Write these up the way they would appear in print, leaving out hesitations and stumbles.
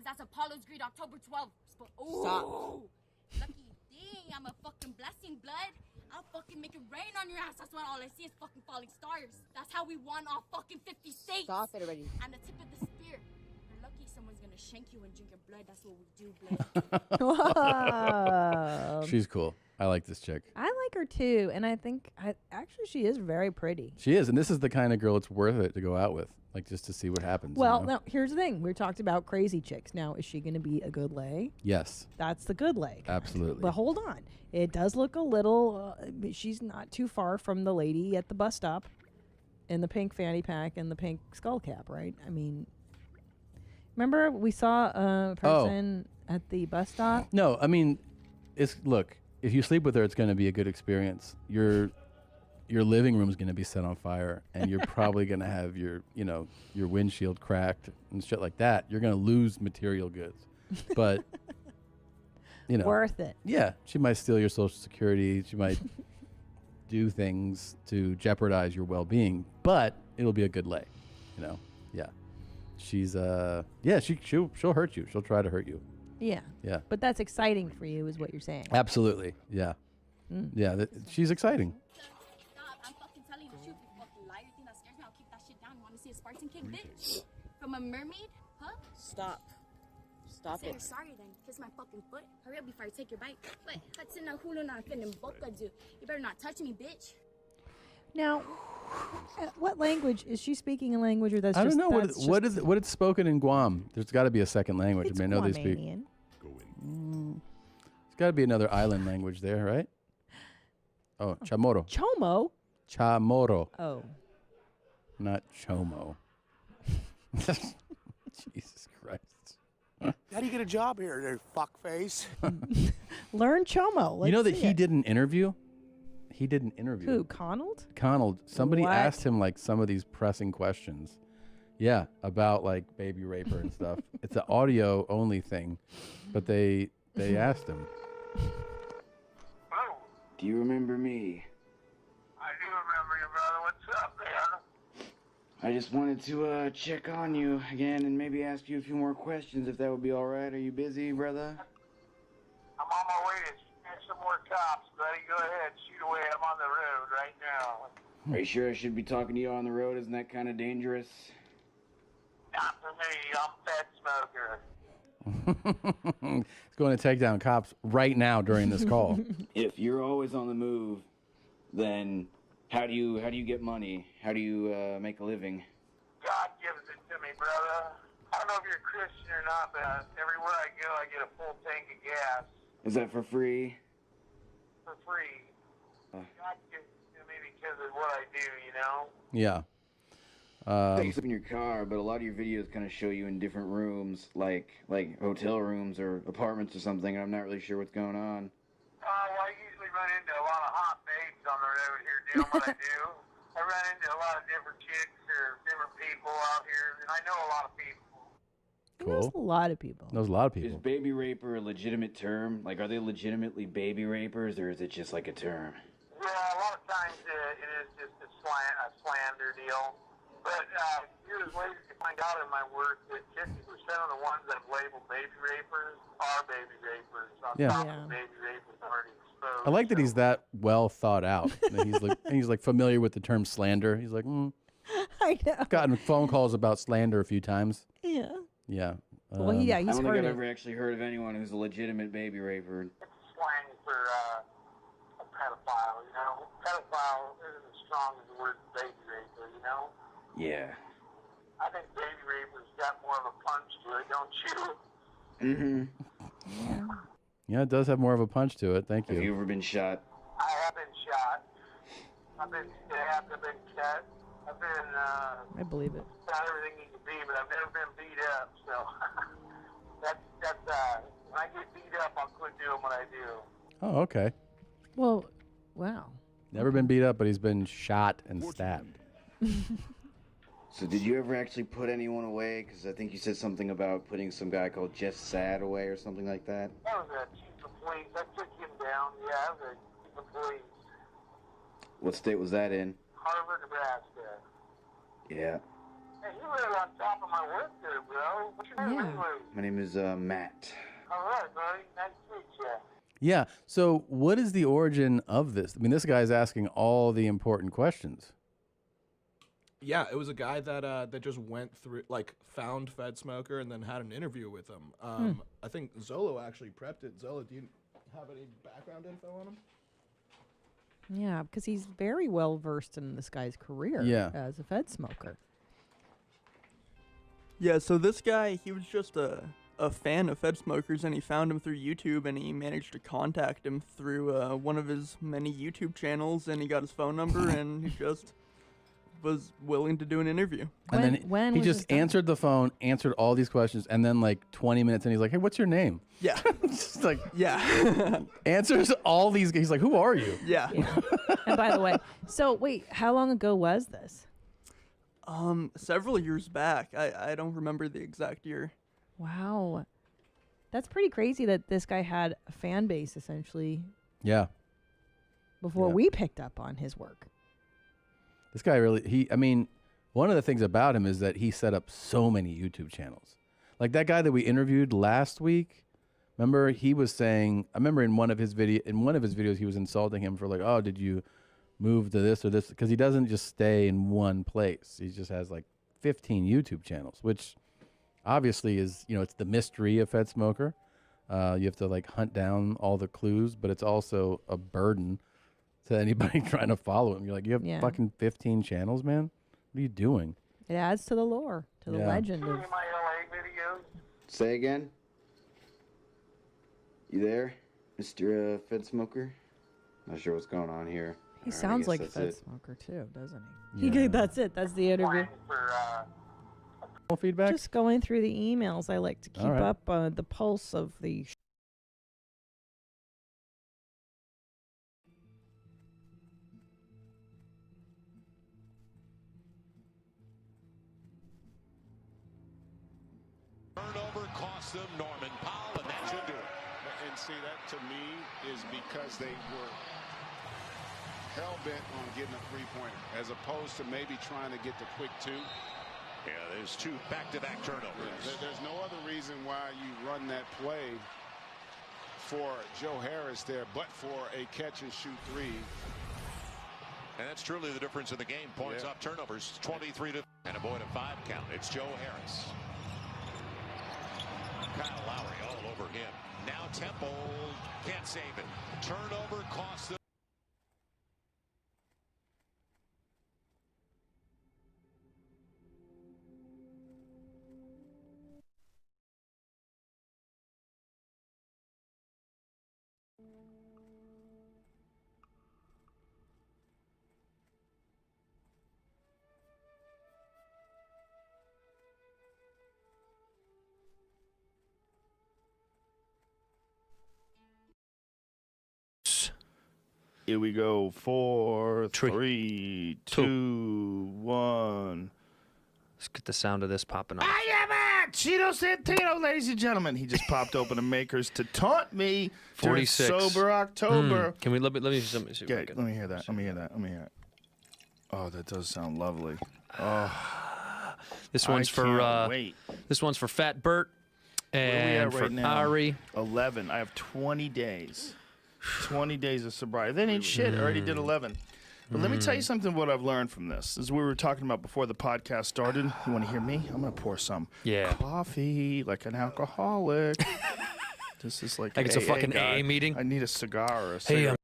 Because that's Apollo's Greed, October 12th. Stop. Lucky thing, I'm a fucking blessing, blood. I'll fucking make it rain on your ass. That's why all I see is fucking falling stars. That's how we won all fucking 50 states. Stop it already. And the tip of the spear. You're lucky someone's gonna shank you and drink your blood. That's what we do, blood. Whoa. She's cool. I like this chick. I like her too, and I think actually she is very pretty. She is, and this is the kind of girl it's worth it to go out with, like just to see what happens. Well, you know? now here's the thing: we talked about crazy chicks. Now, is she going to be a good lay? Yes, That's the good lay. absolutely. But hold on, it does look a little. She's not too far from the lady at the bus stop, in the pink fanny pack and the pink skull cap, right? I mean, remember we saw a person at the bus stop. No, I mean, look. If you sleep with her, it's going to be a good experience. Your living room is going to be set on fire, and you're probably going to have your windshield cracked and shit like that. You're going to lose material goods, but worth it. Yeah, she might steal your Social Security. She might do things to jeopardize your well-being, but it'll be a good lay. Yeah. She's she'll hurt you. She'll try to hurt you. Yeah. Yeah. But that's exciting for you, is what you're saying. Absolutely. Yeah. Yeah. She's exciting. Stop, I'm fucking telling you the truth. You fucking liar. You think that scares me? I'll kick that shit down. You want to see a Spartan kick, bitch? From a mermaid? Huh? Stop Say you're it. sorry then. Kiss my fucking foot. Hurry up before I take your bite. What? Hudson na hulu na fin boca do. You better not touch me, bitch. Now, what language is she speaking? A language, or that's I just don't know that's what just- is it's spoken in Guam. There's got to be a second language. It's I mean, I know they speak. Guamanian. There's got to be another island language there, right? Oh, Chamorro. Chomo. Chamorro, Oh, not Chomo. Jesus Christ. How do you get a job here, there fuckface? learn Chomo. You know Let's that see he it. did an interview? He did an interview. Who? Connell? Connell. Somebody What? asked him like some of these pressing questions. Yeah, about like baby raper and stuff. It's an audio only thing, but they asked him. Hello. Do you remember me? I do remember you, brother. What's up, man? I just wanted to check on you again and maybe ask you a few more questions if that would be all right. Are you busy, brother? I'm on my way to catch some more cops, buddy. Go ahead, shoot away. I'm on the road right now. Are you sure I should be talking to you on the road? Isn't that kind of dangerous? Not for me. I'm a fed smoker. He's going to take down cops right now during this call. If you're always on the move, then how do you get money? How do you make a living? God gives it to me, brother. I don't know if you're a Christian or not, but everywhere I go, I get a full tank of gas Is that for free? for free. God gives it to me because of what I do, you know? Yeah. You sleep in your car, but a lot of your videos kind of show you in different rooms, like hotel rooms or apartments or something. And I'm not really sure what's going on. Well, I usually run into a lot of hot babes on the road here doing what I do. I run into a lot of different chicks or different people out here, and I know a lot of people. There's a lot of people. Knows a lot of Is people. baby raper a legitimate term? Like, are they legitimately baby rapers, or is it just like a term? Yeah, a lot of times it is just a slander deal. But here's ways to find out in my work that 50% of the ones that have labeled baby rapers are baby rapers. On Yeah. top Yeah. of baby rapers already exposed. I like that So- he's that well thought out. And he's like familiar with the term slander. He's like, I know. gotten phone calls about slander a few times. Yeah. Yeah. Well, yeah, I he's don't think heard I've it. ever actually heard of anyone who's a legitimate baby raper. It's slang for a pedophile, you know? Pedophile isn't as strong as the word baby raper, you know? Yeah. I think baby raper's got more of a punch to it, don't you? Mm-hmm. Yeah, it does have more of a punch to it. Thank Have you you. ever been shot? I have been shot. I've been stabbed. I've been cut. I've been I believe it. not everything you can be, but I've never been beat up. So that's when I get beat up, I'll quit doing what I do. Oh, okay. Well, wow. Never been beat up, but he's been shot and stabbed. So did you ever actually put anyone away? Because I think you said something about putting some guy called Jeff Sad away or something like that. That was a chief of police. I took him down. Yeah, I was a chief of police. What state was that in? Harvard, Nebraska. Yeah. Hey, you're really on top of my work there, bro. What's your name Yeah. anyway? My name is Matt. All right, buddy. Nice to meet you. Yeah. So what is the origin of this? I mean, this guy's asking all the important questions. Yeah, it was a guy that just went through, like, found Fed Smoker and then had an interview with him. I think Zolo actually prepped it. Zolo, do you have any background info on him? Yeah, because he's very well versed in this guy's career as a Fed smoker. Yeah, so this guy, he was just a fan of Fed Smokers, and he found him through YouTube, and he managed to contact him through one of his many YouTube channels, and he got his phone number, and he just was willing to do an interview. And then when he was this just done? answered the phone, answered all these questions, and then like 20 minutes in, he's like, hey, what's your name? Yeah. Just like, Yeah. answers all these. He's like, who are you? Yeah. And by the way, so wait, how long ago was this? Several years back. I don't remember the exact year. Wow. That's pretty crazy that this guy had a fan base essentially Yeah. before Yeah. we picked up on his work. This guy really, I mean, one of the things about him is that he set up so many YouTube channels. Like that guy that we interviewed last week, remember he was saying, I remember in one of his videos, he was insulting him for like, oh, did you move to this or this? Because he doesn't just stay in one place. He just has like 15 YouTube channels, which obviously is, it's the mystery of Fed Smoker. You have to like hunt down all the clues, but it's also a burden to anybody trying to follow him. You're like, you have fucking 15 channels, man? What are you doing? It adds to the lore, to the legend of. My LA videos. Say again? You there, Mr. Fed Smoker? Not sure what's going on here. He All right, I sounds guess like a that's Fed it. smoker too, doesn't he? That's it. That's the interview. For, Feedback? Just going through the emails. I like to keep right. up the pulse of the. Turnover cost them Norman Powell, and that should do it. And see, that to me is because they were hell-bent on getting a three-pointer, as opposed to maybe trying to get the quick two. Yeah, there's two back-to-back turnovers. There's no other reason why you run that play for Joe Harris there, but for a catch-and-shoot three. And that's truly the difference in the game. Points off turnovers, 23 to and avoid a 5 count. It's Joe Harris. Kyle Lowry all over him. Now Temple can't save it. Turnover costs them. Here we go. 4, 3, 2, 1. Let's get the sound of this popping off. I am at Cheeto Santino, ladies and gentlemen. He just popped open the makers to taunt me 46. during Sober October. Can we let me see? Okay, let me hear that. Let me hear it. Oh, that does sound lovely. Oh, This one's for wait. This one's for Fat Bert Where are we and at for right now? Ari. 11. I have 20 days. 20 days of sobriety. That ain't shit. I already did 11. But let me tell you something what I've learned from this. As we were talking about before the podcast started, you want to hear me? I'm going to pour some coffee like an alcoholic. This is like it's a fucking guy. AA meeting. I need a cigar or a Hey, cigarette.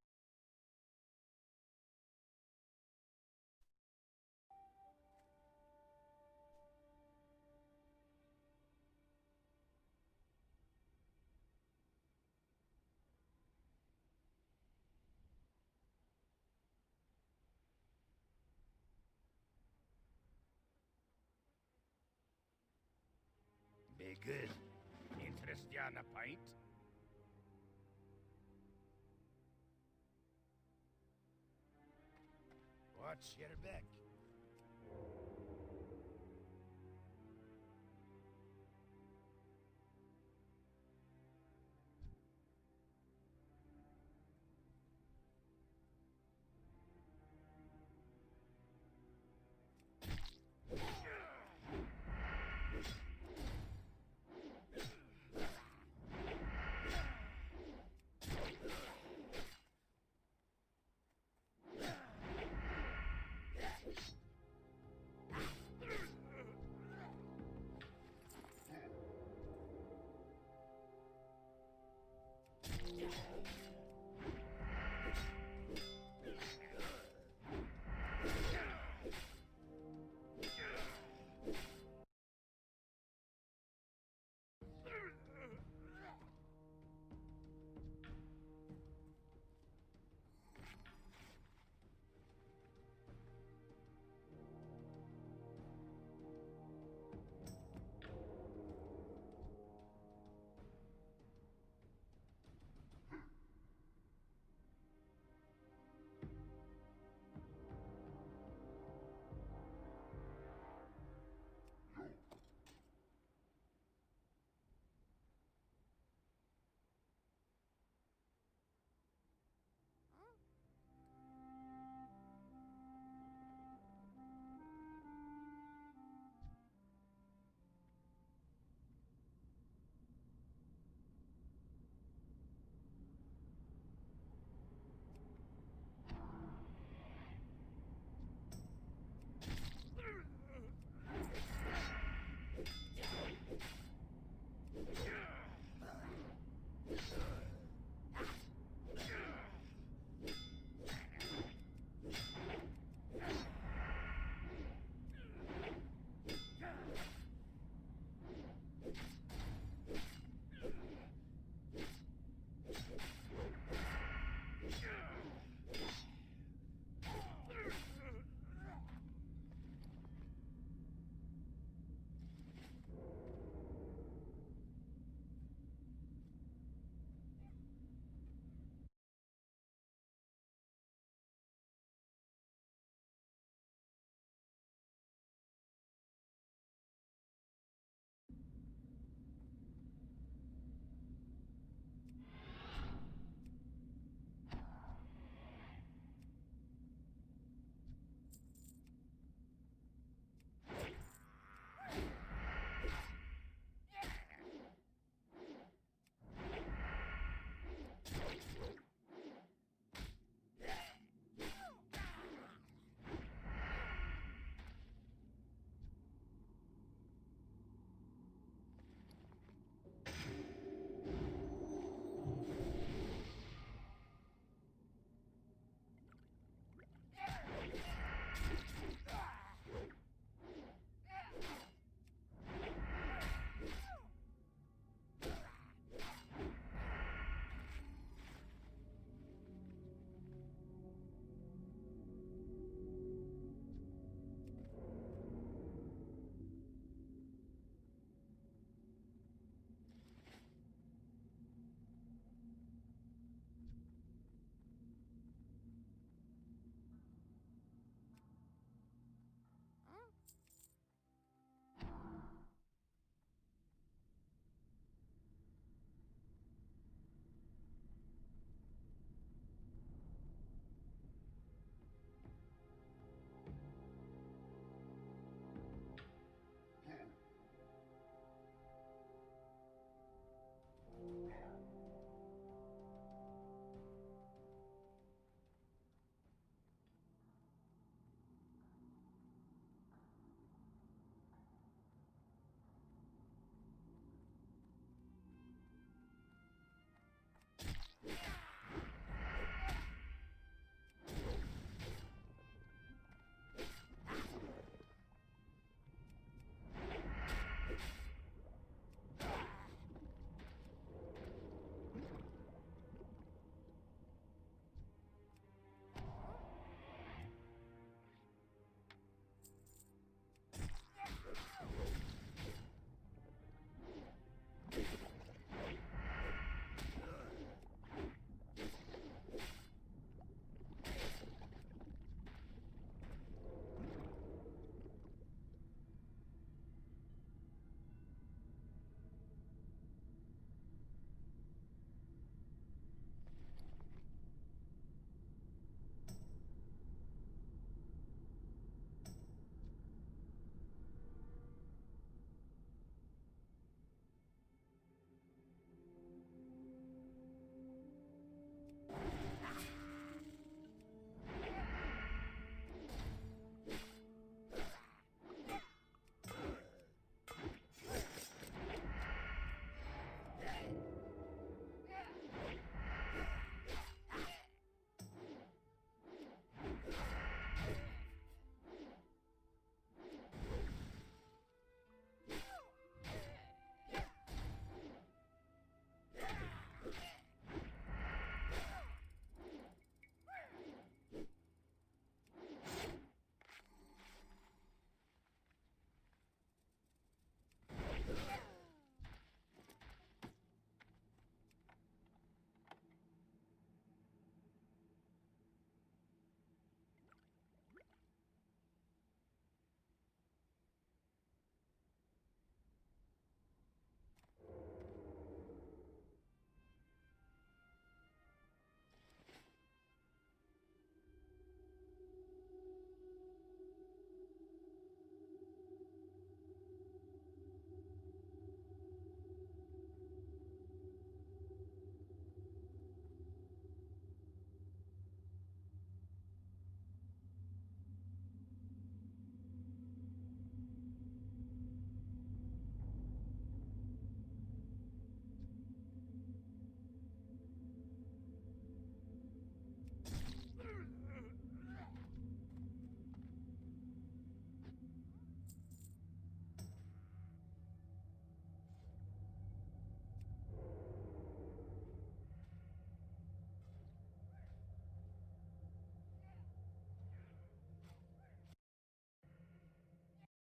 Be good. Interest you on a pint? Watch your back.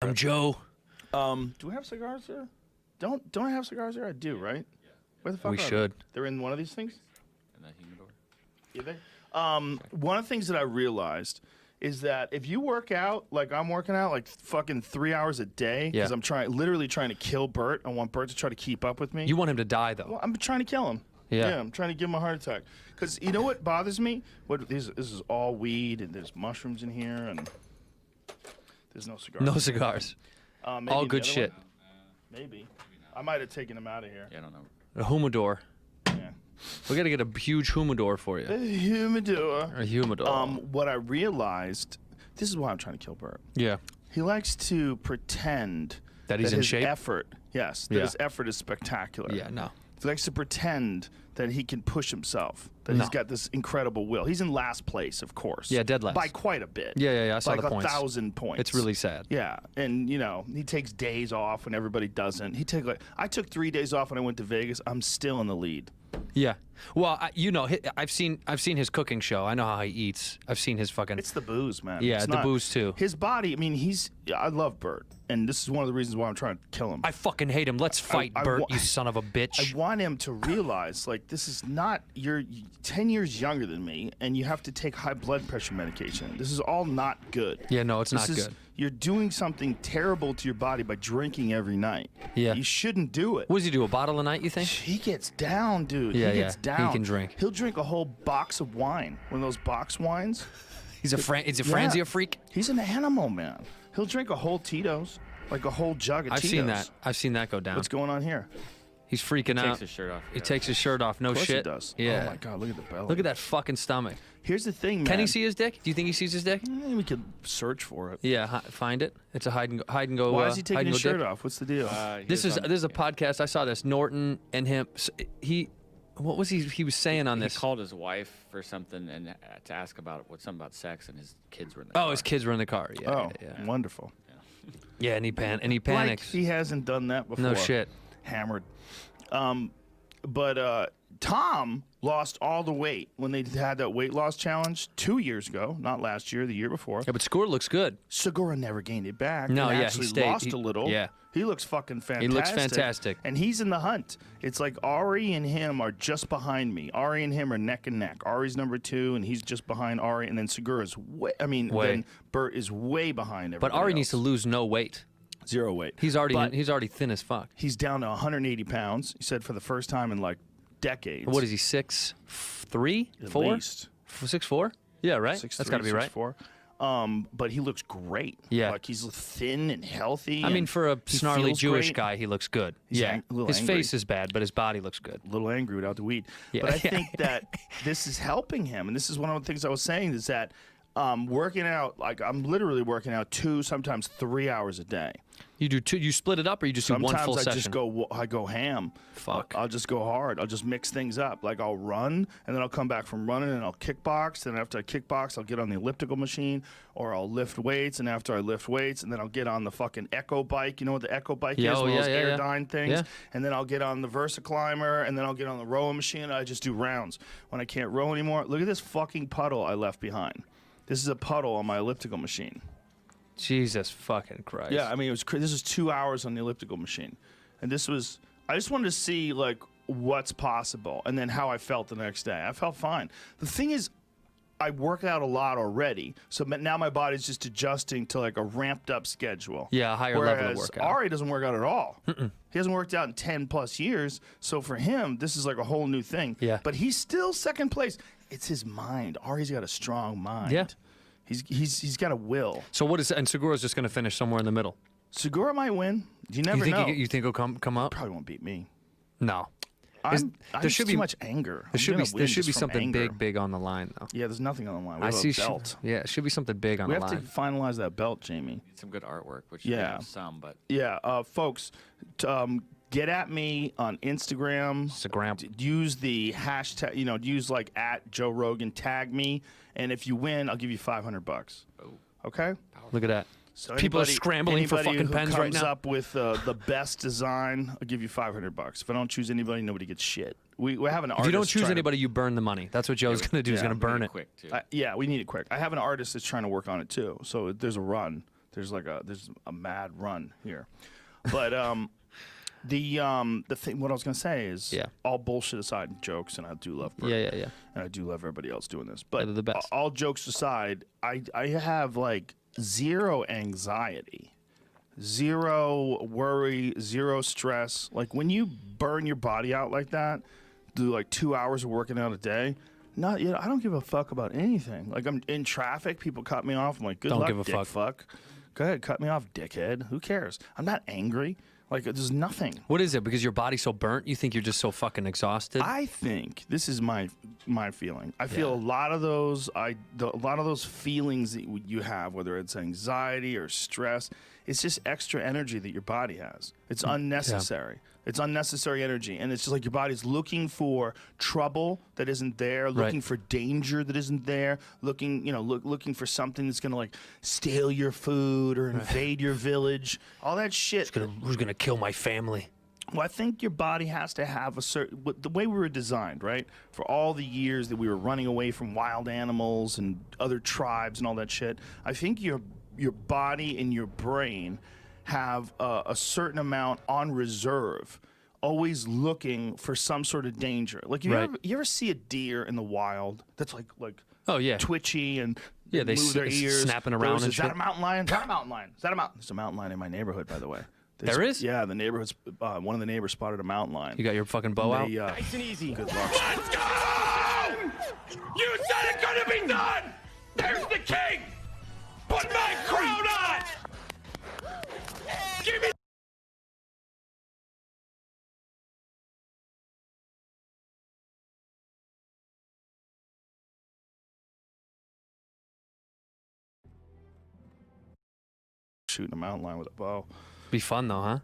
I'm Joe. Do we have cigars here? Don't I have cigars here? I do, right? Where the fuck We are should. They? They're in one of these things? In that humidor. Yeah, one of the things that I realized is that if you work out like I'm working out, like fucking 3 hours a day, because I'm literally trying to kill Bert. I want Bert to try to keep up with me. You want him to die, though. Well, I'm trying to kill him. Yeah. I'm trying to give him a heart attack. Because you know what bothers me? This is all weed, and there's mushrooms in here, and there's no cigars. No cigars. Maybe All in the good other shit. one? Maybe. I might have taken him out of here. Yeah, I don't know. A humidor. Yeah. We got to get a huge humidor for you. A humidor. A humidor. What I realized, this is why I'm trying to kill Bert. Yeah. He likes to pretend That he's in his shape? effort, yes, that his effort is spectacular. Yeah, no. He likes to pretend that he can push himself, that he's got this incredible will. He's in last place, of course. Yeah, dead last. By quite a bit. Yeah. I saw like the points. 1,000 points. It's really sad. Yeah, and he takes days off when everybody doesn't. I took 3 days off when I went to Vegas. I'm still in the lead. Yeah. Well, I've seen his cooking show. I know how he eats. I've seen his fucking. It's the booze, man. Yeah, It's the booze too. His body. I mean, I love Bert, and this is one of the reasons why I'm trying to kill him. I fucking hate him. Let's fight, Bert, you son of a bitch. I want him to realize, like, this is not. You're 10 years younger than me, and you have to take high blood pressure medication. This is all not good. Yeah, no, it's not good. You're doing something terrible to your body by drinking every night. Yeah. You shouldn't do it. What does he do? A bottle a night? You think? He gets down, dude. Yeah, he gets down. He can drink. He'll drink a whole box of wine. One of those box wines. Is a Franzia freak? He's an animal, man. He'll drink a whole Tito's, like a whole jug of Tito's. I've seen that go down. What's going on here? He's freaking out. He takes his shirt off. He takes his shirt off. No Of course shit. He does. Yeah. Oh my God! Look at the belly. Look at that fucking stomach. Here's the thing, man. Can he see his dick? Do you think he sees his dick? We could search for it. Yeah, find it. It's a hide and go. Why is he taking his shirt dick. off? What's the deal? This is a podcast. I saw this. Norton and him. What was he was saying on this? He called his wife for something and to ask about something about sex, and his kids were in the car. Oh, his kids were in the car. Yeah. Yeah. Wonderful. Yeah, and he panics. Like he hasn't done that before. No shit. Hammered. But Tom lost all the weight when they had that weight loss challenge 2 years ago, not last year, the year before. Yeah, but Segura looks good. Segura never gained it back. No, and yeah, actually he stayed. lost a little. Yeah. He looks fucking fantastic. He looks fantastic. And he's in the hunt. It's like Ari and him are just behind me. Ari and him are neck and neck. Ari's number 2, and he's just behind Ari. And then Segura's then Bert is way behind everybody But Ari else. needs to lose no weight. 0 weight. He's already thin as fuck. He's down to 180 pounds. He said for the first time in like decades. What is he? 6'3", At 4? least. 6'4"? Yeah, right. 6'3", That's got to be right. 6'4". But he looks great. Yeah. Like he's thin and healthy. I mean, and for a he snarly feels Jewish great. guy, he looks good. He's Yeah. a little His angry. face is bad, but his body looks good. A little angry without the weed. Yeah. But I think that this is helping him. And this is one of the things I was saying is that working out, like I'm literally working out 2, sometimes 3 hours a day. You do two? You split it up, or you just do one full Sometimes I session? I go ham. Fuck. I'll just go hard. I'll just mix things up. Like I'll run, and then I'll come back from running, and I'll kickbox. And after I kickbox, I'll get on the elliptical machine, or I'll lift weights. And after I lift weights, and then I'll get on the fucking Echo bike. You know what the Echo bike is? One of those Airdyne things. Yeah. And then I'll get on the VersaClimber, and then I'll get on the rowing machine. And I just do rounds. When I can't row anymore, look at this fucking puddle I left behind. This is a puddle on my elliptical machine. Jesus fucking Christ. Yeah, I mean, this is 2 hours on the elliptical machine. And I just wanted to see, like, what's possible and then how I felt the next day. I felt fine. The thing is, I work out a lot already, so now my body's just adjusting to, like, a ramped-up schedule. Yeah, a higher level of Whereas workout. Ari doesn't work out at all. He hasn't worked out in 10-plus years, so for him, this is, like, a whole new thing. Yeah. But he's still second place. It's his mind. Ari's got a strong mind. Yeah. He's got a will. So what is? And Segura's just going to finish somewhere in the middle. Segura might win. You never know. You think he'll come up? Probably won't beat me. No. There should be too much anger. There should be something big on the line though. Yeah, there's nothing on the line. We I have see. a belt. Yeah, it should be something big on We the have line. to finalize that belt, Jamie. Some good artwork, which you have some, but yeah, folks, get at me on Instagram. Use the hashtag. Use like @JoeRogan. Tag me, and if you win, I'll give you $500. Okay. Look at that. So People are scrambling for fucking pens right now. Anybody who comes up with the best design, I'll give you $500. If I don't choose anybody, nobody gets shit. We have an artist. If you don't choose trying to- anybody, you burn the money. That's what Joe's going to do. He's going to burn it. quick too. yeah, we need it quick. I have an artist that's trying to work on it too. So there's a run. There's a mad run here, but the thing, what I was gonna say is, all bullshit aside, and jokes, and I do love Bert, yeah, and I do love everybody else doing this, but they're the best. All jokes aside, I have like zero anxiety, zero worry, zero stress. Like when you burn your body out like that, do like 2 hours of working out a day. I don't give a fuck about anything. Like I'm in traffic, people cut me off. I'm like, good luck, fuck. Go ahead, cut me off, dickhead. Who cares? I'm not angry. Like, there's nothing. What is it? Because your body's so burnt? You think you're just so fucking exhausted? I think this is my feeling. I feel a lot of those feelings that you have, whether it's anxiety or stress, it's just extra energy that your body has. It's unnecessary. It's unnecessary energy, and it's just like your body's looking for trouble that isn't there, looking for danger that isn't there, looking for something that's gonna like steal your food or invade your village, all that shit. Who's gonna kill my family? Well, I think your body has to have the way we were designed, right? For all the years that we were running away from wild animals and other tribes and all that shit, I think your body and your brain have a certain amount on reserve, always looking for some sort of danger. Like you ever see a deer in the wild that's like twitchy and they move their ears, snapping around and shit. Is that a mountain lion? Is that a mountain lion? Is that a mountain? There's a mountain lion in my neighborhood, by the way. There is? Yeah, the neighborhood's one of the neighbors spotted a mountain lion. You got your fucking bow out? Nice and easy. Good luck. Let's go! You said it couldn't be done! There's the king! Put my crown on! Give me shooting a mountain lion with a bow. Be fun though, huh?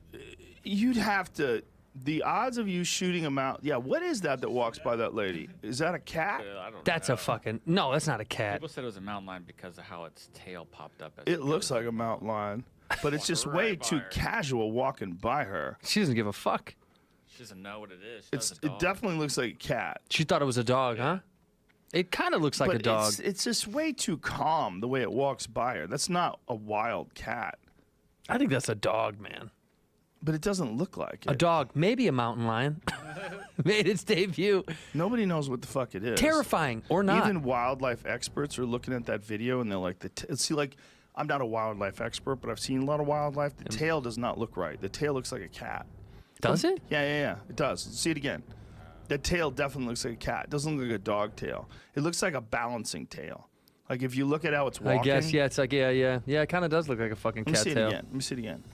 You'd have to. The odds of you shooting a mountain. Yeah, what is that walks by that lady? Is that a cat? That's a fucking no. That's not a cat. People said it was a mountain lion because of how its tail popped up. It looks like a mountain lion, but it's just way too casual walking by her. She doesn't give a fuck. She doesn't know what it is. It definitely looks like a cat. She thought it was a dog, huh? It kind of looks like a dog. It's just way too calm the way it walks by her. That's not a wild cat. I think that's a dog, man. But it doesn't look like it. A dog, maybe a mountain lion, made its debut. Nobody knows what the fuck it is. Terrifying or not. Even wildlife experts are looking at that video and they're like, I'm not a wildlife expert, but I've seen a lot of wildlife. The tail does not look right. The tail looks like a cat. Does it? Yeah. It does. See it again. The tail definitely looks like a cat. It doesn't look like a dog tail. It looks like a balancing tail. Like if you look at how it's walking. I guess, yeah. It's like, yeah. It kind of does look like a fucking cat tail. Let me see it again.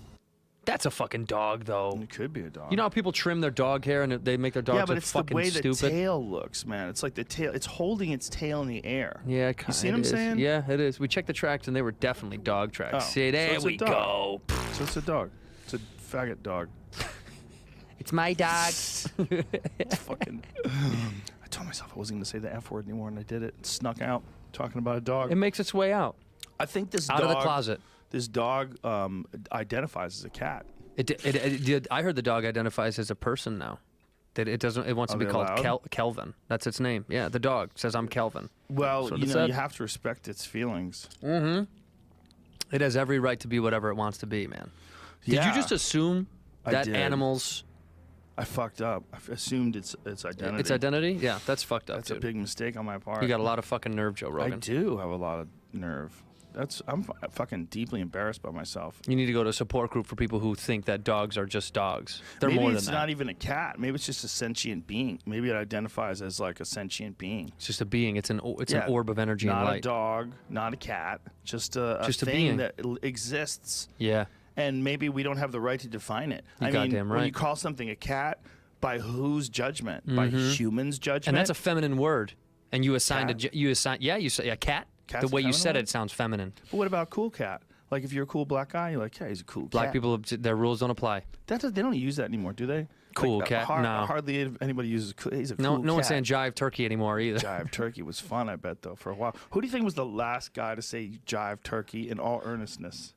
That's a fucking dog, though. It could be a dog. You know how people trim their dog hair and they make their dogs look fucking stupid? Yeah, but stupid? it's the way the tail looks, man. It's like the tail. It's holding its tail in the air. Yeah, you see what I'm saying? Yeah, it is. We checked the tracks and they were definitely dog tracks. Oh, See, there so we go. So it's a dog. It's a faggot dog. It's my dog. It's fucking. I told myself I wasn't going to say the F word anymore, and I did it. Snuck out talking about a dog. It makes its way out. I think this out dog, of the closet. This dog identifies as a cat. I heard the dog identifies as a person now. That it doesn't. It wants to be called Kelvin. That's its name. Yeah, the dog says I'm Kelvin. Well, you have to respect its feelings. Mm-hmm. It has every right to be whatever it wants to be, man. Did you just assume that animals? I fucked up. I assumed its identity. Its identity? Yeah, that's fucked up. That's a big mistake on my part. You got a lot of fucking nerve, Joe Rogan. I do have a lot of nerve. I'm fucking deeply embarrassed by myself. You need to go to a support group for people who think that dogs are just dogs. They're Maybe more than it's that. not even a cat. Maybe it's just a sentient being. Maybe it identifies as like a sentient being. It's just a being. It's an orb of energy and light. Not a dog, not a cat. Just a thing being that exists. Yeah. And maybe we don't have the right to define it. You're goddamn right. When you call something a cat, by whose judgment? By humans' judgment? And that's a feminine word. And you assigned you say a cat. Cat's the way you said word? it sounds feminine. But what about cool cat? Like if you're a cool black guy, you're like, yeah, he's a cool cat. Black people, their rules don't apply. They don't use that anymore, do they? Cool cat? No. Hardly anybody uses he's a cool cat. No one's saying jive turkey anymore either. Jive turkey was fun, I bet, though, for a while. Who do you think was the last guy to say jive turkey in all earnestness?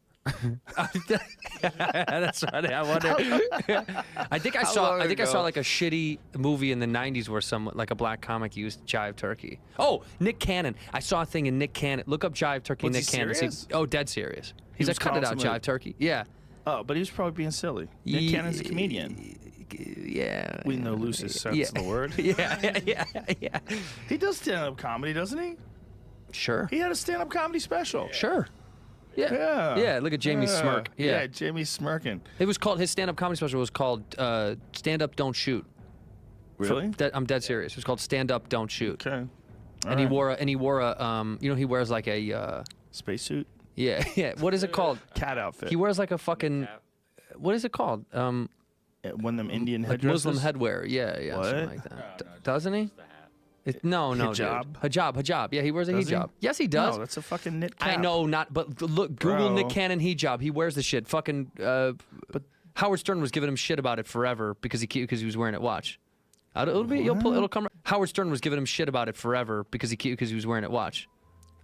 That's funny. I wonder. I think I saw like a shitty movie in the '90s where like a black comic used jive turkey. Oh, Nick Cannon. I saw a thing in Nick Cannon. Look up jive turkey. Nick Cannon. Serious? Oh, dead serious. He's was a cut it out calling jive turkey. Yeah. Oh, but he was probably being silly. Nick Cannon's a comedian. Yeah. We know loosest sense of the word. Yeah. He does stand-up comedy, doesn't he? Sure. He had a stand-up comedy special. Sure. Yeah. Look at Jamie's smirk. Yeah. Jamie's smirking. It was called, his stand-up comedy special was called Stand Up, Don't Shoot. Really? I'm dead serious. It was called Stand Up, Don't Shoot. Okay. And he wore a you know, he wears like a spacesuit. Yeah. What is it called? Cat outfit. He wears like a fucking, what is it called? One of them Indian like headdresses? Muslim headwear. Yeah, What? something like that. Doesn't he? No, Hijab? dude. Hijab. Yeah, he wears a Does hijab. he? Yes, he does. No, that's a fucking knit I cap. know, but look, Google Bro. Nick Cannon hijab. He wears the shit. Fucking. But Howard Stern was giving him shit about it forever because he was wearing it. Watch. It'll come. Howard Stern was giving him shit about it forever because he was wearing it. Watch.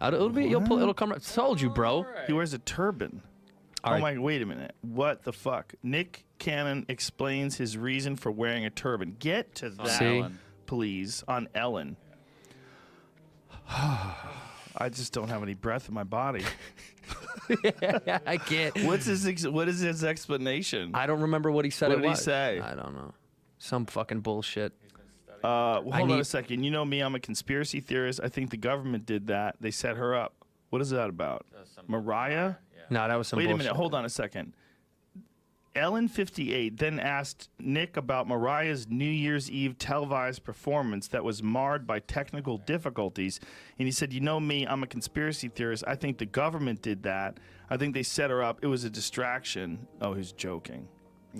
It'll come. Told you, bro. He wears a turban. All right. Oh my! Wait a minute. What the fuck? Nick Cannon explains his reason for wearing a turban. Get to that, See? please, on Ellen. I just don't have any breath in my body. I can't. What is his explanation? I don't remember what he said. What it did he was. say? I don't know. Some fucking bullshit. Hold on a second. You know me, I'm a conspiracy theorist. I think the government did that. They set her up. What is that about? Mariah? No, that was some Wait bullshit. a minute. Hold on a second. Ellen 58 then asked Nick about Mariah's New Year's Eve televised performance that was marred by technical difficulties. And he said, you know me, I'm a conspiracy theorist. I think the government did that. I think they set her up. It was a distraction. Oh, he's joking.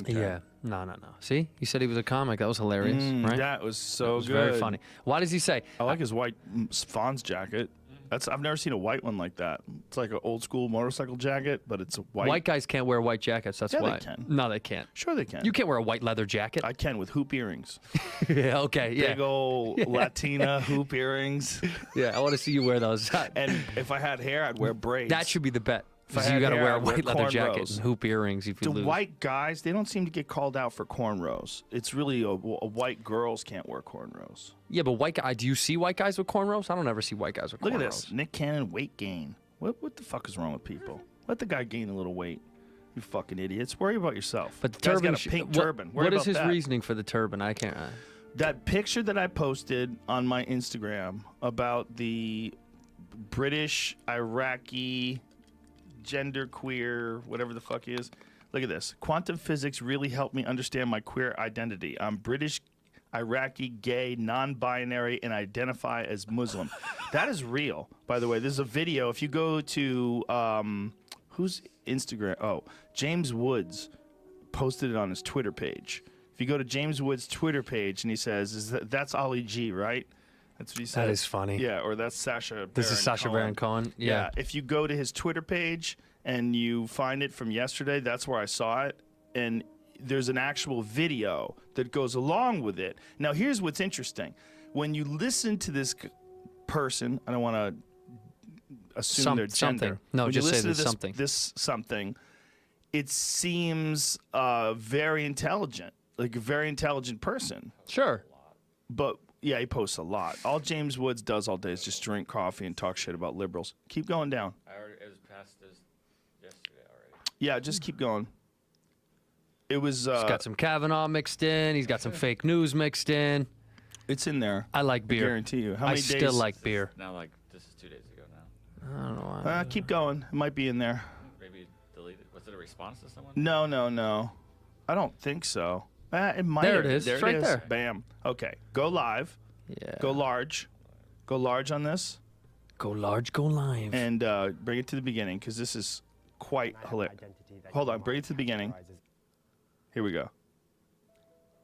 Okay. Yeah. No. See? He said he was a comic. That was hilarious, right? That was so That was good. very funny. Why does he say? I like his white Fonz jacket. I've never seen a white one like that. It's like an old school motorcycle jacket, but it's a white. White guys can't wear white jackets. That's Yeah, why. they can. No, they can't. Sure they can. You can't wear a white leather jacket. I can with hoop earrings. Yeah. Okay. Yeah. Big old Latina hoop earrings. Yeah. I want to see you wear those. And if I had hair, I'd wear braids. That should be the bet. If I So you had got to hair, wear a I'd wear white leather jacket cornrows. and hoop earrings if you The lose. white guys, they don't seem to get called out for cornrows. It's really white girls can't wear cornrows. Yeah, but white guy. Do you see white guys with cornrows? I don't ever see white guys with Look cornrows. at this. Nick Cannon weight gain. What the fuck is wrong with people? Let the guy gain a little weight. You fucking idiots. Worry about yourself. But the Guy's turban. got a pink turban. Worry What is about his that. reasoning for the turban? I can't. That picture that I posted on my Instagram about the British, Iraqi, genderqueer, whatever the fuck he is. Look at this. Quantum physics really helped me understand my queer identity. I'm British, Iraqi, gay, non-binary, and identify as Muslim. That is real, by the way. There's a video. If you go to, whose Instagram? Oh, James Woods posted it on his Twitter page. If you go to James Woods' Twitter page and he says, that's Ali G, right? That's what he said. That is funny. Yeah, or that's Sacha This is Sacha Baron Cohen. Yeah. If you go to his Twitter page and you find it from yesterday, that's where I saw it. And there's an actual video that goes along with it. Now, here's what's interesting. When you listen to this person, I don't want to assume their gender. Something. No, When just you say listen there's to something. This something, it seems very intelligent, like a very intelligent person. Sure. But yeah, he posts a lot. All James Woods does all day is just drink coffee and talk shit about liberals. Keep going down. It was past this yesterday already. Yeah, just keep going. It was. He's got some Kavanaugh mixed in. He's got some fake news mixed in. It's in there. I like beer. I guarantee you. How many I days? still like beer. Now, like, this is 2 days ago now. I don't know. Keep going. It might be in there. Maybe deleted. Was it a response to someone? No. I don't think so. It might. There have. it is. There It's it right is. there. Bam. Okay. Go live. Yeah. Go large. Go large on this. Go large, go live. And bring it to the beginning because this is quite hilarious. Hold on. Bring it to the beginning. Here we go.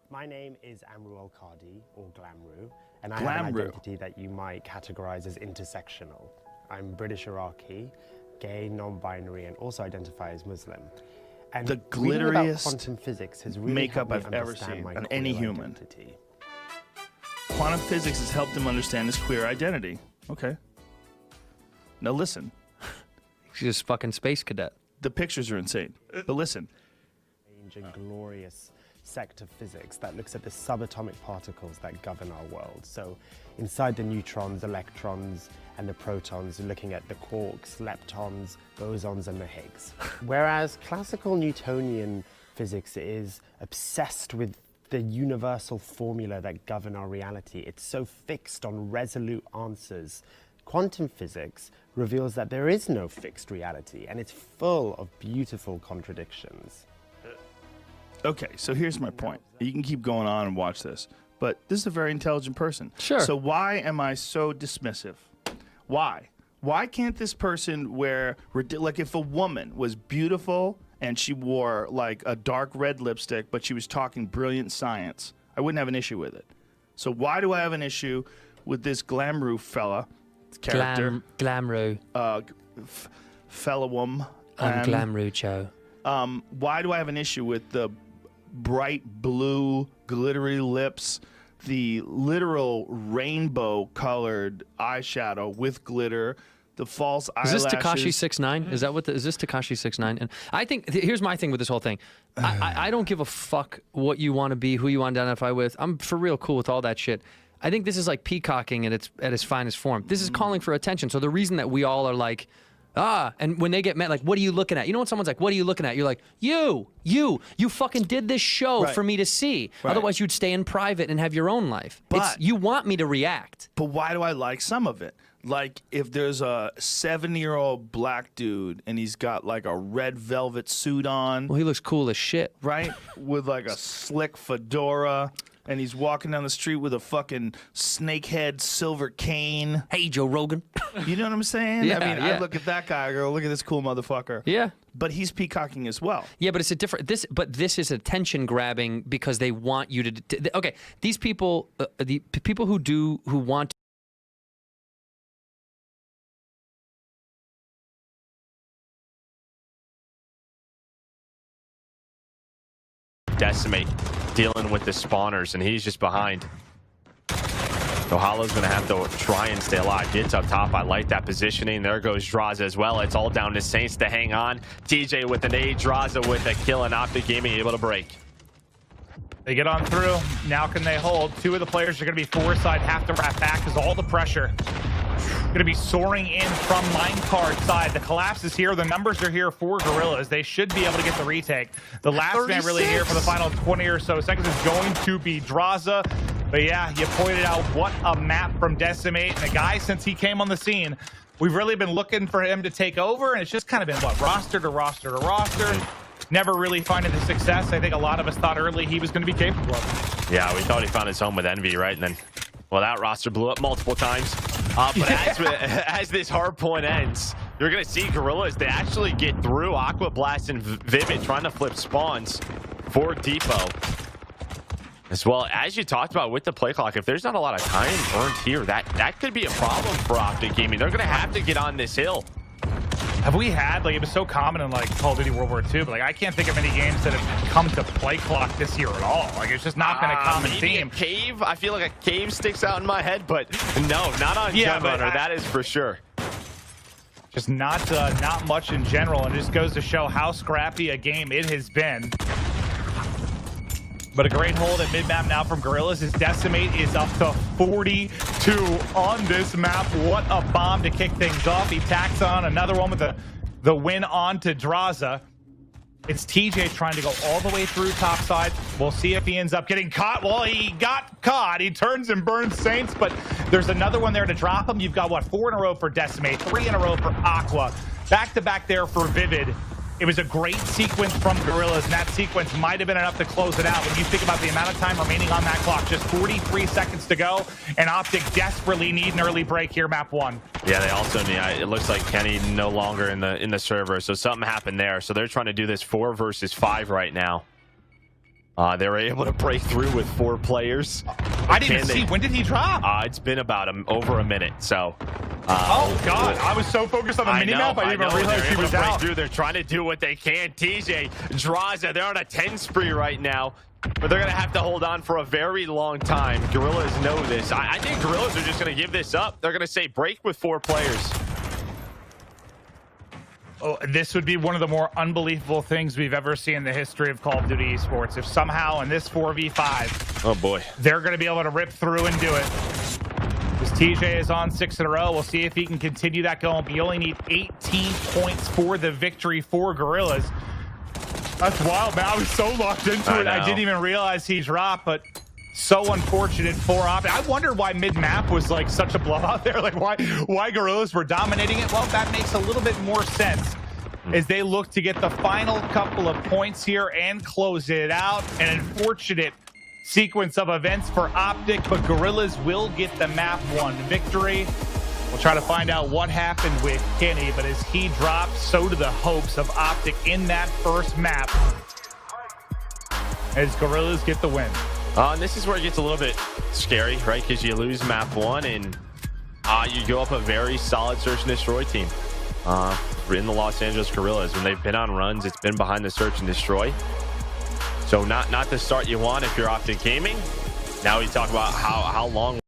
My name is Amru Al-Qadi, or Glamru, and I have an Glamru. identity that you might categorize as intersectional. I'm British Iraqi, gay, non-binary, and also identify as Muslim. And The reading about glitteriest quantum physics has really makeup helped I've me ever understand seen my on any queer human. identity. Quantum physics has helped him understand his queer identity. Okay. Now listen. He's just fucking space cadet. The pictures are insane. But listen. Strange and glorious sect of physics that looks at the subatomic particles that govern our world. So inside the neutrons, electrons, and the protons, you're looking at the quarks, leptons, bosons, and the Higgs. Whereas classical Newtonian physics is obsessed with the universal formula that govern our reality. It's so fixed on resolute answers. Quantum physics reveals that there is no fixed reality, and it's full of beautiful contradictions. Okay, so here's my point. You can keep going on and watch this, but this is a very intelligent person. Sure. So why am I so dismissive? Why? Why can't this person wear, like if a woman was beautiful and she wore like a dark red lipstick, but she was talking brilliant science, I wouldn't have an issue with it. So why do I have an issue with this Glamroo fella character? Glamroo. Fellawum. I'm Glamroo Joe. Why do I have an issue with the bright blue, glittery lips, the literal rainbow-colored eyeshadow with glitter, the false eyelashes? Is this Tekashi 6ix9ine? Is that what? Is this Tekashi 6ix9ine? And I think here's my thing with this whole thing. I don't give a fuck what you want to be, who you want to identify with. I'm for real cool with all that shit. I think this is like peacocking at its finest form. This is calling for attention. So the reason that we all are like, and when they get mad, like, what are you looking at? You know when someone's like, what are you looking at? You're like, you fucking did this show for me to see. Right. Otherwise, you'd stay in private and have your own life. But you want me to react. But why do I like some of it? Like, if there's a 70-year-old black dude and he's got like a red velvet suit on. Well, he looks cool as shit. Right? With like a slick fedora. And he's walking down the street with a fucking snakehead silver cane. Hey, Joe Rogan. You know what I'm saying? Yeah, I mean, yeah. I look at that guy, I go, look at this cool motherfucker. Yeah. But he's peacocking as well. Yeah, but it's a different. This is attention grabbing because they want you to. Okay, these people, the people who want. Decimate dealing with the spawners, and he's just behind. So Hollow's going to have to try and stay alive. Gets up top. I like that positioning. There goes Draza as well. It's all down to Saints to hang on. TJ with an A. Draza with a kill, and Optic Gaming able to break. They get on through. Now can they hold? Two of the players are going to be four-side, have to wrap back because all the pressure going to be soaring in from minecart side. The collapse is here. The numbers are here for Gorillas. They should be able to get the retake. The last man really here for the final 20 or so seconds is going to be Draza. But yeah, you pointed out what a map from Decimate. And the guy, since he came on the scene, we've really been looking for him to take over. And it's just kind of been, what, roster to roster to roster. Never really finding the success I think a lot of us thought early he was going to be capable of. Yeah, we thought he found his home with Envy, right? And then, well, that roster blew up multiple times. But as this hard point ends, you're going to see Gorillas, they actually get through Aqua Blast and Vivid trying to flip spawns for Depot. As well, as you talked about with the play clock, if there's not a lot of time earned here, that could be a problem for Optic Gaming. They're going to have to get on this hill. Have we had, like, it was so common in, like, Call of Duty World War II, but, like, I can't think of any games that have come to play clock this year at all. Like, it's just not been a common theme. Cave, I feel like a cave sticks out in my head, but no, not on Gun Runner, that is for sure. Just not much in general, and it just goes to show how scrappy a game it has been. But a great hold at mid-map now from Gorillas. His Decimate is up to 42 on this map. What a bomb to kick things off. He tacks on another one with the win on to Draza. It's TJ trying to go all the way through topside. We'll see if he ends up getting caught. Well, he got caught. He turns and burns Saints, but there's another one there to drop him. You've got, what, 4 in a row for Decimate, 3 in a row for Aqua. Back-to-back there for Vivid. It was a great sequence from Gorillas, and that sequence might have been enough to close it out. When you think about the amount of time remaining on that clock, just 43 seconds to go, and Optic desperately need an early break here, map 1. Yeah, they also need, it looks like Kenny no longer in the server, so something happened there. So they're trying to do this 4 versus 5 right now. They were able to break through with 4 players. I didn't even see, when did he drop? It's been about over a minute, so. Oh, God, I was so focused on the minimap, I didn't even realize he was out. They're trying to do what they can. TJ, Draza, they're on a 10 spree right now, but they're going to have to hold on for a very long time. Gorillas know this. I think Gorillas are just going to give this up. They're going to say break with 4 players. this would be one of the more unbelievable things we've ever seen in the history of Call of Duty Esports. If somehow in this 4v5, oh boy, they're going to be able to rip through and do it. Because TJ is on 6 in a row. We'll see if he can continue that going. But you only need 18 points for the victory for Gorillas. That's wild, man. I was so locked into it. I didn't even realize he dropped, but so unfortunate for Optic. I wondered why mid-map was like such a blowout there. Like why Gorillas were dominating it. Well, that makes a little bit more sense as they look to get the final couple of points here and close it out. An unfortunate sequence of events for Optic, but Gorillas will get the map 1 victory. We'll try to find out what happened with Kenny, but as he dropped, so do the hopes of Optic in that first map as Gorillas get the win. And this is where it gets a little bit scary, right? Because you lose map 1 and you go up a very solid search and destroy team in the Los Angeles Gorillas. When they've been on runs, it's been behind the search and destroy. So not the start you want if you're Optic Gaming. Now we talk about how long.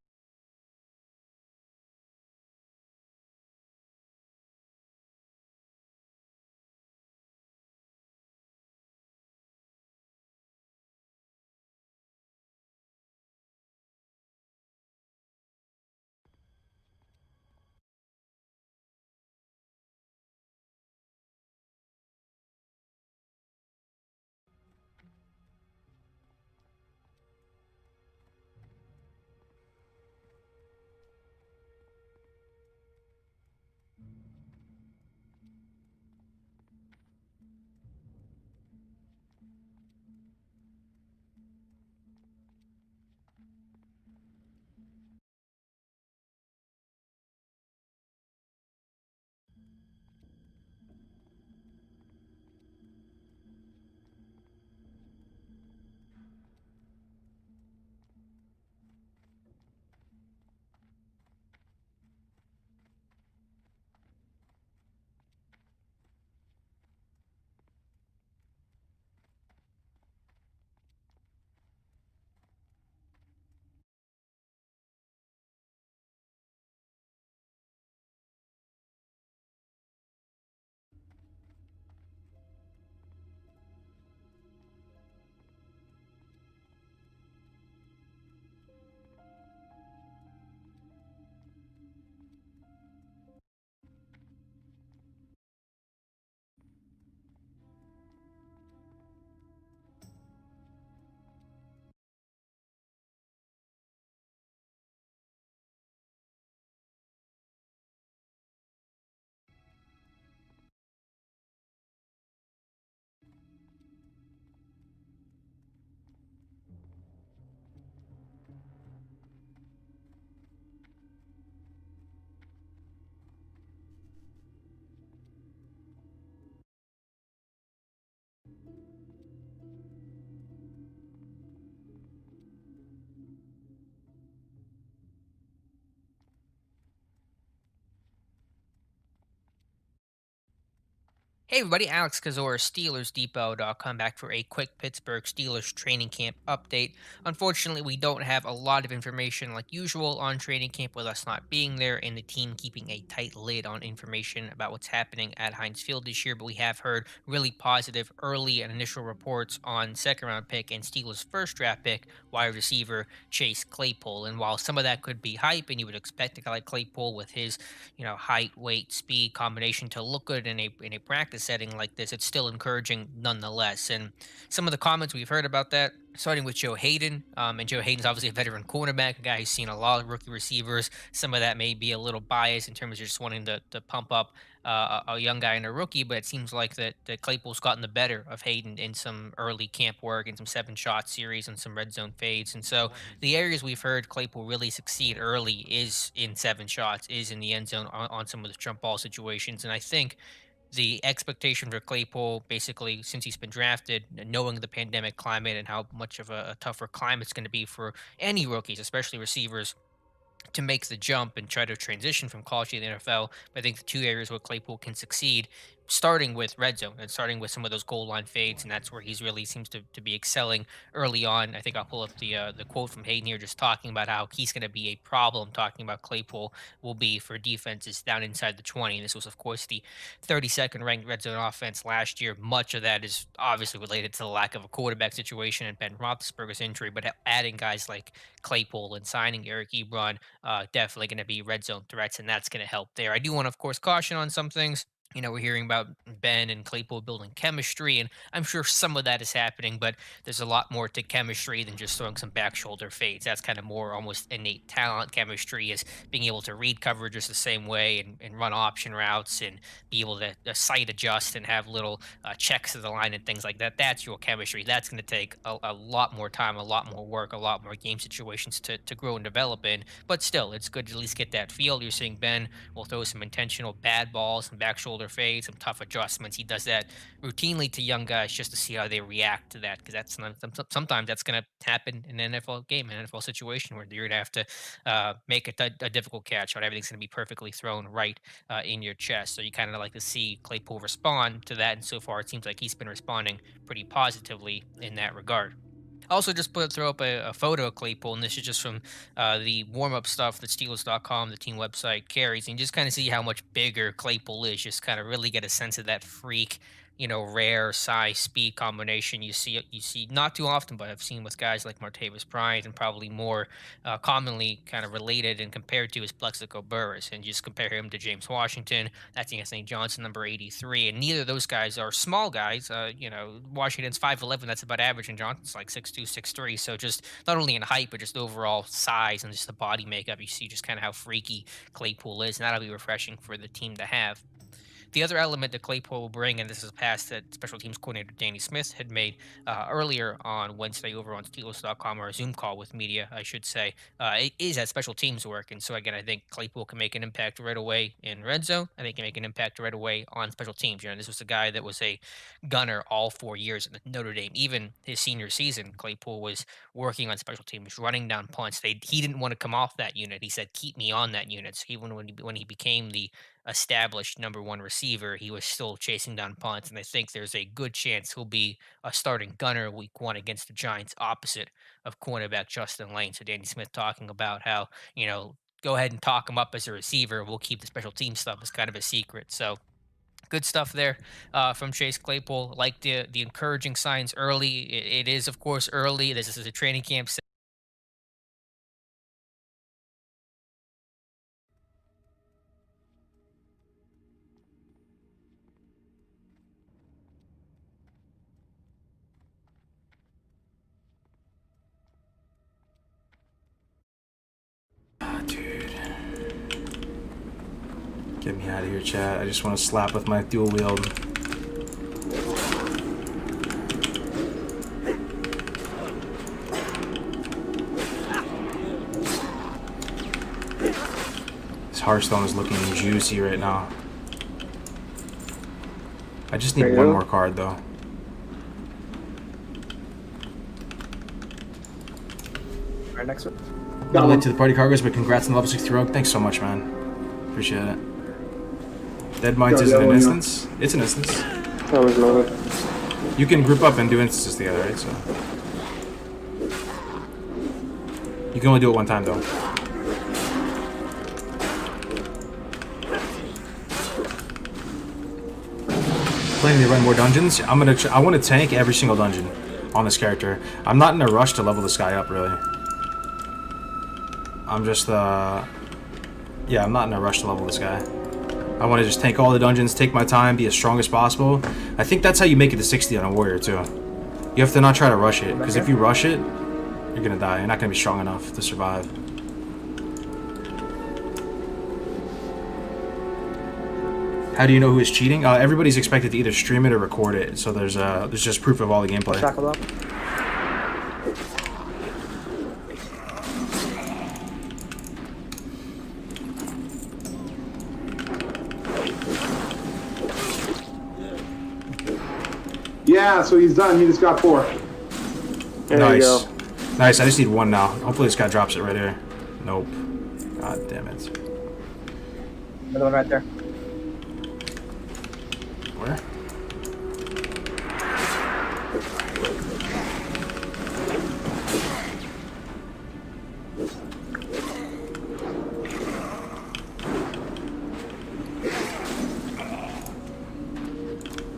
Hey everybody, Alex Kazor, SteelersDepot.com, back for a quick Pittsburgh Steelers training camp update. Unfortunately, we don't have a lot of information like usual on training camp, with us not being there and the team keeping a tight lid on information about what's happening at Heinz Field this year, but we have heard really positive early and initial reports on second-round pick and Steelers' first-draft pick, wide receiver Chase Claypool. And while some of that could be hype, and you would expect a guy like Claypool with his height, weight, speed combination to look good in a practice setting like this, it's still encouraging nonetheless. And some of the comments we've heard about that, starting with Joe Hayden, and Joe Hayden's obviously a veteran cornerback, a guy who's seen a lot of rookie receivers. Some of that may be a little biased in terms of just wanting to pump up a young guy and a rookie, but it seems like that Claypool's gotten the better of Hayden in some early camp work and some 7-shot series and some red zone fades. And so the areas we've heard Claypool really succeed early is in 7 shots, is in the end zone on some of the jump ball situations. And I think the expectation for Claypool, basically, since he's been drafted, knowing the pandemic climate and how much of a tougher climate it's going to be for any rookies, especially receivers, to make the jump and try to transition from college to the NFL. But I think the two areas where Claypool can succeed, starting with red zone and starting with some of those goal line fades, and that's where he's really seems to be excelling early on. I think I'll pull up the quote from Hayden here, just talking about how he's going to be a problem. Talking about Claypool will be for defenses down inside the 20. And this was, of course, the 32nd ranked red zone offense last year. Much of that is obviously related to the lack of a quarterback situation and Ben Roethlisberger's injury, but adding guys like Claypool and signing Eric Ebron, definitely going to be red zone threats, and that's going to help there. I do want to, of course, caution on some things. You know, we're hearing about Ben and Claypool building chemistry, and I'm sure some of that is happening, but there's a lot more to chemistry than just throwing some back shoulder fades. That's kind of more almost innate talent. Chemistry is being able to read coverages the same way and run option routes and be able to sight adjust and have little checks of the line and things like that. That's your chemistry. That's going to take a lot more time, a lot more work, a lot more game situations to grow and develop in. But still, it's good to at least get that feel. You're seeing Ben will throw some intentional bad balls and back shoulder fades, some tough adjustments. He does that routinely to young guys just to see how they react to that, because that's not, sometimes that's going to happen in an NFL game, an NFL situation where you're going to have to make a difficult catch, but everything's going to be perfectly thrown right in your chest. So you kind of like to see Claypool respond to that, and so far it seems like he's been responding pretty positively in that regard. Also, just throw up a photo of Claypool, and this is just from the warm-up stuff that Steelers.com, the team website, carries, and just kind of see how much bigger Claypool is. Just kind of really get a sense of that freak, you know, rare size speed combination you see not too often, but I've seen with guys like Martavis Bryant, and probably more commonly kind of related and compared to is Plexico Burress. And just compare him to James Washington, that's Anthony Johnson, number 83, and neither of those guys are small guys. You know, Washington's 5'11", that's about average, and Johnson's like 6'2", 6'3". So just not only in height, but just overall size and just the body makeup, you see just kind of how freaky Claypool is, and that'll be refreshing for the team to have. The other element that Claypool will bring, and this is a pass that special teams coordinator Danny Smith had made earlier on Wednesday over on Steelers.com, or a Zoom call with media, I should say, it is that special teams work. And so, again, I think Claypool can make an impact right away in red zone. I think he can make an impact right away on special teams. You know, this was a guy that was a gunner all 4 years at Notre Dame. Even his senior season, Claypool was working on special teams, running down punts. He didn't want to come off that unit. He said, keep me on that unit. So even when he became the established number one receiver, he was still chasing down punts, and I think there's a good chance he'll be a starting gunner week 1 against the Giants, opposite of cornerback Justin Lane. So Danny Smith talking about how, you know, go ahead and talk him up as a receiver. We'll keep the special team stuff as kind of a secret. So good stuff there from Chase Claypool. Like the encouraging signs early. It is, of course, early. This is a training camp. Dude. Get me out of here, chat. I just want to slap with my dual wield. This Hearthstone is looking juicy right now. I just need one more card, though. Alright, next one. Not late to the party, Cargos, but congrats on the level 60 rogue. Thanks so much, man. Appreciate it. Dead Minds isn't an instance? It's an instance. You can group up and do instances together, right? So you can only do it one time, though. Planning to run more dungeons? I want to tank every single dungeon on this character. I'm not in a rush to level this guy up, really. I'm just, yeah, I'm not in a rush to level this guy. I want to just tank all the dungeons, take my time, be as strong as possible. I think that's how you make it to 60 on a warrior, too. You have to not try to rush it, because if you rush it, you're going to die. You're not going to be strong enough to survive. How do you know who is cheating? Everybody's expected to either stream it or record it, so there's just proof of all the gameplay. Yeah, so he's done. He just got 4. There nice. you go. Nice, I just need 1 now. Hopefully this guy drops it right here. Nope. God damn it. Another one right there. Where?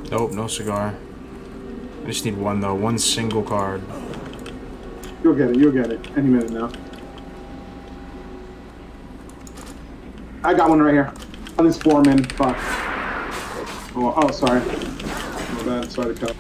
Nope, no cigar. I just need one though, one single card. You'll get it. You'll get it any minute now. I got one right here. On this foreman. Fuck. Oh, sorry. My bad. Sorry to cut.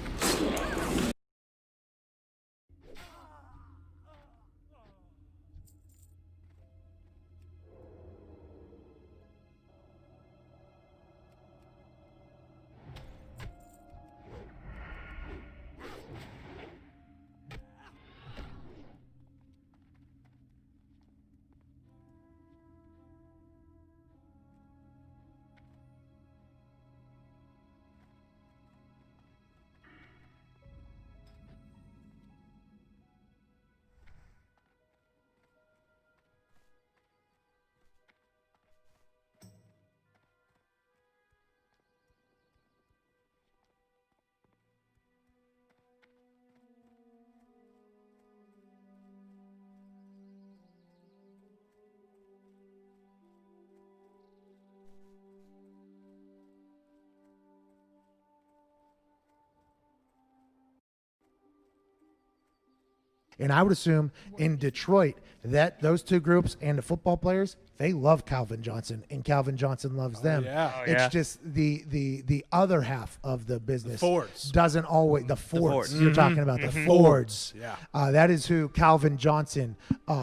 And I would assume in Detroit that those two groups and the football players, they love Calvin Johnson, and Calvin Johnson loves them. yeah. Oh, It's yeah. just the other half of the business Fords. doesn't always the Fords. You're Mhm. talking about the Mhm. Fords. Yeah. That is who Calvin Johnson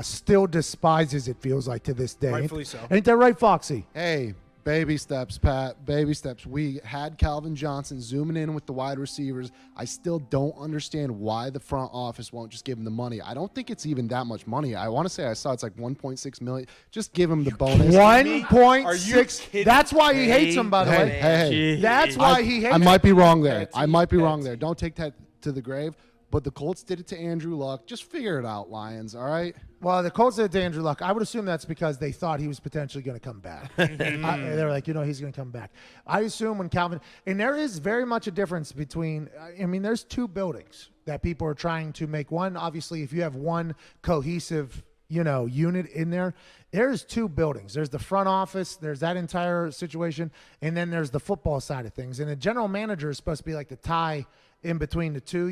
still despises. It feels like to this day. Rightfully so. Ain't that right, Foxy? Hey, baby steps, Pat. Baby steps. We had Calvin Johnson zooming in with the wide receivers. I still don't understand why the front office won't just give him the money. I don't think it's even that much money. I want to say I saw it's like 1.6 million. Just give him the bonus. 1.6. That's why he hates him, by the way. Hey. That's why he hates I him. might be wrong there. I might be wrong there. Don't take that to the grave. But the Colts did it to Andrew Luck. Just figure it out, Lions, all right? Well, the Colts did it to Andrew Luck. I would assume that's because they thought he was potentially going to come back. They were like, he's going to come back. I assume when Calvin – and there is very much a difference between – I mean, there's two buildings that people are trying to make. One, obviously, if you have one cohesive unit in there, there's two buildings. There's the front office, there's that entire situation, and then there's the football side of things. And the general manager is supposed to be like the tie in between the two,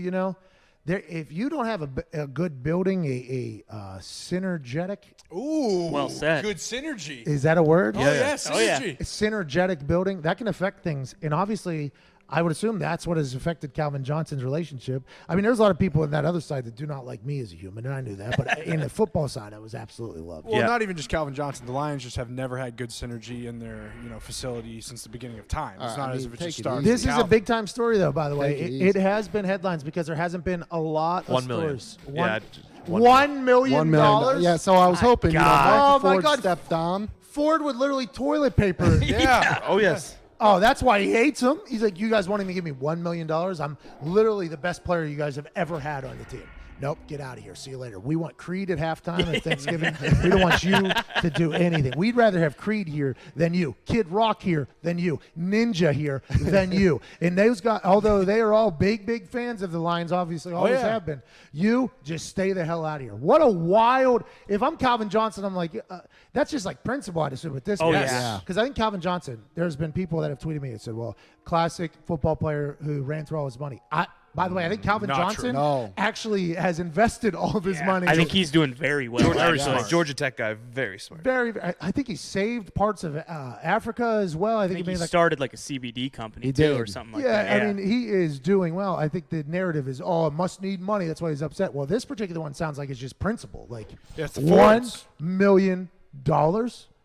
There, if you don't have a good building, a synergetic. Ooh, well said. Good synergy. Is that a word? Oh, yeah, synergy. A synergetic building that can affect things, and obviously, I would assume that's what has affected Calvin Johnson's relationship. I mean, there's a lot of people on that other side that do not like me as a human, and I knew that. But in the football side, I was absolutely loved. Well, not even just Calvin Johnson. The Lions just have never had good synergy in their facility since the beginning of time. It's not as if it just started. This is a big time story, though. By the way, Take it it has been headlines because there hasn't been a lot of 1 million. stories. Yeah, $1 million. $1 million. Yeah, so I was hoping, God. Michael Ford stepped down. Ford would literally toilet paper. Yeah. Oh, yes. Oh, that's why he hates him. He's like, you guys wanting to give me $1 million? I'm literally the best player you guys have ever had on the team. Nope, get out of here. See you later. We want Creed at halftime at Thanksgiving. We don't want you to do anything. We'd rather have Creed here than you. Kid Rock here than you. Ninja here than you. And those guys, although they are all big fans of the Lions, obviously always have been, you just stay the hell out of here. What a wild, if I'm Calvin Johnson, I'm like, that's just like principle, I'd assume, with this guy. yeah. Because I think Calvin Johnson, there's been people that have tweeted me and said, well, classic football player who ran through all his money. By the way, I think Calvin Not Johnson true. No. actually has invested all of his money. I think he's doing very well. Very smart. Georgia Tech guy, very smart. I think he saved parts of Africa as well. I think he made started like a CBD company He too, did. or something like that. I mean, he is doing well. I think the narrative is, must need money. That's why he's upset. Well, this particular one sounds like it's just principle. Like Yeah, it's the $1 Fords. million.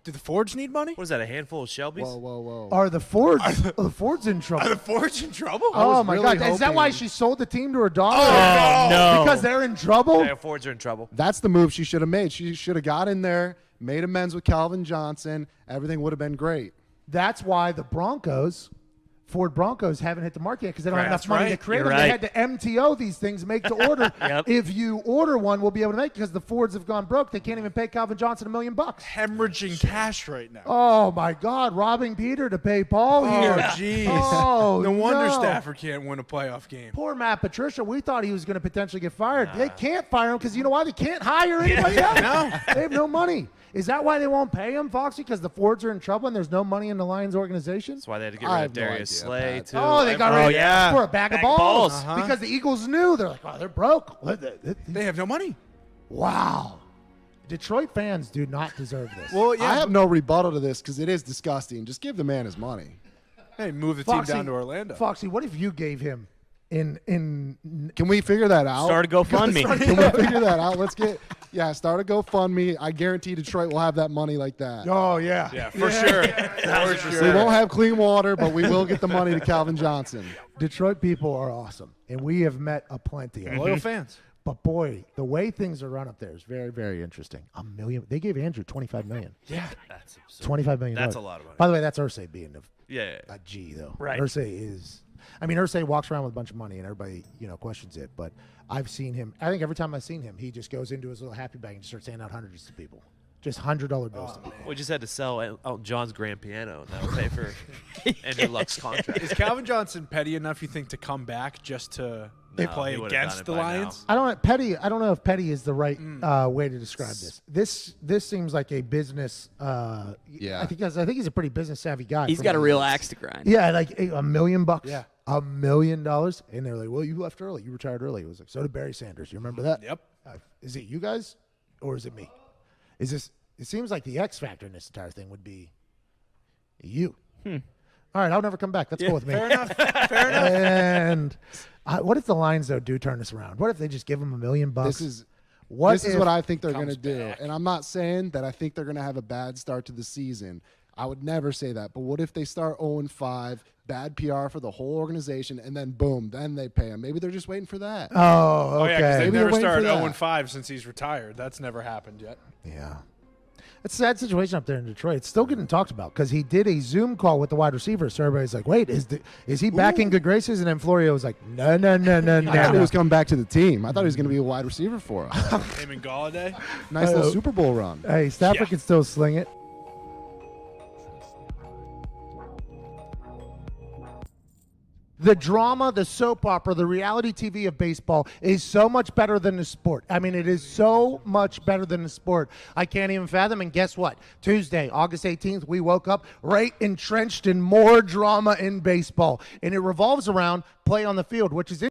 Did the Fords need money? What is that, a handful of Shelbys? Whoa. Are the Fords? Are the Fords in trouble? Are the Fords in trouble? Oh my really God! Is that why hoping- she sold the team to her daughter? Oh, no. Because they're in trouble. Yeah, Fords are in trouble. That's the move she should have made. She should have got in there, made amends with Calvin Johnson. Everything would have been great. That's why the Broncos Ford Broncos haven't hit the market yet because they don't have enough That's money right. to create You're them. right. They had to MTO these things, make to order. Yep. If you order one, we'll be able to make because the Fords have gone broke. They can't even pay Calvin Johnson $1 million. Hemorrhaging cash right now. Oh my God, robbing Peter to pay Paul here. Oh, jeez. Oh, no wonder no. Stafford can't win a playoff game. Poor Matt Patricia. We thought he was going to potentially get fired. They can't fire him because you know why? They can't hire anybody else. No. They have no money. Is that why they won't pay him, Foxy? Because the Fords are in trouble and there's no money in the Lions organization? That's why they had to get I rid have of no Darius idea, Slay, Pat. too. Oh, they got rid of yeah. for a bag of Bag of balls. balls. Because the Eagles knew. They're like, oh, they're broke. They have no money. Wow. Detroit fans do not deserve this. Well, yeah. I have no rebuttal to this because it is disgusting. Just give the man his money. Hey, move the Foxy, team down to Orlando. Foxy, what if you gave him in Can we figure that out? Start a GoFundMe. Can we figure that out? Let's start a GoFundMe. I guarantee Detroit will have that money like that. Oh, yeah. Yeah, for sure. For sure. We won't have clean water, but we will get the money to Calvin Johnson. Detroit people are awesome, and we have met a plenty of Loyal them. fans. But boy, the way things are run up there is very, very interesting. $1 million. They gave Andrew $25 million. Yeah. That's absurd. $25 million. That's a lot of money. By the way, that's Irsay being Yeah. a G, though. Right. Irsay is. I mean, Irsay walks around with a bunch of money, and everybody, questions it. But I've seen him. I think every time I've seen him, he just goes into his little happy bag and starts handing out hundreds to people. Just $100 bills to people. We just had to sell Elton John's grand piano, and that would pay for Andrew Luck's contract. Is Calvin Johnson petty enough, you think, to come back just to play he would've against done it the by Lions? I don't know if petty is the right way to describe this. This seems like a business. Yeah. I think he's a pretty business savvy guy. He's got a real axe to grind. Yeah, like $1 million. Yeah. $1 million. And they're like, well, you left early. You retired early. It was like, so did Barry Sanders. You remember that? Yep. Is it you guys or is it me? It seems like the X factor in this entire thing would be you. All right, I'll never come back. That's cool with me. Fair enough. Fair enough. And what if the Lions, though, do turn this around? What if they just give him $1 million? This is what I think they're going to do. And I'm not saying that I think they're going to have a bad start to the season. I would never say that. But what if they start 0-5, bad PR for the whole organization, and then boom, then they pay him? Maybe they're just waiting for that. Oh, okay. Oh, yeah, because they've Maybe never they're waiting started for that. 0-5 since he's retired. That's never happened yet. Yeah. It's a sad situation up there in Detroit. It's still getting talked about because he did a Zoom call with the wide receiver. So everybody's like, wait, is he back in good graces? And then Florio was like, no. I thought he was coming back to the team. I thought he was going to be a wide receiver for us. Him and Galladay. Nice little Super Bowl run. Hey, Stafford can still sling it. The drama, the soap opera, the reality TV of baseball is so much better than the sport. I mean, it is so much better than the sport. I can't even fathom. And guess what? Tuesday, August 18th, we woke up right entrenched in more drama in baseball. And it revolves around play on the field, which is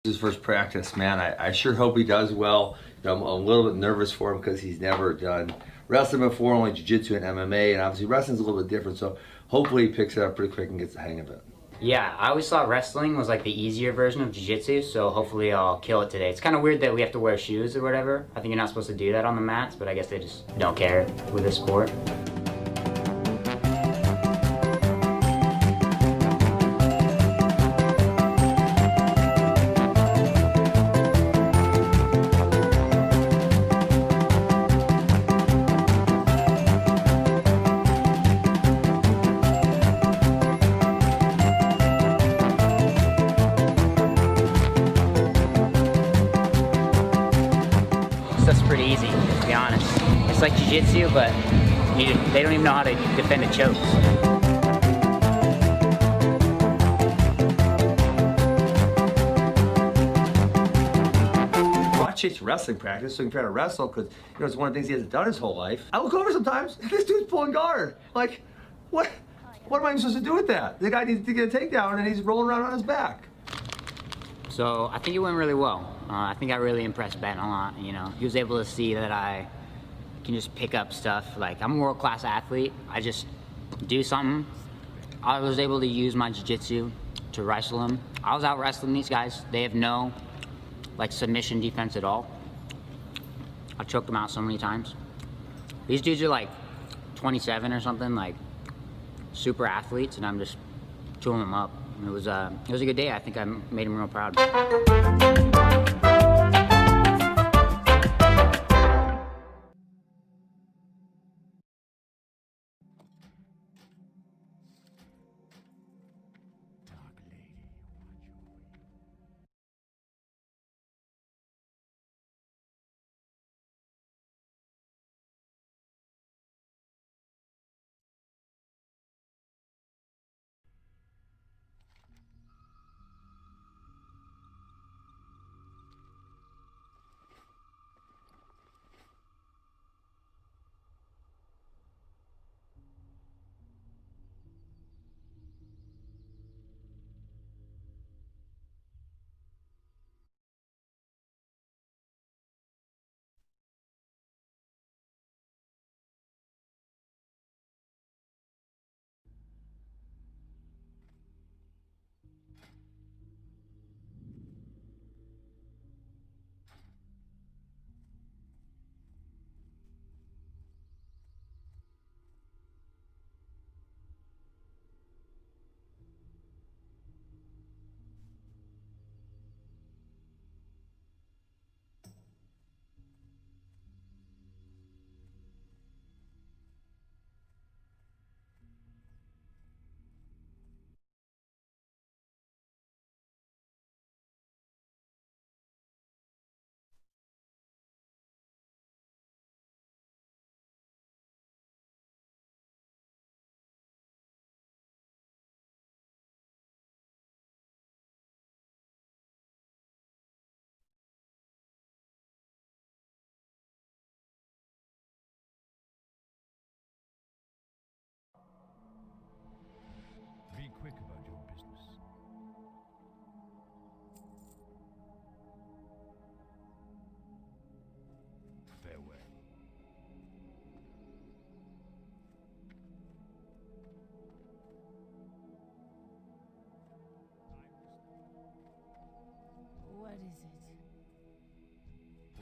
his first practice, man. I sure hope he does well. I'm a little bit nervous for him because he's never done wrestling before, only jiu-jitsu and MMA, and obviously wrestling's a little bit different, so hopefully he picks it up pretty quick and gets the hang of it. Yeah, I always thought wrestling was like the easier version of jiu-jitsu, so hopefully I'll kill it today. It's kind of weird that we have to wear shoes or whatever. I think you're not supposed to do that on the mats, but I guess they just don't care with this sport. Stuff's pretty easy, to be honest. It's like jiu-jitsu, but they don't even know how to defend a choke. Watch his wrestling practice so he can try to wrestle because it's one of the things he hasn't done his whole life. I look over sometimes, this dude's pulling guard. Like, what am I supposed to do with that? The guy needs to get a takedown and he's rolling around on his back. So I think it went really well. I think I really impressed Ben a lot. He was able to see that I can just pick up stuff. Like, I'm a world-class athlete. I just do something. I was able to use my jiu-jitsu to wrestle him. I was out wrestling these guys. They have no submission defense at all. I choked them out so many times. These dudes are like 27 or something, like super athletes, and I'm just chewing them up. It was a good day. I think I made him real proud.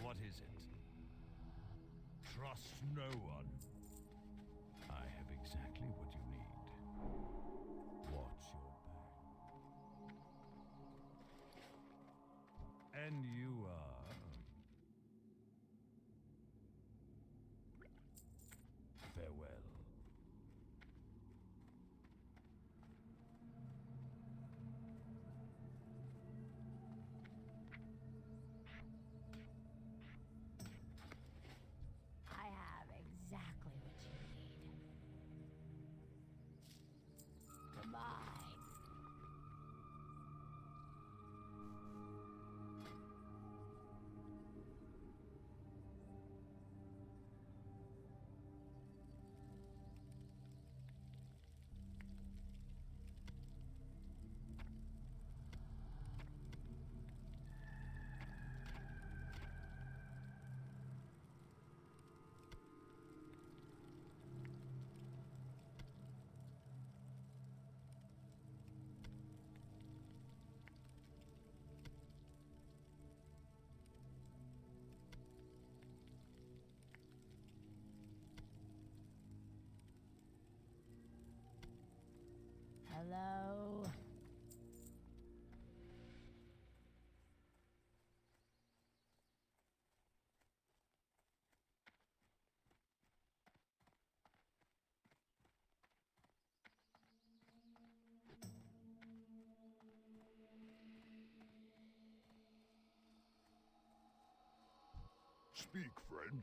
What is it? Trust no one. I have exactly what you need. Watch your back. And you are... Farewell. I have exactly what you need. Goodbye. Hello? Speak, friend.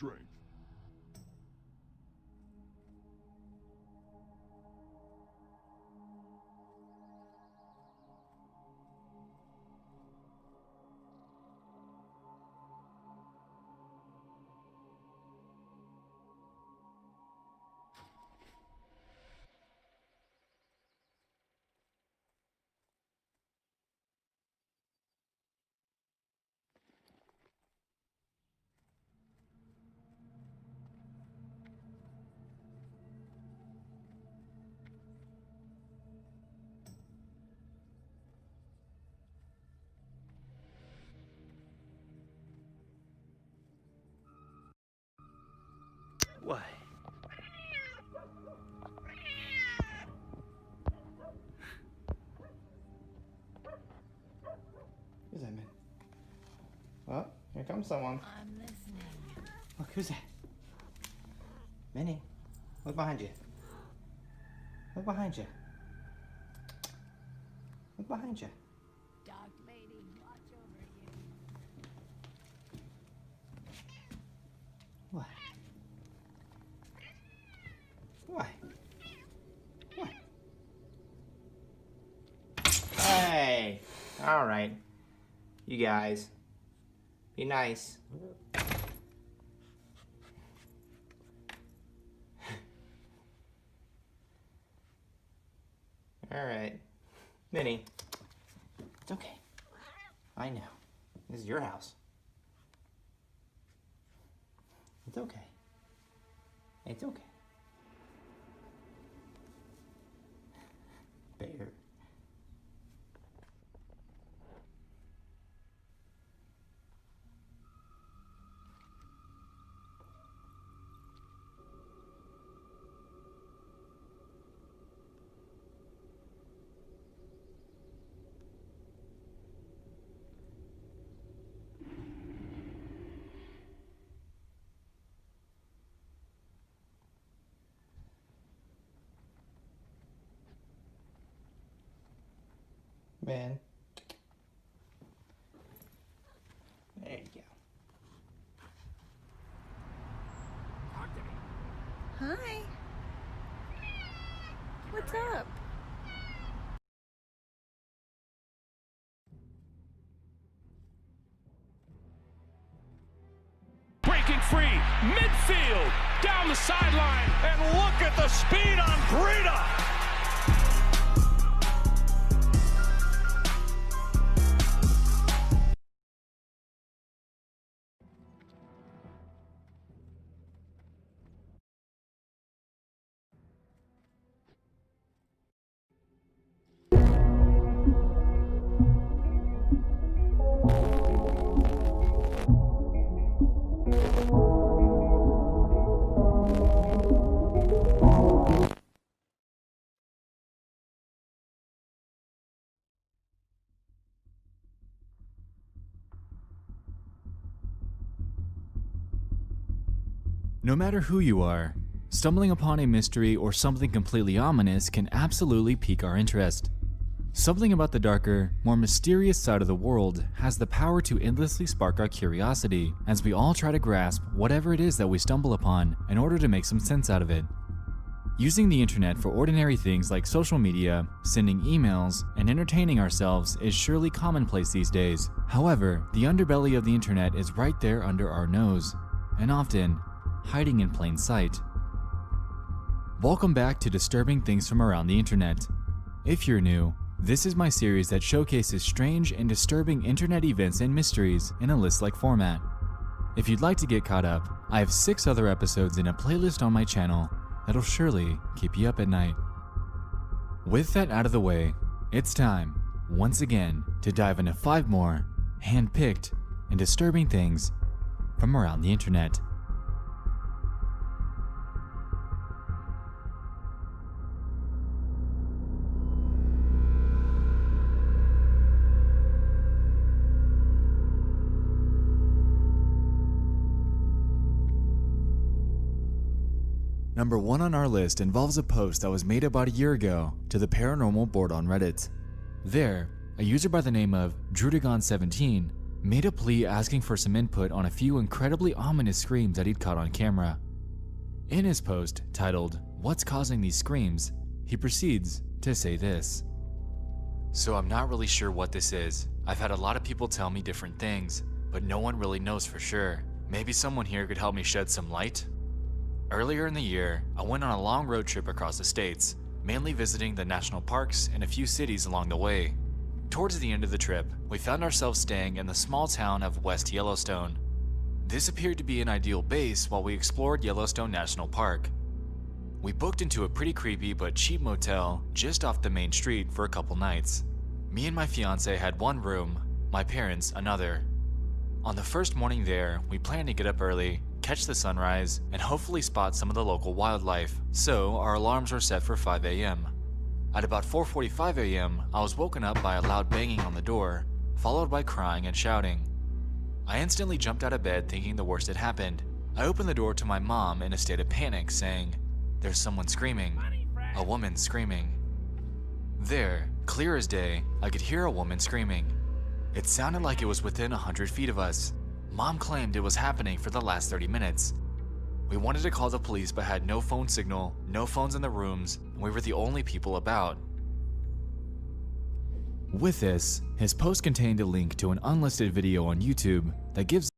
strength. What? Who's that, man? Well, here comes someone. I'm listening. Look, who's that? Minnie, look behind you. Look behind you. Look behind you. Dark lady, watch over you. What? What? What? Hey! All right. You guys. Be nice. All right. Minnie. It's okay. I know. This is your house. It's okay. It's okay. Bear. Man. There you go. Hi. What's up? Breaking free, midfield, down the sideline, and look at the speed on Breida. No matter who you are, stumbling upon a mystery or something completely ominous can absolutely pique our interest. Something about the darker, more mysterious side of the world has the power to endlessly spark our curiosity as we all try to grasp whatever it is that we stumble upon in order to make some sense out of it. Using the internet for ordinary things like social media, sending emails, and entertaining ourselves is surely commonplace these days. However, the underbelly of the internet is right there under our nose, and often hiding in plain sight. Welcome back to Disturbing Things from Around the Internet. If you're new, this is my series that showcases strange and disturbing internet events and mysteries in a list-like format. If you'd like to get caught up, I have 6 other episodes in a playlist on my channel that'll surely keep you up at night. With that out of the way, it's time, once again, to dive into 5 more hand-picked and disturbing things from around the internet. Number 1 on our list involves a post that was made about a year ago to the paranormal board on Reddit. There, a user by the name of Drudagon17 made a plea asking for some input on a few incredibly ominous screams that he'd caught on camera. In his post, titled, "What's Causing These Screams?" he proceeds to say this. "So I'm not really sure what this is. I've had a lot of people tell me different things, but no one really knows for sure. Maybe someone here could help me shed some light?" Earlier in the year, I went on a long road trip across the states, mainly visiting the national parks and a few cities along the way. Towards the end of the trip, we found ourselves staying in the small town of West Yellowstone. This appeared to be an ideal base while we explored Yellowstone National Park. We booked into a pretty creepy but cheap motel just off the main street for a couple nights. Me and my fiance had one room, my parents another. On the first morning there, we planned to get up early, catch the sunrise, and hopefully spot some of the local wildlife, so our alarms were set for 5 a.m. At about 4:45 a.m., I was woken up by a loud banging on the door, followed by crying and shouting. I instantly jumped out of bed thinking the worst had happened. I opened the door to my mom in a state of panic, saying, "There's someone screaming, a woman screaming." There, clear as day, I could hear a woman screaming. It sounded like it was within 100 feet of us. Mom claimed it was happening for the last 30 minutes. We wanted to call the police but had no phone signal, no phones in the rooms, and we were the only people about. With this, his post contained a link to an unlisted video on YouTube that gives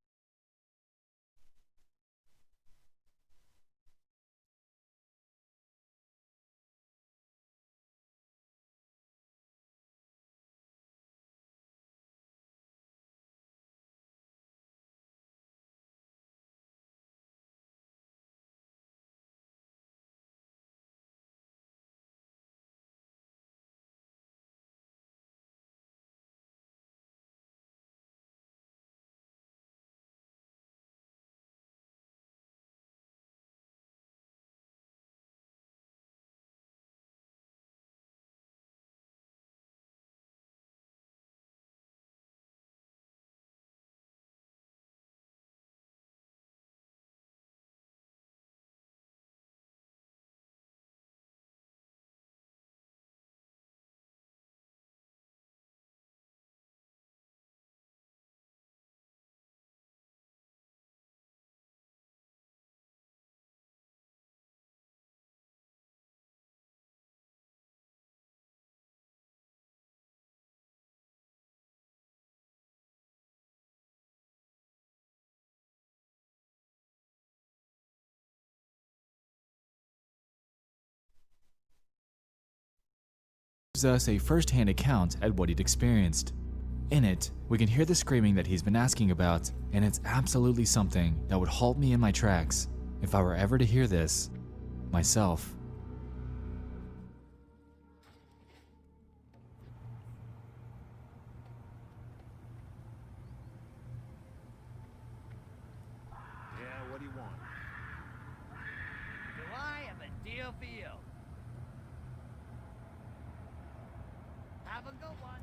us a first-hand account at what he'd experienced. In it, we can hear the screaming that he's been asking about, and it's absolutely something that would halt me in my tracks if I were ever to hear this myself. Yeah, what do you want? Do I have a deal for you? Have a good one.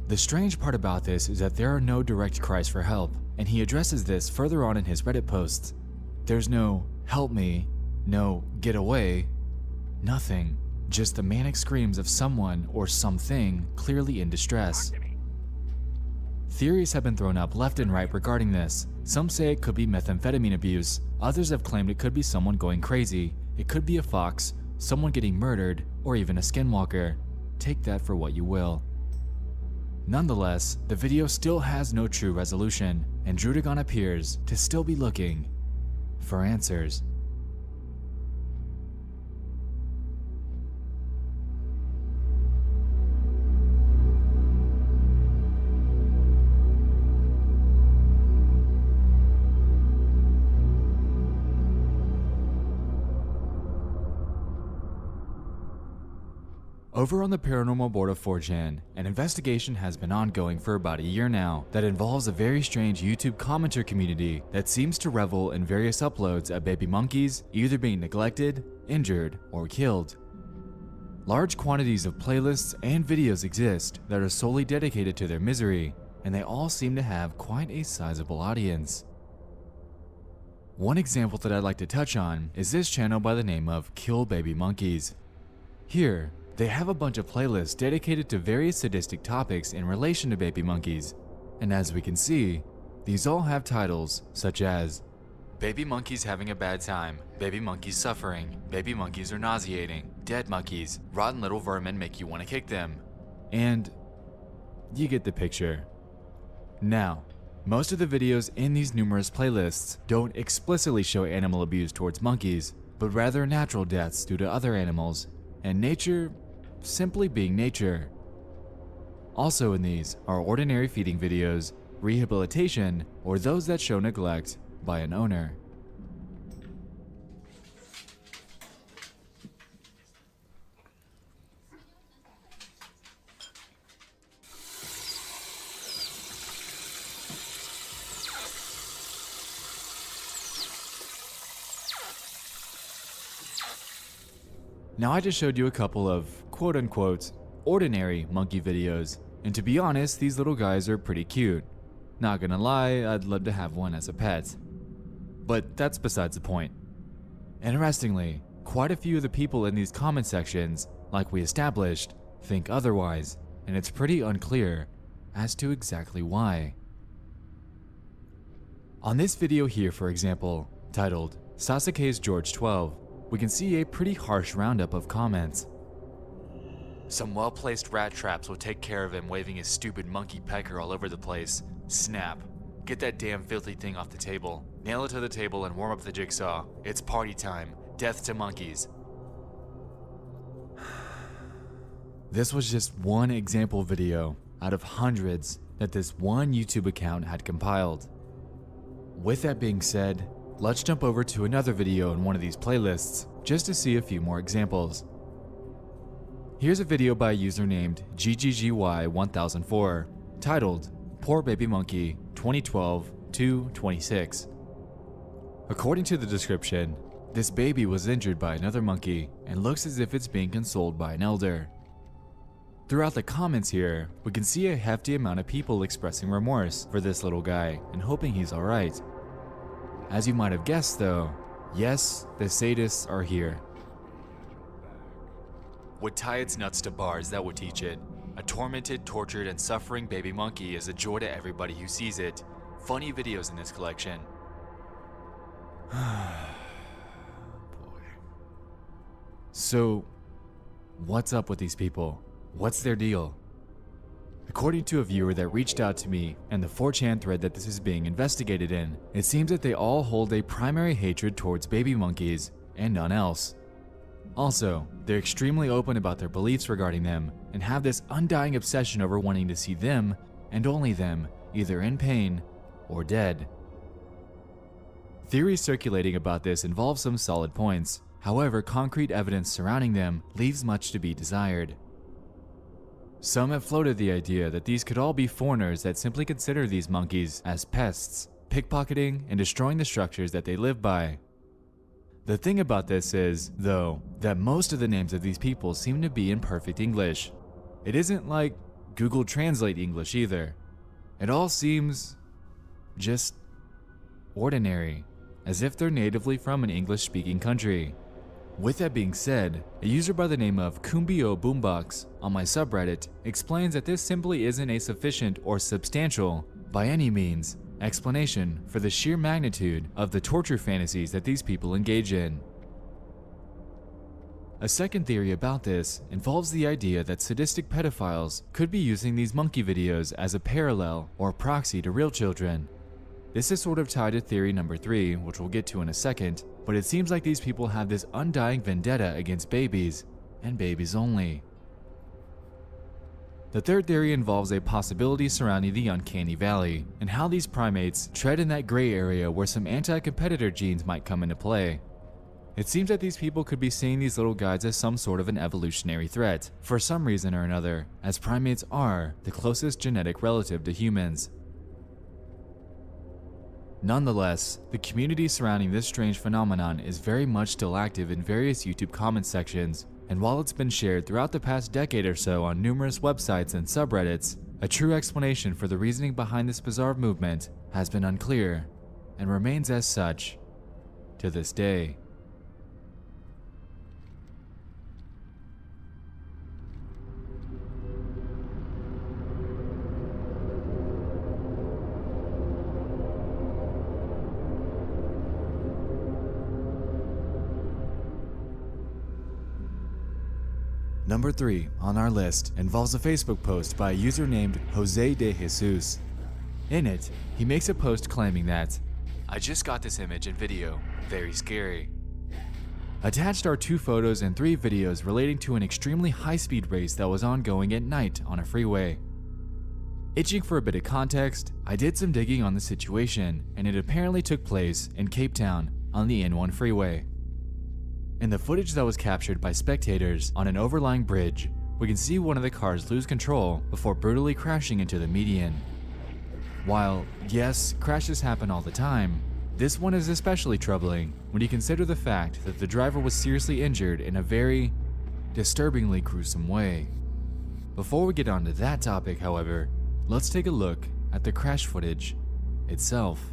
The strange part about this is that there are no direct cries for help, and he addresses this further on in his Reddit posts. There's no "help me," no "get away," nothing. Just the manic screams of someone or something clearly in distress. Theories have been thrown up left and right regarding this. Some say it could be methamphetamine abuse, others have claimed it could be someone going crazy, it could be a fox, someone getting murdered, or even a skinwalker. Take that for what you will. Nonetheless, the video still has no true resolution, and Drudagon appears to still be looking for answers. Over on the Paranormal Board of 4chan, an investigation has been ongoing for about a year now that involves a very strange YouTube commenter community that seems to revel in various uploads of baby monkeys either being neglected, injured, or killed. Large quantities of playlists and videos exist that are solely dedicated to their misery, and they all seem to have quite a sizable audience. One example that I'd like to touch on is this channel by the name of Kill Baby Monkeys. Here, they have a bunch of playlists dedicated to various sadistic topics in relation to baby monkeys, and as we can see, these all have titles such as Baby Monkeys Having a Bad Time, Baby Monkeys Suffering, Baby Monkeys Are Nauseating, Dead Monkeys, Rotten Little Vermin Make You Want to Kick Them, and you get the picture. Now, most of the videos in these numerous playlists don't explicitly show animal abuse towards monkeys, but rather natural deaths due to other animals, and nature simply being nature. Also in these are ordinary feeding videos, rehabilitation, or those that show neglect by an owner. Now I just showed you a couple of quote-unquote ordinary monkey videos, and to be honest, these little guys are pretty cute. Not gonna lie, I'd love to have one as a pet. But that's besides the point. Interestingly, quite a few of the people in these comment sections, like we established, think otherwise, and it's pretty unclear as to exactly why. On this video here, for example, titled Sasuke's George 12, we can see a pretty harsh roundup of comments. Some well-placed rat traps will take care of him waving his stupid monkey pecker all over the place. Snap. Get that damn filthy thing off the table. Nail it to the table and warm up the jigsaw. It's party time. Death to monkeys. This was just one example video out of hundreds that this one YouTube account had compiled. With that being said, let's jump over to another video in one of these playlists just to see a few more examples. Here's a video by a user named GGGY1004 titled Poor Baby Monkey 2012-26. According to the description, this baby was injured by another monkey and looks as if it's being consoled by an elder. Throughout the comments here, we can see a hefty amount of people expressing remorse for this little guy and hoping he's alright. As you might have guessed though, yes, the sadists are here. Would tie its nuts to bars that would teach it. A tormented, tortured, and suffering baby monkey is a joy to everybody who sees it. Funny videos in this collection. Boy. So, what's up with these people? What's their deal? According to a viewer that reached out to me and the 4chan thread that this is being investigated in, it seems that they all hold a primary hatred towards baby monkeys and none else. Also, they're extremely open about their beliefs regarding them and have this undying obsession over wanting to see them, and only them, either in pain or dead. Theories circulating about this involve some solid points, however, concrete evidence surrounding them leaves much to be desired. Some have floated the idea that these could all be foreigners that simply consider these monkeys as pests, pickpocketing and destroying the structures that they live by. The thing about this is, though, that most of the names of these people seem to be in perfect English. It isn't like Google Translate English either. It all seems just ordinary, as if they're natively from an English-speaking country. With that being said, a user by the name of Kumbio Boombox on my subreddit explains that this simply isn't a sufficient or substantial, by any means, explanation for the sheer magnitude of the torture fantasies that these people engage in. A second theory about this involves the idea that sadistic pedophiles could be using these monkey videos as a parallel or proxy to real children. This is sort of tied to theory number 3, which we'll get to in a second, but it seems like these people have this undying vendetta against babies, and babies only. The third theory involves a possibility surrounding the uncanny valley, and how these primates tread in that gray area where some anti-competitor genes might come into play. It seems that these people could be seeing these little guys as some sort of an evolutionary threat, for some reason or another, as primates are the closest genetic relative to humans. Nonetheless, the community surrounding this strange phenomenon is very much still active in various YouTube comment sections, and while it's been shared throughout the past decade or so on numerous websites and subreddits, A true explanation for the reasoning behind this bizarre movement has been unclear and remains as such to this day. Number 3 on our list involves a Facebook post by a user named Jose de Jesus. In it, he makes a post claiming that, "I just got this image and video, very scary." Attached are 2 photos and 3 videos relating to an extremely high-speed race that was ongoing at night on a freeway. Itching for a bit of context, I did some digging on the situation, and it apparently took place in Cape Town on the N1 freeway. In the footage that was captured by spectators on an overlying bridge, we can see one of the cars lose control before brutally crashing into the median. While, yes, crashes happen all the time, this one is especially troubling when you consider the fact that the driver was seriously injured in a very disturbingly gruesome way. Before we get onto that topic, however, let's take a look at the crash footage itself.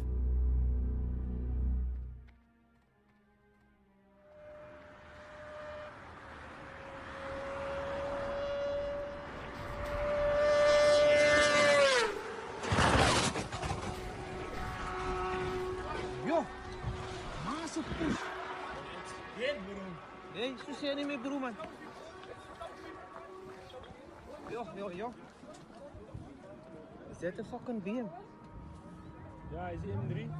Nee, zo zie je niet meer doen, man. Yo. Is dat een fucking BM? Ja, hij is M3.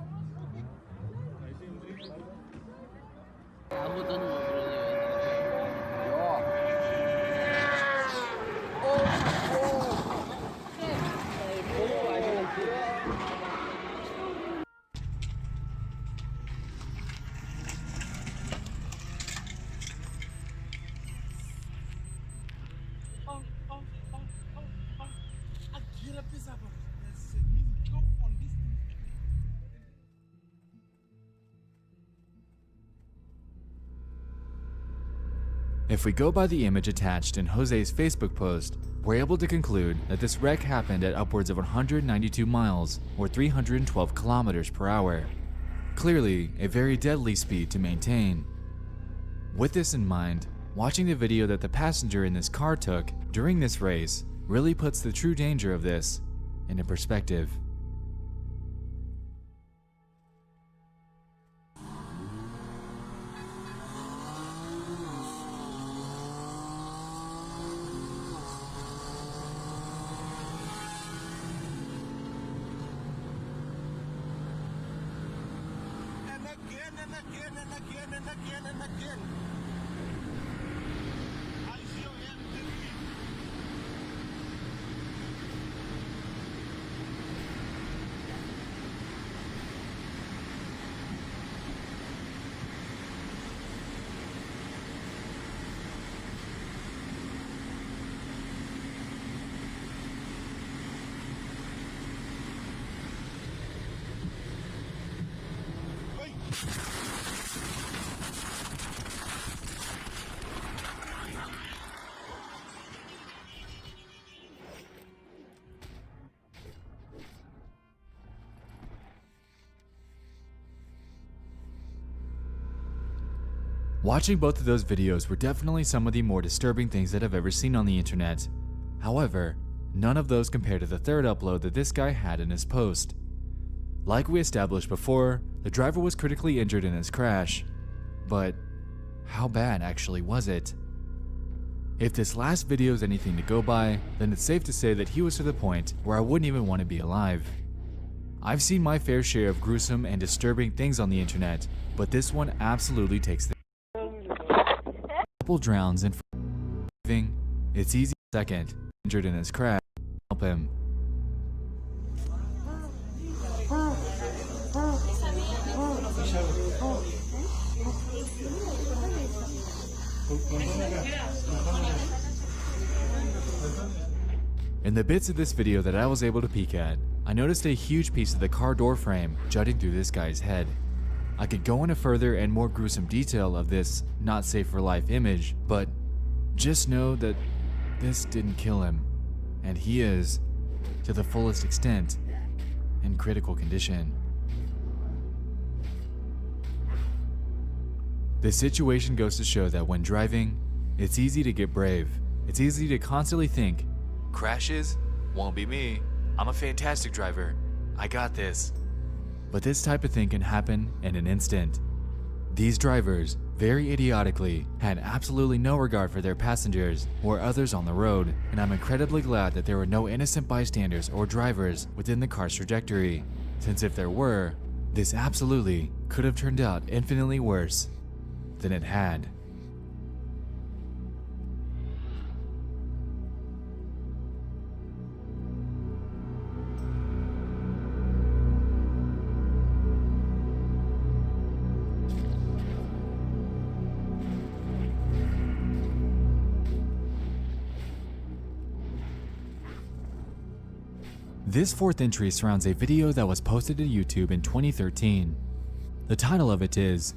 Hij is M3. Ja, moet dan nog If we go by the image attached in Jose's Facebook post, we're able to conclude that this wreck happened at upwards of 192 miles or 312 kilometers per hour. Clearly, a very deadly speed to maintain. With this in mind, watching the video that the passenger in this car took during this race really puts the true danger of this into perspective. Watching both of those videos were definitely some of the more disturbing things that I've ever seen on the internet. However, none of those compare to the third upload that this guy had in his post. Like we established before, the driver was critically injured in his crash. But how bad actually was it? If this last video is anything to go by, then it's safe to say that he was to the point where I wouldn't even want to be alive. I've seen my fair share of gruesome and disturbing things on the internet, but this one absolutely takes the couple drowns and it's easy. Second, injured in his crash, help him. In the bits of this video that I was able to peek at, I noticed a huge piece of the car door frame jutting through this guy's head. I could go into further and more gruesome detail of this not safe for life image, but just know that this didn't kill him, and he is to the fullest extent, in critical condition. The situation goes to show that when driving, it's easy to get brave. It's easy to constantly think, crashes? Won't be me. I'm a fantastic driver. I got this. But this type of thing can happen in an instant. These drivers, very idiotically, had absolutely no regard for their passengers or others on the road, and I'm incredibly glad that there were no innocent bystanders or drivers within the car's trajectory, since if there were, this absolutely could have turned out infinitely worse than it had. This fourth entry surrounds a video that was posted to YouTube in 2013. The title of it is,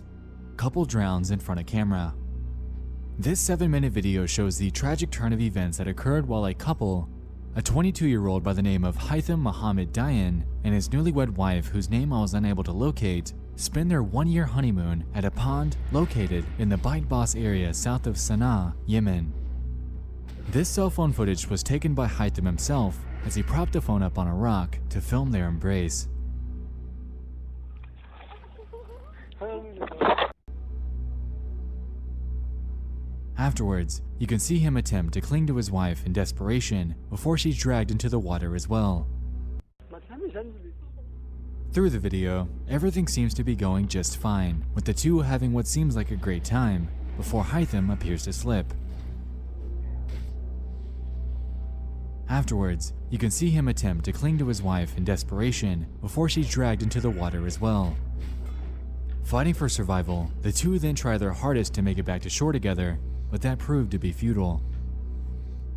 Couple Drowns in Front of Camera. This 7-minute video shows the tragic turn of events that occurred while a couple, a 22-year-old by the name of Haitham Mohammed Dayan and his newlywed wife, whose name I was unable to locate, spend their 1-year honeymoon at a pond located in the Bait Bas area south of Sana'a, Yemen. This cell phone footage was taken by Haitham himself as he propped the phone up on a rock to film their embrace. Afterwards, you can see him attempt to cling to his wife in desperation before she's dragged into the water as well. Through the video, everything seems to be going just fine, with the two having what seems like a great time, before Haitham appears to slip. Afterwards, you can see him attempt to cling to his wife in desperation before she's dragged into the water as well. Fighting for survival, the two then try their hardest to make it back to shore together, but that proved to be futile.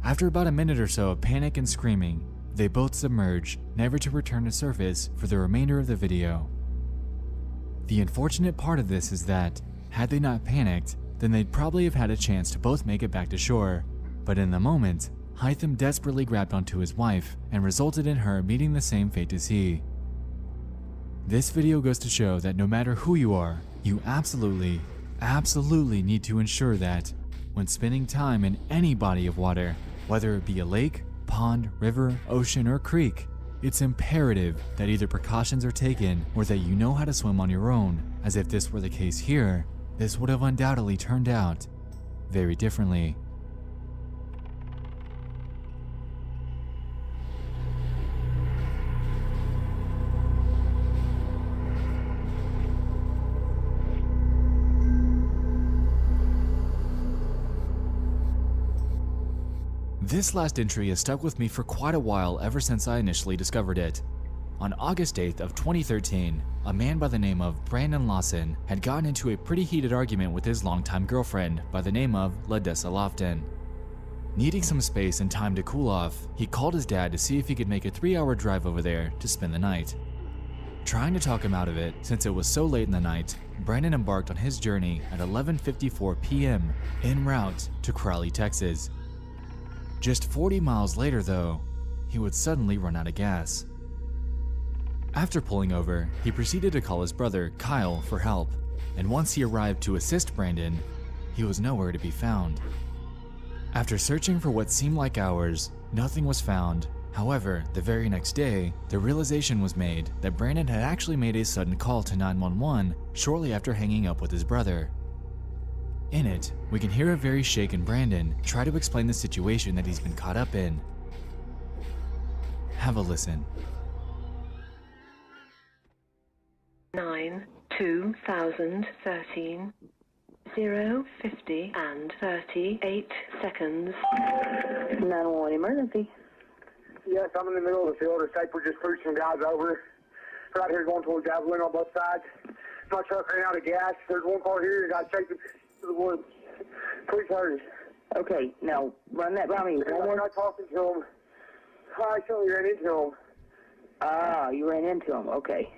After about a minute or so of panic and screaming, they both submerge, never to return to surface for the remainder of the video. The unfortunate part of this is that, had they not panicked, then they'd probably have had a chance to both make it back to shore, but in the moment, Haitham desperately grabbed onto his wife and resulted in her meeting the same fate as he. This video goes to show that no matter who you are, you absolutely need to ensure that, when spending time in any body of water, whether it be a lake, pond, river, ocean, or creek, it's imperative that either precautions are taken or that you know how to swim on your own, as if this were the case here, this would have undoubtedly turned out very differently. This last entry has stuck with me for quite a while ever since I initially discovered it. On August 8th of 2013, a man by the name of Brandon Lawson had gotten into a pretty heated argument with his longtime girlfriend by the name of Ladessa Lofton. Needing some space and time to cool off, he called his dad to see if he could make a 3-hour drive over there to spend the night. Trying to talk him out of it, since it was so late in the night, Brandon embarked on his journey at 11:54 p.m. en route to Crowley, Texas. Just 40 miles later, though, he would suddenly run out of gas. After pulling over, he proceeded to call his brother, Kyle, for help, and once he arrived to assist Brandon, he was nowhere to be found. After searching for what seemed like hours, nothing was found. However, the very next day, the realization was made that Brandon had actually made a sudden call to 911 shortly after hanging up with his brother. In it, we can hear a very shaken Brandon try to explain the situation that he's been caught up in. Have a listen. 9/2013 0:50 and 38 seconds. 911 emergency. Yes, I'm in the middle of the field. It's safe. We're just pushing guys over. Right here going towards Javelin on both sides. My truck ran out of gas. There's one car here. You got chasing to the woods. Please hurry. Okay, now run that by me. We're not talking to him. I actually ran into him. Ah, you ran into him. Okay.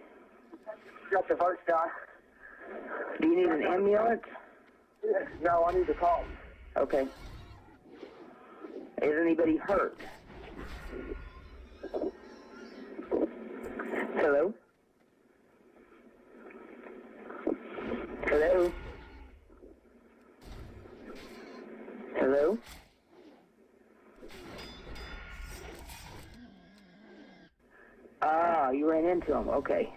Got the first guy. Do you need an ambulance? No, I need to call. Okay. Is anybody hurt? Hello? Hello? Hello? Ah, you ran into him. Okay.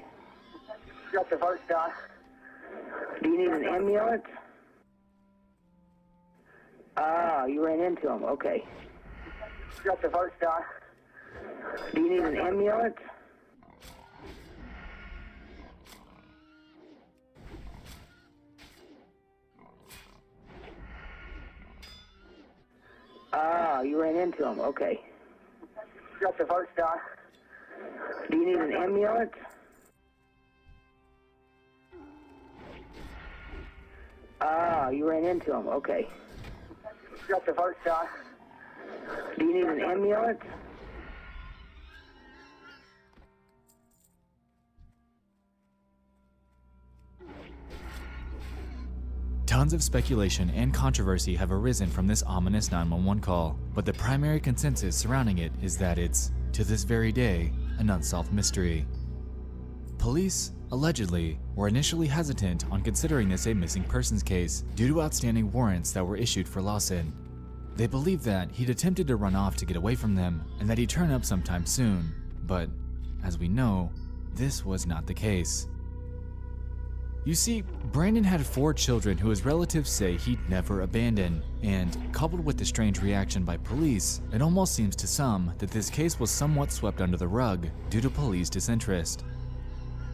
Got the first guy. Do you need an ambulance? Ah, you ran into him. Okay. Got the first guy. Do you need an ambulance? Ah, you ran into him. Okay. Got the first guy. Do you need an ambulance? Ah, you ran into him. Okay. Got the first guy. Do you need an ambulance? Tons of speculation and controversy have arisen from this ominous 911 call, but the primary consensus surrounding it is that it's, to this very day, an unsolved mystery. Police, allegedly, were initially hesitant on considering this a missing persons case due to outstanding warrants that were issued for Lawson. They believed that he'd attempted to run off to get away from them and that he'd turn up sometime soon, but as we know, this was not the case. You see, Brandon had 4 children who his relatives say he'd never abandon, and coupled with the strange reaction by police, it almost seems to some that this case was somewhat swept under the rug due to police disinterest.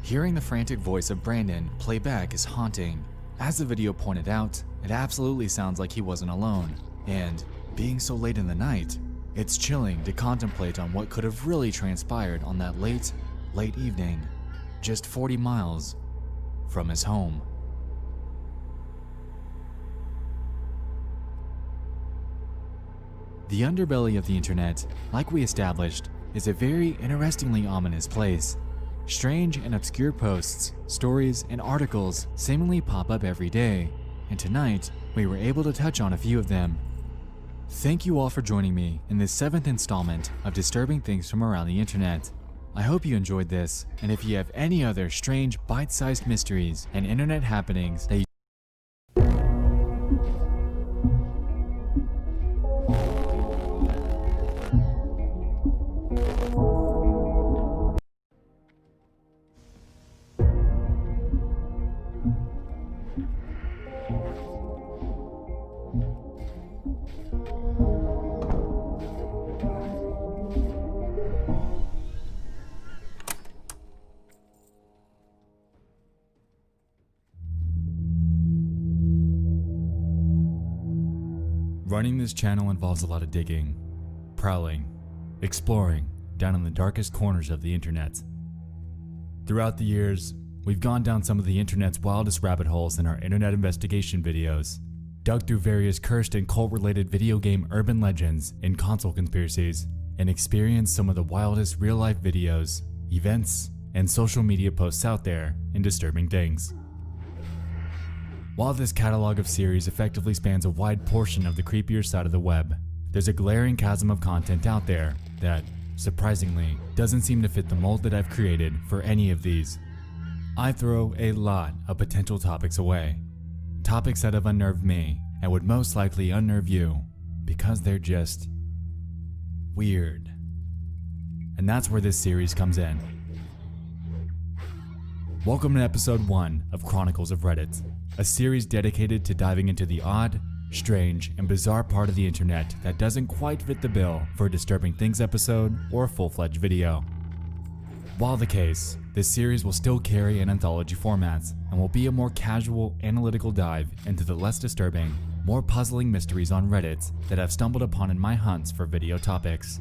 Hearing the frantic voice of Brandon play back is haunting. As the video pointed out, it absolutely sounds like he wasn't alone, and being so late in the night, it's chilling to contemplate on what could have really transpired on that late evening, just 40 miles from his home. The underbelly of the internet, like we established, is a very interestingly ominous place. Strange and obscure posts, stories, and articles seemingly pop up every day, and tonight we were able to touch on a few of them. Thank you all for joining me in this 7th installment of Disturbing Things from Around the Internet. I hope you enjoyed this, and if you have any other strange bite-sized mysteries and internet happenings that you Running this channel involves a lot of digging, prowling, exploring down in the darkest corners of the internet. Throughout the years, we've gone down some of the internet's wildest rabbit holes in our internet investigation videos, dug through various cursed and cult-related video game urban legends and console conspiracies, and experienced some of the wildest real-life videos, events, and social media posts out there in Disturbing Things. While this catalog of series effectively spans a wide portion of the creepier side of the web, there's a glaring chasm of content out there that, surprisingly, doesn't seem to fit the mold that I've created for any of these. I throw a lot of potential topics away. Topics that have unnerved me and would most likely unnerve you because they're just weird. And that's where this series comes in. Welcome to episode 1 of Chronicles of Reddit, a series dedicated to diving into the odd, strange, and bizarre part of the internet that doesn't quite fit the bill for a Disturbing Things episode or a full-fledged video. While the case, this series will still carry an anthology format and will be a more casual, analytical dive into the less disturbing, more puzzling mysteries on Reddit that I've stumbled upon in my hunts for video topics.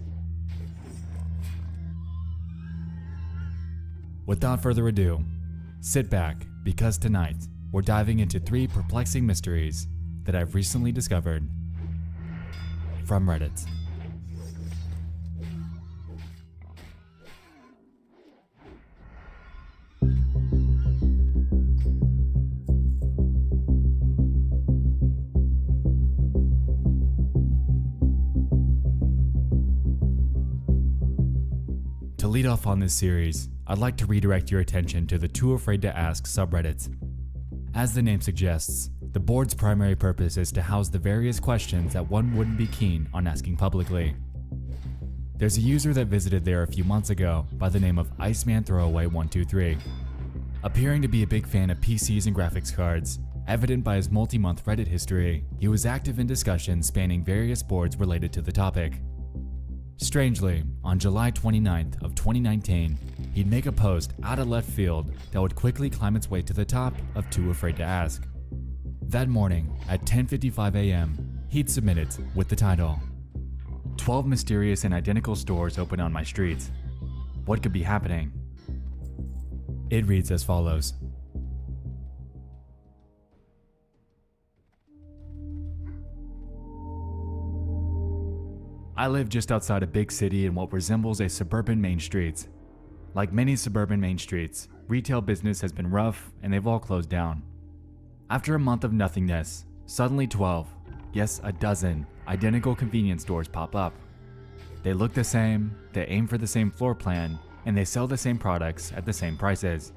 Without further ado, sit back, because tonight, we're diving into 3 perplexing mysteries that I've recently discovered from Reddit. lead off on this series, I'd like to redirect your attention to the Too Afraid to Ask subreddit. As the name suggests, the board's primary purpose is to house the various questions that one wouldn't be keen on asking publicly. There's a user that visited there a few months ago by the name of Iceman Throwaway 123. Appearing to be a big fan of PCs and graphics cards, evident by his multi-month Reddit history, he was active in discussions spanning various boards related to the topic. Strangely, on July 29th of 2019, he'd make a post out of left field that would quickly climb its way to the top of Too Afraid to Ask. That morning, at 10:55 a.m., he'd submit it with the title, 12 mysterious and identical stores open on my street. What could be happening? It reads as follows. I live just outside a big city in what resembles a suburban main street. Like many suburban main streets, retail business has been rough and they've all closed down. After a month of nothingness, suddenly 12, yes, a dozen, identical convenience stores pop up. They look the same, they aim for the same floor plan, and they sell the same products at the same prices.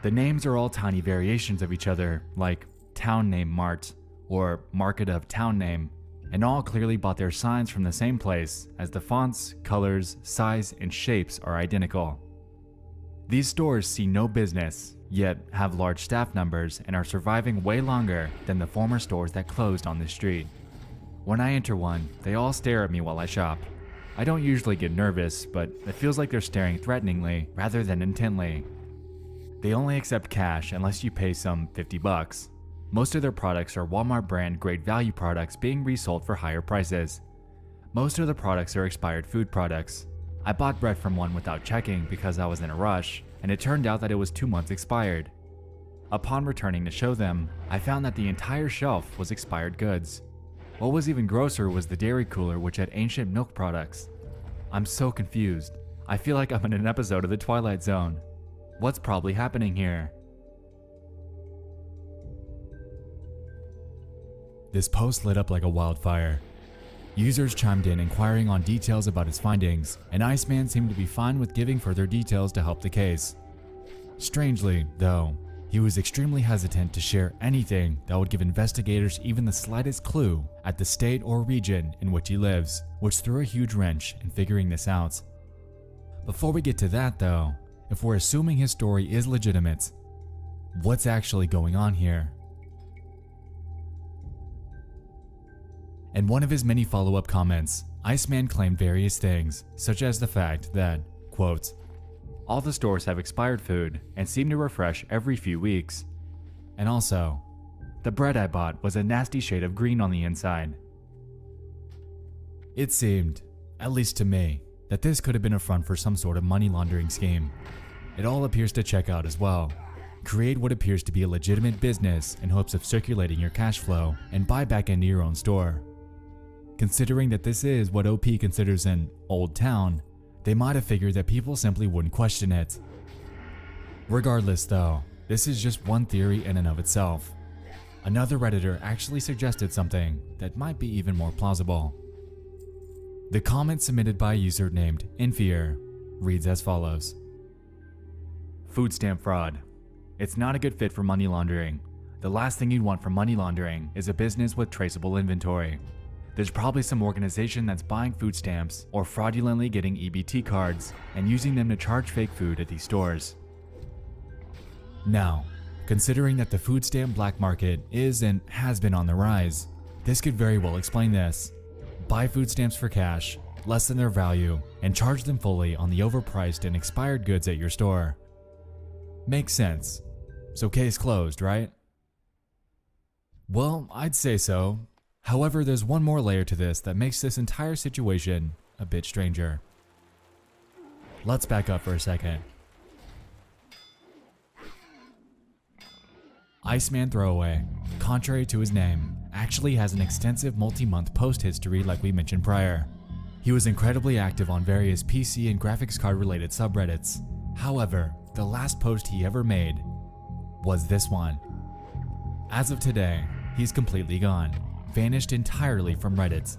The names are all tiny variations of each other, like Town Name Mart or Market of Town Name, and all clearly bought their signs from the same place as the fonts, colors, size, and shapes are identical. These stores see no business, yet have large staff numbers and are surviving way longer than the former stores that closed on this street. When I enter one, they all stare at me while I shop. I don't usually get nervous, but it feels like they're staring threateningly rather than intently. They only accept cash unless you pay some $50. Most of their products are Walmart brand great value products being resold for higher prices. Most of the products are expired food products. I bought bread from one without checking because I was in a rush, and it turned out that it was 2 months expired. Upon returning to show them, I found that the entire shelf was expired goods. What was even grosser was the dairy cooler, which had ancient milk products. I'm so confused. I feel like I'm in an episode of The Twilight Zone. What's probably happening here? This post lit up like a wildfire. Users chimed in inquiring on details about his findings, and Iceman seemed to be fine with giving further details to help the case. Strangely, though, he was extremely hesitant to share anything that would give investigators even the slightest clue at the state or region in which he lives, which threw a huge wrench in figuring this out. Before we get to that though, if we're assuming his story is legitimate, what's actually going on here? In one of his many follow-up comments, Iceman claimed various things, such as the fact that, quote, all the stores have expired food and seem to refresh every few weeks. And also, the bread I bought was a nasty shade of green on the inside. It seemed, at least to me, that this could have been a front for some sort of money laundering scheme. It all appears to check out as well. Create what appears to be a legitimate business in hopes of circulating your cash flow and buy back into your own store. Considering that this is what OP considers an old town, they might have figured that people simply wouldn't question it. Regardless though, this is just one theory in and of itself. Another Redditor actually suggested something that might be even more plausible. The comment submitted by a user named Infier reads as follows. Food stamp fraud. It's not a good fit for money laundering. The last thing you'd want for money laundering is a business with traceable inventory. There's probably some organization that's buying food stamps or fraudulently getting EBT cards and using them to charge fake food at these stores. Now, considering that the food stamp black market is and has been on the rise, this could very well explain this. Buy food stamps for cash, less than their value, and charge them fully on the overpriced and expired goods at your store. Makes sense. So case closed, right? Well, I'd say so. However, there's one more layer to this that makes this entire situation a bit stranger. Let's back up for a second. Iceman Throwaway, contrary to his name, actually has an extensive multi-month post history like we mentioned prior. He was incredibly active on various PC and graphics card related subreddits. However, the last post he ever made was this one. As of today, he's completely gone. Vanished entirely from Reddit.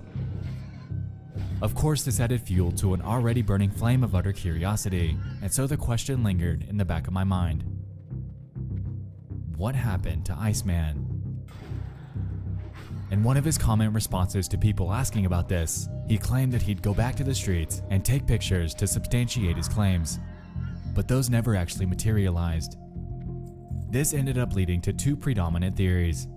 Of course, this added fuel to an already burning flame of utter curiosity, and so the question lingered in the back of my mind. What happened to Iceman? In one of his comment responses to people asking about this, he claimed that he'd go back to the streets and take pictures to substantiate his claims. But those never actually materialized. This ended up leading to two predominant theories.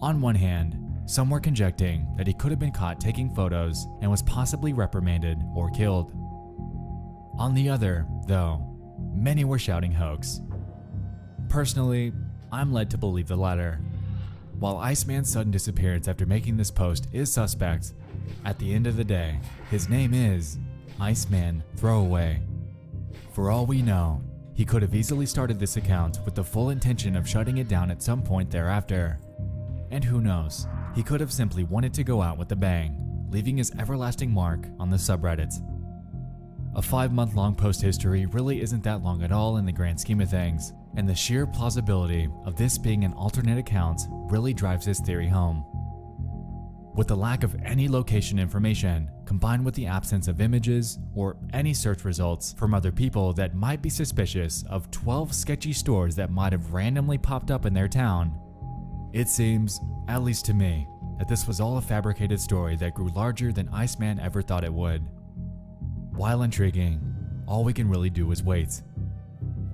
On one hand, some were conjecturing that he could have been caught taking photos and was possibly reprimanded or killed. On the other, though, many were shouting hoax. Personally, I'm led to believe the latter. While Iceman's sudden disappearance after making this post is suspect, at the end of the day, his name is Iceman Throwaway. For all we know, he could have easily started this account with the full intention of shutting it down at some point thereafter. And who knows, he could have simply wanted to go out with a bang, leaving his everlasting mark on the subreddit. A 5-month-long post history really isn't that long at all in the grand scheme of things, and the sheer plausibility of this being an alternate account really drives this theory home. With the lack of any location information, combined with the absence of images or any search results from other people that might be suspicious of 12 sketchy stores that might have randomly popped up in their town, it seems, at least to me, that this was all a fabricated story that grew larger than Iceman ever thought it would. While intriguing, all we can really do is wait.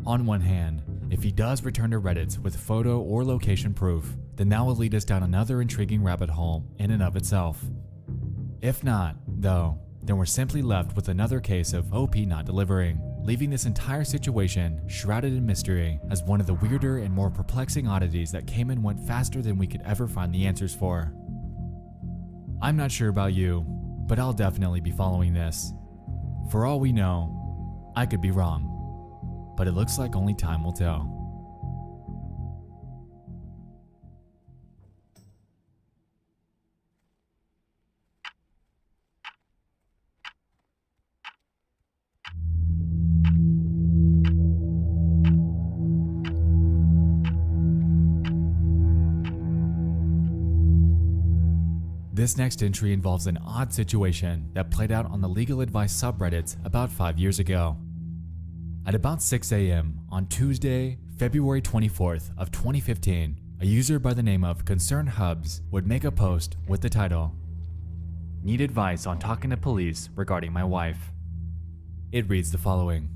On one hand, if he does return to Reddit with photo or location proof, then that will lead us down another intriguing rabbit hole in and of itself. If not, though, then we're simply left with another case of OP not delivering, leaving this entire situation shrouded in mystery as one of the weirder and more perplexing oddities that came and went faster than we could ever find the answers for. I'm not sure about you, but I'll definitely be following this. For all we know, I could be wrong, but it looks like only time will tell. This next entry involves an odd situation that played out on the legal advice subreddit about 5 years ago. At about 6 a.m. on Tuesday, February 24th of 2015, a user by the name of Concerned Hubs would make a post with the title, "Need advice on talking to police regarding my wife." It reads the following.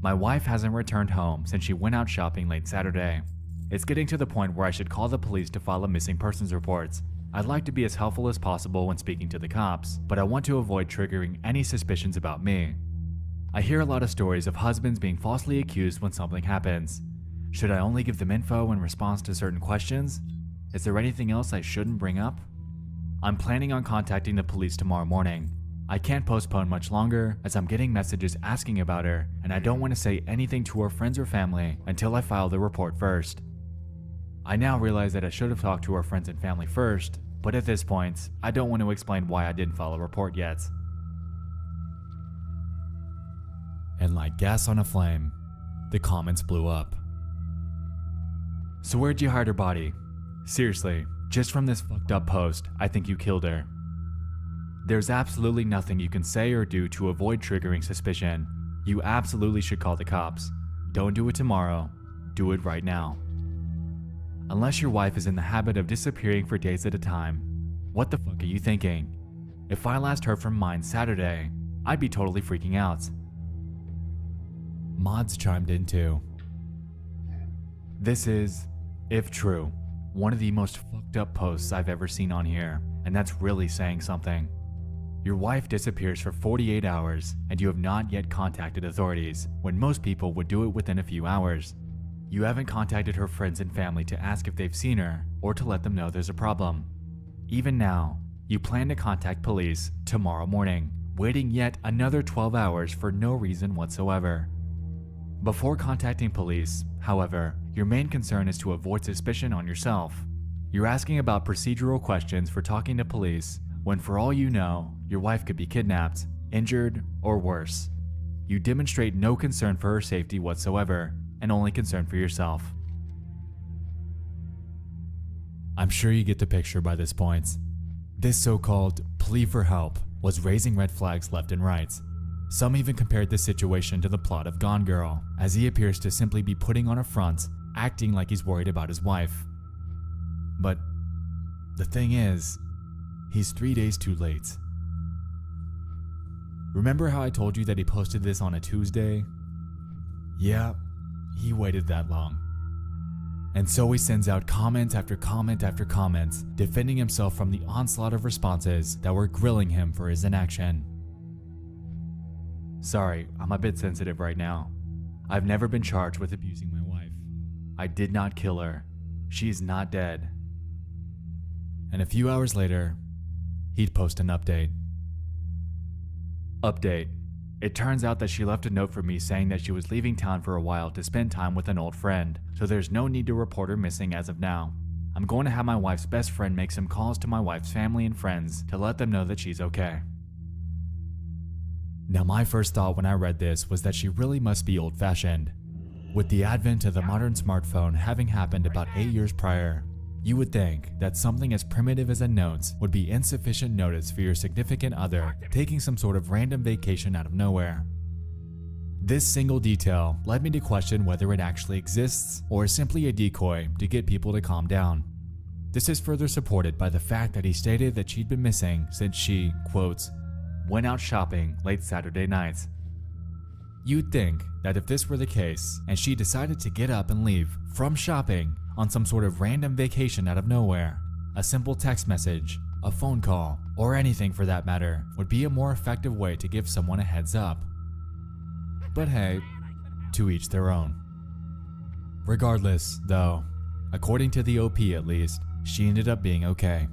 "My wife hasn't returned home since she went out shopping late Saturday. It's getting to the point where I should call the police to file a missing persons report. I'd like to be as helpful as possible when speaking to the cops, but I want to avoid triggering any suspicions about me. I hear a lot of stories of husbands being falsely accused when something happens. Should I only give them info in response to certain questions? Is there anything else I shouldn't bring up? I'm planning on contacting the police tomorrow morning. I can't postpone much longer as I'm getting messages asking about her, and I don't want to say anything to her friends or family until I file the report first. I now realize that I should have talked to her friends and family first, but at this point, I don't want to explain why I didn't file a report yet." And like gas on a flame, the comments blew up. "So where'd you hide her body? Seriously, just from this fucked up post, I think you killed her. There's absolutely nothing you can say or do to avoid triggering suspicion. You absolutely should call the cops. Don't do it tomorrow, do it right now. Unless your wife is in the habit of disappearing for days at a time, what the fuck are you thinking? If I last heard from mine Saturday, I'd be totally freaking out." Mods chimed in too. "This is, if true, one of the most fucked up posts I've ever seen on here, and that's really saying something. Your wife disappears for 48 hours and you have not yet contacted authorities, when most people would do it within a few hours. You haven't contacted her friends and family to ask if they've seen her or to let them know there's a problem. Even now, you plan to contact police tomorrow morning, waiting yet another 12 hours for no reason whatsoever. Before contacting police, however, your main concern is to avoid suspicion on yourself. You're asking about procedural questions for talking to police, when for all you know, your wife could be kidnapped, injured, or worse. You demonstrate no concern for her safety whatsoever, and only concern for yourself." I'm sure you get the picture by this point. This so-called plea for help was raising red flags left and right. Some even compared this situation to the plot of Gone Girl, as he appears to simply be putting on a front, acting like he's worried about his wife. But the thing is, he's 3 days too late. Remember how I told you that he posted this on a Tuesday? Yeah, he waited that long. And so he sends out comment after comment after comment, defending himself from the onslaught of responses that were grilling him for his inaction. Sorry, I'm a bit sensitive right now. I've never been charged with abusing my wife. I did not kill her. She's not dead. And a few hours later, he'd post an update. Update. It turns out that she left a note for me saying that she was leaving town for a while to spend time with an old friend, so there's no need to report her missing as of now. I'm going to have my wife's best friend make some calls to my wife's family and friends to let them know that she's okay. Now my first thought when I read this was that she really must be old-fashioned. With the advent of the modern smartphone having happened about 8 years prior, you would think that something as primitive as a note would be insufficient notice for your significant other taking some sort of random vacation out of nowhere. This single detail led me to question whether it actually exists or is simply a decoy to get people to calm down. This is further supported by the fact that he stated that she'd been missing since she, quote, went out shopping late Saturday night. You'd think that if this were the case and she decided to get up and leave from shopping on some sort of random vacation out of nowhere, a simple text message, a phone call, or anything for that matter would be a more effective way to give someone a heads up. But hey, to each their own. Regardless, though, according to the OP at least, she ended up being okay.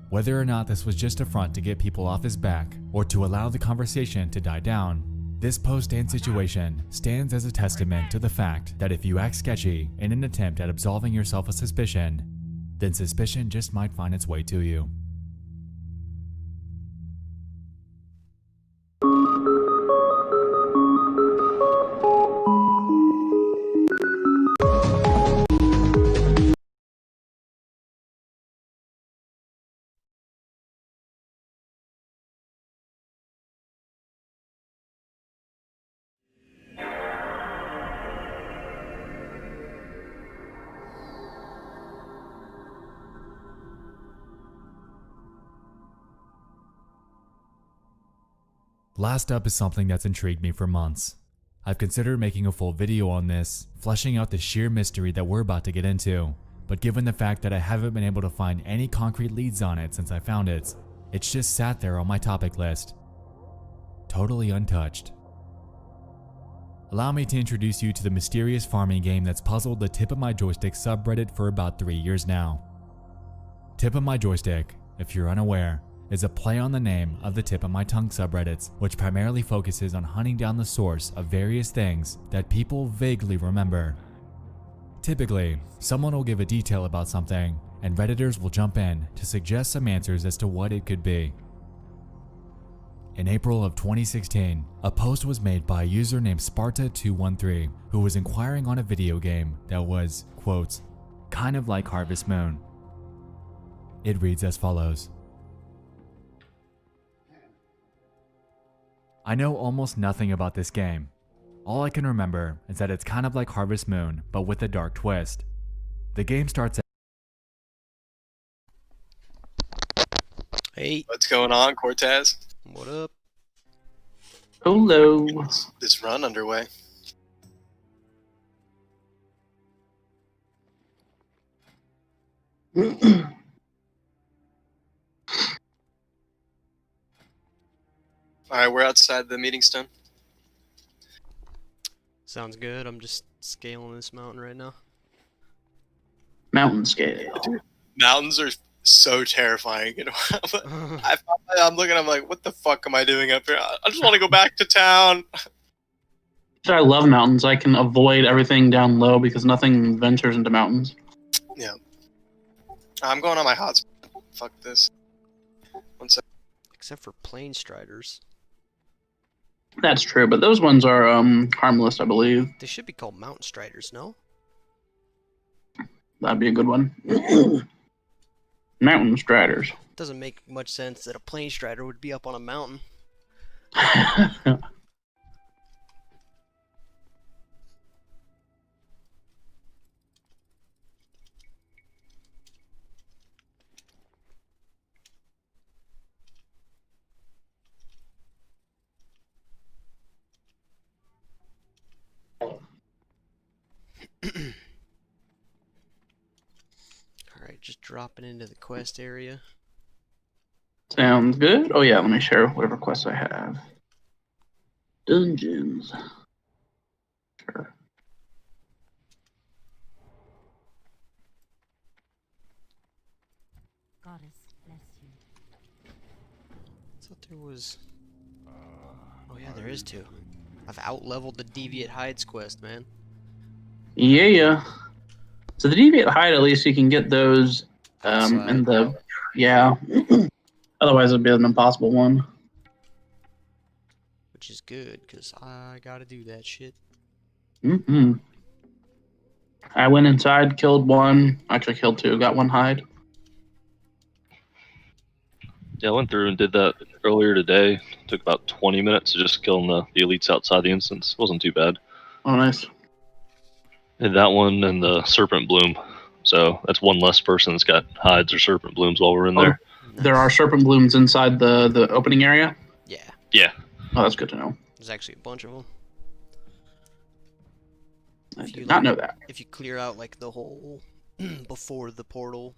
Whether or not this was just a front to get people off his back or to allow the conversation to die down, this post and situation stands as a testament to the fact that if you act sketchy in an attempt at absolving yourself of suspicion, then suspicion just might find its way to you. Last up is something that's intrigued me for months. I've considered making a full video on this, fleshing out the sheer mystery that we're about to get into, but given the fact that I haven't been able to find any concrete leads on it since I found it, it's just sat there on my topic list. Totally untouched. Allow me to introduce you to the mysterious farming game that's puzzled the Tip of My Joystick subreddit for about 3 years now. Tip of My Joystick, if you're unaware, is a play on the name of the Tip of My Tongue subreddits, which primarily focuses on hunting down the source of various things that people vaguely remember. Typically, someone will give a detail about something, and Redditors will jump in to suggest some answers as to what it could be. In April of 2016, a post was made by a user named Sparta213 who was inquiring on a video game that was, quote, kind of like Harvest Moon. It reads as follows. I know almost nothing about this game. All I can remember is that it's kind of like Harvest Moon, but with a dark twist. The game starts out. Hey. What's going on, Cortez? What up? Hello. This run underway. Alright, we're outside the meeting stone. Sounds good. I'm just scaling this mountain right now. Mountain scale. Dude, mountains are so terrifying. You know, I'm looking, I'm like, what the fuck am I doing up here? I just want to go back to town. I love mountains. I can avoid everything down low because nothing ventures into mountains. Yeah. I'm going on my hotspot. Fuck this. One sec. Except for plane striders. That's true, but those ones are harmless, I believe. They should be called mountain striders, no? That'd be a good one. Mountain striders. Doesn't make much sense that a plane strider would be up on a mountain. Alright, just dropping into the quest area. Sounds good. Oh yeah, let me share whatever quests I have. Dungeons. Sure. Goddess bless you. I thought there was... Oh yeah, there is two. I've out-leveled the Deviate Hides quest, man. Yeah. So the Deviate Hide, at least you can get those in the... Yeah. Otherwise it'd be an impossible one. Which is good, because I gotta do that shit. Mm-hmm. I went inside, killed one. Actually killed two, got one hide. Yeah, I went through and did that earlier today. Took about 20 minutes to just killing the elites outside the instance. Wasn't too bad. Oh, nice. Did that one and the Serpent Bloom. So that's one less person that's got hides or Serpent Blooms while we're in there. There are serpent blooms inside the opening area? Yeah. Yeah. Oh, that's good to know. There's actually a bunch of them. I did not know that. If you clear out like the whole before the portal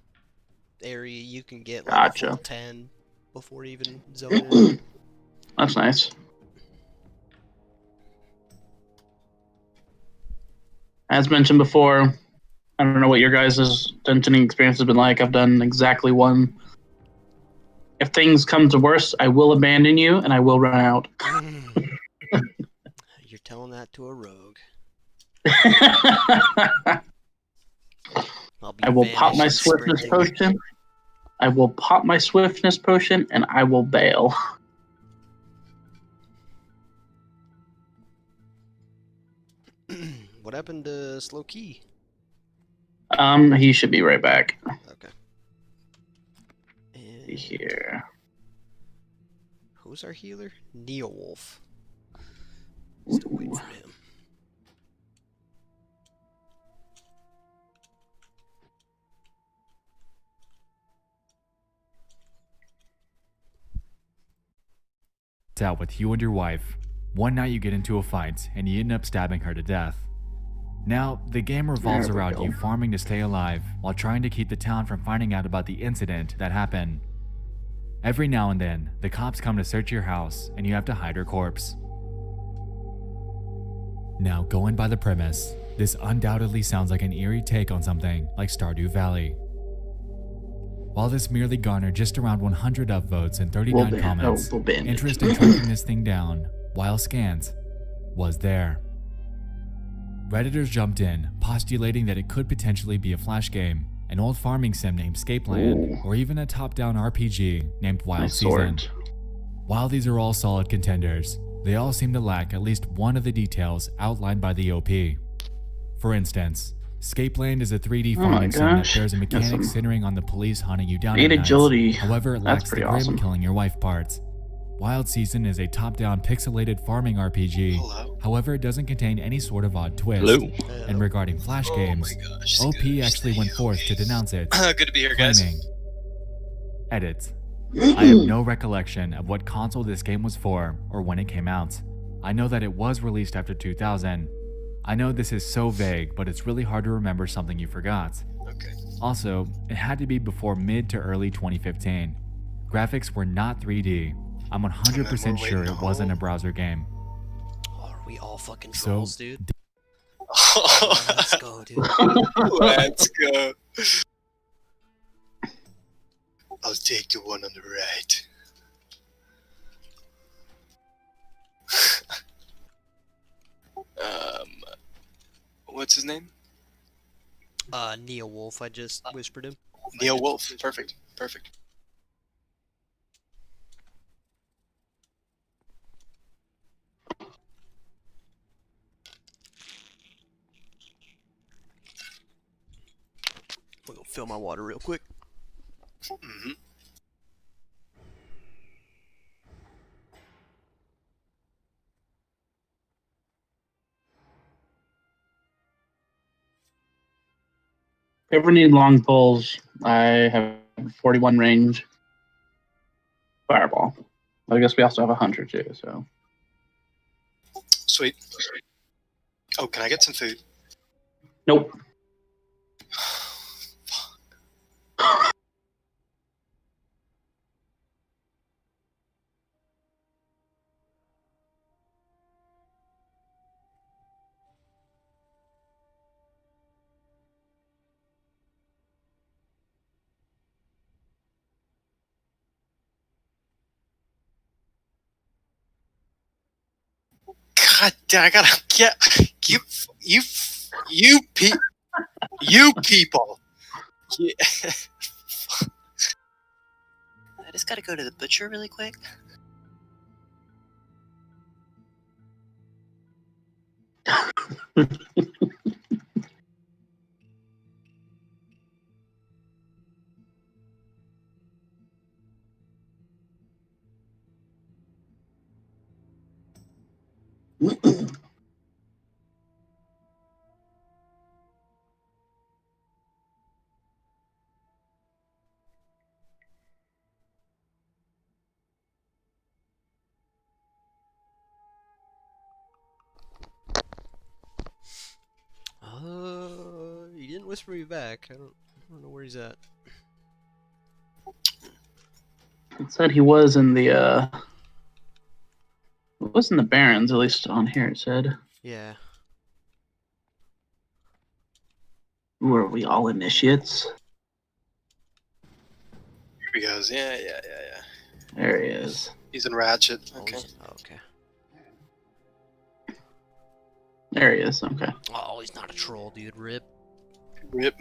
area, you can get like a full 10 before even zoning in. That's nice. As mentioned before, I don't know what your guys' dungeoning experience has been like. I've done exactly one. If things come to worse, I will abandon you and I will run out. You're telling that to a rogue. I will pop my swiftness potion. I will pop my swiftness potion and I will bail. What happened to Slow Key? He should be right back. Okay. See here. Who's our healer? Neowolf. Still waiting for him. It's out with you and your wife. One night you get into a fight and you end up stabbing her to death. Now, the game revolves around you farming to stay alive while trying to keep the town from finding out about the incident that happened. Every now and then, the cops come to search your house and you have to hide her corpse. Now, going by the premise, this undoubtedly sounds like an eerie take on something like Stardew Valley. While this merely garnered just around 100 upvotes and 39 comments, interest in tracking this thing down, while scant, was there. Redditors jumped in, postulating that it could potentially be a Flash game, an old farming sim named Scapeland, or even a top-down RPG named Wild Season. While these are all solid contenders, they all seem to lack at least one of the details outlined by the OP. For instance, Scapeland is a 3D farming sim that bears a mechanic centering on the police hunting you down at night. Agility. However, it lacks the grim killing your wife parts. Wild Season is a top-down pixelated farming RPG. However, it doesn't contain any sort of odd twist. And regarding Flash games, OP actually went forth to denounce it. Good to be here, guys. Edit. I have no recollection of what console this game was for or when it came out. I know that it was released after 2000. I know this is so vague, but it's really hard to remember something you forgot. Okay. Also, it had to be before mid to early 2015. Graphics were not 3D. I'm 100% sure it wasn't a browser game. Oh, are we all fucking trolls, dude? Let's go, dude. Let's go. I'll take the one on the right. What's his name? Neowolf, I just whispered him. Neowolf, perfect, perfect. I'm gonna fill my water real quick. Mm-hmm. ever need long pulls, I have 41 range fireball. I guess we also have 100 too. So Sweet. Oh, can I get some food? nope. God damn! I gotta get you people. Yeah. I just gotta go to the butcher really quick. He didn't whisper me back. I don't know where he's at. It said he was in the it was in the Barrens, at least on here it said. Yeah. Ooh, are we all initiates? Here he goes. Yeah. There he is. He's in Ratchet. Okay. Okay. There he is. Okay. Oh, he's not a troll, dude. Rip. Rip.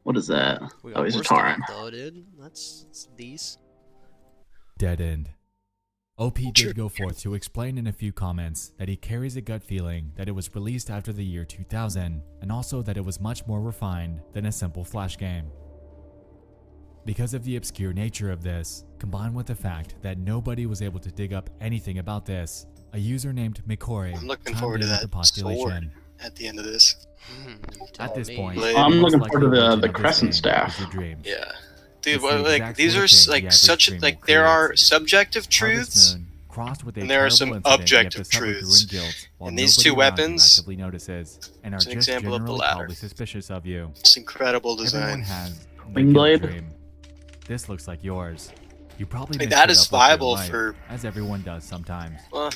What is that? We got He's a worse Tauren. stuff, though, dude. That's these. Dead end. OP did go forth to explain in a few comments that he carries a gut feeling that it was released after the year 2000, and also that it was much more refined than a simple Flash game. Because of the obscure nature of this, combined with the fact that nobody was able to dig up anything about this, a user named Mikori I'm looking chimed forward to in with that the population. sword at the end of this. At this point, I'm looking most forward to likely the origin of this crescent game staff. is your dream. Yeah. Dude, It's the like exact these sort are of thing the like average such dream like will there create. are subjective Harvest truths Moon, crossed with a and there are some terrible incident you have objective to suffer through truths. in guilt, while And these nobody two around you weapons, actively notices and are it's an just example of the generally latter. probably suspicious of you. It's incredible design. Everyone has the Wing guilt blade? dream. This looks like yours. You probably Like, mixed that it is up with your viable life, for- as everyone does sometimes. Well,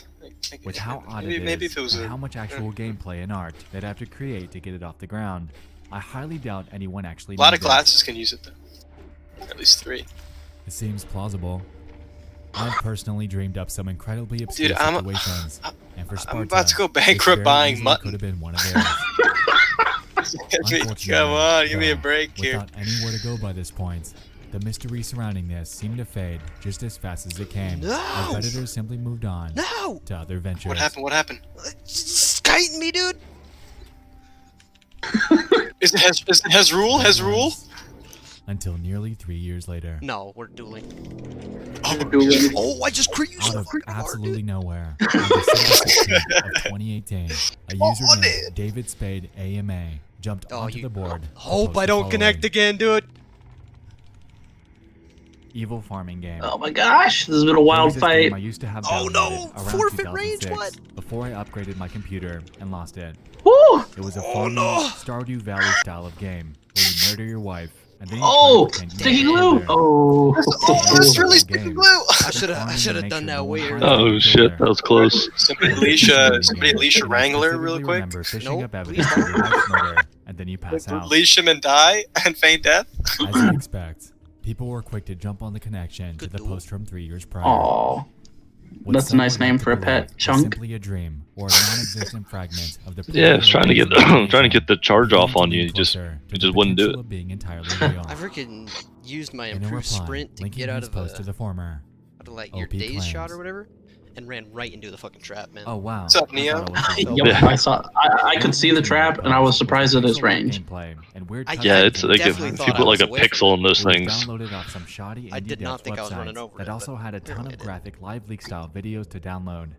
With how odd maybe- it is, maybe if it was and a- how much actual yeah. gameplay and art they'd have to create to get it off the ground, I highly doubt anyone actually A lot made of this. classes can use it though. At least 3. It seems plausible. I've personally dreamed up some incredibly obscure Dude, I'm situations, and for Sparta, about to go it bankrupt very buying easily mutton. could have been one of theirs. Come on, give me a though, break here. Without anywhere to go by this point, the mystery surrounding this seemed to fade just as fast as it came, No! as Redditors simply moved on No! to other ventures. What happened? What happened? Skiting me, dude. Is it has rule? Has rule? Until nearly 3 years later. No, we're dueling. Oh, I just crit you Out so of freaking hard, absolutely dude. nowhere, on December 16th of 2018, a user named David Spade AMA jumped onto the board. to Hope post I the don't connect following again, dude. evil farming game. Oh my gosh, this has been a There wild was this game fight. I used to have Oh downloaded no, around forfeit range, 2006 what? before I upgraded my computer and lost it. Woo! It was a farming Stardew Valley style of game where you murder your wife and then you Oh, try to pretend you sticky killed glue. her. Oh, That's really Game. sticky glue. I should have Make done sure that no one way finds earlier. out you Oh killed shit, her. that was close. Somebody leash a wrangler real quick. Remember fishing Nope, up evidence of your wife's murder and then you pass out. Leash him and die and feign death. As you'd expect, people were quick to jump on the connection to the post from 3 years prior. Aw. What That's a some nice would name like to for a believe pet. was Chunk. simply a dream or a non-existent fragment of the Yeah, it's trying to get trying to get the charge off on you. You just wouldn't do it. Being entirely real. I freaking used my In a improved reply, sprint to linking get out his of post to the former. like your OP daze shot claims. or whatever, and ran right into the fucking trap, man. Oh wow. What's up, I Neo? thought it was a Yep, I saw. I could see the trap, and I was surprised at its range. Gameplay and weird I Yeah, cutscenes it's and like definitely if thought you I put like was a away from pixel in those It was things. downloaded off some shoddy I indie did not devs think I was running websites over that it, also but had a ton apparently I of did. graphic live leak style videos to download.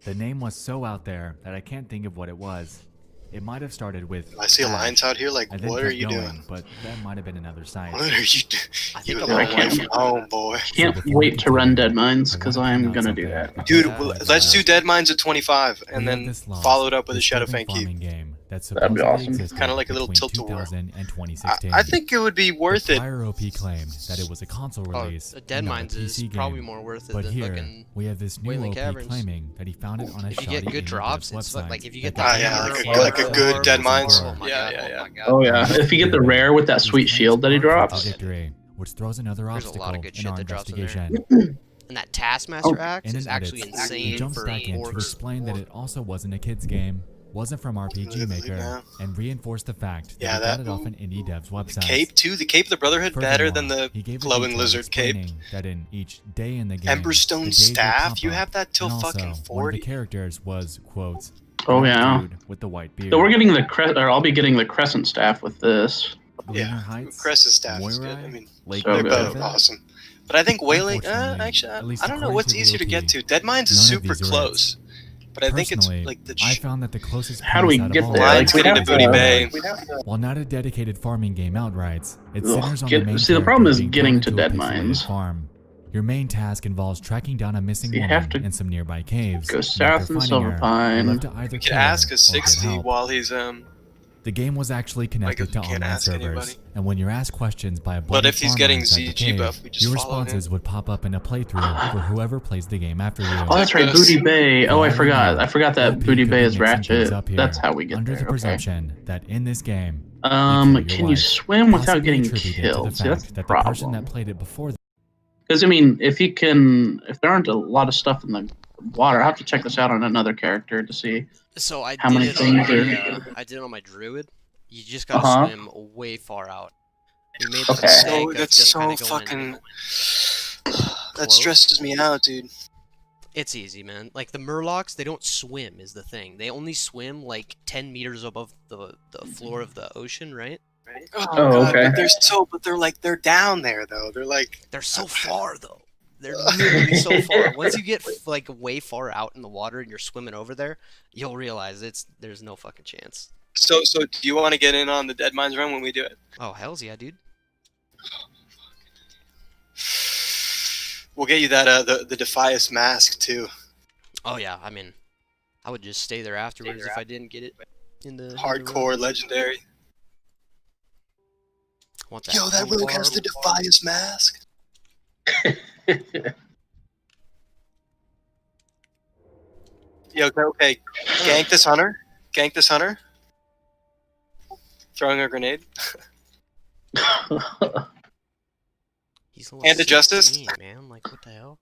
The name was so out there that I can't think of what it was. It might have started with. I see Alliance out here. Like, and then what are kept you going, doing? But that might have been another site. What are you doing? You I'm live like, away from home, boy. Can't wait to run Dead Mines because I'm gonna do that. Dude, let's do Dead Mines at 25 and then follow it up with a Shadowfang Keep. Game that That'd be awesome. Kind of like a little between tilt-a-war. 2000 and 2016. I think it would be worth the it. prior OP claimed that it was a console release. Dead and not a Mines is PC probably game. more worth it But than here, fucking we have this new Wailing OP Caverns. claiming that he found it on a If you get shoddy good indie drops, dev's it's website. like if you get that the yeah, hammer like a good Dead Mines. Oh my Yeah, god, yeah, yeah. oh my god. Oh yeah, if you get the rare with that sweet shield that he drops. Contradictory, which throws another There's a obstacle lot of good in shit our that drops in there. investigation. And that Taskmaster axe In is an actually edit, insane he jumps for back in to orcs. explain that it also wasn't a kid's game, wasn't from RPG Maker, and reinforced the fact that Yeah, he got that- it off an indie dev's website. Cape too. The Cape of the Brotherhood better than Furthermore, the he gave a glowing detail lizard cape. explaining that in each day in the game, Emberstone the days would staff. pop You up, have that till and also, fucking one of 40. the characters was quote. Oh an old yeah. dude with the white beard. So we're getting the or I'll be getting the crescent staff with this. Yeah, Heights, Cress's staff is good. Moirai, I mean, Lake they're good. both awesome. But I think Wailing, Unfortunately, actually, at least I don't know according what's to the easier to get OP, to. Dead Mines is none of super these are close. But I think it's Personally, like the. I found that the closest How do we place out of get all there? Lions Like, we getting have to Booty to- Bay. While not a dedicated farming game outright, it Ugh, centers on get- the main see, the character problem is being getting thrown to into a Dead pixelated Mines. farm. Your main task involves tracking down a missing You woman have to in some nearby caves. go and south after and finding her, Silverpine. you're left to either You kill can her ask or a get 60 help. while he's The game was actually connected Like, to you can't online ask servers, anybody. and when you're asked questions by a But blooded if he's farmer getting inside the ZG cave, buff, we just your follow him. responses would pop up in a playthrough for whoever plays the game after you. Oh, that's right, Booty Bay. Oh, I forgot. I forgot that OP Booty could Bay be is mixing things Ratchet. up here, That's how we get under there. the Okay. presumption that in this game, you kill your Can you wife, swim without possibly getting attributed to killed? the See, that's fact the that the person problem. that played it before Because I mean, if there aren't a lot of stuff in the water, I'll have to check this out on another character to see. So I How did many it things on are- I did it on my druid. You just gotta Uh-huh. swim way far out. We made the Okay. mistake of that's just so kinda going fucking. That close. stresses me out, dude. It's easy, man. Like the Murlocs, they don't swim is the thing. They only swim like 10 meters above the floor of the ocean, right? Oh, Oh, God, okay. but they're down there though. They're like. They're so far though. They're literally so far. Once you get like way far out in the water and you're swimming over there, you'll realize there's no fucking chance. So do you want to get in on the Dead Mines run when we do it? Oh hells yeah, dude. We'll get you that the Defias mask too. Oh yeah, I mean, I would just stay there afterwards if I didn't get it in the Hardcore legendary. Want that Yo, that rogue has the Defias mask. Yo, okay. Gank this hunter. Gank this hunter. Throwing a grenade. He's Hand to justice. 16, man. Like what the hell?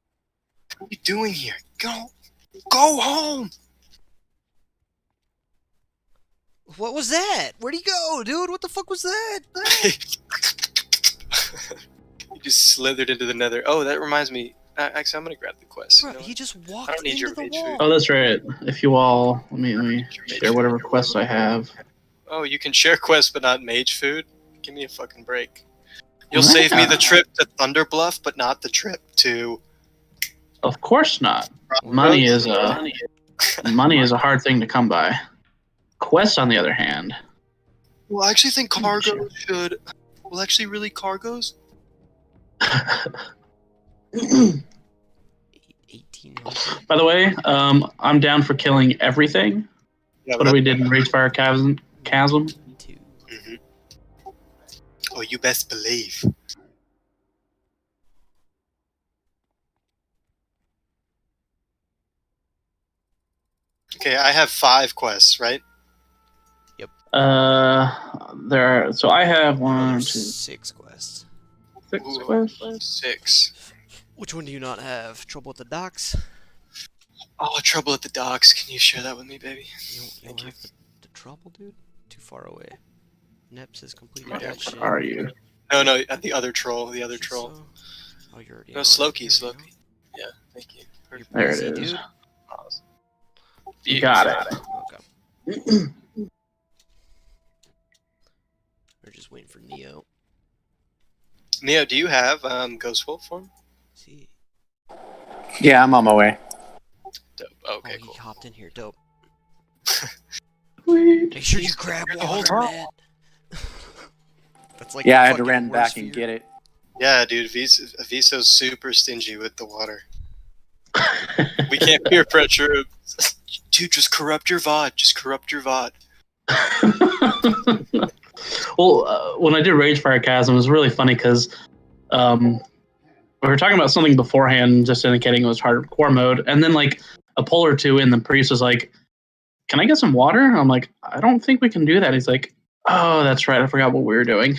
What are you doing here? Go home. What was that? Where'd he go, dude? What the fuck was that? You just slithered into the nether. Oh, that reminds me. Actually, I'm gonna grab the quest. Bro, You know he what? just I walked don't need into your the mage wall. food. Oh, that's right. If you all, let me share whatever quests I have. Oh, you can share quests but not mage food? Give me a fucking break. You'll save me the trip to Thunderbluff, but not the trip to... Of course not. Money is a hard thing to come by. Quests, on the other hand. Well, I actually think cargo should... Well, actually, really, cargoes? 18. By the way, I'm down for killing everything. Yeah, What we did in Ragefire Chasm. Mm-hmm. Oh, you best believe. Okay, I have 5 quests, right? So I have one, There's two, 6 quests. 6 quests. 6. Which one do you not have? Trouble with the docks? Oh, trouble at the docks. Can you share that with me, baby? You don't have the trouble, dude? Too far away. Neps has completed Where that shit. are you? No, at the other troll. The other troll. Oh, you're already No, on Slowkey, here, Slowkey. Yeah, thank you. There Easy, it is. dude. You got it. Okay. We're just waiting for Neo. Neo, do you have Ghost Wolf form? See. Yeah, I'm on my way. Dope. Okay, He hopped in here. Dope. Sweet. Make sure you grab water, man. That's like Yeah, the I had to fucking run worst back and fear. get it. Yeah, dude, Aviso's super stingy with the water. We can't peer pressure him. Dude, just corrupt your VOD. Just corrupt your VOD. Well, when I did Ragefire Chasm, it was really funny because we were talking about something beforehand, just indicating it was hardcore mode, and then like a pull or two in, the priest was like, "Can I get some water?" I'm like, "I don't think we can do that." He's like, "Oh, that's right. I forgot what we were doing."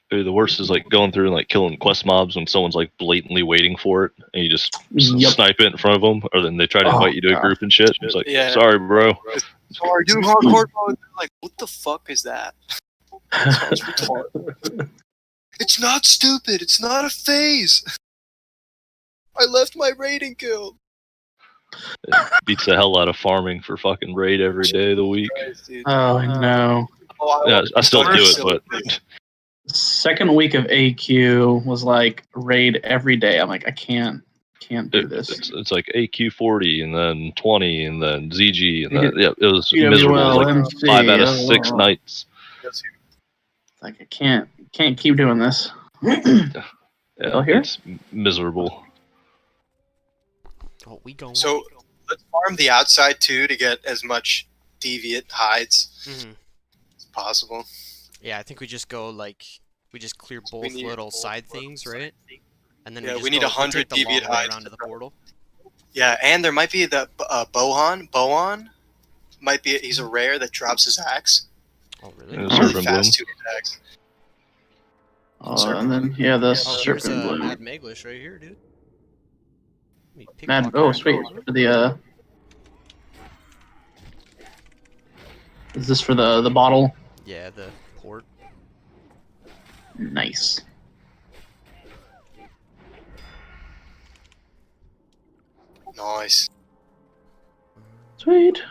Dude, the worst is like going through and like killing quest mobs when someone's like blatantly waiting for it, and you just snipe it in front of them, or then they try to invite you to a group and shit. It's like, Yeah. sorry, bro. Sorry, do hardcore mode. Like, what the fuck is that? Sounds retarded. It's not stupid. It's not a phase. I left my raiding guild. It beats the hell out of farming for fucking raid every day of the week. Oh no. Yeah, I still do it, but Second week of AQ was like raid every day. I'm like, I can't do this. it's like AQ40 and then 20 and then ZG and then Yeah, it was PWL, miserable. It was like MC, 5 out of 6 nights. Like I can't keep doing this. Yeah, here? it's miserable. Oh, we going. So let's farm the outside too to get as much deviant hides as possible. Yeah, I think we just go like we just clear both need little side things, right? And then Yeah, we just we need go, 100 take the long deviant way hides around to the portal. Yeah, and there might be the Bohan might be he's a rare that drops his axe. Oh really? And Really Serpent fast Bloom. 2 attacks. And then yeah, the Oh, Serpent here's Bloom. Mad Meglish right here, dude. Mad. Oh sweet. For the Is this for the bottle? Yeah, the port. Nice. Nice. Sweet.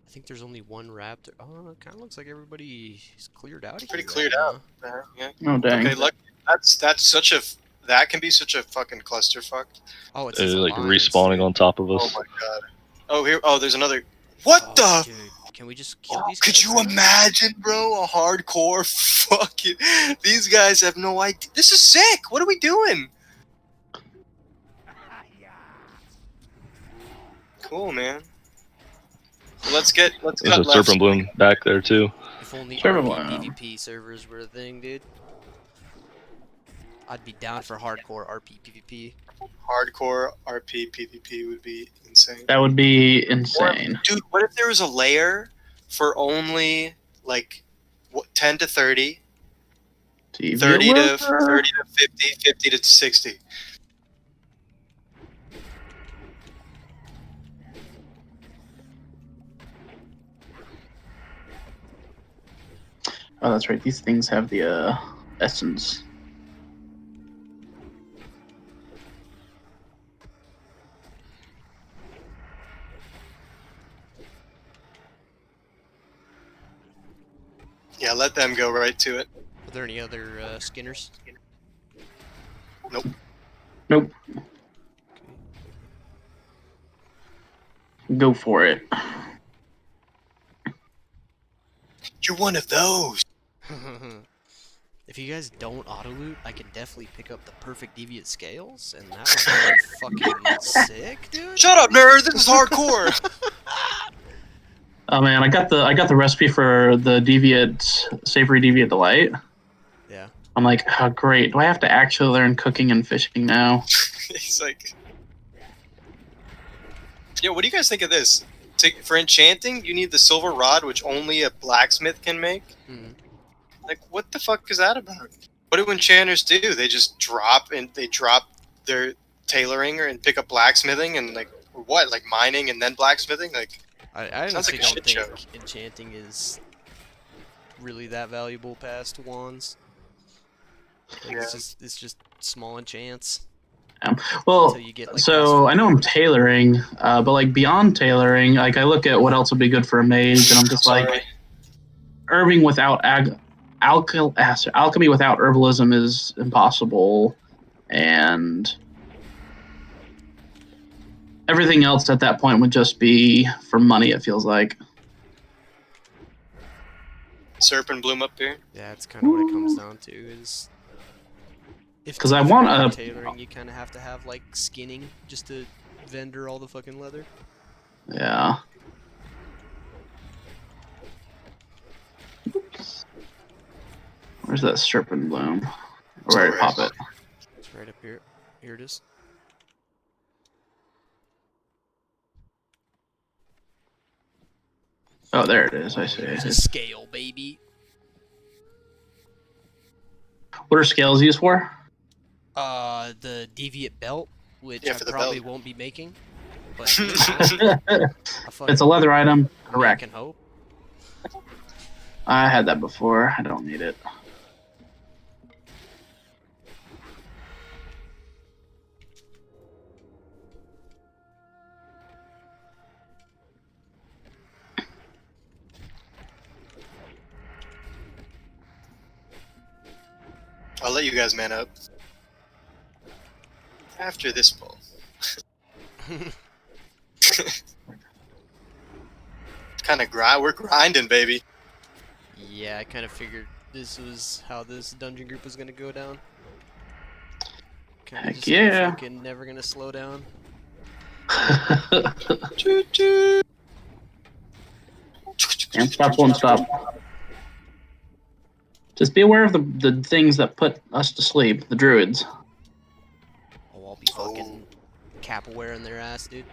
I think there's only one raptor. Oh, it kind of looks like everybody's cleared out. Pretty here cleared right out. now. Yeah. Oh dang. Okay, look, that can be such a fucking clusterfuck. Oh, it's Like respawning on top of us. Oh my god. Oh here. Oh, there's another. What the? Dude, can we just kill these Could guys you right now? imagine, bro? A hardcore fucking. These guys have no idea. This is sick. What are we doing? Cool, man. Let's There's cut a left. Serpent Bloom back there too. If only Serpent RP Bloom. PvP servers were a thing, dude. I'd be down for hardcore RP PvP. Hardcore RP PvP would be insane. That would be insane. Dude, what if there was a layer for only like 10 to 30, 30 to 50, 50 to 60? Oh, that's right. These things have the essence. Yeah, let them go right to it. Are there any other skinners? Nope. Nope. Go for it. You're one of those. If you guys don't auto loot, I can definitely pick up the perfect deviant scales, and that would be fucking sick, dude. Shut up, nerd. This is hardcore. Oh man, I got the recipe for the savory deviant delight. Yeah. I'm like, oh great. Do I have to actually learn cooking and fishing now? He's like, yo, what do you guys think of this? For enchanting, you need the silver rod, which only a blacksmith can make. Like, what the fuck is that about? What do enchanters do? They just drop their tailoring and pick up blacksmithing and like what? Like mining and then blacksmithing? Like, I sounds honestly like a don't shit think show. enchanting is really that valuable past wands. Like, it's just small enchants. Well, Until you get, like, so I know I'm tailoring, but like beyond tailoring, like I look at what else would be good for a mage, and I'm just like, herbing without alchemy without herbalism is impossible. and everything else at that point would just be for money. It feels like. Serpent bloom up here. Yeah, it's kind of what it comes down to. Is if 'Cause I to want figure out a- tailoring, you kind of have to have like skinning just to vendor all the fucking leather. Yeah. Where's that serpent bloom? Where did I pop it? It's right up here. Here it is. Oh, there it is. I see. There's a scale, baby. What are scales used for? The deviant belt, which Yeah, I for the probably belt. won't be making. But you know, It's a leather item. man Correct. can hope. I had that before. I don't need it. I'll let you guys man up. After this pull. We're grinding, baby. Yeah, I kind of figured this was how this dungeon group was gonna go down. Kinda Heck just yeah. Fucking never gonna slow down. Choo choo. Can't stop, won't stop. Just be aware of the things that put us to sleep, the druids. Oh, I'll be fucking cap wearing their ass, dude.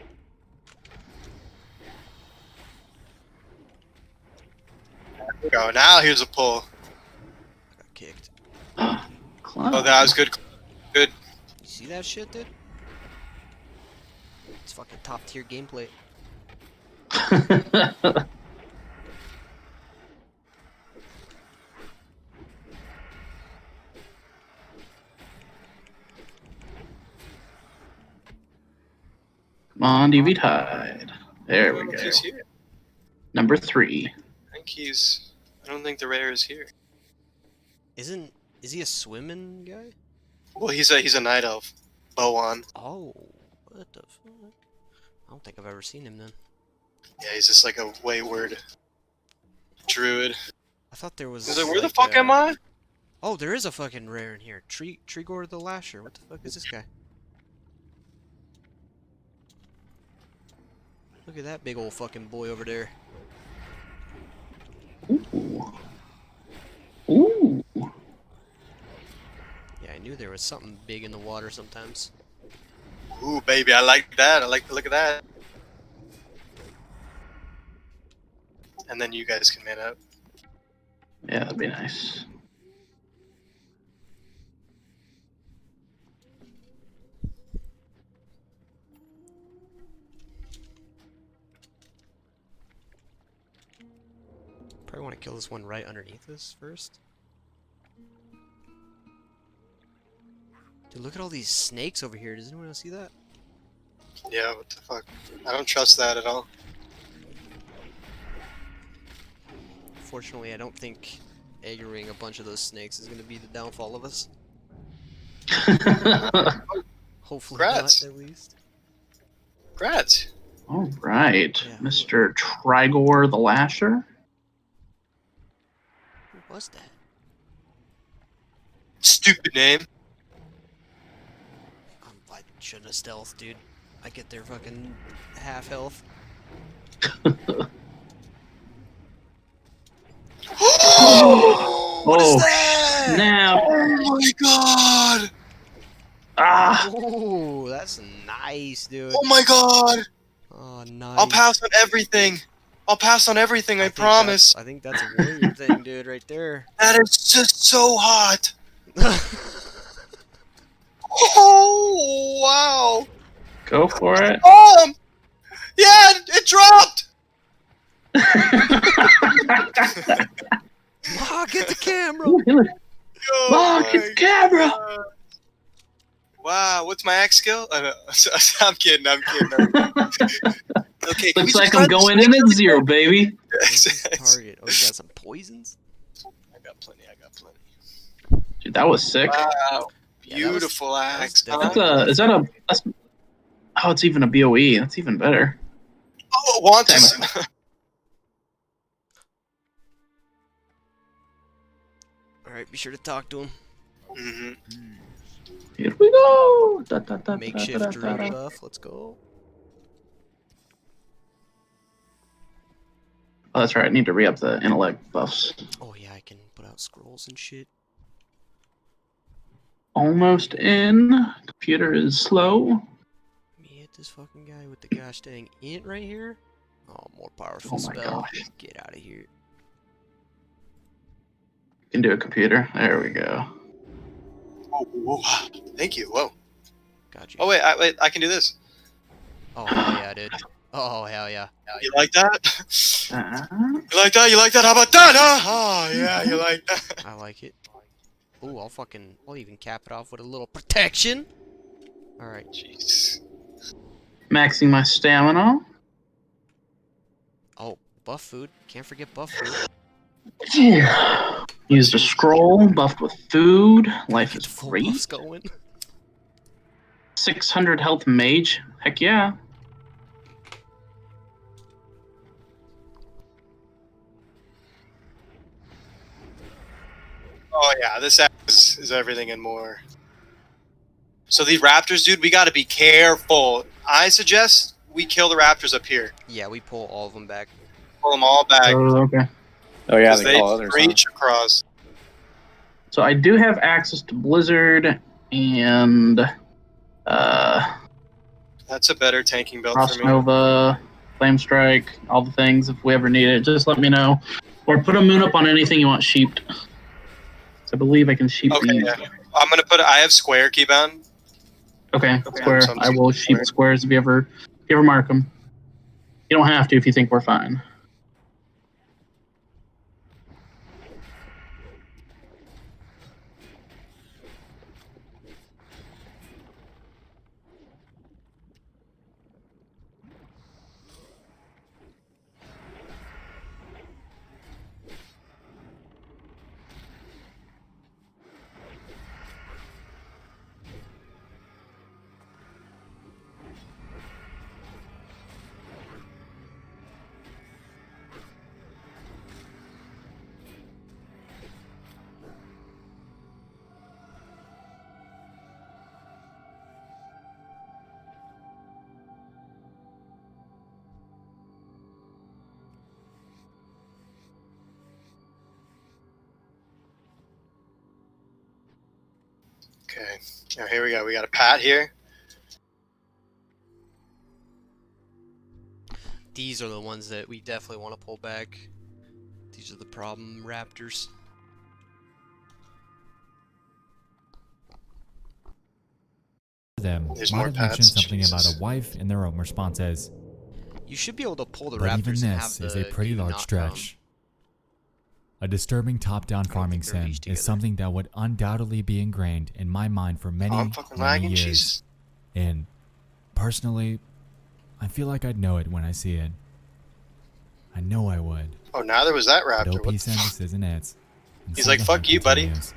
Go now. Here's a pull. Got kicked. Oh, that was good. Good. You see that shit, dude? It's fucking top tier gameplay. Come on, DV Tide. There we I don't go. think he's here. Number 3. I think he's. I don't think the rare is here. Is he a swimming guy? Well, he's a night elf. Bow on. Oh, what the fuck? I don't think I've ever seen him then. Yeah, he's just like a wayward druid. I thought there was. He's like, where the fuck am I? Oh, there is a fucking rare in here. Trigor the Lasher. What the fuck is this guy? Look at that big old fucking boy over there. Ooh. Ooh. Yeah, I knew there was something big in the water sometimes. Ooh, baby, I like that. I like the look of that. And then you guys can man up. Yeah, that'd be nice. Probably want to kill this one right underneath us first. Dude, look at all these snakes over here. Does anyone else see that? Yeah, what the fuck? I don't trust that at all. Fortunately, I don't think aggroing a bunch of those snakes is going to be the downfall of us. Hopefully Congrats. not, at least. Congrats. All right, Mr. Trigor the Lasher. Who was that? Stupid name. I shouldn't have stealth, dude. I get their fucking half health. What is that? Snap. Oh my god! Ah! Oh, that's nice, dude. Oh my god! Oh, nice. I'll pass on everything. I'll pass on everything, I promise. I think that's a warrior thing, dude, right there. That is just so hot. Oh, wow. Go for it. Yeah, it dropped. Ma, get the camera. Ma, get the camera. Wow, what's my axe skill? I'm kidding. Okay, Looks like I'm going in at 0, baby. Target. Oh, you got some poisons? I got plenty. Dude, that was sick. Wow. Beautiful axe. That's oh, it's even a BOE. That's even better. Oh, want to. All right, be sure to talk to him. Here we go. Makeshift druid buff. Let's go. Oh, that's right. I need to re-up the intellect buffs. Oh yeah, I can put out scrolls and shit. Almost in. Computer is slow. Let me hit this fucking guy with the gosh dang int right here. Oh, more powerful Oh my spell. gosh. Get out of here. Can do a computer. There we go. Oh, whoa. Thank you. Whoa. Got you. Oh wait, I can do this. Oh hell yeah, dude. Oh hell yeah. You like that? You like that? You like that? How about that? Huh? Oh yeah, you like that? I like it. Ooh, I'll even cap it off with a little protection. All right. Jeez. Maxing my stamina. Oh, buff food. Can't forget buff food. Yeah. Used a scroll, buffed with food. Life is great. Going. 600 health mage. Heck yeah. Oh yeah, this axe is everything and more. So these raptors, dude, we gotta be careful. I suggest we kill the raptors up here. Yeah, we pull all of them back. Pull them all back. Oh, okay. Oh yeah, They reach across. So I do have access to Blizzard and That's a better tanking belt Frost for me. Nova, Flame Strike, all the things. If we ever need it, just let me know. Or put a moon up on anything you want sheeped. So I believe I can sheep these. Yeah. I'm gonna put. I have square keybound. Okay, square. so I'm I will sheep squares if you ever mark them. You don't have to if you think we're fine. Okay. Now here we go. We got a pat here. These are the ones that we definitely want to pull back. These are the problem raptors. Them There's might more have mentioned pats, something Jesus. about a wife in their own responses. You should be able to pull the But raptors even and have this the is a pretty dude large not stretch. A disturbing top-down farming sim is something that would undoubtedly be ingrained in my mind for many, I'm fucking many lagging, years. Jesus. And personally, I feel like I'd know it when I see it. I know I would. Oh, now there was that But raptor. OP What the said fuck? this isn't it. And He's so like, the "Fuck hunt you, buddy." continues.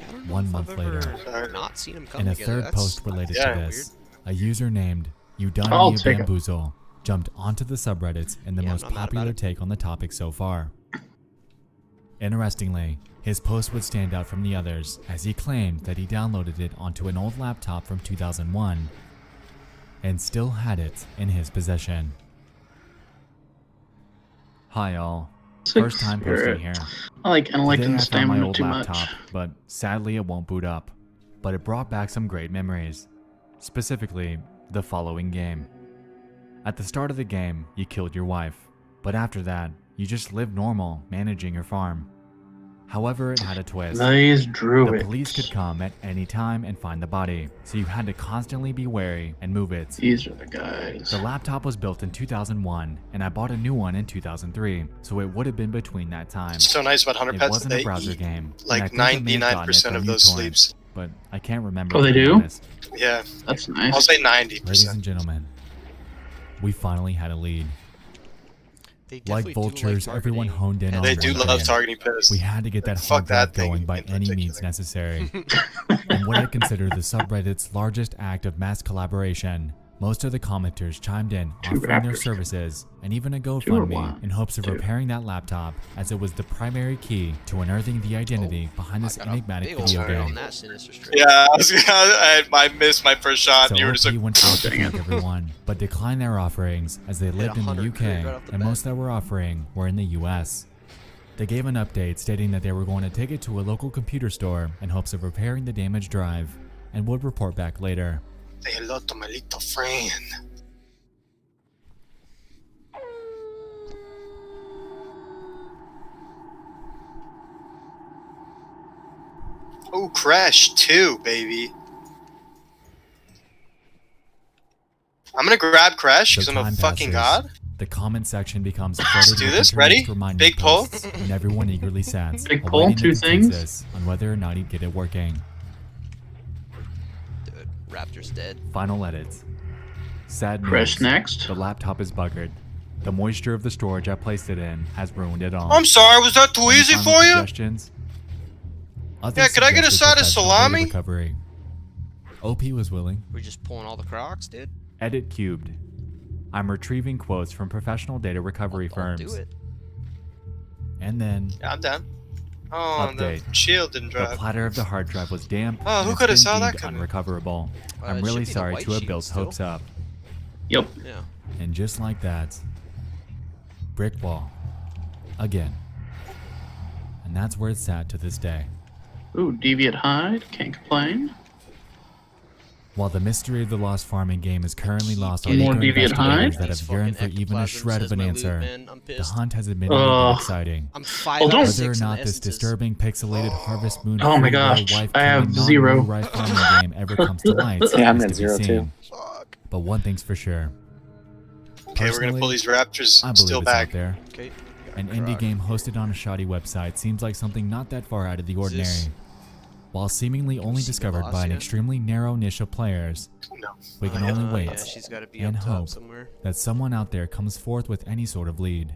I don't know 1 if month I've later, ever not seen them come in a together. third post related to this, a user named I'll Udani take it. Bamboozle jumped onto the subreddits in the Yeah, I'm most not mad about popular it. take on the topic so far. Interestingly, his post would stand out from the others as he claimed that he downloaded it onto an old laptop from 2001 and still had it in his possession. Hi all. First time posting here. I like intellect Today and I found my stamina old too laptop, much. but sadly it won't boot up. But it brought back some great memories. Specifically, the following game. At the start of the game, you killed your wife, but after that, you just lived normal, managing your farm. However, it had a twist. Nice The druid. police could come at any time and find the body, so you had to constantly be wary and move it. These are the guys. The laptop was built in 2001, and I bought a new one in 2003, so it would have been between that time. What's so nice about Hunter It Pets wasn't that a they browser eat game. and like I think I may have gotten it 99% from of those uTorrent, sleeps. but I can't remember. Oh, they to be do? honest. Yeah. That's nice. I'll say Ladies 90%. and gentlemen, we finally had a lead. Like vultures, everyone honed in on They one do love thing. targeting piss. We had to get that Fuck hard drive that thing going by in any means necessary. In what I consider the subreddit's largest act of mass collaboration, most of the commenters chimed in, offering their services and even a GoFundMe in hopes of repairing that laptop, as it was the primary key to unearthing the identity behind this enigmatic video game. Yeah, I missed my first shot. So You were just OP like, went out to thank everyone, but declined their offerings as they lived in the UK, and most that were offering were in the US. They gave an update stating that they were going to take it to a local computer store in hopes of repairing the damaged drive, and would report back later. Say hello to my little friend. Oh, Crash 2, baby. I'm gonna grab Crash because I'm a fucking god. The comment section becomes Let's flooded do with this. intermittent Ready? reminder Big pull. posts, and everyone eagerly sat, Big pull, awaiting the two things. consensus on whether or not he'd get it working. Dude, Raptor's dead. Final edits. Sad news. Crash next. The laptop is buggered. The moisture of the storage I placed it in has ruined it all. I'm sorry, was that too Any easy final for you? suggestions? Others Yeah, could I get a suggested side of professional salami? data recovery. OP was willing. We're just pulling all the crocs, dude. Edit cubed. I'm retrieving quotes from professional data recovery firms. Do it. And then Yeah, I'm down. Oh, update. the shield didn't The drive. platter of the hard drive was damp. Oh, and who it's could have been saw that deemed coming? unrecoverable. it I'm should really be the sorry white to have sheet built still. hopes up. Yep. Yeah. And just like that, brick wall. Again. And that's where it's sat to this day. Ooh, deviant hide. Can't complain. While the mystery of the lost farming game is currently lost More on eager deviant investigators hide? that have yearned for even a shred of an answer, the hunt has been exciting. I'm 5 Well, out don't- of Whether 6 or in not the this essences. disturbing pixelated Harvest Moon Oh my free gosh, wife I have killing zero. non-rice farming game ever comes to light Yeah, I'm is at to be zero, seen. too. But one thing's for sure. Okay, we're gonna pull these Raptors I believe still it's back. out there. Okay. An indie game hosted on a shoddy website seems like something not that far out of the ordinary. While seemingly only discovered boss by an yet? extremely narrow niche of players, No. we can only wait Yeah, she's gotta be and up top hope somewhere. that someone out there comes forth with any sort of lead.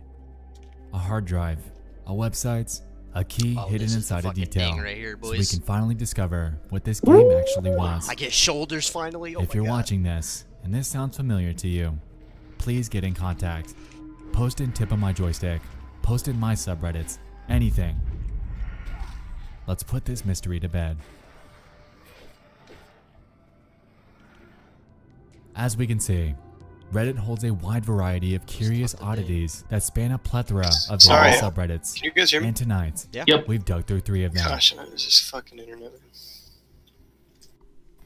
A hard drive, a website, a key Oh, hidden this is the inside a fucking detail, thing right here, so we boys. can finally discover what this game actually was. I get shoulders finally. Oh If my you're God. watching this, and this sounds familiar to you, please get in contact. Post in tip on my joystick, post in my subreddits, anything. Let's put this mystery to bed. As we can see, Reddit holds a wide variety of curious oddities that span a plethora of Sorry. various subreddits. Can you guys hear me? And tonight, Yeah. Yep. we've dug through 3 of them. Gosh, this is fucking internet.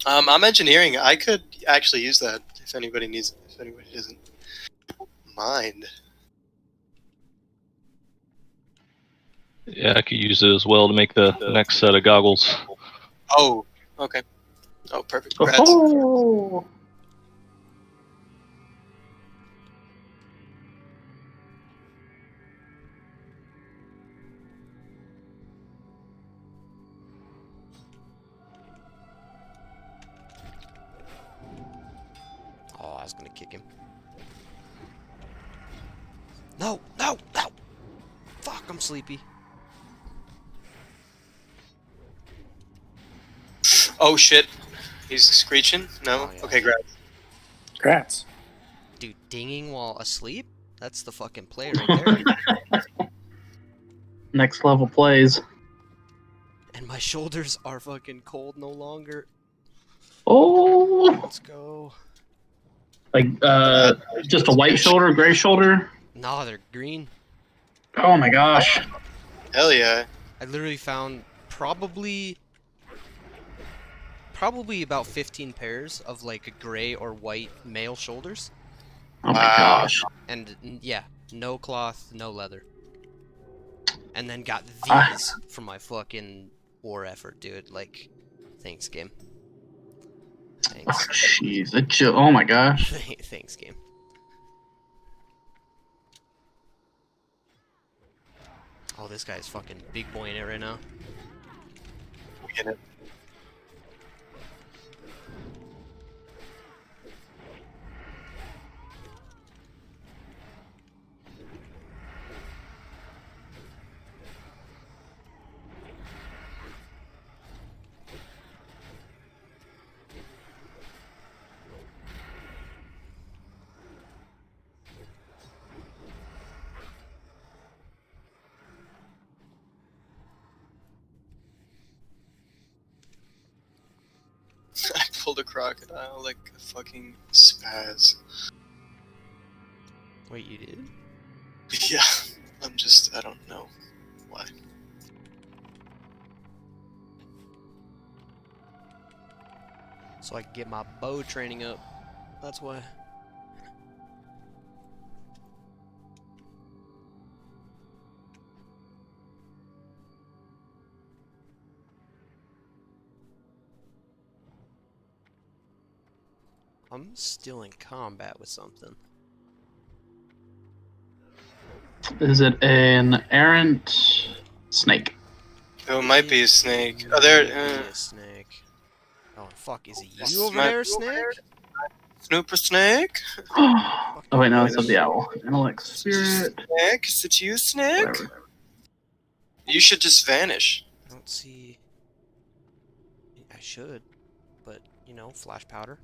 I'm engineering. I could actually use that if anybody needs it. If anybody doesn't mind. Yeah, I could use it as well to make the next set of goggles. Oh, okay. Oh, perfect. Congrats. Oh. Oh, I was gonna kick him. No, no, no! Fuck, I'm sleepy. Oh shit. He's screeching? No? Oh, yeah. Okay, great. Congrats. Dude, dinging while asleep? That's the fucking play right there. Next level plays. And my shoulders are fucking cold no longer. Oh. Let's go. Like, just a white shoulder, gray shoulder. Nah, they're green. Oh my gosh. Hell yeah. I literally found probably about 15 pairs of like gray or white male shoulders. Oh my gosh. And yeah, no cloth, no leather. And then got Ah. these for my fucking war effort, dude. Like, thanks, game. Thanks. Jeez, oh my gosh. Thanks, game. Oh, this guy's fucking big boy in it right now. In it. pulled a crocodile like a fucking spaz. Wait, you did? Yeah, I don't know why. So I can get my bow training up. That's why. I'm still in combat with something. Is it an errant snake? Oh, it might be a snake. Oh, there. A snake. Oh fuck! Is it you over there, snake? Snooper snake? Oh wait, no, it's of the owl. Intellect spirit. Snake? Is it you, snake? Whatever. You should just vanish. I don't see. I should, but you know, flash powder.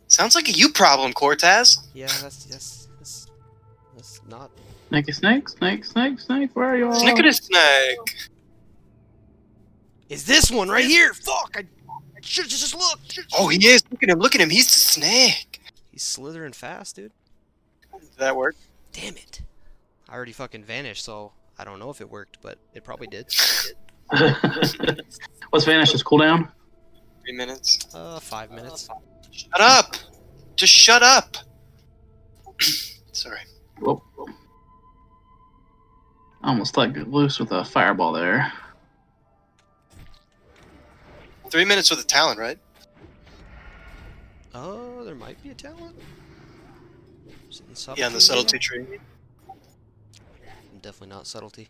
Sounds like a you problem, Cortez. Yeah, that's not. Snake. Where are you all? Snickety snake. Is this one right here? Fuck! I should just look. Oh, he is. Look at him. Look at him. He's the snake. He's slithering fast, dude. Did that work? Damn it! I already fucking vanished, so I don't know if it worked, but it probably did. What's vanish's cooldown? 3 minutes. 5 minutes. Shut up! Just shut up! Sorry. Whoop. I almost let get loose with a fireball there. 3 minutes with a talent, right? Oh, there might be a talent. Yeah, in the subtlety tree. Definitely not subtlety.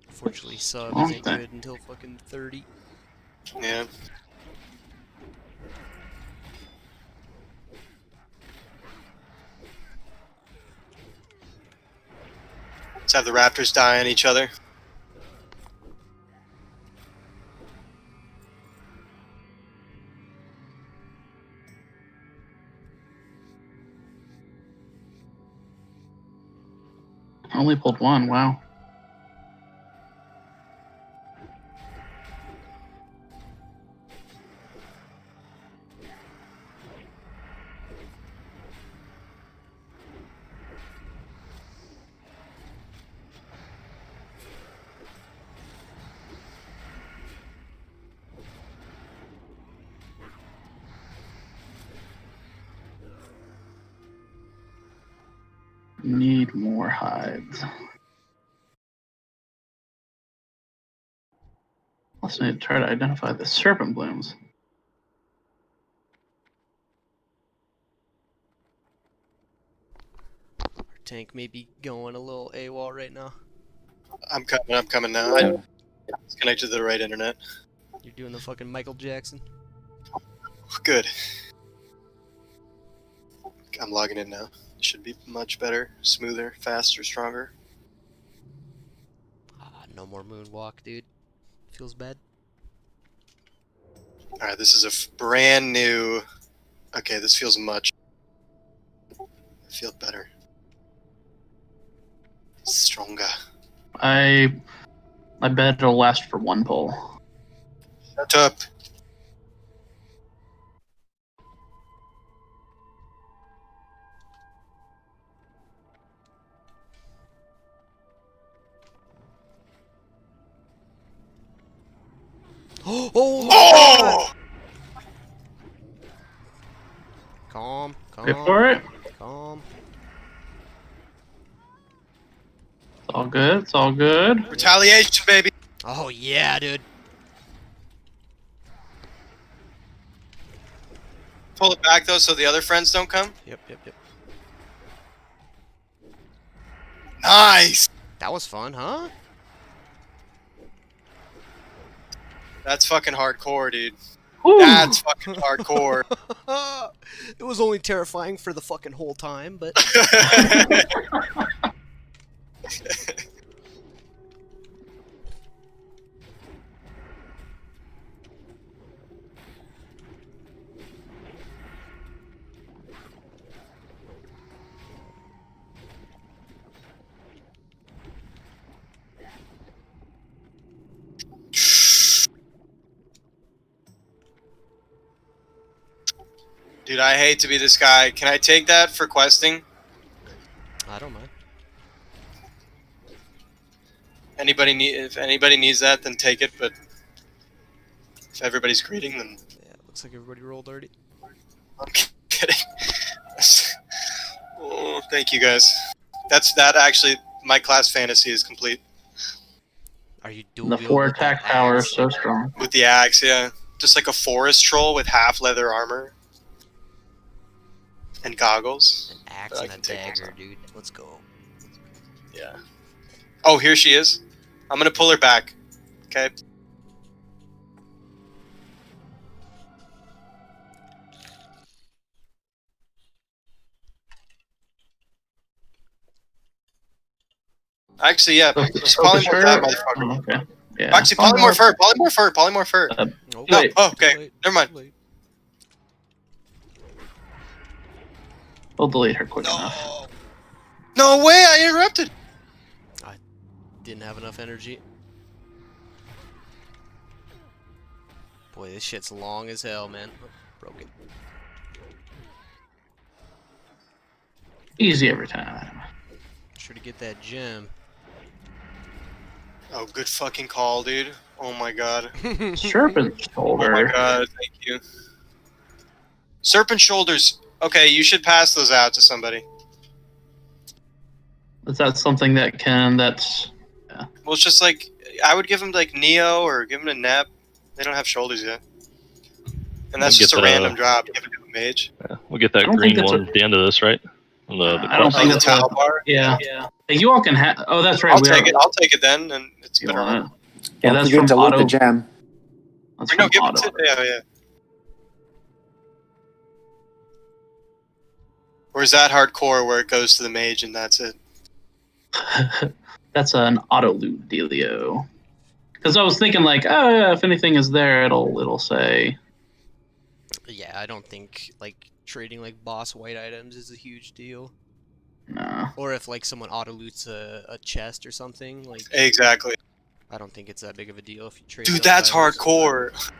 Unfortunately, subs ain't good until fucking 30. Yeah. Let's have the raptors die on each other. I only pulled one, wow. Need more hides. Also need to try to identify the serpent blooms. Our tank may be going a little AWOL right now. I'm coming now. It's connected to the right internet. You're doing the fucking Michael Jackson. Good. I'm logging in now. Should be much better, smoother, faster, stronger. No more moonwalk, dude. Feels bad. Alright, this is a brand new... Okay, this feels much... I feel better. Stronger. I bet it'll last for one pull. Shut up. Oh! Calm. Wait for it. Calm. It's all good. It's all good. Retaliation, baby. Oh yeah, dude. Pull it back though, so the other friends don't come. Yep. Nice. That was fun, huh? That's fucking hardcore, dude. Woo. That's fucking hardcore. It was only terrifying for the fucking whole time, but... Dude, I hate to be this guy. Can I take that for questing? I don't mind. If anybody needs that, then take it. But if everybody's greeting, then Yeah, looks like everybody rolled already. I'm kidding. Oh, thank you guys. That actually. My class fantasy is complete. Are you The 4 attack power is so strong. With the axe, yeah. Just like a forest troll with half leather armor. And goggles. An axe and a dagger, dude. Let's go. Yeah. Oh, here she is. I'm gonna pull her back. Okay. Actually, yeah. Just polymorph that motherfucker. Okay. Yeah. Actually, polymorph her. Polymorph her. No. wait. Oh, okay. Never mind. We'll delete her quick enough. No way! I interrupted. I didn't have enough energy. Boy, this shit's long as hell, man. Oh, broke it. Easy every time. Sure to get that gem. Oh, good fucking call, dude. Oh my god. Serpent shoulder. Oh my god, thank you. Serpent shoulders. Okay, you should pass those out to somebody. Is that something that that's... Yeah. Well, it's just like, I would give him like Neo or give him to Nep. They don't have shoulders yet. And that's just a random drop. Give it to a mage. Yeah, we'll get that green one at the end of this, right? I don't think that's towel bar. Yeah. Hey, you all can have. Oh, that's right. I'll take it. I'll take it then, and it's better. Yeah, that's from to loot auto. the gem. That's No, from give auto. it to yeah. Or is that hardcore where it goes to the mage and that's it? That's an auto loot dealio. Because I was thinking like, oh yeah, if anything is there, it'll say. Yeah, I don't think like trading like boss white items is a huge deal. No. Or if like someone auto loots a chest or something like. Exactly. I don't think it's that big of a deal if you trade. Dude, those that's items. hardcore.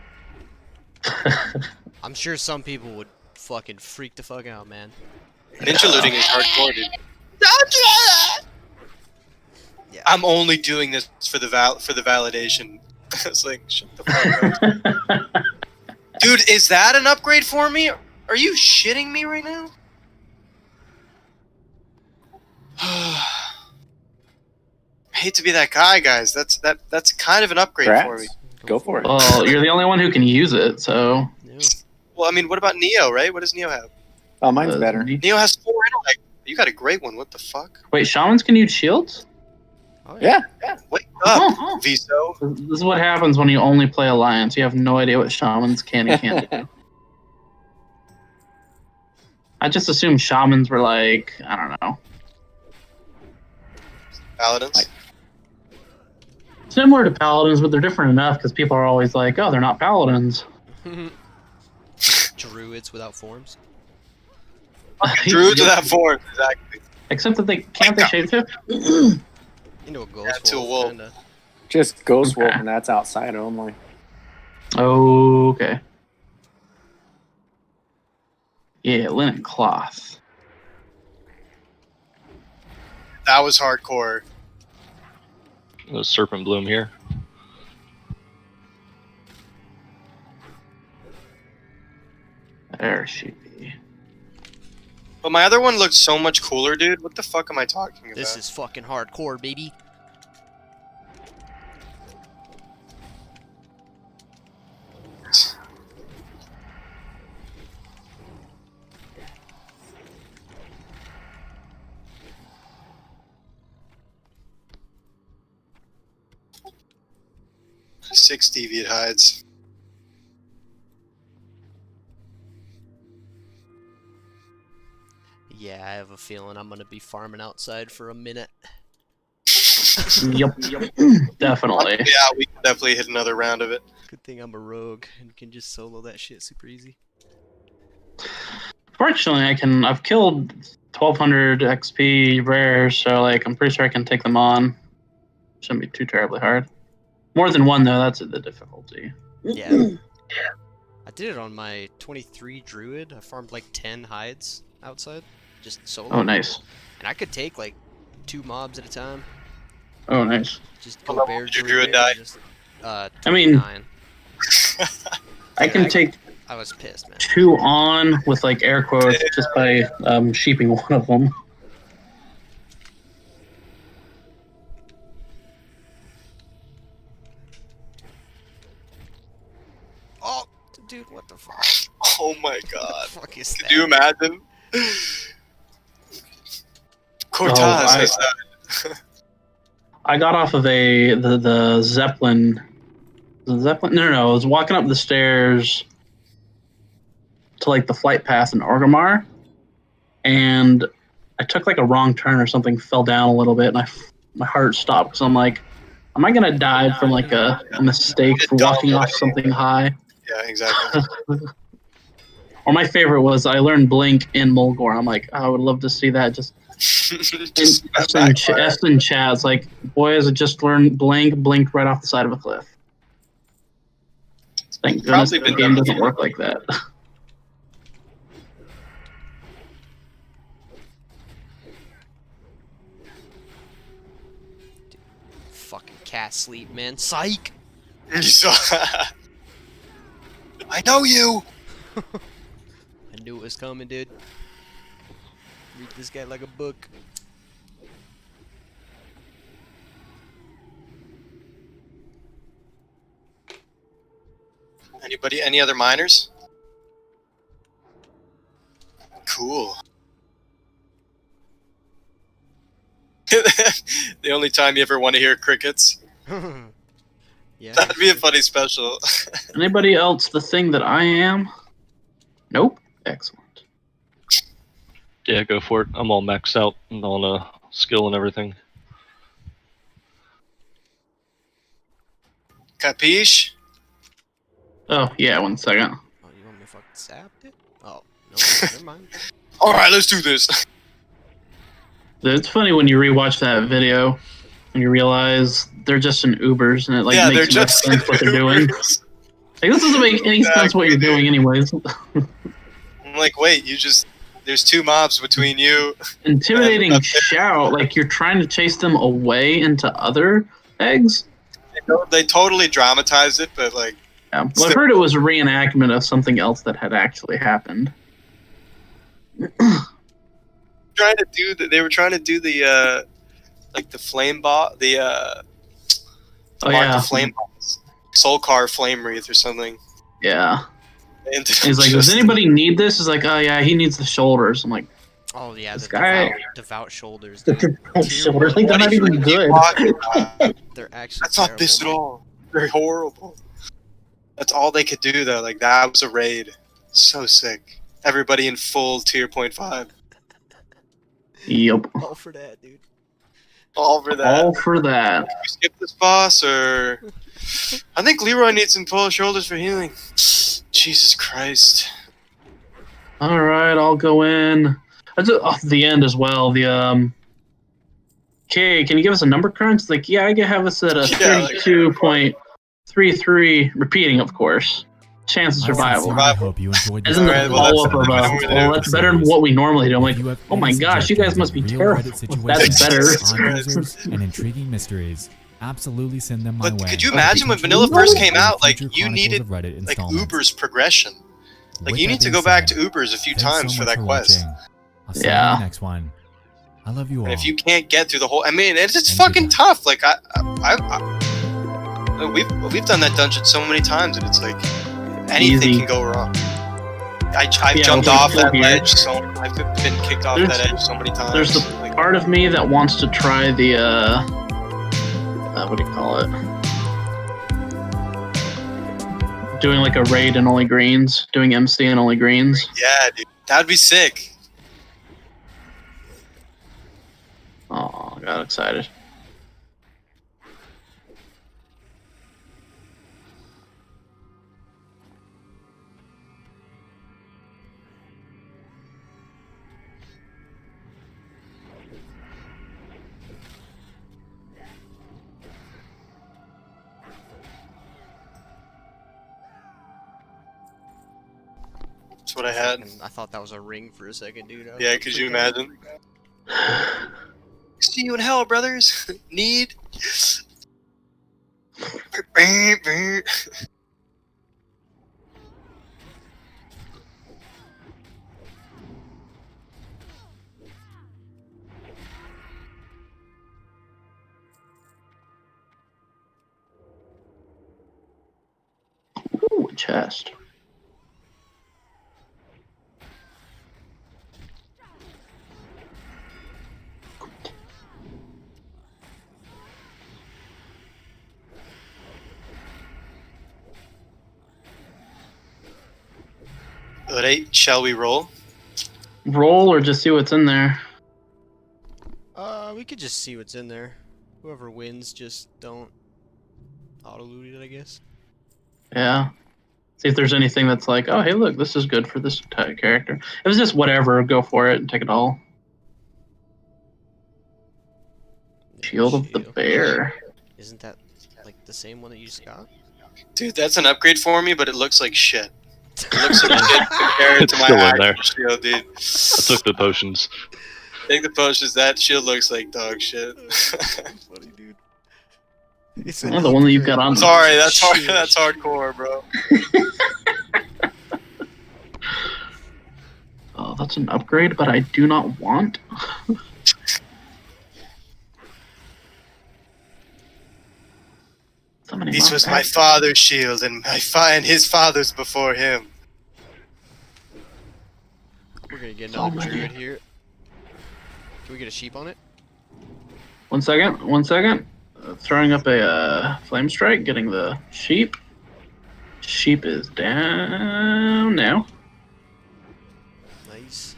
I'm sure some people would fucking freak the fuck out, man. Ninja looting is hardcore, dude. Yeah. I'm only doing this for the validation. It's like, shut the fuck up. Dude, is that an upgrade for me? Are you shitting me right now? I hate to be that guy, guys. That's kind of an upgrade for me. Go for it. Well, you're the only one who can use it, so. Yeah. Well, I mean, what about Neo, right? What does Neo have? Oh, mine's better. Neo has 4 intellect. You got a great one. What the fuck? Wait, shamans can use shields? Oh, Yeah. Wake up, Viso. This is what happens when you only play Alliance. You have no idea what shamans can and can't do. I just assumed shamans were like, I don't know. Paladins? Similar to paladins, but they're different enough because people are always like, oh, they're not paladins. Druids without forms. Druids without forms, exactly. Except that they can't they shapeshift? Into a ghost to a wolf, wolf. kinda. Just Ghost Wolf, and that's outside only. Okay. Yeah, linen cloth. That was hardcore. The serpent bloom here. There she be. But my other one looked so much cooler, dude. What the fuck am I talking about? This is fucking hardcore, baby. Six deviant hides. Yeah, I have a feeling I'm gonna be farming outside for a minute. Yep. Definitely. Yeah, we can definitely hit another round of it. Good thing I'm a rogue and can just solo that shit super easy. Fortunately, I've killed 1200 XP rares, so like I'm pretty sure I can take them on. Shouldn't be too terribly hard. More than one though, that's the difficulty. Yeah. I did it on my 23 druid. I farmed like 10 hides outside, just solo. Oh, nice. And I could take like 2 mobs at a time. Oh, nice. Just go bear Did your druid die? just, I mean, 29. I can take I was pissed, man. 2 on with like air quotes just by sheeping one of them. Oh, dude, what the fuck? Oh my god. What the fuck is that? Could you imagine? Cortaz has that. I got off of the Zeppelin. The Zeppelin? No. I was walking up the stairs to like the flight path in Orgrimmar, and I took like a wrong turn or something, fell down a little bit, and my heart stopped because I'm like, am I gonna die from like a mistake for walking off something high? Yeah, exactly. Or my favorite was I learned Blink in Mulgore. I'm like, I would love to see that. Just S in chat. It's like, boys, I just learned blinked right off the side of a cliff. Thank goodness the game doesn't work like that. Fucking cat sleep, man. Psych! You saw I know you! I knew it was coming, dude. Read this guy like a book. Anybody? Any other miners? Cool. The only time you ever want to hear crickets. Yeah. That'd be a funny special. Anybody else the thing that I am? Nope. Excellent. Yeah, go for it. I'm all maxed out on skill and everything. Capiche? Oh, yeah, 1 second. Oh, you want me to fucking zap it? Oh, no, never mind. Alright, let's do this. It's funny when you rewatch that video and you realize they're just in Ubers and it like Yeah, they're makes no just sense what they're doing. Like, this doesn't make any sense what you're doing anyways. I'm like, wait, there's 2 mobs between you. Intimidating shout, like you're trying to chase them away into other eggs? They totally dramatize it, but like... Yeah. Well, I've heard it was a reenactment of something else that had actually happened. They were trying to do the like the flame bot, the flame boss, Soulcar flame wreath or something. Yeah. And He's like, does anybody need this? He's like, oh yeah, he needs the shoulders. I'm like, oh yeah, this the guy, devout shoulders. the devout shoulders, like they're not even good. They're actually. That's not this at all. They're horrible. That's all they could do though. Like that was a raid. So sick. Everybody in full tier 0.5. Yep. All for that, dude. All for that. All for that. Did we skip this boss or? I think Leroy needs some full shoulders for healing. Jesus Christ. All right, I'll go in. The end as well. Okay, can you give us a number crunch? It's like, yeah, I can have us at a 32.33, repeating, of course. Chance of survival. I hope you enjoyed this. Isn't the follow-up of that's better than what we normally do. I'm like, oh my gosh, you guys must be terrible. That's better. And intriguing mysteries. Absolutely send them my way. Could you imagine when Vanilla first came out? Like you needed like Uber's progression. Like you need to go back to Uber's a few times for that quest. I'll see you in the next one. I love you all. And if you can't get through the whole, I mean, it's just fucking tough. Like we've done that dungeon so many times, and it's like anything can go wrong. I've jumped off that ledge, so I've been kicked off that edge so many times. There's the part of me that wants to try the what do you call it? Doing like a raid and only greens, doing MC and only greens. Yeah, dude, that'd be sick. Oh, I got excited. That's what I had. I thought that was a ring for a second, dude. Yeah, could you imagine? See you in hell, brothers. Need. Ooh, a chest. Alright, shall we roll? Roll or just see what's in there. We could just see what's in there. Whoever wins, just don't auto-loot it, I guess. Yeah. See if there's anything that's like, oh, hey, look, this is good for this type of character. If it's just whatever, go for it and take it all. Shield of the Bear. Isn't that like the same one that you just got? Dude, that's an upgrade for me, but it looks like shit. It looks like shit compared It's to my still in there. actual shield, dude. I took the potions. Take the potions, that shield looks like dog shit. Funny, dude. It's Oh, the one that you've got on. Sorry, that's hard. That's hardcore, bro. Oh, that's an upgrade, but I do not want. This was my father's shield, and his father's before him. We're gonna get another druid here. Can we get a sheep on it? 1 second, 1 second. Throwing up a flame strike, getting the sheep. Sheep is down now. Nice.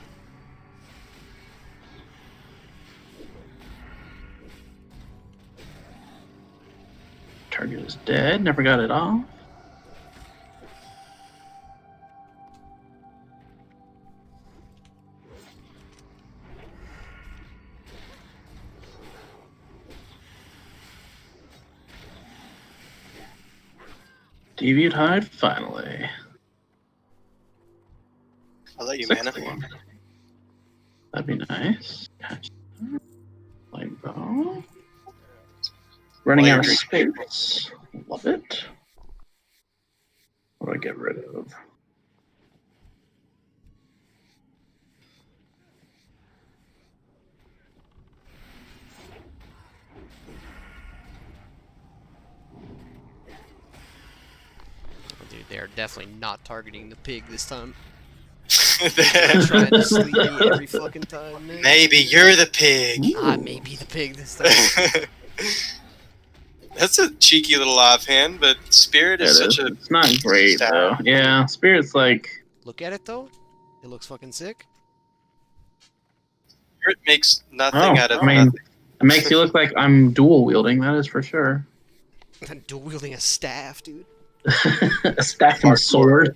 Target is dead, never got it off. Deviant Hide, finally. I'll let you mana. That'd be nice. Light bow. Running out of space. Love it. What do I get rid of? Dude, they are definitely not targeting the pig this time. They're trying to sleep me every fucking time, man. Maybe you're the pig. I may be the pig this time. That's a cheeky little offhand, but Spirit is such a... It's not great, though. Yeah, Spirit's like... Look at it, though. It looks fucking sick. Spirit makes nothing out of nothing. nothing. It makes you look like I'm dual wielding, that is for sure. I'm dual wielding a staff, dude. A staff and sword.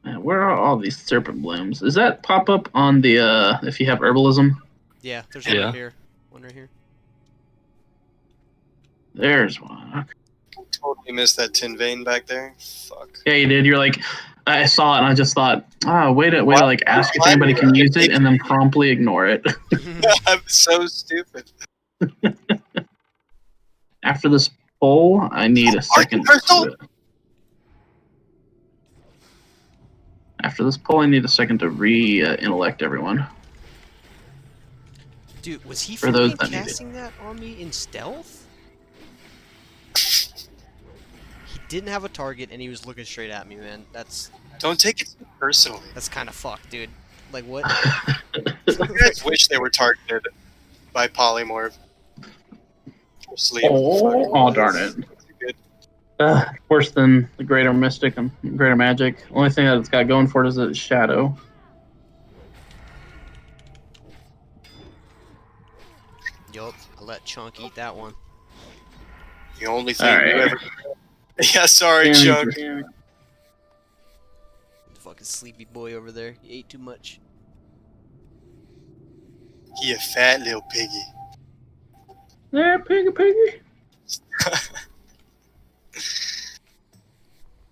Man, where are all these serpent blooms? Does that pop up on the if you have herbalism? Yeah, there's one right here. One right here. There's one. Totally missed that tin vein back there. Fuck. Yeah, you did. You're like, I saw it and I just thought, way to like ask if anybody can use it and then promptly ignore it. I'm so stupid. After this poll, I need a second. After this poll, I need a second to re-intellect everyone. Dude, was he For those fucking that need casting that on me in stealth? He didn't have a target and he was looking straight at me, man. That's... Don't take it too personally. That's kind of fucked, dude. Like, what? Some guys wish they were targeted by polymorph. Or sleep. Oh, darn it. Worse than the Greater Mystic and Greater Magic. Only thing that it's got going for it is its shadow. Yup, I let Chunk eat that one. The only thing you ever... Yeah, sorry, Chunk. The fucking sleepy boy over there. He ate too much. He a fat little piggy. There, piggy.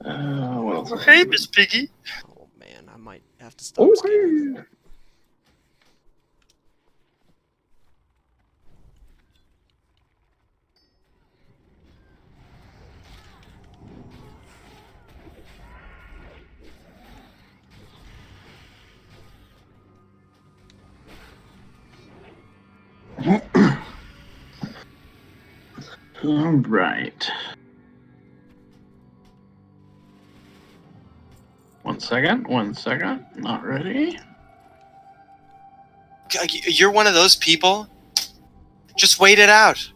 What else Hey, Miss Piggy. Oh man, I might have to stop scanning. All right. 1 second. 1 second. Not ready. You're one of those people? Just wait it out.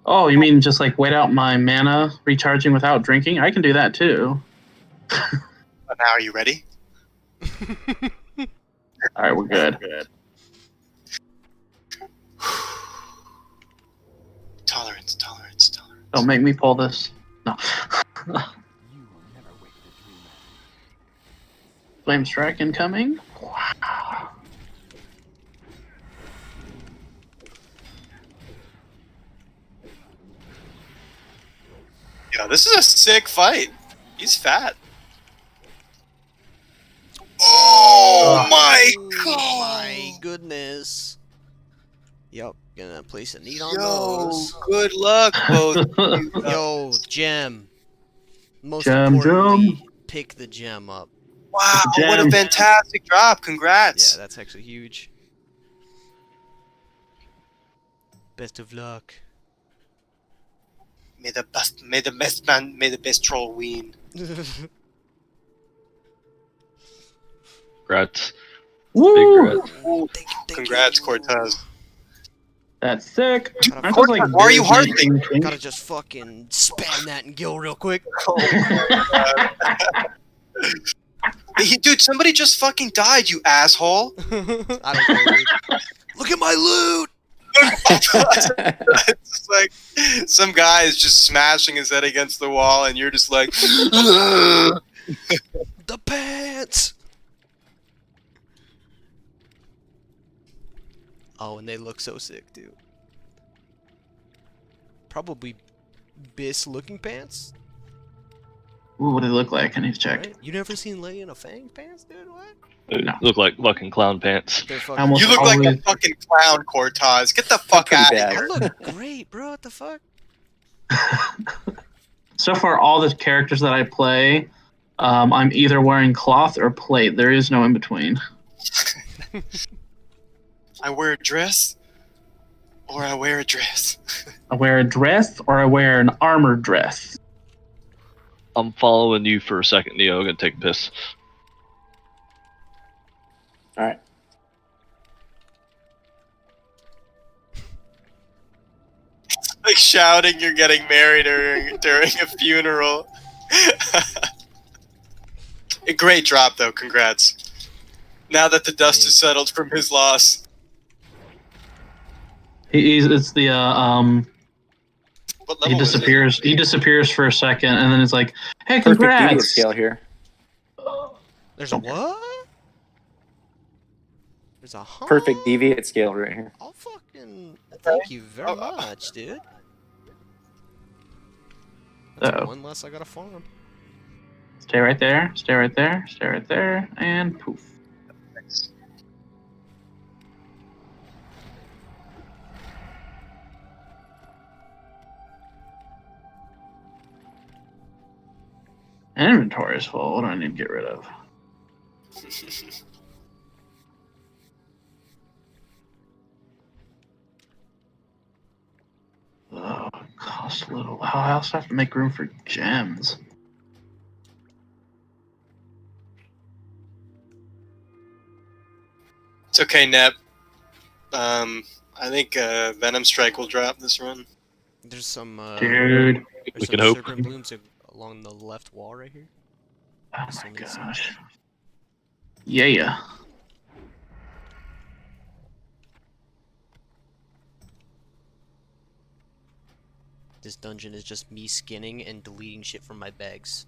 Oh, you mean just like wait out my mana recharging without drinking? I can do that too. But now, are you ready? All right, we're good. Tolerance. Don't make me pull this. No. Flame strike incoming. Wow. Yeah, this is a sick fight. He's fat. Oh my god! My goodness. Yup, gonna place a need on Yo, those. good luck, both of you. Yo, gem. Most Gem, importantly, pick the gem up. Wow, what a fantastic drop. Congrats. Yeah, that's actually huge. Best of luck. May the best troll win. Congrats. Woo! Big congrats. Congrats, Cortez. That's sick. Aren't those, Cortez, like, why are you very harping? nice Gotta just fucking spam that and gill real quick. Dude, somebody just fucking died, you asshole. I don't care, dude. Look at my loot! It's like some guy is just smashing his head against the wall, and you're just like, The pants! Oh, and they look so sick, dude. Probably Biss looking pants? Ooh, what do they look like? I need to check. Right? You never seen Lady in a Fang pants, dude? What? No. Look like fucking clown pants. you look like a fucking clown, Cortez. Get the fuck out of here. I look great, bro. What the fuck? So far, all the characters that I play, I'm either wearing cloth or plate. There is no in between. I wear a dress, or I wear a dress. I wear a dress or I wear an armored dress. I'm following you for a second, Neo. I'm gonna take a piss. All right. Like shouting you're getting married during a funeral. A great drop, though. Congrats. Now that the dust is settled from his loss. It's the What he level is it? disappears. He disappears for a second, and then it's like, "Hey, Perfect deviate congrats!" scale here. There's a what? There's a Perfect deviate scale right here. I'll fucking thank you very much, dude. That's Uh-oh. one less I gotta farm. Stay right there. Stay right there. Stay right there, and poof. Inventory is full. What do I need to get rid of? Oh, it costs a little. I also have to make room for gems. It's okay, Nep. I think Venom Strike will drop this run. There's some Dude, there's we some can hope. sugar and blooms along the left wall right here. Oh Just my only some. gosh. Yeah. This dungeon is just me skinning and deleting shit from my bags.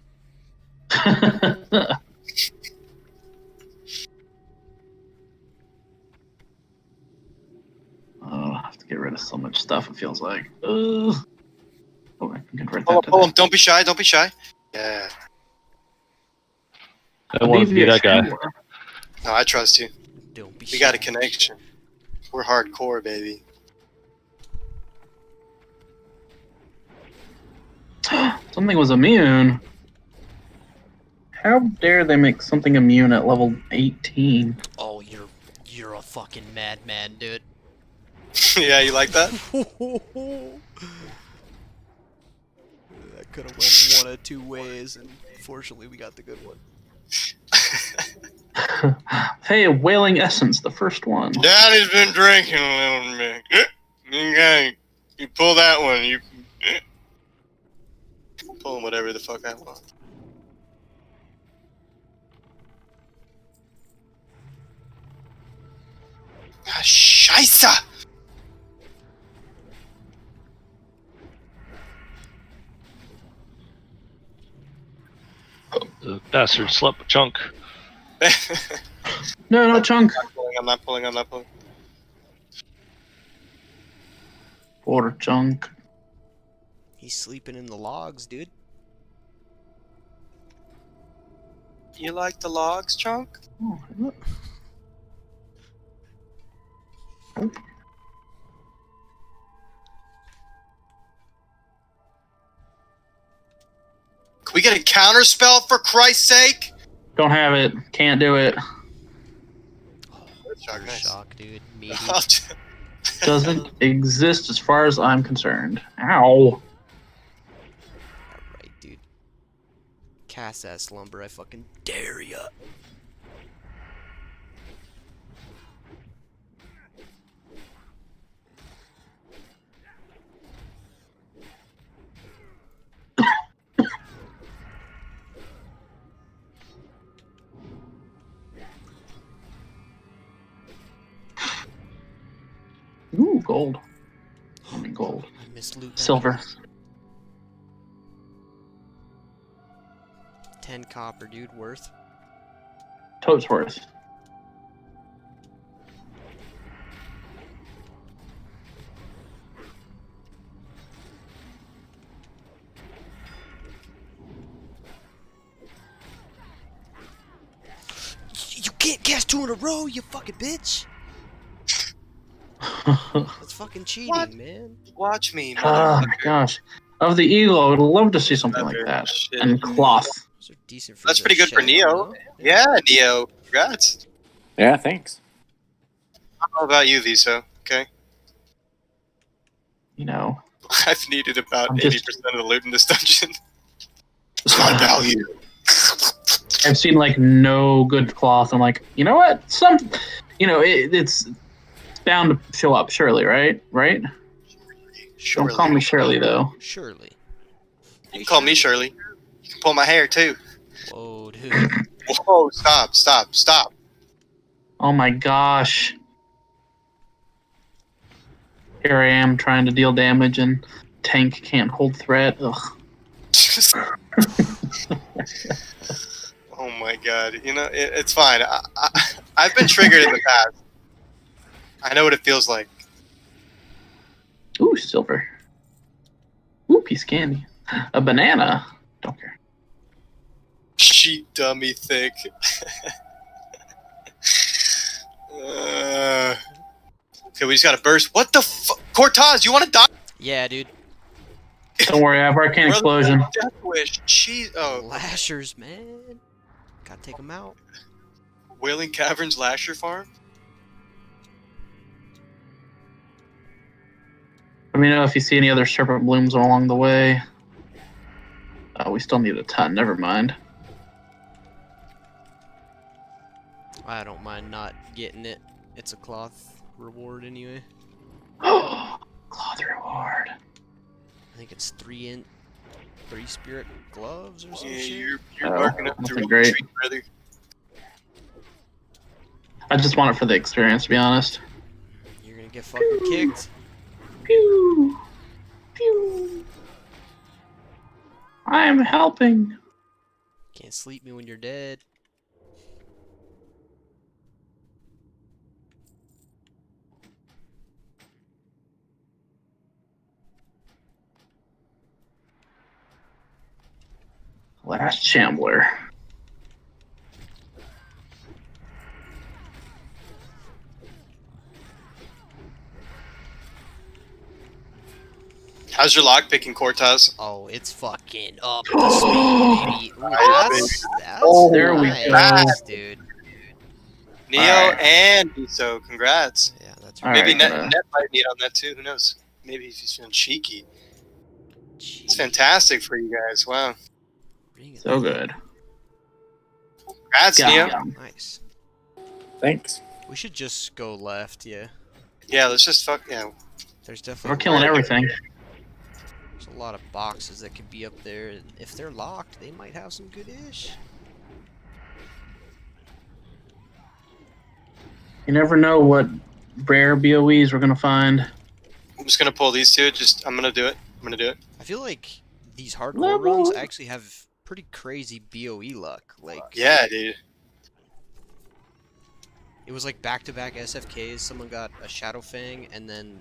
Oh, I have to get rid of so much stuff, it feels like. Ugh. Oh, I can convert Pull that him, pull to him. Don't be shy. Don't be shy. Yeah. I wanted to be that guy. No, I trust you. We got a connection. We're hardcore, baby. Something was immune. How dare they make something immune at level 18? Oh, you're a fucking madman, dude. Yeah, you like that? That could have went one of two ways, and fortunately we got the good one. Hey, Wailing Essence, the first one. Daddy's been drinking a little bit. Okay, you pull that one. You pull whatever the fuck I want. Ah, Scheisse! The bastard slept a chunk. No, chunk. I'm not pulling. Poor chunk. He's sleeping in the logs, dude. You like the logs, Chunk? Oh, Can we get a counter spell for Christ's sake? Don't have it. Can't do it. Shock, dude. Meaty. Doesn't exist as far as I'm concerned. Ow. Alright, dude. Cast that slumber, I fucking dare ya. Ooh, gold. I mean gold. I missed loot. Silver. 10 copper, dude, worth. Totes worth. You can't cast 2 in a row, you fucking bitch! That's fucking cheating, man. Watch me, Oh gosh. Of the eagle, I would love to see something like that. And cloth. Those are decent for That's pretty good for Neo. Yeah, Neo. Congrats. Yeah, thanks. I don't know about you, Viso. Okay. You know. I've needed about I'm 80% of the loot in this dungeon. It's my value. I've seen like no good cloth. I'm like, you know what? It's bound to show up, surely, right? Right? Surely. Don't call me Shirley, though. Surely. You can call me Shirley. You can pull my hair, too. Whoa, dude. Whoa, stop. Oh my gosh. Here I am trying to deal damage and tank can't hold threat. Ugh. Oh my god. You know, it's fine. I've been triggered in the past. I know what it feels like. Ooh, silver. Ooh, piece of candy. A banana. Don't care. Sheet dummy thick. Okay, we just gotta burst. What the fuck? Cortaz, you wanna die? Yeah, dude. Don't worry, I have Arcane Explosion. Death wish. Lashers, man. Gotta take them out. Wailing Caverns Lasher Farm? Let me know if you see any other serpent blooms along the way. We still need a ton. Never mind. I don't mind not getting it. It's a cloth reward anyway. Cloth reward. I think it's 3 spirit gloves or some Yeah, shit. you're barking up that's the wrong great. tree, brother. I just want it for the experience, to be honest. You're gonna get fucking kicked. Pew! Pew! I am helping. Can't sleep me when you're dead. Last Shambler. How's your lock picking, Cortez? Oh, it's fucking up to speed, baby. Ooh, that's Oh, there we nice, go. dude. Neo Alright. and Iso, congrats. Yeah, that's right. Maybe Alright, Net might need on that too. Who knows? Maybe if he's feeling cheeky. It's fantastic for you guys. Wow. So good. Congrats, Neo. Nice. Thanks. We should just go left, yeah. Yeah, let's just fuck. Yeah. There's definitely. We're killing everything. There's a lot of boxes that could be up there. And if they're locked, they might have some good ish. You never know what rare BOEs we're gonna find. I'm just gonna pull these two. I'm gonna do it. I feel like these hardcore runs actually have pretty crazy BOE luck. Like, Yeah, dude. it was like back-to-back SFKs. Someone got a Shadow Fang, and then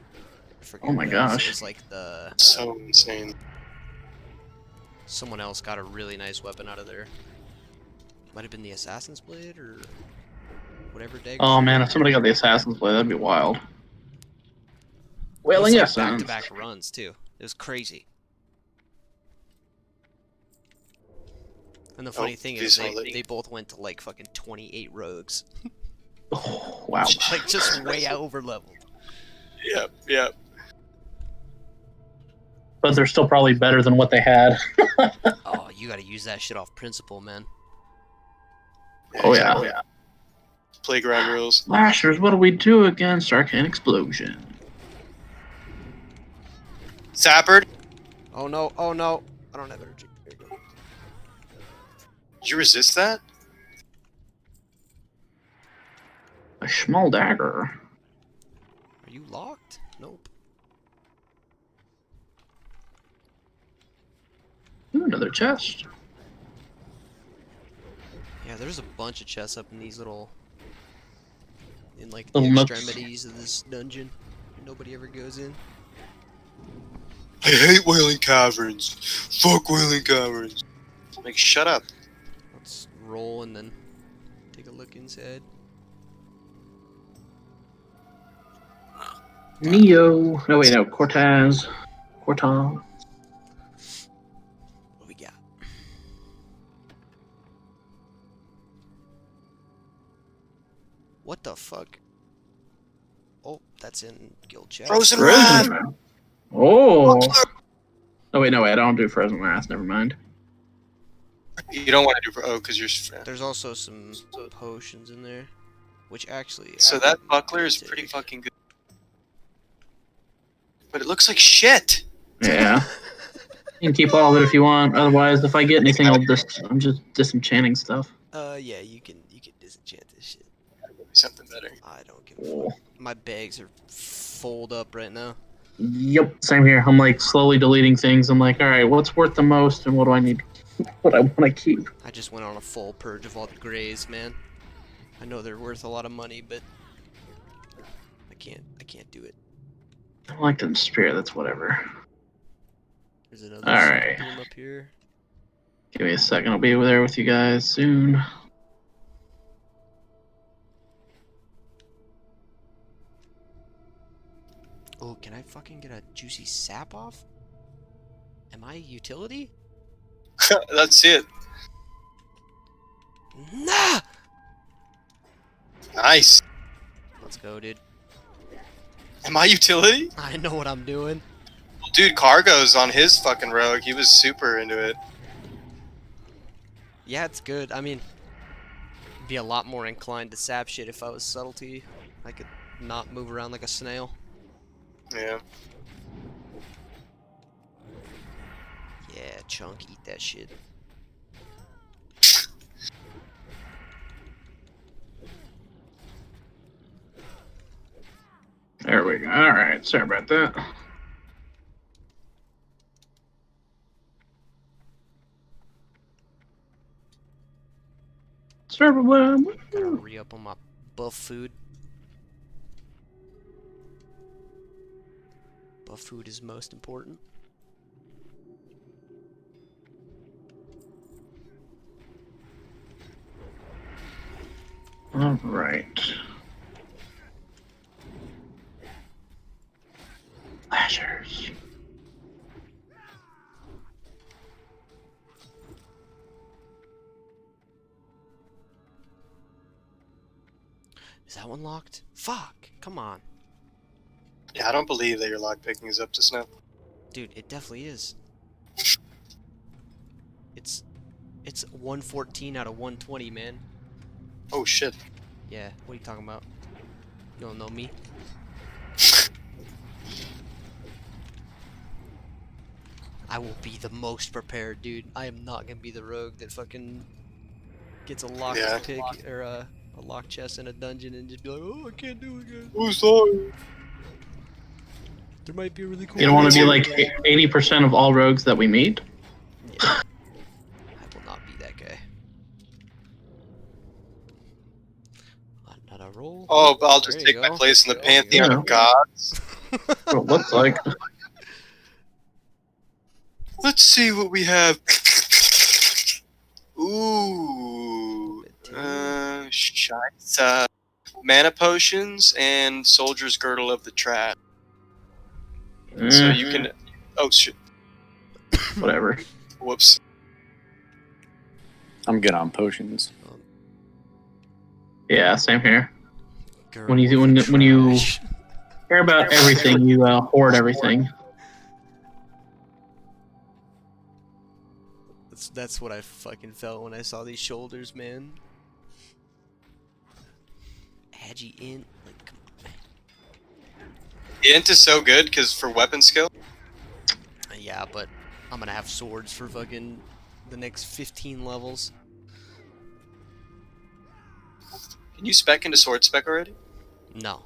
I forget Oh my what else. gosh. It was like the So insane. someone else got a really nice weapon out of there. Might have been the Assassin's Blade or whatever dagger. Oh man, if somebody got the Assassin's Blade, that'd be wild. Well, It was yes, like back-to-back runs too. It was crazy. And the funny thing is, they both went to like fucking 28 rogues. Oh, wow. Like just way over leveled. Yep. But they're still probably better than what they had. Oh, you gotta use that shit off principle, man. Oh yeah. Playground rules. Lashers, what do we do against Arcane Explosion? Sappered. Oh no, oh no. I don't have energy. There you go. Did you resist that? A small dagger. Are you locked? Nope. Ooh, another chest. Yeah, there's a bunch of chests up in these little... in like the Little nooks. extremities of this dungeon. Nobody ever goes in. I hate Wailing Caverns. Fuck Wailing Caverns. Like, shut up. Let's roll and then take a look inside. Neo. No, wait, no. Cortez. Corton. What we got? What the fuck? Oh, that's in guild chat. Frozen Wrath! Oh. Oh, wait, no, wait. I don't do Frozen Wrath. Never mind. You don't want to do... Oh, because you're... There's also some potions in there. Which actually... So that buckler is pretty fucking good. But it looks like shit! Yeah. You can keep all of it if you want. Otherwise, if I get anything, I'm just disenchanting stuff. Yeah, you can disenchant this shit. Something better. I don't give a fuck. My bags are full up right now. Yep, same here. I'm like slowly deleting things. I'm like, all right, what's worth the most, and what do I need? What I want to keep? I just went on a full purge of all the grays, man. I know they're worth a lot of money, but I can't do it. I like them spear. That's whatever. There's another All right. room up here. Give me a second. I'll be over there with you guys soon. Oh, can I fucking get a juicy sap off? Am I a utility? That's it. Nah! Nice. Let's go, dude. Am I utility? I know what I'm doing. Dude, Cargo's on his fucking rogue. He was super into it. Yeah, it's good. I mean, be a lot more inclined to sap shit if I was subtlety. I could not move around like a snail. Yeah. Yeah, Chunk, eat that shit. There we go. All right. Sorry about that. Gotta re-up on my buff food. Buff food is most important. All right. Lashers. Is that one locked? Fuck! Come on. Yeah, I don't believe that your lockpicking is up to snuff. Dude, it definitely is. It's 114 out of 120, man. Oh shit. Yeah, what are you talking about? You don't know me? I will be the most prepared, dude. I am not gonna be the rogue that fucking gets a lock pick or a lock chest in a dungeon and just be like, oh, I can't do it again. Oh, sorry. There might be a really cool. You don't want to be like 80% of all rogues that we meet. Yeah. I will not be that guy. Another roll. Oh, but I'll just take my place in the pantheon of gods. What it looks like. Let's see what we have. Ooh. Scheiße. Mana potions and soldier's girdle of the trap. So you can. Oh shit. Whatever. Whoops. I'm good on potions. Yeah, same here. When you care about everything, you hoard everything. That's what I fucking felt when I saw these shoulders, man. Agi int, like, come on, man. The int is so good because for weapon skill. Yeah, but I'm gonna have swords for fucking the next 15 levels. Can you spec into sword spec already? No.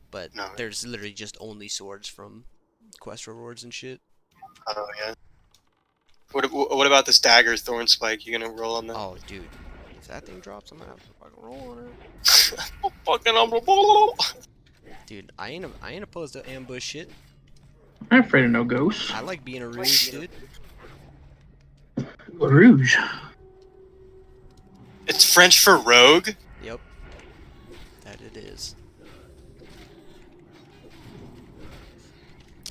But there's literally just only swords from quest rewards and shit. Oh yeah. What about this dagger thorn spike? You gonna roll on that? Oh dude, if that thing drops, I'm gonna have to fucking roll on it. Fucking Dude, I ain't opposed to ambush shit. I'm afraid of no ghosts. I like being a rouge, dude. Rouge. It's French for rogue? Yep. That it is.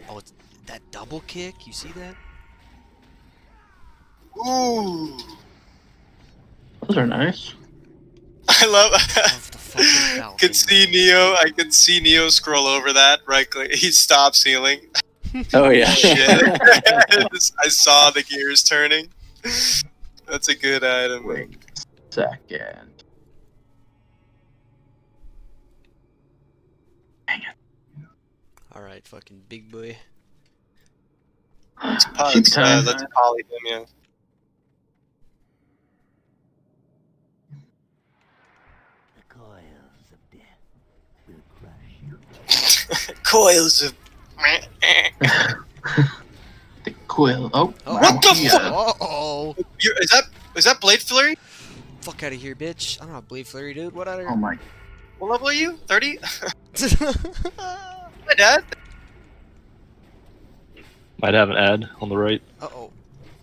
Oh, it's that double kick, you see that? Ooh. Those are nice. I love could see Neo. I could see Neo scroll over that. Right click. He stops healing. Oh yeah. Shit. I saw the gears turning. That's a good item. Wait a second. Dang it. Alright, fucking big boy. Let's poly him, yeah. Coils of. The coil. Oh. What the fuck? Uh-oh. Is that Blade Flurry? Fuck out of here, bitch. I don't have Blade Flurry, dude. What out of here? Oh my. What level are you? 30? My dad? Might have an ad on the right. Uh-oh.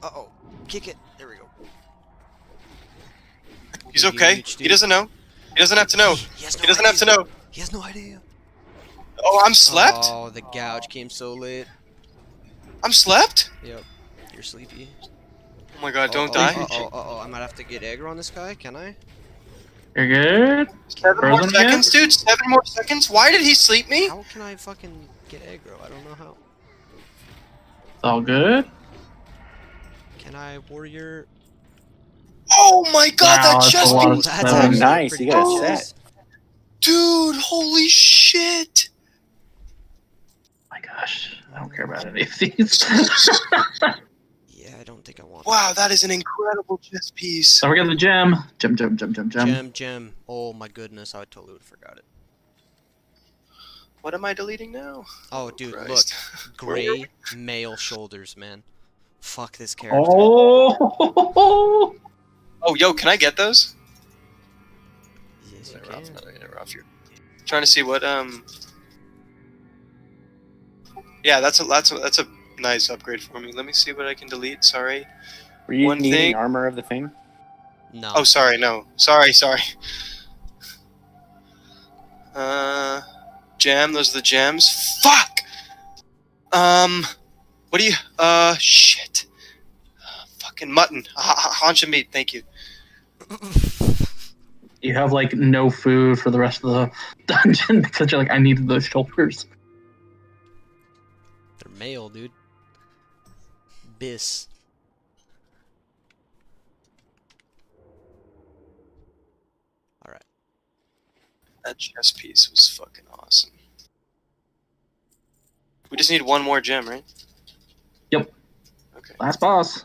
Uh-oh. Kick it. There we go. He's okay. He doesn't know. He doesn't have to know. He doesn't have to know. He has no idea. Oh, I'm slept? Oh, the gouge came so late. I'm slept? Yep. You're sleepy. Oh my god, don't die. Uh-oh. I might have to get aggro on this guy, can I? You're good? 7 more seconds, dude? 7 more seconds? Why did he sleep me? How can I fucking get aggro? I don't know how. It's all good? Can I warrior? Oh my god, Wow, that chest piece! That's nice, you got a set. Dude, holy shit! My gosh, I don't care about any of these. Yeah, I don't think I want Wow, that is an incredible chest piece. Don't forget the gem. Gem. Gem. Oh my goodness, I totally would have forgot it. What am I deleting now? Oh, dude, Christ. look. Gray male shoulders, man. Fuck this character. Oh! Oh, yo, can I get those? Yes, you can. Trying to see what Yeah, that's a nice upgrade for me. Let me see what I can delete. Sorry. Were you One needing thing. armor of the thing? No. Oh, sorry. No. Sorry. Gem. Those are the gems. Fuck. What do you? Shit. Fucking mutton. Haunch of meat. Thank you. you have like no food for the rest of the dungeon because you're like, I needed those shoulders. They're male, dude. Bis. Alright. That chess piece was fucking awesome. We just need one more gem, right? Yep. Okay. Last boss.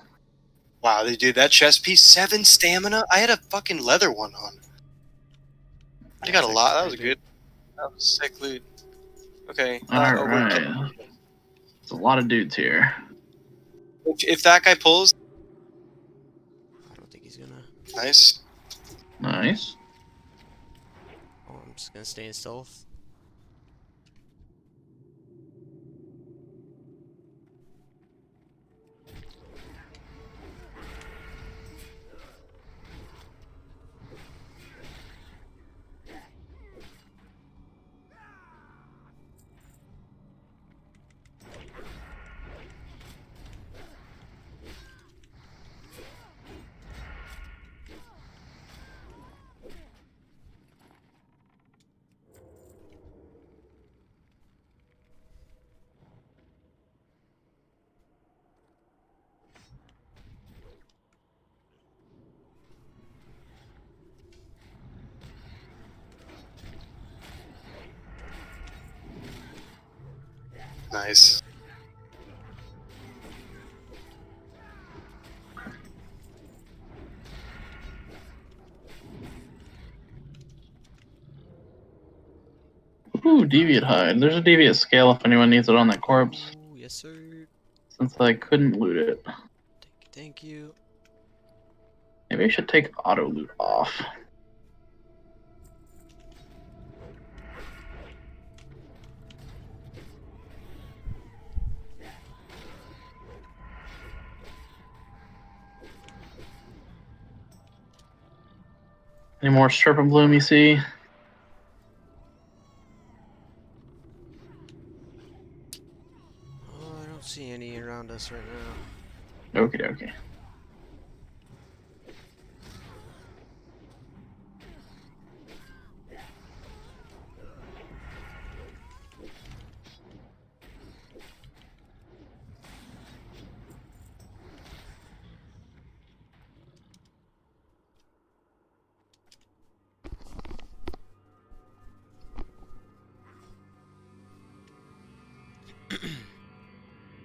Wow, they did that chess piece. 7 stamina? I had a fucking leather one on. I got a lot. That was good. That was sick loot. Okay. Alright. There's a lot of dudes here. If that guy pulls. I don't think he's gonna. Nice. Nice. Oh, I'm just gonna stay in stealth. Nice. Ooh, deviate hide. There's a deviate scale if anyone needs it on that corpse. Ooh, yes, sir. Since I couldn't loot it. Thank you. Maybe I should take auto loot off. Any more Serpent Bloom you see? Oh, I don't see any around us right now. Okie dokie.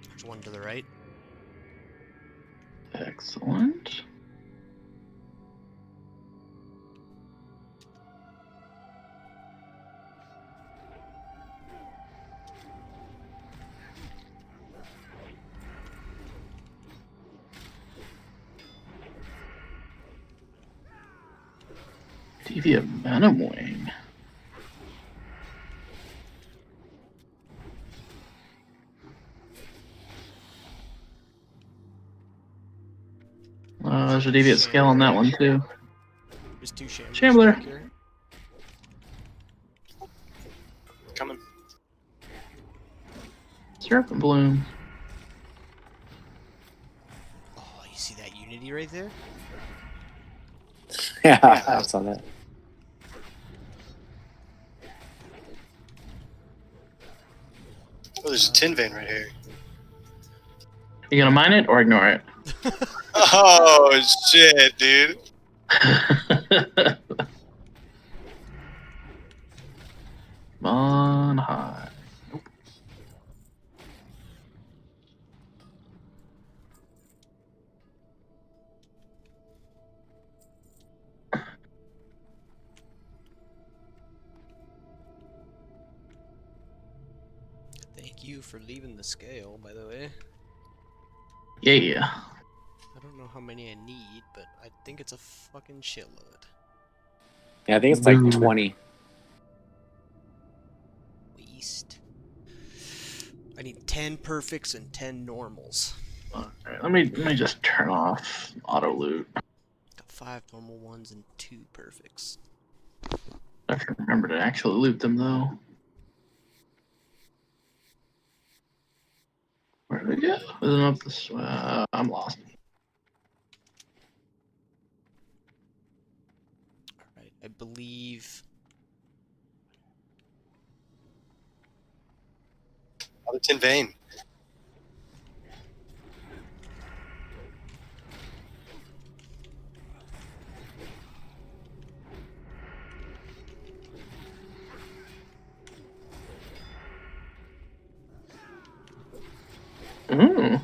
There's one to the right. Excellent. Deviate Venom Wing. There's a deviate scale on that one too. There's 2 shamblers. Shambler. Back here. Coming. Serpent Bloom. Oh, you see that unity right there? Yeah, I saw that. Oh, there's a tin vein right here. You gonna mine it or ignore it? Oh shit, dude. On high. Nope. Thank you for leaving the scale, by the way. Yeah. I don't know how many I need, but I think it's a fucking shitload. Yeah, I think it's like 20. Least. I need 10 perfects and 10 normals. Alright, let me just turn off auto loot. Got 5 normal ones and 2 perfects. I have to remember to actually loot them though. Where did they go? Isn't up this way? I'm lost. Alright, I believe. Another tin vein. Mm.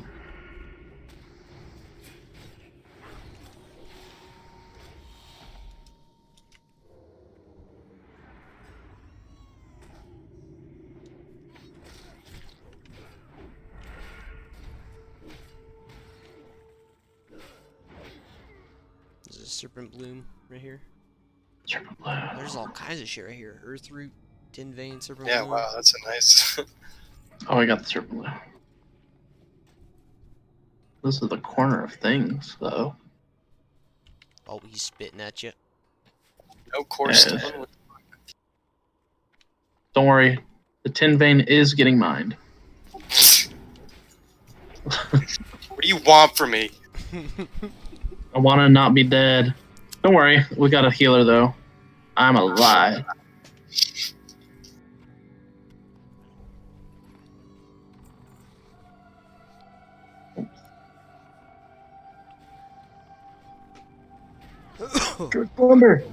There's a serpent bloom right here. Serpent bloom. There's all kinds of shit right here. Earth root, tin vein, serpent Yeah, bloom. wow, that's a nice. Oh, I got the serpent bloom. This is the corner of things, though. Oh, he's spitting at you. No course Yeah. stone. Don't worry, the tin vein is getting mined. What do you want from me? I want to not be dead. Don't worry, we got a healer though. I'm alive. Good thunder.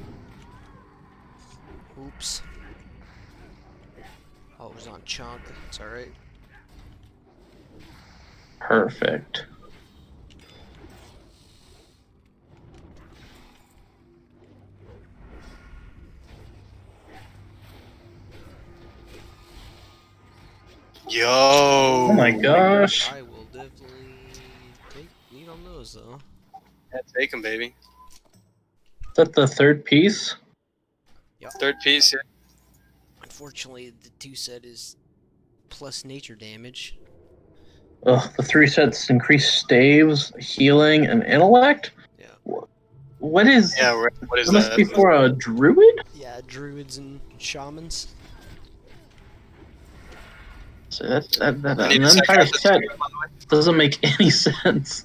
Oops. Oh, it was on chunk. It's alright. Perfect. Yo. Oh my gosh. I will definitely take lead on those though. Yeah, take him, baby. Is that the third piece? Yep. Third piece, yeah. Unfortunately, the 2 set is plus nature damage. Ugh, the 3 sets increase staves, healing, and intellect? Yeah. What is... Yeah, what is that? Must that? be for a druid? Yeah, druids and shamans. So that I need an to check entire out the set druid, by the way. doesn't make any sense.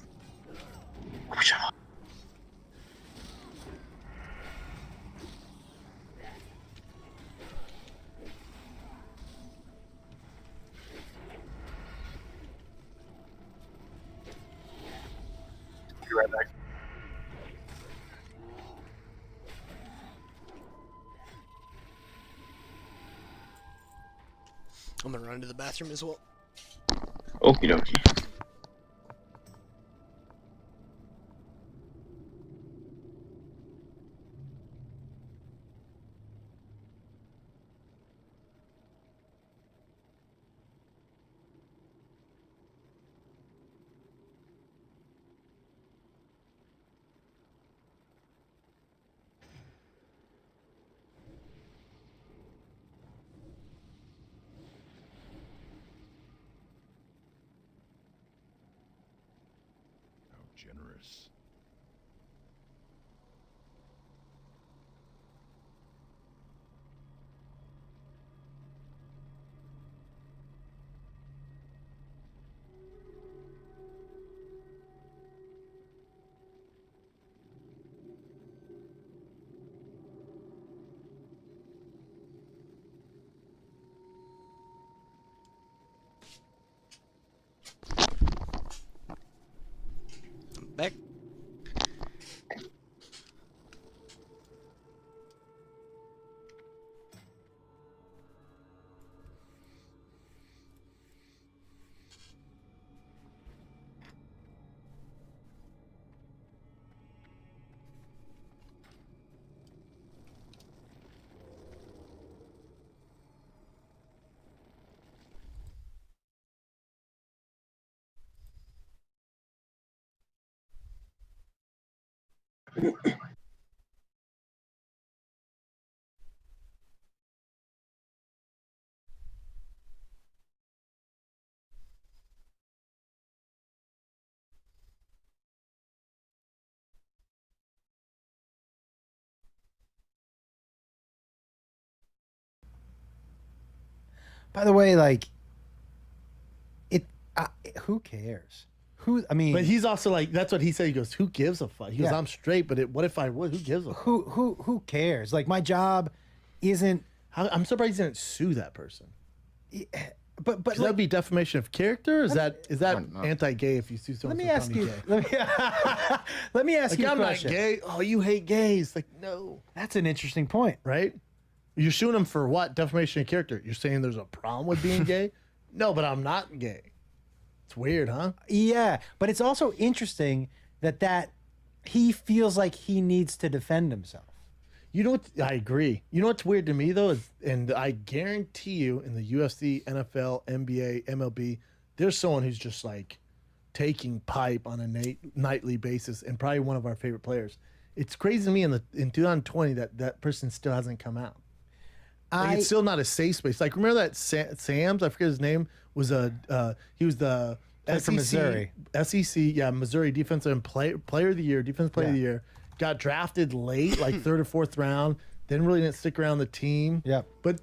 Be right back. I'm gonna run to the bathroom as well. Okie dokie. How generous. I'm back. By the way, like, who cares? Who? I mean, but he's also like, that's what he said. He goes, "Who gives a fuck?" He goes, Yeah. "I'm straight, but what if I would? Who gives a fuck?" Who cares? Like my job isn't. I'm surprised he didn't sue that person. But that'd be defamation of character. Or is that anti-gay if you sue someone? Let me ask you. Let me ask Like, you a I'm not question. gay. Oh, you hate gays? Like, no. That's an interesting point, right? You're suing him for what? Defamation of character. You're saying there's a problem with being gay? No, but I'm not gay. It's weird, huh? Yeah, but it's also interesting that he feels like he needs to defend himself. You know what? I agree. You know what's weird to me though is, and I guarantee you, in the UFC, NFL, NBA, MLB, there's someone who's just like taking pipe on a nightly basis, and probably one of our favorite players. It's crazy to me in 2020 that person still hasn't come out. Like, it's still not a safe space. Like, remember that Sam's? I forget his name. Was he was the Played for Missouri. SEC, yeah, Missouri defensive player of the year, defensive player of the year. Got drafted late, like third or fourth round. Then really didn't stick around the team. Yeah, but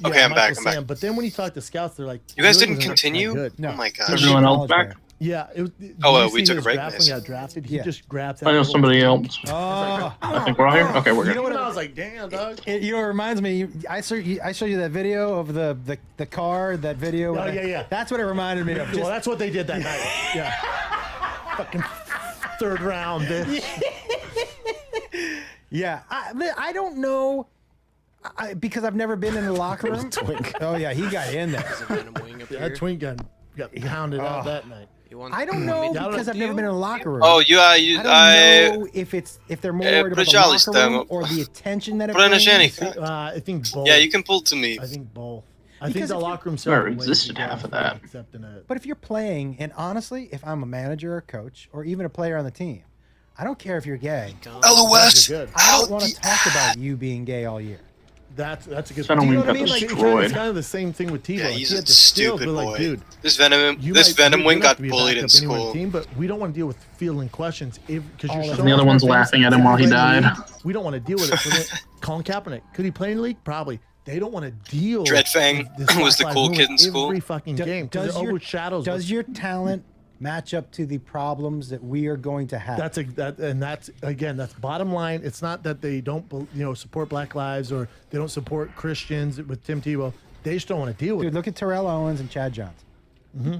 Okay, I'm back, Michael I'm back. But then when you talk to scouts, they're like, You guys really didn't wasn't that continue? good. Oh my god. Everyone else back? Yeah. It was, we took a break. When he got drafted, he just grabs. I know somebody else. Oh, I think we're all here. Okay, we're You good. know what? I was like, damn, dog. It reminds me. I showed you that video of the car. That video. Oh, yeah. That's what it reminded me of. Well, that's what they did that night. Yeah. Fucking third round, bitch. Yeah, I don't know, because I've never been in the locker room. Oh yeah, he got in there. That twink got pounded out that night. I don't know because I've never been in a locker room. Oh, I don't know if they're more worried about the Pожалуйста, locker room or the attention that it Pronajeni. brings. I think both. Yeah, you can pull to me. I think both. I Because think the if locker room Never certain ways existed you half of go that. from accepting it. But if you're playing, and honestly, if I'm a manager or a coach or even a player on the team, I don't care if you're gay. LOS. Good. I don't want to talk about you being gay all year. That's a good. So I don't Do you know mean what I mean? got Like, destroyed. it's kind of the same thing with Tebow. Yeah, Like, he's he a had the skills, stupid but boy. like, dude, This Venom you wing you're got to be a bullied in backup anywhere on the school. team, but we don't want to deal with fielding questions because you're And so the other much one's more laughing famous at him while he than anybody in the died. league. We don't want to deal with it. So Colin Kaepernick, could he play in the league? Probably. They don't want to deal. Dreadfang with this was the Black cool Lives kid in Movement school. Every fucking game. 'Cause it overshadows. Does your talent match up to the problems that we are going to have? That's bottom line. It's not that they don't support Black lives or they don't support Christians with Tim Tebow. They just don't want to deal with Dude, it. look at Terrell Owens and Chad Johnson. Mm-hmm.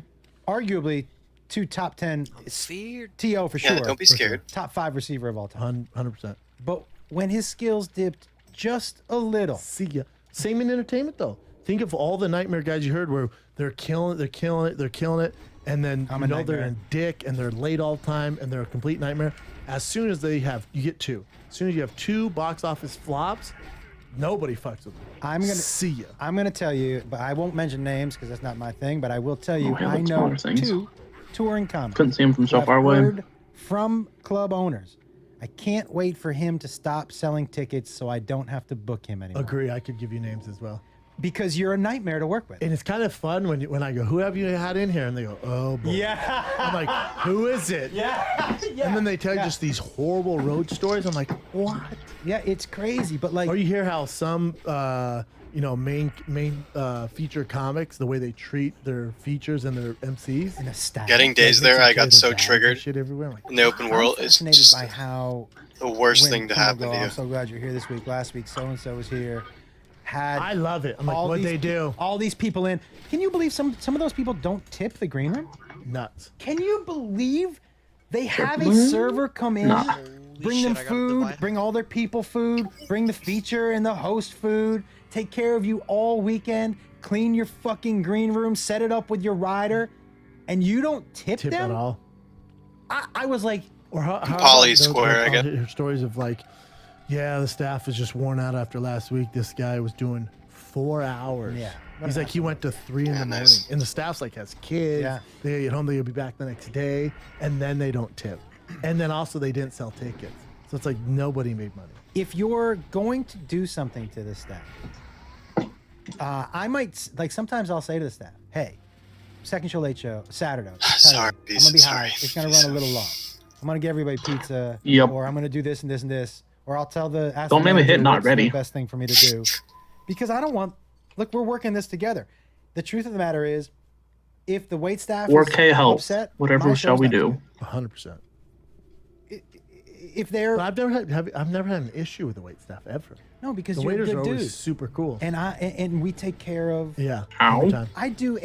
Arguably, two top 10. Feared. T.O. for Yeah, sure. don't be For scared. sure. Top 5 receiver of all time. 100%. But when his skills dipped just a little. See ya. Same in entertainment though. Think of all the nightmare guys you heard where they're killing it, and then I'm a they're nightmare. in dick and they're late all the time and they're a complete nightmare. As soon as you get two. As soon as you have two box office flops, nobody fucks with them. See ya. I'm gonna tell you, but I won't mention names because that's not my thing. But I will tell you, Oh, yeah, I that's know smaller things. 2 touring comics. Couldn't see him from so who I've far away. heard from club owners. I can't wait for him to stop selling tickets so I don't have to book him anymore. Agree. I could give you names as well. Because you're a nightmare to work with. And it's kind of fun when I go, who have you had in here? And they go, oh boy. Yeah. I'm like, who is it? Yeah. And then they tell you just these horrible road stories. I'm like, what? Yeah, it's crazy. But like, or you hear how some main feature comics, the way they treat their features and their MCs. In a stack. Getting days there, I got so triggered Shit everywhere. I'm like, in the open world. I'm It's fascinated just by how the worst when thing to people happen go, to you. I'm so glad you're here this week. Last week, so and so was here. I love it. I'm like, all what'd these they do? All these people in. Can you believe some of those people don't tip the green room? Nuts. Can you believe they have a server come in, bring them food, bring all their people food, bring the feature and the host food, take care of you all weekend, clean your fucking green room, set it up with your rider, and you don't tip them at all? I was like, or how Polly Square, I I guess. hear stories of like, yeah, the staff was just worn out after last week. This guy was doing 4 hours. Yeah. He's like, he went to 3 in the morning. And the staff's like, has kids. Yeah. They get home, they'll be back the next day. And then they don't tip. And then also they didn't sell tickets. So it's like nobody made money. if you're going to do something to the staff, I might, like, sometimes I'll say to the staff, hey, second show, late show, Saturday. Sorry, I'm going to be high. sorry. It's going to run a little long. I'm going to get everybody pizza. Yep. Or I'm going to do this and this and this. Or I'll tell the ask Don't the make me manager hit not what's ready. the best thing for me to do. Because I don't want, look, we're working this together. The truth of the matter is, if the wait staff 4K is health. upset, Whatever my shall show's we not do? 100%. If they're, But I've never had an issue with the wait staff ever. no, because The you're a waiters good are always dude. super cool. And we take care of. Yeah. Ow. Every time. I do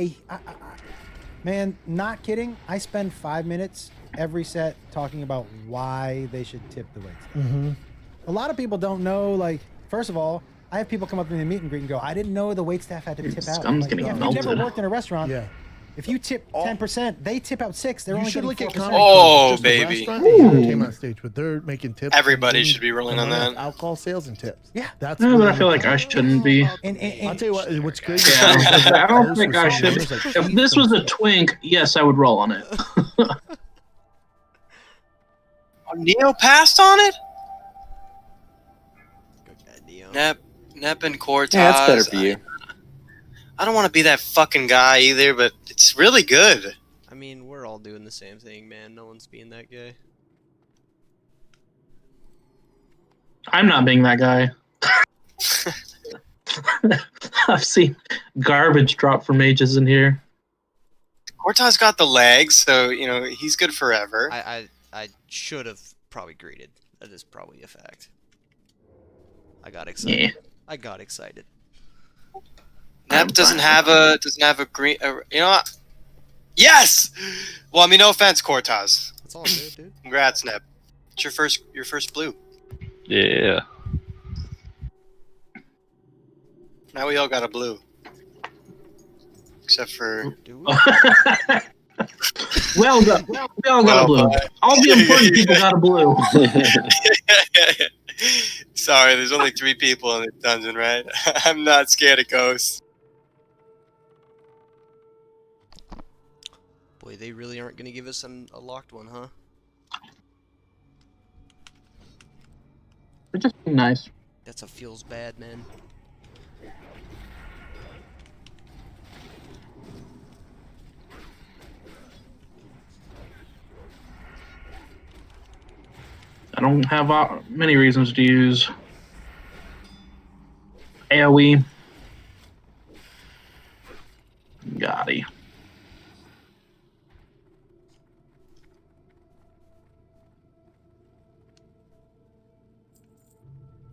man, not kidding. I spend 5 minutes every set talking about why they should tip the waitstaff. Mm-hmm. A lot of people don't know. Like, first of all, I have people come up to me in the meet and greet and go, "I didn't know the waitstaff had to tip out." Scum's Like, getting yeah, if you've never melted. worked in a restaurant, Yeah. if you tip 10%, they tip out 6. They're You only should getting look 4%. at comedy Oh, clubs, just a baby. restaurant and entertainment on stage, but they're making tips. Everybody and should be rolling on and that. Alcohol sales and tips. Yeah. That's. No, but I really feel like I shouldn't be. And I'll tell you what. What's crazy? Yeah, is I don't posts think with I some should. owners like If Keith this and was a stuff. twink, yes, I would roll on it. Neo passed on it? Neo. Nep and Cortaz. Yeah, that's better for you. I don't want to be that fucking guy either, but it's really good. I mean, we're all doing the same thing, man. No one's being that guy. I'm not being that guy. I've seen garbage drop from mages in here. Cortaz got the legs, so you know he's good forever. I should have probably greeted. That is probably a fact. I got excited. Yeah. I got excited. Nep doesn't have a green. You know what? Yes. Well, I mean, no offense, Cortaz. That's all good, dude. Congrats, Nep. It's your first blue. Yeah. Now we all got a blue, except for. Well done. We all got a blue. All the important people got a blue. Sorry, there's only 3 people in the dungeon, right? I'm not scared of ghosts. Boy, they really aren't gonna give us a locked one, huh? They're just being nice. That's a feels bad, man. I don't have many reasons to use AoE. Gotti.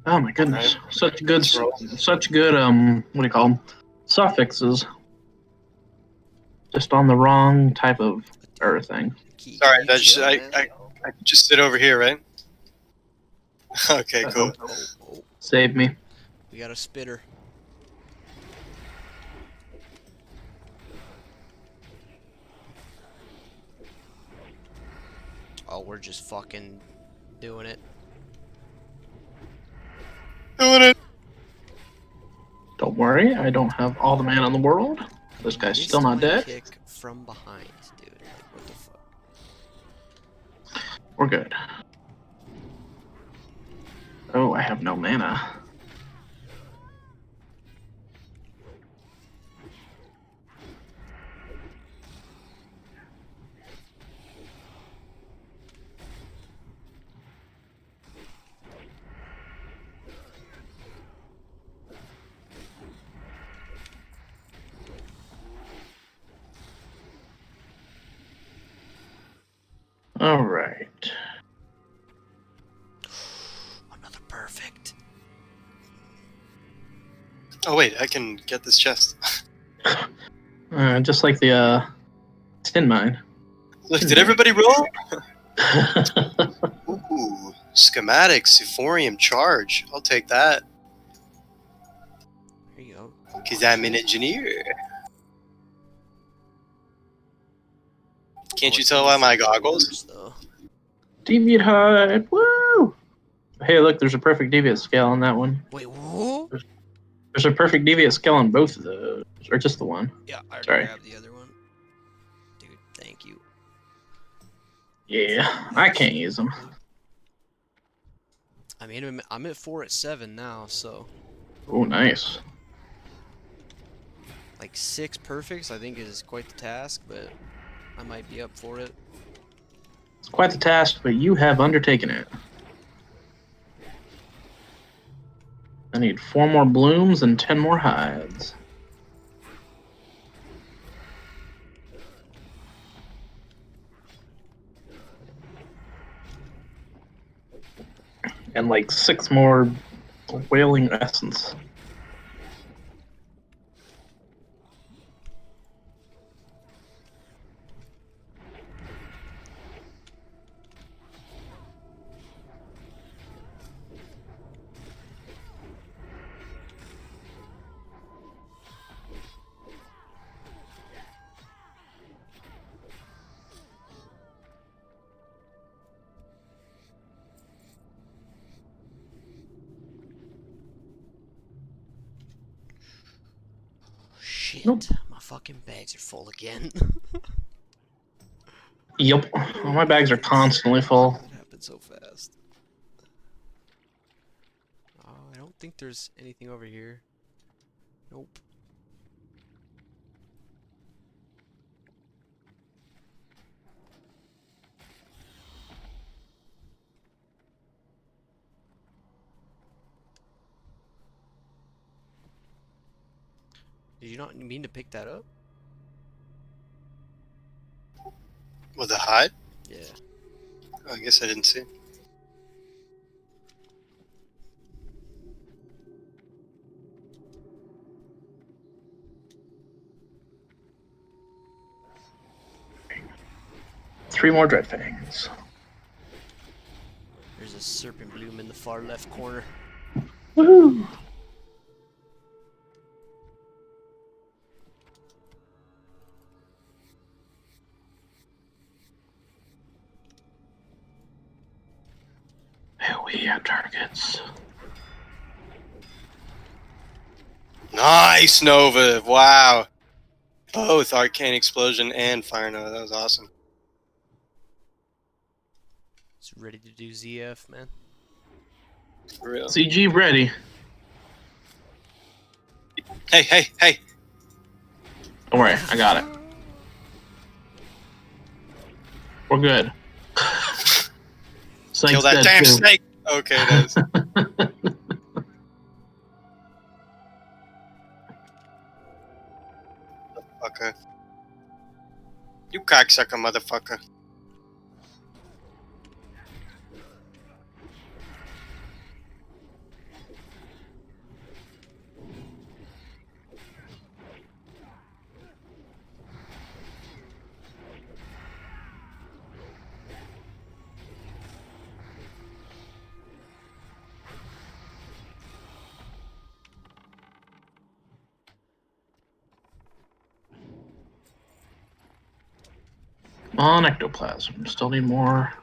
Oh my goodness! Such good, what do you call them? Suffixes. Just on the wrong type of thing. Sorry, I just sit over here, right? Okay, cool. Save me. We got a spitter. Oh, we're just fucking doing it. Don't worry, I don't have all the mana in the world. This guy's still not dead. Kick from behind, dude. Like, what the fuck? We're good. Oh, I have no mana. All right. Another perfect. Oh wait, I can get this chest. Just like the tin mine. Look, did everybody roll? Ooh, schematics, euphorium charge. I'll take that. There you go. Cause I'm an engineer. Can't you tell by my goggles? Deviate hide. Woo! Hey, look, there's a perfect deviate scale on that one. Wait, whoa? There's a perfect deviate scale on both of those, or just the one. Yeah, I already Sorry. grabbed the other one. Dude, thank you. Yeah, I can't use them. I mean, I'm at 4 at 7 now, so Oh, nice. like 6 perfects I think is quite the task, but I might be up for it. It's quite the task, but you have undertaken it. I need 4 more blooms and 10 more hides. And like 6 more whaling essence. Shit, my fucking bags are full again. Yep, well, my bags are constantly full. That happened so fast. Oh, I don't think there's anything over here. Nope. Did you not mean to pick that up? With the hide? Yeah. Oh, I guess I didn't see it. Three more dread fangs. There's a serpent bloom in the far left corner. Woohoo! We have targets. Nice, Nova. Wow. Both Arcane Explosion and Fire Nova. That was awesome. It's ready to do ZF, man. For real. CG ready. Hey, hey, hey. Don't worry, I got it. We're good. Kill that damn snake. Okay, it is. Motherfucker. You cocksucker, motherfucker. On ectoplasm. Still need more.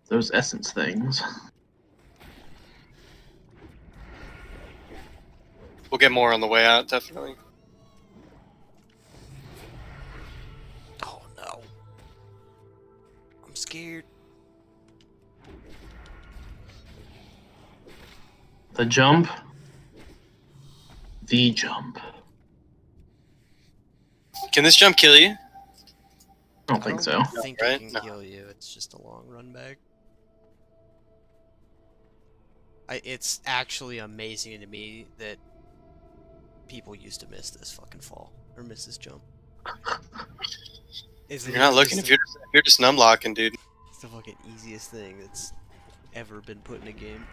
Those essence things. We'll get more on the way out, definitely. Oh no. I'm scared. The jump. The jump. Can this jump kill you? I don't think so. I think Right? it can No. kill you. It's just a long run back. It's actually amazing to me that people used to miss this fucking fall or miss this jump. You're not looking. If you're just numlocking, dude. It's the fucking easiest thing that's ever been put in a game.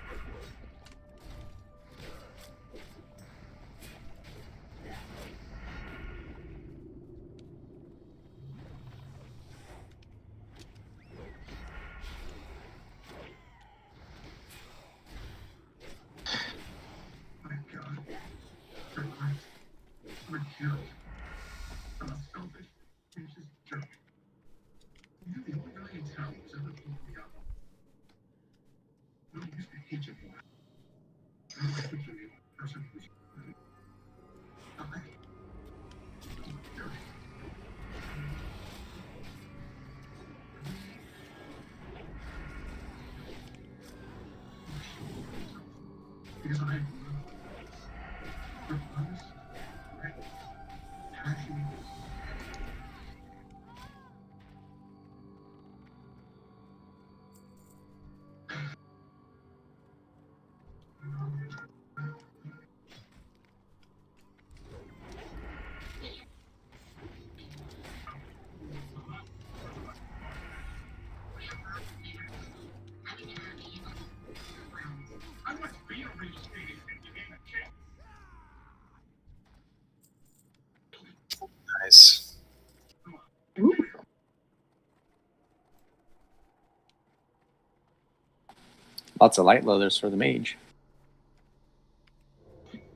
Lots of light leathers for the mage.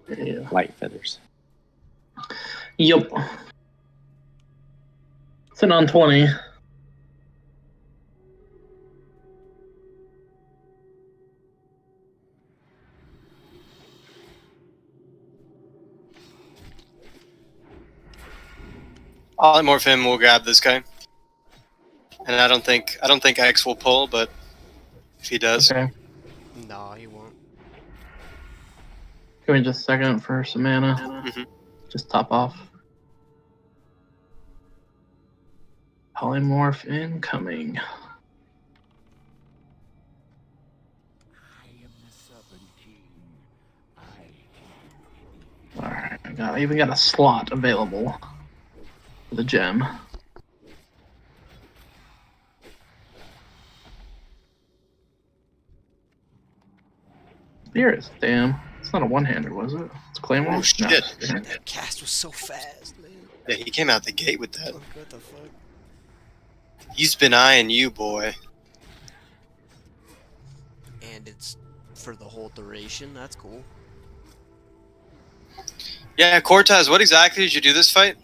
Yeah. Light feathers. Yup. Sitting on 20. I'll morph him. We'll grab this guy. And I don't think X will pull, but if he does, Okay. No, he won't. Give me just a second for some mana. Mhm. Just top off. Polymorph incoming. Alright, I even got a slot available for the gem. Spirits, damn. It's not a one-hander, was it? It's Claymore? Oh shit! No. That cast was so fast, man. Yeah, he came out the gate with that. What the fuck? He's been eyeing you, boy. And it's for the whole duration. That's cool. Yeah, Cortez, what exactly did you do this fight?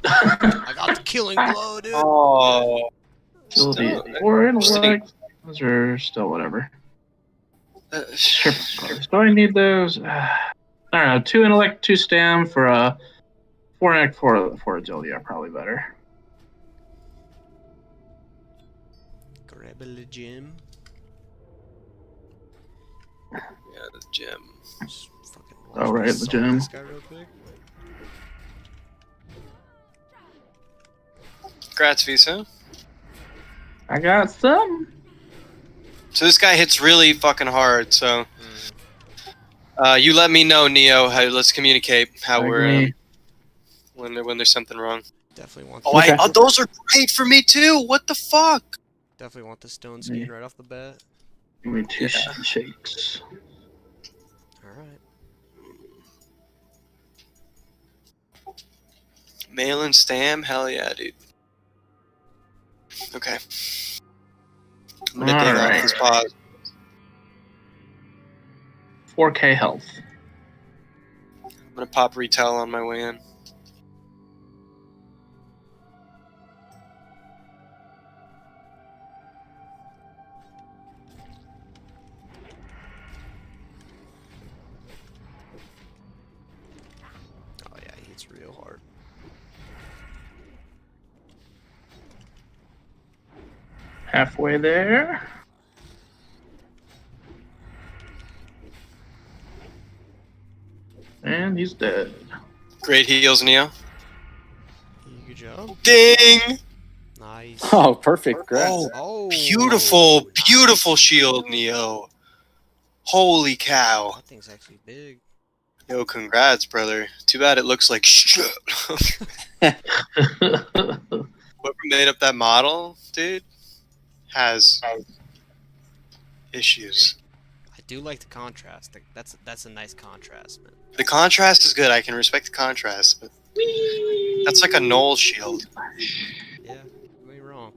I got the killing blow, dude. Oh. Still the or intellect. Those are still whatever. Sure. Do I need those? I don't know. 2 intellect, 2 stam for a 4 intellect, 4 agility are probably better. Grab a gem. Yeah, the gem. Oh right, the gem. This guy real quick. Congrats, Visa. I got some. So this guy hits really fucking hard, so... you let me know, Neo. Let's communicate how we're... when there's something wrong. Definitely want. Oh, those are great for me too! What the fuck? Definitely want the stone skin right off the bat. Give me 2 shakes. Alright. Mail and Stam? Hell yeah, dude. Okay. I'm gonna dig off this pause. 4k health. I'm gonna pop retail on my way in. Oh yeah, he hits real hard. Halfway there. And he's dead. Great heals, Neo. Good job. Ding! Nice. Oh, perfect. Congrats. Oh, beautiful, beautiful shield, Neo. Holy cow. That thing's actually big. Yo, congrats, brother. Too bad it looks like shit. Whoever made up that model, dude, has issues. I do like the contrast. That's a nice contrast, man. The contrast is good. I can respect the contrast, but that's like a Knoll shield. Yeah, you ain't wrong.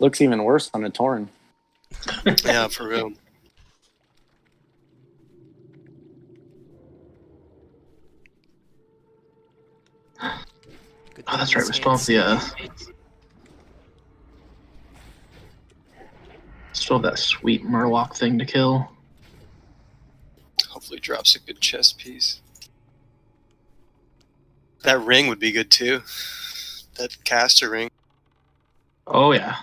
Looks even worse on a Torn. Yeah, for real. Oh, that's right. We still have the still have that sweet Murloc thing to kill. Hopefully drops a good chest piece. That ring would be good too. That caster ring. Oh yeah.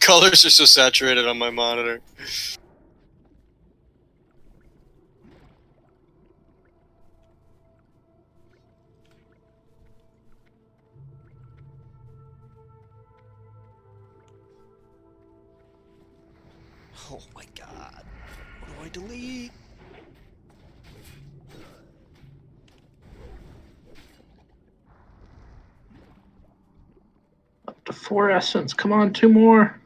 Colors are so saturated on my monitor. Oh my god. What do I delete? Up to 4 essence. Come on, 2 more.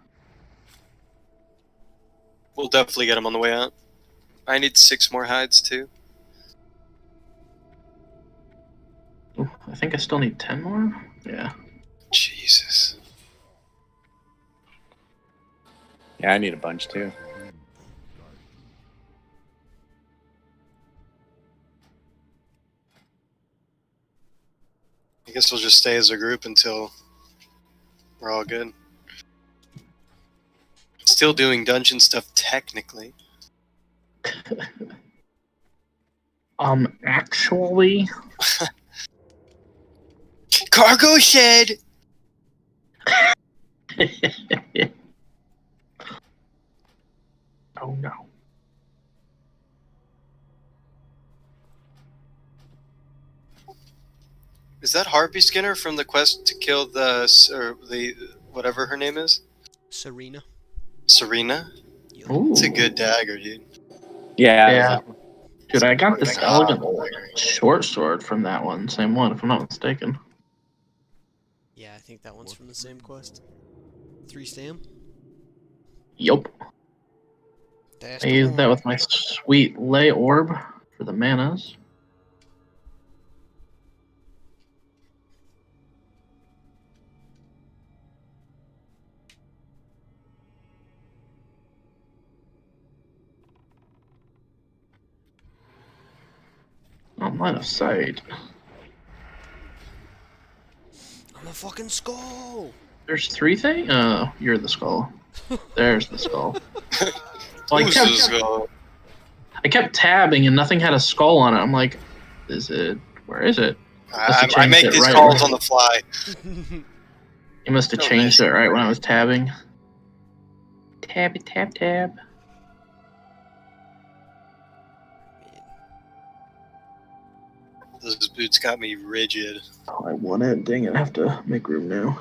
We'll definitely get him on the way out. I need 6 more hides too. Ooh, I think I still need 10 more. Yeah. Jesus. Yeah, I need a bunch too. I guess we'll just stay as a group until we're all good. Still doing dungeon stuff technically. Actually. Cargo shed! Oh no. Is that Harpy Skinner from the quest to kill the whatever her name is? Serena. Serena? Ooh. It's a good dagger, dude. Yeah. Dude, I got this Like, elegant short sword from that one. Same one, if I'm not mistaken. Yeah, I think that one's from the same quest. 3 stam? Yup. That's I the used one. that with my sweet lay orb for the manas. On line of sight. I'm a fucking skull! There's 3 things? You're the skull. There's the skull. Well, Who's the skull? I kept tabbing and nothing had a skull on it. I'm like, is it? Where is it? I make these calls on the fly. You must have changed it right when I was tabbing. Tabby tab tab. Those boots got me rigid. Oh, I want it. Dang it, I have to make room now.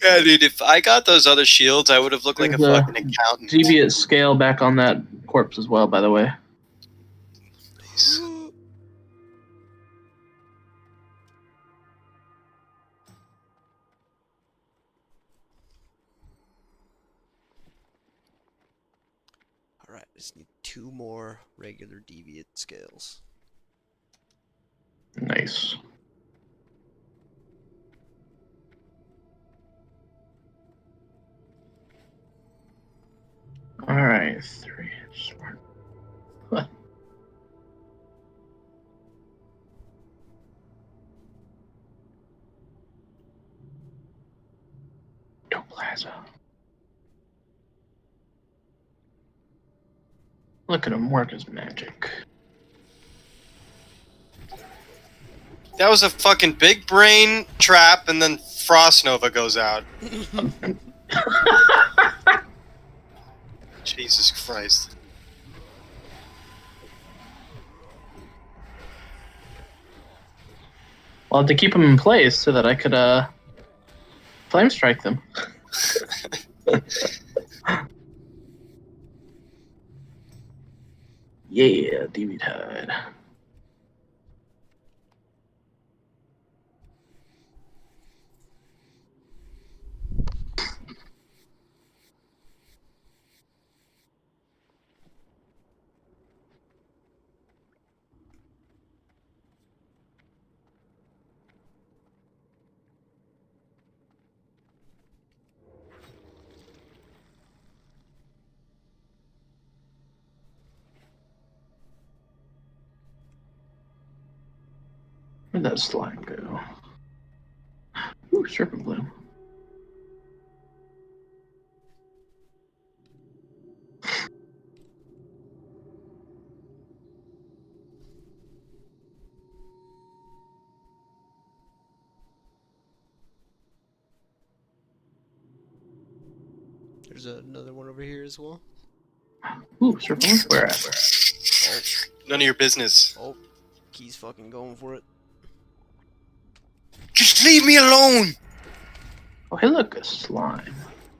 Yeah, dude, if I got those other shields, I would have looked like a There's fucking accountant. deviant scale back on that corpse as well, by the way. Alright, just need 2 more regular deviant scales. Nice. Alright, 3. Smart. Huh. Plaza. Look at him work his magic. That was a fucking big brain trap, and then Frost Nova goes out. Jesus Christ. Well, I had to keep them in place so that I could flame strike them. Yeah, DV Tide. Where'd that slime go? Ooh, serpent bloom. There's another one over here as well. Ooh, serpent bloom. Where at? Oh. None of your business. Oh, Key's fucking going for it. Just leave me alone! Oh, hey, look, a slime.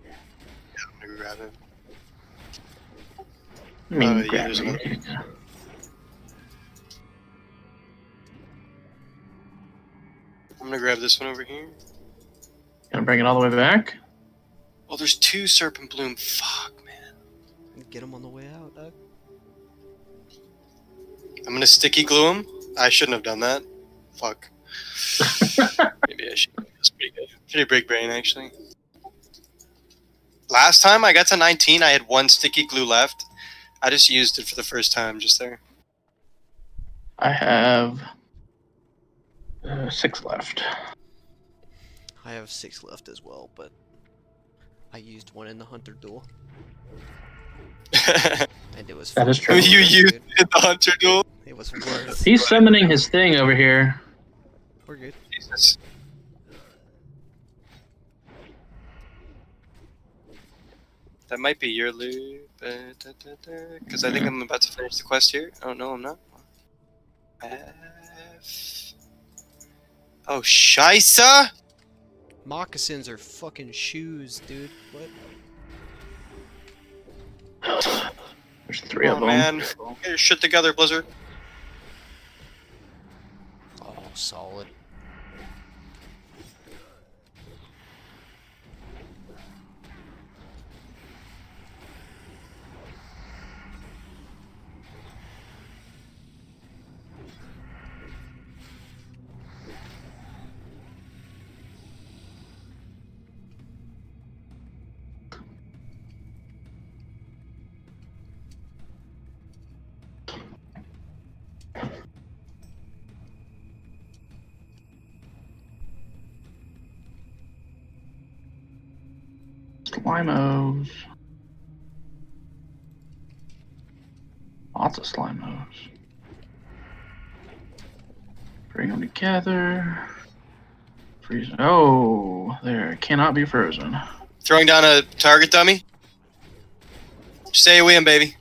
Yeah, I'm gonna grab it. I mean, yeah, grab there's it. another. I'm gonna grab this one over here. Gonna bring it all the way back. Well, there's 2 serpent bloom. Fuck, man. Get them on the way out, Doug. I'm gonna sticky glue him. I shouldn't have done that. Fuck. Maybe I should. That's pretty good. Pretty big brain, actually. Last time I got to 19, I had 1 sticky glue left. I just used it for the first time just there. I have 6 left. I have 6 left as well, but I used 1 in the hunter duel. And it was That is true. You used it in the hunter duel? It was worth. He's summoning his thing over here. We're good. Jesus. That might be your loot, because I think I'm about to finish the quest here. Oh no, I'm not. Oh, Scheisse! Moccasins are fucking shoes, dude. What? There's 3 of them. Man, get your shit together, Blizzard. Oh, solid. Slimos. Lots of Slimos. Bring them together. Freeze. Oh, there. Cannot be frozen. Throwing down a target dummy. Stay away, baby.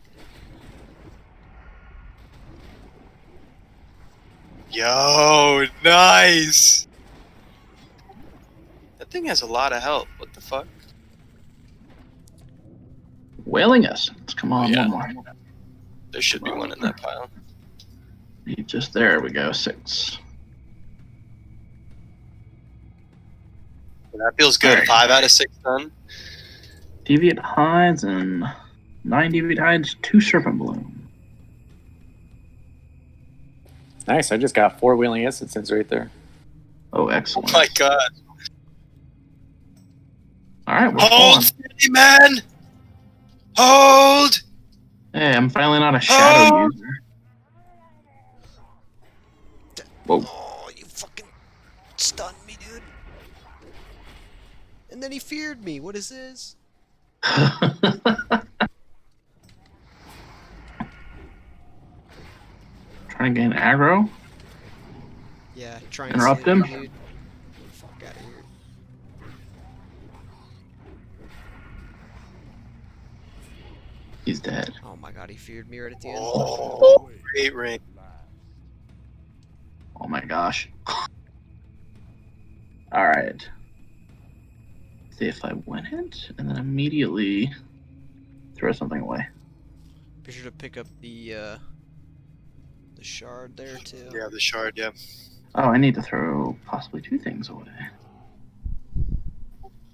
Yo, nice. That thing has a lot of health. What the fuck? Wailing essence. Come on, Yeah. one more. There should be one in that pile. Just there we go. 6. That feels good. Right. 5 out of 6 done. Deviant hides and 9 deviant hides, 2 serpent bloom. Nice. I just got 4 wheeling essences right there. Oh, excellent. Oh my god. All right, we're Hold, pulling. steady, man. Hold. Hey, I'm finally not a shadow Oh. user. Whoa. Oh, you fucking stunned me, dude. And then he feared me. What is this? Trying to gain aggro. Yeah, try and Interrupt save him. me, dude. Fuck out of here. He's dead. Oh my god, he feared me right at the end. Oh, great ring. Oh my gosh. All right. See if I win it, and then immediately throw something away. Be sure to pick up the shard there too. Yeah, the shard, yeah. Oh, I need to throw possibly 2 things away.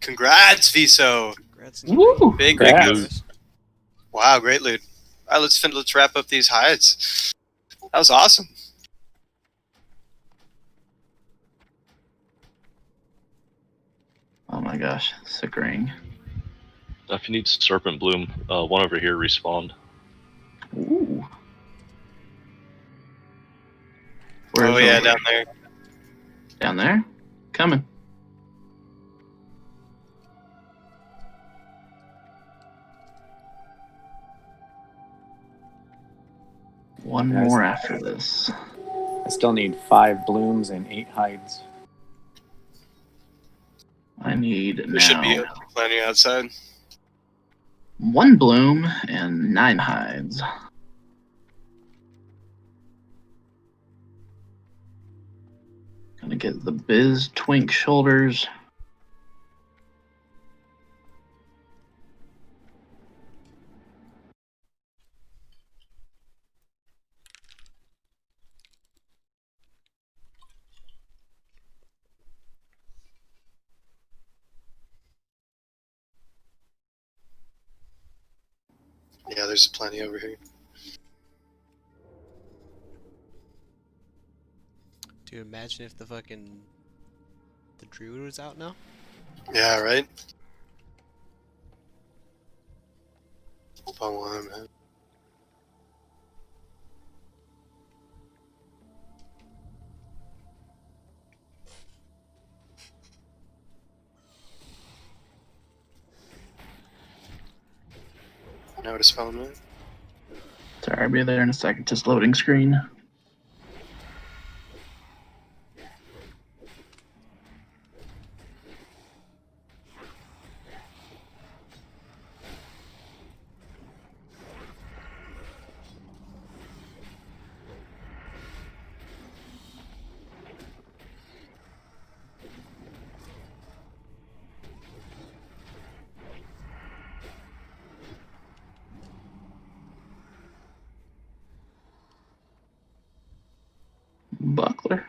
Congrats, Viso. Congrats. Woo! Big Congrats. loot. Wow, great loot. All right, let's wrap up these hides. That was awesome. Oh my gosh, sick ring. If you need serpent bloom, one over here respawned. Ooh. Oh Where's yeah, over- down there. Down there? Coming. One Nice. more after this. I still need 5 blooms and 8 hides. I need There should be now plenty outside. 1 bloom and 9 hides. Gonna get the Biz Twink shoulders. Yeah, there's plenty over here. Dude, imagine if the druid was out now. Yeah, right? Hope I want him, man. I know what to spell him. Sorry, I'll be there in a second. Just loading screen. Buckler.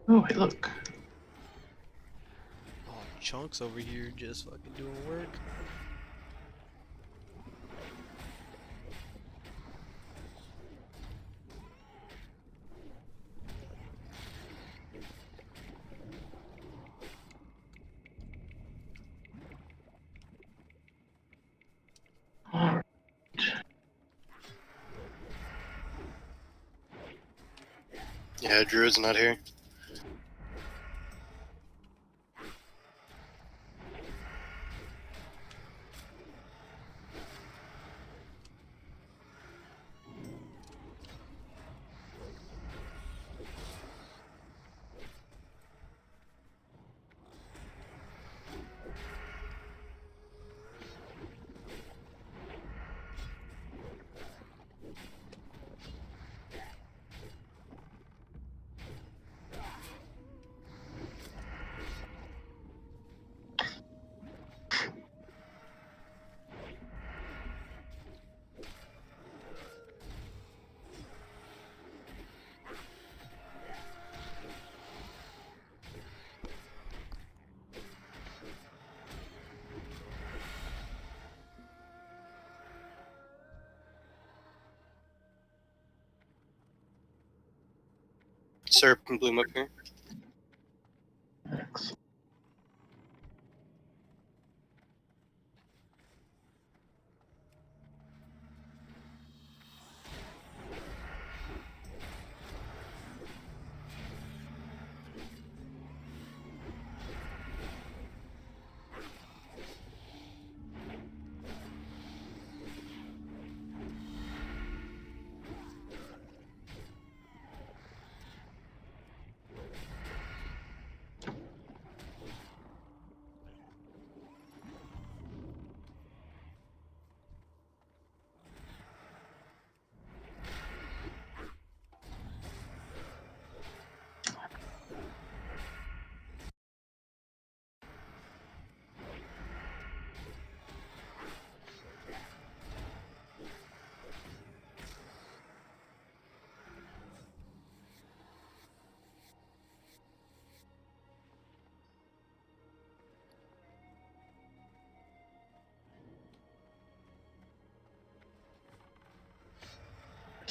Oh, hey, look. Oh, Chunks over here just fucking doing work. Alright. Yeah, Druid's not here. Serpent Bloom up here. Excellent.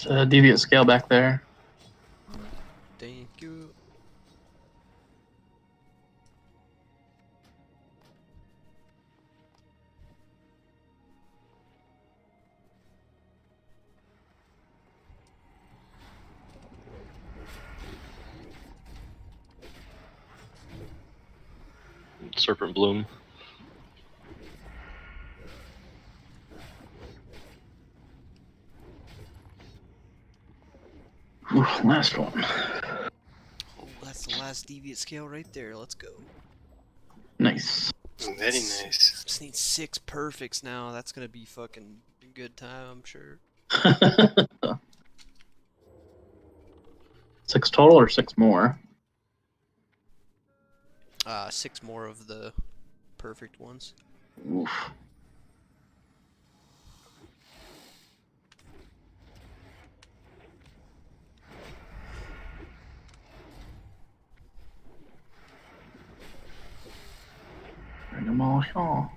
There's a deviant scale back there. Thank you. Serpent Bloom. Oof, last one. Oh, that's the last deviant scale right there. Let's go. Nice. Very nice. Just need 6 perfects now. That's gonna be fucking a good time, I'm sure. 6 total or 6 more? 6 more of the perfect ones. Oof. Bring them all here.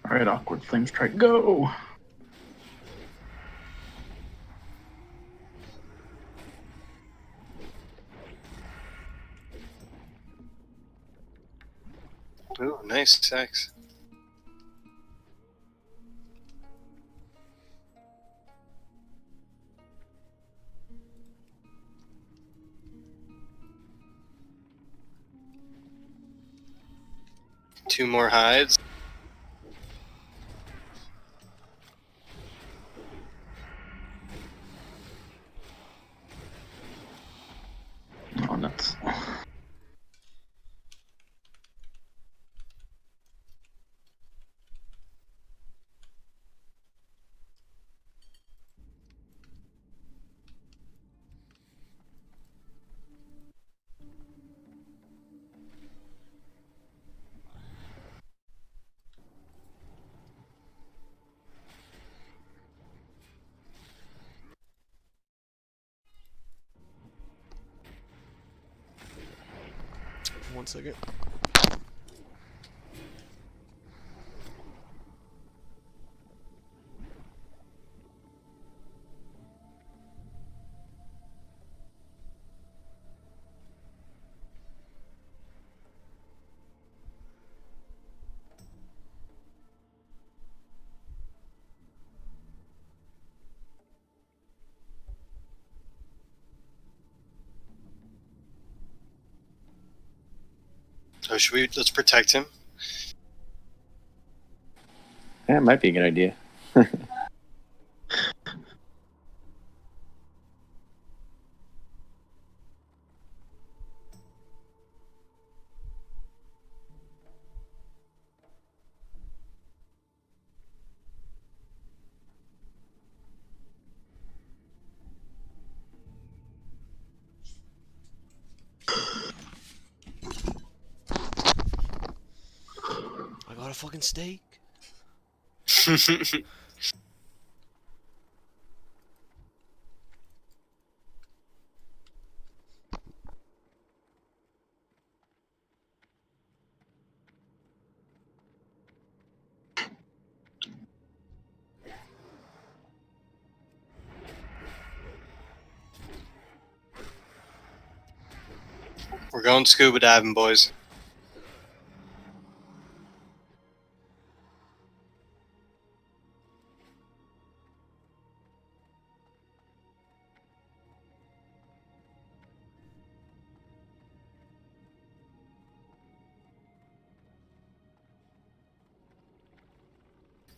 Alright, awkward flames, try go! Ooh, nice sex. Two more hides. Oh, nuts. One second. Oh, let's protect him? Yeah, it might be a good idea. I got a fucking steak. We're going scuba diving, boys.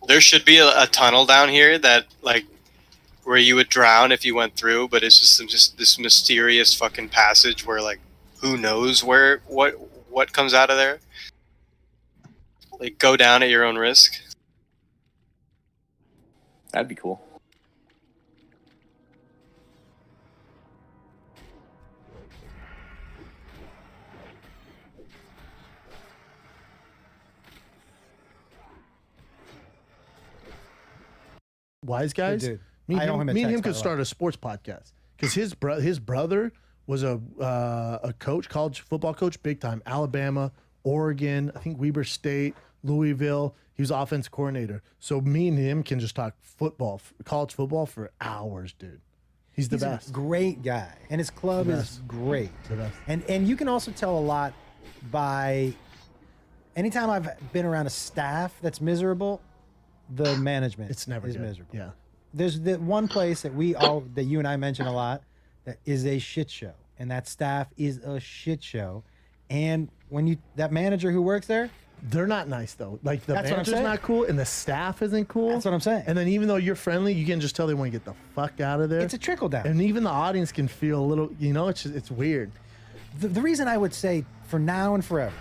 There should be a tunnel down here that, like, where you would drown if you went through, but it's just this mysterious fucking passage where, like, who knows what comes out of there. Like, go down at your own risk. That'd be cool. Wise guys. Dude, me I owe him a and him text, by could the start a sports podcast because his brother was a coach, college football coach, big time, Alabama, Oregon, I think Weber State, Louisville. He was offense coordinator. So me and him can just talk football, college football for hours, dude. He's the best. A great guy, and his club The is best. great. The best. And you can also tell a lot by anytime I've been around a staff that's miserable, the management It's never is good. miserable. Yeah. There's the one place that that you and I mention a lot that is a shit show, and that staff is a shit show. And when that manager who works there, they're not nice though. Like the That's what I'm manager's saying. not cool, and the staff isn't cool. That's what I'm saying. And then even though you're friendly, you can just tell they want to get the fuck out of there. It's a trickle down. And even the audience can feel a little. It's weird. The reason I would say for now and forever,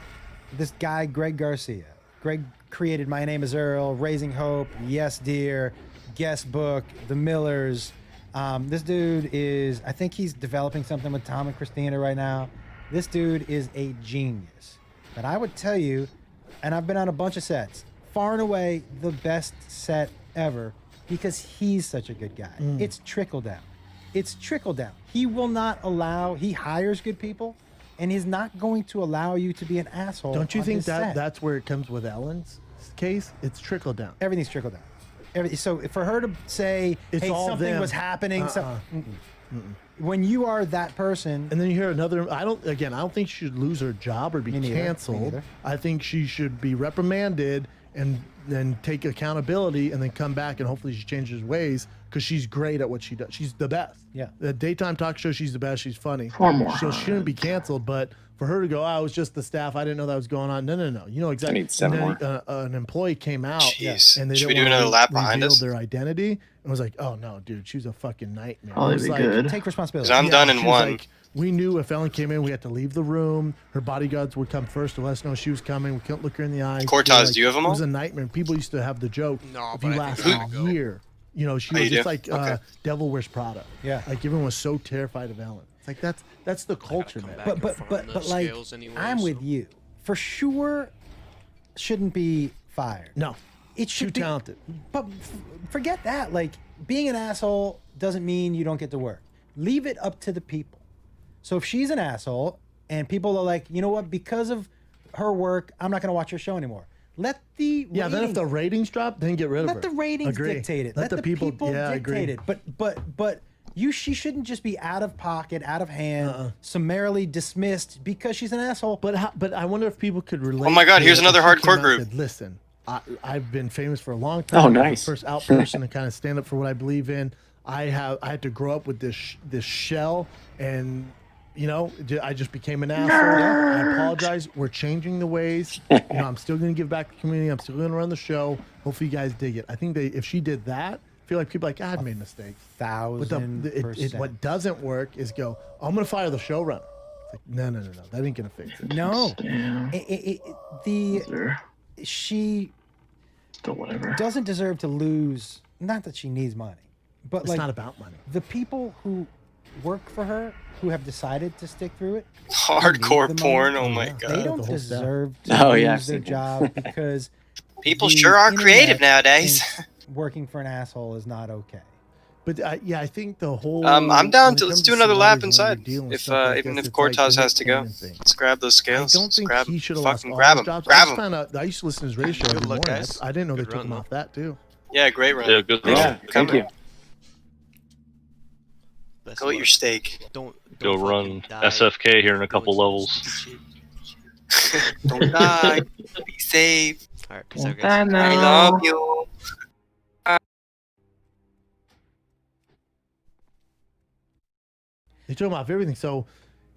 this guy Greg Garcia, Greg created My Name is Earl, Raising Hope, Yes Dear, Guest Book, The Millers. This dude is, I think he's developing something with Tom and Christina right now. This dude is a genius. But I would tell you, and I've been on a bunch of sets, far and away the best set ever because he's such a good guy. It's trickle down. It's trickle down. He will not allow, he hires good people, and he's not going to allow you to be an asshole. Don't you on think his that set. that's where it comes with Ellen's case? It's trickle down. Everything's trickle down. So for her to say, It's hey, all something them. was happening, when you are that person, and then you hear another. I don't think she should lose her job or be Me neither. Me canceled. neither. I think she should be reprimanded and then take accountability and then come back and hopefully she changes ways because she's great at what she does. She's the best. Yeah. The daytime talk show, she's the best. She's funny. Far more. So she shouldn't be canceled. But for her to go, I was just the staff. I didn't know that was going on. No. You know exactly. need 7 and more. then, an employee came out Jeez. and they Should we didn't do wanna another lap behind reveal us? their identity. And was like, oh no, dude, she's a fucking nightmare. Oh, It that'd was be like, good. take responsibility. 'Cause I'm done in she was one. like, we knew if Ellen came in, we had to leave the room. Her bodyguards would come first to let us know she was coming. We couldn't look her in the eyes. Cortez, do you have them It was all? a nightmare. People used to have the joke. No, if but you I last think a year, you know, she Oh, was you just do? like Okay. Devil Wears Prada. Yeah. Like everyone was so terrified of Ellen. It's like that's the culture, man. But like, I'm with you. For sure, shouldn't be fired. No. It should Too be talented. But forget that. Like, being an asshole doesn't mean you don't get to work. Leave it up to the people. So if she's an asshole and people are like, you know what, because of her work, I'm not going to watch her show anymore. Let the Yeah, then if the ratings drop, then get rid of her. let the ratings Agree. dictate it. Let the people, yeah, I dictate agree. it. But she shouldn't just be out of pocket, out of hand, summarily dismissed because she's an asshole. But I wonder if people could relate. Oh my God, to here's it another if she hardcore came out and group. said, listen, I've been famous for a long time. Oh, I'm the nice. first out person to kind of stand up for what I believe in. I had to grow up with this shell, and you know, I just became an asshole. I apologize. We're changing the ways. You know, I'm still going to give back to the community. I'm still going to run the show. Hopefully, you guys dig it. I think if she did that, I feel like people are like, I've made mistakes. 1,000%. What doesn't work is go, I'm going to fire the showrunner. It's like, no. That ain't going to fix it. No. She Still whatever. doesn't deserve to lose. Not that she needs money, but It's like, not about money. the people who work for her, who have decided to stick through it, Hardcore the money. porn. Oh my they God. don't The whole deserve staff. to Oh, yeah, I've lose their seen job because People the sure are internet creative nowadays. thinks working for an asshole is not okay. But yeah, I think the whole. I'm down when it to let's comes do another lap celebrities, when you're inside. dealing with If stuff like even this, if it's like Cortez the has to go, entertainment thing. let's grab those I scales. don't Let's think grab he should have fucking lost all grab his them. jobs. Grab I, them. I used to listen to his radio show Good every luck, morning. guys. I didn't know they Good took run, him though. off that too. Yeah, great run. Yeah, good Thanks run. for Thank coming. you. Best Go of eat your luck. steak. Don't Go fucking run die SFK here in a couple doing levels. stupid shit. Don't die. Be safe. All right, peace out, guys. I love you. They took him off everything. So,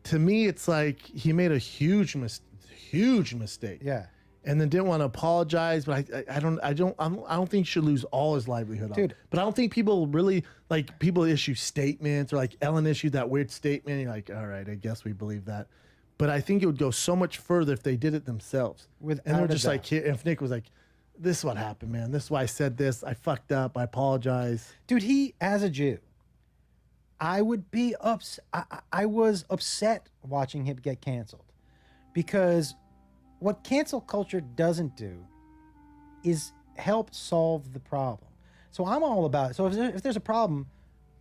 to me, it's like he made a huge mistake. Yeah. And then didn't want to apologize, but I don't think he should lose all his livelihood. Dude. But I don't think people really like people issue statements or like Ellen issued that weird statement. And you're like, all right, I guess we believe that. But I think it would go so much further if they did it themselves. And they're Without a just doubt. like, if Nick was like, this is what happened, man. This is why I said this. I fucked up. I apologize. Dude, he, as a Jew, I would be upset. I was upset watching him get canceled because what cancel culture doesn't do is help solve the problem. So I'm all about it. So if there's a problem,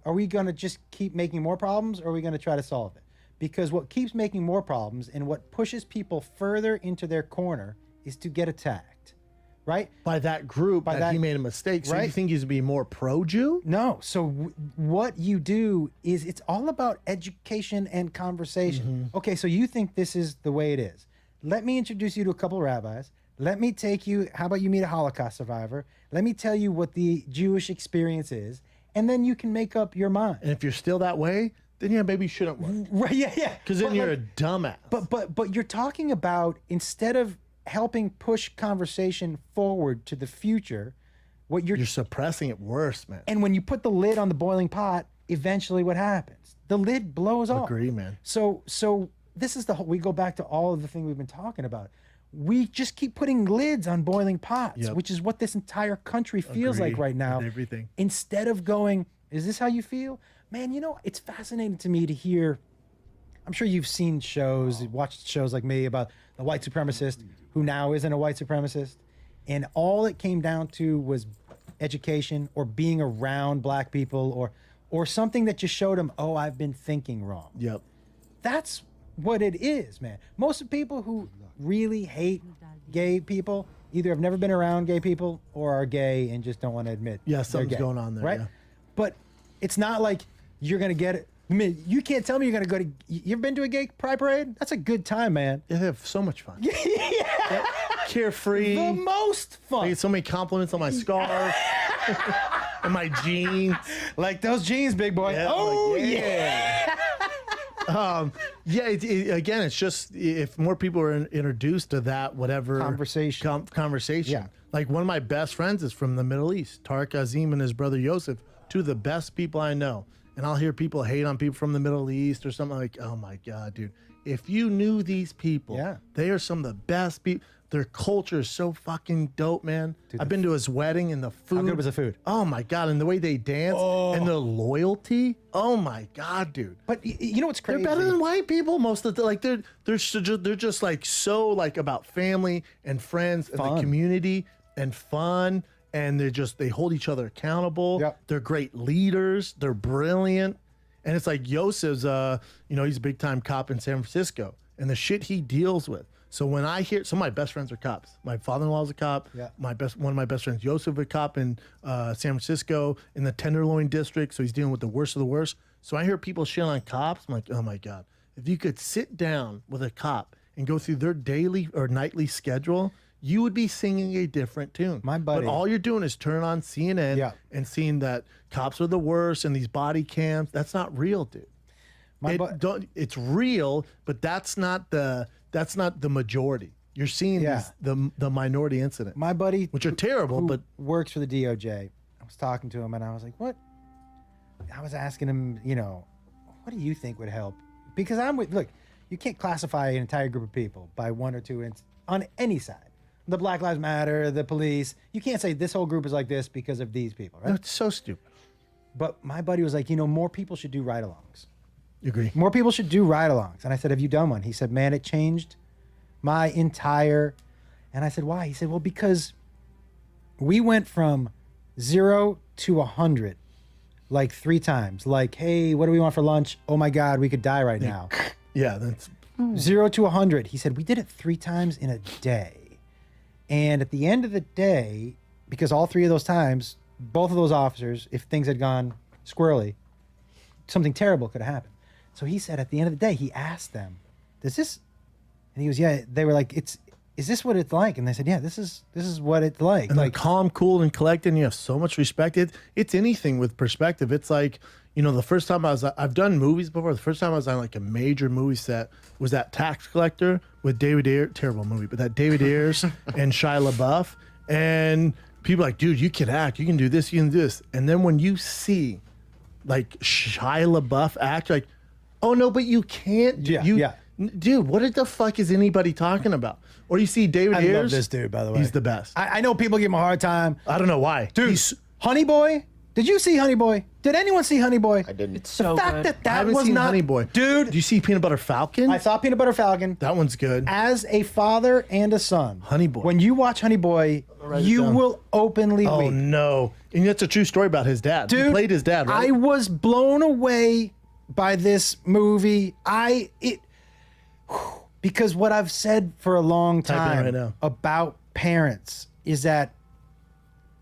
are we going to just keep making more problems or are we going to try to solve it? Because what keeps making more problems and what pushes people further into their corner is to get attacked. Right? By that group that he made a mistake. So you think he's be more pro-Jew? No. So what you do is it's all about education and conversation. Mm-hmm. Okay, so you think this is the way it is. Let me introduce you to a couple of rabbis. Let me take you, how about you meet a Holocaust survivor? Let me tell you what the Jewish experience is, and then you can make up your mind. And if you're still that way, then yeah, maybe you shouldn't work. Right, yeah. Because then But you're like- a dumbass. But you're talking about, instead of helping push conversation forward to the future, what you're suppressing it worse, man. And when you put the lid on the boiling pot, eventually what happens? The lid blows off. Agree, man. So this is the whole, we go back to all of the thing we've been talking about. we just keep putting lids on boiling pots, which is what this entire country feels like right now. Everything. Instead of going, is this how you feel? Man, you know, it's fascinating to me to hear. I'm sure you've seen shows, watched shows like me about the white supremacist who now isn't a white supremacist. And all it came down to was education or being around black people or something that just showed them, oh, I've been thinking wrong. Yep. That's what it is, man. Most of the people who really hate gay people either have never been around gay people or are gay and just don't want to admit. Yeah, they're something's gay, going on there, right? yeah. But it's not like you're gonna get it. I mean, you can't tell me you're gonna go to. You ever been to a gay pride parade? That's a good time, man. Yeah, they have so much fun. Carefree. The most fun. I get so many compliments on my scarf and my jeans. Like those jeans, big boy. Yeah, oh like, yeah. Again, it's just if more people are introduced to that whatever conversation. Yeah. Like one of my best friends is from the Middle East. Tariq Azim and his brother Yosef, two of the best people I know. And I'll hear people hate on people from the Middle East or something like, oh my God, dude. If you knew these people, they are some of the best people. Their culture is so fucking dope, man. Dude, I've been to his wedding and the food. How good was the food? Oh my God. And the way they dance and the loyalty. Oh my God, dude. But you know what's crazy? They're better than white people most of the like they're just like so like about family and friends and the community and fun. And they hold each other accountable. Yep. They're great leaders. They're brilliant. And it's like Yosef's, he's a big time cop in San Francisco and the shit he deals with. So when I hear, some of my best friends are cops. My father-in-law is a cop. Yeah. One of my best friends, Yosef, a cop in San Francisco in the Tenderloin district. So he's dealing with the worst of the worst. So I hear people shit on cops. I'm like, oh my God, if you could sit down with a cop and go through their daily or nightly schedule, you would be singing a different tune. My buddy. But all you're doing is turn on CNN and seeing that cops are the worst and these body cams. That's not real, dude. It's real, but that's not the majority. You're seeing the minority incident. My buddy, which are terrible, but works for the DOJ. I was talking to him and I was like, what? I was asking him, what do you think would help? Because look, you can't classify an entire group of people by one or two on any side. The Black Lives Matter, the police. You can't say this whole group is like this because of these people, right? No, it's so stupid. But my buddy was like, more people should do ride-alongs. You agree? More people should do ride-alongs. And I said, have you done one? He said, man, it changed my entire... And I said, why? He said, well, because we went from 0 to 100 like 3 times. Like, hey, what do we want for lunch? Oh my God, we could die right now. Yeah, that's... 0 to 100. He said, we did it 3 times in a day. And at the end of the day, because all 3 of those times, both of those officers, if things had gone squirrely, something terrible could have happened. So he said at the end of the day, he asked them, does this, and he was, they were like, is this what it's like? And they said, yeah, this is what it's like. And like calm, cool, and collected, and you have so much respect. It's anything with perspective. It's like, the first time I've done movies before. The first time I was on like a major movie set was that Tax Collector with David Ayers, terrible movie, but that David Ayers and Shia LaBeouf. And people are like, dude, you can act, you can do this, you can do this. And then when you see like Shia LaBeouf act, like, oh no, but you can't. Dude, what the fuck is anybody talking about? Or you see David Ayers. I love this dude, by the way. He's the best. I know people give him a hard time. I don't know why. Dude, Honey Boy. Did you see Honey Boy? Did anyone see Honey Boy? I didn't. It's so good. That I haven't was seen not Honey Boy. Dude. Do you see Peanut Butter Falcon? I saw Peanut Butter Falcon. That one's good. As a father and a son. Honey Boy. When you watch Honey Boy, you will openly weep. Oh no. And that's a true story about his dad. Dude, he played his dad, right? I was blown away by this movie. Because what I've said for a long time about parents is that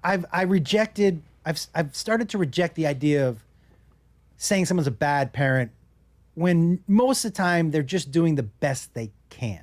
I've started to reject the idea of saying someone's a bad parent when most of the time they're just doing the best they can.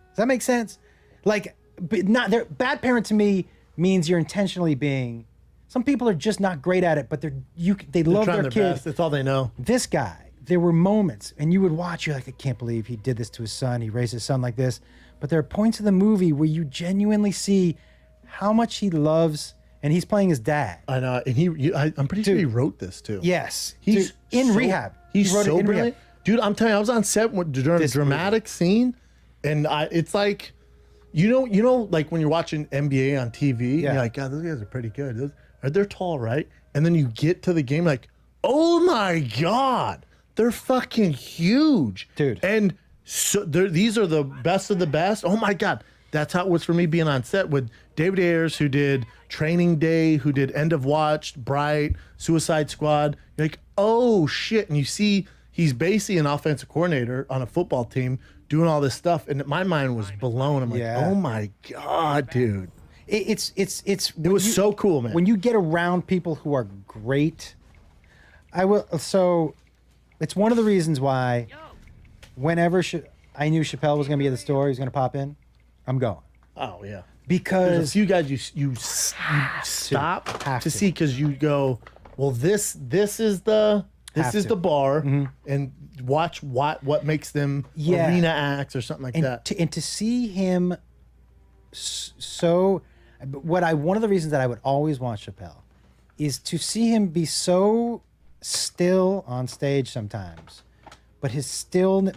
Does that make sense? Like, but not they're bad parent to me means you're intentionally being. Some people are just not great at it, but they love their kids. Best. That's all they know. This guy, there were moments, and you would watch, you're like, I can't believe he did this to his son. He raised his son like this. But there are points of the movie where you genuinely see how much he loves. And he's playing his dad. I know, and I'm pretty sure he wrote this too. Yes, he's in rehab. He's wrote so it in brilliant, rehab. dude. I'm telling you, I was on set during a dramatic scene, and it's like, You know, like when you're watching NBA on TV, and you're like, God, those guys are pretty good. They're tall, right? And then you get to the game, like, oh my God, they're fucking huge, dude. And so these are the best of the best. Oh my God, that's how it was for me being on set with David Ayers, who did Training Day, who did End of Watch, Bright, Suicide Squad. You're like, oh shit, and you see he's basically an offensive coordinator on a football team doing all this stuff, and my mind was blown. I'm like, oh my God, dude. It was so cool, man. When you get around people who are great, so it's one of the reasons why whenever I knew Chappelle was going to be at the store, he was going to pop in, I'm going. Oh, yeah. Because there's a few guys you stop to see, because you go, well, this is the bar, and watch what makes them arena acts or something like that. And to see him one of the reasons that I would always watch Chappelle is to see him be so still on stage sometimes, but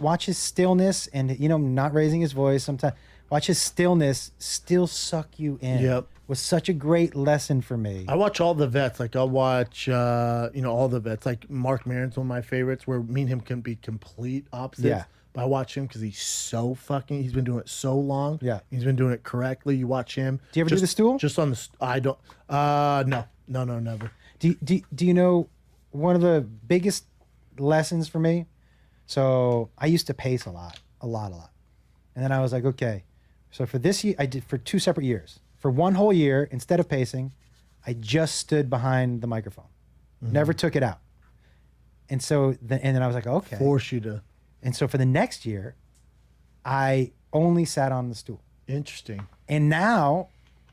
watch his stillness and, not raising his voice sometimes. Watch his stillness still suck you in. Yep. Was such a great lesson for me. I watch all the vets. Like I'll watch, all the vets. Like Mark Maron's one of my favorites, where me and him can be complete opposites. Yeah. But I watch him because he's been doing it so long. Yeah. He's been doing it correctly. You watch him. Do you ever do the stool? Just on the, I don't, no, never. Do you know one of the biggest lessons for me? So I used to pace a lot. And then I was like, okay. So for this year, I did for 2 separate years. For one whole year, instead of pacing, I just stood behind the microphone. Never took it out. And so then I was like, okay. Force you to. And so for the next year, I only sat on the stool. Interesting. And now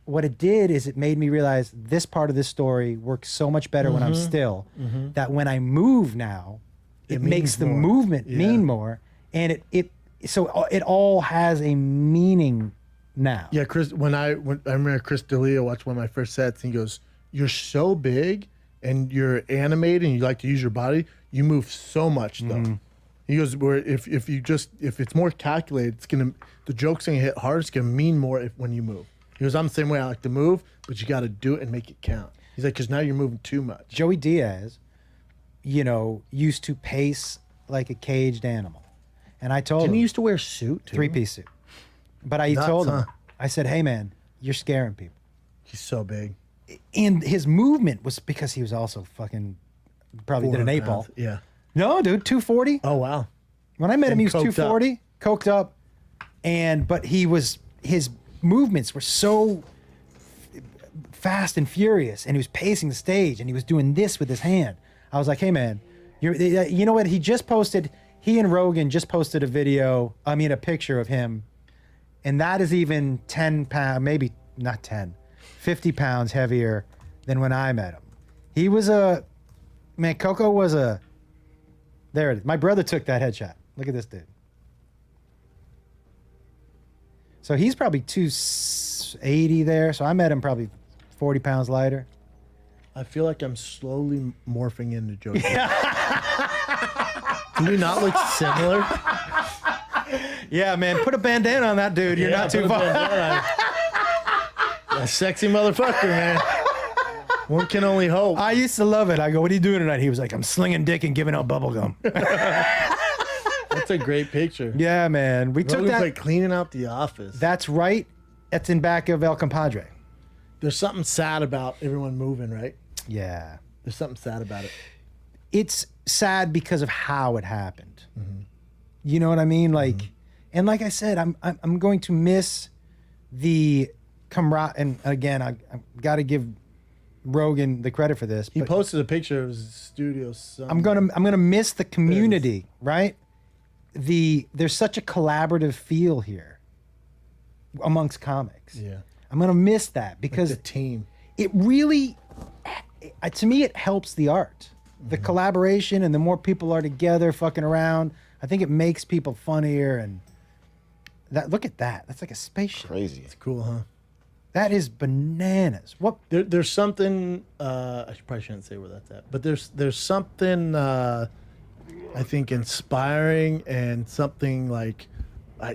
what it did is it made me realize this part of this story works so much better when I'm still, that when I move now, it makes the movement mean more. And so it all has a meaning now. Yeah, Chris. When I remember Chris D'Elia watched one of my first sets, and he goes, "You're so big, and you're animated, and you like to use your body. You move so much, though." He goes, "Where if it's more calculated, the joke's gonna hit hard. It's gonna mean more when you move." He goes, "I'm the same way. I like to move, but you got to do it and make it count." He's like, "Because now you're moving too much." Joey Diaz, used to pace like a caged animal, and I told him he used to wear a suit, too? 3-piece suit. But I told him, I said, hey, man, you're scaring people. He's so big. And his movement was because he was also fucking probably did an 8-ball. Yeah. No, dude, 240. Oh, wow. When I met him, he was coked 240, coked up. But his movements were so fast and furious, and he was pacing the stage, and he was doing this with his hand. I was like, hey, man, you know what? He and Rogan just posted a picture of him. And that is even 10 pounds, maybe not 10, 50 pounds heavier than when I met him. He was Coco was there it is. My brother took that headshot. Look at this dude. So he's probably 280 there. So I met him probably 40 pounds lighter. I feel like I'm slowly morphing into Joe. Do we not look similar? Yeah, man. Put a bandana on that dude. You're not too far. A sexy motherfucker, man. One can only hope. I used to love it. I go, what are you doing tonight? He was like, I'm slinging dick and giving out bubble gum. That's a great picture. Yeah, man. We took that. Like cleaning out the office. That's right. That's in back of El Compadre. There's something sad about everyone moving, right? Yeah. There's something sad about it. It's sad because of how it happened. You know what I mean? Like, and like I said, I'm going to miss the camaraderie. And again, I got to give Rogan the credit for this. He posted a picture of his studio. I'm gonna miss the community, right? There's such a collaborative feel here amongst comics. Yeah, I'm gonna miss that because like the team. It really, to me, it helps the art, the collaboration, and the more people are together, fucking around. I think it makes people funnier, and look at that. That's like a spaceship. Crazy. It's cool, huh? That is bananas. What? There's something. I probably shouldn't say where that's at, but there's something. I think inspiring and something like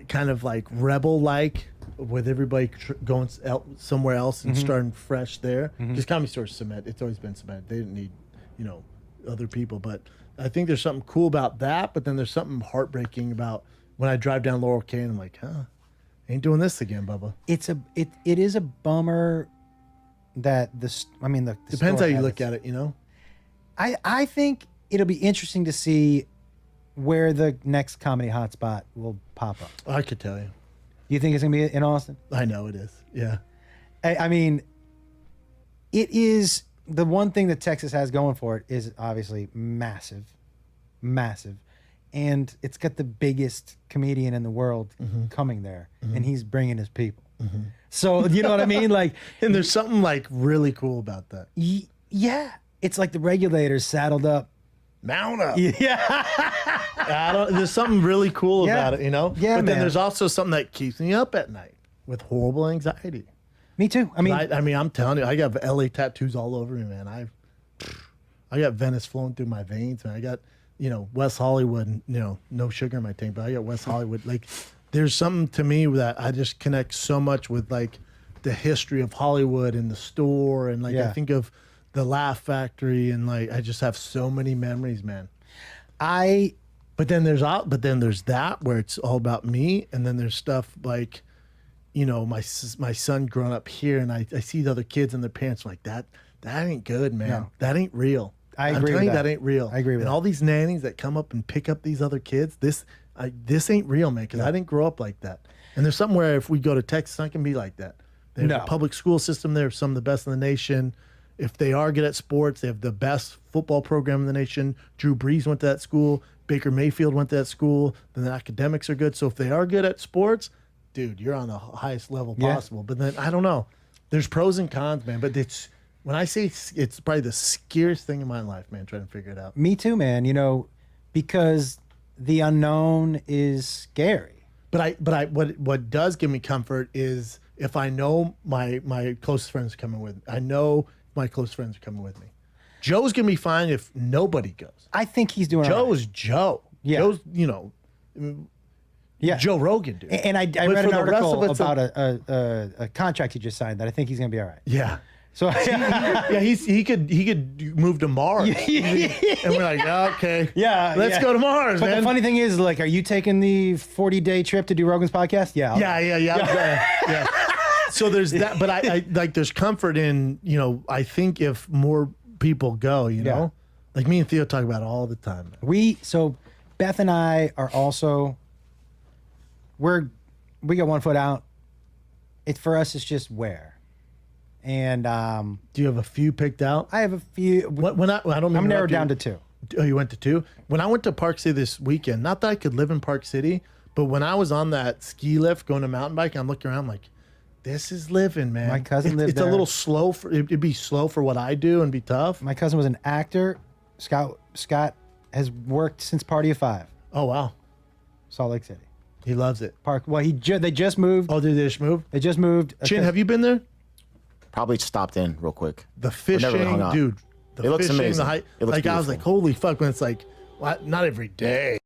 kind of like rebel-like with everybody going somewhere else and Mhm. starting fresh there. Mhm. Because Comedy Store's cement. It's always been cement. They didn't need, other people. But I think there's something cool about that. But then there's something heartbreaking about when I drive down Laurel Canyon. I'm like, ain't doing this again, Bubba. It is a bummer that the Depends how store you has look its- at it. I think it'll be interesting to see where the next comedy hotspot will pop up. I could tell you. You think it's gonna be in Austin? I know it is. Yeah. I mean, it is the one thing that Texas has going for it is obviously massive, and it's got the biggest comedian in the world Mhm. coming there, Mhm. and he's bringing his people. Mhm. So you know what I mean? Like, and there's something like really cool about that. Yeah, it's like the regulators saddled up. Mount up. Yeah. There's something really cool Yeah. about it, Yeah, But then man. there's also something that keeps me up at night with horrible anxiety. Me too. I mean, I'm telling you, I got LA tattoos all over me, man. I got Venice flowing through my veins, man. I got, West Hollywood, no sugar in my tank, but I got West Hollywood. Like, there's something to me that I just connect so much with, like, the history of Hollywood and the store, and like I Yeah. think of the Laugh Factory, and like I just have so many memories, man. But then there's that where it's all about me, and then there's stuff like, my son growing up here, and I see the other kids and their parents like that ain't good, man. No. That ain't real. I I'm agree telling with you, that. ain't real. I agree with and that. all these nannies that come up and pick up these other kids, this ain't real, man. Because I didn't grow up like that. And there's something where if we go to Texas, it's not gonna be like that. There's No. a public school system there, some of the best in the nation. If they are good at sports, they have the best football program in the nation. Drew Brees went to that school. Baker Mayfield went to that school. Then the academics are good. So if they are good at sports, dude, you're on the highest level Yeah. possible. But then I don't know. There's pros and cons, man. But when I say it's probably the scariest thing in my life, man, trying to figure it out. me too, man. Because the unknown is scary. But what does give me comfort is if I know my closest friends are coming with me. I know my close friends are coming with me. Joe's gonna be fine if nobody goes. I think he's doing all Joe right. is Joe. Yeah. Joe's Yeah. Joe Rogan, dude. And I But read for an the rest article of us, about a contract he just signed that I think he's gonna be all right. Yeah. So he could move to Mars. And we're like, okay. Yeah. Let's go to Mars, But man. the funny thing is, like, are you taking the 40-day trip to do Rogan's podcast? Yeah. I'll- Yeah. So there's that, but I like there's comfort in, I think if more people go, Yeah. like me and Theo talk about it all the time. So Beth and I are also we got one foot out. For us, it's just where. And do you have a few picked out? I have a few. I'm narrowed down to two. Oh, you went to two? When I went to Park City this weekend, not that I could live in Park City, but when I was on that ski lift going to mountain bike, I'm looking around I'm like, this is living, man. My cousin lived It's there. a little slow it'd be slow for what I do and be tough. My cousin was an actor. Scott has worked since Party of Five. Oh wow, Salt Lake City. He loves it. Park. Well, they just moved. Oh, did they just move? They just moved. Chin, have you been there? Probably stopped in real quick. The But never fishing, hung out. dude. The It looks fishing, amazing. The height. It looks like I was beautiful. like, holy fuck! When it's like, not every day.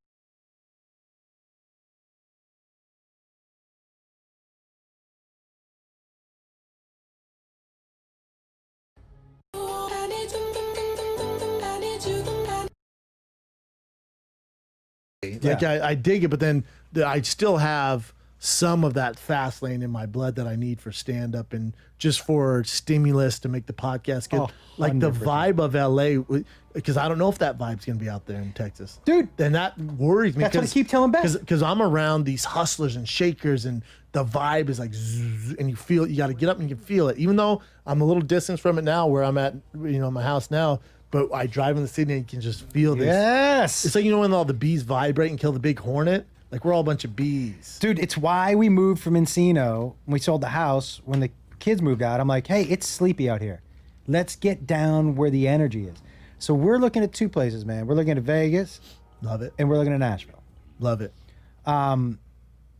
Like I dig it, but then I still have some of that fast lane in my blood that I need for stand up and just for stimulus to make the podcast good. Oh, like the 100%. vibe of LA, because I don't know if that vibe's gonna be out there in Texas, dude. Then that worries me. That's what I keep telling Beth. Because I'm around these hustlers and shakers, and the vibe is like, zzz, and you got to get up and you can feel it. Even though I'm a little distance from it now, where I'm at, my house now. But I drive in the city and you can just feel this. Yes. It's like, when all the bees vibrate and kill the big hornet? Like, we're all a bunch of bees. Dude, it's why we moved from Encino. When we sold the house, when the kids moved out, I'm like, hey, it's sleepy out here. Let's get down where the energy is. So we're looking at two places, man. We're looking at Vegas. Love it. And we're looking at Nashville. Love it.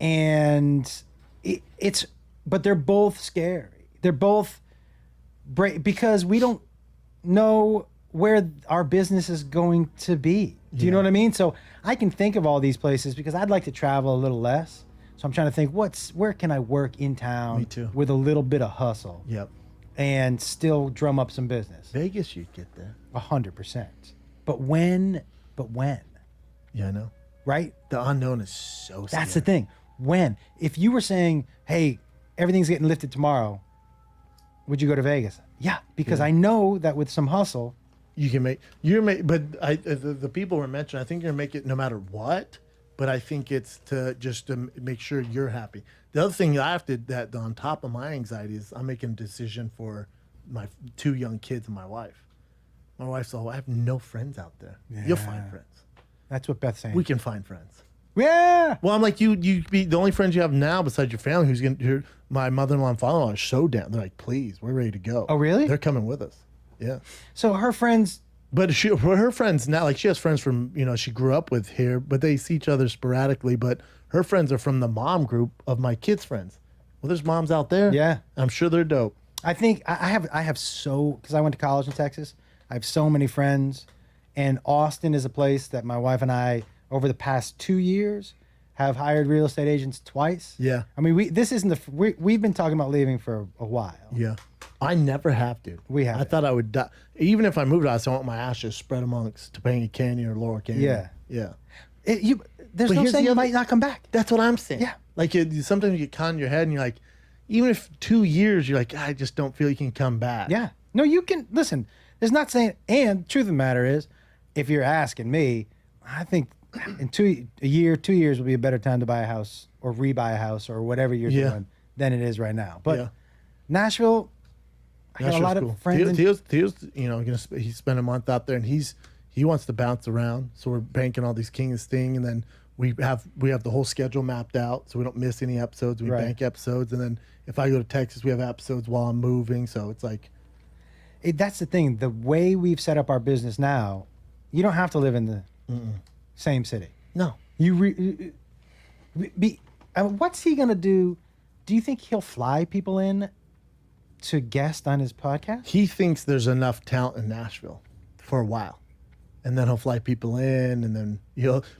And but they're both scary. They're both because we don't know where our business is going to be. Do you know what I mean? So I can think of all these places because I'd like to travel a little less. So I'm trying to think, where can I work in town? Me too. With a little bit of hustle. Yep. And still drum up some business. Vegas, you'd get there. 100%. But when? Yeah, I know. Right? The unknown is so scary. That's the thing. When? If you were saying, hey, everything's getting lifted tomorrow, would you go to Vegas? Yeah, because I know that with some hustle, you can make the people were mentioned. I think you're gonna make it no matter what. But I think it's to make sure you're happy. The other thing that on top of my anxiety is I'm making a decision for my 2 young kids and my wife. My wife's all, I have no friends out there. Yeah. You'll find friends. That's what Beth's saying. We can find friends. Yeah. Well, I'm like, you be the only friends you have now besides your family my mother-in-law and father-in-law are so down. They're like, please, we're ready to go. Oh, really? They're coming with us. Yeah. So her friends. But her friends now, like she has friends from, she grew up with here, but they see each other sporadically. But her friends are from the mom group of my kids' friends. Well, there's moms out there. Yeah. I'm sure they're dope. I think I have because I went to college in Texas. I have so many friends, and Austin is a place that my wife and I, over the past 2 years, have hired real estate agents twice. Yeah. I mean, we've been talking about leaving for a while. Yeah. I never have to. We have. I thought I would die. Even if I moved out, I want my ashes spread amongst Topanga Canyon or Laurel Canyon. Yeah. Yeah. There's But no here's saying the you other- might not come back. That's what I'm saying. Yeah. Like sometimes you get caught in your head and you're like, even if 2 years, you're like, I just don't feel you can come back. Yeah. No, you can listen. There's not saying. And truth of the matter is, if you're asking me, I think in 2 years will be a better time to buy a house or rebuy a house or whatever you're doing than it is right now. But Nashville, I got a lot of friends. Theo's he spent a month out there and he wants to bounce around. So we're banking all these King of Sting, and then we have the whole schedule mapped out so we don't miss any episodes. We bank episodes, and then if I go to Texas, we have episodes while I'm moving. So it's like, that's the thing. The way we've set up our business now, you don't have to live in the same city. No. What's he gonna do? Do you think he'll fly people in to guest on his podcast? he thinks there's enough talent in Nashville for a while, and then he'll fly people in, and then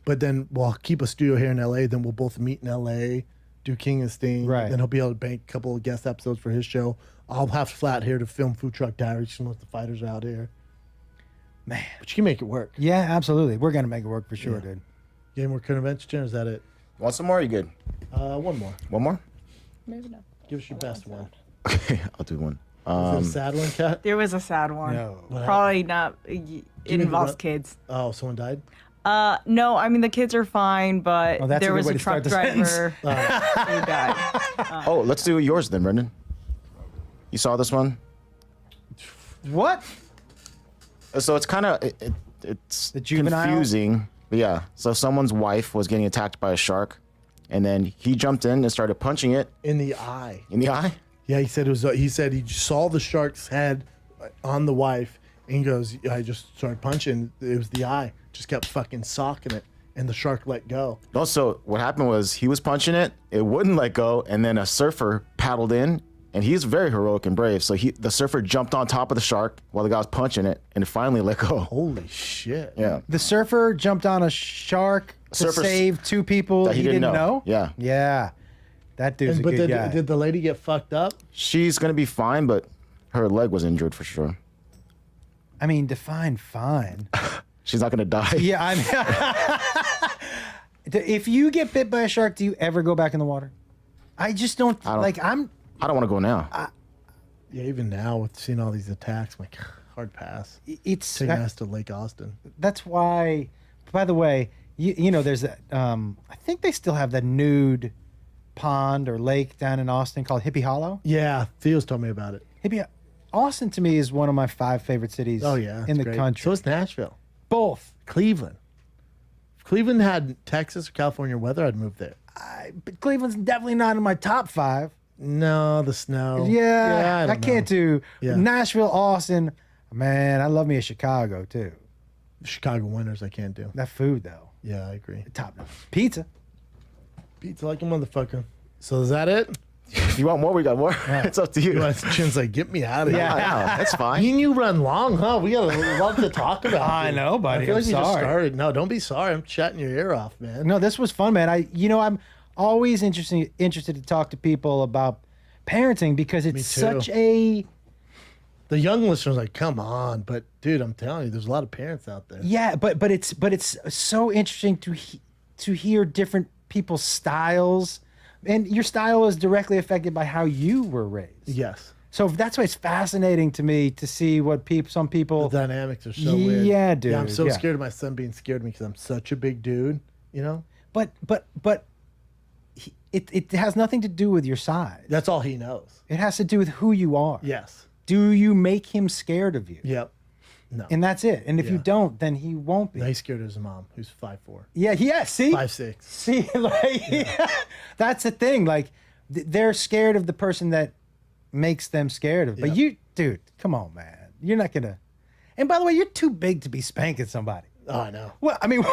but then we'll keep a studio here in LA. Then we'll both meet in LA, do King of Sting. Right. Then he'll be able to bank a couple of guest episodes for his show. I'll have flat here to film Food Truck Diaries since the fighters are out here. Man, but you can make it work. Yeah, absolutely. We're gonna make it work for sure, dude. Game more convention, or is that it? Want some more? Or you good? One more. One more? Maybe not. Give us your best one. Okay, I'll do one. Is it a sad one, Kat? There was a sad one. No. What Probably not. It involves kids. Oh, someone died? No, I mean the kids are fine, but that's there a was good way a to start truck the driver who died. Oh, let's do yours then, Brendan. You saw this one? What? So it's kind of it's juvenile? confusing. But yeah. So someone's wife was getting attacked by a shark, and then he jumped in and started punching it in the eye. In the eye? Yeah, he said it was. He said he saw the shark's head on the wife, and he goes, "I just started punching. It was the eye. Just kept fucking socking it, and the shark let go." Also, what happened was he was punching it, it wouldn't let go, and then a surfer paddled in, and he's very heroic and brave. So the surfer jumped on top of the shark while the guy was punching it, and it finally let go. Holy shit! Yeah. The surfer jumped on a shark to Surfer save 2 people that he didn't know. Yeah. Yeah. That dude's a But good guy. did the lady get fucked up? She's gonna be fine, but her leg was injured for sure. I mean, define fine. She's not gonna die. Yeah, I mean, if you get bit by a shark, do you ever go back in the water? I just don't. I don't like. I don't want to go now. Yeah, even now with seeing all these attacks, I'm like, hard pass. It's taking us to Lake Austin. That's why. By the way, you know, there's that. I think they still have that nude pond or lake down in Austin called Hippie Hollow. Yeah, Theo's told me about it. Austin to me is one of my 5 favorite cities. Oh yeah, in it's the great. country. So is Nashville. Both. Cleveland. If Cleveland had Texas or California weather, I'd move there. But Cleveland's definitely not in my top 5. No, the snow. Yeah, I I can't do Yeah. Nashville, Austin. Man, I love me a Chicago too. Chicago winters, I can't do. That food though, Yeah, I agree. top notch. Pizza. Pizza like a motherfucker. So is that it? If you want more, we got more. It's up to you. Chin's like, get me out of here. Yeah, that's fine. Me and you run long, huh? We got a lot to talk about. I know, buddy. I feel like I'm you just sorry. started. No, don't be sorry. I'm chatting your ear off, man. No, this was fun, man. always interested to talk to people about parenting because it's Me too. such a The young listeners are like, come on, but dude, I'm telling you, there's a lot of parents out there. yeah, but it's so interesting to hear different people's styles, and your style is directly affected by how you were raised. Yes. So that's why it's fascinating to me to see what some people. The dynamics are so weird. Yeah, dude. Yeah, I'm so yeah. scared of my son being scared of me because I'm such a big dude. You know. But it has nothing to do with your size. That's all he knows. It has to do with who you are. Yes. Do you make him scared of you? Yep. No. And that's it. And if you don't, then he won't be. No, he's scared of his mom, who's 5'4". Yeah. See. 5'6". See, like that's the thing. Like they're scared of the person that makes them scared of. But you, dude, come on, man. You're not gonna. And by the way, you're too big to be spanking somebody. Oh, I know. Well, I mean.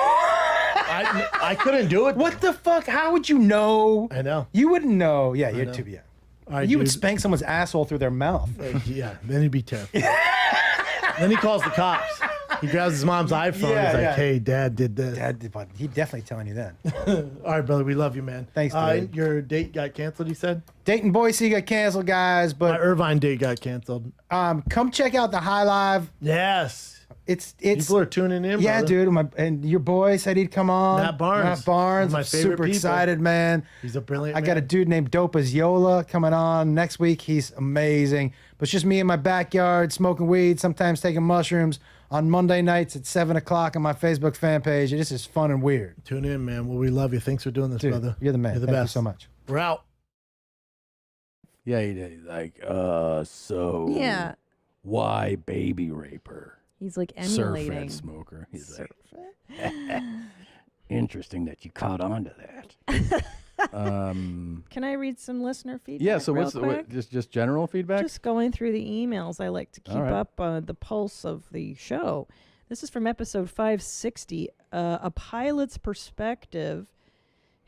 I couldn't do it. What the fuck? How would you know? I know. You wouldn't know. Yeah, I you're know. too. Yeah. All right, You would dude. spank someone's asshole through their mouth. Yeah, then he'd be terrified. Then he calls the cops. He grabs his mom's iPhone. Yeah, He's like, yeah. hey, Dad did this. Dad, but he's definitely telling you that. All right, brother, we love you, man. Thanks, dude. Your date got canceled, you said? Date in Boise got canceled, guys. My But Irvine date got canceled. come check out the High Live. Yes. It's People are tuning in, yeah, brother. dude. And your boy said he'd come on. Matt Barnes. Matt Barnes. One of my I'm favorite super people. excited, man. He's a brilliant I got a man. dude named Dope as Yola coming on next week. He's amazing. But it's just me in my backyard smoking weed, sometimes taking mushrooms on Monday nights at 7 o'clock on my Facebook fan page. This is fun and weird. Tune in, man. Well, we love you. Thanks for doing this, Dude, brother. you're the man. You're the Thank best. you so much. We're out. Yeah, he did. He's like, so Yeah. why baby raper? He's like Surf emulating. and smoker. He's like, interesting that you caught on to that. Can I read some listener feedback? Yeah. So real what's quick? just general feedback? Just going through the emails. I like to keep All right. up the pulse of the show. This is from episode 560, A Pilot's Perspective.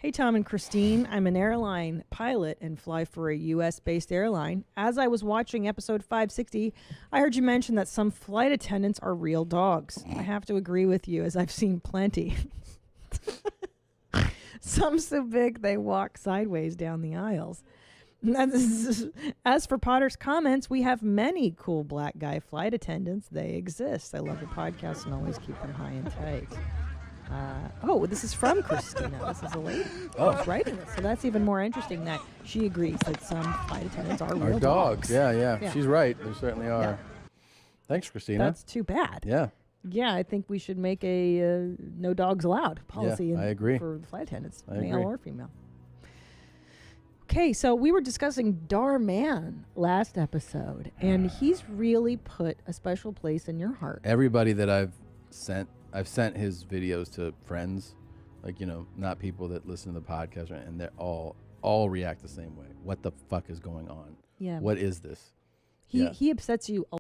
Hey, Tom and Christine, I'm an airline pilot and fly for a U.S.-based airline. As I was watching episode 560, I heard you mention that some flight attendants are real dogs. I have to agree with you, as I've seen plenty. Some so big they walk sideways down the aisles. As for Potter's comments, we have many cool black guy flight attendants. They exist. I love the podcast and always keep them high and tight. This is from Christina. This is a lady who's writing this. So that's even more interesting that she agrees that some flight attendants are real Our dogs. Yeah. Yeah. She's right. There certainly are. Yeah. Thanks, Christina. That's too bad. Yeah. Yeah, I think we should make a no dogs allowed policy I agree. for the flight attendants, I male agree. or female. Okay, so we were discussing Darman last episode, and he's really put a special place in your heart. Everybody that I've sent his videos to friends, like, not people that listen to the podcast, and they're all react the same way. What the fuck is going on? Yeah. What is this? He upsets you a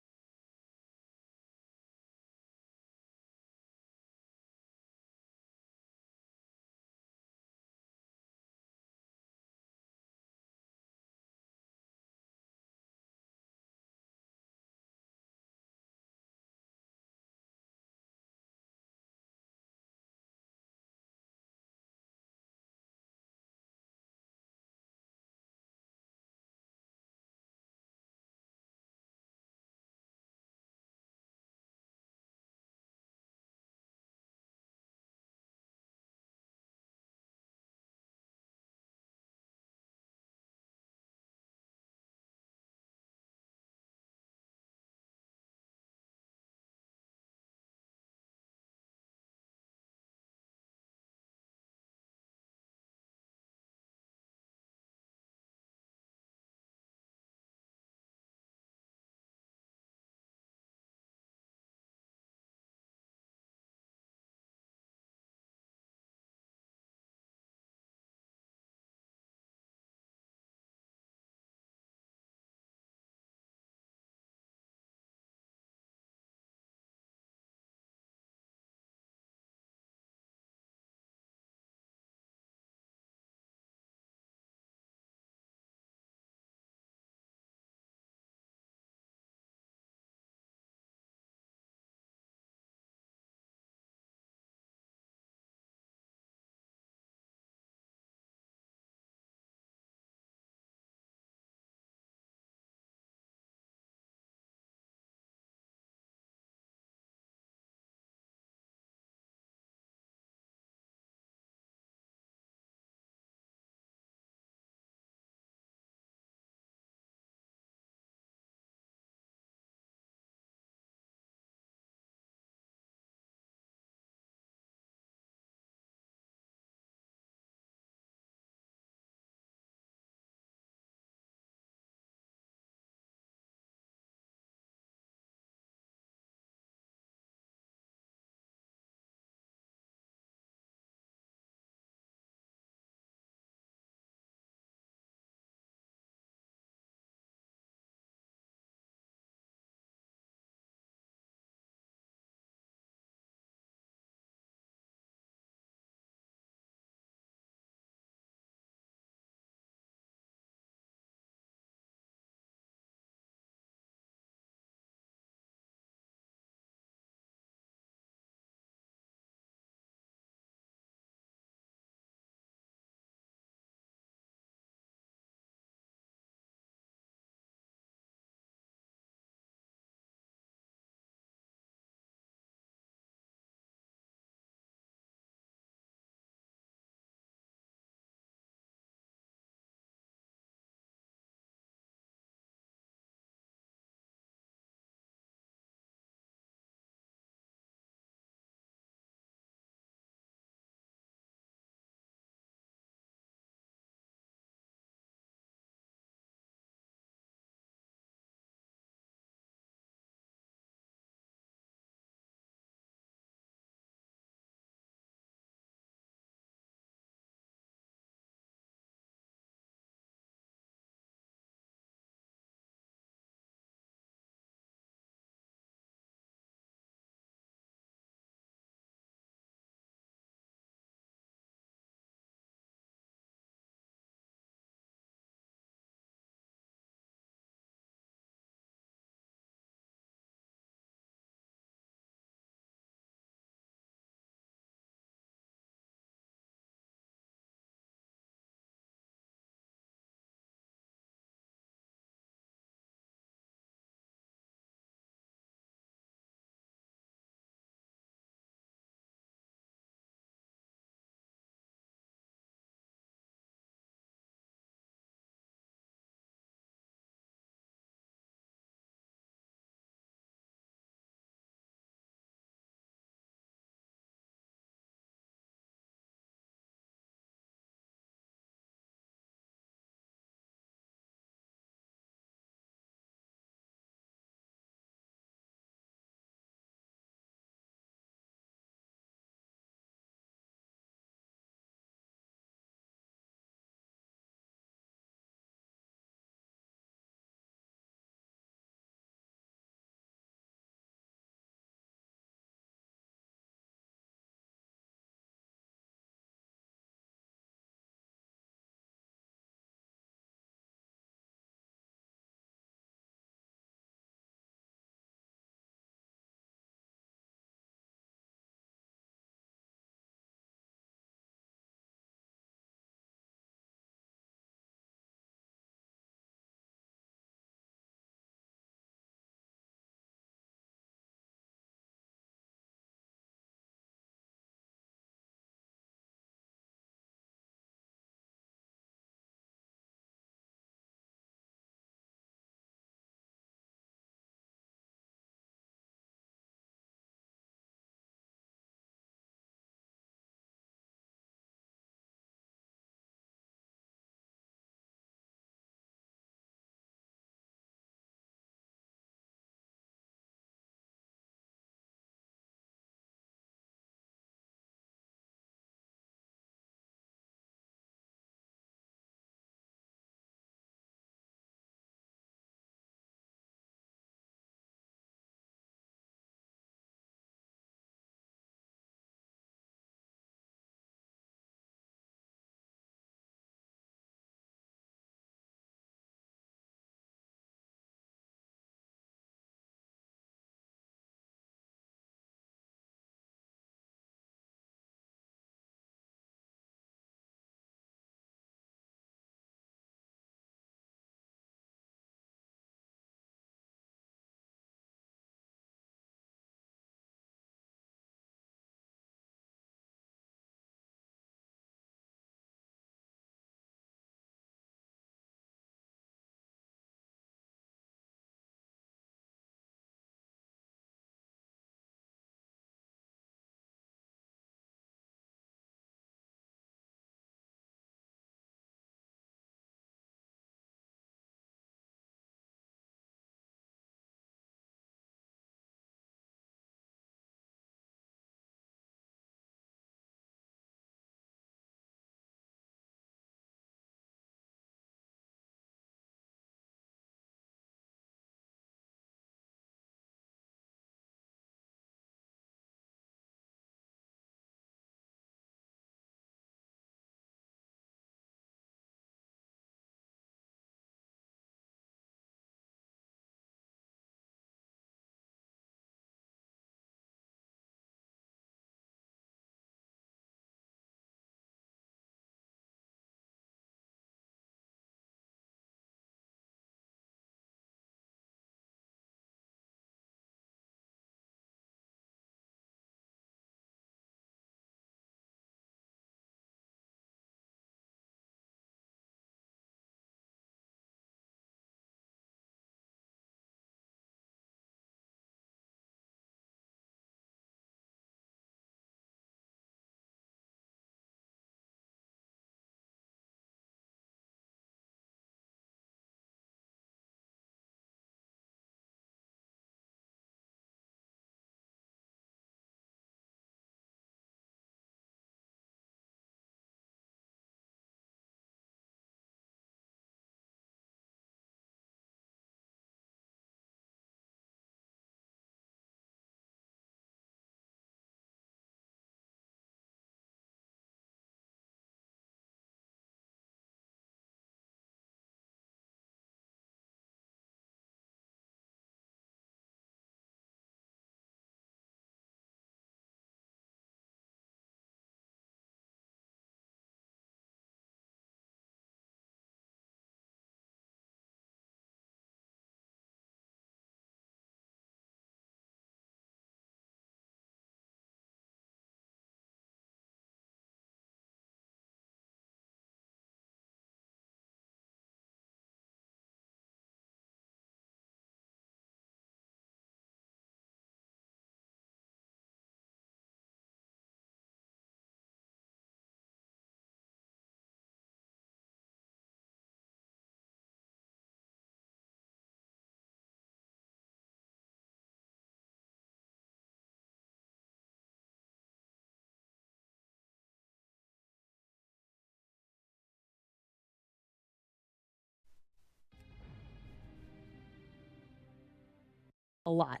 a lot.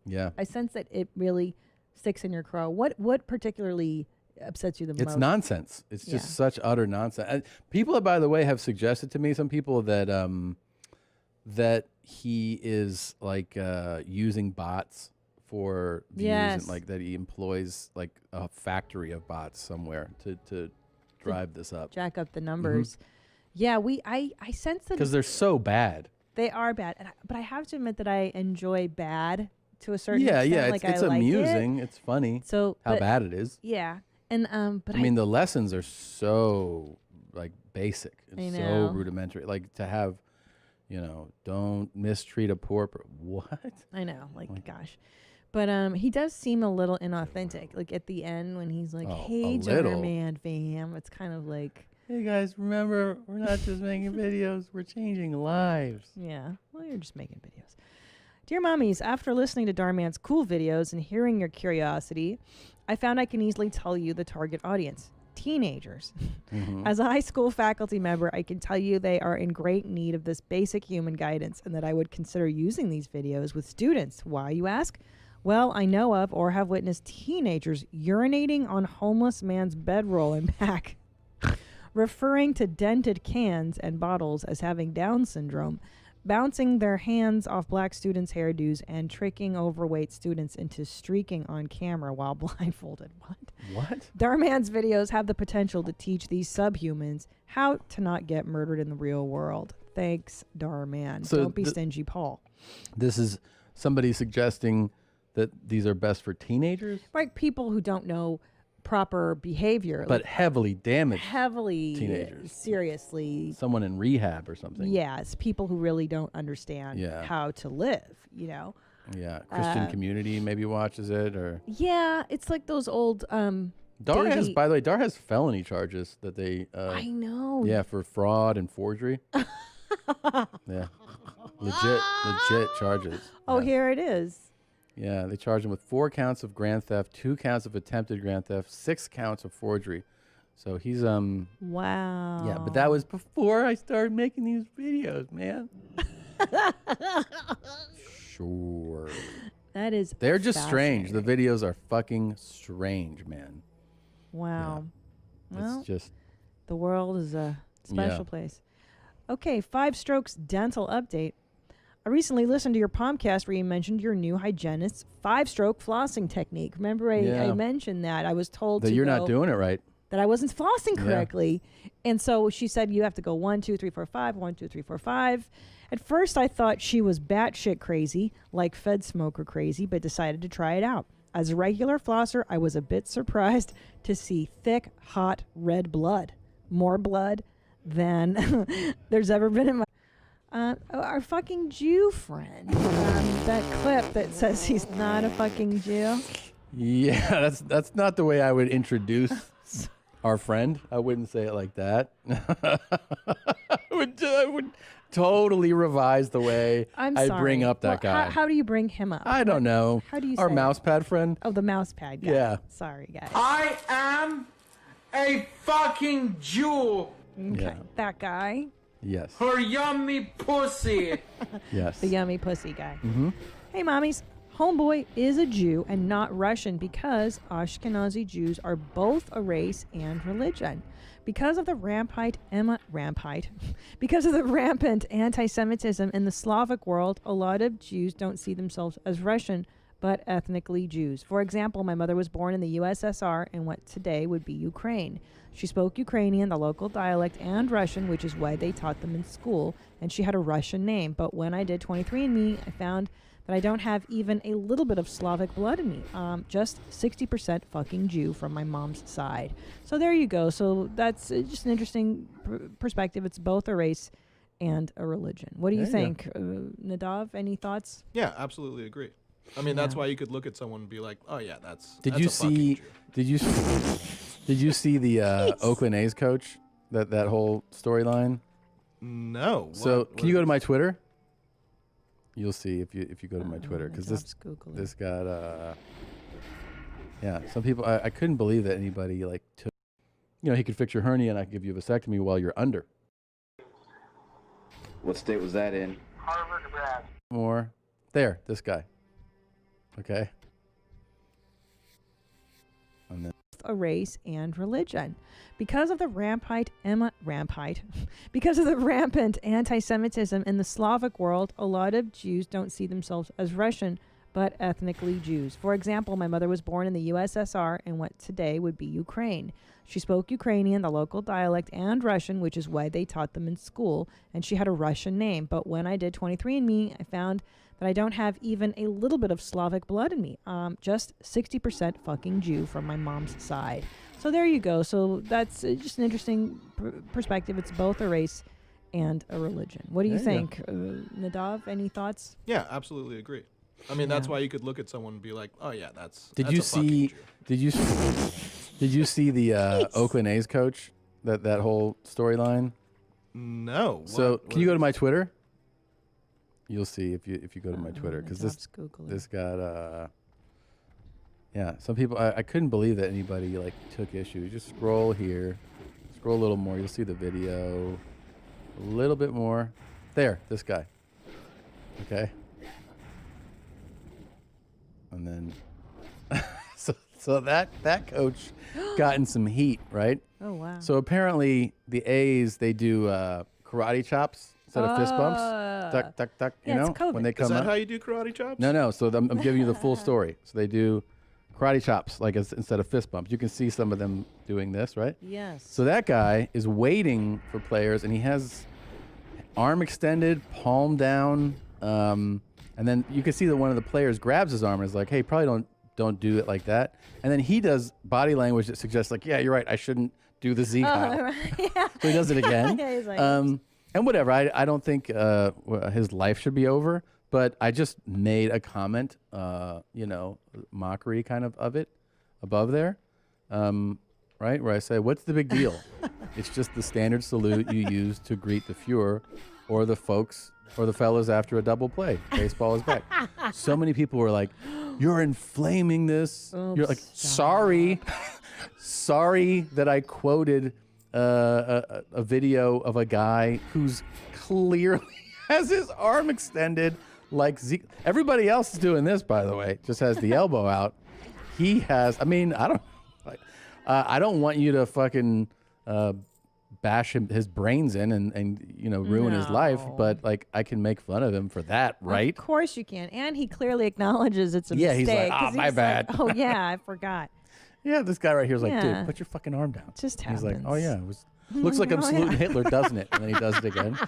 Yeah. I sense that it really sticks in your craw. What particularly upsets you the most? It's nonsense. It's Yeah. just such utter nonsense. And people, by the way, have suggested to me, some people, that that he is like using bots for views, Yes. and like that he employs like a factory of bots somewhere to drive this up, Jack up the numbers. Yeah, I sense that because they're so bad. they are bad, but I have to admit that I enjoy bad to a certain Yeah, extent. yeah. Like, It's I like amusing. It. It's funny. So how but- bad it is. Yeah, and but I mean, the lessons are so like basic and I so know. rudimentary. Like to have, don't mistreat a poor. What? I know, like gosh. But he does seem a little inauthentic. Like at the end when he's like, Oh, "Hey, a little. Jarman fam," it's kind of like, Hey guys, remember, we're not just making videos, we're changing lives. yeah, well, you're just making videos. Dear mommies, after listening to Darman's cool videos and hearing your curiosity, I found I can easily tell you the target audience. Teenagers. Mhm. As a high school faculty member, I can tell you they are in great need of this basic human guidance and that I would consider using these videos with students. Why, you ask? Well, I know of or have witnessed teenagers urinating on homeless man's bedroll and back, referring to dented cans and bottles as having Down syndrome, bouncing their hands off black students' hairdos, and tricking overweight students into streaking on camera while blindfolded. What? Darman's videos have the potential to teach these subhumans how to not get murdered in the real world. Thanks, Darman. So Don't be stingy, Paul. This is somebody suggesting that these are best for teenagers, Like people who don't know proper behavior. but like heavily damaged heavily, teenagers. seriously. Someone in rehab or something. Yes, people who really don't understand Yeah. how to live, Yeah, Christian community maybe watches it, or Yeah, it's like those old Dar has, Davey- by the way, Dar has felony charges that they. I know. Yeah, for fraud and forgery. Yeah, legit charges. Oh, here it is. Yeah, they charge him with 4 counts of grand theft, 2 counts of attempted grand theft, 6 counts of forgery. So he's Wow. Yeah, but that was before I started making these videos, man. Sure. That is They're just strange. The fascinating. videos are fucking strange, man. Wow. It's Well, just the world is a special Yeah. place. Okay, 5 Strokes dental update. I recently listened to your podcast where you mentioned your new hygienist's 5-stroke flossing technique. Remember, I Yeah. mentioned that. I was told that to you're go- not doing it right. that I wasn't flossing Yeah. correctly. And so she said, you have to go 1, 2, 3, 4, 5, 1, 2, 3, 4, 5. At first, I thought she was batshit crazy, like Fed smoker crazy, but decided to try it out. As a regular flosser, I was a bit surprised to see thick, hot red blood. More blood than there's ever been in my... our fucking Jew friend. That clip that says he's not a fucking Jew. Yeah, that's not the way I would introduce our friend. I wouldn't say it like that. I would totally revise the way I'm I sorry. bring up that Well, guy. How do you bring him up? I don't know. How do you Our say it? mousepad friend. Oh, the mousepad guy. Yeah. Sorry, guys. I am a fucking Jew. Okay. Yeah. That guy. Yes. Her yummy pussy. Yes. The yummy pussy guy. Mm-hmm. Hey, mommies. Homeboy is a Jew and not Russian because Ashkenazi Jews are both a race and religion. Because of the rampant anti-Semitism in the Slavic world, a lot of Jews don't see themselves as Russian, but ethnically Jews. For example, my mother was born in the USSR in what today would be Ukraine. She spoke Ukrainian, the local dialect, and Russian, which is why they taught them in school, and she had a Russian name. But when I did 23andMe, I found that I don't have even a little bit of Slavic blood in me. Just 60% fucking Jew from my mom's side. So there you go. So that's just an interesting perspective. It's both a race and a religion. What do you There you think? Nadav, any thoughts? Yeah, absolutely agree. I mean, that's Yeah. why you could look at someone and be like, "Oh yeah, that's." Did that's you a fucking see? Jew." Did you see the Oakland A's coach? That whole storyline. No. So what- can you go to my Twitter? You'll see if you go to my Twitter, my because job's Googling. this got yeah, some people I couldn't believe that anybody like took, he could fix your hernia and I could give you a vasectomy while you're under. What state was that in? Harvard, Nebraska. More There, this guy. Okay. And then a race and religion. Because of the because of the rampant anti-Semitism in the Slavic world, a lot of Jews don't see themselves as Russian, but ethnically Jews. For example, my mother was born in the USSR in what today would be Ukraine. She spoke Ukrainian, the local dialect, and Russian, which is why they taught them in school, and she had a Russian name. But when I did 23andMe, I found that I don't have even a little bit of Slavic blood in me. Just 60% fucking Jew from my mom's side. So there you go. So that's just an interesting perspective. It's both a race and a religion. What do you think? Nadav, any thoughts? Yeah, absolutely agree. I mean, that's why you could look at someone and be like, "Oh yeah, that's." Did you see? Did you see the Oakland A's coach? That whole storyline. No. So What- can you go to my Twitter? You'll see if you go to my Twitter because Nadav's this got yeah. Some people I couldn't believe that anybody like took issue. You just scroll here, scroll a little more. You'll see the video. A little bit more. There, this guy. Okay. And then, so that coach got in some heat, right? Oh, wow. So apparently the A's, they do karate chops instead of fist bumps. Tuck, tuck, tuck. Yeah, you it's know, COVID. when they come Is that up. how you do karate chops? No. So I'm giving you the full story. So they do karate chops, like instead of fist bumps. You can see some of them doing this, right? Yes. So that guy is waiting for players, and he has arm extended, palm down, and then you can see that one of the players grabs his arm and is like, "Hey, probably don't do it like that." And then he does body language that suggests, like, "Yeah, you're right. I shouldn't do the Z Kyle." Yeah. So he does it again. Yeah, he's like, and whatever. I don't think his life should be over, but I just made a comment, mockery kind of it above there, right? Where I say, what's the big deal? It's just the standard salute you use to greet the Fuhrer or the folks or the fellas after a double play. Baseball is back. So many people were like, you're inflaming this. You're like, sorry. Sorry that I quoted a video of a guy who's clearly has his arm extended like Zeke. Everybody else is doing this, by the way, just has the elbow out. He has, I mean, I don't want you to fucking bash his brains in and ruin his life, but like I can make fun of him for that, right? Of course you can. And he clearly acknowledges it's a Yeah, mistake. he's like, 'cause my he's bad. like, oh, yeah, I forgot. Yeah, this guy right here is like, Yeah. dude, put your fucking arm down. It just He's like, happens. oh yeah, looks like I'm Oh, saluting yeah. Hitler, doesn't it? And then he does it again.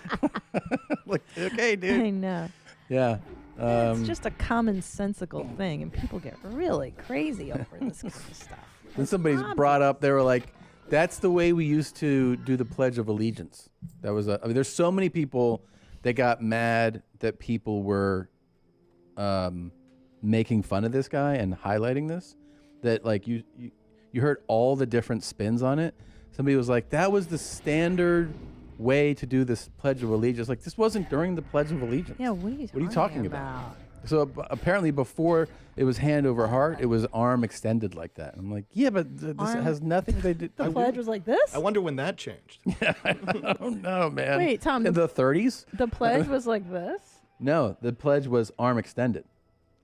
Like, okay, dude. I know. Yeah. It's just a commonsensical thing, and people get really crazy over this kind of stuff. Then somebody's brought up, they were like, that's the way we used to do the Pledge of Allegiance. That was I mean, there's so many people that got mad that people were making fun of this guy and highlighting this, that like you heard all the different spins on it. Somebody was like, that was the standard way to do this Pledge of Allegiance. Like, this wasn't during the Pledge of Allegiance. Yeah, what are you talking about? So apparently before it was hand over heart, it was arm extended like that. I'm like, yeah, but this Arm- has nothing to do. The pledge was like this? I wonder when that changed. I don't know, man. Wait, Tom. In the 30s? The pledge was like this? No, the pledge was arm extended.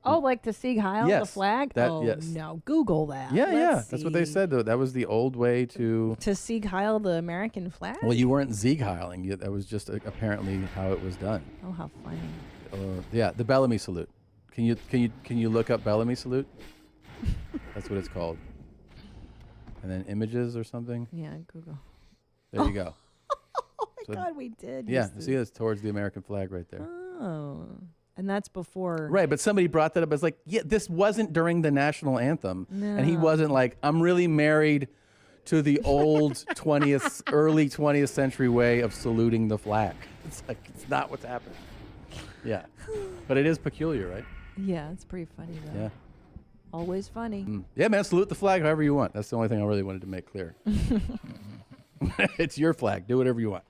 Oh, like the Sieg Heil, the Yes, flag? that- Oh, yes. no. Google that. Yeah, yeah. Let's That's what they see. said, though. That was the old way to... To Sieg Heil the American flag? Well, you weren't Sieg Heiling. That was just apparently how it was done. Oh, how funny. Yeah, the Bellamy salute. Can you look up Bellamy salute? That's what it's called. And then images or something. Yeah, Google. There you go. Oh my God, we did. Yeah, use this. see, it's towards the American flag right there. Oh, and that's before. Right, but somebody brought that up as like, yeah, this wasn't during the national anthem, and he No. wasn't like, I'm really married to the old early 20th century way of saluting the flag. It's like, it's not what's happening. Yeah, but it is peculiar, right? Yeah, it's pretty funny though. Yeah. Always funny. Yeah, man, salute the flag however you want. That's the only thing I really wanted to make clear. It's your flag. Do whatever you want.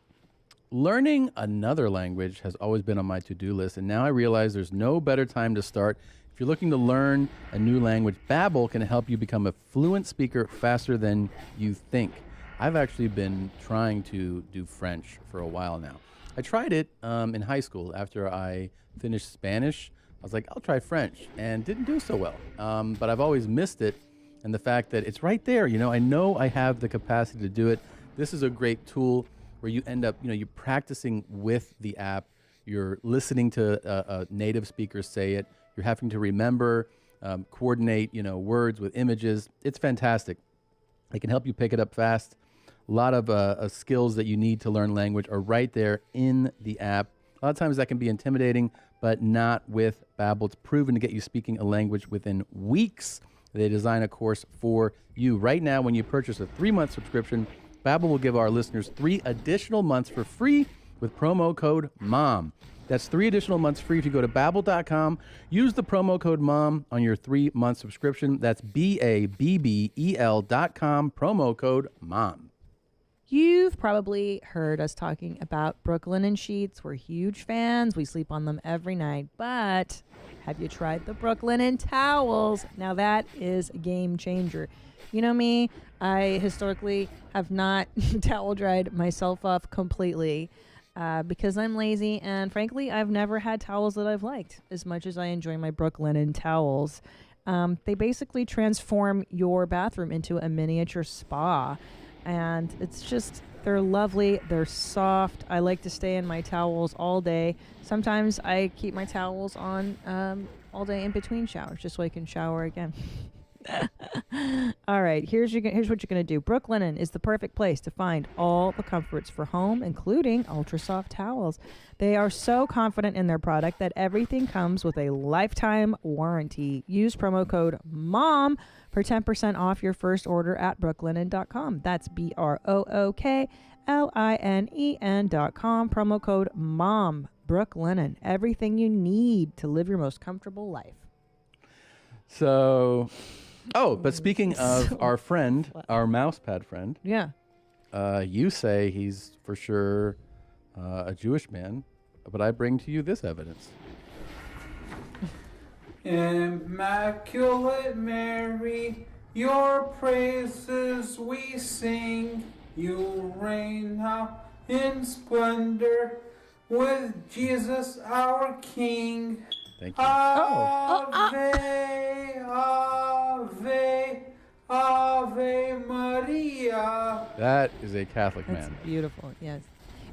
Learning another language has always been on my to-do list, and now I realize there's no better time to start. If you're looking to learn a new language, Babbel can help you become a fluent speaker faster than you think. I've actually been trying to do French for a while now. I tried it in high school after I finished Spanish. I was like, I'll try French, and didn't do so well. But I've always missed it, and the fact that it's right there. I know I have the capacity to do it. This is a great tool where you end up, you're practicing with the app. You're listening to native speakers say it. You're having to remember, coordinate, words with images. It's fantastic. It can help you pick it up fast. A lot of skills that you need to learn language are right there in the app. A lot of times that can be intimidating, but not with Babbel. It's proven to get you speaking a language within weeks. They design a course for you. Right now, when you purchase a 3-month subscription, Babbel will give our listeners 3 additional months for free with promo code MOM. That's 3 additional months free if you go to Babbel.com. Use the promo code MOM on your 3-month subscription. That's BABBEL.com, promo code MOM. You've probably heard us talking about Brooklinen sheets. We're huge fans. We sleep on them every night. But have you tried the Brooklinen towels? Now that is a game changer. You know me, I historically have not towel dried myself off completely because I'm lazy. And frankly, I've never had towels that I've liked as much as I enjoy my Brooklinen towels. They basically transform your bathroom into a miniature spa. And they're lovely. They're soft. I like to stay in my towels all day. Sometimes I keep my towels on all day in between showers just so I can shower again. All right, here's what you're going to do. Brooklinen is the perfect place to find all the comforts for home, including ultra soft towels. They are so confident in their product that everything comes with a lifetime warranty. Use promo code MOM for 10% off your first order at brooklinen.com. That's BROOKLINEN.com. Promo code MOM. Brooklinen. Everything you need to live your most comfortable life. So, but speaking of our friend, our mousepad friend. Yeah. You say he's for sure a Jewish man, but I bring to you this evidence. Immaculate Mary, your praises we sing. You reign now in splendor with Jesus our King. Thank you. Ave, Ave, Ave Maria. That is a Catholic That's man. beautiful, yes.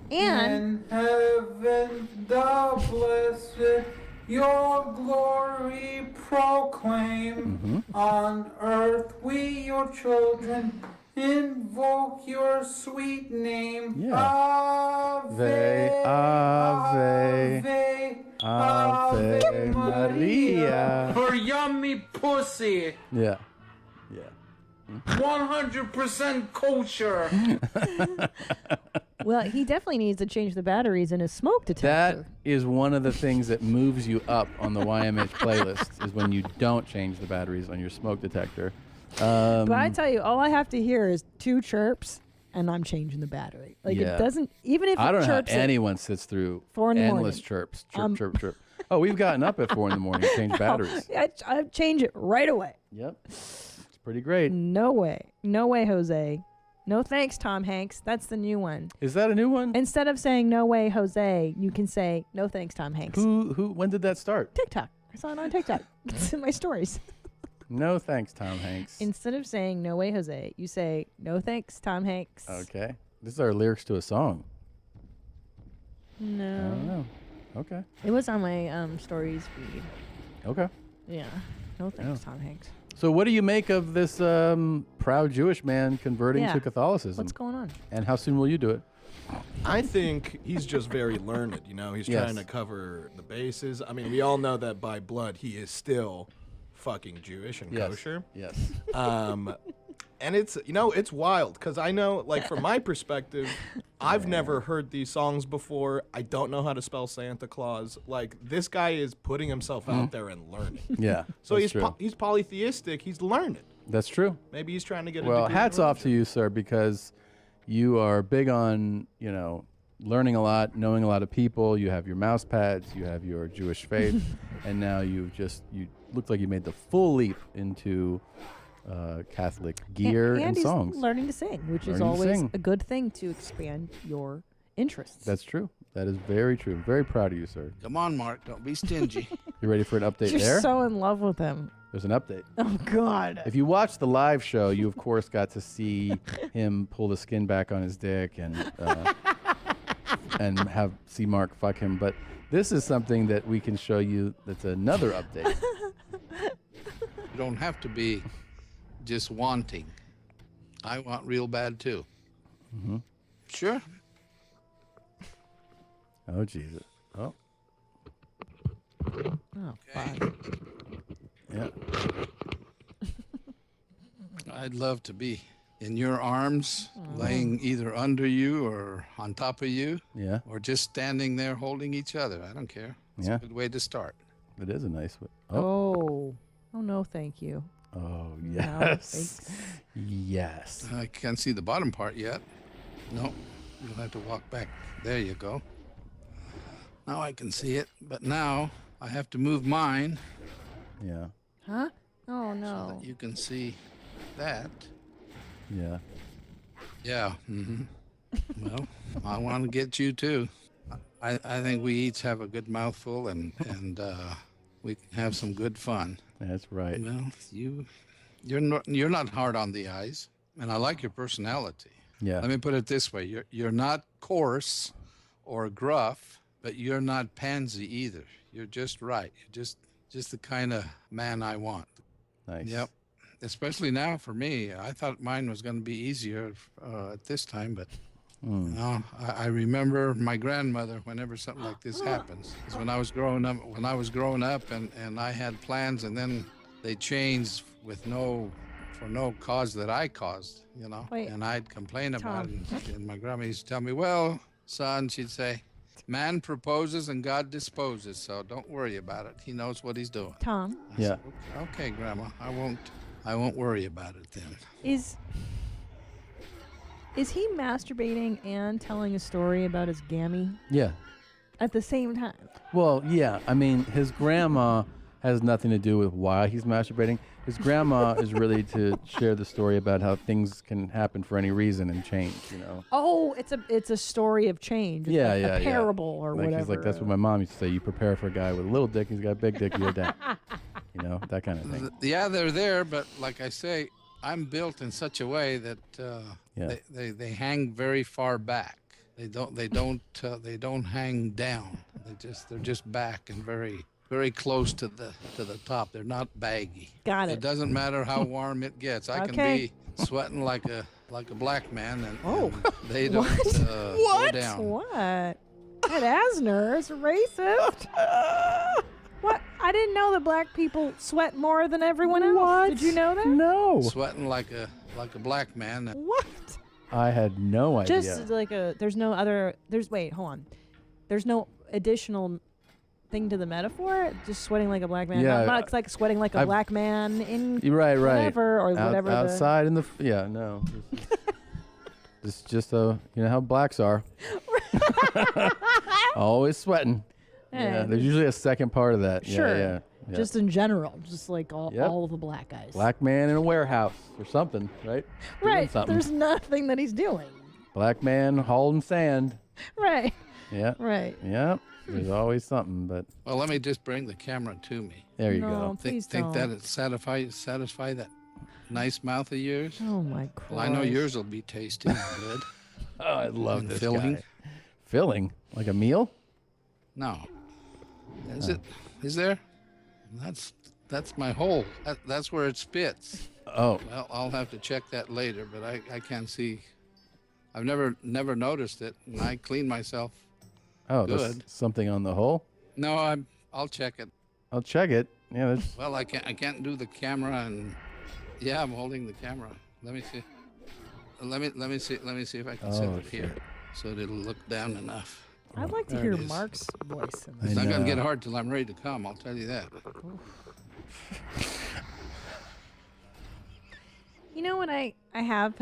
In heaven the blessed your glory proclaim. On earth we your children invoke your sweet name. Ave, Ave, Ave, Ave Maria. For yummy pussy. Yeah. 100% kosher. Well, he definitely needs to change the batteries in his smoke detector. That is one of the things that moves you up on the YMH playlist is when you don't change the batteries on your smoke detector. But I tell you, all I have to hear is 2 chirps, and I'm changing the battery. Like Yeah. it doesn't, even if I don't it know how chirps at anyone sits through 4 in the endless morning. chirps. Chirp, chirp, chirp. Oh, we've gotten up at 4 in the morning to change batteries. I change it right away. Yep. It's pretty great. No way, Jose. No thanks, Tom Hanks. That's the new one. Is that a new one? Instead of saying no way, Jose, you can say no thanks, Tom Hanks. When did that start? TikTok. I saw it on TikTok. It's in my stories. No thanks, Tom Hanks. Instead of saying no way, Jose, you say no thanks, Tom Hanks. Okay. This is our lyrics to a song. No. I don't know. Okay. It was on my stories feed. Okay. Yeah. No thanks, Yeah. Tom Hanks. So what do you make of this proud Jewish man converting Yeah. to Catholicism? What's going on? And how soon will you do it? I think he's just very learned, He's Yes. trying to cover the bases. I mean, we all know that by blood he is still fucking Jewish and Yes. kosher. Yes. And it's it's wild because I know, like, from my perspective, I've never heard these songs before. I don't know how to spell Santa Claus. Like, this guy is putting himself out there and learning. Yeah. So that's true. he's polytheistic. He's learning. That's true. Maybe he's trying to get. Well, a degree hats in off to you, sir, because you are big on, learning a lot, knowing a lot of people. You have your mouse pads, you have your Jewish faith, and now you look like you made the full leap into Catholic gear and he's songs. learning to sing, which is Learning to always sing. a good thing to expand your interests. That's true. That is very true. Very proud of you, sir. Come on, Mark. Don't be stingy. You ready for an update You're there? so in love with him. There's an update. Oh, God. If you watch the live show, you of course got to see him pull the skin back on his dick and see Mark fuck him. But this is something that we can show you. That's another update. You don't have to be just wanting. I want real bad too. Mm-hmm. Sure. Oh Jesus. Oh. Oh, fine. Yeah. I'd love to be in your arms, laying either under you or on top of you. Yeah. Or just standing there holding each other. I don't care. It's Yeah. a good way to start. It is a nice way. Oh. Oh, no, thank you. Oh, No, yes. thanks. Yes. I can't see the bottom part yet. No, you'll have to walk back. There you go. Now I can see it, but now I have to move mine. Yeah. Huh? Oh, no. So that you can see that. Yeah. Yeah. Mm-hmm. Well, I want to get you too. I think we each have a good mouthful and we can have some good fun. That's right. Well, you're not hard on the eyes, and I like your personality. Yeah. Let me put it this way: you're not coarse or gruff, but you're not pansy either. You're just right. You're just the kind of man I want. Nice. Yep. Especially now for me. I thought mine was going to be easier at this time, but no. I remember my grandmother whenever something like this happens. 'Cause when I was growing up, and I had plans, and then they changed for no cause that I caused, you know. Wait, and I'd complain about Tom. it, and my grandma used to tell me, "Well, son," she'd say, "man proposes and God disposes, so don't worry about it. He knows what he's doing." Tom, Yeah. Okay, Grandma, I won't worry about it then. is he masturbating and telling a story about his gammy Yeah. at the same time? Well, yeah. I mean, his grandma has nothing to do with why he's masturbating. His grandma is really to share the story about how things can happen for any reason and change, you know. Oh, it's a story of change. It's Yeah, like yeah, a parable or like, whatever. He's like, that's what my mom used to say. You prepare for a guy with a little dick, he's got a big dick, you're down. You know, that kind of thing. Yeah, they're there, but like I say, I'm built in such a way that Yeah. they hang very far back. They don't hang down. They're just back and very close to the top. They're not baggy. Got it. It doesn't matter how warm it gets. I can Okay. be sweating like a black man, and they What? don't What? go down. What? Ed Asner is racist. What? I didn't know that black people sweat more than everyone else. What? Did you know that? No. Sweating like a black man. What? I had no idea. Just like wait, hold on. There's no additional thing to the metaphor? Just sweating like a black man? Yeah, Not like sweating like a black man in You're right. whatever or Out- whatever. outside in the yeah, no. It's just you know how blacks are. Always sweating. Yeah, Hey. there's usually a second part of that. Sure. Yeah. Just in general, just like all Yep. of the black guys. Black man in a warehouse or something, right? Doing Right. something. There's nothing that he's doing. Black man hauling sand. Right. Yeah. Right. Yeah. There's always something, but Well, let me just bring the camera to me. there you No, go. please Think that don't. it satisfy that nice mouth of yours? Oh my Christ. Well, I know yours will be tasty and good. Oh, I love And this filling. guy. Filling? Like a meal? No. Is it? Is there? That's my hole. That's where it spits. Oh. Well, I'll have to check that later, but I can't see. I've never noticed it, and I clean myself. Oh, there's Good. something on the hole? No, I'll check it. I'll check it. Yeah, there's Well, I can't do the camera, and yeah, I'm holding the camera. Let me see. Let me see if I can set Oh, it here, so that it'll look down enough. I'd like to There hear it is. Mark's voice. In It's this. not gonna get hard till I'm ready to come. I'll tell you that. You know what I have?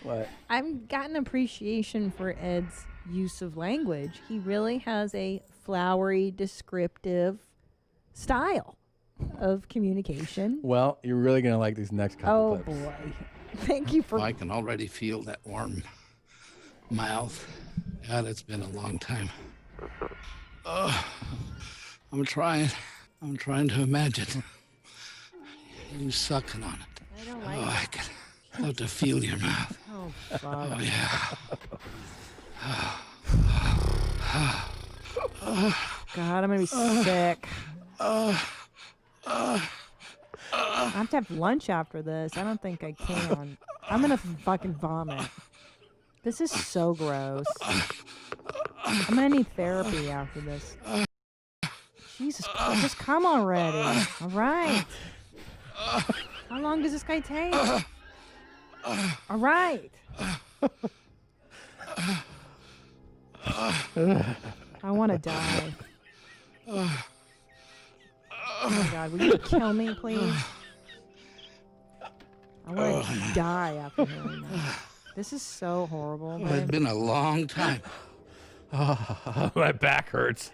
What? I've gotten appreciation for Ed's use of language. He really has a flowery, descriptive style of communication. Well, you're really gonna like these next couple Oh clips. boy. Thank you for I can already feel that warm mouth. God, it's been a long time. I'm trying to imagine you sucking on it. I don't like I can love to feel your mouth. Oh, fuck. Oh yeah. God, I'm gonna be sick. I have to have lunch after this. I don't think I can. I'm gonna fucking vomit. This is so gross. I'm gonna need therapy after this. Jesus Christ, just come already. All right. How long does this guy take? All right. I want to die. Oh my God, will you kill me, please? I want to die after hearing that. This is so horrible. Well, it's been a long time. Oh, my back hurts.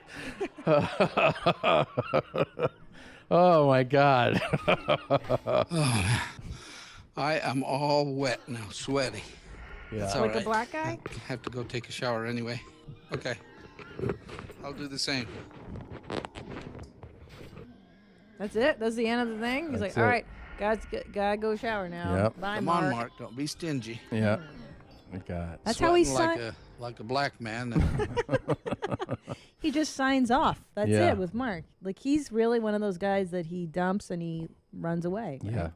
Oh my God. Oh, man. I am all wet now, sweaty. Yeah. That's Like all the right. black guy? I have to go take a shower anyway. Okay. I'll do the same. That's it? That's the end of the thing? He's That's like, all it. right, guys, gotta go shower now. Yep. Bye, Come Mark. on, Mark. Don't be stingy. Yeah. My God. That's how he Sweating like a black man. He just signs off. That's Yeah. it with Mark. Like, he's really one of those guys that he dumps and he runs away. Right? Yeah.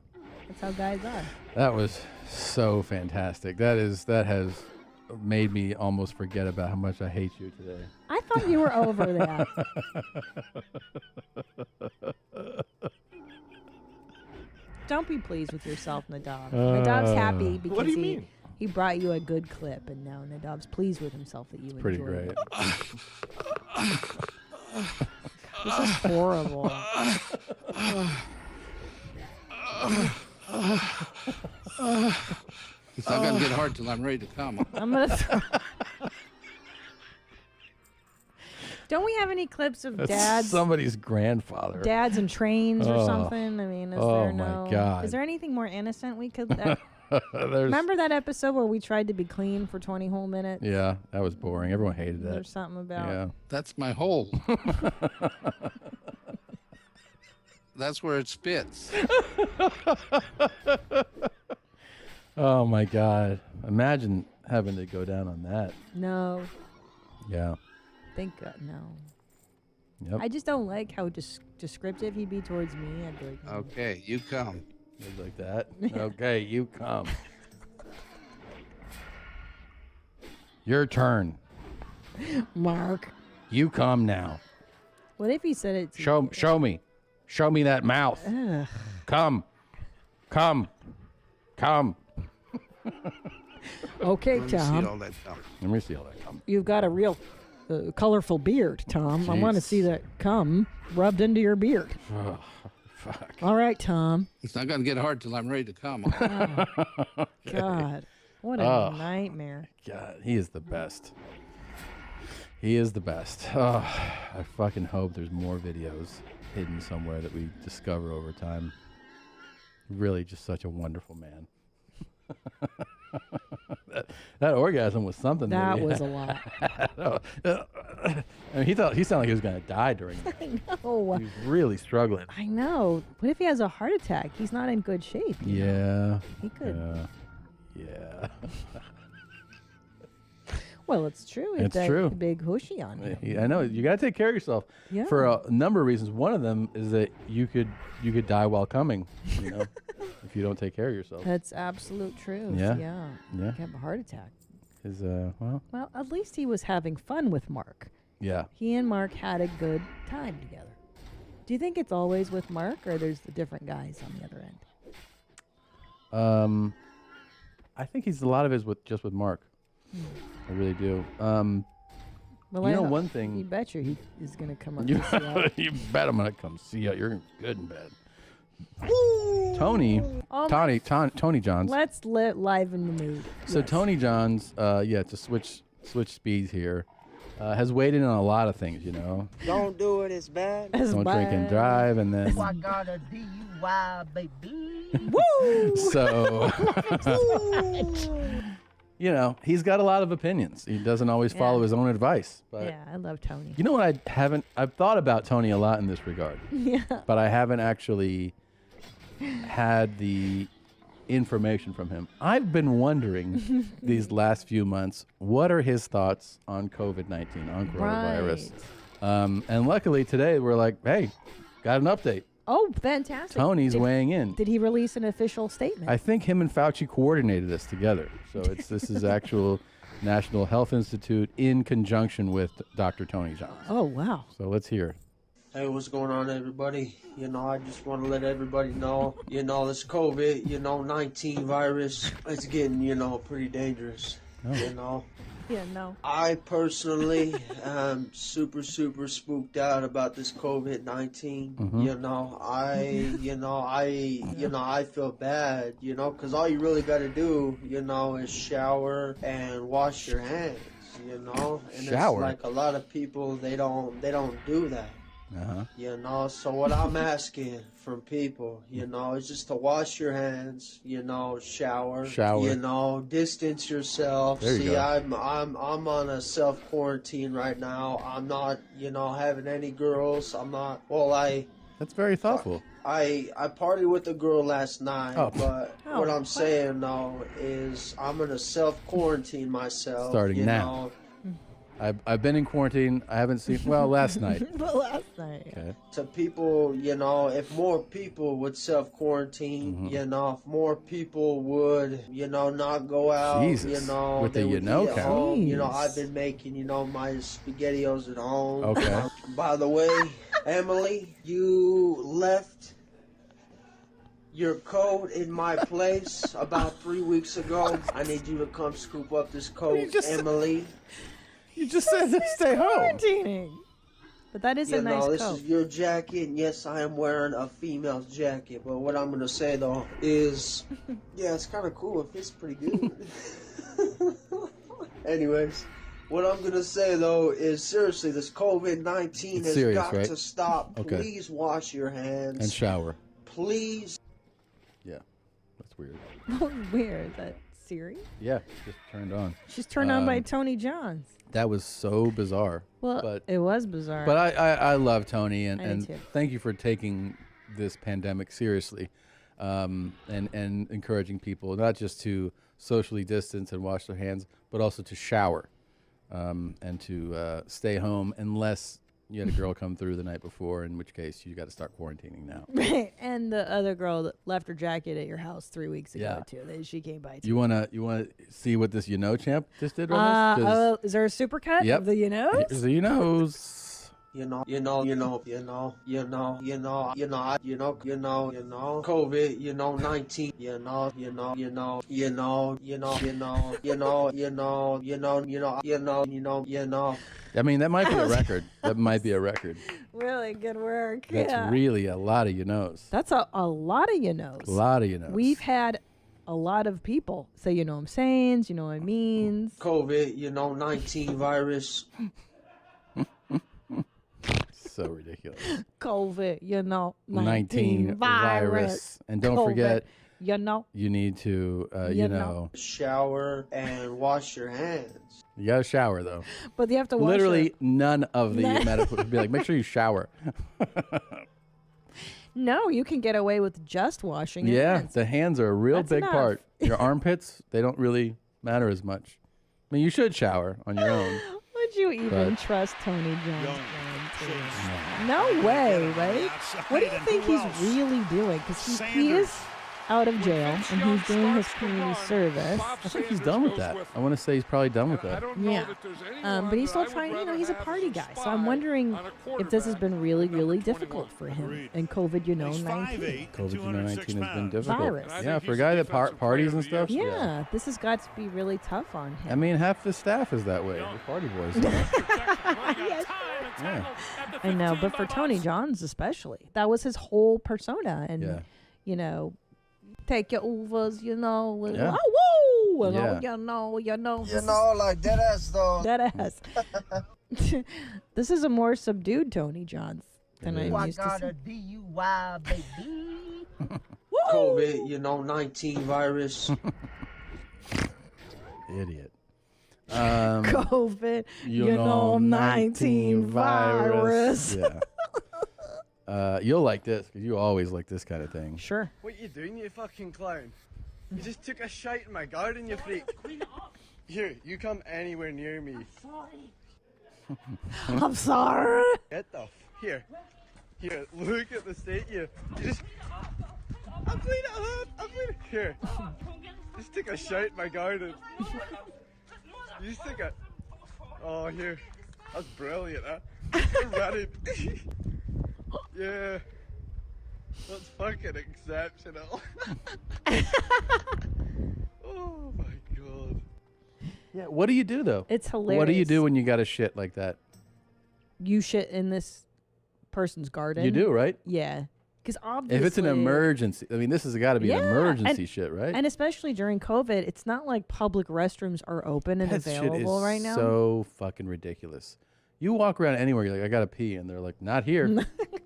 That's how guys are. That was so fantastic. That has made me almost forget about how much I hate you today. I thought you were over that. Don't be pleased with yourself, Nadav. Nadav's happy because What do you mean? he brought you a good clip, and now Nadav's pleased with himself that you enjoyed Pretty it. great. This is horrible. It's not gonna get hard till I'm ready to come. I'm gonna. Don't we have any clips of That's dads? somebody's grandfather. Dads and trains or Oh. something. I mean, is Oh there my no? God. Is there anything more innocent we could? There's- Remember that episode where we tried to be clean for 20 whole minutes? Yeah, that was boring. Everyone hated that. There's something about. Yeah. That's my hole. That's where it spits. Oh my God. Imagine having to go down on that. No, Yeah. thank God, no. Yep. I just don't like how descriptive he'd be towards me. I'd be like, Okay, you come. It's like that. Okay, you come. Your turn. Mark. You come now. What if he said it to Show me. Show me that mouth. Ugh. Come. Come. Come. Okay, Let me see Tom. all that cum. Let me see all that come. You've got a real colorful beard, Tom. I want to Jeez. see that cum rubbed into your beard. Oh, fuck. All right, Tom. It's not gonna get hard till I'm ready to come. God, what a Oh. nightmare. God, he is the best. He is the best. Oh, I fucking hope there's more videos hidden somewhere that we discover over time. Really just such a wonderful man. that orgasm was something. That he was had. a lot. I mean, he sounded like he was going to die during that. I know. He was really struggling. I know. What if he has a heart attack? He's not in good shape. you know? Yeah. He could. Yeah. Well, it's true. It's that true. Big hooshy on you. I know. You got to take care of yourself. Yeah. For a number of reasons. One of them is that you could die while coming, you know, if you don't take care of yourself. That's absolute truth. Yeah. Yeah. Yeah. You could have a heart attack. Is well, Well, at least he was having fun with Mark. yeah. He and Mark had a good time together. Do you think it's always with Mark, or there's the different guys on the other end? I think a lot of it is just with Mark. I really do. Well, you I know hope- one thing. You betcha he is going to come up You, and see us. you bet I'm gonna come see you. You're good in bed. Tony, Oh Tony Johns. Let's liven the mood. So Yes. Tony Johns, to switch speeds here, has weighed in on a lot of things. You know, Don't do it, it's bad. don't drink and drive, and then I got a DUI, baby. Woo! so you know, he's got a lot of opinions. He doesn't always follow his own advice. But Yeah, I love Tony. you know what? I've thought about Tony a lot in this regard. Yeah. But I haven't actually had the information from him. I've been wondering these last few months, what are his thoughts on COVID-19, on coronavirus? And luckily today we're like, hey, got an update. Oh, fantastic. Tony's weighing in. Did he release an official statement? I think him and Fauci coordinated this together. So this is actual National Health Institute in conjunction with Dr. Tony Johns. Oh, wow. So let's hear it. Hey, what's going on, everybody? You know, I just want to let everybody know, you know, this COVID, 19 virus, it's getting, pretty dangerous. You know? Yeah, no. I personally am super spooked out about this COVID-19. I feel bad, because all you really got to do, is shower and wash your hands, and Shower? it's like a lot of people, they don't do that. So what I'm asking from people, is just to wash your hands, shower, distance yourself. There you See, go. I'm on a self quarantine right now. I'm not, having any girls. I'm not. Well, That's very thoughtful. I partied with a girl last night, Oh. but what I'm saying though is I'm gonna self quarantine myself. Starting now. I've been in quarantine. I haven't seen, well, last night. But last night. Okay. To people, if more people would self-quarantine, if more people would, not go out, Jesus. With the they would eat count. at home. Jeez. I've been making, my SpaghettiOs at home. Okay. By the way, Emily, you left your coat in my place about 3 weeks ago. I need you to come scoop up this coat, Emily. You just said to stay home. Quarantining. But that is a nice this coat. is your jacket, and yes, I am wearing a female's jacket. But what I'm gonna say though is, yeah, it's kind of cool. It fits pretty good. Anyways, what I'm gonna say though is seriously, this COVID-19 It's has serious, got right? to stop. Okay. Please wash your hands And shower. Please. Yeah. That's weird. Weird. Is that Siri? Yeah. Just turned on. She's turned on by Tony Johns. That was so bizarre. Well, but it was bizarre. But I love Tony, I do and too. thank you for taking this pandemic seriously, and encouraging people not just to socially distance and wash their hands, but also to shower, and to stay home unless you had a girl come through the night before, in which case you got to start quarantining now. Right. And the other girl that left her jacket at your house 3 weeks ago, Yeah. too. She came by, too. You wanna see what this champ just did on this? 'Cause- is there a supercut Yep. of the Here's the COVID, I mean, that might be a record. That might be a record. Really good work. That's yeah. really a lot of That's a lot of A lot of We've had a lot of people say, you know what I'm saying, you know what I mean. COVID-19 virus. So ridiculous. COVID, 19 virus. And don't forget, you need to, shower and wash your hands. You got to shower, though. But you have to wash Literally none of the medical would be like, make sure you shower. No, you can get away with just washing your Yeah, hands. the hands are a real That's big enough. part. Your armpits, they don't really matter as much. I mean, you should shower on your own. Would you even But- trust Tony Jones? No way, right? What do you think he's really doing? Because he is out of jail and he's doing his community service. I think he's done with that. I want to say he's probably done with that. Yeah. But he's still trying, he's a party guy. So I'm wondering if this has been really, really difficult for him. And COVID, 19. COVID-19 has been difficult. Virus. Yeah, for a guy that parties and stuff. Yeah, this has got to be really tough on him. I mean, half the staff is that way. The party boys. Yeah. I know, but for Tony Johns especially, that was his whole persona. And, Yeah. Take your overs, Yeah. oh, woo, Yeah. Like dead ass though. Dead ass. This is a more subdued Tony Johns than I'm used to. DUI, baby. COVID, 19 virus. Idiot. COVID, 19 virus. Yeah. You'll like this because you always like this kind of thing. Sure. What you doing, you fucking clown? You just took a shite in my garden, you freak. Here, you come anywhere near me. I'm sorry. Get the here, look at the state you just. I'm clean at home. I'm clean. Here, just take a shite in my garden. You just take a. Oh, here, that's brilliant, huh? You're running. Yeah, that's fucking exceptional. Oh my god. Yeah. What do you do though? It's hilarious. What do you do when you got a shit like that? You shit in this person's garden. You do, right? Yeah. Because obviously, If it's an emergency, I mean, this has got to be an emergency and, shit, right? And especially during COVID, it's not like public restrooms are open and That shit available is right now. so fucking ridiculous. You walk around anywhere, you're like, I gotta pee, and they're like, not here.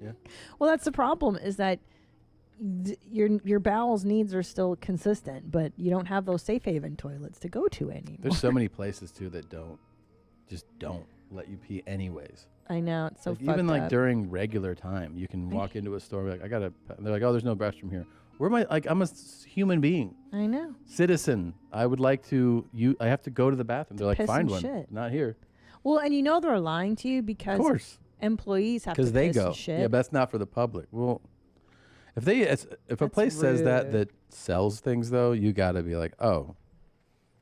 Yeah. Well, that's the problem is that your bowels needs are still consistent, but you don't have those safe haven toilets to go to anymore. There's so many places too that just don't let you pee anyways. I know, it's so Like, fucked even like up. during regular time, you can walk into a store, and be like, and they're like, oh, there's no restroom here. Where am I? Like, I'm a human being. I know. Citizen. I would like to. I have to go to the bathroom. They're like, piss find and one. shit. Not here. Well, and you know they're lying to you because Of course. employees have to Because they piss go. and shit. Yeah, but that's not for the public. Well, if a place says rude. that sells things though, you got to be like, oh,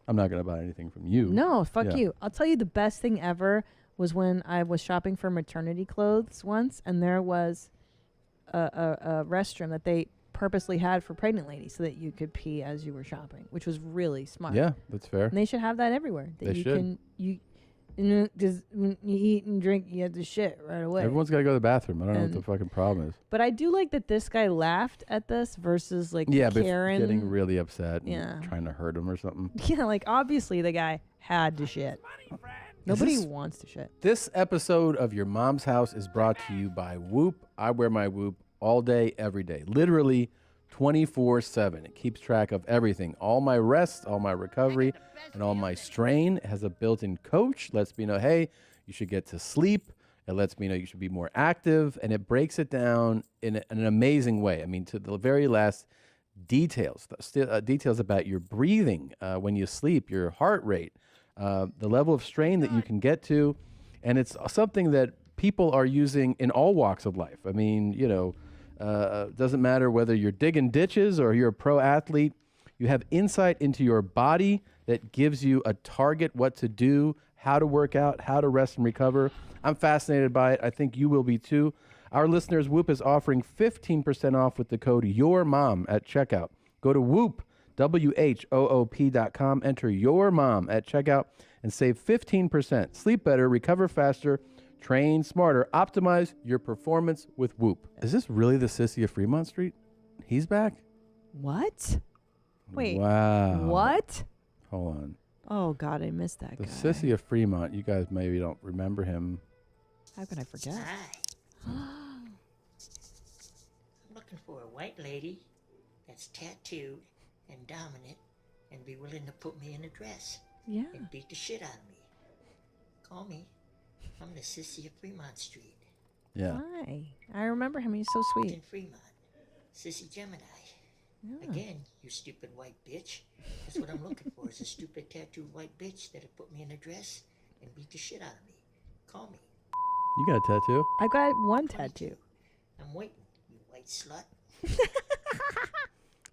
I'm not gonna buy anything from you. No, fuck Yeah. you. I'll tell you the best thing ever was when I was shopping for maternity clothes once, and there was a restroom that they purposely had for pregnant ladies so that you could pee as you were shopping, which was really smart. Yeah, that's fair. And they should have that everywhere. That They you should. can because when you eat and drink, you have to shit right away. Everyone's got to go to the bathroom. I don't know what And- the fucking problem is. But I do like that this guy laughed at this versus like Yeah, but Karen getting really upset and Yeah. trying to hurt him or something. Yeah, like obviously the guy had to shit. Nobody this- wants to shit. This episode of Your Mom's House is brought to you by Whoop. I wear my Whoop all day, every day. Literally 24/7. It keeps track of everything. All my rest, all my recovery, and all my strain. It has a built-in coach. Lets me know, hey, you should get to sleep. It lets me know you should be more active. And it breaks it down in an amazing way. I mean, to the very last details. Details about your breathing when you sleep, your heart rate, the level of strain that you can get to. And it's something that people are using in all walks of life. I mean, doesn't matter whether you're digging ditches or you're a pro athlete, you have insight into your body that gives you a target, what to do, how to work out, how to rest and recover. I'm fascinated by it. I think you will be too. Our listeners, Whoop is offering 15% off with the code YOURMOM at checkout. Go to Whoop, WHOOP.com, enter Your Mom at checkout, and save 15%. Sleep better, recover faster, train smarter, optimize your performance with Whoop. Is this really the Sissy of Fremont Street? He's back? What? Wait. Wow. What? Hold on. Oh God, I missed that The guy. Sissy of Fremont, you guys maybe don't remember him. How could I forget? I'm looking for a white lady that's tattooed and dominant and be willing to put me in a dress. Yeah. And beat the shit out of me. Call me. I'm the Sissy of Fremont Street. Yeah. Hi. I remember him. He's so sweet. In Fremont. Sissy Gemini. Yeah. Again, you stupid white bitch. That's what I'm looking for, is a stupid tattooed white bitch that'll put me in a dress and beat the shit out of me. Call me. You got a tattoo? I got one tattoo. I'm waiting, you white slut.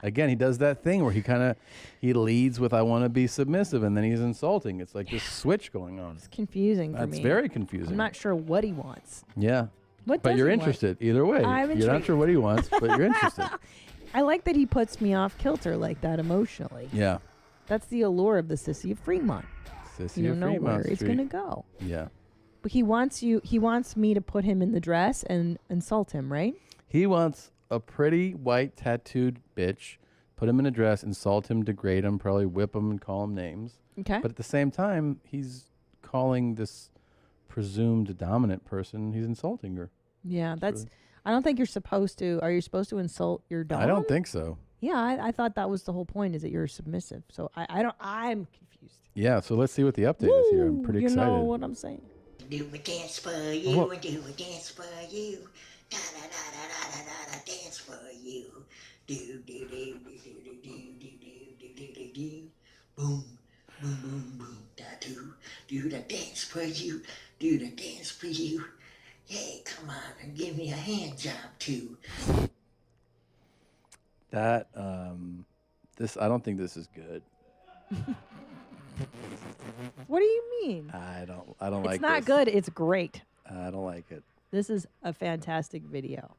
Again, he does that thing where he leads with, I want to be submissive, and then he's insulting. It's like this switch going on. It's confusing for me. That's very confusing. I'm not sure what he wants. Yeah. What but does you're he want? interested either way. I'm You're not intrigued. sure what he wants, but you're interested. I like that he puts me off kilter like that emotionally. Yeah. That's the allure of the Sissy of Fremont. Sissy You of don't know Fremont where it's Street. gonna go. Yeah. But he wants me to put him in the dress and insult him, right? He wants a pretty white tattooed bitch, put him in a dress, insult him, degrade him, probably whip him and call him names. Okay. But at the same time, he's calling this presumed dominant person, he's insulting her. Yeah, that's. I don't think you're supposed to. Are you supposed to insult your dog? I don't think so. Yeah, I thought that was the whole point, is that you're submissive. So I'm confused. Yeah, so let's see what the update is here. I'm pretty you excited. know what I'm saying? Do a dance for you, and do a dance for you. Da da da da da da da da dance for you. Do do do do do do do do do do do do. Boom, boom, boom, boom. Da do do the dance for you. Do the dance for you. Hey, come on and give me a hand job too. That I don't think this is good. What do you mean? I don't like this. It's not good. It's great. I don't like it. This is a fantastic video.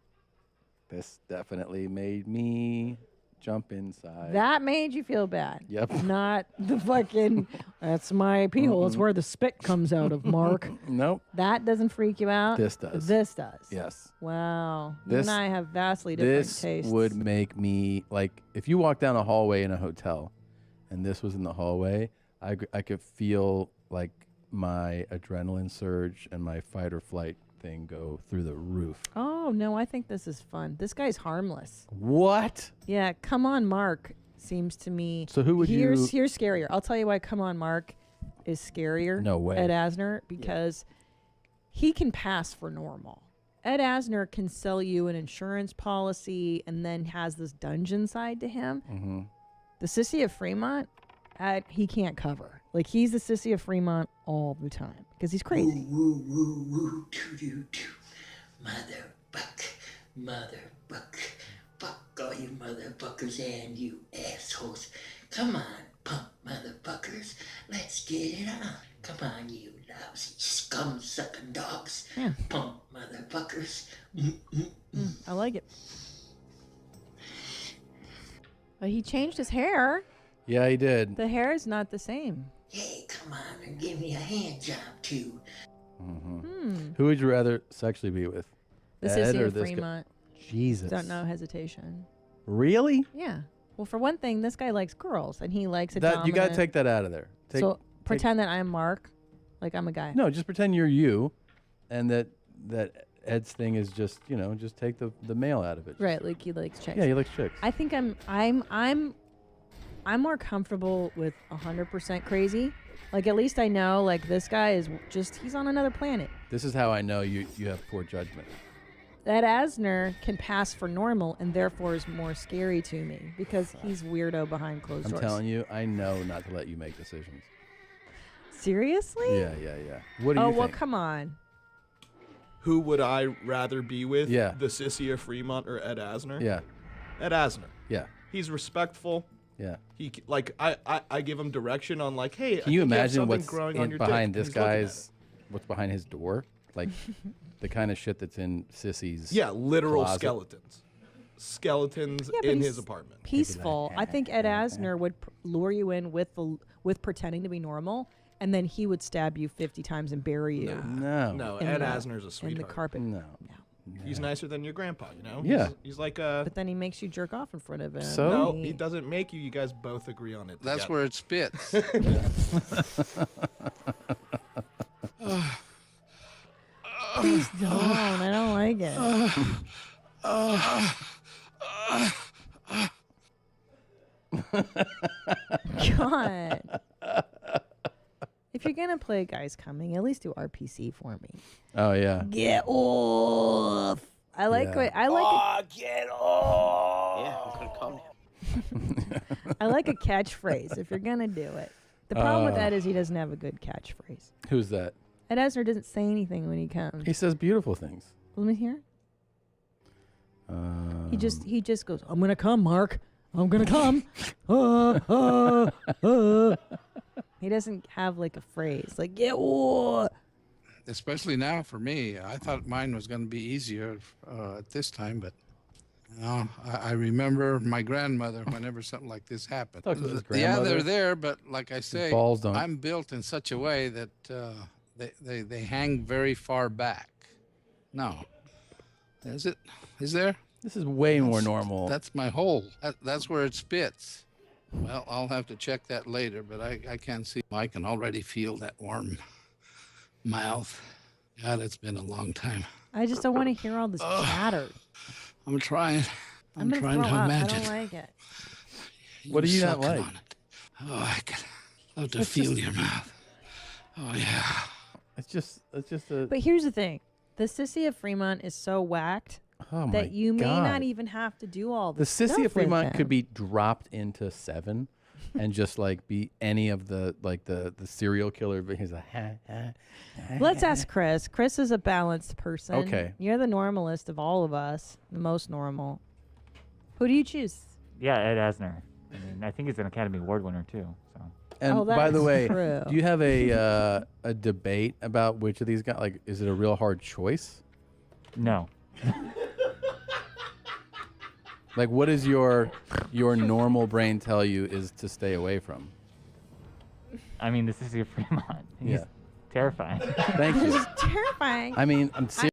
This definitely made me jump inside. That made you feel bad. Yep. Not the fucking, that's my pee hole. It's where the spit comes out of, Mark. Nope. That doesn't freak you out? This does. This does. Yes. Wow. You This- and I have vastly different This tastes. would make me, like, if you walk down a hallway in a hotel and this was in the hallway, I could feel like my adrenaline surge and my fight or flight thing go through the roof. Oh, no, I think this is fun. This guy's harmless. What? Yeah, Come On Mark seems to me. So who would here's, you- Here's scarier. I'll tell you why Come On Mark is scarier. No way. Ed Asner, because he can pass for normal. Ed Asner can sell you an insurance policy and then has this dungeon side to him. Mm-hmm. The Sissy of Fremont, he can't cover. Like, he's the Sissy of Fremont all the time because he's crazy. Woo, woo, woo, doo, doo, doo. Mother buck. Fuck all you motherfuckers and you assholes. Come on, pump motherfuckers. Let's get it on. Come on, you lousy scum-sucking dogs. Yeah. Pump motherfuckers. I like it. But he changed his hair. Yeah, he did. The hair is not the same. Hey, come on and give me a hand job too. Mm-hmm. Who would you rather sexually be with? The Ed Sissy or of this guy? Fremont. Jesus. Don't know hesitation. Really? Yeah. Well, for one thing, this guy likes girls, and he likes a That you got to dominant- take that out of there. So pretend that I'm Mark, like I'm a guy. No, just pretend you're you, and that Ed's thing is just just take the male out of it. Right, like he likes chicks. Yeah, he likes chicks. I think I'm more comfortable with 100% crazy. Like, at least I know, like, this guy is just, he's on another planet. This is how I know you have poor judgment. That Asner can pass for normal and therefore is more scary to me because he's weirdo behind closed I'm doors. telling you, I know not to let you make decisions. Seriously? Yeah. What do you Oh, well, think? come on. Who would I rather be with? Yeah. The Sissy of Fremont or Ed Asner? Yeah. Ed Asner. Yeah. He's respectful. Yeah. I give him direction on, like, hey, Can you I think imagine have what's something growing on your behind dick. this He's looking at guy's, what's behind his door? Like the kind of shit that's in Sissy's it. Yeah, literal closet. skeletons Yeah, but in he's his apartment. Peaceful. I think Ed Asner would lure you in with pretending to be normal, and then he would stab you 50 times and bury you. No, in Ed the- Asner's a in sweetheart. the carpet. No. He's nicer than your grandpa, you know? Yeah. He's like a... But then he makes you jerk off in front of him. No, he doesn't make you. You guys both agree on it. That's together. where it spits. Please don't. I don't like it. God. If you're gonna play Guys Coming, at least do RPC for me. Oh yeah. Get off. I like Yeah. what I like. Get off! Yeah, I'm gonna come. I like a catchphrase if you're gonna do it. The problem with Uh, that is he doesn't have a good catchphrase. Who's that? Ed Asner doesn't say anything when he comes. He says beautiful things. Let me hear. He just goes, "I'm gonna come, Mark. I'm gonna come." He doesn't have like a phrase like "get what." Especially now for me. I thought mine was going to be easier at this time, but I remember my grandmother whenever something like this happened. Talk to his Yeah, they're grandmother. there, but like I say, balls don't. I'm built in such a way that they hang very far back. No. Is it? Is there? This is way more normal. That's my hole. That's where it spits. Well, I'll have to check that later, but I can't see. I can already feel that warm mouth. God, it's been a long time. I just don't want to hear all this chatter. I'm trying. I'm trying to I imagine. don't like it. What do you not sucking like? on it. Oh, I could love to It's feel just- your mouth. Oh yeah. It's just a. But here's the thing: the Sissy of Fremont is so whacked Oh my that you may God. not even have to do all The this. Sissy of Fremont could be dropped into 7 and just like be any of the serial killer. But he's like, Let's ask Chris. Chris is a balanced person. Okay. You're the normalist of all of us, the most normal. Who do you choose? Yeah, Ed Asner. I mean, I think he's an Academy Award winner too. So. And by the that's way, true. do you have a debate about which of these guys? Like, is it a real hard choice? No. Like, what does your normal brain tell you is to stay away from? I mean, this is your Fremont. He's Yeah. terrifying. Thank you. It's terrifying. I mean, I'm serious.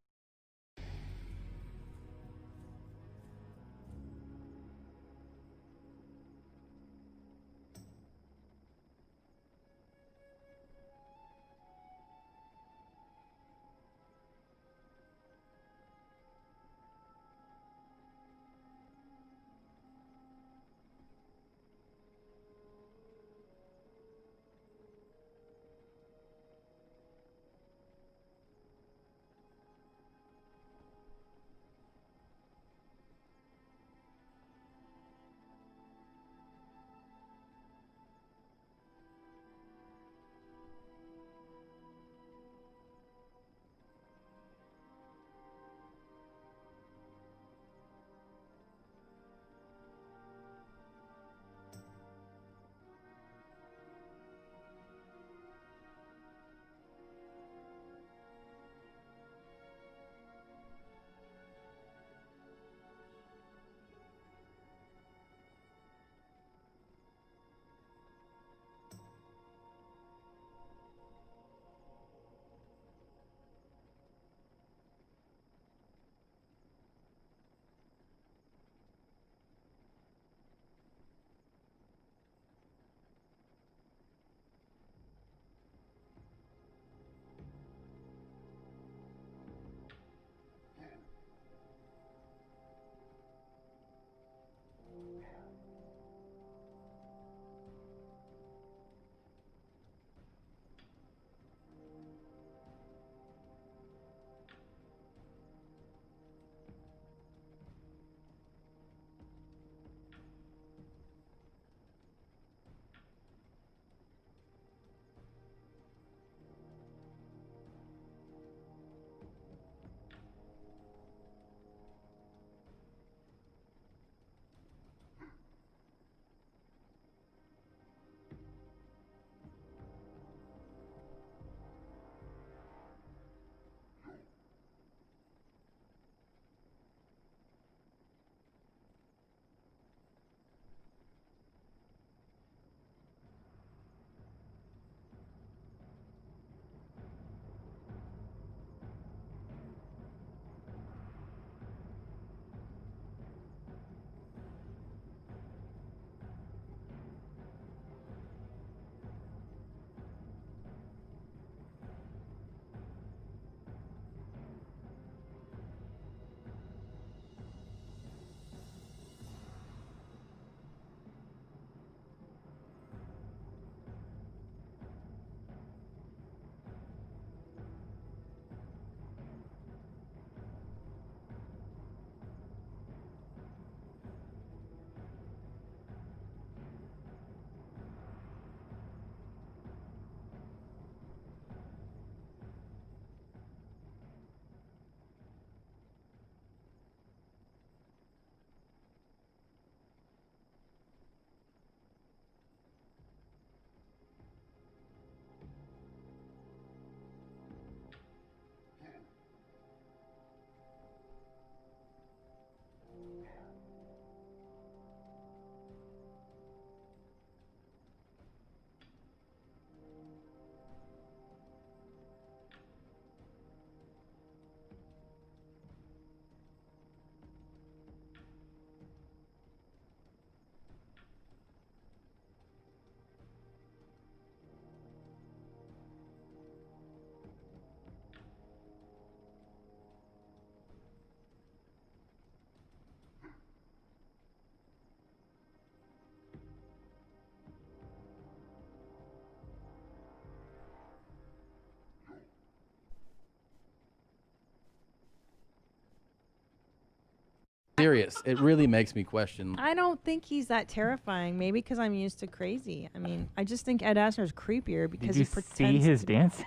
serious. It really makes me question. I don't think he's that terrifying. Maybe because I'm used to crazy. I mean, I just think Ed Asner's creepier because Did you he pretends see his to- dancing?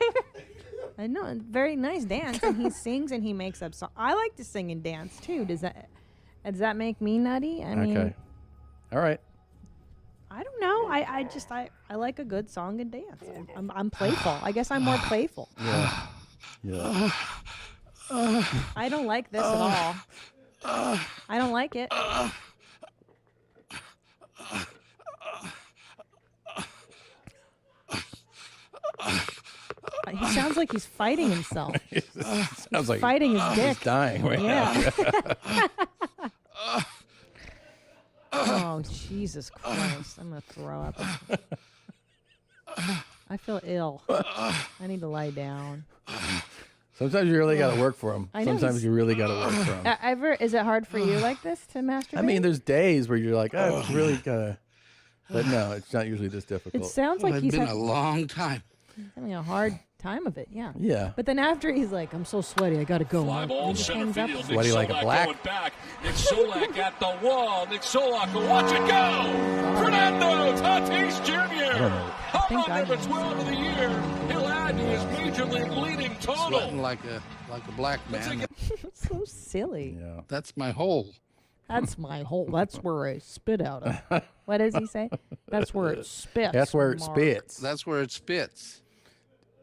I know, very nice dance, and he sings and he makes up songs. I like to sing and dance too. Does that make me nutty? I mean, Okay. All right. I don't know. I like a good song and dance. I'm playful. I guess I'm more playful. Yeah. Yeah. I don't like this at all. I don't like it. He sounds like he's fighting himself. Sounds like fighting his he's dick. dying right now. Oh, Jesus Christ. I'm going to throw up. I feel ill. I need to lie down. Sometimes you really got to work for them. I know Sometimes he's- you really got to work for them. Is it hard for you like this to masturbate? I mean, there's days where you're like, oh, it's really gotta. But no, it's not usually this difficult. It sounds like he's been a long time. He's having a hard time of it, yeah. Yeah. But then after he's like, I'm so sweaty, I gotta go. And he just hangs up. Sweaty like a black. Going back. Nick Solak at the wall. Nick Solak will watch it go. Fernando Tatis Jr. Home run number 12 of the year. He'll add to his major league leading total. Sweating like a black man. It's so silly. Yeah. That's my hole. That's my hole. That's where I spit out of. What does he say? That's where it spits. That's where it Mark. spits. That's where it spits.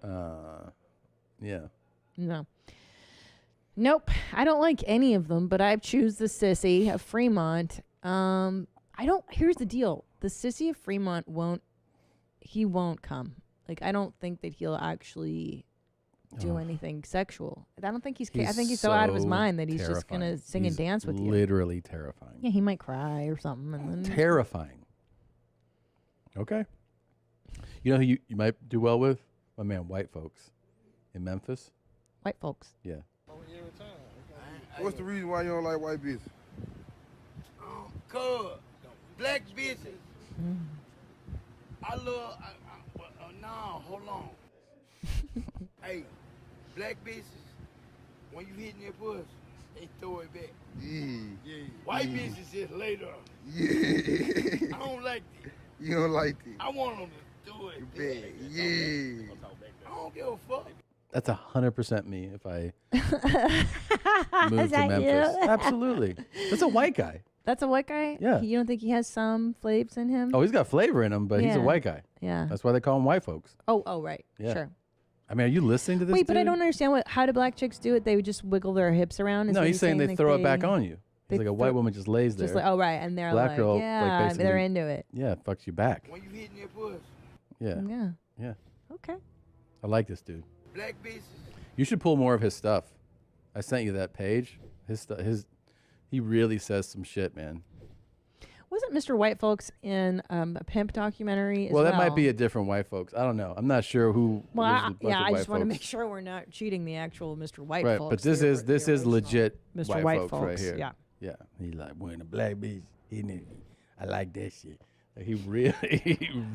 Yeah. No. Nope. I don't like any of them, but I choose the sissy of Fremont. Here's the deal. The sissy of Fremont won't come. Like, I don't think that he'll actually do anything sexual. I don't think I think he's so out of his mind that he's just going to sing and dance with you. Literally terrifying. Yeah, he might cry or something. And then Terrifying. Okay. You know who you might do well with? My man, white folks in Memphis. White folks. Yeah. What's the reason why you don't like white bitches? Cause black bitches. I love. No, hold on. Hey, black bitches. When you hitting their pussy, they throw it back. Yeah. White bitches just later. Yeah. I don't like that. You don't like it? I want them to do it. Bad. Yeah. I don't give a fuck. That's 100% me if I Is moved to that Memphis. you? Absolutely. That's a white guy. That's a white guy? Yeah. You don't think he has some flavors in him? Oh, he's got flavor in him, but he's a Yeah. white guy. Yeah. That's why they call him white folks. Oh, right. Yeah. Sure. I mean, are you listening to this? Wait, but I dude? don't understand how do black chicks do it? They would just wiggle their hips around? Is No, what he's saying they like throw it back on you. they He's like a white throw- woman just lays there. Just like, oh, right. And they're Black like, girl, yeah, basically, they're into it. Yeah, fucks you back. When you hitting their pussy, Yeah. Yeah. Yeah. Okay. I like this dude. black bitches. You should pull more of his stuff. I sent you that page. He really says some shit, man. Wasn't Mr. White Folks in a pimp documentary as Well, well? that might be a different white folks. I don't know. I'm not sure who. Well, was the I white just want to folks. make sure we're not cheating the actual Mr. White Right, Folks. but this the is original legit Mr. white folks right Folks, here. Yeah. Yeah. He like wearing a black bitch. I like that shit. Like, he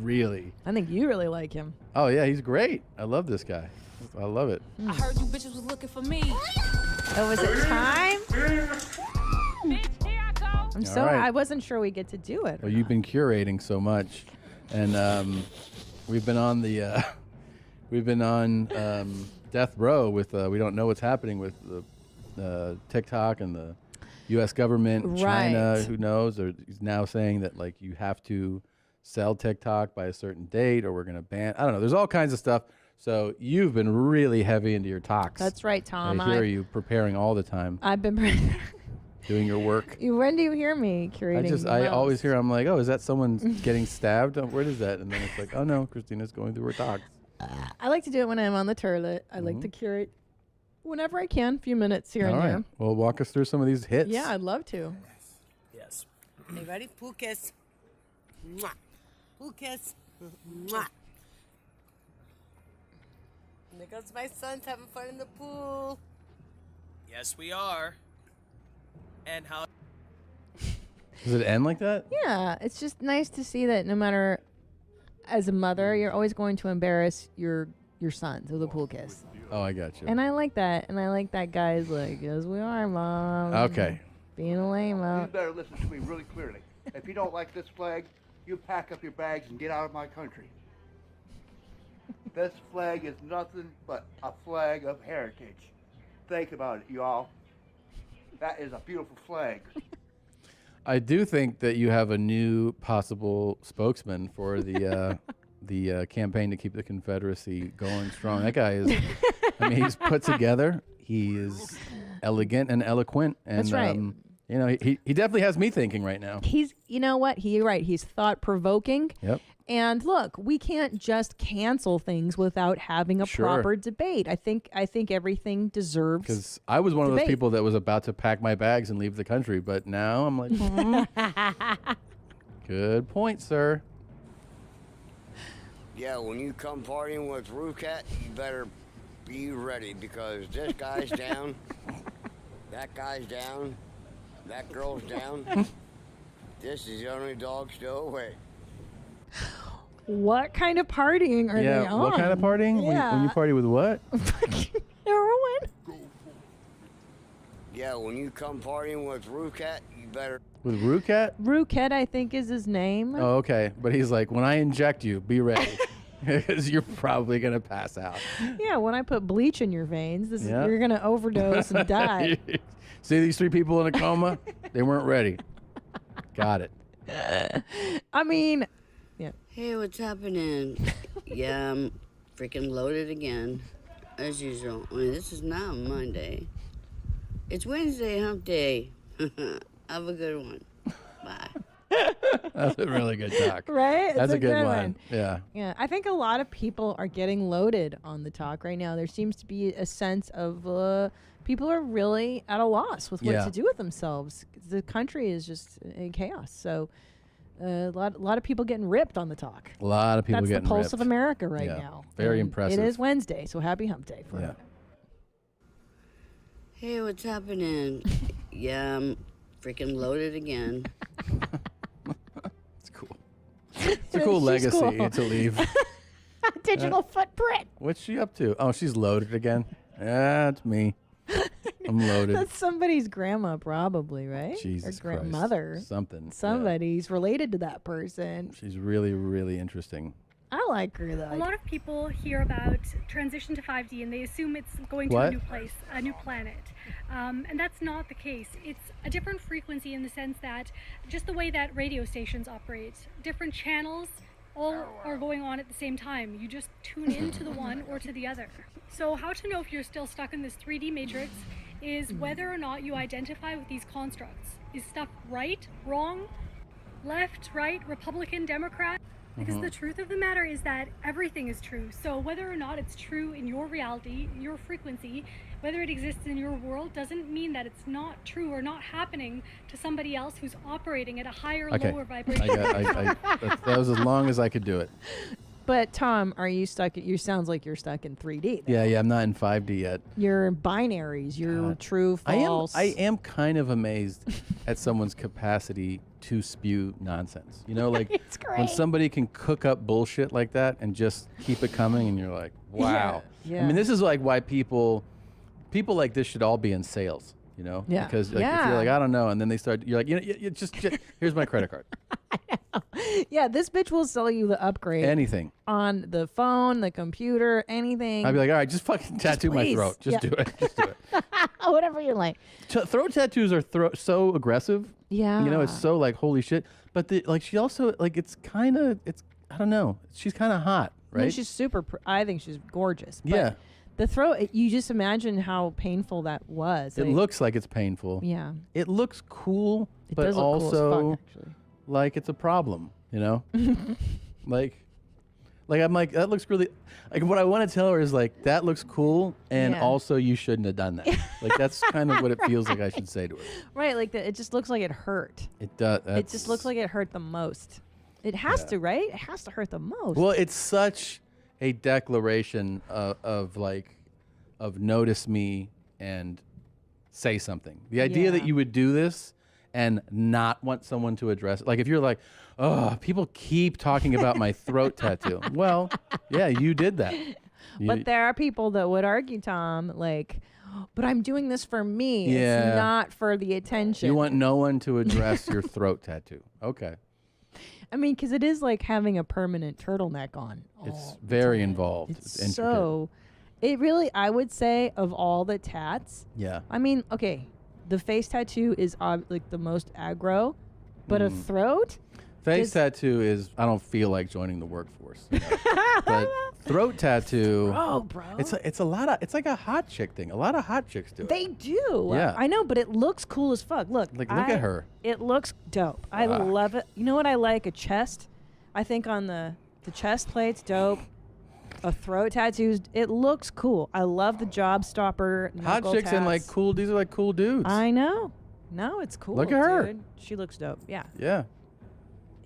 really. I think you really like him. Oh yeah, he's great. I love this guy. I love it. I heard you bitches was looking for me. Oh, was it time? I'm so All right. I wasn't sure we get to do it. Well, you've been curating so much, and we've been on death row with we don't know what's happening with the TikTok and the U.S. government, China. Right. Who knows? Or he's now saying that like you have to sell TikTok by a certain date, or we're going to ban. I don't know. There's all kinds of stuff. So you've been really heavy into your talks. That's right, Tom. I hear you preparing all the time, I've been. doing your work. When do you hear me curating? I always hear, I'm like, oh, is that someone getting stabbed? Where is that? And then it's like, oh no, Christina's going through her talks. I like to do it when I'm on the toilet. I like to curate whenever I can, a few minutes here All and right. there. Well, walk us through some of these hits. Yeah, I'd love to. Yes. Hey, ready? Pool kiss. Mwah. Pool kiss. Mwah. There goes my sons having fun in the pool. Yes, we are. And how? Does it end like that? Yeah, it's just nice to see that no matter, as a mother, you're always going to embarrass your sons with a pool kiss. Oh, I got you. And I like that. And I like that guy's like, yes, we are, Mom. Okay. Being a lame You better listen to me really clearly. If you don't like this flag, you pack up your bags and get out of my country. This flag is nothing but a flag of heritage. Think about it, y'all. That is a beautiful flag. I do think that you have a new possible spokesman for the the campaign to keep the Confederacy going strong. That guy is, I mean, he's put together. He is elegant and eloquent. And, That's right. You know, he definitely has me thinking right now. He's, you know what? You're right. He's thought provoking. Yep. And look, we can't just cancel things without having a Sure. proper debate. I think everything deserves. Because I was one of those debate. people that was about to pack my bags and leave the country, but now I'm like, good point, sir. Yeah, when you come partying with Rucat, you better be ready because this guy's down, that guy's down, that girl's down. This is the only dog still awake. What kind of partying are they on? What kind of partying? Yeah. When you party with what? Heroin. Yeah, when you come partying with Rucat, you better. With Rucat? Ruket, I think, is his name. Oh, okay. But he's like, when I inject you, be ready. Because you're probably going to pass out. Yeah, when I put bleach in your veins, Yeah. you're going to overdose and die. See these 3 people in a coma? They weren't ready. Got it. I mean, yeah. Hey, what's happening? Yeah, I'm freaking loaded again, as usual. I mean, this is not Monday. It's Wednesday, hump day. Have a good one. Bye. That's a really good talk. Right? That's It's a good one. Yeah. Yeah, I think a lot of people are getting loaded on the talk right now. There seems to be a sense of people are really at a loss with what Yeah. to do with themselves. The country is just in chaos. So a lot of people getting ripped on the talk. A lot of people That's getting the pulse ripped. of America right Yeah. now. Very And impressive. It is Wednesday, so happy hump day for Yeah. Hey, what's happening? Yeah, I'm freaking loaded again. It's a cool She's legacy cool. to leave. Digital footprint. What's she up to? Oh, she's loaded again. Yeah, it's me. I'm loaded. That's somebody's grandma, probably, right? Jesus or grandmother. Christ. Something. yeah. Somebody's related to that person. She's really, really interesting. I like her though. A lot of people hear about transition to 5D and they assume it's going to What? a new place, a new planet. And that's not the case. It's a different frequency in the sense that just the way that radio stations operate, different channels all are going on at the same time. You just tune into the one or to the other. So how to know if you're still stuck in this 3D matrix is whether or not you identify with these constructs. Is stuff right, wrong, left, right, Republican, Democrat? Because the truth of the matter is that everything is true. So whether or not it's true in your reality, your frequency, whether it exists in your world doesn't mean that it's not true or not happening to somebody else who's operating at a higher, Okay. lower vibration. That was as long as I could do it. But Tom, are you stuck? You sounds like you're stuck in 3D. Yeah, I'm not in 5D yet. You're in binaries. You're true, false. I am kind of amazed at someone's capacity to spew nonsense. You know, like It's when great. somebody can cook up bullshit like that and just keep it coming, and you're like, wow. Yeah. I mean, this is like why people like this should all be in sales. You know, Yeah. because like, if Yeah. you're like, I don't know, and then they start, you're like, you just here's my credit card. Yeah, this bitch will sell you the upgrade. Anything. On the phone, the computer, anything. I'd be like, all right, just fucking tattoo my please. throat. Just Yeah. do it. Just do it. Whatever you like. Throat tattoos are so aggressive. Yeah. You know, it's so like holy shit. But she also like it's I don't know. She's kind of hot, I mean, right? she's super. I think she's gorgeous. But Yeah. The throat. You just imagine how painful that was. It Like, looks like it's painful. Yeah. It looks cool, It but does look cool as also fuck, actually. like it's a problem. You know, like I'm like that looks really like what I want to tell her is like that looks cool, and Yeah. also you shouldn't have done that. Like that's kind of what it feels like I should say to her. Right. Like it just looks like it hurt. It does. It just looks like it hurt the most. It has Yeah. to, right? It has to hurt the most. Well, it's such a declaration of notice me and say something. The idea that Yeah. you would do this and not want someone to address it. Like if you're like, oh, people keep talking about my throat tattoo. Well, yeah, you did that. But there are people that would argue, Tom, like, but I'm doing this for me. Yeah. It's not for the attention. You want no one to address your throat tattoo. Okay. I mean, because it is like having a permanent turtleneck on. It's very involved. It's intricate. So, it really, I would say, of all the tats. Yeah. I mean, okay, the face tattoo is like the most aggro, but a throat. Face tattoo is, I don't feel like joining the workforce. You know? But throat tattoo. Bro. It's a lot of, it's like a hot chick thing. A lot of hot chicks do it. They do. Yeah. I know, but it looks cool as fuck. Look at her. It looks dope. I love it. You know what I like? A chest. I think on the chest plate's dope. A throat tattoos. It looks cool. I love the job stopper. Hot chicks tats. and like cool. These are like cool dudes. I know. No, it's cool. Look at her. Dude. She looks dope. Yeah. Yeah.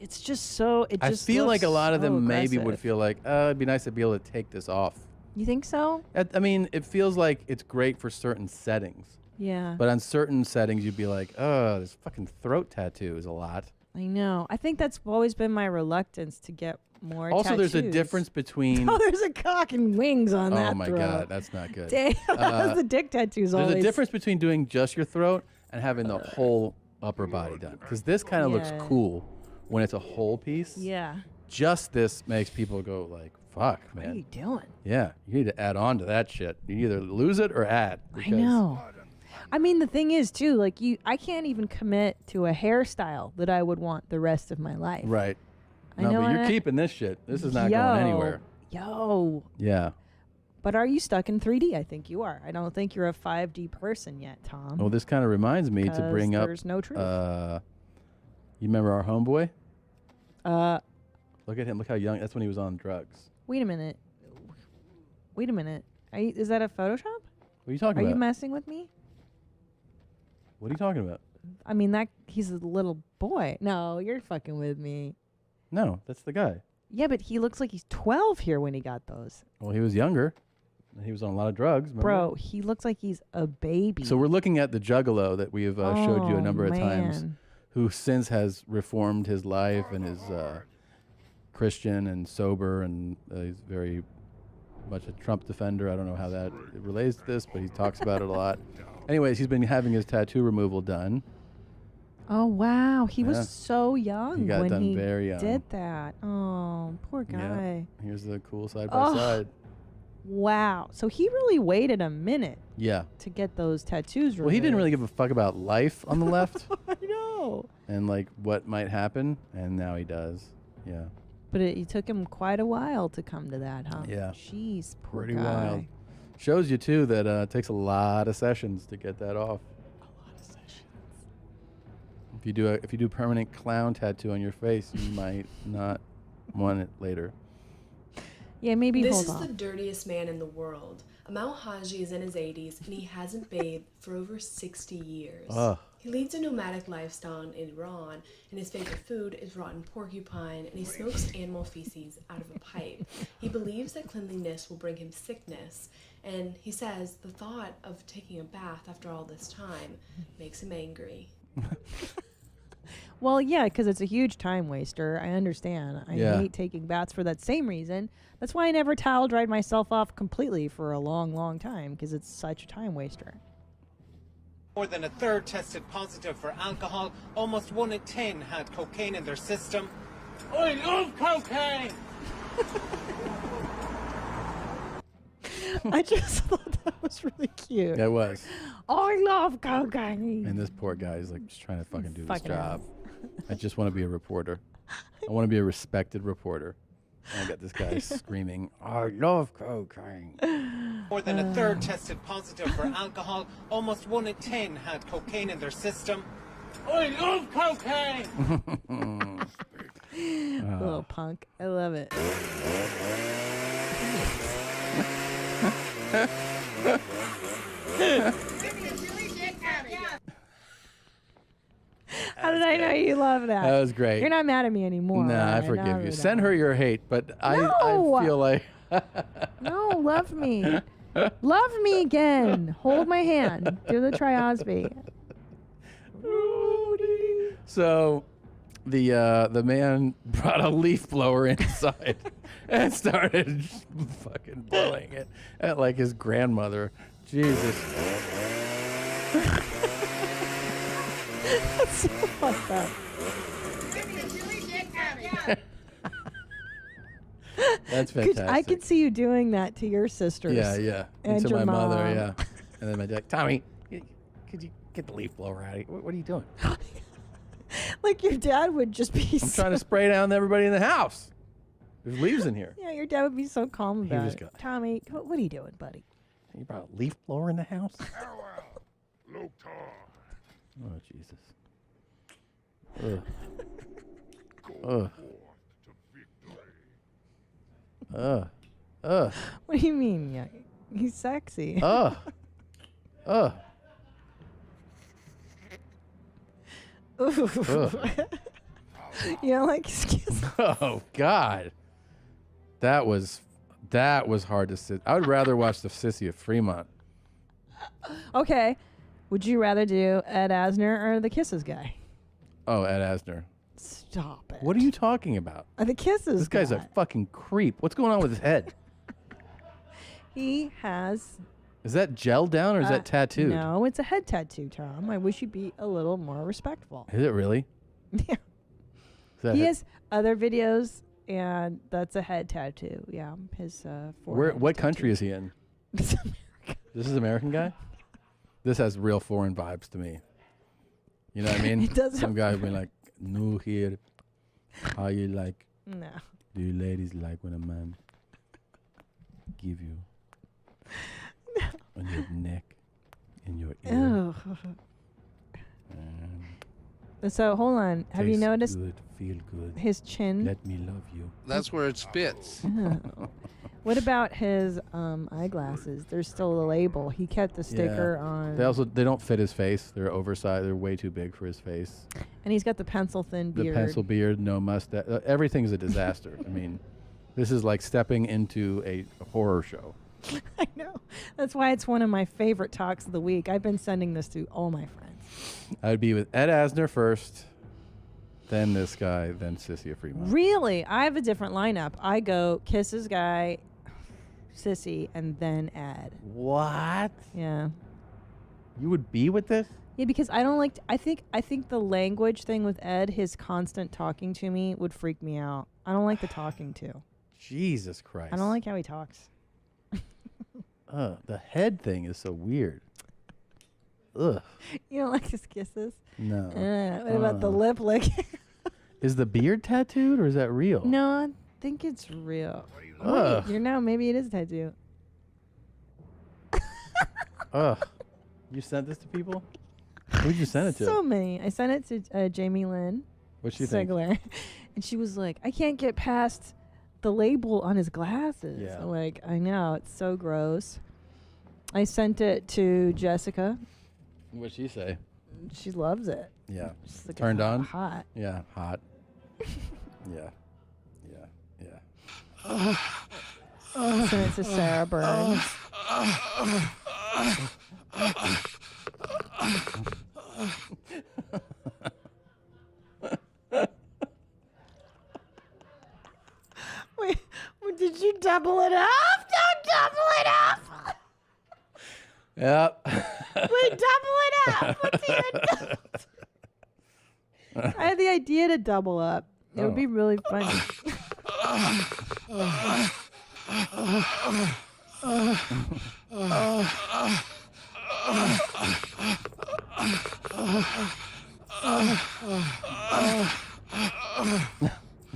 It's just so. It I just. feel like looks a lot of so them maybe would aggressive. feel like, it'd be nice to be able to take this off. You think so? I mean, it feels like it's great for certain settings. Yeah. But on certain settings, you'd be like, oh, this fucking throat tattoo is a lot. I know. I think that's always been my reluctance to get more. Also, there's a tattoos. difference between. Oh, there's a cock and wings on that. Oh my throat. God, that's not good. Damn, that was the dick tattoos. There's always. a difference between doing just your throat and having the whole upper body done. Because this kind of looks Yeah. cool when it's a whole piece. Yeah. Just this makes people go like, "Fuck, man." What are you doing? Yeah, you need to add on to that shit. You either lose it or add. I because- know. I mean, the thing is too, like I can't even commit to a hairstyle that I would want the rest of my life. Right. I No, know but you're what? keeping this shit. This is not Yo. going anywhere. Yo. Yeah. But are you stuck in 3D? I think you are. I don't think you're a 5D person yet, Tom. Well, this kind of reminds me to 'Cause bring up. there's no truth. You remember our homeboy? Uh, Look at him. Look how young. That's when he was on drugs. wait a minute. Is that a Photoshop? What are you talking Are about? you messing with me? What are you talking about? I mean, he's a little boy. No, you're fucking with me. No, that's the guy. Yeah, but he looks like he's 12 here when he got those. Well, he was younger. And he was on a lot of drugs. Remember? Bro, he looks like he's a baby. So we're looking at the Juggalo that we've showed you a Oh, number of times, man. who since has reformed his life and is Christian and sober, and he's very much a Trump defender. I don't know how that relates to this, but he talks about it a lot. Anyways, he's been having his tattoo removal done. Oh, wow. He Yeah. was so young He got when done he very young. did that. Oh, poor guy. Yeah. Here's the cool side by Oh. side. Wow. So he really waited a minute Yeah. to get those tattoos removed. Well, he didn't really give a fuck about life on the left I know. and like what might happen, and now he does. Yeah. But it took him quite a while to come to that, huh? Yeah. Jeez, poor Pretty guy. wild. Shows you too that it takes a lot of sessions to get that off. A lot of sessions. If you do permanent clown tattoo on your face, you might not want it later. Yeah, maybe This hold is on. the dirtiest man in the world. Amal Haji is in his 80s and he hasn't bathed for over 60 years. Ugh. He leads a nomadic lifestyle in Iran, and his favorite food is rotten porcupine, and he smokes animal feces out of a pipe. He believes that cleanliness will bring him sickness, and he says the thought of taking a bath after all this time makes him angry. Well, yeah, because it's a huge time waster. I understand. I Yeah. hate taking baths for that same reason. That's why I never towel dried myself off completely for a long, long time, because it's such a time waster. More than a third tested positive for alcohol. Almost 1 in 10 had cocaine in their system. I love cocaine! I just thought that was really cute. Yeah, it was. I love cocaine. And this poor guy is like just trying to fucking do this Fucking job. I just want to be a reporter. I want to be a respected reporter. And I got this guy screaming, I love cocaine. More than a third tested positive for alcohol. Almost 1 in 10 had cocaine in their system. I love cocaine! Little punk. I love it. How did I know you love that? That was great. You're not mad at me anymore. Nah, I right? forgive Not you. at Send all. her your hate, but I No. feel like No, love me. Love me again. Hold my hand. Do the Triosby. so. The man brought a leaf blower inside and started fucking blowing it at like his grandmother. Jesus. That's so fucked up. That's fantastic. I could see you doing that to your sisters. Yeah. And to your my mom. mother, yeah. And then my dad, Tommy, could you get the leaf blower out of here? What are you doing? Like your dad would just be I'm trying to spray down everybody in the house. There's leaves in here. Yeah, your dad would be so calm He about was it. good. Tommy, what are you doing, buddy? You brought a leaf blower in the house? Oh, Jesus. Ugh. What do you mean? Yeah, he's sexy. Ugh. You don't like his kiss? Oh, God. That was hard to sit. I would rather watch the Sissy of Fremont. Okay. Would you rather do Ed Asner or the Kisses guy? Oh, Ed Asner. Stop it. What are you talking about? The Kisses This guy's guy. a fucking creep. What's going on with his head? He has... Is that gel down or is that tattooed? No, it's a head tattoo, Tom. I wish you'd be a little more respectful. Is it really? Yeah. Is that He head- has other videos, and that's a head tattoo. Yeah, his forehead. What country is he in? This is American guy? This has real foreign vibes to me. You know what I mean? It does Some have guy would be like, "New here, how you like? No. Do you ladies like when a man give you on your neck, in your ear? So hold on. Have you Taste noticed good, feel good. his chin? Let me love you. That's where it spits. What about his eyeglasses? There's still a label. He kept the sticker on. They don't fit his face. They're oversized. They're way too big for his face. And he's got the pencil thin beard. The pencil beard, no mustache. Everything's a disaster. I mean, this is like stepping into a horror show. I know. That's why it's one of my favorite talks of the week. I've been sending this to all my friends. I would be with Ed Asner first, then this guy, then Sissy of Fremont. Really? I have a different lineup. I go Kisses guy, Sissy, and then Ed. What? Yeah. You would be with this? Yeah, because I don't like. I think the language thing with Ed, his constant talking to me, would freak me out. I don't like the talking to. Jesus Christ. I don't like how he talks. The head thing is so weird. Ugh. You don't like his kisses? No. What about the lip lick? Is the beard tattooed or is that real? No, I think it's real. Ugh. Wait, maybe it is a tattoo. Ugh. You sent this to people? Who'd you send it to? So many. I sent it to Jamie Lynn. What'd she think? Sigler. And she was like, I can't get past the label on his glasses. Yeah. I'm like, I know, it's so gross. I sent it to Jessica. What'd she say? She loves it. Yeah. She's like, Turned "Oh, on? hot." Yeah, hot. Yeah. Sent it to Sarah Burns. Wait, did you double it up? Don't double it up. Yep. Wait, double it up. What's even I had the idea to double up. It would be really funny.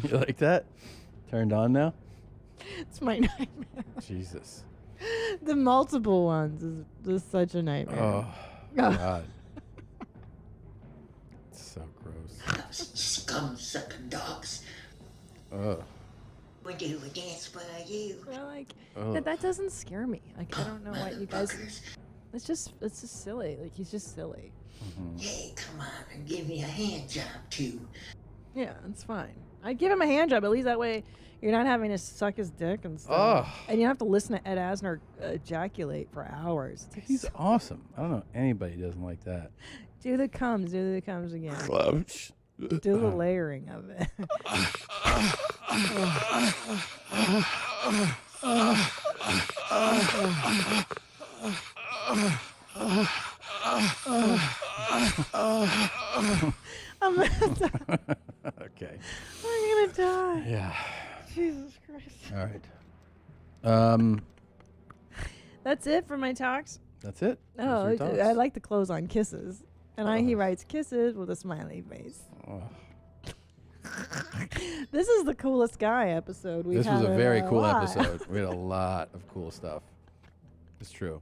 You like that? Turned on now? It's my nightmare. Jesus. The multiple ones is just such a nightmare. Oh, God. It's so gross. Scum sucking dogs. Ugh. We do a dance for you. Well, like Ugh. that doesn't scare me. Like I don't know what you guys. It's just silly. Like he's just silly. Hey, come on and give me a hand job too. Yeah, it's fine. I'd give him a hand job. At least that way you're not having to suck his dick and stuff. Ugh. And you don't have to listen to Ed Asner ejaculate for hours. He's awesome. I don't know anybody doesn't like that. Do the comes again. Clubs. Do the layering of it. I'm gonna die. Okay. I'm gonna die. Yeah. Jesus Christ. All right. That's it for my talks. That's it. Those Oh, are your talks. I like the close on kisses. And he writes kisses with a smiley face. Oh. This is the coolest guy episode we've This had. was a very cool lot. episode. We had a lot of cool stuff. It's true.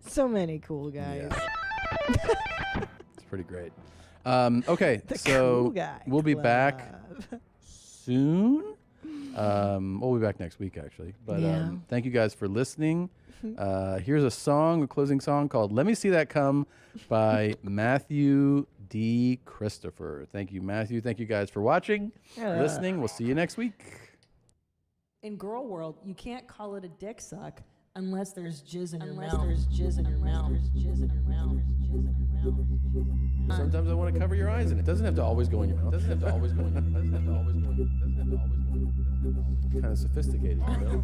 So many cool guys. It's pretty great. Okay, The so cool guy we'll be back club. soon. We'll be back next week, actually. But Yeah. thank you guys for listening. Here's a song, a closing song called "Let Me See That Come" by Matthew D. Christopher. Thank you, Matthew. Thank you guys for watching, listening. We'll see you next week. In girl world, you can't call it a dick suck unless there's jizz in your mouth. Unless there's jizz in your mouth. Sometimes I want to cover your eyes, and it doesn't have to always go in your mouth. Doesn't have to always go in your mouth. Doesn't have to always go in your mouth. Doesn't have to always go in your mouth. Kind of sophisticated, you know.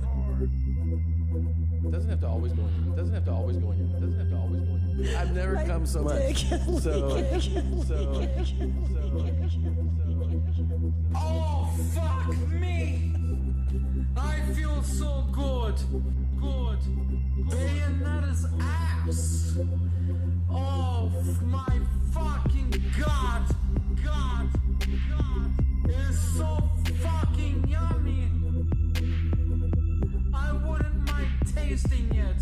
Doesn't have to always go in your mouth. Doesn't have to always go in your mouth. Doesn't have to always go in your mouth. I've never come so much. Oh, fuck me! I feel so good. Good. Bayonetta's ass. Oh, my fucking God. God. God. It's so fucking yummy. I wouldn't mind tasting it.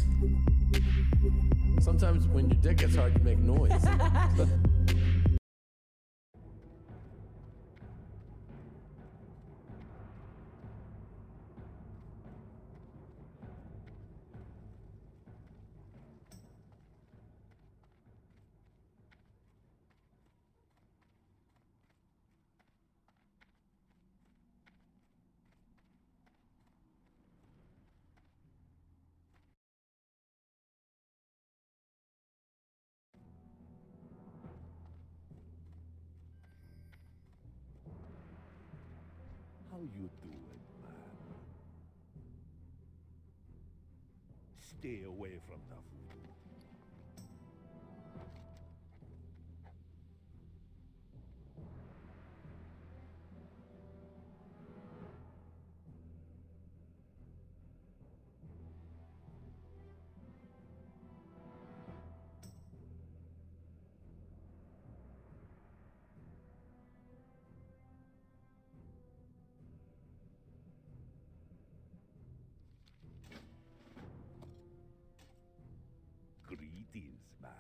Sometimes when your dick gets hard, you make noise. How you doing, man? Stay away from the voodoo. Greetings, man.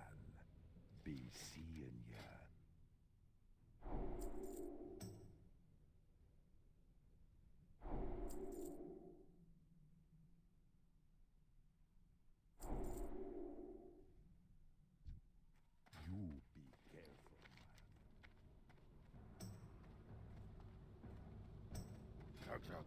Be seeing ya. You be careful, man. Chug, chug.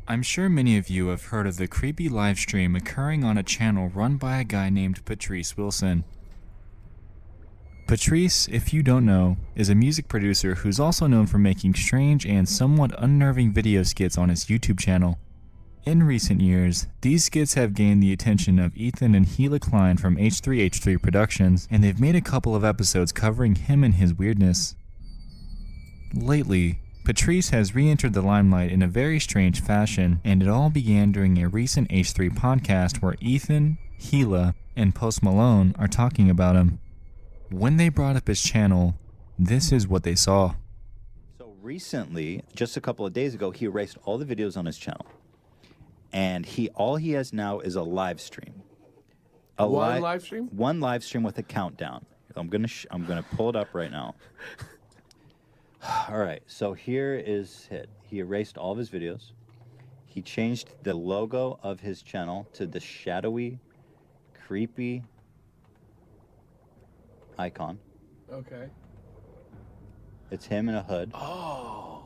I'm sure many of you have heard of the creepy live stream occurring on a channel run by a guy named Patrice Wilson. Patrice, if you don't know, is a music producer who's also known for making strange and somewhat unnerving video skits on his YouTube channel. In recent years, these skits have gained the attention of Ethan and Gila Klein from H3H3 Productions, and they've made a couple of episodes covering him and his weirdness. Lately, Patrice has re-entered the limelight in a very strange fashion, and it all began during a recent H3 podcast where Ethan, Gila, and Post Malone are talking about him. When they brought up his channel, this is what they saw. So recently, just a couple of days ago, he erased all the videos on his channel. And all he has now is a live stream. One live stream? One live stream with a countdown. I'm gonna pull it up right now. All right, so here is it. He erased all of his videos. He changed the logo of his channel to the shadowy, creepy icon. Okay. It's him in a hood. Oh.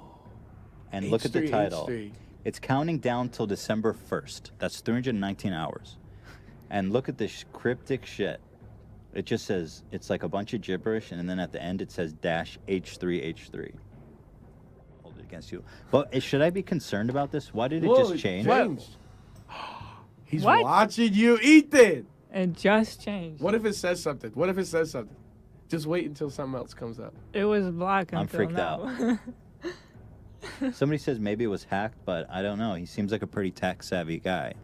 And look at the H3, title. H3. It's counting down till December 1st. That's 319 hours. And look at this cryptic shit. It just says, it's like a bunch of gibberish, and then at the end it says -H3H3. Hold it against you. But should I be concerned about this? Why did it just change? He's What? watching you, Ethan. It just changed. What if it says something? What if it says something? Just wait until something else comes up. It was black until I'm freaked now. out. Somebody says maybe it was hacked, but I don't know. He seems like a pretty tech-savvy guy.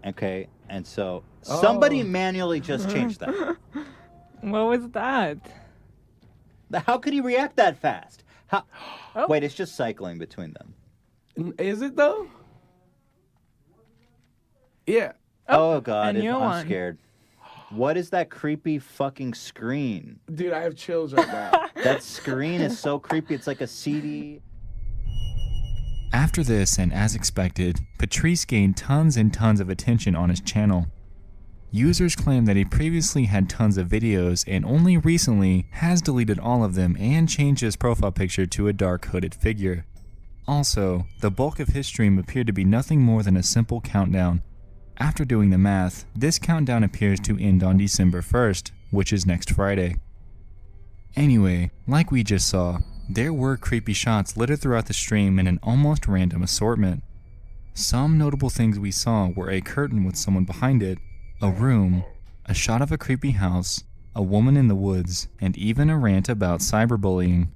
Okay, and so somebody manually just changed that. What was that? How could he react that fast? How? Wait, it's just cycling between them. Is it though? Yeah. Oh God, a new I'm one. scared. What is that creepy fucking screen? Dude, I have chills right now. That screen is so creepy. It's like a CD. After this, and as expected, Patrice gained tons and tons of attention on his channel. Users claim that he previously had tons of videos and only recently has deleted all of them and changed his profile picture to a dark hooded figure. Also, the bulk of his stream appeared to be nothing more than a simple countdown. After doing the math, this countdown appears to end on December 1st, which is next Friday. Anyway, like we just saw, there were creepy shots littered throughout the stream in an almost random assortment. Some notable things we saw were a curtain with someone behind it, a room, a shot of a creepy house, a woman in the woods, and even a rant about cyberbullying.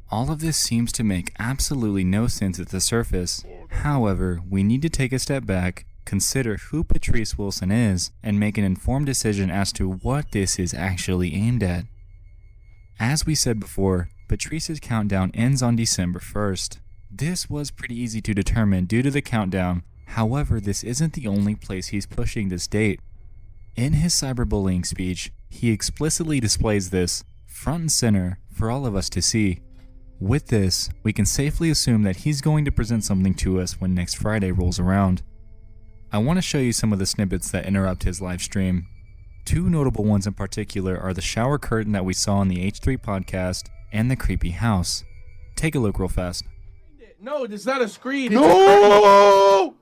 All of this seems to make absolutely no sense at the surface. However, we need to take a step back, consider who Patrice Wilson is, and make an informed decision as to what this is actually aimed at. As we said before, Patrice's countdown ends on December 1st. This was pretty easy to determine due to the countdown. However, this isn't the only place he's pushing this date. In his cyberbullying speech, he explicitly displays this front and center for all of us to see. With this, we can safely assume that he's going to present something to us when next Friday rolls around. I want to show you some of the snippets that interrupt his live stream. Two notable ones in particular are the shower curtain that we saw on the H3 podcast and the creepy house. Take a look real fast. No, it's not a screen. No!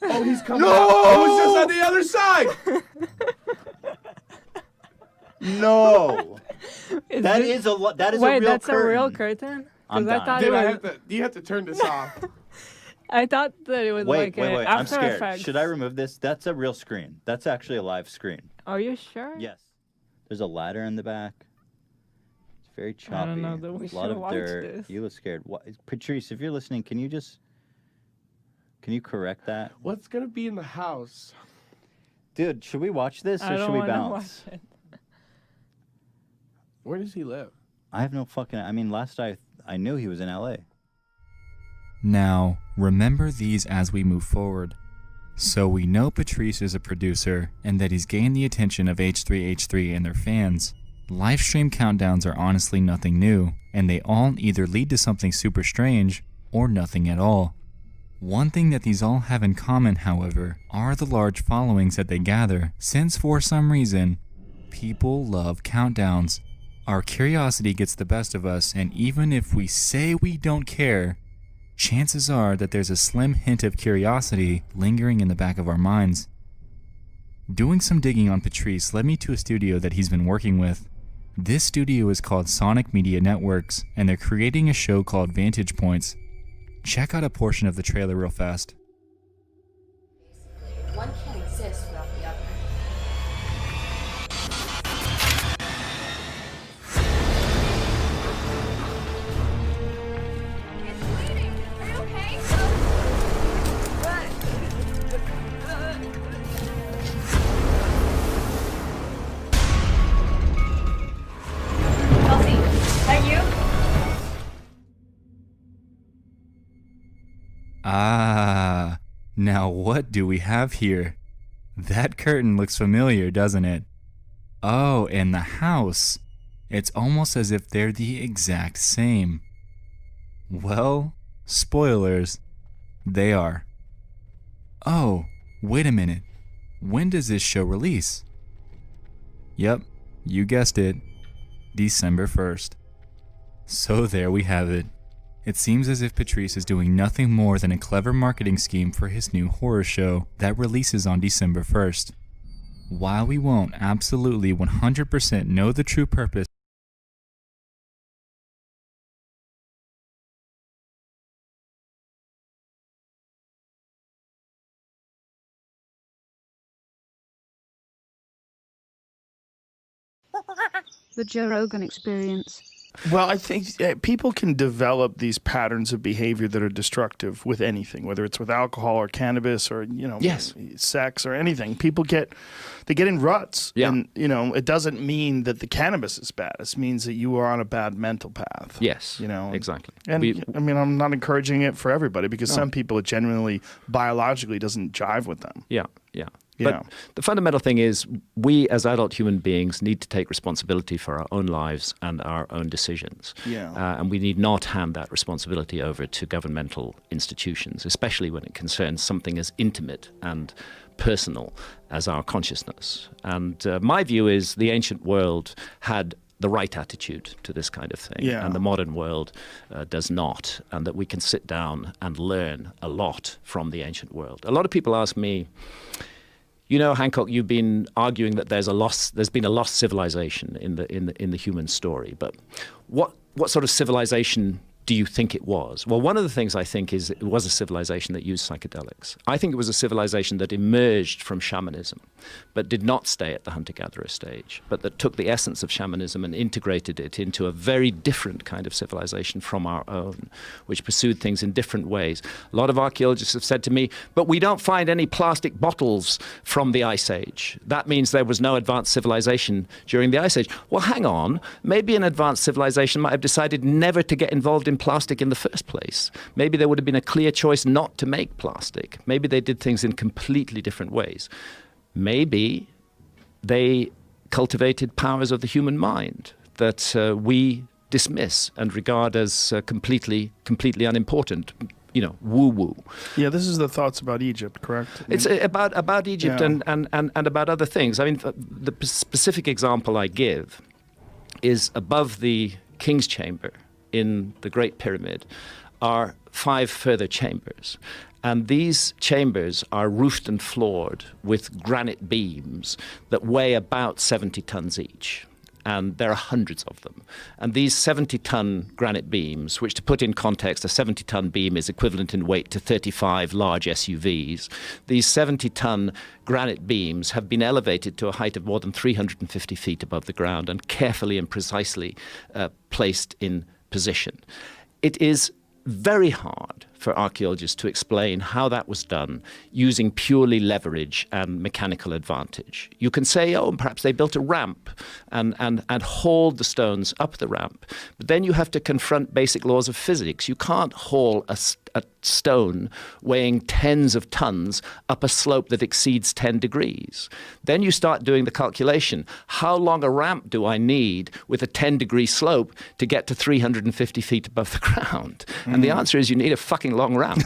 It's a curtain. Oh, he's coming No! out. It was just on the other side. No. That is a real that's curtain. a real curtain? 'Cause I'm I dying. thought Dude, it was, you have to turn this off. I thought that it was Wait, like I'm After scared. Effects. Should I remove this? That's a real screen. That's actually a live screen. Are you sure? Yes. There's a ladder in the back. It's very choppy. I don't know that we a lot should of watch dirt. this. You look scared. What, Patrice, if you're listening, can you correct that? What's gonna be in the house? Dude, should we watch this I or don't should we wanna bounce? watch it. Where does he live? I have no fucking. I mean, last I knew he was in LA. Now, remember these as we move forward. So we know Patrice is a producer and that he's gained the attention of H3H3 and their fans. Livestream countdowns are honestly nothing new, and they all either lead to something super strange or nothing at all. One thing that these all have in common, however, are the large followings that they gather, since for some reason, people love countdowns. Our curiosity gets the best of us, and even if we say we don't care, chances are that there's a slim hint of curiosity lingering in the back of our minds. Doing some digging on Patrice led me to a studio that he's been working with. This studio is called Sonic Media Networks, and they're creating a show called Vantage Points. Check out a portion of the trailer real fast. One can't exist without the other. Ah, now what do we have here? That curtain looks familiar, doesn't it? Oh, and the house. It's almost as if they're the exact same. Well, spoilers. They are. Oh, wait a minute. When does this show release? Yep, you guessed it. December 1st. So there we have it. It seems as if Patrice is doing nothing more than a clever marketing scheme for his new horror show that releases on December 1st. While we won't absolutely 100% know the true purpose The Joe Rogan Experience. Well, I think people can develop these patterns of behavior that are destructive with anything, whether it's with alcohol or cannabis or, Yes. sex or anything. People get in ruts. Yeah. And, it doesn't mean that the cannabis is bad. It means that you are on a bad mental path. Yes, exactly. And I'm not encouraging it for everybody because No. some people it genuinely biologically doesn't jive with them. Yeah. But the fundamental thing is we as adult human beings need to take responsibility for our own lives and our own decisions. Yeah. And we need not hand that responsibility over to governmental institutions, especially when it concerns something as intimate and personal as our consciousness. And my view is the ancient world had the right attitude to this kind of thing, and the modern world does not, and that we can sit down and learn a lot from the ancient world. A lot of people ask me, Hancock, you've been arguing that there's been a lost civilization in the human story, but what sort of civilization do you think it was? Well, one of the things I think is it was a civilization that used psychedelics. I think it was a civilization that emerged from shamanism, but did not stay at the hunter-gatherer stage, but that took the essence of shamanism and integrated it into a very different kind of civilization from our own, which pursued things in different ways. A lot of archaeologists have said to me, but we don't find any plastic bottles from the Ice Age. That means there was no advanced civilization during the Ice Age. Well, hang on. Maybe an advanced civilization might have decided never to get involved in plastic in the first place. Maybe there would have been a clear choice not to make plastic. Maybe they did things in completely different ways. Maybe they cultivated powers of the human mind that we dismiss and regard as completely unimportant. Woo-woo. Yeah, this is the thoughts about Egypt, correct? It's about Egypt and about other things. I mean, the specific example I give is above the King's Chamber in the Great Pyramid are 5 further chambers. And these chambers are roofed and floored with granite beams that weigh about 70 tons each. And there are hundreds of them. And these 70-ton granite beams, which to put in context, a 70-ton beam is equivalent in weight to 35 large SUVs. These 70-ton granite beams have been elevated to a height of more than 350 feet above the ground and carefully and precisely placed in position. It is very hard for archaeologists to explain how that was done using purely leverage and mechanical advantage. You can say, perhaps they built a ramp and hauled the stones up the ramp. But then you have to confront basic laws of physics. You can't haul a stone weighing tens of tons up a slope that exceeds 10 degrees. Then you start doing the calculation. How long a ramp do I need with a 10-degree slope to get to 350 feet above the ground? And the answer is you need a fucking long ramp,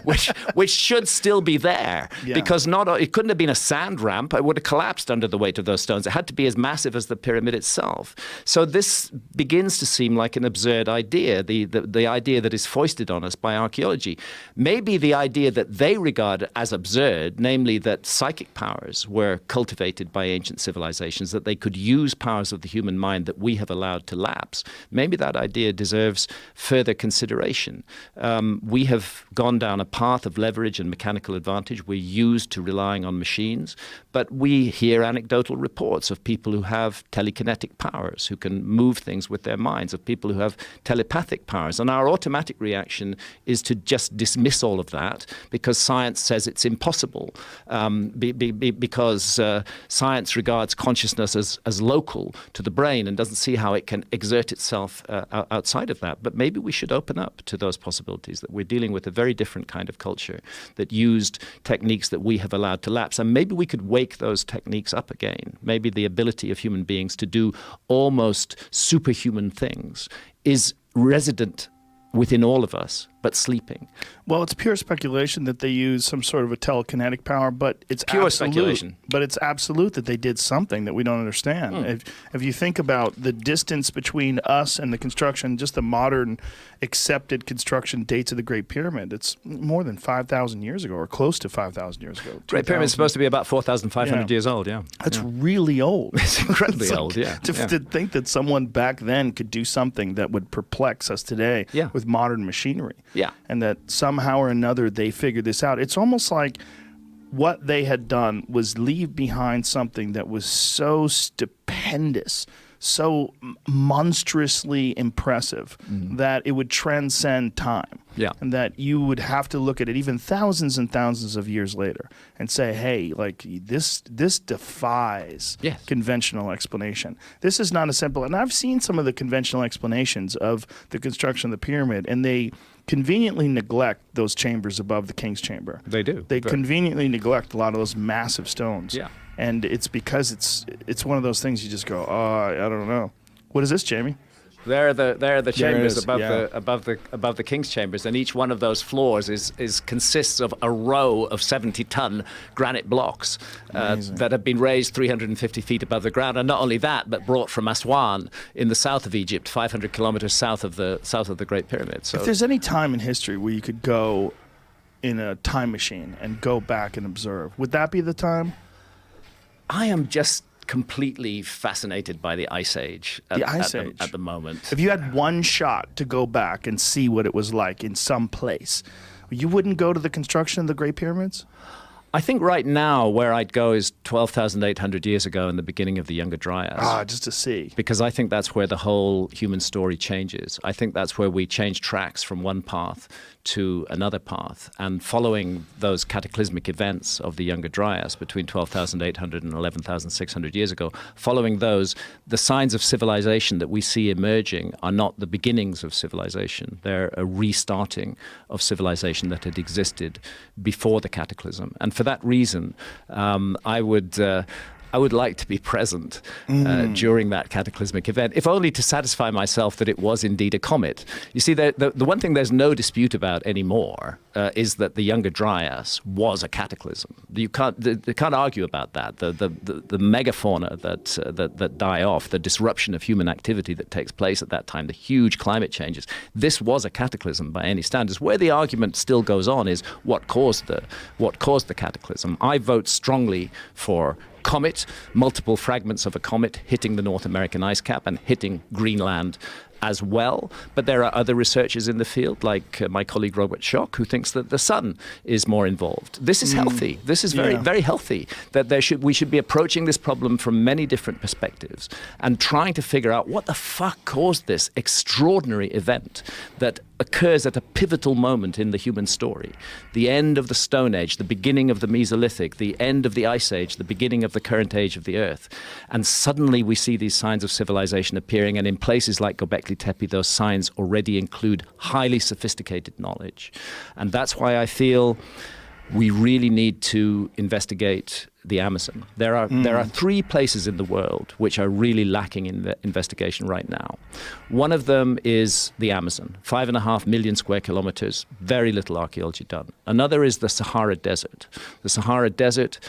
which should still be there, because it couldn't have been a sand ramp. It would have collapsed under the weight of those stones. It had to be as massive as the pyramid itself. So this begins to seem like an absurd idea, the idea that is foisted on us by archaeology. Maybe the idea that they regard as absurd, namely that psychic powers were cultivated by ancient civilizations, that they could use powers of the human mind that we have allowed to lapse, maybe that idea deserves further consideration. We have gone down a path of leverage and mechanical advantage. We're used to relying on machines, but we hear anecdotal reports of people who have telekinetic powers, who can move things with their minds, of people who have telepathic powers. And our automatic reaction is to just dismiss all of that because science says it's impossible, because science regards consciousness as local to the brain and doesn't see how it can exert itself outside of that. But maybe we should open up to those possibilities, that we're dealing with a very different kind of culture that used techniques that we have allowed to lapse. And maybe we could wake those techniques up again. Maybe the ability of human beings to do almost superhuman things is resident within all of us, but sleeping. Well, it's pure speculation that they use some sort of a telekinetic power, but it's pure absolute, speculation. But it's absolute that they did something that we don't understand. If you think about the distance between us and the construction, just the modern accepted construction dates of the Great Pyramid, it's more than 5,000 years ago, or close to 5,000 years ago. Great Pyramid is supposed to be about 4,500 years old, yeah. That's really old. It's incredibly It's old, yeah. To think that someone back then could do something that would perplex us today with modern machinery. Yeah. And that somehow or another they figured this out. It's almost like what they had done was leave behind something that was so stupendous, so monstrously impressive that it would transcend time. Yeah. And that you would have to look at it even thousands and thousands of years later and say, hey, like this defies conventional explanation. This is not a simple, and I've seen some of the conventional explanations of the construction of the pyramid, and they conveniently neglect those chambers above the king's chamber. They do. They conveniently neglect a lot of those massive stones. Yeah. And it's because it's one of those things you just go, oh, I don't know. What is this, Jamie? There are the chambers is, above the king's chambers, and each one of those floors consists of a row of 70-ton granite blocks that have been raised 350 feet above the ground. And not only that, but brought from Aswan in the south of Egypt, 500 kilometers south of the Great Pyramid. So if there's any time in history where you could go in a time machine and go back and observe, would that be the time? I am just completely fascinated by the Ice Age at the moment. If you had one shot to go back and see what it was like in some place, you wouldn't go to the construction of the Great Pyramids? I think right now where I'd go is 12,800 years ago in the beginning of the Younger Dryas. Just to see. Because I think that's where the whole human story changes. I think that's where we change tracks from one path to another path. And following those cataclysmic events of the Younger Dryas between 12,800 and 11,600 years ago, following those, the signs of civilization that we see emerging are not the beginnings of civilization. They're a restarting of civilization that had existed before the cataclysm. And for that reason, I would like to be present during that cataclysmic event, if only to satisfy myself that it was indeed a comet. You see, the one thing there's no dispute about anymore is that the Younger Dryas was a cataclysm. You can't argue about that. The megafauna that die off, the disruption of human activity that takes place at that time, the huge climate changes. This was a cataclysm by any standards. Where the argument still goes on is what caused the cataclysm. I vote strongly for comet, multiple fragments of a comet hitting the North American ice cap and hitting Greenland as well. But there are other researchers in the field, like my colleague Robert Schoch, who thinks that the sun is more involved. This is healthy. This is very, very healthy, that we should be approaching this problem from many different perspectives and trying to figure out what the fuck caused this extraordinary event that occurs at a pivotal moment in the human story. The end of the Stone Age, the beginning of the Mesolithic, the end of the Ice Age, the beginning of the current age of the Earth. And suddenly we see these signs of civilization appearing, and in places like Göbekli Tepe, those signs already include highly sophisticated knowledge. And that's why I feel we really need to investigate the Amazon. There are 3 places in the world which are really lacking in the investigation right now. One of them is the Amazon, 5.5 million square kilometers, very little archaeology done. Another is the Sahara Desert. The Sahara Desert,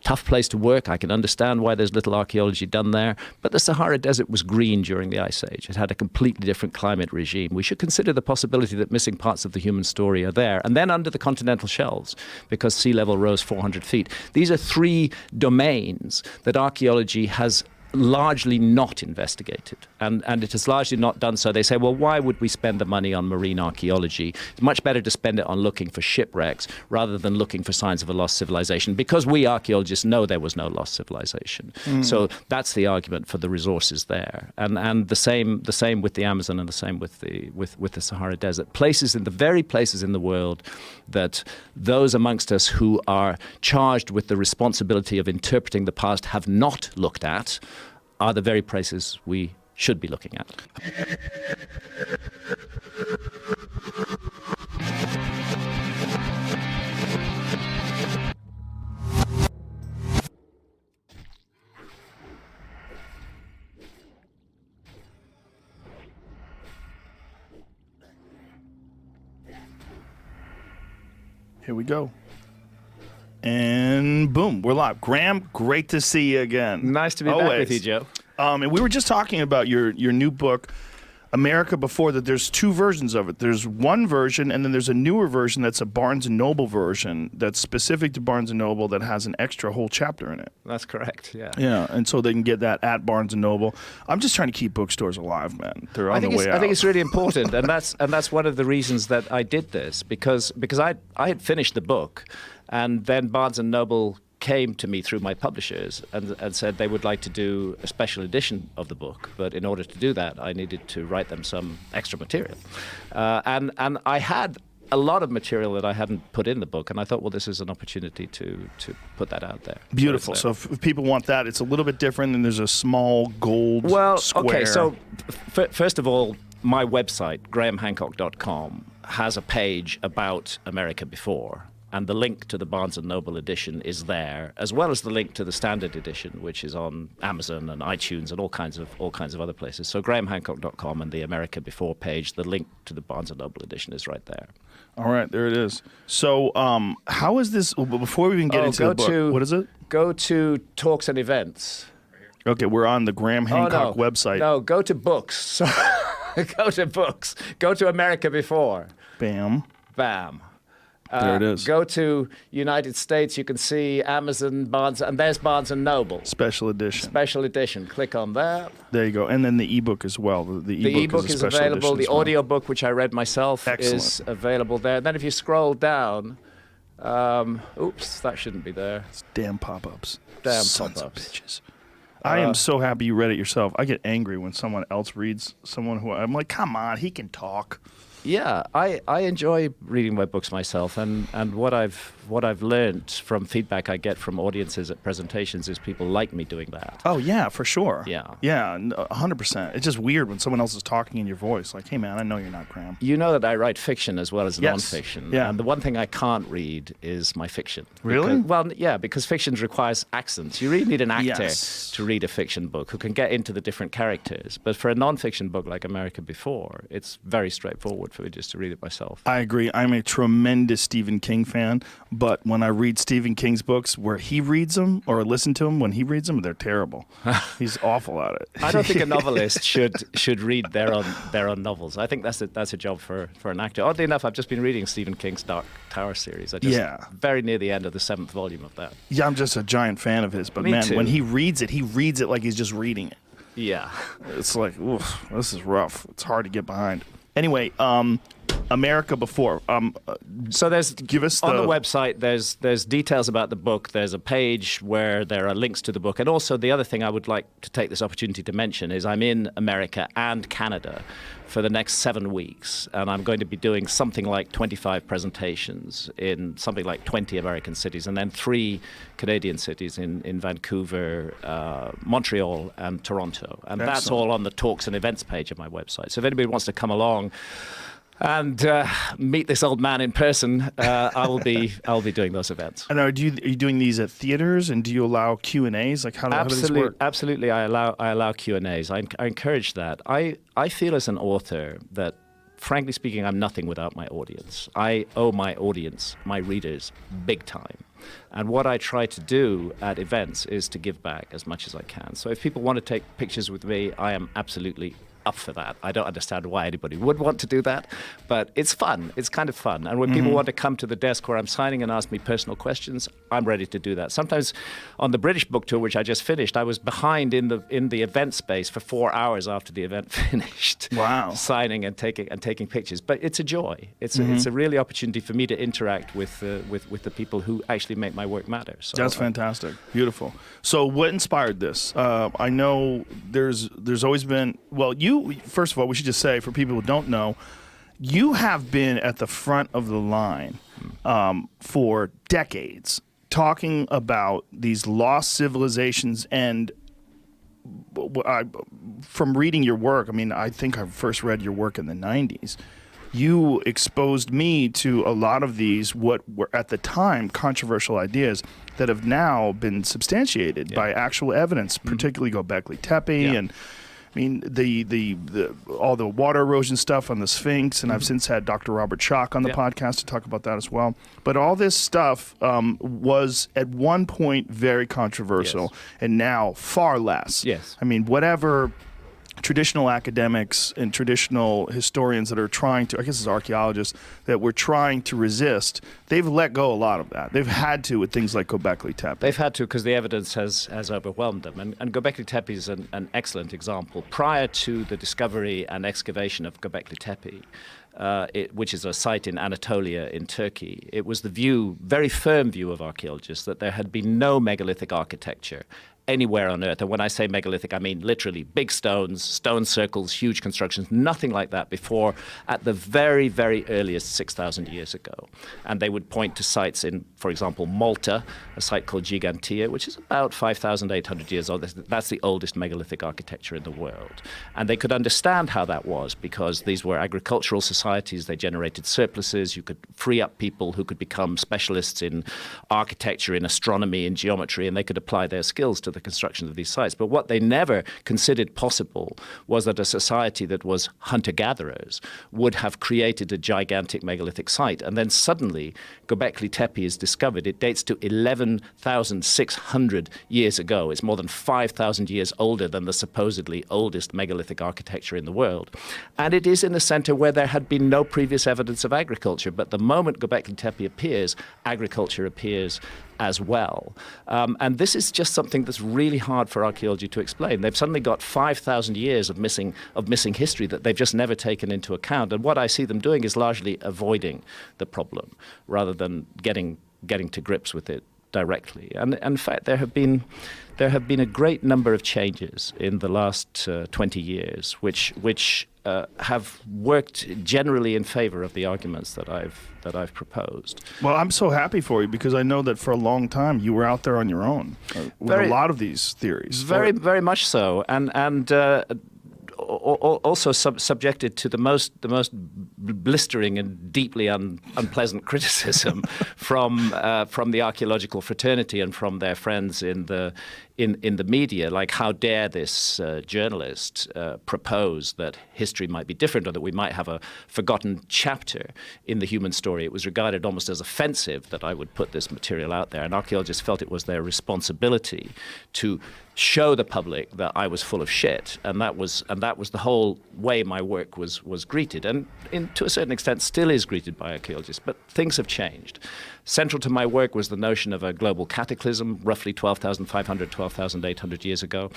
tough place to work. I can understand why there's little archaeology done there. But the Sahara Desert was green during the Ice Age. It had a completely different climate regime. We should consider the possibility that missing parts of the human story are there. And then under the continental shelves, because sea level rose 400 feet. These are 3 domains that archaeology has largely not investigated, and it is largely not done so. They say, well, why would we spend the money on marine archaeology? It's much better to spend it on looking for shipwrecks rather than looking for signs of a lost civilization, because we archaeologists know there was no lost civilization. So that's the argument for the resources there, and the same with the Amazon, and the same with the Sahara Desert. The very places in the world that those amongst us who are charged with the responsibility of interpreting the past have not looked at are the very places we should be looking at. Here we go. And boom, we're live. Graham, great to see you again. Nice to be back with you, Joe. And we were just talking about your new book, America Before, that there's two versions of it. There's one version, and then there's a newer version that's a Barnes & Noble version that's specific to Barnes & Noble that has an extra whole chapter in it. That's correct, yeah. Yeah, and so they can get that at Barnes & Noble. I'm just trying to keep bookstores alive, man. They're on the way out. I think it's really important, and that's one of the reasons that I did this, because I had finished the book, and then Barnes & Noble came to me through my publishers and said they would like to do a special edition of the book, but in order to do that, I needed to write them some extra material. And I had a lot of material that I hadn't put in the book, and I thought, well, this is an opportunity to put that out there. Beautiful. So if people want that, it's a little bit different, and there's a small gold square. Okay, so first of all, my website, grahamhancock.com, has a page about America Before. And the link to the Barnes & Noble edition is there, as well as the link to the standard edition, which is on Amazon and iTunes and all kinds of other places. So grahamhancock.com and the America Before page, the link to the Barnes & Noble edition is right there. All right, there it is. So how is this, before we even get into the book, what is it? Go to Talks and Events. Okay, we're on the Graham Hancock website. No, go to books. Go to books. Go to America Before. Bam. Bam. There it is. Go to United States, you can see Amazon, Barnes, and there's Barnes & Noble. Special edition. Special edition. Click on that. There you go. And then the ebook as well. The ebook is available. The audiobook, which I read myself, is available there. And then if you scroll down, oops, that shouldn't be there. It's damn pop-ups. Damn Sons pop-ups. of bitches. I am so happy you read it yourself. I get angry when someone else reads someone who I'm like, come on, he can talk. Yeah, I enjoy reading my books myself, and what I've learned from feedback I get from audiences at presentations is people like me doing that. Oh yeah, for sure. Yeah, 100%. It's just weird when someone else is talking in your voice. Like, hey man, I know you're not Graham. You know that I write fiction as well as Yes. nonfiction. Yeah. And the one thing I can't read is my fiction. Really? Because fiction requires accents. You really need an actor Yes. to read a fiction book who can get into the different characters. But for a nonfiction book like America Before, it's very straightforward for me just to read it myself. I agree. I'm a tremendous Stephen King fan, but when I read Stephen King's books where he reads them or listen to them when he reads them, they're terrible. He's awful at it. I don't think a novelist should read their own novels. I think that's a job for an actor. Oddly enough, I've just been reading Stephen King's Dark Tower series. Very near the end of the 7th volume of that. Yeah, I'm just a giant fan of his, but Me man, too. when he reads it like he's just reading it. Yeah. It's like, oof, this is rough. It's hard to get behind. Anyway, America Before. So there's give us on the website. There's details about the book. There's a page where there are links to the book, and also the other thing I would like to take this opportunity to mention is I'm in America and Canada for the next 7 weeks, and I'm going to be doing something like 25 presentations in something like 20 American cities, and then 3 Canadian cities in Vancouver, Montreal, and Toronto. And that's Excellent. all on the Talks and Events page of my website. So if anybody wants to come along and meet this old man in person, I'll be doing those events. And are you doing these at theaters, and do you allow Q&As? Like how do these work? Absolutely, I allow Q&As. I encourage that. I feel as an author that, frankly speaking, I'm nothing without my audience. I owe my audience, my readers, big time. And what I try to do at events is to give back as much as I can. So if people want to take pictures with me, I am absolutely up for that. I don't understand why anybody would want to do that, but it's fun. It's kind of fun. And when people want to come to the desk where I'm signing and ask me personal questions, I'm ready to do that. Sometimes on the British book tour, which I just finished, I was behind in the event space for 4 hours after the event finished. Wow. Signing and taking pictures. But it's a joy. It's a really opportunity for me to interact with the people who actually make my work matter. So that's fantastic. Beautiful. So what inspired this? I know there's always been, well, first of all, we should just say for people who don't know, you have been at the front of the line for decades talking about these lost civilizations. And from reading your work, I mean, I think I first read your work in the 90s. You exposed me to a lot of these, what were at the time controversial ideas that have now been substantiated by actual evidence, particularly Göbekli Tepe and I mean the all the water erosion stuff on the Sphinx, and I've since had Dr. Robert Schock on the podcast to talk about that as well. But all this stuff was at one point very controversial, and now far less. Yes. I mean, whatever traditional academics and traditional historians that are trying to, I guess it's archaeologists, that were trying to resist, they've let go a lot of that. They've had to with things like Göbekli Tepe. They've had to because the evidence has overwhelmed them. And Göbekli Tepe is an excellent example. Prior to the discovery and excavation of Göbekli Tepe, which is a site in Anatolia in Turkey, it was the view, very firm view of archaeologists, that there had been no megalithic architecture anywhere on Earth. And when I say megalithic, I mean literally big stones, stone circles, huge constructions, nothing like that before at the very, very earliest 6,000 years ago. And they would point to sites in, for example, Malta, a site called Gigantia, which is about 5,800 years old. That's the oldest megalithic architecture in the world. And they could understand how that was because these were agricultural societies. They generated surpluses. You could free up people who could become specialists in architecture, in astronomy, in geometry, and they could apply their skills to the construction of these sites. But what they never considered possible was that a society that was hunter-gatherers would have created a gigantic megalithic site. And then suddenly Göbekli Tepe is discovered. It dates to 11,600 years ago. It's more than 5,000 years older than the supposedly oldest megalithic architecture in the world. And it is in a center where there had been no previous evidence of agriculture. But the moment Göbekli Tepe appears, agriculture appears as well. And this is just something that's really hard for archaeology to explain. They've suddenly got 5,000 years of missing history that they've just never taken into account. And what I see them doing is largely avoiding the problem rather than getting to grips with it directly. And in fact, there have been a great number of changes in the last 20 years, which have worked generally in favor of the arguments that I've proposed. Well, I'm so happy for you because I know that for a long time you were out there on your own with a lot of these theories. Very much so, and also subjected to the most blistering and deeply unpleasant criticism from the archaeological fraternity and from their friends in the media, like how dare this journalist propose that history might be different or that we might have a forgotten chapter in the human story. It was regarded almost as offensive that I would put this material out there, and archaeologists felt it was their responsibility to show the public that I was full of shit, and that was the whole way my work was greeted, and to a certain extent still is greeted by archaeologists. But things have changed. Central to my work was the notion of a global cataclysm, roughly 12,500, 12,800 years ago.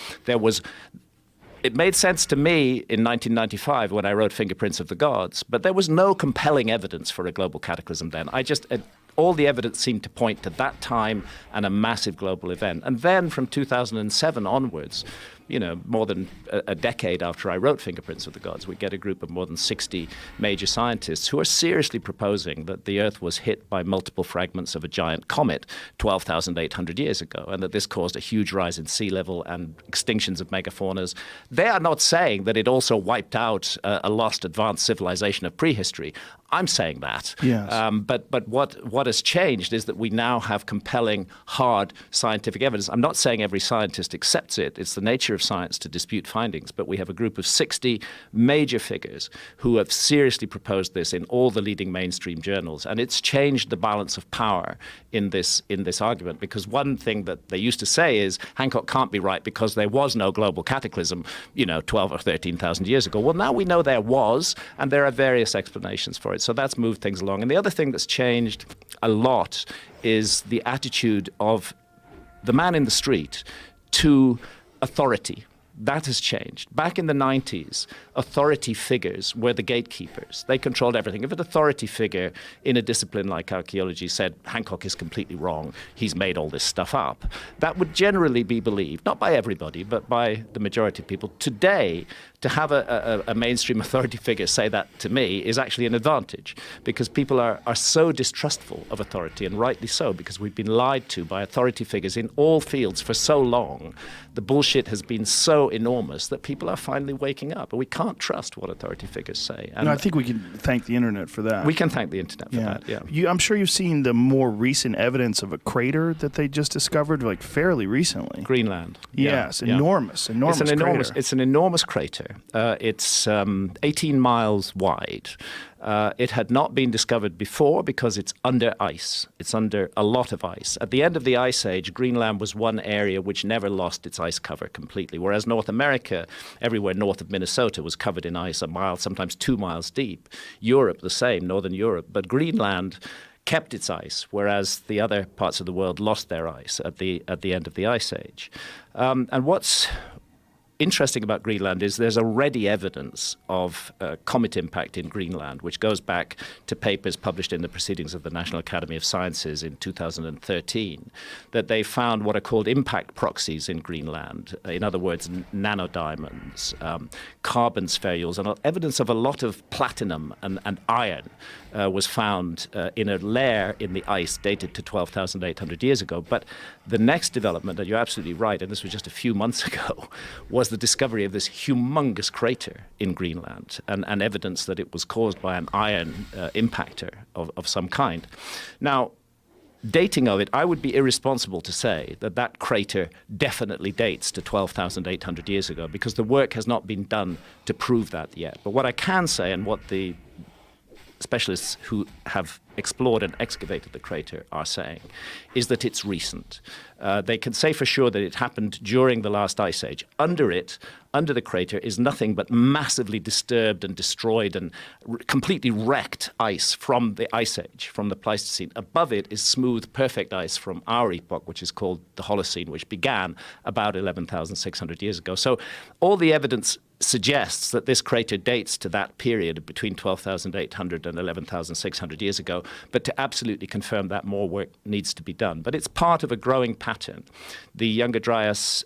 It made sense to me in 1995 when I wrote Fingerprints of the Gods, but there was no compelling evidence for a global cataclysm then. All the evidence seemed to point to that time and a massive global event. And then from 2007 onwards, more than a decade after I wrote Fingerprints of the Gods, we get a group of more than 60 major scientists who are seriously proposing that the Earth was hit by multiple fragments of a giant comet 12,800 years ago, and that this caused a huge rise in sea level and extinctions of megafaunas. They are not saying that it also wiped out a lost advanced civilization of prehistory. I'm saying that. Yes. But what has changed is that we now have compelling, hard scientific evidence. I'm not saying every scientist accepts it. It's the nature of science to dispute findings, but we have a group of 60 major figures who have seriously proposed this in all the leading mainstream journals. And it's changed the balance of power in this argument, because one thing that they used to say is Hancock can't be right because there was no global cataclysm, 12 or 13,000 years ago. Well, now we know there was, and there are various explanations for it. So that's moved things along. And the other thing that's changed a lot is the attitude of the man in the street to authority. That has changed. Back in the 90s, authority figures were the gatekeepers. They controlled everything. If an authority figure in a discipline like archaeology said, Hancock is completely wrong, he's made all this stuff up, that would generally be believed, not by everybody, but by the majority of people. Today, to have a mainstream authority figure say that to me is actually an advantage, because people are so distrustful of authority, and rightly so, because we've been lied to by authority figures in all fields for so long. The bullshit has been so enormous that people are finally waking up, and we can't trust what authority figures say. And I think we can thank the internet for that. We can thank the internet for that, yeah. I'm sure you've seen the more recent evidence of a crater that they just discovered, like fairly recently. Greenland. Yes, yeah. enormous It's an enormous crater. It's 18 miles wide. It had not been discovered before because it's under ice. It's under a lot of ice. At the end of the Ice Age, Greenland was one area which never lost its ice cover completely, whereas North America, everywhere north of Minnesota, was covered in ice a mile, sometimes 2 miles deep. Europe, the same, Northern Europe. But Greenland kept its ice, whereas the other parts of the world lost their ice at the end of the Ice Age. And what's interesting about Greenland is there's already evidence of comet impact in Greenland, which goes back to papers published in the Proceedings of the National Academy of Sciences in 2013, that they found what are called impact proxies in Greenland. In other words, nanodiamonds, carbon spherules, and evidence of a lot of platinum and iron was found in a layer in the ice dated to 12,800 years ago. But the next development, and you're absolutely right, and this was just a few months ago, was the discovery of this humongous crater in Greenland, and evidence that it was caused by an iron impactor of some kind. Now, dating of it, I would be irresponsible to say that that crater definitely dates to 12,800 years ago, because the work has not been done to prove that yet. But what I can say, and what the specialists who have explored and excavated the crater are saying, is that it's recent. They can say for sure that it happened during the last ice age. Under the crater, is nothing but massively disturbed and destroyed and completely wrecked ice from the ice age, from the Pleistocene. Above it is smooth, perfect ice from our epoch, which is called the Holocene, which began about 11,600 years ago. So all the evidence suggests that this crater dates to that period between 12,800 and 11,600 years ago, but to absolutely confirm that, more work needs to be done. But it's part of a growing pattern. The Younger Dryas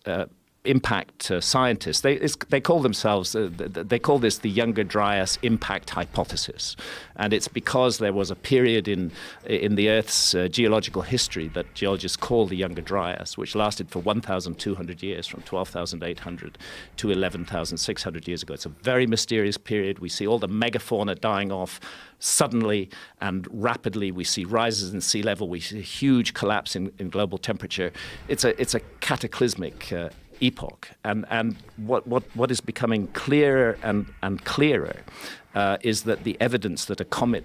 impact scientists, they call themselves, they call this the Younger Dryas impact hypothesis. And it's because there was a period in the Earth's geological history that geologists call the Younger Dryas, which lasted for 1,200 years, from 12,800 to 11,600 years ago. It's a very mysterious period. We see all the megafauna dying off suddenly and rapidly. We see rises in sea level. We see a huge collapse in global temperature. It's a cataclysmic epoch, and what is becoming clearer and clearer is that the evidence that a comet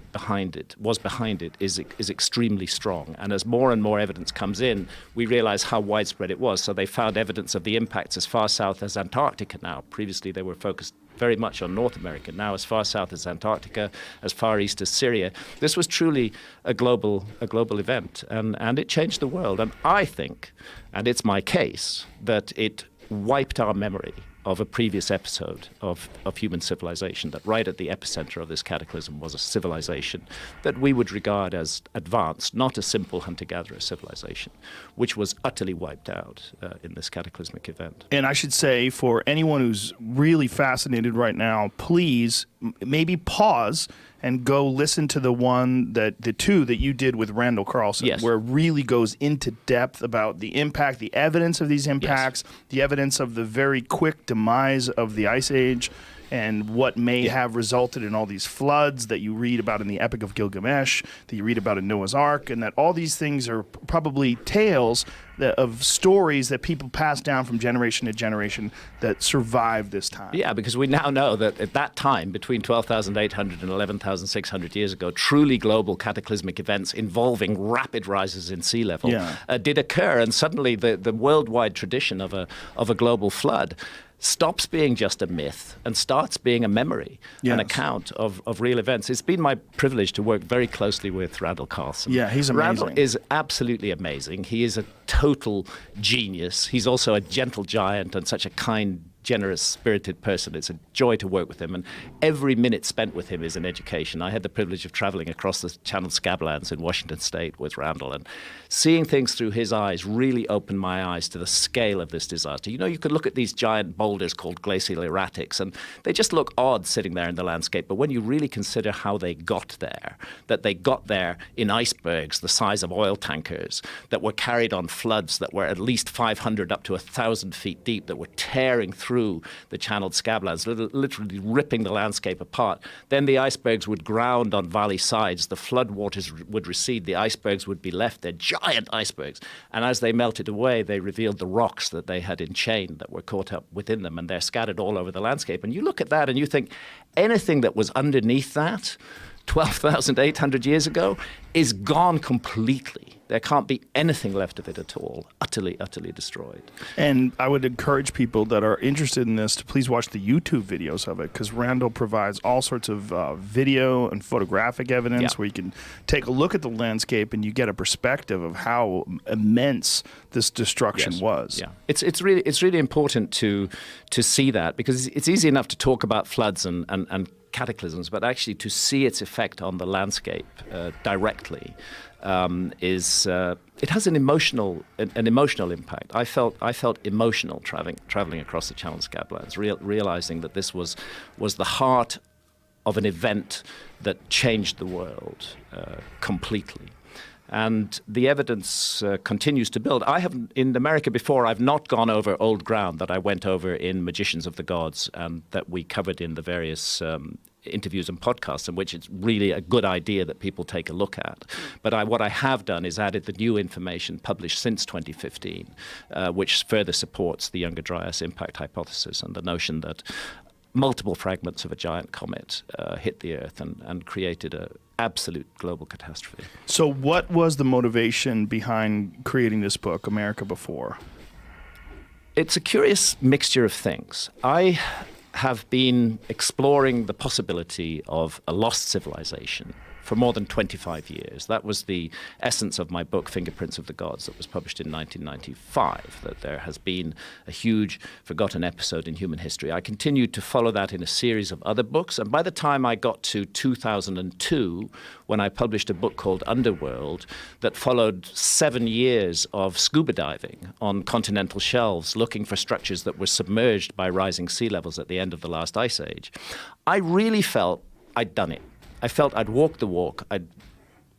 was behind it is extremely strong. And as more and more evidence comes in, we realize how widespread it was. So they found evidence of the impacts as far south as Antarctica now. Previously they were focused very much on North America. Now as far south as Antarctica, as far east as Syria. This was truly a global event, and it changed the world. And I think, and it's my case, that it wiped our memory of a previous episode of human civilization, that right at the epicenter of this cataclysm was a civilization that we would regard as advanced, not a simple hunter-gatherer civilization, which was utterly wiped out in this cataclysmic event. And I should say, for anyone who's really fascinated right now, please maybe pause and go listen to the two that you did with Randall Carlson, yes, where it really goes into depth about the impact, the evidence of these impacts, yes, the evidence of the very quick demise of the Ice Age. and what may have resulted in all these floods that you read about in the Epic of Gilgamesh, that you read about in Noah's Ark, and that all these things are probably tales of stories that people pass down from generation to generation that survived this time. Yeah, because we now know that at that time, between 12,800 and 11,600 years ago, truly global cataclysmic events involving rapid rises in sea level did occur, and suddenly the worldwide tradition of a global flood stops being just a myth and starts being a memory, an account of real events. It's been my privilege to work very closely with Randall Carlson. Yeah, he's amazing. Randall is absolutely amazing. He is a total genius. He's also a gentle giant and such a kind, generous, spirited person. It's a joy to work with him, and every minute spent with him is an education. I had the privilege of traveling across the Channel Scablands in Washington State with Randall, and seeing things through his eyes really opened my eyes to the scale of this disaster. You know, you could look at these giant boulders called glacial erratics, and they just look odd sitting there in the landscape, but when you really consider how they got there, that they got there in icebergs the size of oil tankers, that were carried on floods that were at least 500 up to 1,000 feet deep, that were tearing through the channeled scablands, literally ripping the landscape apart. Then the icebergs would ground on valley sides, the flood waters would recede, the icebergs would be left, they're giant icebergs. And as they melted away, they revealed the rocks that they had enchained that were caught up within them, and they're scattered all over the landscape. And you look at that and you think anything that was underneath that 12,800 years ago is gone completely. There can't be anything left of it at all. Utterly, utterly destroyed. And I would encourage people that are interested in this to please watch the YouTube videos of it, because Randall provides all sorts of video and photographic evidence where you can take a look at the landscape and you get a perspective of how immense this destruction was. Yeah, it's really important to see that, because it's easy enough to talk about floods and cataclysms, but actually to see its effect on the landscape directly it has an emotional impact. I felt emotional traveling across the Channel Scablands, realizing that this was the heart of an event that changed the world completely. And the evidence continues to build. I haven't, in America before, I've not gone over old ground that I went over in Magicians of the Gods and that we covered in the various interviews and podcasts, in which it's really a good idea that people take a look at. But what I have done is added the new information published since 2015, which further supports the Younger Dryas impact hypothesis and the notion that multiple fragments of a giant comet hit the Earth and created an absolute global catastrophe. So what was the motivation behind creating this book, America Before? It's a curious mixture of things. I have been exploring the possibility of a lost civilization for more than 25 years. That was the essence of my book, Fingerprints of the Gods, that was published in 1995, that there has been a huge forgotten episode in human history. I continued to follow that in a series of other books, and by the time I got to 2002, when I published a book called Underworld, that followed 7 years of scuba diving on continental shelves, looking for structures that were submerged by rising sea levels at the end of the last ice age, I really felt I'd done it. I felt I'd walked the walk. I'd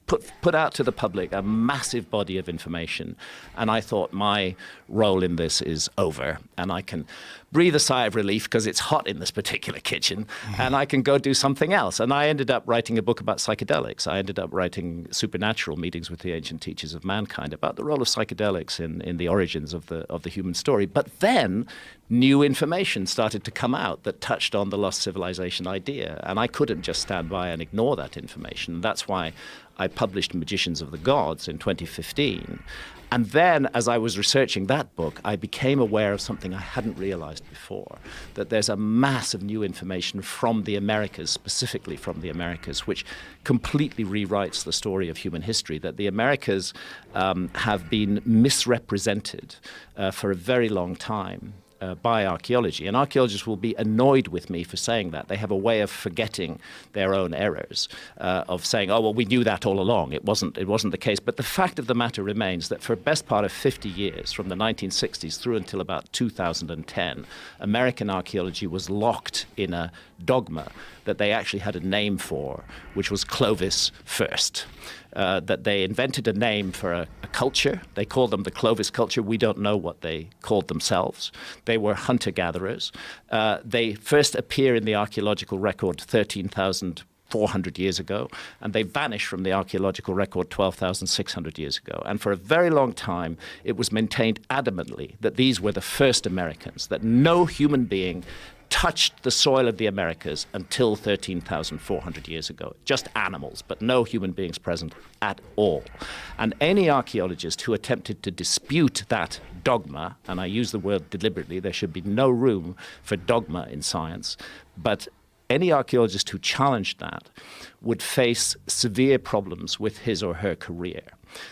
put out to the public a massive body of information, and I thought my role in this is over, and I can breathe a sigh of relief because it's hot in this particular kitchen, and I can go do something else. And I ended up writing a book about psychedelics. I ended up writing Supernatural, Meetings with the Ancient Teachers of Mankind, about the role of psychedelics in the origins of the human story. But then new information started to come out that touched on the lost civilization idea, and I couldn't just stand by and ignore that information. That's why I published Magicians of the Gods in 2015. And then, as I was researching that book, I became aware of something I hadn't realized before, that there's a mass of new information from the Americas, specifically from the Americas, which completely rewrites the story of human history, that the Americas have been misrepresented for a very long time. By archaeology, and archaeologists will be annoyed with me for saying that. They have a way of forgetting their own errors, of saying, "Oh well, we knew that all along. It wasn't the case." But the fact of the matter remains that for the best part of 50 years, from the 1960s through until about 2010, American archaeology was locked in a dogma that they actually had a name for, which was Clovis first. that they invented a name for a culture. They called them the Clovis culture. We don't know what they called themselves. They were hunter-gatherers. They first appear in the archaeological record 13,400 years ago, and they vanish from the archaeological record 12,600 years ago. And for a very long time, it was maintained adamantly that these were the first Americans, that no human being touched the soil of the Americas until 13,400 years ago. Just animals, but no human beings present at all. And any archaeologist who attempted to dispute that dogma, and I use the word deliberately, there should be no room for dogma in science, but any archaeologist who challenged that would face severe problems with his or her career.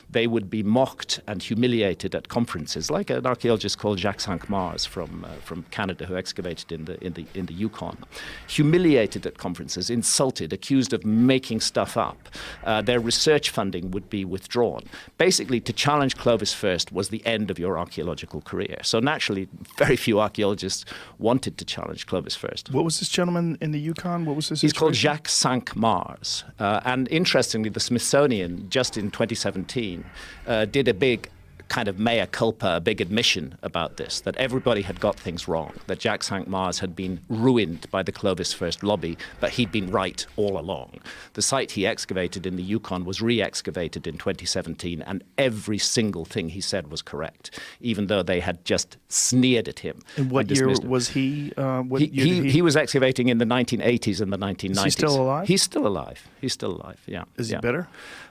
They would be mocked and humiliated at conferences, like an archaeologist called Jacques Cinq-Mars from Canada, who excavated in the Yukon. Humiliated at conferences, insulted, accused of making stuff up. Their research funding would be withdrawn. Basically, to challenge Clovis first was the end of your archaeological career. So naturally, very few archaeologists wanted to challenge Clovis first. What was this gentleman in the Yukon? What was his He's called situation? Jacques Cinq-Mars. And interestingly, the Smithsonian, just in 2017, did a big kind of mea culpa, a big admission about this, that everybody had got things wrong, that Jacques Cinq-Mars had been ruined by the Clovis First lobby, but he'd been right all along. The site he excavated in the Yukon was re-excavated in 2017, and every single thing he said was correct, even though they had just sneered at him. And what year was he? He was excavating in the 1980s and the 1990s. Is he still alive? He's still alive. He's still alive, yeah. Is he bitter?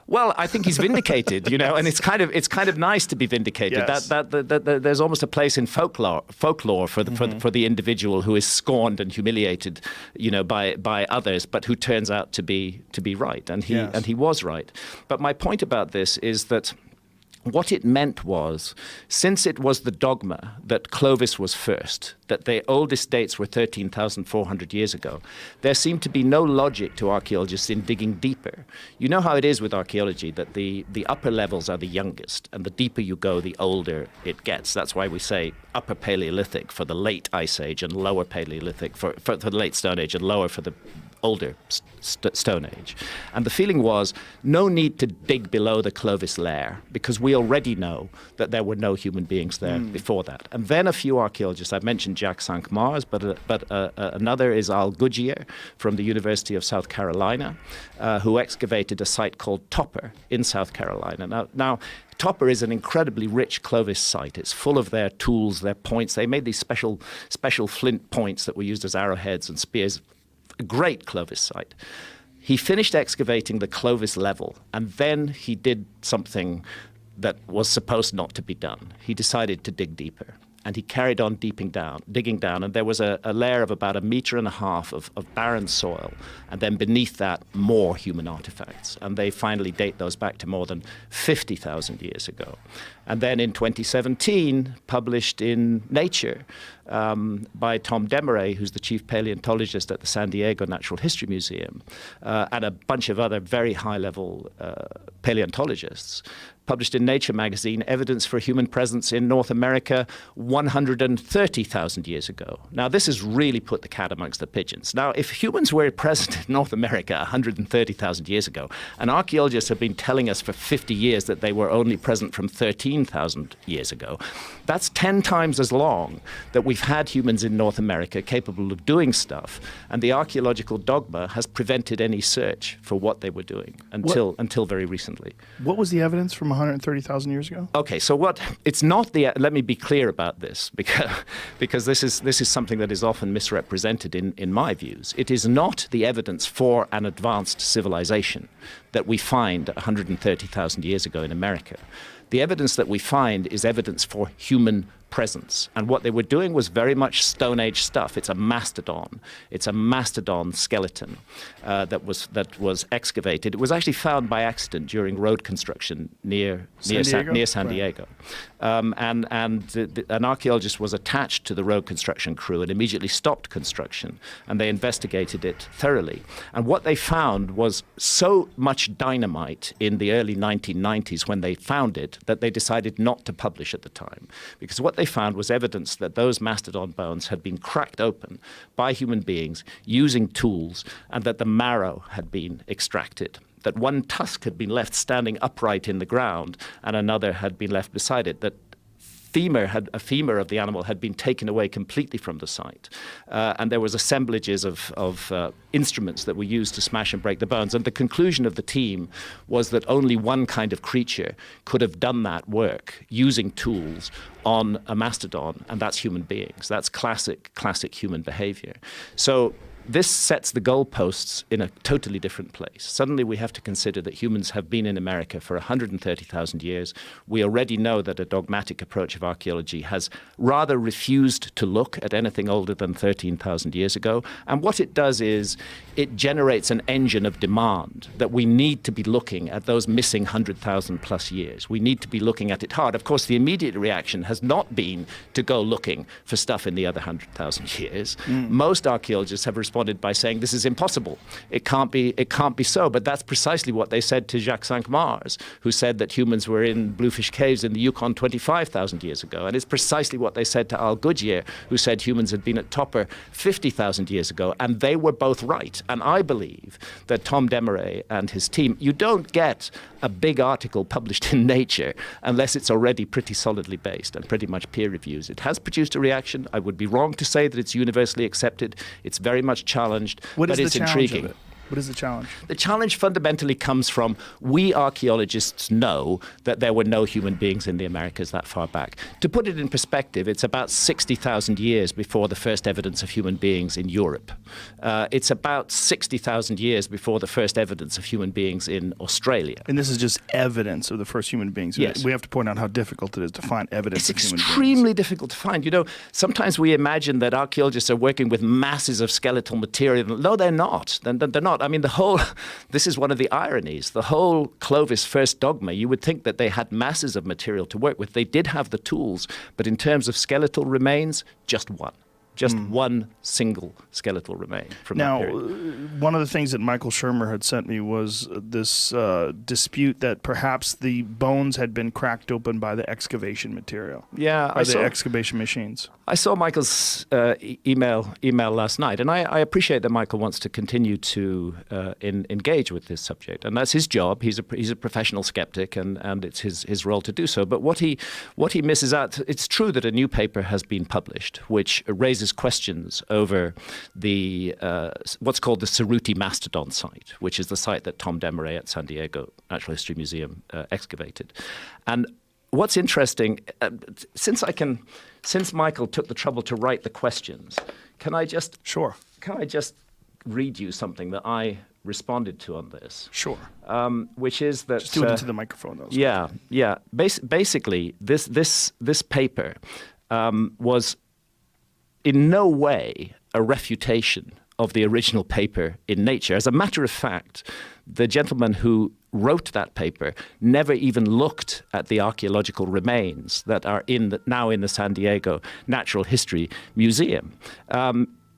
Well, I think he's vindicated, you know, and it's kind of nice to be vindicated. Yes. That there's almost a place in folklore for the individual who is scorned and humiliated, you know, by others, but who turns out to be right, and he was right. But my point about this is that what it meant was, since it was the dogma that Clovis was first, that the oldest dates were 13,400 years ago, there seemed to be no logic to archaeologists in digging deeper. You know how it is with archaeology, that the upper levels are the youngest, and the deeper you go, the older it gets. That's why we say Upper Paleolithic for the late Ice Age, and Lower Paleolithic for the late Stone Age, and lower for the older Stone Age. And the feeling was no need to dig below the Clovis layer, because we already know that there were no human beings there before that. And then a few archaeologists, I've mentioned Jacques Cinq-Mars, but another is Al Goodyear from the University of South Carolina, who excavated a site called Topper in South Carolina. Now Topper is an incredibly rich Clovis site. It's full of their tools, their points. They made these special flint points that were used as arrowheads and spears. A great Clovis site. He finished excavating the Clovis level, and then he did something that was supposed not to be done. He decided to dig deeper, and he carried on digging down, and there was a layer of about 1.5 meters of barren soil, and then beneath that, more human artifacts. And they finally date those back to more than 50,000 years ago. And then in 2017, published in Nature by Tom Desmarais, who's the chief paleontologist at the San Diego Natural History Museum, and a bunch of other very high-level paleontologists, published in Nature magazine, evidence for human presence in North America 130,000 years ago. Now, this has really put the cat amongst the pigeons. Now, if humans were present in North America 130,000 years ago, and archaeologists have been telling us for 50 years that they were only present from 13,000 years ago, that's 10 times as long that we've had humans in North America capable of doing stuff, and the archaeological dogma has prevented any search for what they were doing until very recently. What was the evidence from 130,000 years ago? Okay, so it's not let me be clear about this, because this is something that is often misrepresented in my views. It is not the evidence for an advanced civilization that we find 130,000 years ago in America. The evidence that we find is evidence for human presence. And what they were doing was very much Stone Age stuff. It's a mastodon. It's a mastodon skeleton that was excavated. It was actually found by accident during road construction near San Diego. And an archaeologist was attached to the road construction crew and immediately stopped construction. And they investigated it thoroughly. And what they found was so much dynamite in the early 1990s when they found it that they decided not to publish at the time. Because what they found was evidence that those mastodon bones had been cracked open by human beings using tools, and that the marrow had been extracted. that one tusk had been left standing upright in the ground and another had been left beside it, that a femur of the animal had been taken away completely from the site. And there was assemblages of instruments that were used to smash and break the bones. And the conclusion of the team was that only one kind of creature could have done that work using tools on a mastodon, and that's human beings. That's classic human behavior. So this sets the goalposts in a totally different place. Suddenly we have to consider that humans have been in America for 130,000 years. We already know that a dogmatic approach of archaeology has rather refused to look at anything older than 13,000 years ago. And what it does is it generates an engine of demand that we need to be looking at those missing 100,000 plus years. We need to be looking at it hard. Of course, the immediate reaction has not been to go looking for stuff in the other 100,000 years. Most archaeologists have responded by saying this is impossible. It can't be so. But that's precisely what they said to Jacques Cinq-Mars, who said that humans were in Bluefish Caves in the Yukon 25,000 years ago. And it's precisely what they said to Al Goodyear, who said humans had been at Topper 50,000 years ago. And they were both right. And I believe that Tom Desmarais and his team, you don't get a big article published in Nature unless it's already pretty solidly based and pretty much peer reviews. It has produced a reaction. I would be wrong to say that it's universally accepted. It's very much challenged, but it's intriguing. What is the challenge? The challenge fundamentally comes from we archaeologists know that there were no human beings in the Americas that far back. To put it in perspective, it's about 60,000 years before the first evidence of human beings in Europe. It's about 60,000 years before the first evidence of human beings in Australia. And this is just evidence of the first human beings. Yes. We have to point out how difficult it is to find evidence of human beings. It's extremely difficult to find. You know, sometimes we imagine that archaeologists are working with masses of skeletal material. No, they're not. They're not. I mean, this is one of the ironies. The whole Clovis first dogma, you would think that they had masses of material to work with. They did have the tools, but in terms of skeletal remains, just one. Just one single skeletal remain from that period. Now, one of the things that Michael Shermer had sent me was this dispute that perhaps the bones had been cracked open by the excavation material. Yeah, by the excavation machines. I saw Michael's email last night, and I appreciate that Michael wants to continue to engage with this subject, and that's his job. He's a professional skeptic, and it's his role to do so. But what he misses out, it's true that a new paper has been published, which raises questions over the what's called the Cerruti Mastodon site, which is the site that Tom Desmarais at San Diego Natural History Museum excavated. And what's interesting, since Michael took the trouble to write the questions, can I just read you something that I responded to on this? Sure. Which is that just do it into the microphone, though. Yeah. Basically, this paper was in no way a refutation of the original paper in Nature. As a matter of fact, the gentleman who wrote that paper never even looked at the archaeological remains that are now in the San Diego Natural History Museum.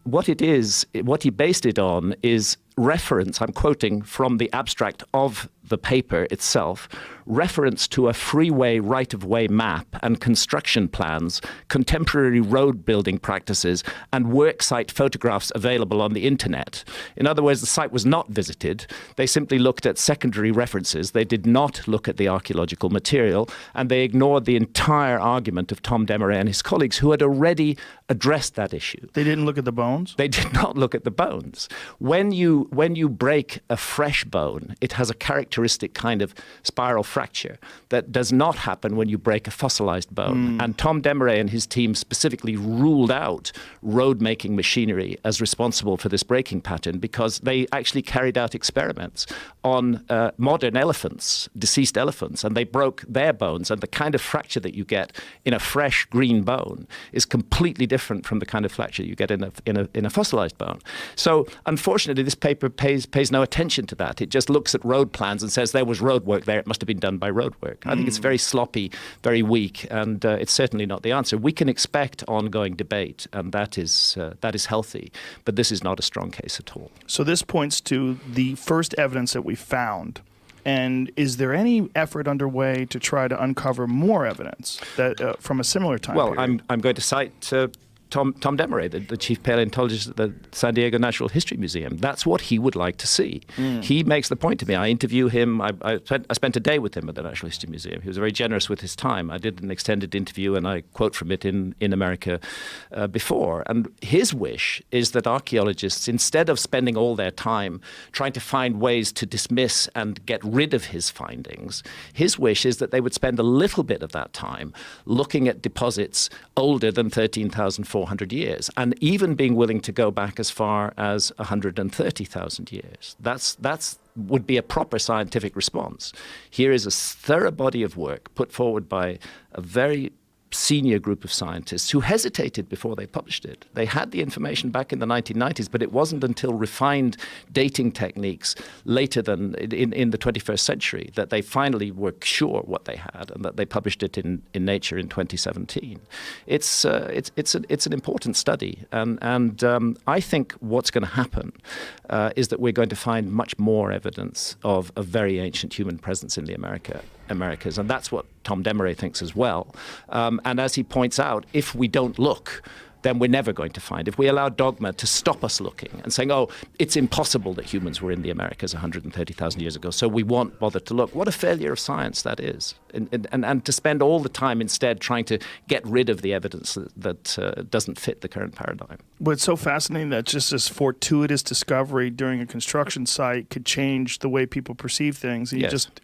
What he based it on is reference, I'm quoting from the abstract of the paper itself, reference to a freeway right-of-way map and construction plans, contemporary road building practices, and work site photographs available on the internet. In other words, the site was not visited. They simply looked at secondary references. They did not look at the archaeological material, and they ignored the entire argument of Tom Desmarais and his colleagues, who had already addressed that issue. They didn't look at the bones? They did not look at the bones. When you break a fresh bone, it has a characteristic kind of spiral fracture that does not happen when you break a fossilized bone. And Tom Desmarais and his team specifically ruled out road-making machinery as responsible for this breaking pattern because they actually carried out experiments on modern elephants, deceased elephants, and they broke their bones. And the kind of fracture that you get in a fresh green bone is completely different from the kind of fracture you get in a fossilized bone. So unfortunately, this paper pays no attention to that. It just looks at road plans and says there was road work there. It must have been done by road work. I think it's very sloppy, very weak, and it's certainly not the answer. We can expect ongoing debate, and that is healthy, but this is not a strong case at all. So this points to the first evidence that we found. And is there any effort underway to try to uncover more evidence that from a similar time period? I'm going to cite Tom Demeray, the chief paleontologist at the San Diego Natural History Museum. That's what he would like to see. He makes the point to me. I interview him. I spent a day with him at the Natural History Museum. He was very generous with his time. I did an extended interview, and I quote from it in America before. And his wish is that archaeologists, instead of spending all their time trying to find ways to dismiss and get rid of his findings, his wish is that they would spend a little bit of that time looking at deposits older than 13,400 years, and even being willing to go back as far as 130,000 years. That's would be a proper scientific response. Here is a thorough body of work put forward by a very senior group of scientists who hesitated before they published it. They had the information back in the 1990s, but it wasn't until refined dating techniques later than in the 21st century that they finally were sure what they had, and that they published it in Nature in 2017. It's an important study, and I think what's going to happen is that we're going to find much more evidence of a very ancient human presence in the Americas, and that's what Tom Demeray thinks as well. And as he points out, if we don't look, then we're never going to find. If we allow dogma to stop us looking and saying, oh, it's impossible that humans were in the Americas 130,000 years ago, so we won't bother to look, what a failure of science that is. And to spend all the time instead trying to get rid of the evidence that doesn't fit the current paradigm. But it's so fascinating that just this fortuitous discovery during a construction site could change the way people perceive things. And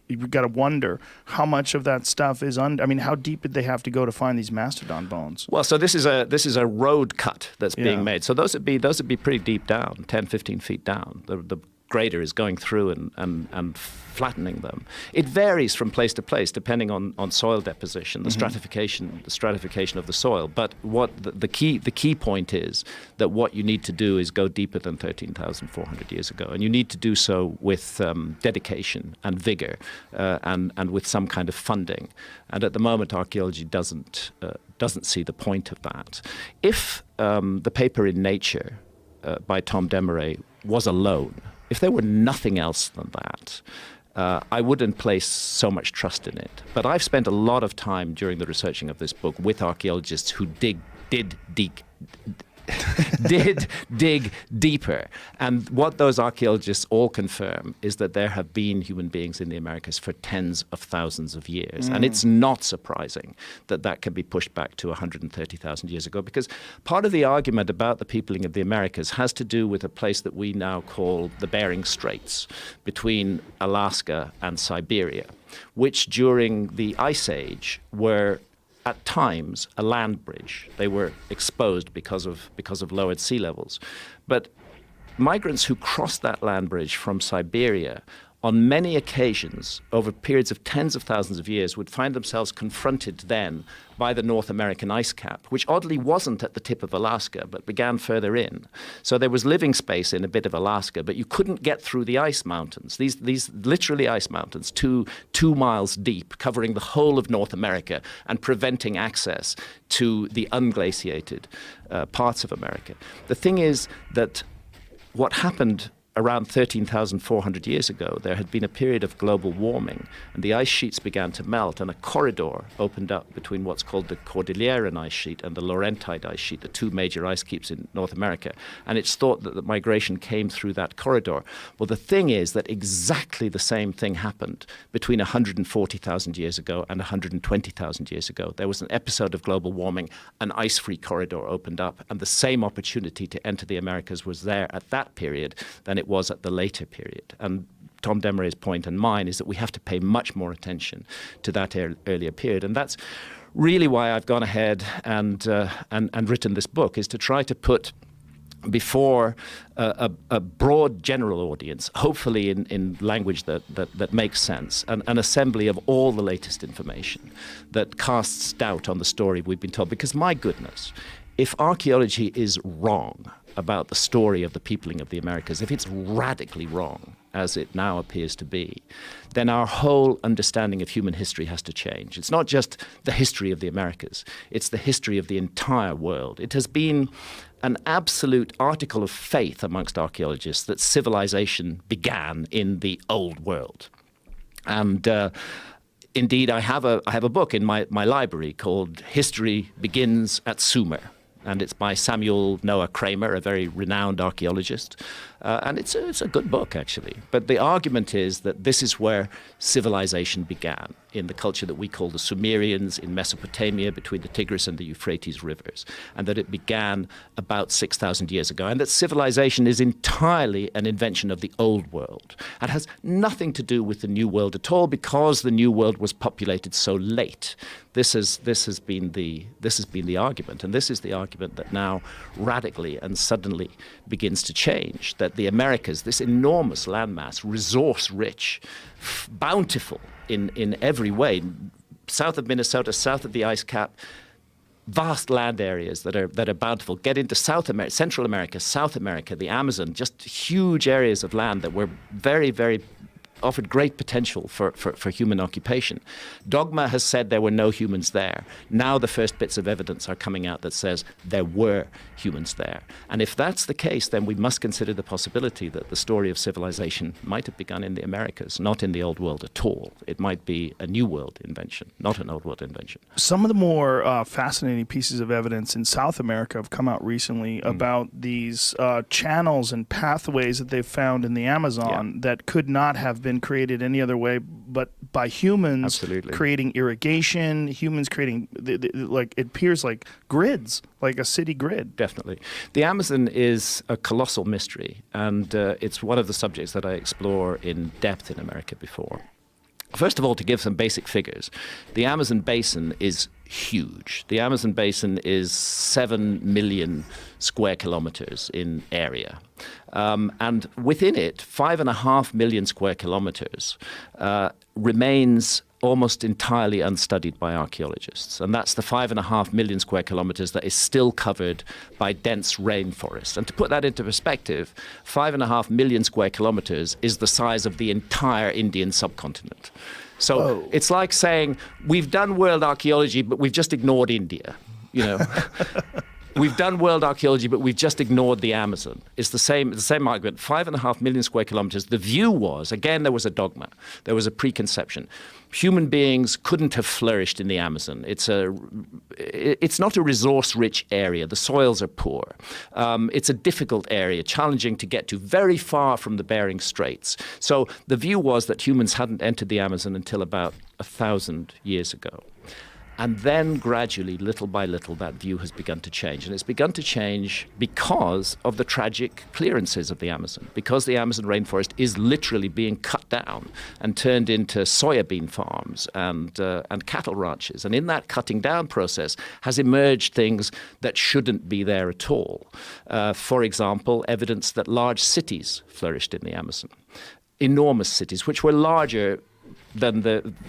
you've got to wonder how much of that stuff is how deep did they have to go to find these mastodon bones? Well, so this is a road cut that's being made. So those would be pretty deep down, 10, 15 feet down. The grader is going through and flattening them. It varies from place to place depending on soil deposition, the stratification of the soil. But what the key point is that what you need to do is go deeper than 13,400 years ago, and you need to do so with dedication and vigor and with some kind of funding. And at the moment, archaeology doesn't see the point of that. If the paper in Nature by Tom Demeray was alone, if there were nothing else than that, I wouldn't place so much trust in it. But I've spent a lot of time during the researching of this book with archaeologists who did dig deeper. And what those archaeologists all confirm is that there have been human beings in the Americas for tens of thousands of years. And it's not surprising that that can be pushed back to 130,000 years ago, because part of the argument about the peopling of the Americas has to do with a place that we now call the Bering Straits between Alaska and Siberia, which during the Ice Age were at times a land bridge. They were exposed because of lowered sea levels. But migrants who crossed that land bridge from Siberia on many occasions over periods of tens of thousands of years would find themselves confronted then by the North American ice cap, which oddly wasn't at the tip of Alaska, but began further in. So there was living space in a bit of Alaska, but you couldn't get through the ice mountains. These literally ice mountains, 2 miles deep, covering the whole of North America and preventing access to the unglaciated parts of America. The thing is that what happened around 13,400 years ago, there had been a period of global warming, and the ice sheets began to melt, and a corridor opened up between what's called the Cordilleran ice sheet and the Laurentide ice sheet, the two major ice caps in North America. And it's thought that the migration came through that corridor. Well, the thing is that exactly the same thing happened between 140,000 years ago and 120,000 years ago. There was an episode of global warming, an ice-free corridor opened up, and the same opportunity to enter the Americas was there at that period than it was at the later period. And Tom Demeray's point and mine is that we have to pay much more attention to that earlier period. And that's really why I've gone ahead and written this book, is to try to put before a broad general audience, hopefully in language that makes sense, an assembly of all the latest information that casts doubt on the story we've been told. Because my goodness, if archaeology is wrong about the story of the peopling of the Americas, if it's radically wrong, as it now appears to be, then our whole understanding of human history has to change. It's not just the history of the Americas, it's the history of the entire world. It has been an absolute article of faith amongst archaeologists that civilization began in the old world. And indeed, I have a book in my library called History Begins at Sumer. and it's by Samuel Noah Kramer, a very renowned archaeologist. And it's a good book, actually. But the argument is that this is where civilization began, in the culture that we call the Sumerians in Mesopotamia between the Tigris and the Euphrates rivers, and that it began about 6,000 years ago, and that civilization is entirely an invention of the Old World and has nothing to do with the New World at all, because the New World was populated so late. This has been the argument, and this is the argument that now radically and suddenly begins to change, that the Americas, this enormous landmass, resource-rich, bountiful in every way, south of Minnesota, south of the ice cap, vast land areas that are bountiful, get into South America, Central America, South America, the Amazon, just huge areas of land that were very, very offered great potential for human occupation. Dogma has said there were no humans there. Now the first bits of evidence are coming out that says there were humans there. And if that's the case, then we must consider the possibility that the story of civilization might have begun in the Americas, not in the Old World at all. It might be a New World invention, not an Old World invention. Some of the more fascinating pieces of evidence in South America have come out recently about these channels and pathways that they've found in the Amazon that could not have been created any other way but by humans. Absolutely. Creating irrigation, humans creating, like, it appears like grids, like a city grid. Definitely. The Amazon is a colossal mystery, and it's one of the subjects that I explore in depth in America before. First of all, to give some basic figures, the Amazon basin is huge. The Amazon basin is 7 million square kilometers in area. And within it, 5.5 million square kilometers remains almost entirely unstudied by archaeologists. And that's the 5.5 million square kilometers that is still covered by dense rainforest. And to put that into perspective, 5.5 million square kilometers is the size of the entire Indian subcontinent. So it's like saying, we've done world archaeology, but we've just ignored India, you know. We've done world archaeology, but we've just ignored the Amazon. It's the same argument. 5.5 million square kilometers. The view was, again, there was a dogma. There was a preconception. Human beings couldn't have flourished in the Amazon. It's not a resource-rich area. The soils are poor. It's a difficult area, challenging to get to, very far from the Bering Straits. So the view was that humans hadn't entered the Amazon until about 1,000 years ago. And then gradually, little by little, that view has begun to change. And it's begun to change because of the tragic clearances of the Amazon, because the Amazon rainforest is literally being cut down and turned into soybean farms and cattle ranches. And in that cutting down process has emerged things that shouldn't be there at all. For example, evidence that large cities flourished in the Amazon, enormous cities, which were larger than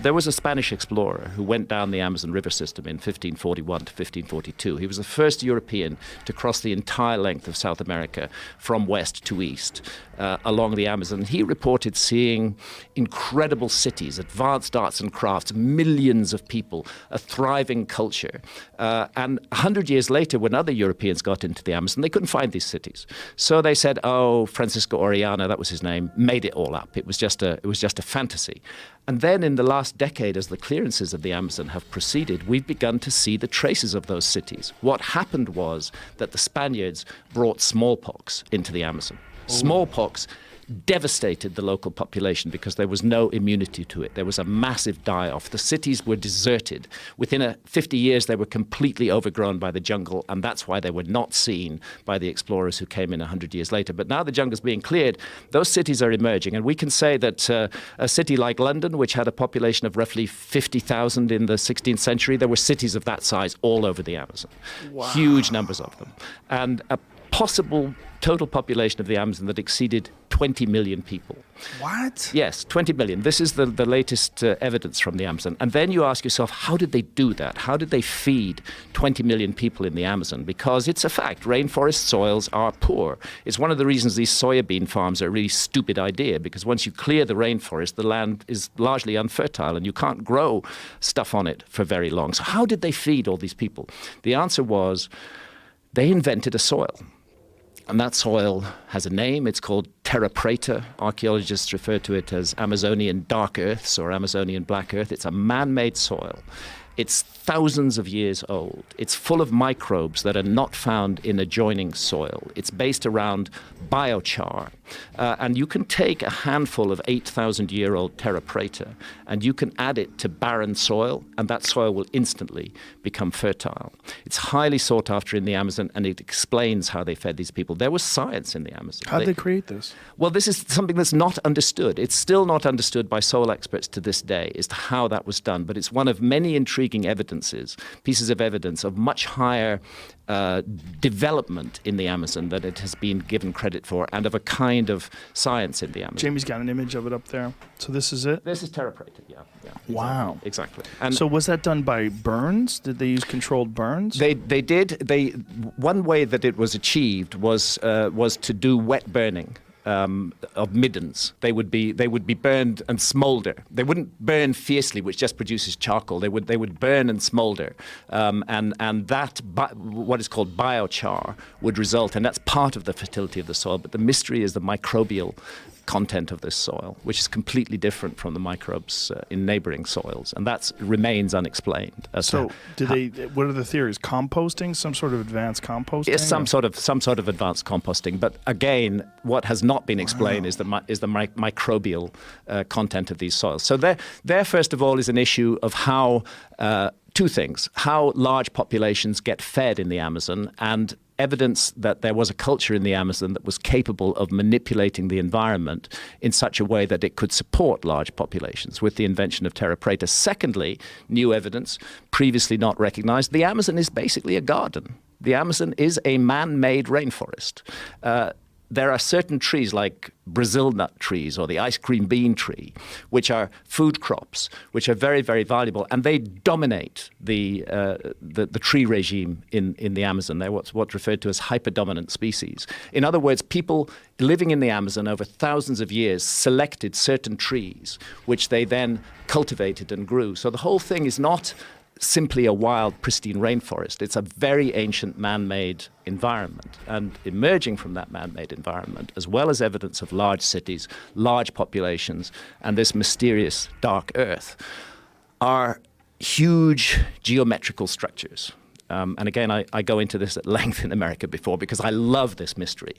there was a Spanish explorer who went down the Amazon River system in 1541 to 1542. He was the first European to cross the entire length of South America from west to east along the Amazon. He reported seeing incredible cities, advanced arts and crafts, millions of people, a thriving culture. And 100 years later, when other Europeans got into the Amazon, they couldn't find these cities. So they said, oh, Francisco Orellana, that was his name, made it all up. It was just a fantasy. And then in the last decade, as the clearances of the Amazon have proceeded, we've begun to see the traces of those cities. What happened was that the Spaniards brought smallpox into the Amazon. Smallpox devastated the local population because there was no immunity to it. There was a massive die-off. The cities were deserted. Within 50 years, they were completely overgrown by the jungle, and that's why they were not seen by the explorers who came in 100 years later. But now the jungle's being cleared, those cities are emerging, and we can say that a city like London, which had a population of roughly 50,000 in the 16th century, there were cities of that size all over the Amazon. Wow. Huge numbers of them. And a possible total population of the Amazon that exceeded 20 million people. What? Yes, 20 million. This is the latest evidence from the Amazon. And then you ask yourself, how did they do that? How did they feed 20 million people in the Amazon? Because it's a fact, rainforest soils are poor. It's one of the reasons these soybean farms are a really stupid idea, because once you clear the rainforest, the land is largely unfertile and you can't grow stuff on it for very long. So how did they feed all these people? The answer was they invented a soil. And that soil has a name. It's called terra preta. Archaeologists refer to it as Amazonian dark earths or Amazonian black earth. It's a man-made soil. It's thousands of years old. It's full of microbes that are not found in adjoining soil. It's based around biochar. And you can take a handful of 8,000-year-old terra preta and you can add it to barren soil, and that soil will instantly become fertile. It's highly sought after in the Amazon, and it explains how they fed these people. There was science in the Amazon. How did they create this? Well, this is something that's not understood. It's still not understood by soil experts to this day as to how that was done, but it's one of many intriguing pieces of evidence of much higher development in the Amazon than it has been given credit for, and of a kind of science in the Amazon. Jamie's got an image of it up there. So this is it? This is terra preta, yeah. Wow. Exactly. And so was that done by burns? Did they use controlled burns? They did. One way that it was achieved was to do wet burning. Of middens. They would be burned and smolder. They wouldn't burn fiercely, which just produces charcoal. They would burn and smolder, and that what is called biochar would result, and that's part of the fertility of the soil. But the mystery is the microbial content of this soil, which is completely different from the microbes in neighboring soils, and that remains unexplained. So, what are the theories? Composting, some sort of advanced composting? Yes, some sort of advanced composting. But again, what has not been explained is the microbial content of these soils. So there first of all is an issue of how two things: how large populations get fed in the Amazon, and evidence that there was a culture in the Amazon that was capable of manipulating the environment in such a way that it could support large populations with the invention of terra preta. Secondly, new evidence, previously not recognized, the Amazon is basically a garden. The Amazon is a man-made rainforest. There are certain trees like Brazil nut trees or the ice cream bean tree, which are food crops, which are very, very valuable, and they dominate the tree regime in the Amazon. They're what's referred to as hyperdominant species. In other words, people living in the Amazon over thousands of years selected certain trees, which they then cultivated and grew. So the whole thing is not simply a wild, pristine rainforest. It's a very ancient man-made environment. And emerging from that man-made environment, as well as evidence of large cities, large populations, and this mysterious dark earth, are huge geometrical structures. And again, I go into this at length in America before because I love this mystery.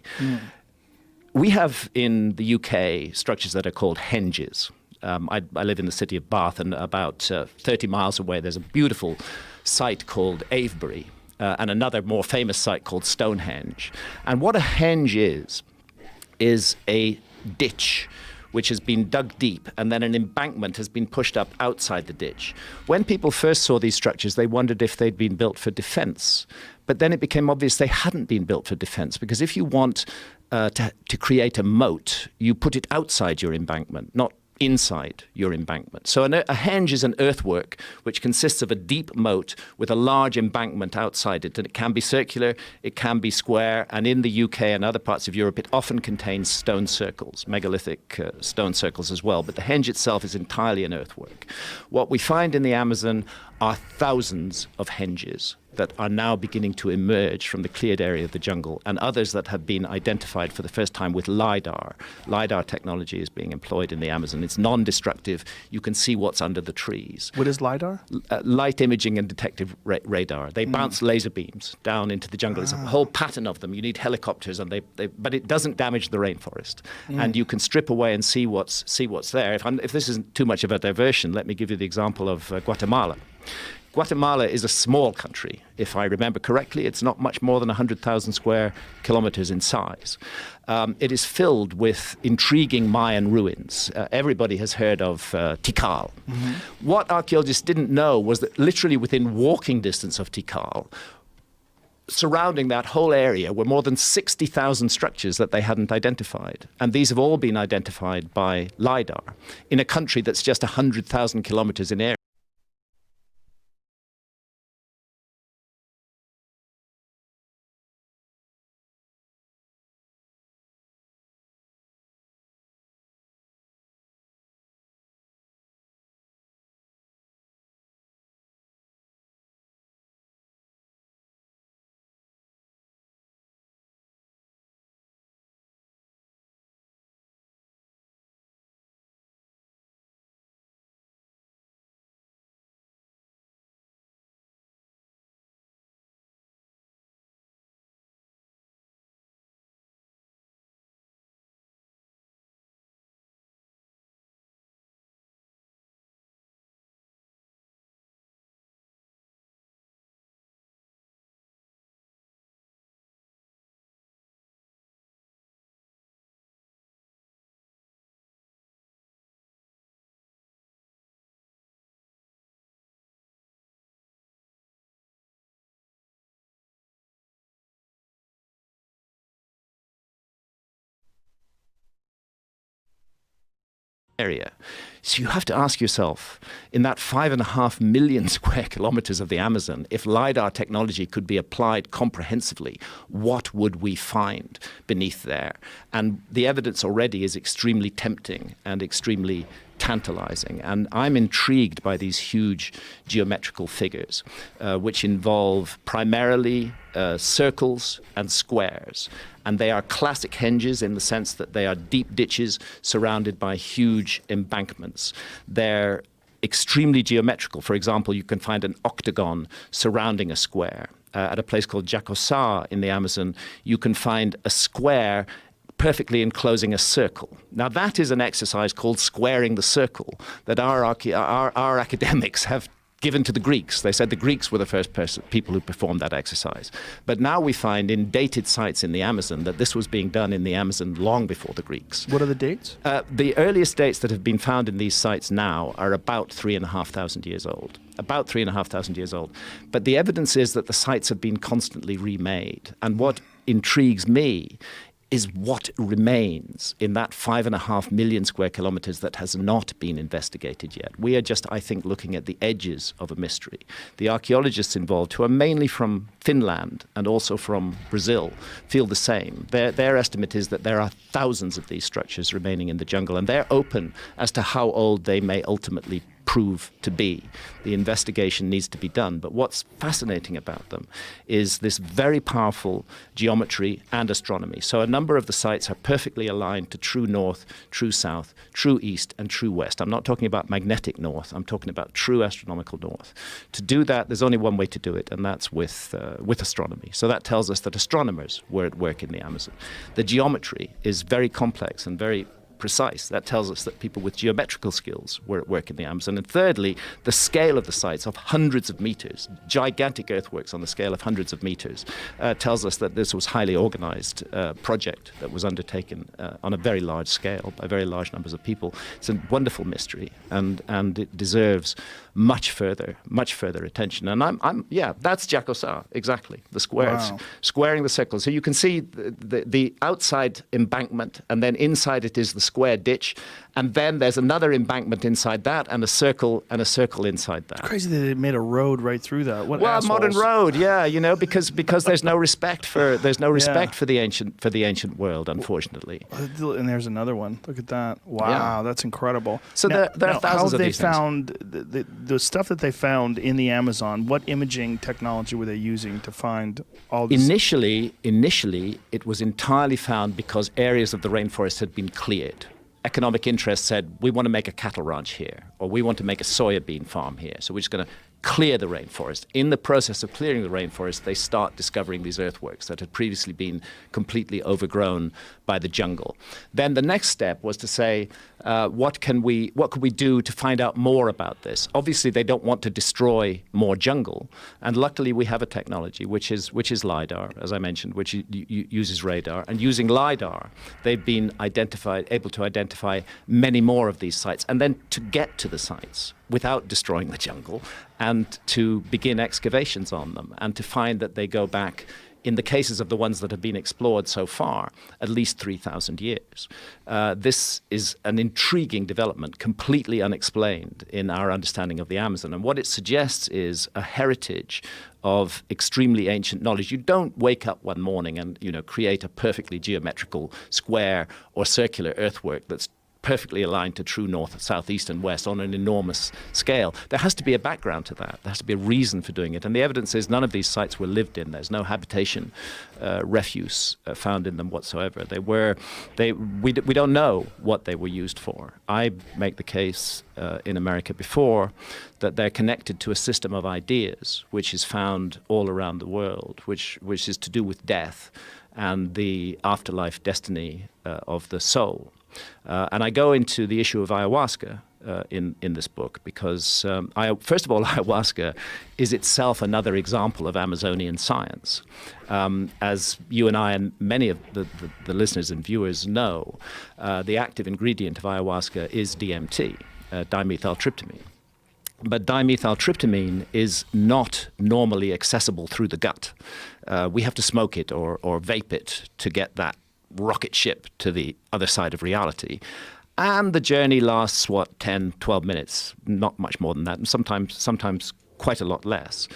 We have in the UK structures that are called henges. I live in the city of Bath, and about 30 miles away there's a beautiful site called Avebury and another more famous site called Stonehenge. And what a henge is a ditch which has been dug deep, and then an embankment has been pushed up outside the ditch. When people first saw these structures, they wondered if they'd been built for defense. But then it became obvious they hadn't been built for defense, because if you want to create a moat, you put it outside your embankment, not inside your embankment. So a henge is an earthwork which consists of a deep moat with a large embankment outside it, and it can be circular, it can be square, and in the UK and other parts of Europe it often contains stone circles, megalithic stone circles as well, but the henge itself is entirely an earthwork. What we find in the Amazon are thousands of henges that are now beginning to emerge from the cleared area of the jungle, and others that have been identified for the first time with LiDAR. LiDAR technology is being employed in the Amazon. It's non-destructive. You can see what's under the trees. What is LiDAR? Light imaging and detective radar. They bounce laser beams down into the jungle. There's a whole pattern of them. You need helicopters, and but it doesn't damage the rainforest. And you can strip away and see what's there. If this isn't too much of a diversion, let me give you the example of Guatemala. Guatemala is a small country. If I remember correctly, it's not much more than 100,000 square kilometers in size. It is filled with intriguing Mayan ruins. Everybody has heard of Tikal. What archaeologists didn't know was that literally within walking distance of Tikal, surrounding that whole area were more than 60,000 structures that they hadn't identified. And these have all been identified by LiDAR in a country that's just 100,000 kilometers in area. area. So you have to ask yourself, in that 5.5 million square kilometers of the Amazon, if LiDAR technology could be applied comprehensively, what would we find beneath there? And the evidence already is extremely tempting and extremely tantalizing. And I'm intrigued by these huge geometrical figures, which involve primarily circles and squares. And they are classic henges in the sense that they are deep ditches surrounded by huge embankments. They're extremely geometrical. For example, you can find an octagon surrounding a square. At a place called Jacosá in the Amazon, you can find a square perfectly enclosing a circle. Now that is an exercise called squaring the circle that our academics have given to the Greeks. They said the Greeks were the first people who performed that exercise. But now we find in dated sites in the Amazon that this was being done in the Amazon long before the Greeks. What are the dates? The earliest dates that have been found in these sites now are about 3,500 years old. About 3,500 years old. But the evidence is that the sites have been constantly remade. And what intrigues me is what remains in that 5.5 million square kilometers that has not been investigated yet. We are just, I think, looking at the edges of a mystery. The archaeologists involved, who are mainly from Finland and also from Brazil, feel the same. Their estimate is that there are thousands of these structures remaining in the jungle, and they're open as to how old they may ultimately prove to be. The investigation needs to be done. But what's fascinating about them is this very powerful geometry and astronomy. So a number of the sites are perfectly aligned to true north, true south, true east, and true west. I'm not talking about magnetic north. I'm talking about true astronomical north. To do that, there's only one way to do it, and that's with astronomy. So that tells us that astronomers were at work in the Amazon. The geometry is very complex and very precise. That tells us that people with geometrical skills were at work in the Amazon. And thirdly, the scale of the sites of hundreds of meters, gigantic earthworks on the scale of hundreds of meters, tells us that this was highly organized project that was undertaken on a very large scale by very large numbers of people. It's a wonderful mystery, and it deserves much further attention. And that's Jacosá, exactly, the squares, squaring the circles. So you can see the outside embankment, and then inside it is the square ditch, and then there's another embankment inside that, and a circle inside that. It's crazy that they made a road right through that. What well, assholes. A modern road, yeah, because there's no respect for the ancient world, unfortunately. And there's another one. Look at that! Wow, that's incredible. So there are thousands of these things. How they found the stuff that they found in the Amazon? What imaging technology were they using to find all this? Initially, it was entirely found because areas of the rainforest had been cleared. Economic interests said, we want to make a cattle ranch here, or we want to make a soybean farm here, so we're just going to clear the rainforest. In the process of clearing the rainforest, they start discovering these earthworks that had previously been completely overgrown by the jungle. Then the next step was to say, what could we do to find out more about this? Obviously, they don't want to destroy more jungle, and luckily we have a technology which is LiDAR, as I mentioned, which uses radar. And using LiDAR, they've been able to identify many more of these sites, and then to get to the sites without destroying the jungle, and to begin excavations on them, and to find that they go back, in the cases of the ones that have been explored so far, at least 3,000 years. This is an intriguing development, completely unexplained in our understanding of the Amazon. And what it suggests is a heritage of extremely ancient knowledge. You don't wake up one morning and create a perfectly geometrical square or circular earthwork that's perfectly aligned to true north, south, east, and west on an enormous scale. There has to be a background to that. There has to be a reason for doing it. And the evidence is none of these sites were lived in. There's no habitation refuse found in them whatsoever. We don't know what they were used for. I make the case in America before that they're connected to a system of ideas which is found all around the world, which is to do with death and the afterlife destiny of the soul. And I go into the issue of ayahuasca in this book because, first of all, ayahuasca is itself another example of Amazonian science. As you and I and many of the listeners and viewers know, the active ingredient of ayahuasca is DMT, dimethyltryptamine. But dimethyltryptamine is not normally accessible through the gut. We have to smoke it or vape it to get that rocket ship to the other side of reality. And the journey lasts, 10, 12 minutes, not much more than that, and sometimes quite a lot less.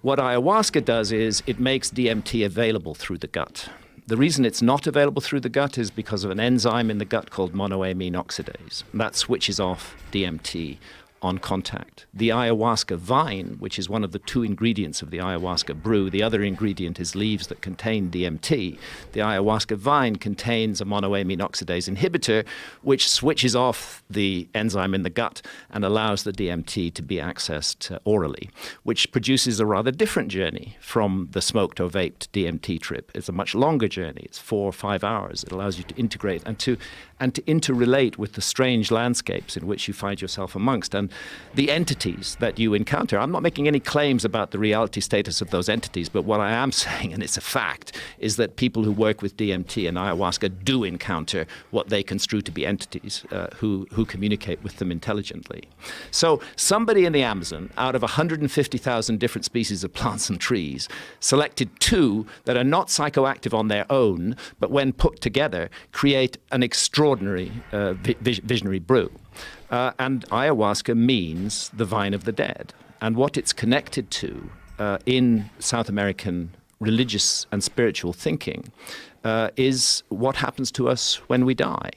What ayahuasca does is it makes DMT available through the gut. The reason it's not available through the gut is because of an enzyme in the gut called monoamine oxidase. That switches off DMT on contact. The ayahuasca vine, which is one of the 2 ingredients of the ayahuasca brew, the other ingredient is leaves that contain DMT. The ayahuasca vine contains a monoamine oxidase inhibitor, which switches off the enzyme in the gut and allows the DMT to be accessed orally, which produces a rather different journey from the smoked or vaped DMT trip. It's a much longer journey. It's 4 or 5 hours. It allows you to integrate and to interrelate with the strange landscapes in which you find yourself amongst and the entities that you encounter. I'm not making any claims about the reality status of those entities, but what I am saying, and it's a fact, is that people who work with DMT and ayahuasca do encounter what they construe to be entities who communicate with them intelligently. So somebody in the Amazon, out of 150,000 different species of plants and trees, selected 2 that are not psychoactive on their own, but when put together, create an extraordinary visionary brew. And ayahuasca means the vine of the dead. And what it's connected to in South American religious and spiritual thinking is what happens to us when we die.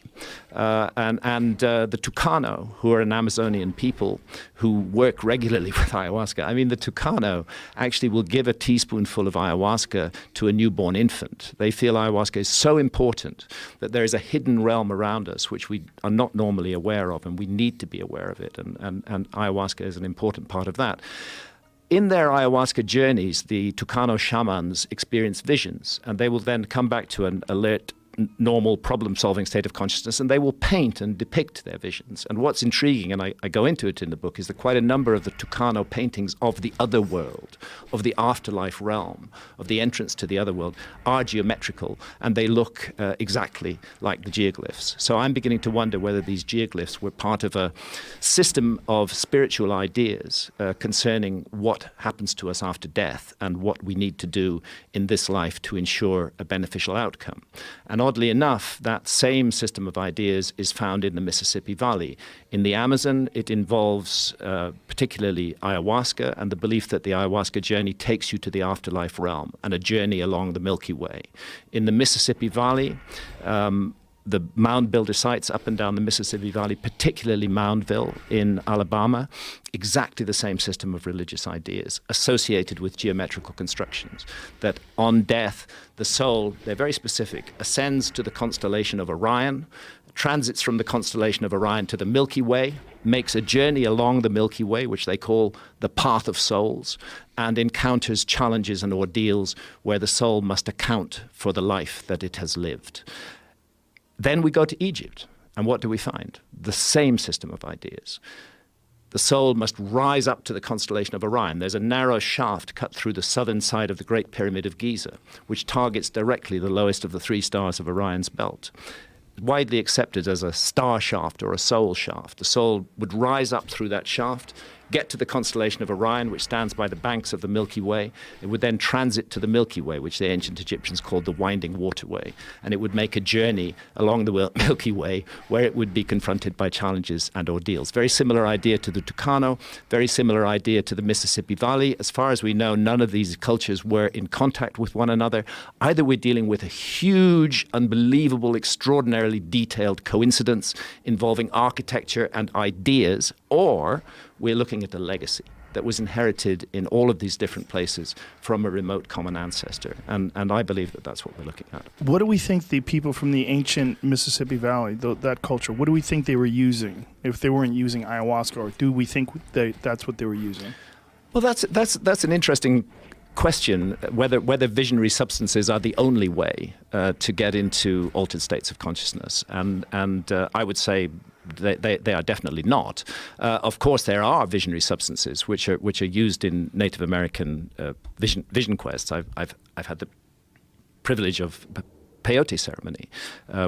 The Tucano, who are an Amazonian people who work regularly with ayahuasca, I mean, the Tucano actually will give a teaspoonful of ayahuasca to a newborn infant. They feel ayahuasca is so important that there is a hidden realm around us which we are not normally aware of, and we need to be aware of it. And ayahuasca is an important part of that. In their ayahuasca journeys, the Tucano shamans experience visions, and they will then come back to an alert, normal problem-solving state of consciousness, and they will paint and depict their visions. And what's intriguing, and I go into it in the book, is that quite a number of the Tucano paintings of the other world, of the afterlife realm, of the entrance to the other world, are geometrical, and they look exactly like the geoglyphs. So I'm beginning to wonder whether these geoglyphs were part of a system of spiritual ideas concerning what happens to us after death and what we need to do in this life to ensure a beneficial outcome. And oddly enough, that same system of ideas is found in the Mississippi Valley. In the Amazon, it involves particularly ayahuasca and the belief that the ayahuasca journey takes you to the afterlife realm and a journey along the Milky Way. In the Mississippi Valley, the mound builder sites up and down the Mississippi Valley, particularly Moundville in Alabama, exactly the same system of religious ideas associated with geometrical constructions, that on death, the soul, they're very specific, ascends to the constellation of Orion, transits from the constellation of Orion to the Milky Way, makes a journey along the Milky Way, which they call the Path of Souls, and encounters challenges and ordeals where the soul must account for the life that it has lived. Then we go to Egypt, and what do we find? The same system of ideas. The soul must rise up to the constellation of Orion. There's a narrow shaft cut through the southern side of the Great Pyramid of Giza, which targets directly the lowest of the 3 stars of Orion's belt. Widely accepted as a star shaft or a soul shaft. The soul would rise up through that shaft, get to the constellation of Orion, which stands by the banks of the Milky Way. It would then transit to the Milky Way, which the ancient Egyptians called the Winding Waterway. And it would make a journey along the Milky Way where it would be confronted by challenges and ordeals. Very similar idea to the Tucano, very similar idea to the Mississippi Valley. As far as we know, none of these cultures were in contact with one another. Either we're dealing with a huge, unbelievable, extraordinarily detailed coincidence involving architecture and ideas, or we're looking at a legacy that was inherited in all of these different places from a remote common ancestor. And I believe that that's what we're looking at. What do we think the people from the ancient Mississippi Valley, that culture, what do we think they were using if they weren't using ayahuasca, or do we think that's what they were using? Well, that's an interesting question, whether visionary substances are the only way to get into altered states of consciousness. And I would say they are definitely not. Of course, there are visionary substances which are used in Native American vision quests. I've had the privilege of peyote ceremony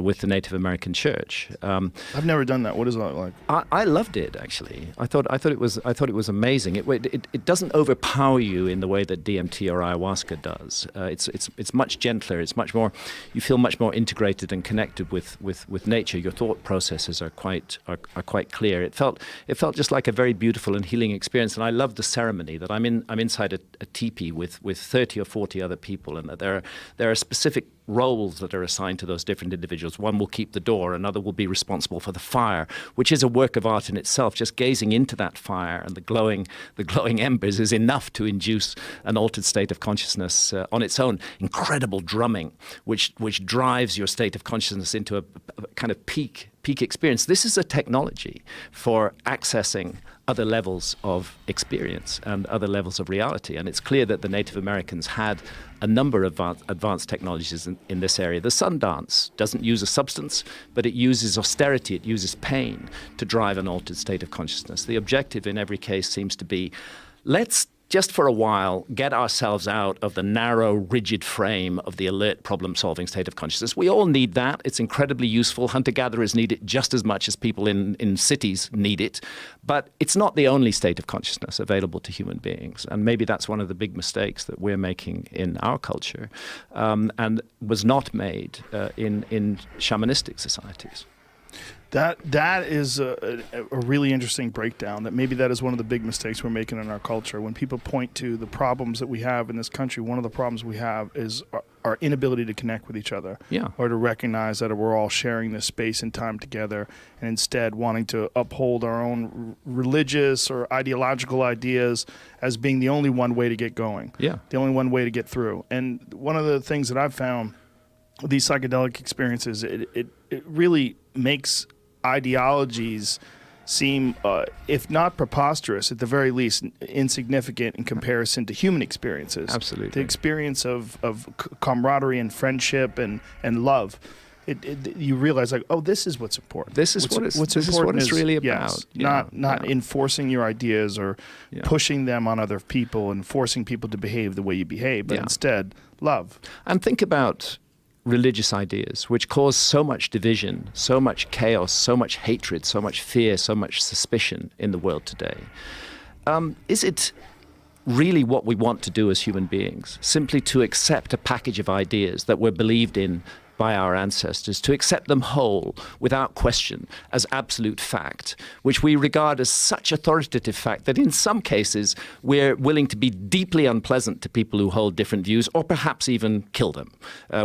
with the Native American church. I've never done that. What is that like? I loved it, actually. I thought it was amazing. It doesn't overpower you in the way that DMT or ayahuasca does. It's much gentler. It's much more. You feel much more integrated and connected with nature. Your thought processes are quite clear. It felt just like a very beautiful and healing experience. And I loved the ceremony that I'm inside a teepee with 30 or 40 other people, and that there are specific roles that are assigned to those different individuals. One will keep the door, another will be responsible for the fire, which is a work of art in itself. Just gazing into that fire and the glowing embers is enough to induce an altered state of consciousness on its own. Incredible drumming, which drives your state of consciousness into a kind of peak experience. This is a technology for accessing other levels of experience and other levels of reality. And it's clear that the Native Americans had a number of advanced technologies in this area. The sun dance doesn't use a substance, but it uses austerity, it uses pain to drive an altered state of consciousness. The objective in every case seems to be, let's just for a while get ourselves out of the narrow, rigid frame of the alert, problem-solving state of consciousness. We all need that. It's incredibly useful. Hunter-gatherers need it just as much as people in cities need it. But it's not the only state of consciousness available to human beings. And maybe that's one of the big mistakes that we're making in our culture, and was not made in shamanistic societies. That is a really interesting breakdown. That maybe that is one of the big mistakes we're making in our culture. When people point to the problems that we have in this country, one of the problems we have is our inability to connect with each other, or to recognize that we're all sharing this space and time together, and instead wanting to uphold our own religious or ideological ideas as being the only one way to get going, the only one way to get through. And one of the things that I've found with these psychedelic experiences, it really makes ideologies seem, if not preposterous, at the very least insignificant in comparison to human experiences. Absolutely. The experience of camaraderie and friendship and love. You realize, like, oh, this is what's important. This is what it's really about. Yes, not enforcing your ideas or pushing them on other people and forcing people to behave the way you behave, but instead love. And think about religious ideas, which cause so much division, so much chaos, so much hatred, so much fear, so much suspicion in the world today. Is it really what we want to do as human beings? Simply to accept a package of ideas that were believed in by our ancestors, to accept them whole, without question, as absolute fact, which we regard as such authoritative fact that in some cases we're willing to be deeply unpleasant to people who hold different views, or perhaps even kill them.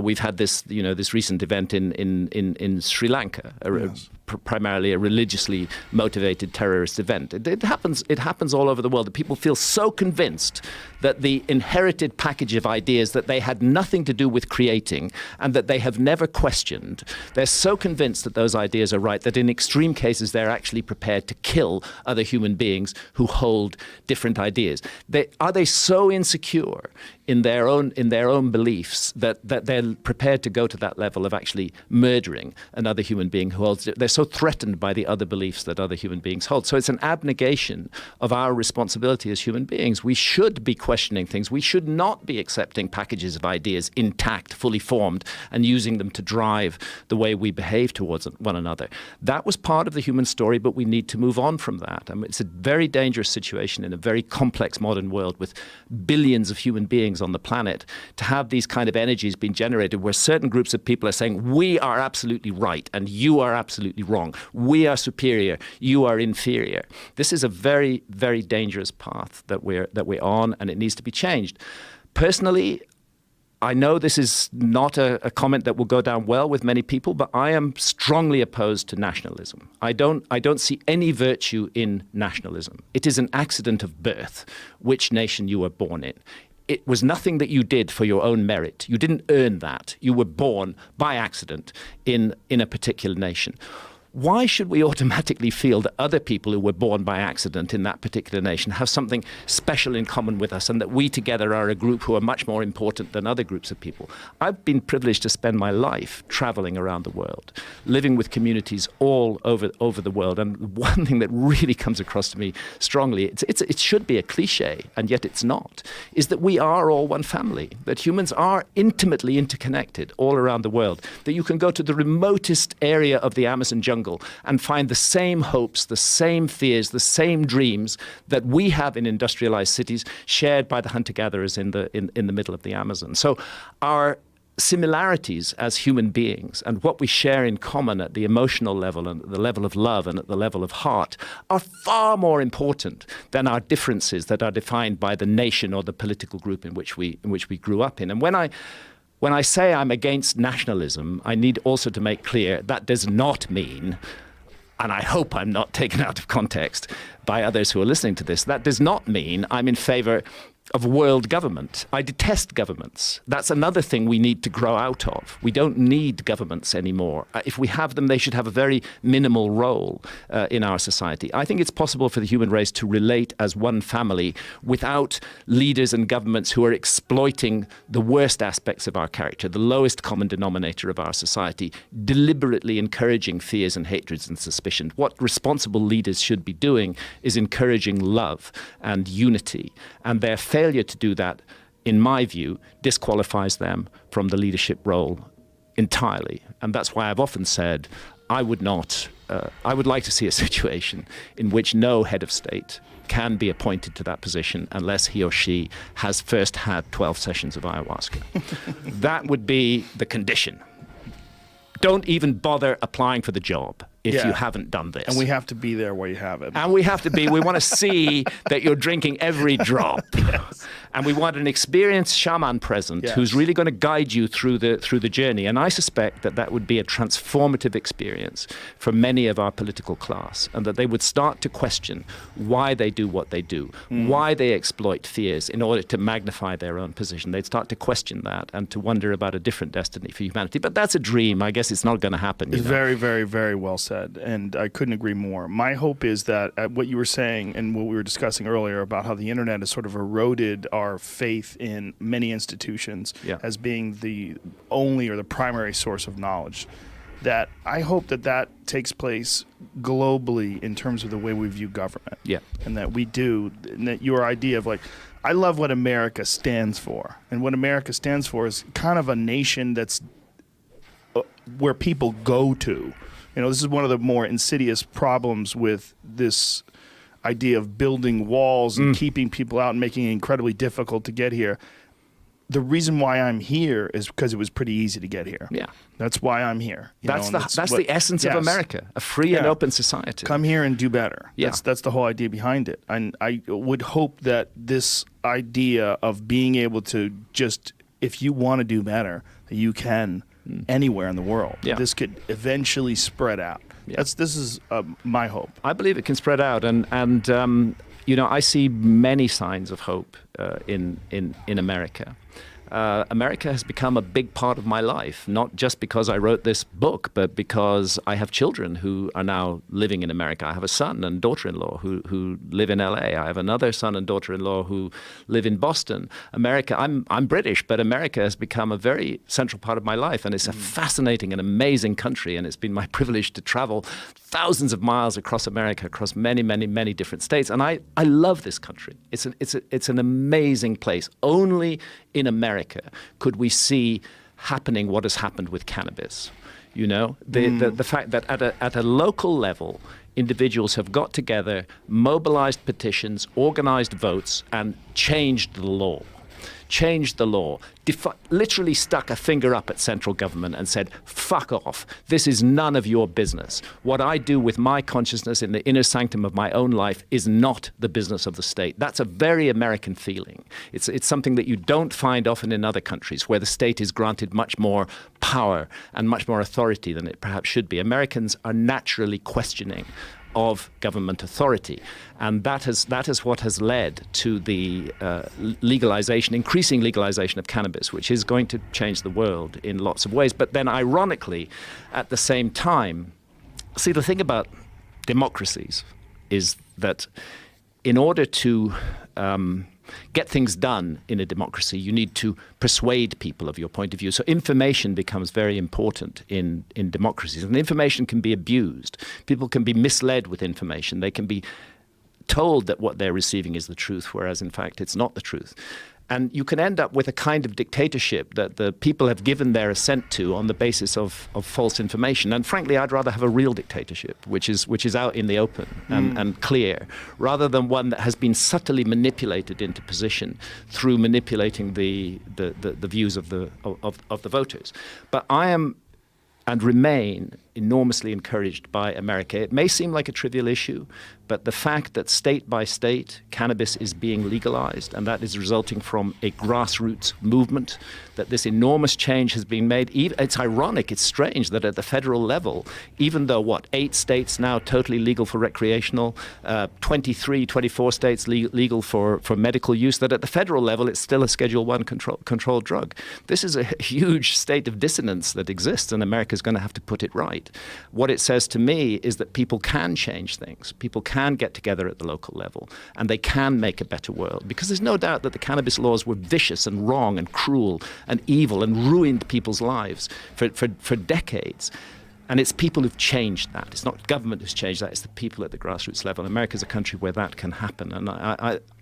We've had this recent event in Sri Lanka, primarily a religiously motivated terrorist event. It happens all over the world, that people feel so convinced that the inherited package of ideas that they had nothing to do with creating and that they have never questioned, they're so convinced that those ideas are right that in extreme cases they're actually prepared to kill other human beings who hold different ideas. Are they so insecure in their own beliefs that they're prepared to go to that level of actually murdering another human being who holds? They're so threatened by the other beliefs that other human beings hold. So it's an abnegation of our responsibility as human beings. We should be questioning things. We should not be accepting packages of ideas intact, fully formed, and using them to drive the way we behave towards one another. That was part of the human story, but we need to move on from that. I mean, it's a very dangerous situation in a very complex modern world with billions of human beings on the planet to have these kind of energies being generated where certain groups of people are saying, we are absolutely right and you are absolutely wrong. We are superior, you are inferior. This is a very, very dangerous path that we're on, and it needs to be changed. Personally, I know this is not a comment that will go down well with many people, but I am strongly opposed to nationalism. I don't see any virtue in nationalism. It is an accident of birth, which nation you were born in. It was nothing that you did for your own merit. You didn't earn that. You were born by accident in a particular nation. why should we automatically feel that other people who were born by accident in that particular nation have something special in common with us, and that we together are a group who are much more important than other groups of people? I've been privileged to spend my life traveling around the world, living with communities all over the world. And one thing that really comes across to me strongly, it should be a cliche, and yet it's not, is that we are all one family, that humans are intimately interconnected all around the world, that you can go to the remotest area of the Amazon jungle and find the same hopes, the same fears, the same dreams that we have in industrialized cities, shared by the hunter-gatherers in the middle of the Amazon. So our similarities as human beings and what we share in common at the emotional level and at the level of love and at the level of heart are far more important than our differences that are defined by the nation or the political group in which we grew up in. And when I say I'm against nationalism, I need also to make clear that does not mean, and I hope I'm not taken out of context by others who are listening to this, that does not mean I'm in favor of world government. I detest governments. That's another thing we need to grow out of. We don't need governments anymore. If we have them, they should have a very minimal role in our society. I think it's possible for the human race to relate as one family without leaders and governments who are exploiting the worst aspects of our character, the lowest common denominator of our society, deliberately encouraging fears and hatreds and suspicion. What responsible leaders should be doing is encouraging love and unity, and their failure to do that, in my view, disqualifies them from the leadership role entirely. And that's why I've often said I would like to see a situation in which no head of state can be appointed to that position unless he or she has first had 12 sessions of ayahuasca. That would be the condition. Don't even bother applying for the job if you haven't done this. And we have to be there where you have it. And we want to see that you're drinking every drop. Yes. And we want an experienced shaman present who's really going to guide you through the journey. And I suspect that would be a transformative experience for many of our political class, and that they would start to question why they do what they do, why they exploit fears in order to magnify their own position. They'd start to question that and to wonder about a different destiny for humanity. But that's a dream. I guess it's not going to happen. It's very, very, very well said. And I couldn't agree more. My hope is that what you were saying and what we were discussing earlier about how the internet has sort of eroded our faith in many institutions as being the only or the primary source of knowledge, that I hope that takes place globally in terms of the way we view government. Yeah. And that we do, and that your idea of I love what America stands for. And what America stands for is kind of a nation that's where people go to. This is one of the more insidious problems with this idea of building walls and keeping people out and making it incredibly difficult to get here. The reason why I'm here is because it was pretty easy to get here. Yeah. That's why I'm here. That's the essence of America, a free and open society. Come here and do better. Yeah. That's the whole idea behind it. And I would hope that this idea of being able to just, if you want to do better, you can anywhere in the world. Yeah. This could eventually spread out. Yeah. This is my hope. I believe it can spread out, and I see many signs of hope in America. America has become a big part of my life, not just because I wrote this book, but because I have children who are now living in America. I have a son and daughter-in-law who live in LA. I have another son and daughter-in-law who live in Boston. America, I'm British, but America has become a very central part of my life, and it's a fascinating and amazing country, and it's been my privilege to travel thousands of miles across America, across many, many, many different states, and I love this country. It's an amazing place. Only in America could we see happening what has happened with cannabis. The fact that at a local level, individuals have got together, mobilized petitions, organized votes, and changed the law. Literally stuck a finger up at central government and said, fuck off, this is none of your business. What I do with my consciousness in the inner sanctum of my own life is not the business of the state. That's a very American feeling. It's something that you don't find often in other countries, where the state is granted much more power and much more authority than it perhaps should be. Americans are naturally questioning of government authority, and that is what has led to the increasing legalization of cannabis, which is going to change the world in lots of ways. But then, ironically, at the same time, See, the thing about democracies is that in order to get things done in a democracy, you need to persuade people of your point of view. So information becomes very important in democracies. And information can be abused. People can be misled with information. They can be told that what they're receiving is the truth, whereas in fact it's not the truth. And you can end up with a kind of dictatorship that the people have given their assent to on the basis of false information. And frankly, I'd rather have a real dictatorship, which is out in the open and clear, rather than one that has been subtly manipulated into position through manipulating the views of the voters. But I am and remain enormously encouraged by America. It may seem like a trivial issue, but the fact that state by state cannabis is being legalized, and that is resulting from a grassroots movement, that this enormous change has been made. It's ironic, it's strange that at the federal level, even though, 8 states now totally legal for recreational, 24 states legal for medical use, that at the federal level it's still a Schedule I controlled drug. This is a huge state of dissonance that exists, and America's going to have to put it right. What it says to me is that people can change things. People can get together at the local level, and they can make a better world. Because there's no doubt that the cannabis laws were vicious and wrong and cruel and evil and ruined people's lives for decades. And it's people who've changed that. It's not government who's changed that. It's the people at the grassroots level. America's a country where that can happen. And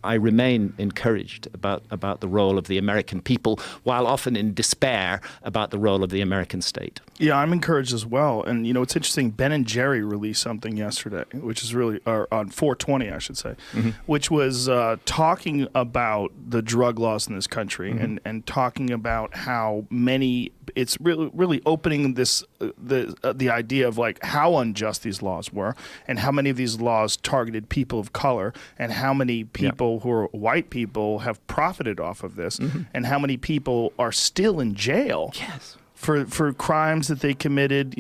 I remain encouraged about the role of the American people, while often in despair about the role of the American state. Yeah, I'm encouraged as well. And, it's interesting. Ben and Jerry released something yesterday, which is really, or on 420, I should say, which was talking about the drug laws in this country and talking about how many, it's really opening this, the idea of like how unjust these laws were and how many of these laws targeted people of color and how many people who are white people have profited off of this and how many people are still in jail. Yes. For crimes that they committed,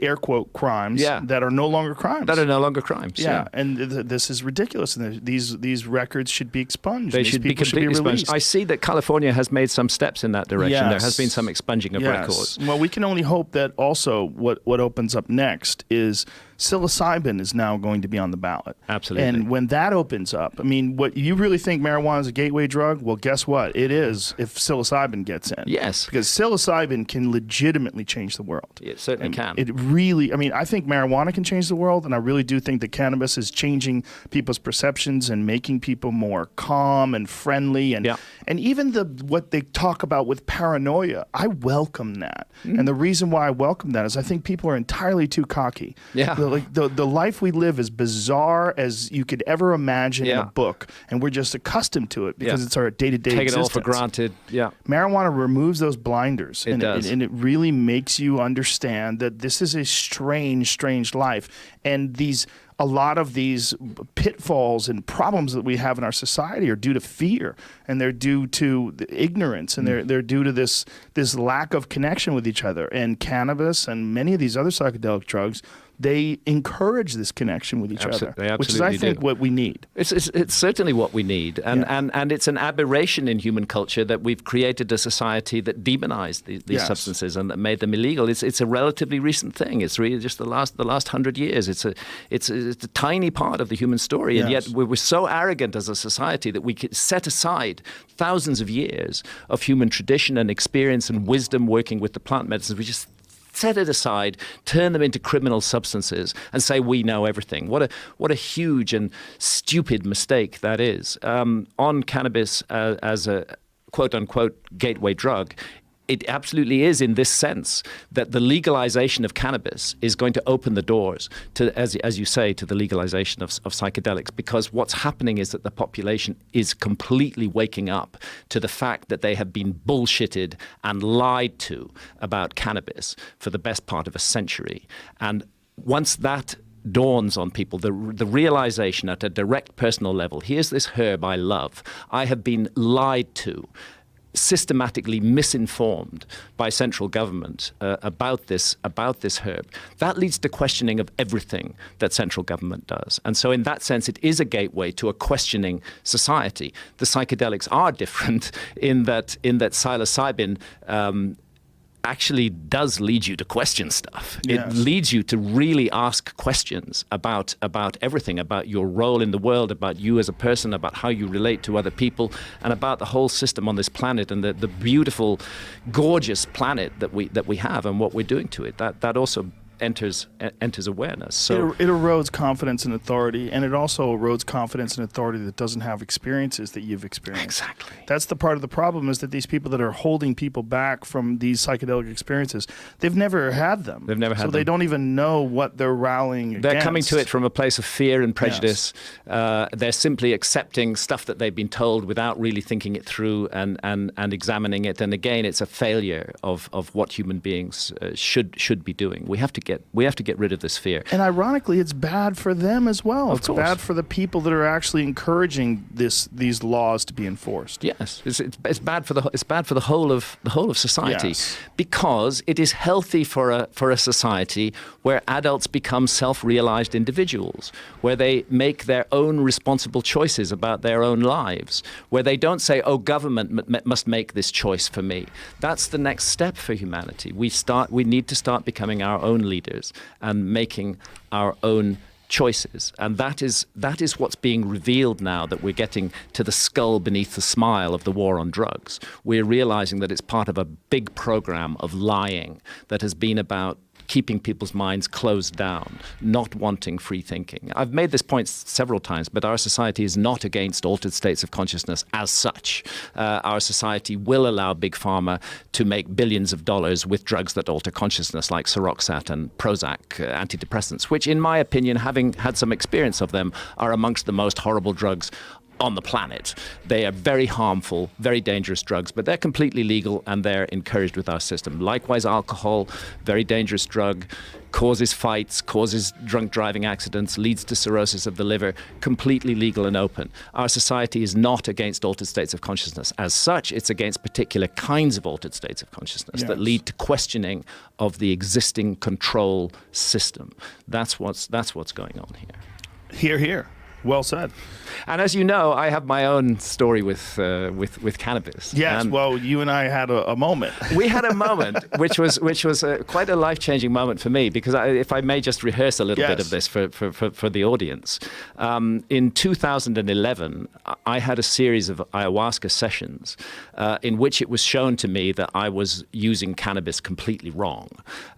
air quote crimes that are no longer crimes. That are no longer crimes. Yeah, and this is ridiculous. And these records should be expunged. They should be completely expunged. I see that California has made some steps in that direction. Yes. There has been some expunging of records. Well, we can only hope that also what opens up next is psilocybin is now going to be on the ballot. Absolutely. And when that opens up, what you really think marijuana is a gateway drug? Well, guess what? It is if psilocybin gets in. Yes. Because psilocybin can legitimately change the world. It certainly can. It really, I think marijuana can change the world, and I really do think that cannabis is changing people's perceptions and making people more calm and friendly. And even what they talk about with paranoia, I welcome that. And the reason why I welcome that is I think people are entirely too cocky. Yeah. The life we live is bizarre as you could ever imagine in a book, and we're just accustomed to it because it's our day-to-day existence. Take it all for granted. Yeah. Marijuana removes those blinders. It does. And it really makes you understand that this is a strange life. And a lot of these pitfalls and problems that we have in our society are due to fear, and they're due to ignorance, and they're due to this lack of connection with each other. And cannabis and many of these other psychedelic drugs, they encourage this connection with each other, which is, I think, what we need. It's certainly what we need. And it's an aberration in human culture that we've created a society that demonized these substances and that made them illegal. It's a relatively recent thing. It's really just the last 100 years. It's a tiny part of the human story. And yet we're so arrogant as a society that we could set aside thousands of years of human tradition and experience and wisdom working with the plant medicines. We just set it aside, turn them into criminal substances, and say we know everything. What a huge and stupid mistake that is. On cannabis as a quote-unquote gateway drug, it absolutely is in this sense that the legalization of cannabis is going to open the doors to, as you say, to the legalization of psychedelics, because what's happening is that the population is completely waking up to the fact that they have been bullshitted and lied to about cannabis for the best part of a century. And once that dawns on people, the realization at a direct personal level, here's this herb I love. I have been lied to, systematically misinformed by central government about this herb. That leads to questioning of everything that central government does. And so in that sense, it is a gateway to a questioning society. The psychedelics are different in that psilocybin actually does lead you to question stuff. Yes. It leads you to really ask questions about everything, about your role in the world, about you as a person, about how you relate to other people, and about the whole system on this planet and the beautiful, gorgeous planet that we have and what we're doing to it. That also enters awareness. So it erodes confidence and authority, and it also erodes confidence and authority that doesn't have experiences that you've experienced. Exactly. That's the part of the problem, is that these people that are holding people back from these psychedelic experiences, they've never had them. They've never had so them. they don't even know what they're rallying They're against. coming to it from a place of fear and prejudice. Yes. They're simply accepting stuff that they've been told without really thinking it through and examining it. And again, it's a failure of what human beings should be doing. We have to get rid of this fear. And ironically, it's bad for them as well. It's course. bad for the people that are actually encouraging these laws to be enforced. Yes, it's bad for the whole of society, Yes. because it is healthy for a society where adults become self-realized individuals, where they make their own responsible choices about their own lives, where they don't say, "Oh, government must make this choice for me." That's the next step for humanity. We need to start becoming our own leaders and making our own choices. And that is what's being revealed now, that we're getting to the skull beneath the smile of the war on drugs. We're realizing that it's part of a big program of lying that has been about keeping people's minds closed down, not wanting free thinking. I've made this point several times, but our society is not against altered states of consciousness as such. Our society will allow Big Pharma to make billions of dollars with drugs that alter consciousness, like Seroxat and Prozac, antidepressants, which, in my opinion, having had some experience of them, are amongst the most horrible drugs on the planet. They are very harmful, very dangerous drugs, but they're completely legal and they're encouraged with our system. Likewise, alcohol, very dangerous drug, causes fights, causes drunk driving accidents, leads to cirrhosis of the liver, completely legal and open. Our society is not against altered states of consciousness. As such, it's against particular kinds of altered states of consciousness that lead to questioning of the existing control system. That's what's going on here. Hear, hear. Well said. And as you know, I have my own story with cannabis. Yes, and well, you and I had a moment. We had a moment, which was quite a life-changing moment for me, because if I may just rehearse a little bit of this for the audience. In 2011, I had a series of ayahuasca sessions in which it was shown to me that I was using cannabis completely wrong,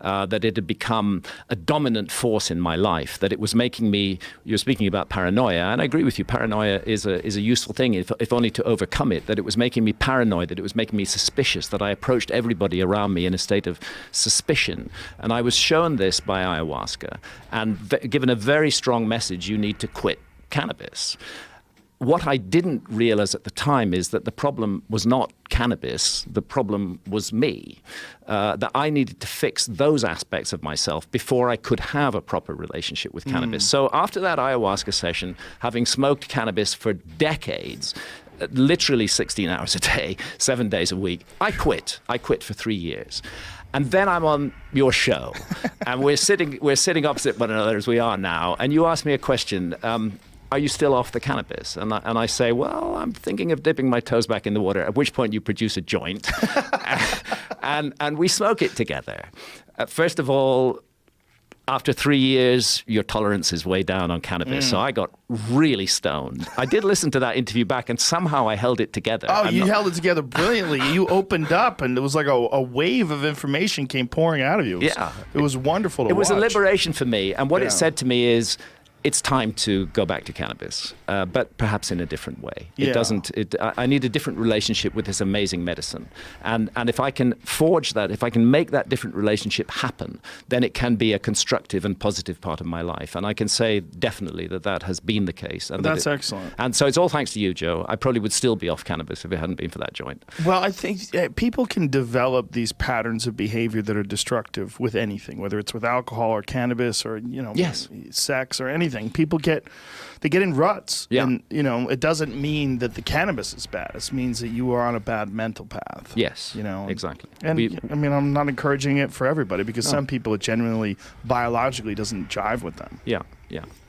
that it had become a dominant force in my life, that it was making me, you're speaking about paranoia, and I agree with you, paranoia is a useful thing, if only to overcome it, that it was making me paranoid, that it was making me suspicious, that I approached everybody around me in a state of suspicion. And I was shown this by ayahuasca and given a very strong message: you need to quit cannabis. What I didn't realize at the time is that the problem was not cannabis, the problem was me, that I needed to fix those aspects of myself before I could have a proper relationship with cannabis. So after that ayahuasca session, having smoked cannabis for decades, literally 16 hours a day, 7 days a week, I quit. I quit for 3 years. And then I'm on your show, and we're sitting opposite one another as we are now, and you ask me a question, are you still off the cannabis? And I say, well, I'm thinking of dipping my toes back in the water, at which point you produce a joint, and we smoke it together. First of all, after 3 years, your tolerance is way down on cannabis. So I got really stoned. I did listen to that interview back, and somehow I held it together. Oh, you held it together brilliantly. You opened up, and it was like a wave of information came pouring out of you. It was wonderful to watch. It was a liberation for me. And what it said to me is, it's time to go back to cannabis, but perhaps in a different way. I need a different relationship with this amazing medicine. And if I can forge that, if I can make that different relationship happen, then it can be a constructive and positive part of my life. And I can say definitely that has been the case. And that's excellent. And so it's all thanks to you, Joe. I probably would still be off cannabis if it hadn't been for that joint. Well, I think people can develop these patterns of behavior that are destructive with anything, whether it's with alcohol or cannabis or, sex or anything. People get in ruts, and it doesn't mean that the cannabis is bad. It means that you are on a bad mental path. Yes, exactly. And I'm not encouraging it for everybody, because some people, it genuinely biologically doesn't jive with them. Yeah.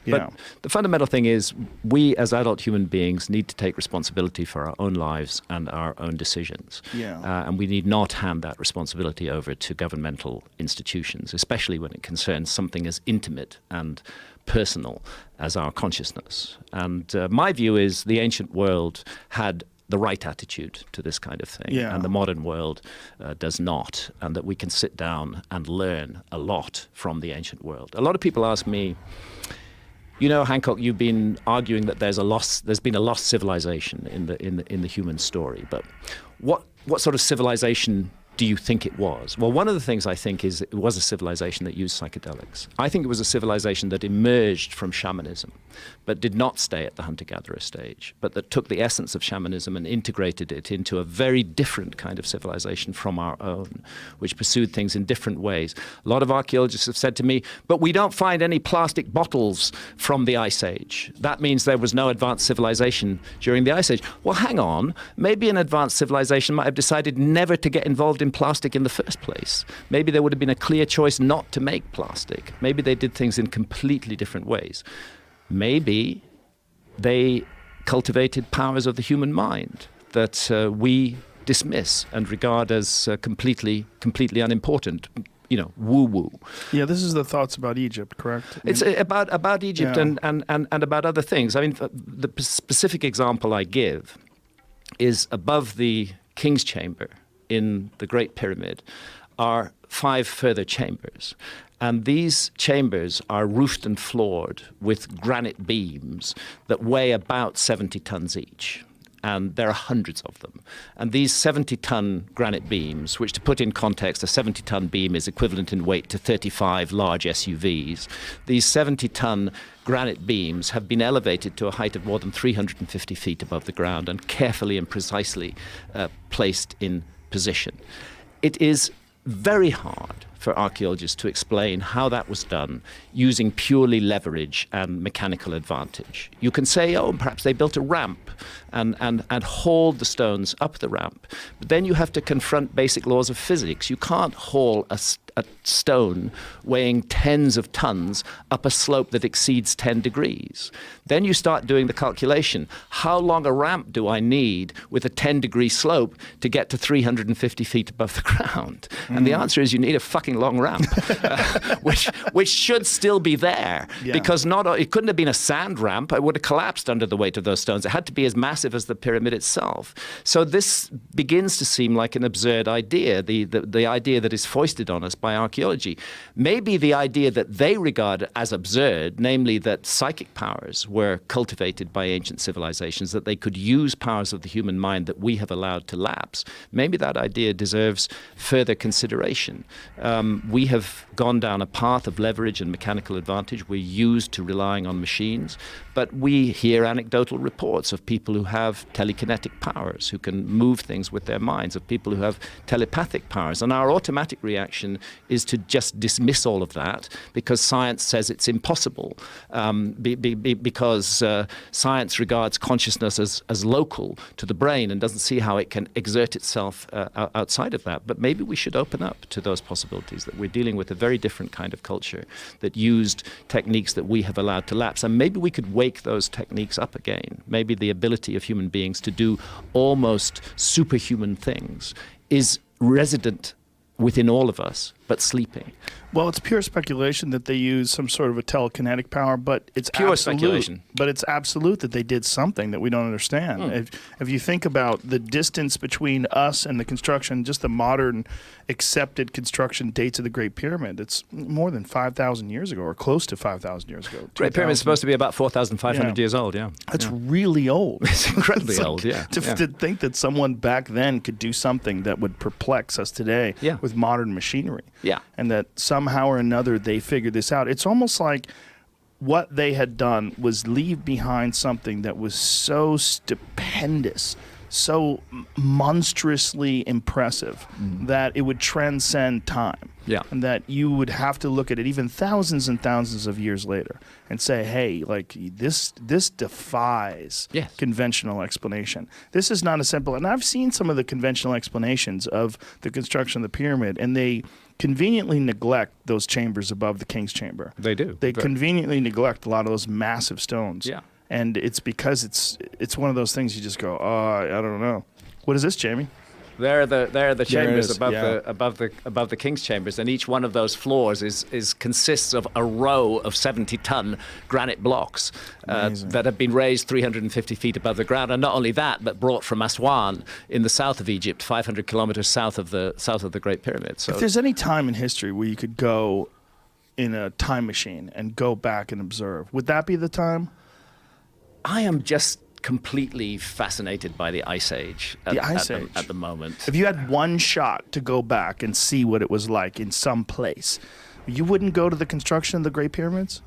Yeah. But the fundamental thing is we as adult human beings need to take responsibility for our own lives and our own decisions. Yeah. And we need not hand that responsibility over to governmental institutions, especially when it concerns something as intimate and personal as our consciousness. And my view is the ancient world had the right attitude to this kind of thing, Yeah. and the modern world does not, and that we can sit down and learn a lot from the ancient world. A lot of people ask me, you know, Hancock, you've been arguing that there's been a lost civilization in the human story, but what sort of civilization do you think it was? Well, one of the things I think is it was a civilization that used psychedelics. I think it was a civilization that emerged from shamanism, but did not stay at the hunter-gatherer stage, but that took the essence of shamanism and integrated it into a very different kind of civilization from our own, which pursued things in different ways. A lot of archaeologists have said to me, but we don't find any plastic bottles from the Ice Age. That means there was no advanced civilization during the Ice Age. Well, hang on. Maybe an advanced civilization might have decided never to get involved in plastic in the first place. Maybe there would have been a clear choice not to make plastic. Maybe they did things in completely different ways. Maybe they cultivated powers of the human mind that we dismiss and regard as completely unimportant. You know, woo-woo. Yeah, this is the thoughts about Egypt, correct? It's about Egypt Yeah. and about other things. I mean, the specific example I give is above the King's Chamber in the Great Pyramid are 5 further chambers. And these chambers are roofed and floored with granite beams that weigh about 70 tons each. And there are hundreds of them. And these 70-ton granite beams, which to put in context, a 70-ton beam is equivalent in weight to 35 large SUVs. These 70-ton granite beams have been elevated to a height of more than 350 feet above the ground and carefully and precisely placed in position. It is very hard for archaeologists to explain how that was done using purely leverage and mechanical advantage. You can say, oh, perhaps they built a ramp and hauled the stones up the ramp. But then you have to confront basic laws of physics. You can't haul a stone weighing tens of tons up a slope that exceeds 10 degrees. Then you start doing the calculation. How long a ramp do I need with a 10-degree slope to get to 350 feet above the ground? And the answer is you need a fucking long ramp, which should still be there, because it couldn't have been a sand ramp. It would have collapsed under the weight of those stones. It had to be as massive as the pyramid itself. So this begins to seem like an absurd idea, the idea that is foisted on us by archaeology. Maybe the idea that they regard as absurd, namely that psychic powers were cultivated by ancient civilizations, that they could use powers of the human mind that we have allowed to lapse, maybe that idea deserves further consideration. We have gone down a path of leverage and mechanical advantage. We're used to relying on machines, but we hear anecdotal reports of people who have telekinetic powers, who can move things with their minds, of people who have telepathic powers. And our automatic reaction is to just dismiss all of that because science says it's impossible, because science regards consciousness as local to the brain and doesn't see how it can exert itself outside of that. But maybe we should open up to those possibilities, that we're dealing with a very different kind of culture that used techniques that we have allowed to lapse. And maybe we could wake those techniques up again. Maybe the ability of human beings to do almost superhuman things is resident within all of us, but sleeping. Well, it's pure speculation that they use some sort of a telekinetic power, but it's pure absolute. Speculation. But it's absolute that they did something that we don't understand. If you think about the distance between us and the construction, just the modern accepted construction dates of the Great Pyramid, it's more than 5,000 years ago, or close to 5,000 years ago. Great Pyramid is supposed to be about 4,500 years old, yeah. That's really old. It's incredibly old, yeah. To think that someone back then could do something that would perplex us today with modern machinery. Yeah. And that somehow or another they figured this out. It's almost like what they had done was leave behind something that was so stupendous, so monstrously impressive that it would transcend time. Yeah. And that you would have to look at it even thousands and thousands of years later and say, hey, like this defies conventional explanation. This is not a simple, and I've seen some of the conventional explanations of the construction of the pyramid, and they conveniently neglect those chambers above the king's chamber. They do. They conveniently neglect a lot of those massive stones. Yeah. And it's because it's one of those things you just go, oh, I don't know. What is this, Jamie? They're the chambers is, above the king's chambers, and each one of those floors consists of a row of 70-ton granite blocks that have been raised 350 feet above the ground. And not only that, but brought from Aswan in the south of Egypt, 500 kilometers south of the Great Pyramid. So if there's any time in history where you could go in a time machine and go back and observe, would that be the time? I am just completely fascinated by the Ice Age at the moment. If you had one shot to go back and see what it was like in some place, you wouldn't go to the construction of the Great Pyramids?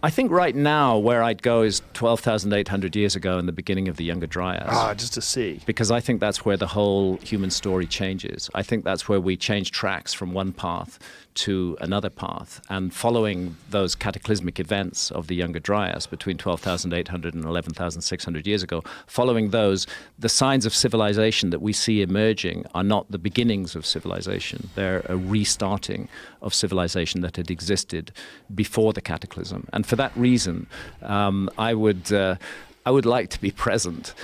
I think right now where I'd go is 12,800 years ago in the beginning of the Younger Dryas. Just to see. Because I think that's where the whole human story changes. I think that's where we change tracks from one path to another path. And following those cataclysmic events of the Younger Dryas between 12,800 and 11,600 years ago, following those, the signs of civilization that we see emerging are not the beginnings of civilization. They're a restarting of civilization that had existed before the cataclysm. And for that reason, I would like to be present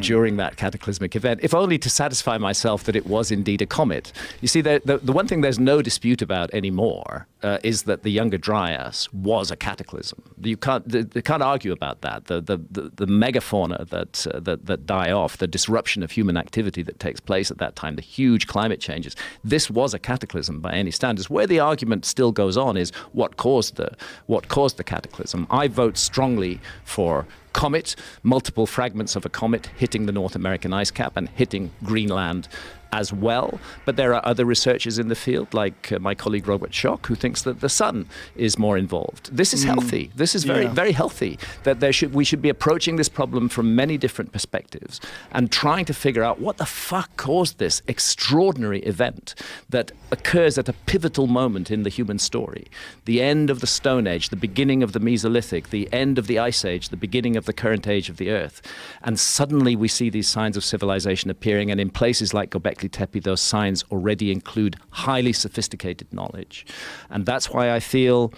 during that cataclysmic event, if only to satisfy myself that it was indeed a comet. You see, the one thing there's no dispute about anymore is that the Younger Dryas was a cataclysm. You can't argue about that. The megafauna that die off, the disruption of human activity that takes place at that time, the huge climate changes. This was a cataclysm by any standards. Where the argument still goes on is what caused the cataclysm. I vote strongly for comet, multiple fragments of a comet hitting the North American ice cap and hitting Greenland as well. But there are other researchers in the field, like my colleague Robert Schoch, who thinks that the sun is more involved. This is healthy. This is very, very healthy, that we should be approaching this problem from many different perspectives and trying to figure out what the fuck caused this extraordinary event that occurs at a pivotal moment in the human story. The end of the Stone Age, the beginning of the Mesolithic, the end of the Ice Age, the beginning of the current age of the Earth. And suddenly we see these signs of civilization appearing, and in places like Göbekli Tepe, those signs already include highly sophisticated knowledge. And that's why I feel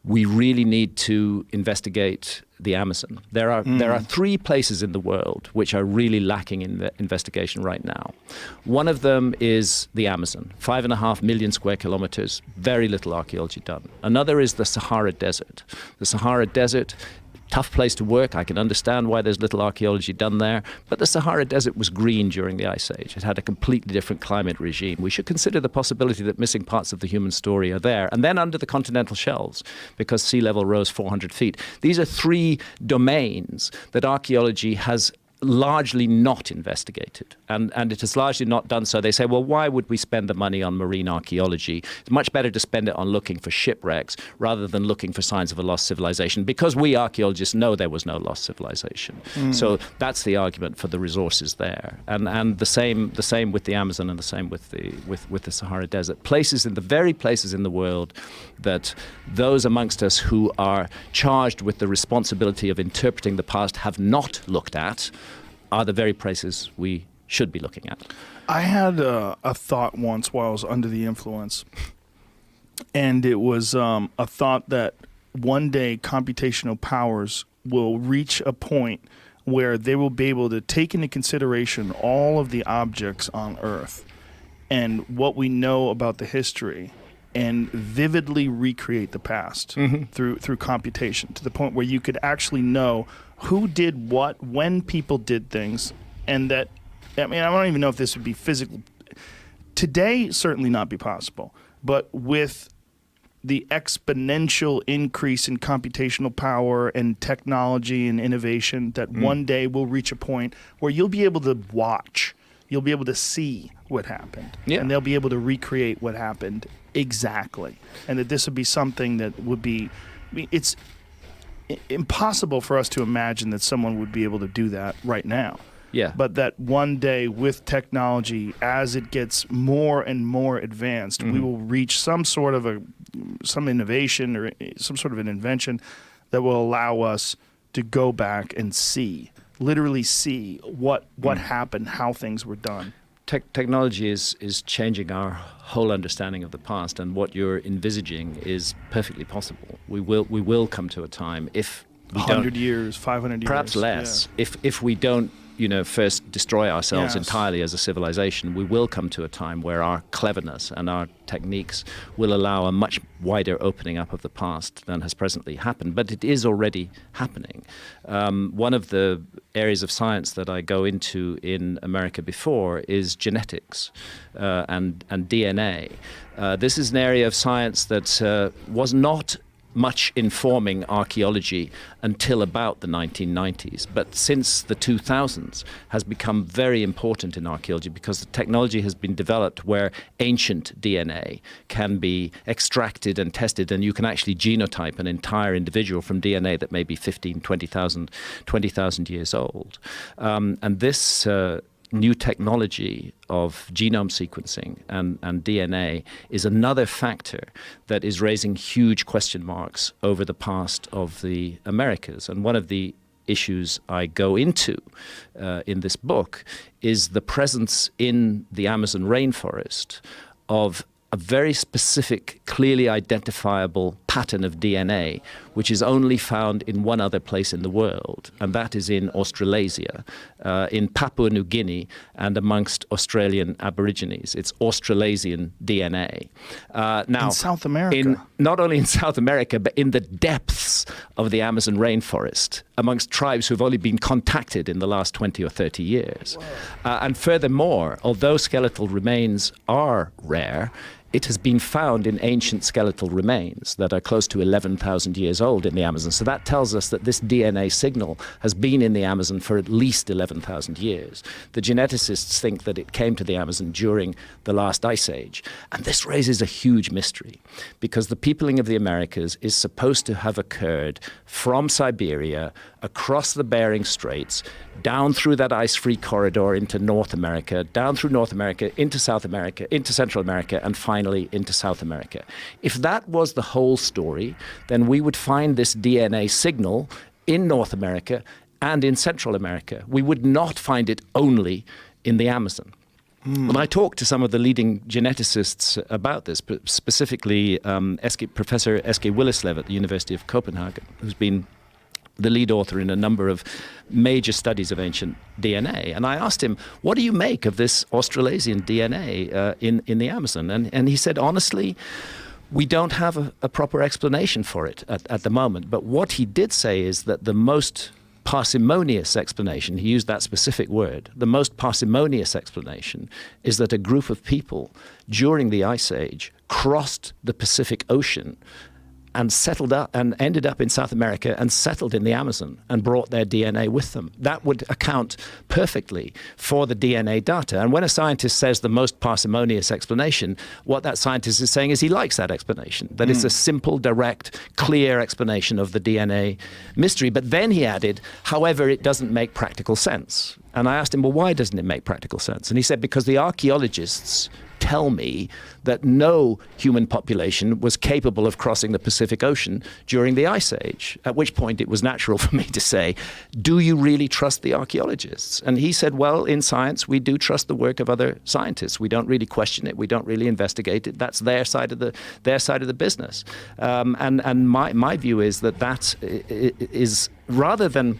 we really need to investigate the Amazon. There are 3 places in the world which are really lacking in the investigation right now. One of them is the Amazon, 5.5 million square kilometers, very little archaeology done. Another is the Sahara Desert. The Sahara Desert, tough place to work. I can understand why there's little archaeology done there. But the Sahara Desert was green during the Ice Age. It had a completely different climate regime. We should consider the possibility that missing parts of the human story are there. And then under the continental shelves, because sea level rose 400 feet. These are 3 domains that archaeology has largely not investigated, and it has largely not done so. They say, well, why would we spend the money on marine archaeology? It's much better to spend it on looking for shipwrecks rather than looking for signs of a lost civilization, because we archaeologists know there was no lost civilization. So that's the argument for the resources there, and the same with the Amazon, and the same with the Sahara Desert. Very places in the world that those amongst us who are charged with the responsibility of interpreting the past have not looked at are the very places we should be looking at. I had a thought once while I was under the influence, and it was a thought that one day computational powers will reach a point where they will be able to take into consideration all of the objects on Earth and what we know about the history and vividly recreate the past through computation, to the point where you could actually know who did what, when people did things, and that, I mean, I don't even know if this would be physical. Today, certainly not be possible, but with the exponential increase in computational power and technology and innovation, that one day we'll reach a point where you'll be able to watch, you'll be able to see what happened, and they'll be able to recreate what happened exactly, and that this would be something that would be, I mean, it's impossible for us to imagine that someone would be able to do that right now. Yeah. But that one day with technology, as it gets more and more advanced, we will reach some sort of some innovation or some sort of an invention that will allow us to go back and see, literally see what happened, how things were done. technology is changing our whole understanding of the past, and what you're envisaging is perfectly possible. We will come to a time, if we 100 years, 500 years. Perhaps less. If we don't, first destroy ourselves Yes. entirely as a civilization, we will come to a time where our cleverness and our techniques will allow a much wider opening up of the past than has presently happened. But it is already happening. One of the areas of science that I go into in America before is genetics and DNA. This is an area of science that was not much informing archaeology until about the 1990s, but since the 2000s has become very important in archaeology because the technology has been developed where ancient DNA can be extracted and tested, and you can actually genotype an entire individual from DNA that may be 15, 20,000 years old. And this new technology of genome sequencing and DNA is another factor that is raising huge question marks over the past of the Americas. And one of the issues I go into in this book is the presence in the Amazon rainforest of a very specific, clearly identifiable pattern of DNA, which is only found in one other place in the world, and that is in Australasia, in Papua New Guinea, and amongst Australian Aborigines. It's Australasian DNA. Now, in South America. Not only in South America, but in the depths of the Amazon rainforest, amongst tribes who've only been contacted in the last 20 or 30 years. And furthermore, although skeletal remains are rare, it has been found in ancient skeletal remains that are close to 11,000 years old in the Amazon. So that tells us that this DNA signal has been in the Amazon for at least 11,000 years. The geneticists think that it came to the Amazon during the last ice age. And this raises a huge mystery because the peopling of the Americas is supposed to have occurred from Siberia, across the Bering Straits, down through that ice-free corridor into North America, down through North America, into South America, into Central America, and finally into South America. If that was the whole story, then we would find this DNA signal in North America and in Central America. We would not find it only in the Amazon. When I talked to some of the leading geneticists about this, specifically Professor Eske Willerslev at the University of Copenhagen, who's been the lead author in a number of major studies of ancient DNA. And I asked him, what do you make of this Australasian DNA in the Amazon? And he said, honestly, we don't have a proper explanation for it at the moment. But what he did say is that the most parsimonious explanation, he used that specific word, the most parsimonious explanation is that a group of people during the Ice Age crossed the Pacific Ocean and settled up and ended up in South America and settled in the Amazon and brought their DNA with them. That would account perfectly for the DNA data. And when a scientist says the most parsimonious explanation, what that scientist is saying is he likes that explanation, that it's a simple, direct, clear explanation of the DNA mystery. But then he added, however, it doesn't make practical sense. And I asked him, well, why doesn't it make practical sense? And he said, because the archaeologists tell me that no human population was capable of crossing the Pacific Ocean during the Ice Age, at which point it was natural for me to say, do you really trust the archaeologists? And he said, well, in science, we do trust the work of other scientists. We don't really question it. We don't really investigate it. That's their side of the business. And my view is that is rather than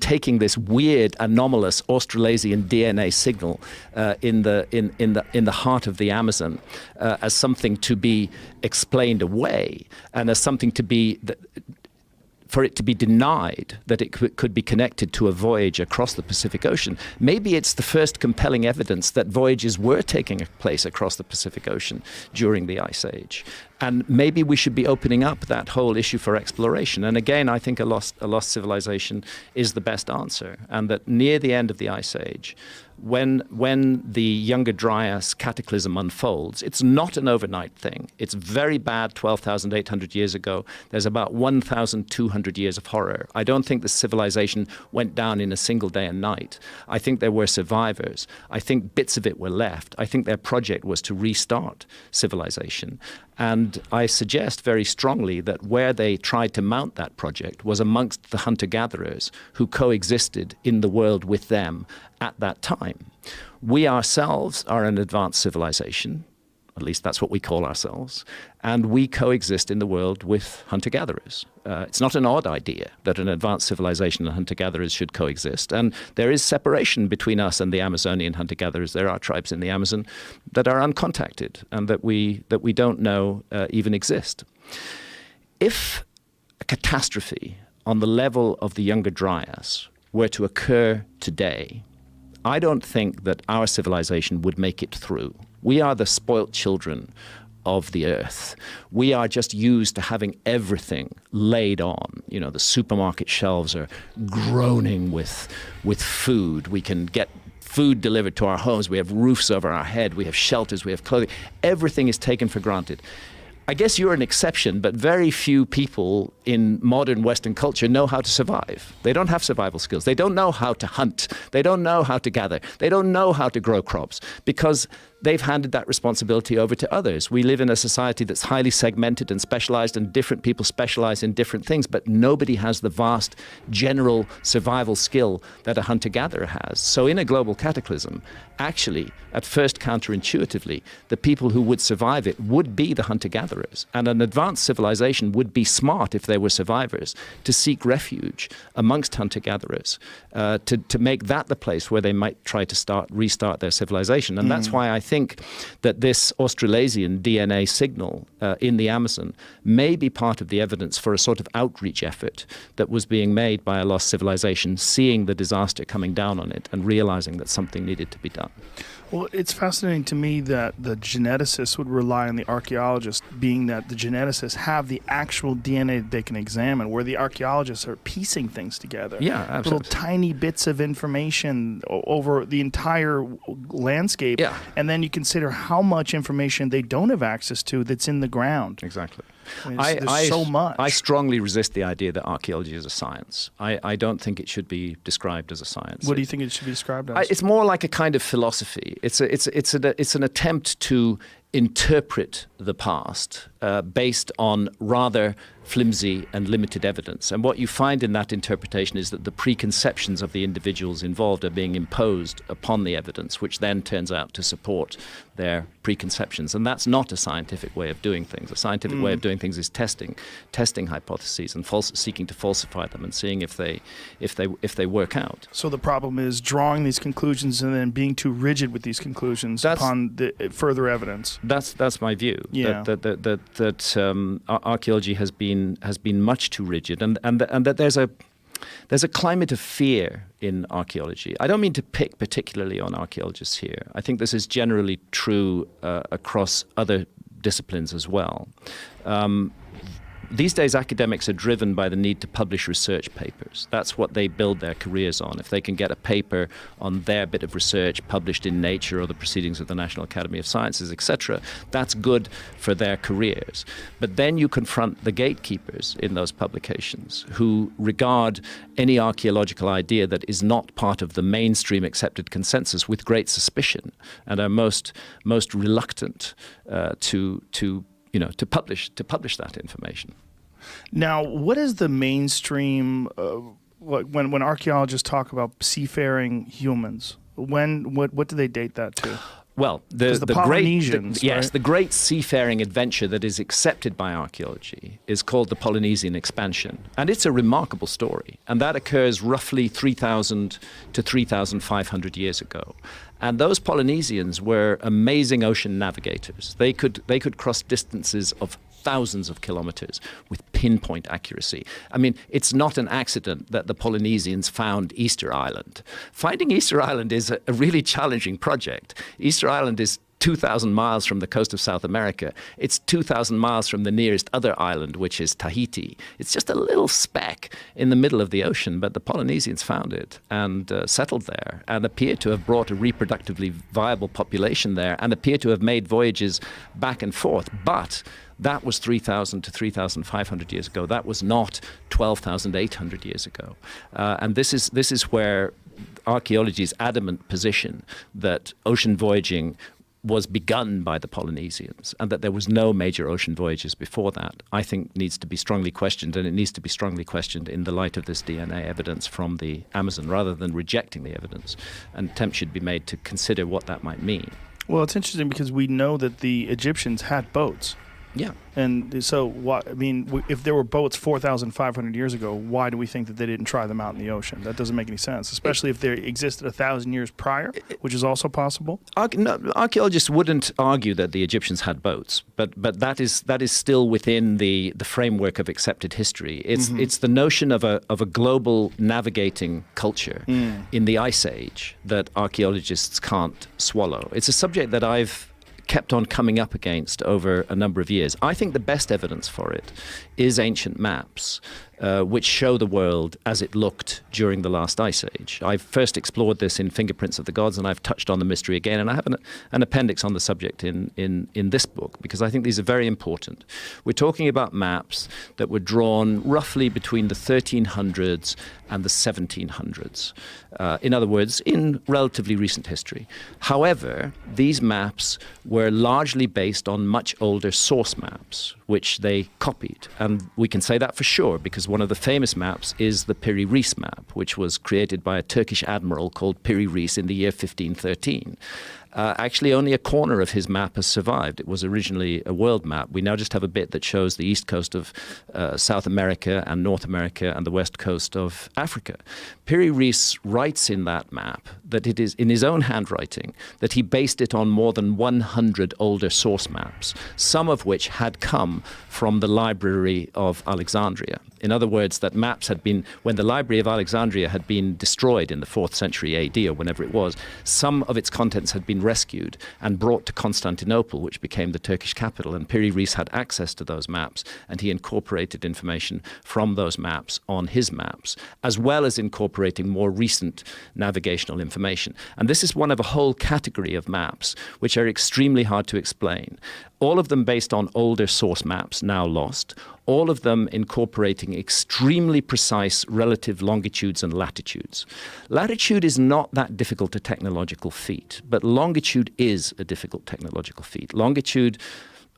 taking this weird, anomalous Australasian DNA signal in the heart of the Amazon as something to be explained away and as something to be for it to be denied that it could be connected to a voyage across the Pacific Ocean. Maybe it's the first compelling evidence that voyages were taking place across the Pacific Ocean during the Ice Age. And maybe we should be opening up that whole issue for exploration. And again, I think a lost civilization is the best answer. And that near the end of the Ice Age, when the Younger Dryas cataclysm unfolds, it's not an overnight thing. It's very bad 12,800 years ago. There's about 1,200 years of horror. I don't think the civilization went down in a single day and night. I think there were survivors. I think bits of it were left. I think their project was to restart civilization. And I suggest very strongly that where they tried to mount that project was amongst the hunter-gatherers who coexisted in the world with them at that time. We ourselves are an advanced civilization. At least that's what we call ourselves, and we coexist in the world with hunter-gatherers. It's not an odd idea that an advanced civilization and hunter-gatherers should coexist, and there is separation between us and the Amazonian hunter-gatherers. There are tribes in the Amazon that are uncontacted and that we don't know even exist. If a catastrophe on the level of the Younger Dryas were to occur today, I don't think that our civilization would make it through. We are the spoilt children of the earth. We are just used to having everything laid on. You know, the supermarket shelves are groaning with food. We can get food delivered to our homes. We have roofs over our head. We have shelters. We have clothing. Everything is taken for granted. I guess you're an exception, but very few people in modern Western culture know how to survive. They don't have survival skills. They don't know how to hunt. They don't know how to gather. They don't know how to grow crops because they've handed that responsibility over to others. We live in a society that's highly segmented and specialized, and different people specialize in different things, but nobody has the vast general survival skill that a hunter-gatherer has. So in a global cataclysm, actually, at first counterintuitively, the people who would survive it would be the hunter-gatherers. And an advanced civilization would be smart, if they were survivors, to seek refuge amongst hunter-gatherers, to make that the place where they might try to restart their civilization. And that's why I think that this Australasian DNA signal in the Amazon may be part of the evidence for a sort of outreach effort that was being made by a lost civilization, seeing the disaster coming down on it and realizing that something needed to be done. Well, it's fascinating to me that the geneticists would rely on the archaeologists, being that the geneticists have the actual DNA that they can examine, where the archaeologists are piecing things together. Yeah, absolutely. Little tiny bits of information over the entire landscape. Yeah. And then you consider how much information they don't have access to that's in the ground. Exactly. I mean, there's so much. I strongly resist the idea that archaeology is a science. I don't think it should be described as a science. What do you think it should be described as? It's more like a kind of philosophy. It's an attempt to interpret the past based on rather flimsy and limited evidence. And what you find in that interpretation is that the preconceptions of the individuals involved are being imposed upon the evidence, which then turns out to support their preconceptions. And that's not a scientific way of doing things. A scientific way of doing things is testing hypotheses and seeking to falsify them and seeing if they work out. So the problem is drawing these conclusions and then being too rigid with these conclusions upon the further evidence. That's my view. Yeah. That archaeology has been much too rigid, and that there's a climate of fear in archaeology. I don't mean to pick particularly on archaeologists here. I think this is generally true across other disciplines as well. These days, academics are driven by the need to publish research papers. That's what they build their careers on. If they can get a paper on their bit of research published in Nature or the Proceedings of the National Academy of Sciences, etc., that's good for their careers. But then you confront the gatekeepers in those publications who regard any archaeological idea that is not part of the mainstream accepted consensus with great suspicion and are most reluctant to publish that information. Now, what is the mainstream when archaeologists talk about seafaring humans? What do they date that to? Well, the Polynesians, right? the great seafaring adventure that is accepted by archaeology is called the Polynesian expansion, and it's a remarkable story, and that occurs roughly 3,000 to 3,500 years ago. And those Polynesians were amazing ocean navigators. They could cross distances of thousands of kilometers with pinpoint accuracy. I mean, it's not an accident that the Polynesians found Easter Island. Finding Easter Island is a really challenging project. Easter Island is 2,000 miles from the coast of South America. It's 2,000 miles from the nearest other island, which is Tahiti. It's just a little speck in the middle of the ocean, but the Polynesians found it and settled there and appear to have brought a reproductively viable population there and appear to have made voyages back and forth. But that was 3,000 to 3,500 years ago. That was not 12,800 years ago. And this is where archaeology's adamant position that ocean voyaging was begun by the Polynesians and that there was no major ocean voyages before that, I think needs to be strongly questioned, and it needs to be strongly questioned in the light of this DNA evidence from the Amazon, rather than rejecting the evidence. An attempt should be made to consider what that might mean. Well, it's interesting because we know that the Egyptians had boats. Yeah. And so, if there were boats 4,500 years ago, why do we think that they didn't try them out in the ocean? That doesn't make any sense, especially if they existed 1,000 years prior, which is also possible. Archaeologists wouldn't argue that the Egyptians had boats, but that is still within the framework of accepted history. It's the notion of a global navigating culture in the Ice Age that archaeologists can't swallow. It's a subject that I've kept on coming up against over a number of years. I think the best evidence for it is ancient maps, which show the world as it looked during the last ice age. I first explored this in Fingerprints of the Gods, and I've touched on the mystery again, and I have an appendix on the subject in this book, because I think these are very important. We're talking about maps that were drawn roughly between the 1300s and the 1700s. In other words, in relatively recent history. However, these maps were largely based on much older source maps, which they copied. And we can say that for sure, because one of the famous maps is the Piri Reis map, which was created by a Turkish admiral called Piri Reis in the year 1513. Actually, only a corner of his map has survived. It was originally a world map. We now just have a bit that shows the east coast of South America and North America and the west coast of Africa. Piri Reis writes in that map that it is in his own handwriting that he based it on more than 100 older source maps, some of which had come from the Library of Alexandria. In other words, that maps had been, when the Library of Alexandria had been destroyed in the 4th century AD or whenever it was, some of its contents had been rescued and brought to Constantinople, which became the Turkish capital. And Piri Reis had access to those maps, and he incorporated information from those maps on his maps, as well as incorporating more recent navigational information. And this is one of a whole category of maps which are extremely hard to explain. All of them based on older source maps, now lost, all of them incorporating extremely precise relative longitudes and latitudes. Latitude is not that difficult a technological feat, but longitude is a difficult technological feat. Longitude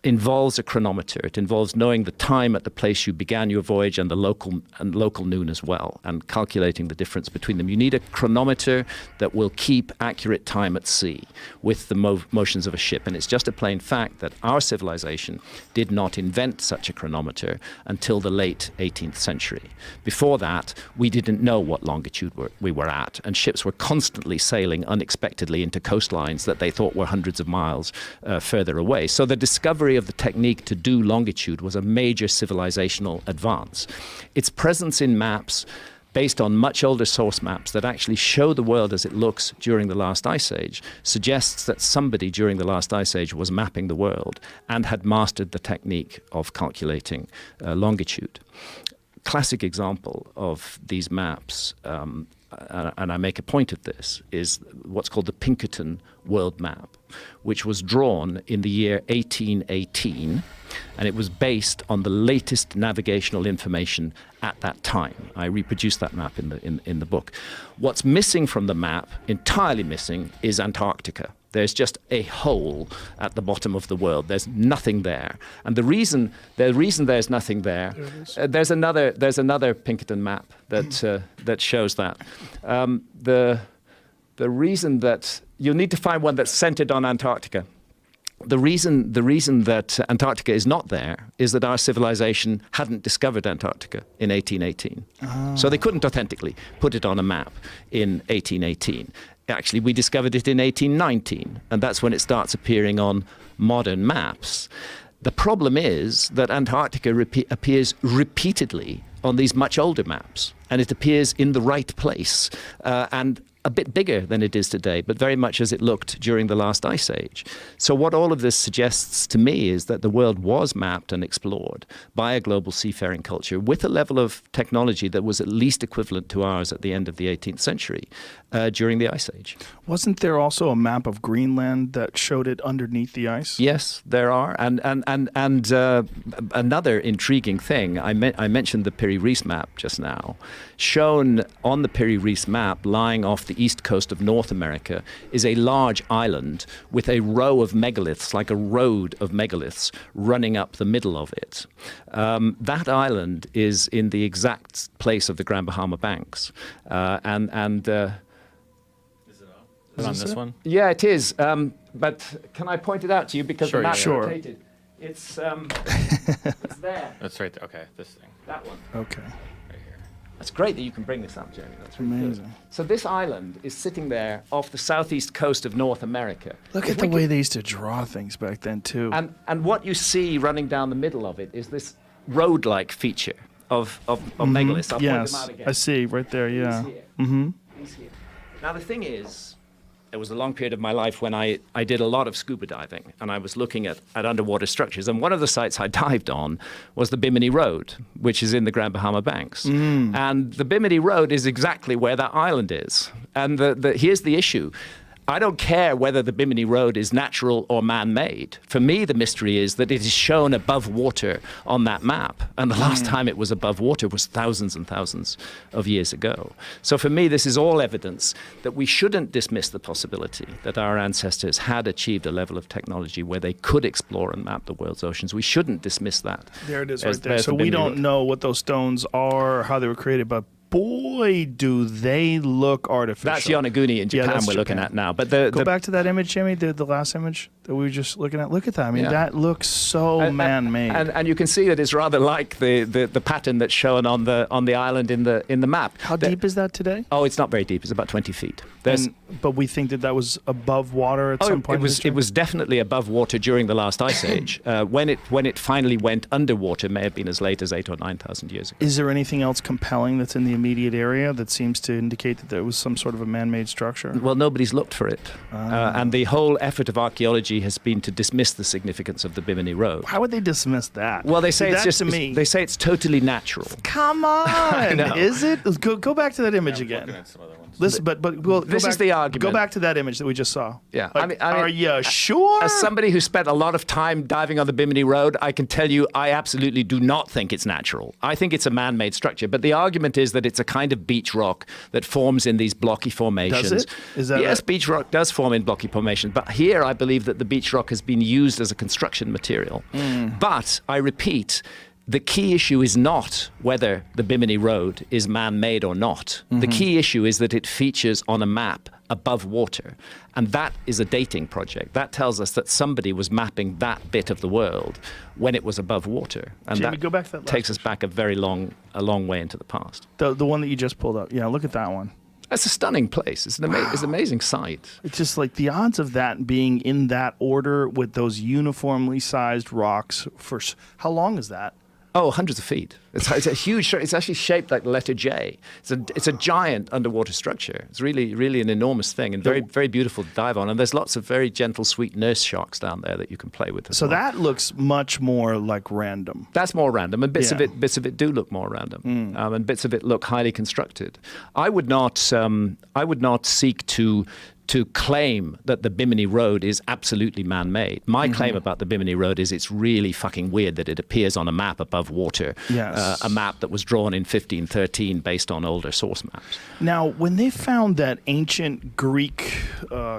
involves a chronometer. It involves knowing the time at the place you began your voyage and the local noon as well, and calculating the difference between them. You need a chronometer that will keep accurate time at sea with the motions of a ship. And it's just a plain fact that our civilization did not invent such a chronometer until the late 18th century. Before that, we didn't know what longitude we were at, and ships were constantly sailing unexpectedly into coastlines that they thought were hundreds of miles further away. So the discovery of the technique to do longitude was a major civilizational advance. Its presence in maps based on much older source maps that actually show the world as it looks during the last ice age suggests that somebody during the last ice age was mapping the world and had mastered the technique of calculating longitude. Classic example of these maps, and I make a point of this, is what's called the Pinkerton World Map, which was drawn in the year 1818, and it was based on the latest navigational information at that time. I reproduced that map in the book. What's missing from the map, entirely missing, is Antarctica. There's just a hole at the bottom of the world. There's nothing there. And the reason there's nothing there, there's another Pinkerton map that shows that. The reason that you'll need to find one that's centered on Antarctica. The reason that Antarctica is not there is that our civilization hadn't discovered Antarctica in 1818. Oh. So they couldn't authentically put it on a map in 1818. Actually, we discovered it in 1819, and that's when it starts appearing on modern maps. The problem is that Antarctica appears repeatedly on these much older maps, and it appears in the right place, and a bit bigger than it is today, but very much as it looked during the last ice age. So what all of this suggests to me is that the world was mapped and explored by a global seafaring culture with a level of technology that was at least equivalent to ours at the end of the 18th century during the ice age. Wasn't there also a map of Greenland that showed it underneath the ice? Yes, there are. And another intriguing thing, I mentioned the Piri Piri-Reis map just now. Shown on the Piri-Reis map, lying off the east coast of North America, is a large island with a row of megaliths, like a road of megaliths, running up the middle of it. That island is in the exact place of the Grand Bahama Banks. Is it on this one? Yeah, it is. But can I point it out to you because Sure, the map's yeah. rotated? It's it's there. That's right there. Okay, this thing. That one. Okay. That's great that you can bring this up, Jeremy. That's really Amazing. good. So this island is sitting there off the southeast coast of North America. Look at the way they used to draw things back then, too. And what you see running down the middle of it is this road-like feature of megaliths. I'll point them out again. I see, right there, yeah. He's here. Mm-hmm. He's here. Now, the thing is, there was a long period of my life when I did a lot of scuba diving, and I was looking at underwater structures. And one of the sites I dived on was the Bimini Road, which is in the Grand Bahama Banks. And the Bimini Road is exactly where that island is. And here's the issue. I don't care whether the Bimini Road is natural or man-made. For me, the mystery is that it is shown above water on that map. And the last time it was above water was thousands and thousands of years ago. So for me, this is all evidence that we shouldn't dismiss the possibility that our ancestors had achieved a level of technology where they could explore and map the world's oceans. We shouldn't dismiss that. There it is right there. So we don't know what those stones are or how they were created, but boy, do they look artificial. That's Yonaguni in Japan we're looking at now. But Go back to that image, Jimmy, the last image that we were just looking at. Look at that. I mean, that looks so man-made. And you can see that it's rather like the pattern that's shown on the island in the map. How deep is that today? Oh, it's not very deep. It's about 20 feet. But we think that was above water at some point. It was definitely above water during the last ice age. When it finally went underwater, may have been as late as 8,000 or 9,000 years ago. Is there anything else compelling that's in the immediate area that seems to indicate that there was some sort of a man-made structure? Well, nobody's looked for it. And the whole effort of archaeology has been to dismiss the significance of the Bimini Road. How would they dismiss that? Well, they say they say it's totally natural. Come on, is it? Go back to that image again. Looking at some other ones. Listen, but we'll this is the argument. Go back to that image that we just saw. Yeah, Like, are you sure? As somebody who spent a lot of time diving on the Bimini Road, I can tell you I absolutely do not think it's natural. I think it's a man-made structure. But the argument is that it's a kind of beach rock that forms in these blocky formations. Does it? Is that yes, beach rock does form in blocky formations. But here I believe that the beach rock has been used as a construction material. But I repeat, the key issue is not whether the Bimini Road is man-made or not. The key issue is that it features on a map above water. And that is a dating project. That tells us that somebody was mapping that bit of the world when it was above water. And Jamie, that go back to that takes us back a long way into the past. The one that you just pulled up. Yeah, look at that one. It's a stunning place. It's an amazing sight. It's just like the odds of that being in that order with those uniformly sized rocks for how long is that? Oh, hundreds of feet. It's a huge. It's actually shaped like the letter J. It's a giant underwater structure. It's really an enormous thing and very beautiful to dive on. And there's lots of very gentle, sweet nurse sharks down there that you can play with. So that looks much more like random. That's more random, and bits of it do look more random, and bits of it look highly constructed. I would not seek to claim that the Bimini Road is absolutely man-made. My claim about the Bimini Road is it's really fucking weird that it appears on a map above water, a map that was drawn in 1513 based on older source maps. Now, when they found that ancient Greek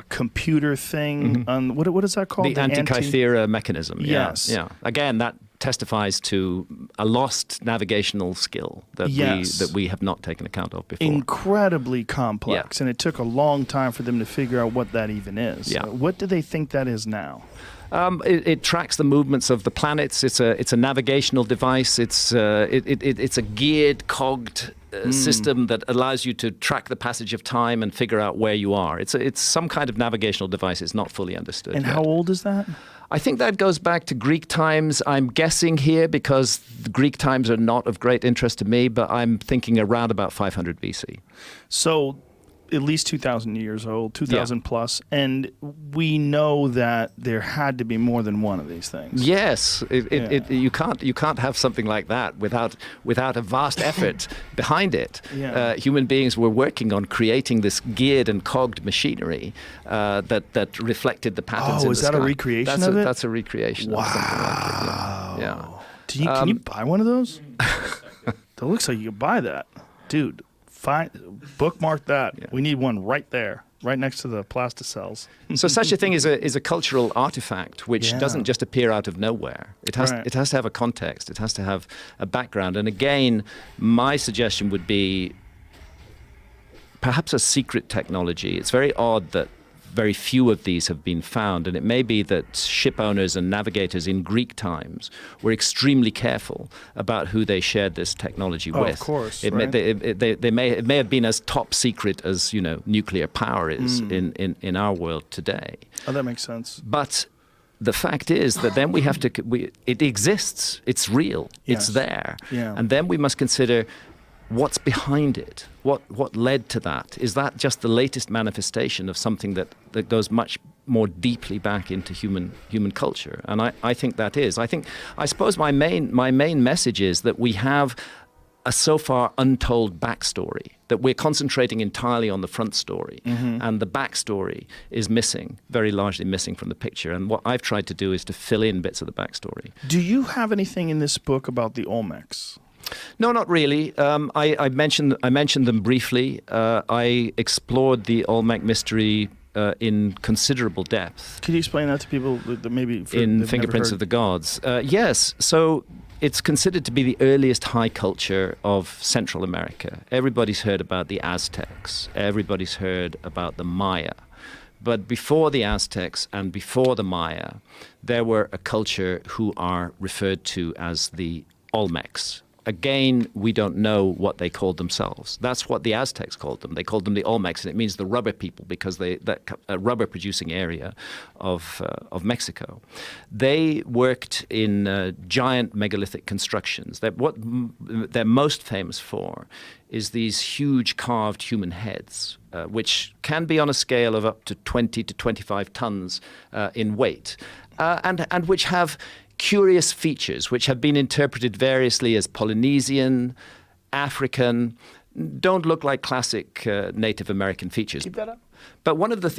computer thing, what is that called? The Antikythera mechanism. Yes. Yeah. Again, that testifies to a lost navigational skill that we have not taken account of before. Incredibly complex, and it took a long time for them to figure out what that even is. Yeah. What do they think that is now? It tracks the movements of the planets. It's a navigational device. It's a geared, cogged system that allows you to track the passage of time and figure out where you are. It's some kind of navigational device. It's not fully understood. And yet. how old is that? I think that goes back to Greek times. I'm guessing here because the Greek times are not of great interest to me, but I'm thinking around about 500 BC. So at least 2,000 years old, 2,000 plus, and we know that there had to be more than one of these things. Yes, you can't have something like that without a vast effort behind it. Yeah. Human beings were working on creating this geared and cogged machinery that reflected the patterns in the sky. Oh, is that a recreation of it? That's a recreation of something like it. Yeah. Can you buy one of those? That looks like you could buy that. Dude, bookmark that. Yeah. We need one right there, right next to the plasticells. So such a thing is a cultural artifact which doesn't just appear out of nowhere. It has to have a context. It has to have a background. And again, my suggestion would be perhaps a secret technology. It's very odd that very few of these have been found, and it may be that ship owners and navigators in Greek times were extremely careful about who they shared this technology with. Of course, it may have been as top secret as nuclear power is in our world today. Oh, that makes sense. But the fact is that then we have to. It exists. It's real. Yes. It's there. Yeah. And then we must consider what's behind it. What led to that? Is that just the latest manifestation of something that goes much more deeply back into human culture? And I think that is. I suppose my main message is that we have a so far untold backstory, that we're concentrating entirely on the front story, and the backstory is missing, very largely missing from the picture. And what I've tried to do is to fill in bits of the backstory. Do you have anything in this book about the Olmecs? No, not really. I mentioned them briefly. I explored the Olmec mystery in considerable depth. Could you explain that to people that maybe in Fingerprints of the Gods? Yes. So it's considered to be the earliest high culture of Central America. Everybody's heard about the Aztecs. Everybody's heard about the Maya. But before the Aztecs and before the Maya, there were a culture who are referred to as the Olmecs. Again, we don't know what they called themselves. That's what the Aztecs called them. They called them the Olmecs, and it means the rubber people because that rubber-producing area of Mexico. They worked in giant megalithic constructions. What they're most famous for is these huge carved human heads, which can be on a scale of up to 20 to 25 tons in weight, and which have curious features which have been interpreted variously as Polynesian, African, don't look like classic Native American features. Keep that up. But one of the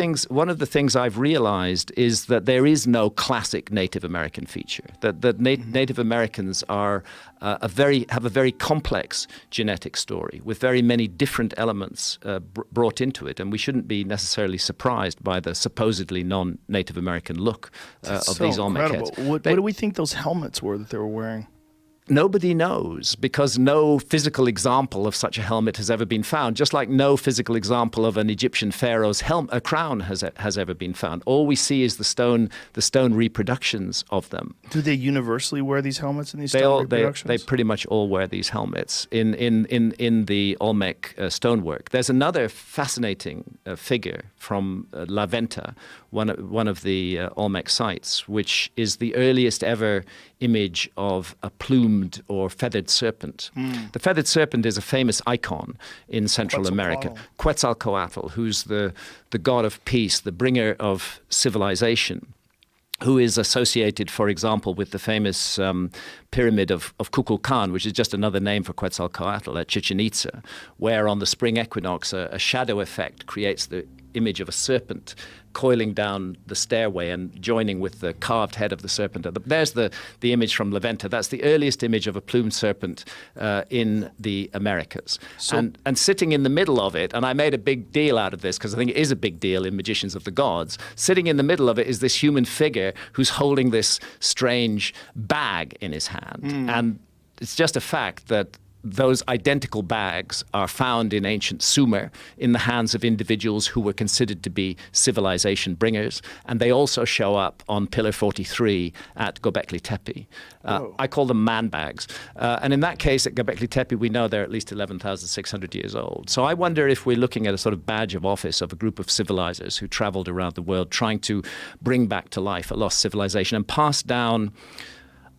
things I've realized is that there is no classic Native American feature. That Native Americans are have a very complex genetic story with very many different elements brought into it, and we shouldn't be necessarily surprised by the supposedly non-Native American look of these Olmec heads. What do we think those helmets were that they were wearing? Nobody knows, because no physical example of such a helmet has ever been found, just like no physical example of an Egyptian pharaoh's crown has ever been found. All we see is the stone reproductions of them. Do they universally wear these helmets in these stone reproductions? They pretty much all wear these helmets in the Olmec stonework. There's another fascinating figure from La Venta, one of the Olmec sites, which is the earliest ever image of a plumed or feathered serpent. The feathered serpent is a famous icon in Central America. Quetzalcoatl, who's the god of peace, the bringer of civilization, who is associated, for example, with the famous pyramid of Kukulkan, which is just another name for Quetzalcoatl at Chichen Itza, where on the spring equinox a shadow effect creates the image of a serpent coiling down the stairway and joining with the carved head of the serpent. There's the image from La Venta. That's the earliest image of a plumed serpent in the Americas. And sitting in the middle of it, and I made a big deal out of this because I think it is a big deal in Magicians of the Gods, sitting in the middle of it is this human figure who's holding this strange bag in his hand. And it's just a fact that those identical bags are found in ancient Sumer in the hands of individuals who were considered to be civilization bringers, and they also show up on Pillar 43 at Göbekli Tepe. I call them man bags. And in that case, at Göbekli Tepe, we know they're at least 11,600 years old. So I wonder if we're looking at a sort of badge of office of a group of civilizers who traveled around the world trying to bring back to life a lost civilization and pass down.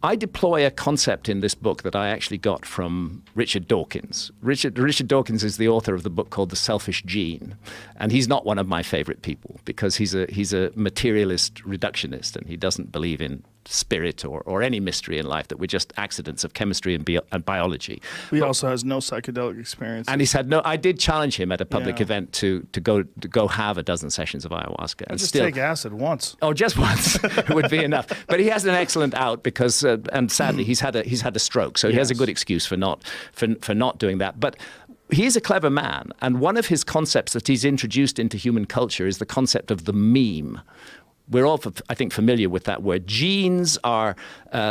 I deploy a concept in this book that I actually got from Richard Dawkins. Richard Dawkins is the author of the book called The Selfish Gene, and he's not one of my favorite people because he's a materialist reductionist, and he doesn't believe in spirit or any mystery in life, that we're just accidents of chemistry and biology. He also has no psychedelic experience. And he's had no. I did challenge him at a public event to go have a dozen sessions of ayahuasca. And just still take acid once. Oh, just once would be enough. But he has an excellent out because, and sadly, he's had a stroke, so he has a good excuse for not doing that. But he's a clever man, and one of his concepts that he's introduced into human culture is the concept of the meme. We're all, I think, familiar with that word. Genes are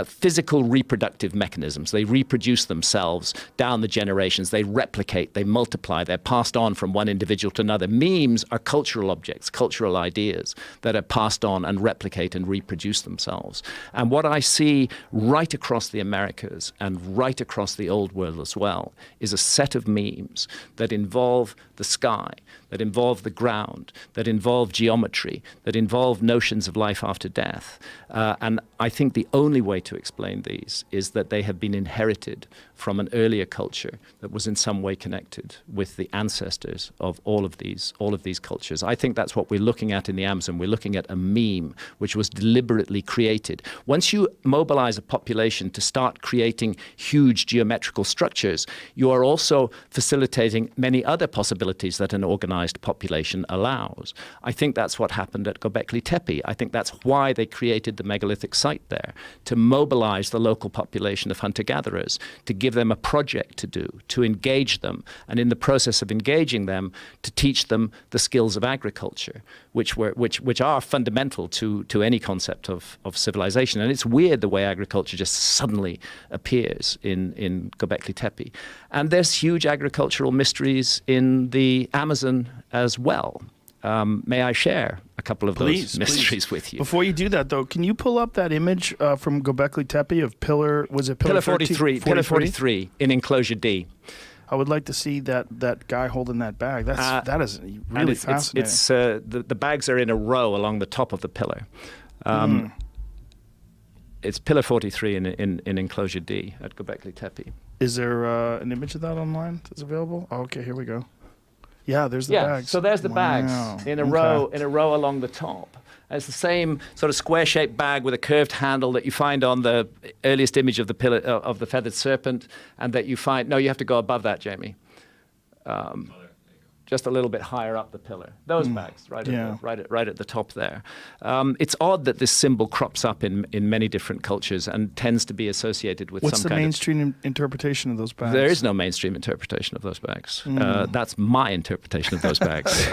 physical reproductive mechanisms. They reproduce themselves down the generations. They replicate, they multiply, they're passed on from one individual to another. Memes are cultural objects, cultural ideas that are passed on and replicate and reproduce themselves. And what I see right across the Americas and right across the old world as well is a set of memes that involve the sky, that involve the ground, that involve geometry, that involve notions of life after death. And I think the only way to explain these is that they have been inherited from an earlier culture that was in some way connected with the ancestors of all of these cultures. I think that's what we're looking at in the Amazon. We're looking at a meme which was deliberately created. Once you mobilize a population to start creating huge geometrical structures, you are also facilitating many other possibilities that an organized population allows. I think that's what happened at Göbekli Tepe. I think that's why they created the megalithic site there, to mobilize the local population of hunter-gatherers, to give them a project to do, to engage them, and in the process of engaging them, to teach them the skills of agriculture, which are fundamental to any concept of civilization. And it's weird the way agriculture just suddenly appears in Göbekli Tepe. And there's huge agricultural mysteries in the Amazon as well. May I share a couple of those mysteries with you? Before you do that, though, can you pull up that image from Göbekli Tepe of Pillar 43? Pillar 43 in Enclosure D. I would like to see that guy holding that bag. That is really fascinating. It's the bags are in a row along the top of the pillar. It's Pillar 43 in Enclosure D at Göbekli Tepe. Is there an image of that online that's available? Oh, okay, here we go. Yeah, there's the bags. So there's the bags in a row along the top. It's the same sort of square-shaped bag with a curved handle that you find on the earliest image of the pillar of the feathered serpent, and that you find. No, you have to go above that, Jamie. Just a little bit higher up the pillar. Those bags, right at the top there. It's odd that this symbol crops up in many different cultures and tends to be associated with What's some the kind mainstream interpretation of those bags? There is no mainstream interpretation of those bags. That's my interpretation of those bags,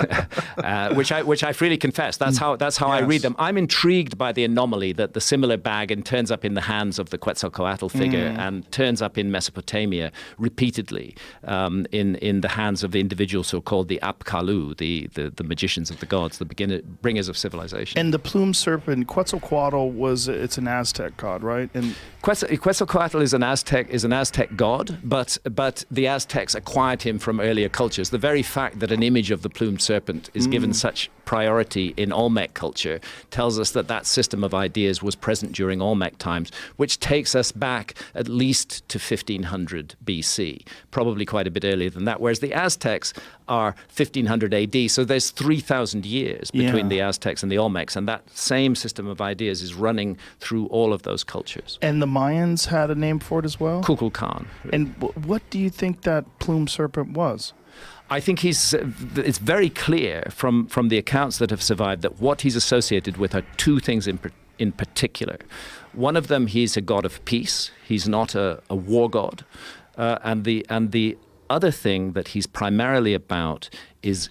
which I freely confess. That's how I read them. I'm intrigued by the anomaly that the similar bag turns up in the hands of the Quetzalcoatl figure and turns up in Mesopotamia repeatedly in the hands of individuals so-called the Apkallu, the magicians of the gods, the bringers of civilization. And the plumed serpent, Quetzalcoatl it's an Aztec god, right? And Quetzalcoatl is an Aztec god, but the Aztecs acquired him from earlier cultures. The very fact that an image of the plumed serpent is given such priority in Olmec culture tells us that system of ideas was present during Olmec times, which takes us back at least to 1500 BC, probably quite a bit earlier than that, whereas the Aztecs are 1500 AD, so there's 3,000 years between the Aztecs and the Olmecs, and that same system of ideas is running through all of those cultures. And the Mayans had a name for it as well? Kukulkan. And what do you think that plumed serpent was? I think it's very clear from the accounts that have survived that what he's associated with are two things in particular. One of them, he's a god of peace. He's not a war god. And the other thing that he's primarily about is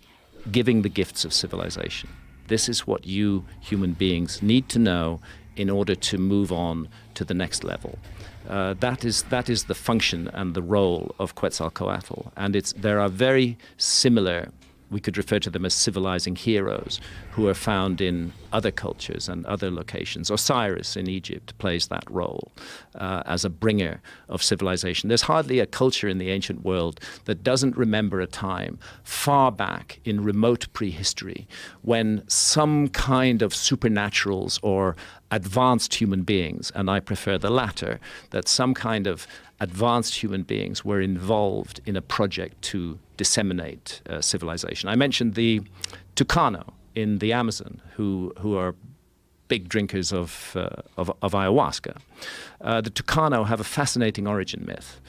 giving the gifts of civilization. This is what you human beings need to know in order to move on to the next level. That is the function and the role of Quetzalcoatl. And there are very similar, we could refer to them as civilizing heroes, who are found in other cultures and other locations. Osiris in Egypt plays that role as a bringer of civilization. There's hardly a culture in the ancient world that doesn't remember a time far back in remote prehistory when some kind of supernaturals or advanced human beings, and I prefer the latter, that some kind of advanced human beings were involved in a project to disseminate civilization. I mentioned the Tucano in the Amazon, who are big drinkers of ayahuasca. The Tucano have a fascinating origin myth.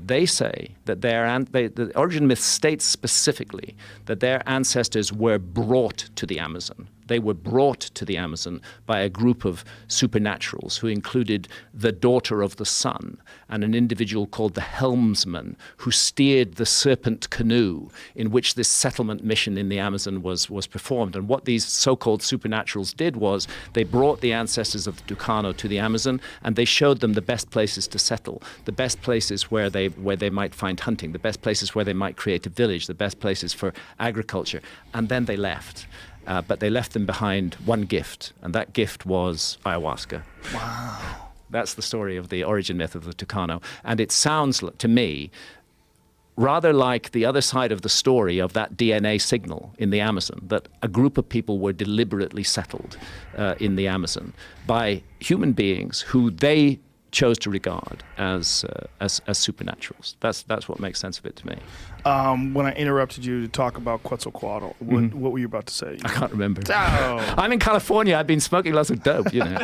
They say that the origin myth states specifically that their ancestors were brought to the Amazon. They were brought to the Amazon by a group of supernaturals who included the daughter of the sun and an individual called the helmsman who steered the serpent canoe in which this settlement mission in the Amazon was performed. And what these so-called supernaturals did was they brought the ancestors of the Tucano to the Amazon and they showed them the best places to settle, the best places where they might find hunting, the best places where they might create a village, the best places for agriculture. And then they left. But they left them behind one gift, and that gift was ayahuasca. Wow. That's the story of the origin myth of the Tucano. And it sounds to me rather like the other side of the story of that DNA signal in the Amazon, that a group of people were deliberately settled in the Amazon by human beings who they chose to regard as supernaturals. That's what makes sense of it to me. When I interrupted you to talk about Quetzalcoatl, what were you about to say? I can't remember. Oh. I'm in California. I've been smoking lots of dope, you know.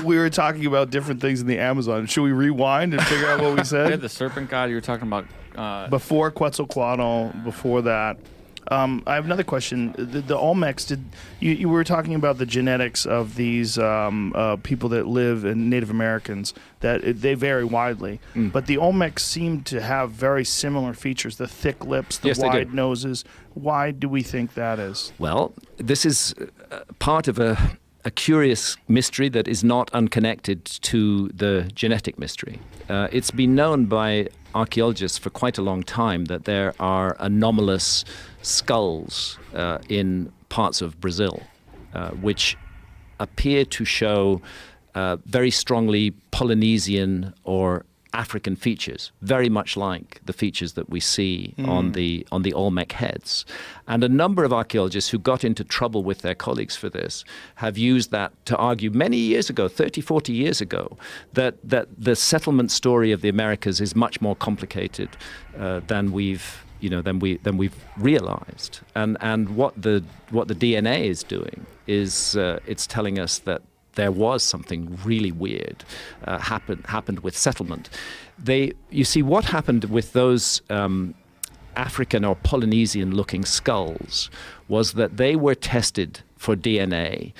We were talking about different things in the Amazon. Should we rewind and figure out what we said? Yeah, the serpent god you were talking about. Before Quetzalcoatl, before that. I have another question. The Olmecs, you were talking about the genetics of these people that live in Native Americans, that they vary widely. But the Olmecs seem to have very similar features, the thick lips, the wide noses. Why do we think that is? Well, this is part of a curious mystery that is not unconnected to the genetic mystery. It's been known by archaeologists for quite a long time that there are anomalous skulls in parts of Brazil, which appear to show very strongly Polynesian or African features, very much like the features that we see on the Olmec heads. And a number of archaeologists who got into trouble with their colleagues for this have used that to argue many years ago, 30, 40 years ago, that the settlement story of the Americas is much more complicated than we've realized. And what the DNA is doing is it's telling us that there was something really weird happened with settlement. You see, what happened with those African or Polynesian-looking skulls was that they were tested for DNA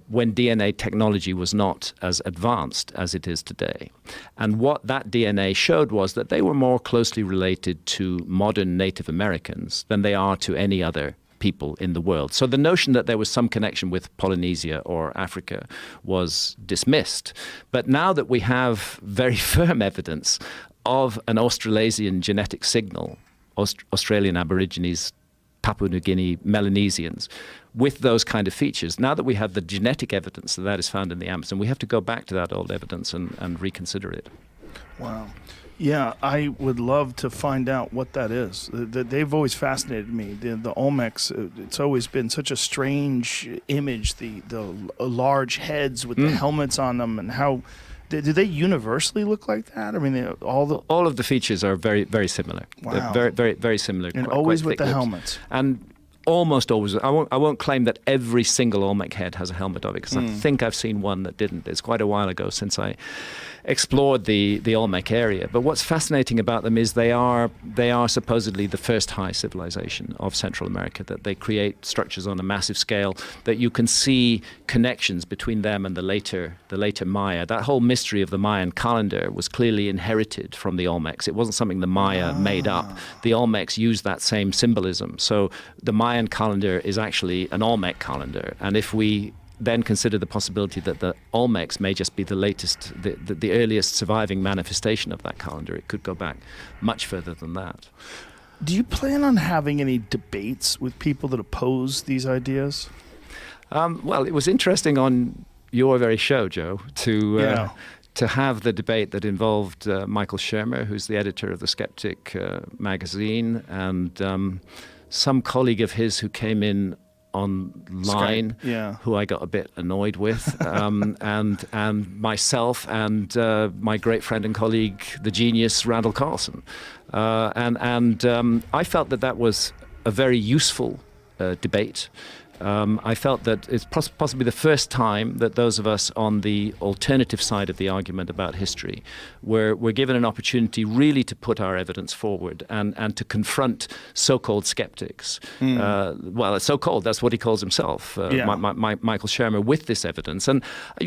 when DNA technology was not as advanced as it is today. And what that DNA showed was that they were more closely related to modern Native Americans than they are to any other people in the world. So the notion that there was some connection with Polynesia or Africa was dismissed. But now that we have very firm evidence of an Australasian genetic signal, Australian Aborigines, Papua New Guinea, Melanesians, with those kind of features, now that we have the genetic evidence that is found in the Amazon, we have to go back to that old evidence and reconsider it. Wow. Yeah, I would love to find out what that is. They've always fascinated me. The Olmecs, it's always been such a strange image, the large heads with the helmets on them, and how... Do they universally look like that? I mean, all of the features are very, very similar. Wow. They're very, very, very similar. And always with the helmets. And almost always. I won't claim that every single Olmec head has a helmet of it, because I think I've seen one that didn't. It's quite a while ago since I explored the Olmec area. But what's fascinating about them is they are supposedly the first high civilization of Central America, that they create structures on a massive scale, that you can see connections between them and the later Maya. That whole mystery of the Mayan calendar was clearly inherited from the Olmecs. It wasn't something the Maya made up. The Olmecs used that same symbolism. So the Mayan calendar is actually an Olmec calendar. And if we then consider the possibility that the Olmecs may just be the latest, the earliest surviving manifestation of that calendar, it could go back much further than that. Do you plan on having any debates with people that oppose these ideas? Well, it was interesting on your very show, Joe, to have the debate that involved Michael Shermer, who's the editor of The Skeptic magazine, and some colleague of his who came in online, who I got a bit annoyed with, and myself and my great friend and colleague, the genius Randall Carlson, and I felt that was a very useful debate. I felt that it's possibly the first time that those of us on the alternative side of the argument about history were given an opportunity really to put our evidence forward and to confront so-called skeptics. Well, so-called, that's what he calls himself, Michael Shermer, with this evidence. And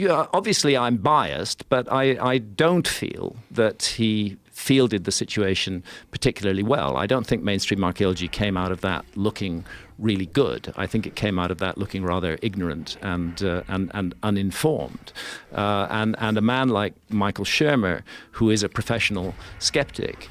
obviously I'm biased, but I don't feel that he fielded the situation particularly well. I don't think mainstream archaeology came out of that looking really good. I think it came out of that looking rather ignorant and uninformed. And a man like Michael Shermer, who is a professional skeptic,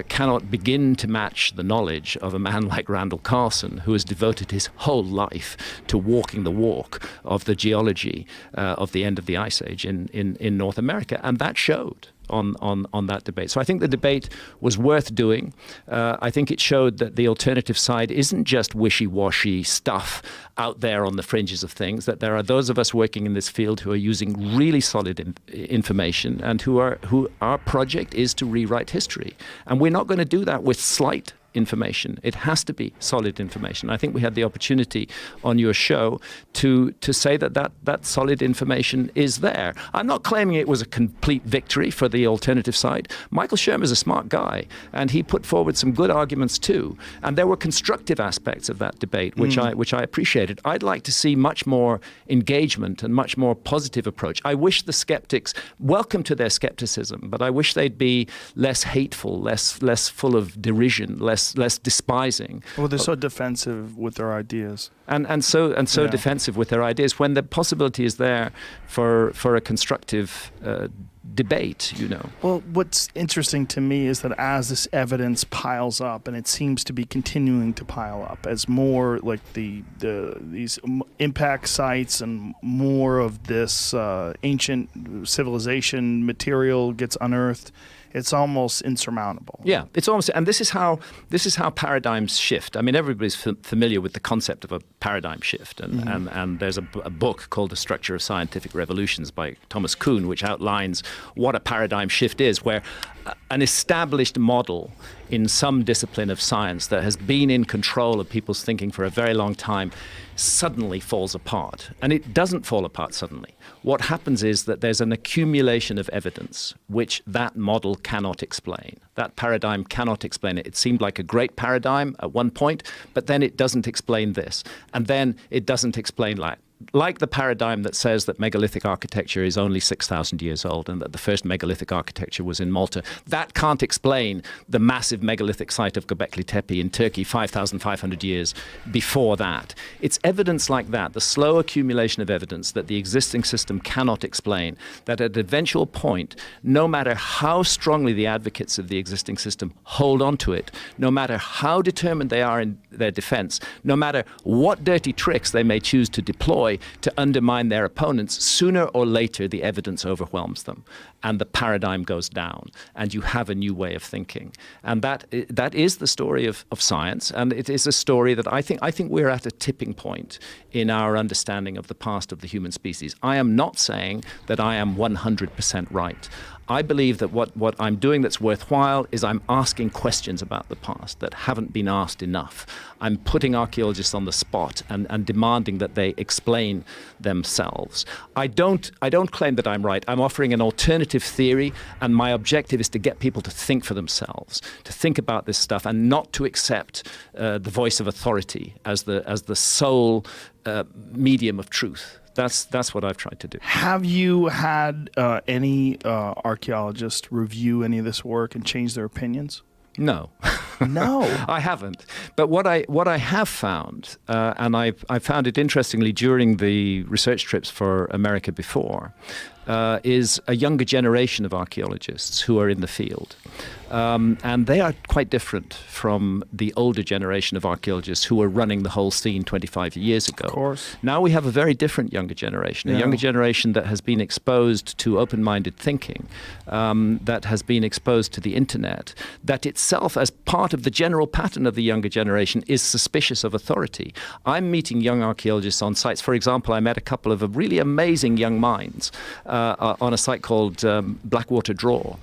cannot begin to match the knowledge of a man like Randall Carlson, who has devoted his whole life to walking the walk of the geology of the end of the Ice Age in North America. And that showed on that debate. So I think the debate was worth doing. I think it showed that the alternative side isn't just wishy-washy stuff out there on the fringes of things, that there are those of us working in this field who are using really solid information and who our project is to rewrite history. And we're not going to do that with slight information. It has to be solid information. I think we had the opportunity on your show to say that solid information is there. I'm not claiming it was a complete victory for the alternative side. Michael Shermer is a smart guy, and he put forward some good arguments too. And there were constructive aspects of that debate, which I appreciated. I'd like to see much more engagement and much more positive approach. I wish the skeptics, welcome to their skepticism, but I wish they'd be less hateful, less full of derision, less despising. Well, they're so defensive with their ideas. And so defensive with their ideas when the possibility is there for a constructive debate, you know. Well, what's interesting to me is that as this evidence piles up, and it seems to be continuing to pile up, as more like these impact sites and more of this ancient civilization material gets unearthed, it's almost insurmountable. Yeah, it's almost, and this is how paradigms shift. I mean, everybody's familiar with the concept of a paradigm shift, and there's a book called The Structure of Scientific Revolutions by Thomas Kuhn, which outlines what a paradigm shift is, where an established model in some discipline of science that has been in control of people's thinking for a very long time suddenly falls apart. And it doesn't fall apart suddenly. What happens is that there's an accumulation of evidence which that model cannot explain. That paradigm cannot explain it. It seemed like a great paradigm at one point, but then it doesn't explain this. And then it doesn't explain like the paradigm that says that megalithic architecture is only 6,000 years old and that the first megalithic architecture was in Malta. That can't explain the massive megalithic site of Göbekli Tepe in Turkey 5,500 years before that. It's evidence like that, the slow accumulation of evidence that the existing system cannot explain, that at an eventual point, no matter how strongly the advocates of the existing system hold on to it, no matter how determined they are in their defense, no matter what dirty tricks they may choose to deploy to undermine their opponents, sooner or later the evidence overwhelms them and the paradigm goes down and you have a new way of thinking. And that is the story of science, and it is a story that I think we're at a tipping point in our understanding of the past of the human species. I am not saying that I am 100% right. I believe that what I'm doing that's worthwhile is I'm asking questions about the past that haven't been asked enough. I'm putting archaeologists on the spot and demanding that they explain themselves. I don't claim that I'm right. I'm offering an alternative theory, and my objective is to get people to think for themselves, to think about this stuff, and not to accept the voice of authority as the sole medium of truth. That's what I've tried to do. Have you had any archaeologists review any of this work and change their opinions? No. No. I haven't. But what I have found, and I found it interestingly during the research trips for America before, is a younger generation of archaeologists who are in the field. And they are quite different from the older generation of archaeologists who were running the whole scene 25 years ago. Of course. Now we have a very different younger generation, a younger generation that has been exposed to open-minded thinking, that has been exposed to the internet, that itself, as part of the general pattern of the younger generation, is suspicious of authority. I'm meeting young archaeologists on sites. For example, I met a couple of really amazing young minds on a site called Blackwater Draw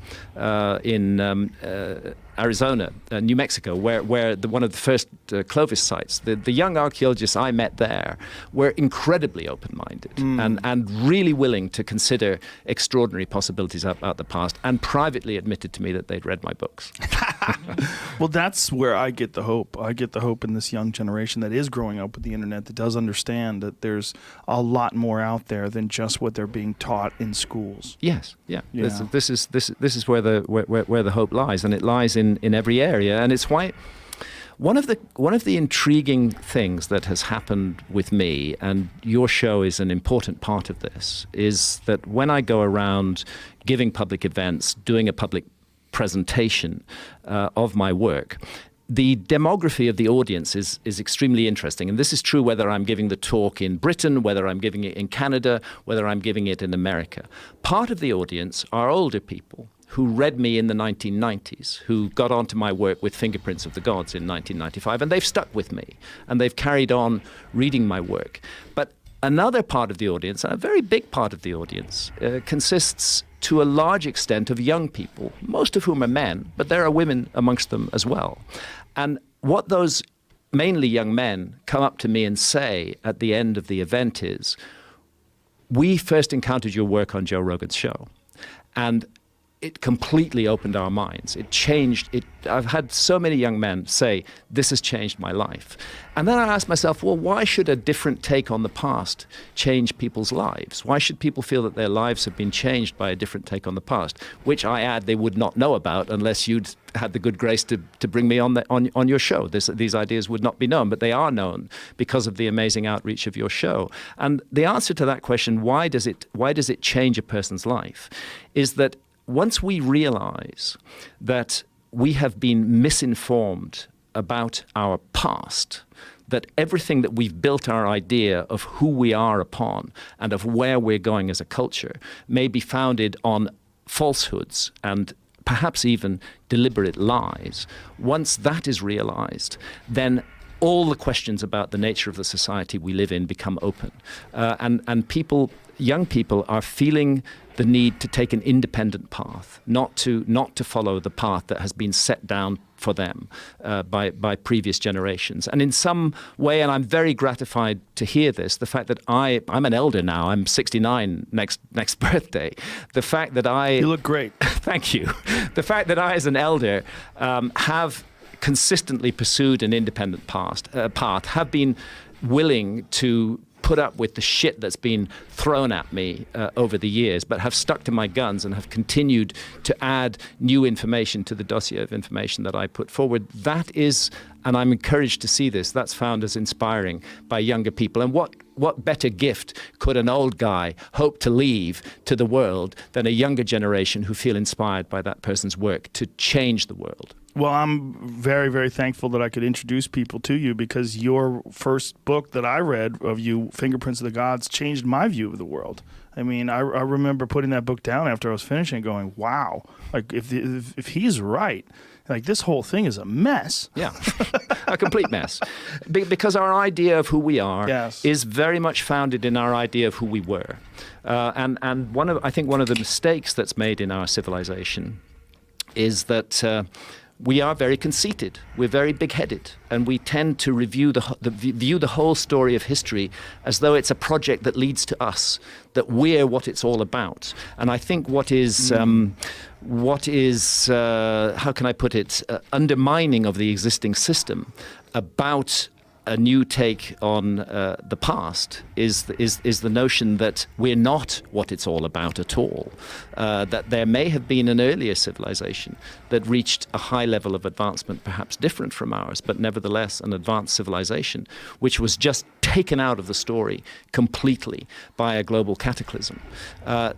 Arizona, New Mexico, where one of the first Clovis sites, the young archaeologists I met there were incredibly open-minded and really willing to consider extraordinary possibilities about the past, and privately admitted to me that they'd read my books. Well, that's where I get the hope. I get the hope in this young generation that is growing up with the internet, that does understand that there's a lot more out there than just what they're being taught in schools. Yes, yeah. This is where the hope lies, and it lies in every area. And it's why one of the intriguing things that has happened with me, and your show is an important part of this, is that when I go around giving public events, doing a public presentation of my work, the demography of the audience is extremely interesting. And this is true whether I'm giving the talk in Britain, whether I'm giving it in Canada, whether I'm giving it in America. Part of the audience are older people who read me in the 1990s, who got onto my work with Fingerprints of the Gods in 1995, and they've stuck with me, and they've carried on reading my work. But another part of the audience, and a very big part of the audience, consists to a large extent of young people, most of whom are men, but there are women amongst them as well. And what those mainly young men come up to me and say at the end of the event is, we first encountered your work on Joe Rogan's show, and it completely opened our minds. It changed it. I've had so many young men say, this has changed my life. And then I asked myself, well, why should a different take on the past change people's lives? Why should people feel that their lives have been changed by a different take on the past? Which I add they would not know about unless you'd had the good grace to bring me on your show. These ideas would not be known, but they are known because of the amazing outreach of your show. And the answer to that question, why does it change a person's life, is that once we realize that we have been misinformed about our past, that everything that we've built our idea of who we are upon and of where we're going as a culture may be founded on falsehoods and perhaps even deliberate lies, once that is realized, then all the questions about the nature of the society we live in become open. And people, young people, are feeling the need to take an independent path, not to follow the path that has been set down for them by previous generations. And in some way, and I'm very gratified to hear this, the fact that I'm an elder now, I'm 69 next birthday, the fact that You look great. Thank you. The fact that I, as an elder, have consistently pursued an independent path, have been willing to put up with the shit that's been thrown at me over the years, but have stuck to my guns and have continued to add new information to the dossier of information that I put forward. That is, and I'm encouraged to see this, that's found as inspiring by younger people. And what better gift could an old guy hope to leave to the world than a younger generation who feel inspired by that person's work to change the world? Well, I'm very, very thankful that I could introduce people to you, because your first book that I read of you, Fingerprints of the Gods, changed my view of the world. I mean, I remember putting that book down after I was finishing, going, "Wow! Like, if he's right, like this whole thing is a mess." Yeah, a complete mess. Because our idea of who we are is very much founded in our idea of who we were, and I think one of the mistakes that's made in our civilization is that. We are very conceited, we're very big-headed, and we tend to view the whole story of history as though it's a project that leads to us, that we're what it's all about. And I think what is how can I put it, undermining of the existing system about a new take on the past is the notion that we're not what it's all about at all. That there may have been an earlier civilization that reached a high level of advancement, perhaps different from ours, but nevertheless an advanced civilization, which was just taken out of the story completely by a global cataclysm.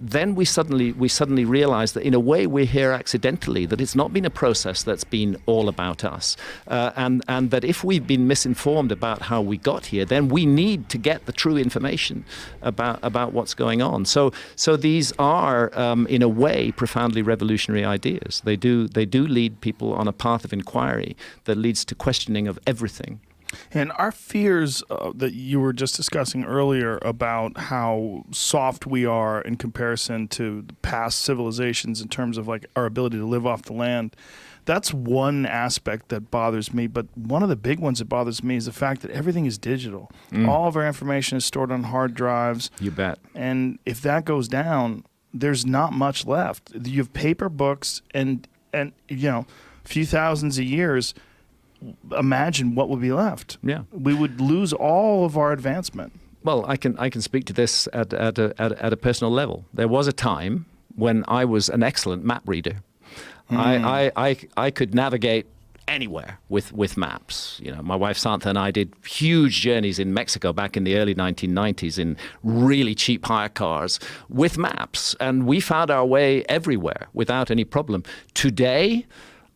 Then we suddenly realize that in a way we're here accidentally, that it's not been a process that's been all about us, and that if we've been misinformed about how we got here, then we need to get the true information about what's going on. So these are, in a way, profoundly revolutionary ideas. They do lead people on a path of inquiry that leads to questioning of everything. And our fears that you were just discussing earlier about how soft we are in comparison to past civilizations in terms of like our ability to live off the land, that's one aspect that bothers me. But one of the big ones that bothers me is the fact that everything is digital. All of our information is stored on hard drives. You bet. And if that goes down, there's not much left. You have paper books and a few thousands of years. Imagine what would be left. Yeah, we would lose all of our advancement. Well, I can speak to this at a personal level. There was a time when I was an excellent map reader. I could navigate anywhere with maps. My wife Santha and I did huge journeys in Mexico back in the early 1990s in really cheap hire cars with maps, and we found our way everywhere without any problem. Today,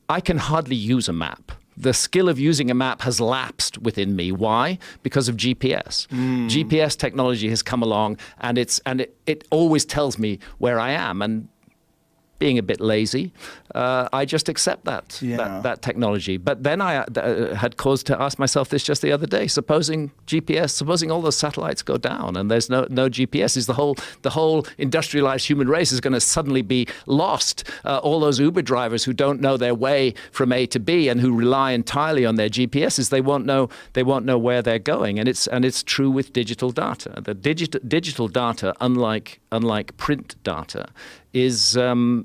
I can hardly use a map. The skill of using a map has lapsed within me. Why? Because of GPS. GPS technology has come along, and it always tells me where I am. And being a bit lazy, I just accept that technology. But then I had cause to ask myself this just the other day. Supposing all those satellites go down and there's no GPS, is the whole industrialized human race is going to suddenly be lost? All those Uber drivers who don't know their way from A to B and who rely entirely on their GPSs, they won't know where they're going. And it's true with digital data. The digital data, unlike print data, is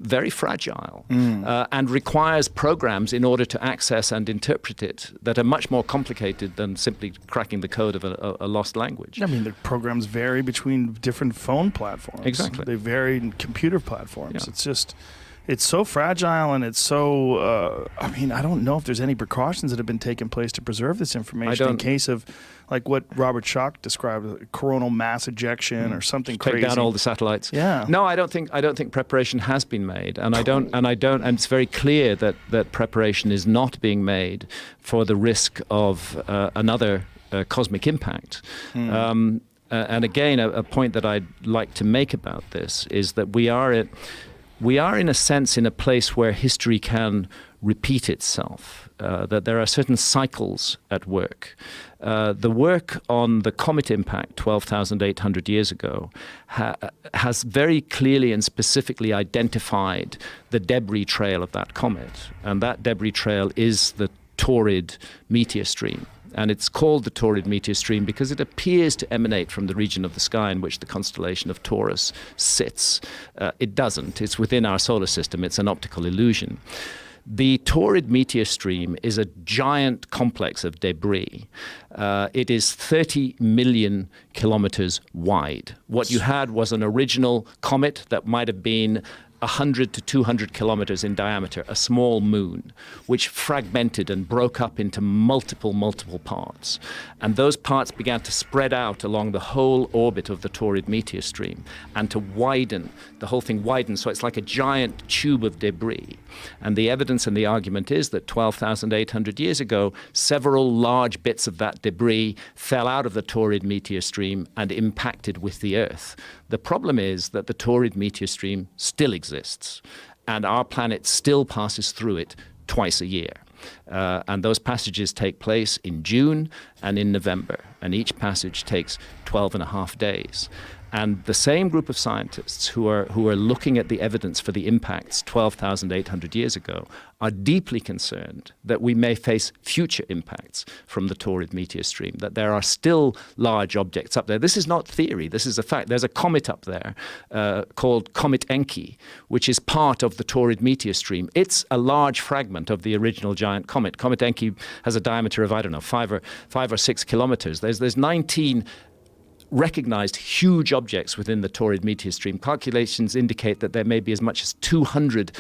very fragile and requires programs in order to access and interpret it that are much more complicated than simply cracking the code of a lost language. I mean, the programs vary between different phone platforms. Exactly. They vary in computer platforms. Yeah. It's so fragile, and it's so, I don't know if there's any precautions that have been taken place to preserve this information in case of, like what Robert Schoch described, coronal mass ejection or something crazy. Take down all the satellites. Yeah. No, I don't think preparation has been made, and and it's very clear that preparation is not being made for the risk of another cosmic impact. And again, a point that I'd like to make about this is that we are in a sense in a place where history can repeat itself, that there are certain cycles at work. The work on the comet impact 12,800 years ago has very clearly and specifically identified the debris trail of that comet, and that debris trail is the Taurid meteor stream. And it's called the Taurid meteor stream because it appears to emanate from the region of the sky in which the constellation of Taurus sits. It doesn't. It's within our solar system. It's an optical illusion. The Taurid meteor stream is a giant complex of debris. It is 30 million kilometers wide. What you had was an original comet that might have been 100 to 200 kilometers in diameter, a small moon, which fragmented and broke up into multiple parts. And those parts began to spread out along the whole orbit of the Taurid meteor stream and to widen. The whole thing widened, so it's like a giant tube of debris. And the evidence and the argument is that 12,800 years ago, several large bits of that debris fell out of the Taurid meteor stream and impacted with the Earth. The problem is that the Taurid meteor stream still exists, and our planet still passes through it twice a year. And those passages take place in June and in November, and each passage takes 12 and a half days. And the same group of scientists who are looking at the evidence for the impacts 12,800 years ago are deeply concerned that we may face future impacts from the Taurid meteor stream, that there are still large objects up there. This is not theory, this is a fact. There's a comet up there called Comet Encke, which is part of the Taurid meteor stream. It's a large fragment of the original giant comet. Comet Encke has a diameter of, 5 or 6 kilometers. There's 19 recognized huge objects within the Taurid meteor stream. Calculations indicate that there may be as much as 200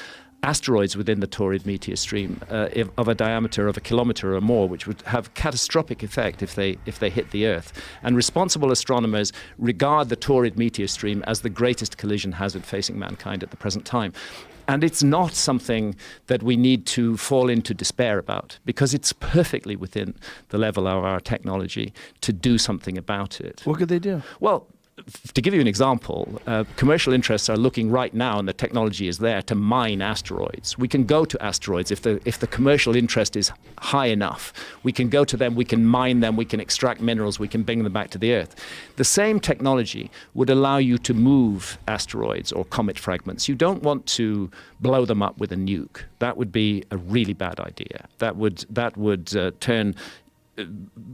asteroids within the Taurid meteor stream of a diameter of a kilometer or more, which would have catastrophic effect if they hit the Earth. And responsible astronomers regard the Taurid meteor stream as the greatest collision hazard facing mankind at the present time. And it's not something that we need to fall into despair about, because it's perfectly within the level of our technology to do something about it. What could they do? Well, to give you an example, commercial interests are looking right now, and the technology is there, to mine asteroids. We can go to asteroids if the commercial interest is high enough. We can go to them, we can mine them, we can extract minerals, we can bring them back to the Earth. The same technology would allow you to move asteroids or comet fragments. You don't want to blow them up with a nuke. That would be a really bad idea. That would turn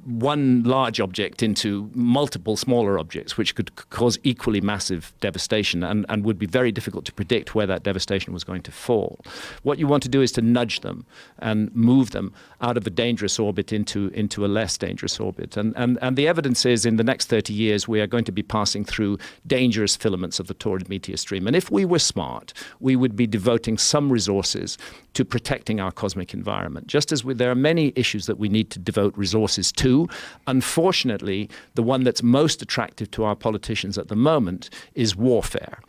one large object into multiple smaller objects, which could cause equally massive devastation and would be very difficult to predict where that devastation was going to fall. What you want to do is to nudge them and move them out of a dangerous orbit into a less dangerous orbit. And the evidence is in the next 30 years we are going to be passing through dangerous filaments of the Taurid meteor stream. And if we were smart, we would be devoting some resources to protecting our cosmic environment, just as there are many issues that we need to devote resources to. Unfortunately, the one that's most attractive to our politicians at the moment is warfare.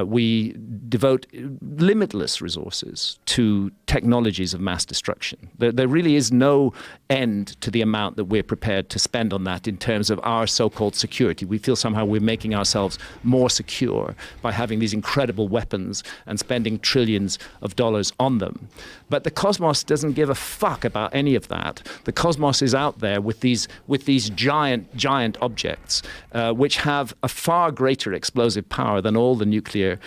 We devote limitless resources to technologies of mass destruction. There really is no end to the amount that we're prepared to spend on that in terms of our so-called security. We feel somehow we're making ourselves more secure by having these incredible weapons and spending trillions of dollars on them. But the cosmos doesn't give a fuck about any of that. The cosmos is out there with these giant objects, which have a far greater explosive power than all the nuclear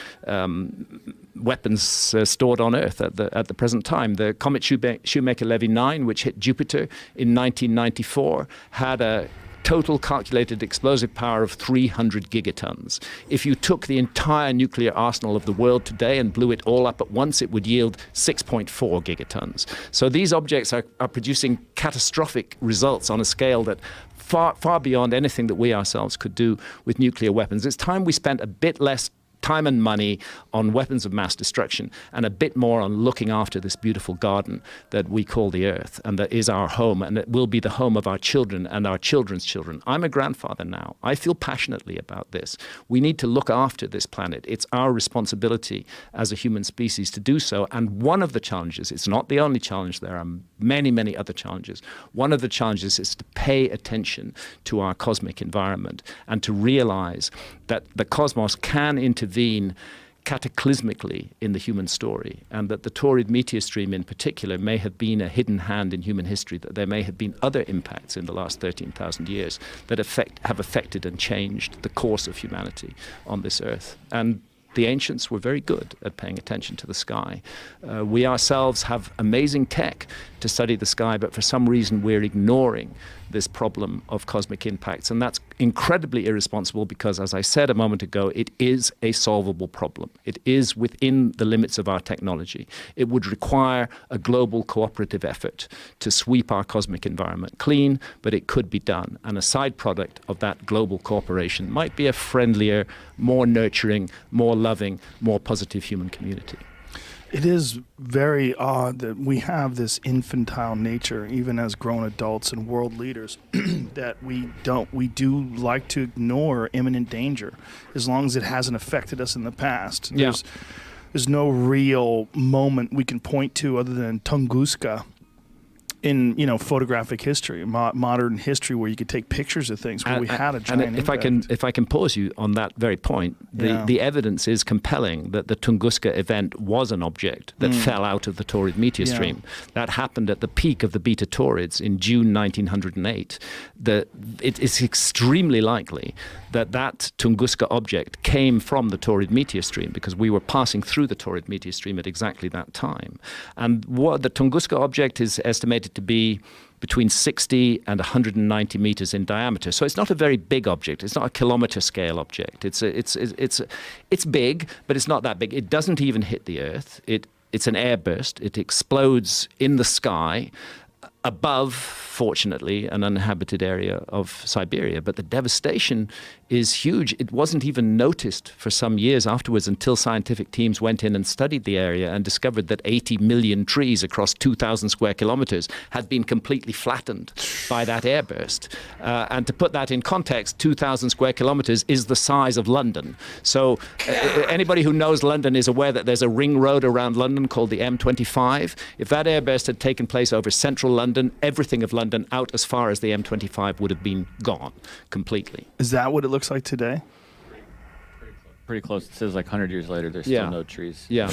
weapons stored on Earth at the present time. The comet Shoemaker-Levy 9, which hit Jupiter in 1994, had a total calculated explosive power of 300 gigatons. If you took the entire nuclear arsenal of the world today and blew it all up at once, it would yield 6.4 gigatons. So these objects are producing catastrophic results on a scale that far beyond anything that we ourselves could do with nuclear weapons. It's time we spent a bit less time and money on weapons of mass destruction and a bit more on looking after this beautiful garden that we call the Earth and that is our home, and it will be the home of our children and our children's children. I'm a grandfather now. I feel passionately about this. We need to look after this planet. It's our responsibility as a human species to do so. And one of the challenges, it's not the only challenge, there are many, many other challenges. One of the challenges is to pay attention to our cosmic environment and to realize that the cosmos can intervene cataclysmically in the human story, and that the Taurid meteor stream in particular may have been a hidden hand in human history, that there may have been other impacts in the last 13,000 years that have affected and changed the course of humanity on this Earth. And the ancients were very good at paying attention to the sky. We ourselves have amazing tech to study the sky, but for some reason we're ignoring this problem of cosmic impacts. And that's incredibly irresponsible because, as I said a moment ago, it is a solvable problem. It is within the limits of our technology. It would require a global cooperative effort to sweep our cosmic environment clean, but it could be done. And a side product of that global cooperation might be a friendlier, more nurturing, more loving, more positive human community. It is very odd that we have this infantile nature, even as grown adults and world leaders, that we do like to ignore imminent danger as long as it hasn't affected us in the past. Yeah. There's no real moment we can point to other than Tunguska in photographic history, modern history, where you could take pictures of things where we had a giant impact. If I can pause you on that very point, the evidence is compelling that the Tunguska event was an object that fell out of the Taurid meteor stream. That happened at the peak of the Beta Taurids in June 1908. It is extremely likely that Tunguska object came from the Taurid meteor stream, because we were passing through the Taurid meteor stream at exactly that time. And what the Tunguska object is estimated to be between 60 and 190 meters in diameter. So it's not a very big object. It's not a kilometer scale object. It's big, but it's not that big. It doesn't even hit the Earth. It's an airburst. It explodes in the sky above, fortunately, an uninhabited area of Siberia. But the devastation is huge. It wasn't even noticed for some years afterwards until scientific teams went in and studied the area and discovered that 80 million trees across 2,000 square kilometers had been completely flattened by that airburst. And to put that in context, 2,000 square kilometers is the size of London. So anybody who knows London is aware that there's a ring road around London called the M25. If that airburst had taken place over central London, everything of London out as far as the M25 would have been gone completely. Is that what it looks like today? pretty close. It says like 100 years later, there's still no trees. Yeah.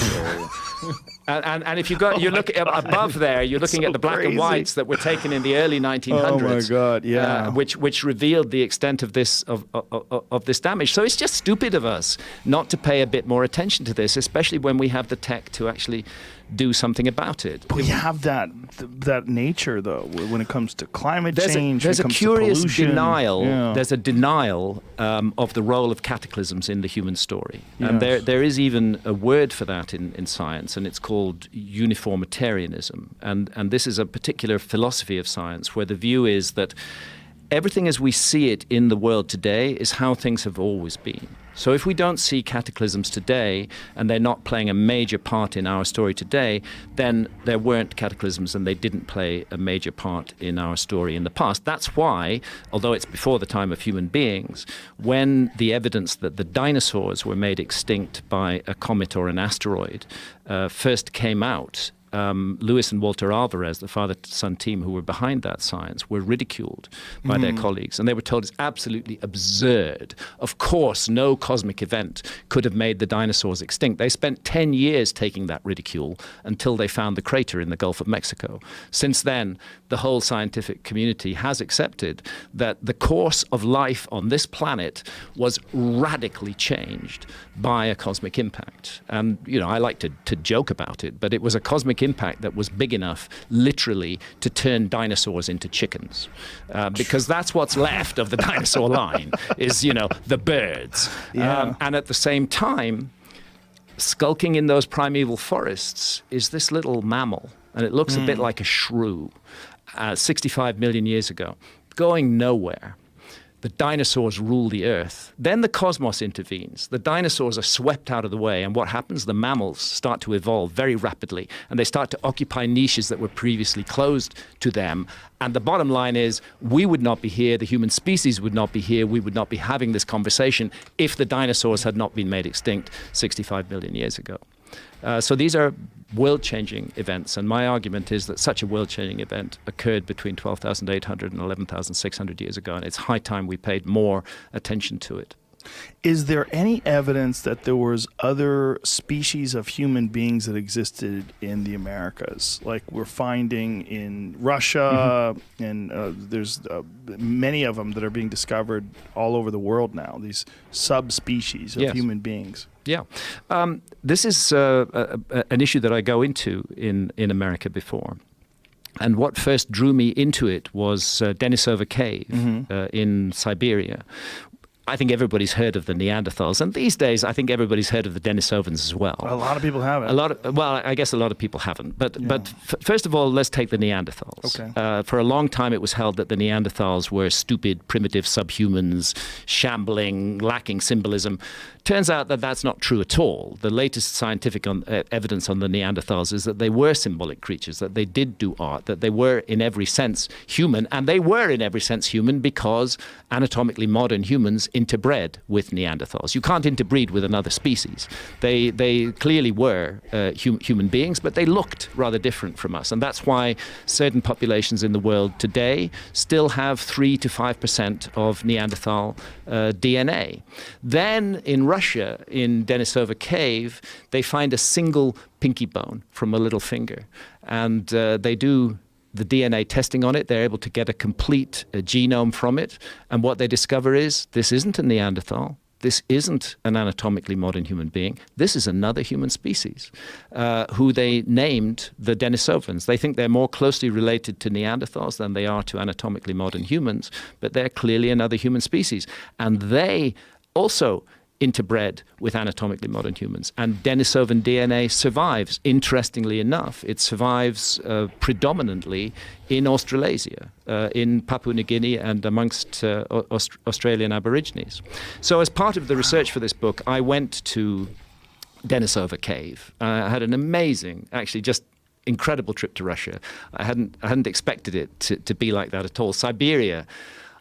and if you look above there, you're looking at the black and whites that were taken in the early 1900s. Oh my God! Yeah. Which revealed the extent of this of this damage. So it's just stupid of us not to pay a bit more attention to this, especially when we have the tech to actually do something about it. But we have that nature though when it comes to climate change. There's a curious denial. Yeah. There's a denial of the role of cataclysms in the human story, and Yes. there is even a word for that in science, and it's called uniformitarianism. And this is a particular philosophy of science where the view is that everything as we see it in the world today is how things have always been. So if we don't see cataclysms today and they're not playing a major part in our story today, then there weren't cataclysms and they didn't play a major part in our story in the past. That's why, although it's before the time of human beings, when the evidence that the dinosaurs were made extinct by a comet or an asteroid first came out, Lewis and Walter Alvarez, the father-son team who were behind that science, were ridiculed by their colleagues. And they were told it's absolutely absurd. Of course, no cosmic event could have made the dinosaurs extinct. They spent 10 years taking that ridicule until they found the crater in the Gulf of Mexico. Since then, the whole scientific community has accepted that the course of life on this planet was radically changed by a cosmic impact. And, I like to joke about it, but it was a cosmic impact that was big enough, literally, to turn dinosaurs into chickens. Because that's what's left of the dinosaur line, is, the birds. Yeah. And at the same time, skulking in those primeval forests is this little mammal, and it looks a bit like a shrew, 65 million years ago, going nowhere. The dinosaurs rule the earth. Then the cosmos intervenes. The dinosaurs are swept out of the way. And what happens? The mammals start to evolve very rapidly. And they start to occupy niches that were previously closed to them. And the bottom line is, we would not be here. The human species would not be here. We would not be having this conversation if the dinosaurs had not been made extinct 65 million years ago. So these are world-changing events, and my argument is that such a world-changing event occurred between 12,800 and 11,600 years ago, and it's high time we paid more attention to it. Is there any evidence that there was other species of human beings that existed in the Americas? Like we're finding in Russia, and there's many of them that are being discovered all over the world now, these subspecies of human beings. Yeah. This is an issue that I go into in America before. And what first drew me into it was Denisova Cave in Siberia. I think everybody's heard of the Neanderthals, and these days I think everybody's heard of the Denisovans as well. A lot of people haven't. I guess a lot of people haven't. But first of all, let's take the Neanderthals. Okay. For a long time, it was held that the Neanderthals were stupid, primitive subhumans, shambling, lacking symbolism. Turns out that that's not true at all. The latest scientific evidence on the Neanderthals is that they were symbolic creatures, that they did do art, that they were in every sense human, and they were in every sense human because anatomically modern humans interbred with Neanderthals. You can't interbreed with another species. They clearly were human beings, but they looked rather different from us, and that's why certain populations in the world today still have 3 to 5% of Neanderthal DNA. Then in Russia, in Denisova Cave, they find a single pinky bone from a little finger, and they do the DNA testing on it. They're able to get a complete genome from it, and what they discover is this isn't a Neanderthal. This isn't an anatomically modern human being. This is another human species who they named the Denisovans. They think they're more closely related to Neanderthals than they are to anatomically modern humans, but they're clearly another human species. And they also interbred with anatomically modern humans. And Denisovan DNA survives, interestingly enough. It survives predominantly in Australasia, in Papua New Guinea and amongst Australian Aborigines. So as part of the research for this book, I went to Denisova Cave. I had an amazing, actually just incredible trip to Russia. I hadn't expected it to be like that at all. Siberia,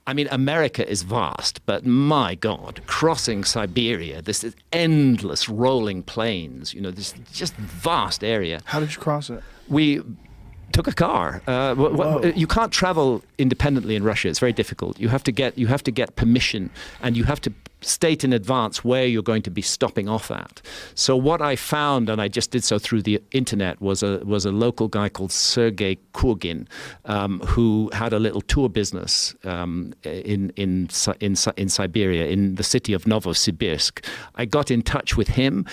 I mean, America is vast, but my God, crossing Siberia, this is endless rolling plains, this just vast area. How did you cross it? We took a car. You can't travel independently in Russia. It's very difficult. You have to get permission, and you have to state in advance where you're going to be stopping off at. So what I found, and I just did so through the internet, was a local guy called Sergei Kurgin, who had a little tour business in Siberia, in the city of Novosibirsk. I got in touch with him.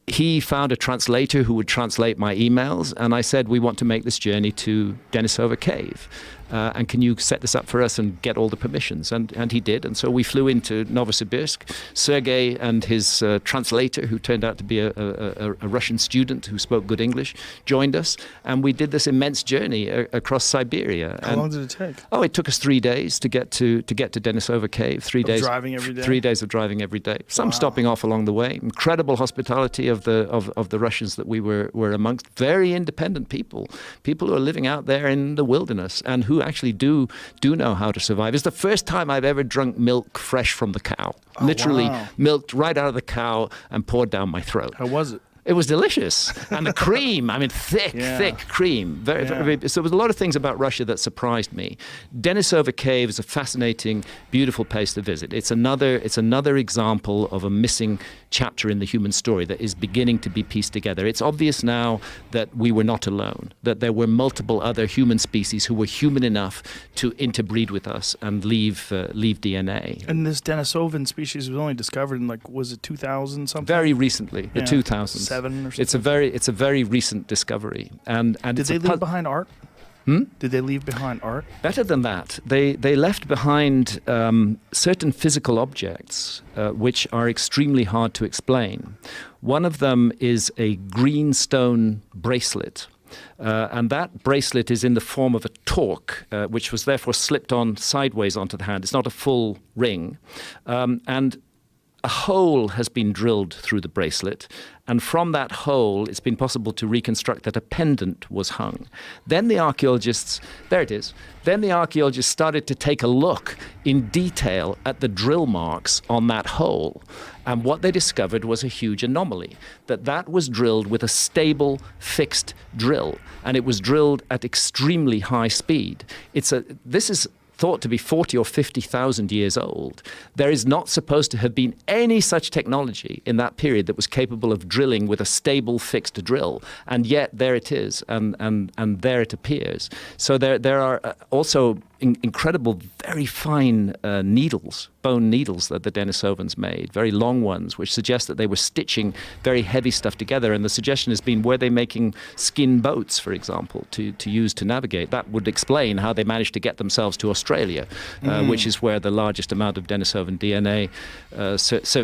He found a translator who would translate my emails, and I said, we want to make this journey to Denisova Cave. And can you set this up for us and get all the permissions? And he did. And so we flew into Novosibirsk. Sergei and his translator, who turned out to be a Russian student who spoke good English, joined us. And we did this immense journey across Siberia. How long did it take? Oh, it took us 3 days to get to Denisova Cave. 3 days driving every day? 3 days of driving every day. Some stopping off along the way. Incredible hospitality of the Russians that we were amongst. Very independent people who are living out there in the wilderness and who actually do know how to survive. It's the first time I've ever drunk milk fresh from the cow. Literally milked right out of the cow and poured down my throat. How was it? It was delicious. And the cream, I mean, thick cream. Very, so there was a lot of things about Russia that surprised me. Denisova Cave is a fascinating, beautiful place to visit. It's another example of a missing chapter in the human story that is beginning to be pieced together. It's obvious now that we were not alone, that there were multiple other human species who were human enough to interbreed with us and leave DNA. And this Denisovan species was only discovered in, like, was it 2000 something? Very recently, the 2000s. 7 or something. It's a very recent discovery. And did they leave behind art? Did they leave behind art? Better than that. They left behind certain physical objects which are extremely hard to explain. One of them is a green stone bracelet. And that bracelet is in the form of a torque, which was therefore slipped on sideways onto the hand. It's not a full ring. And a hole has been drilled through the bracelet, and from that hole it's been possible to reconstruct that a pendant was hung. Then the archaeologists, there it is, then the archaeologists started to take a look in detail at the drill marks on that hole. And what they discovered was a huge anomaly, that was drilled with a stable, fixed drill, and it was drilled at extremely high speed. This is thought to be 40 or 50,000 years old. There is not supposed to have been any such technology in that period that was capable of drilling with a stable fixed drill, and yet there it is, and there it appears. So there are also incredible, very fine needles, bone needles that the Denisovans made, very long ones, which suggest that they were stitching very heavy stuff together. And the suggestion has been, were they making skin boats, for example, to use to navigate? That would explain how they managed to get themselves to Australia, which is where the largest amount of Denisovan DNA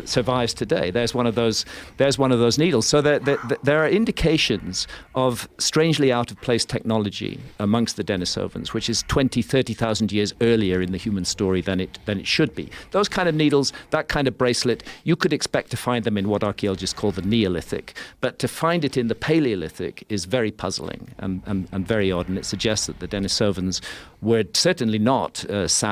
survives today. There's one of those needles. So there are indications of strangely out of place technology amongst the Denisovans, which is 20, 30,000 years earlier in the human story than it should be. Those kind of needles, that kind of bracelet, you could expect to find them in what archaeologists call the Neolithic, but to find it in the Paleolithic is very puzzling and very odd, and it suggests that the Denisovans were certainly not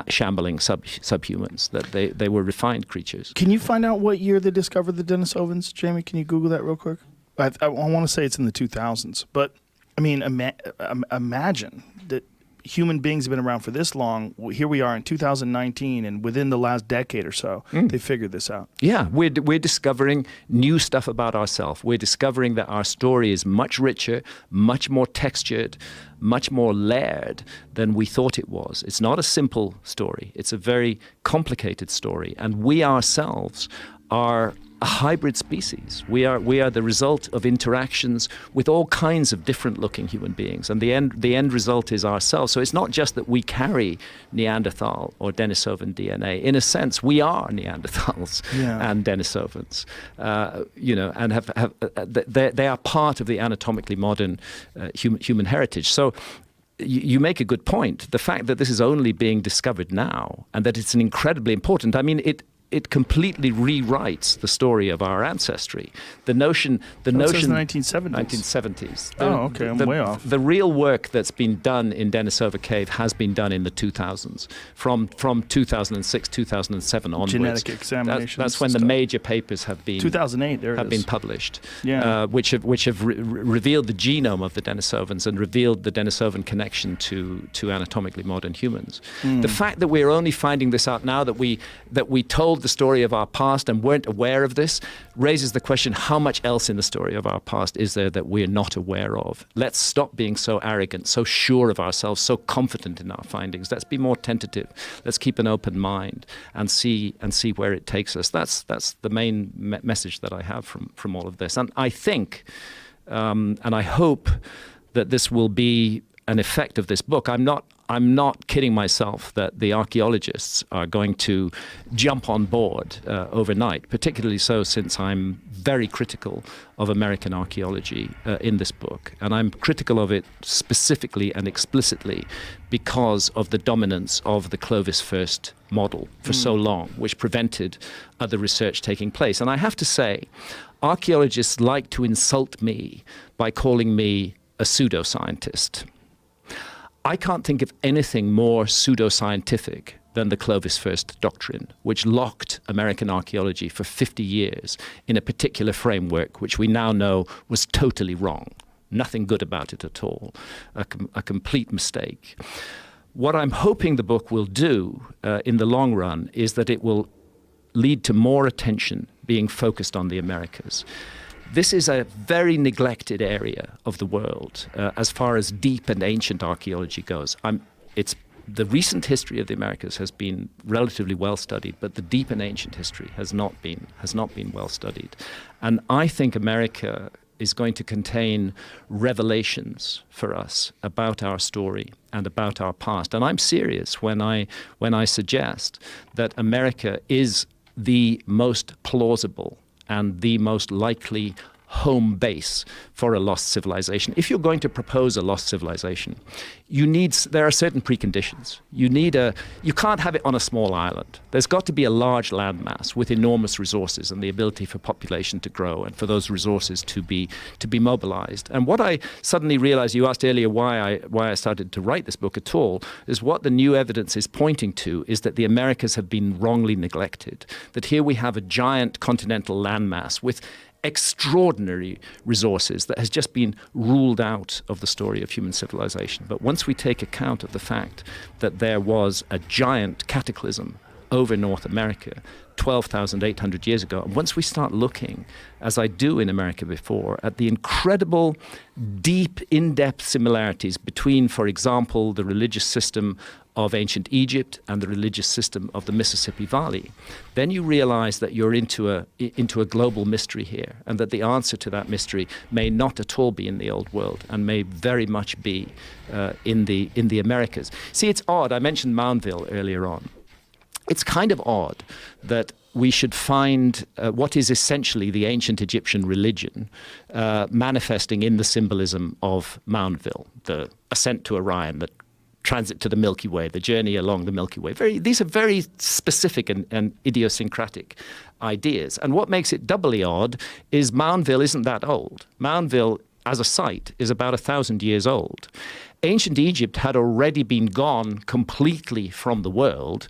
shambling subhumans, that they were refined creatures. Can you find out what year they discovered the Denisovans, Jamie? Can you Google that real quick? I want to say it's in the 2000s, but I mean, imagine that human beings have been around for this long. Here we are in 2019, and within the last decade or so, they figured this out. Yeah, we're discovering new stuff about ourselves. We're discovering that our story is much richer, much more textured, much more layered than we thought it was. It's not a simple story. It's a very complicated story, and we ourselves are a hybrid species. We are the result of interactions with all kinds of different looking human beings, and the end result is ourselves. So it's not just that we carry Neanderthal or Denisovan DNA. In a sense, we are Neanderthals and Denisovans, and they are part of the anatomically modern human heritage. So you make a good point. The fact that this is only being discovered now, and that it's an incredibly important, I mean, it completely rewrites the story of our ancestry. The notion. Says the 1970s. 1970s. Okay, I'm way off. The real work that's been done in Denisova Cave has been done in the 2000s, from 2006, 2007 onwards. Genetic examinations. That's when the major papers have been 2008. Been published. Which have revealed the genome of the Denisovans and revealed the Denisovan connection to anatomically modern humans. The fact that we're only finding this out now, that we told the story of our past and weren't aware of this raises the question, how much else in the story of our past is there that we're not aware of? Let's stop being so arrogant, so sure of ourselves, so confident in our findings. Let's be more tentative. Let's keep an open mind and see where it takes us. That's the main message that I have from all of this. And I think, and I hope that this will be an effect of this book. I'm not kidding myself that the archaeologists are going to jump on board overnight, particularly so since I'm very critical of American archaeology in this book. And I'm critical of it specifically and explicitly because of the dominance of the Clovis first model for so long, which prevented other research taking place. And I have to say, archaeologists like to insult me by calling me a pseudoscientist. I can't think of anything more pseudoscientific than the Clovis first doctrine, which locked American archaeology for 50 years in a particular framework, which we now know was totally wrong. Nothing good about it at all. A complete mistake. What I'm hoping the book will do in the long run is that it will lead to more attention being focused on the Americas. This is a very neglected area of the world as far as deep and ancient archaeology goes. The recent history of the Americas has been relatively well studied, but the deep and ancient history has not been well studied. And I think America is going to contain revelations for us about our story and about our past. And I'm serious when I suggest that America is the most plausible and the most likely home base for a lost civilization. If you're going to propose a lost civilization, there are certain preconditions. You can't have it on a small island. There's got to be a large landmass with enormous resources and the ability for population to grow and for those resources to be mobilized. And what I suddenly realized, you asked earlier why I started to write this book at all, is what the new evidence is pointing to is that the Americas have been wrongly neglected. That here we have a giant continental landmass with extraordinary resources that has just been ruled out of the story of human civilization. But once we take account of the fact that there was a giant cataclysm over North America 12,800 years ago, and once we start looking, as I do in America before, at the incredible, deep, in-depth similarities between, for example, the religious system of ancient Egypt and the religious system of the Mississippi Valley, then you realize that you're into a global mystery here, and that the answer to that mystery may not at all be in the old world and may very much be in the Americas. See, it's odd. I mentioned Moundville earlier on. It's kind of odd that we should find what is essentially the ancient Egyptian religion manifesting in the symbolism of Moundville, the ascent to Orion, the transit to the Milky Way, the journey along the Milky Way. These are very specific and idiosyncratic ideas. And what makes it doubly odd is Moundville isn't that old. Moundville, as a site, is about 1,000 years old. Ancient Egypt had already been gone completely from the world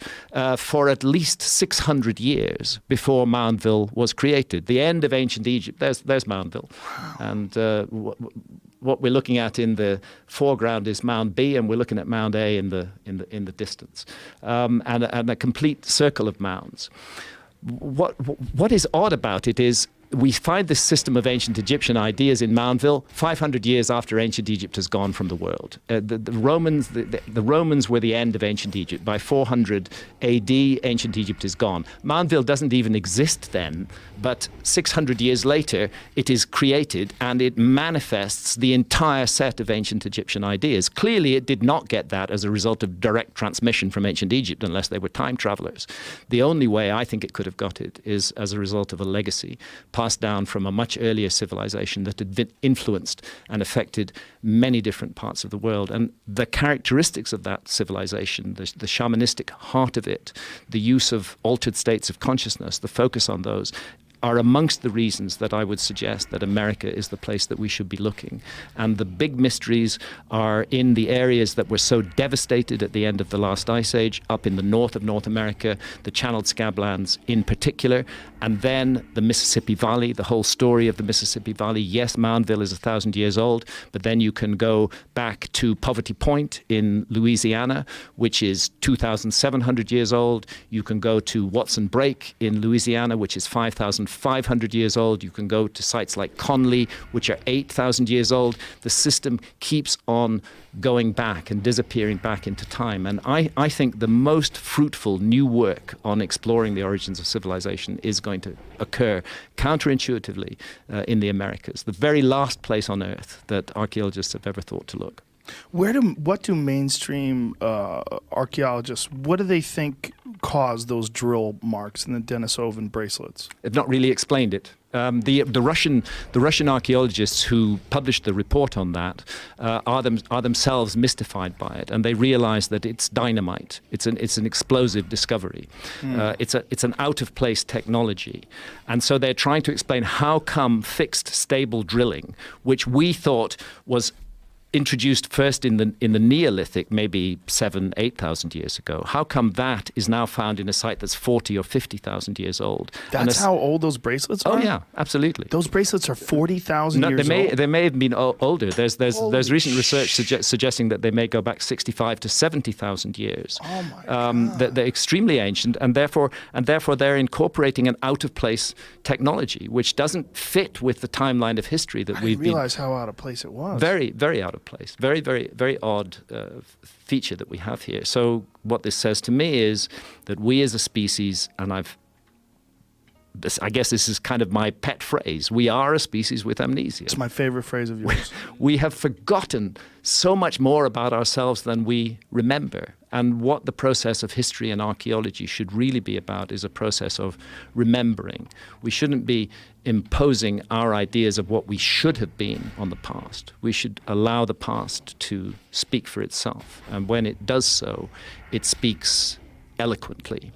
for at least 600 years before Moundville was created. The end of ancient Egypt, there's Moundville. And what we're looking at in the foreground is Mound B, and we're looking at Mound A in the distance, and a complete circle of mounds. What is odd about it is we find this system of ancient Egyptian ideas in Moundville 500 years after ancient Egypt has gone from the world. The Romans were the end of ancient Egypt. By 400 AD, ancient Egypt is gone. Moundville doesn't even exist then, but 600 years later, it is created and it manifests the entire set of ancient Egyptian ideas. Clearly, it did not get that as a result of direct transmission from ancient Egypt, unless they were time travelers. The only way I think it could have got it is as a result of a legacy passed down from a much earlier civilization that had been influenced and affected many different parts of the world. And the characteristics of that civilization, the shamanistic heart of it, the use of altered states of consciousness, the focus on those, are amongst the reasons that I would suggest that America is the place that we should be looking. And the big mysteries are in the areas that were so devastated at the end of the last ice age, up in the north of North America, the channeled scablands in particular, and then the Mississippi Valley, the whole story of the Mississippi Valley. Yes, Moundville is 1,000 years old, but then you can go back to Poverty Point in Louisiana, which is 2,700 years old. You can go to Watson Brake in Louisiana, which is 5,500 years old. You can go to sites like Conley, which are 8,000 years old. The system keeps on going back and disappearing back into time. And I think the most fruitful new work on exploring the origins of civilization is going to occur counterintuitively in the Americas, the very last place on Earth that archaeologists have ever thought to look. What do mainstream archaeologists, what do they think caused those drill marks in the Denisovan bracelets? They've not really explained it. The Russian archaeologists who published the report on that are themselves mystified by it, and they realize that it's dynamite. It's an explosive discovery. It's an out of place technology, and so they're trying to explain how come fixed stable drilling, which we thought was introduced first in the Neolithic, maybe 8,000 years ago. How come that is now found in a site that's 40 or 50,000 years old? That's how old those bracelets are? Oh yeah, absolutely. Those bracelets are 40,000 years old? They may have been older. There's recent research suggesting that they may go back 65 to 70,000 years. Oh my God. They're extremely ancient, and therefore they're incorporating an out-of-place technology, which doesn't fit with the timeline of history that we've been... I didn't realize how out of place it was. Very, very out of place. Very, very, very odd feature that we have here. So what this says to me is that we as a species, and I guess this is kind of my pet phrase, we are a species with amnesia. It's my favorite phrase of yours. We have forgotten so much more about ourselves than we remember. And what the process of history and archaeology should really be about is a process of remembering. We shouldn't be imposing our ideas of what we should have been on the past. We should allow the past to speak for itself. And when it does so, it speaks eloquently.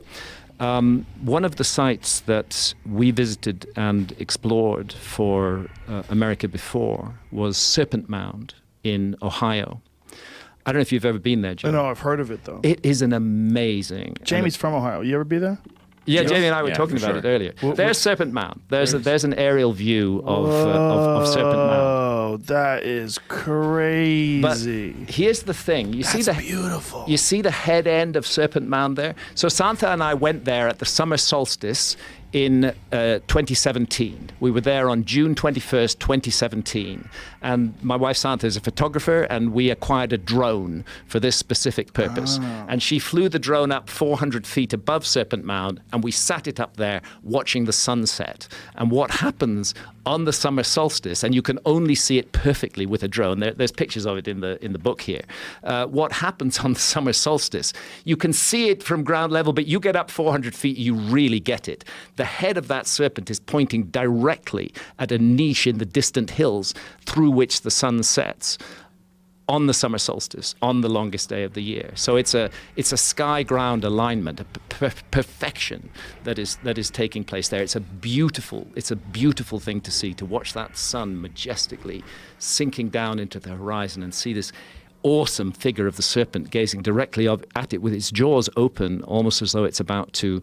One of the sites that we visited and explored for America before was Serpent Mound in Ohio. I don't know if you've ever been there, Jamie. No, I've heard of it, though. It is an amazing... Jamie's from Ohio. You ever be there? Yeah, Jamie and I were talking about it earlier. There's Serpent Mound. There's an aerial view of Serpent Mound. Oh, that is crazy. But here's the thing. That's beautiful. You see the head end of Serpent Mound there? So Santa and I went there at the summer solstice in 2017. We were there on June 21st, 2017. And my wife Santa is a photographer, and we acquired a drone for this specific purpose. And she flew the drone up 400 feet above Serpent Mound, and we sat it up there watching the sunset. And what happens on the summer solstice, and you can only see it perfectly with a drone. There's pictures of it in the book here. What happens on the summer solstice? You can see it from ground level, but you get up 400 feet, you really get it. The head of that serpent is pointing directly at a niche in the distant hills through which the sun sets on the summer solstice, on the longest day of the year. So it's a sky-ground alignment, a perfection that is taking place there. It's a beautiful thing to see, to watch that sun majestically sinking down into the horizon and see this awesome figure of the serpent gazing directly at it with its jaws open, almost as though it's about to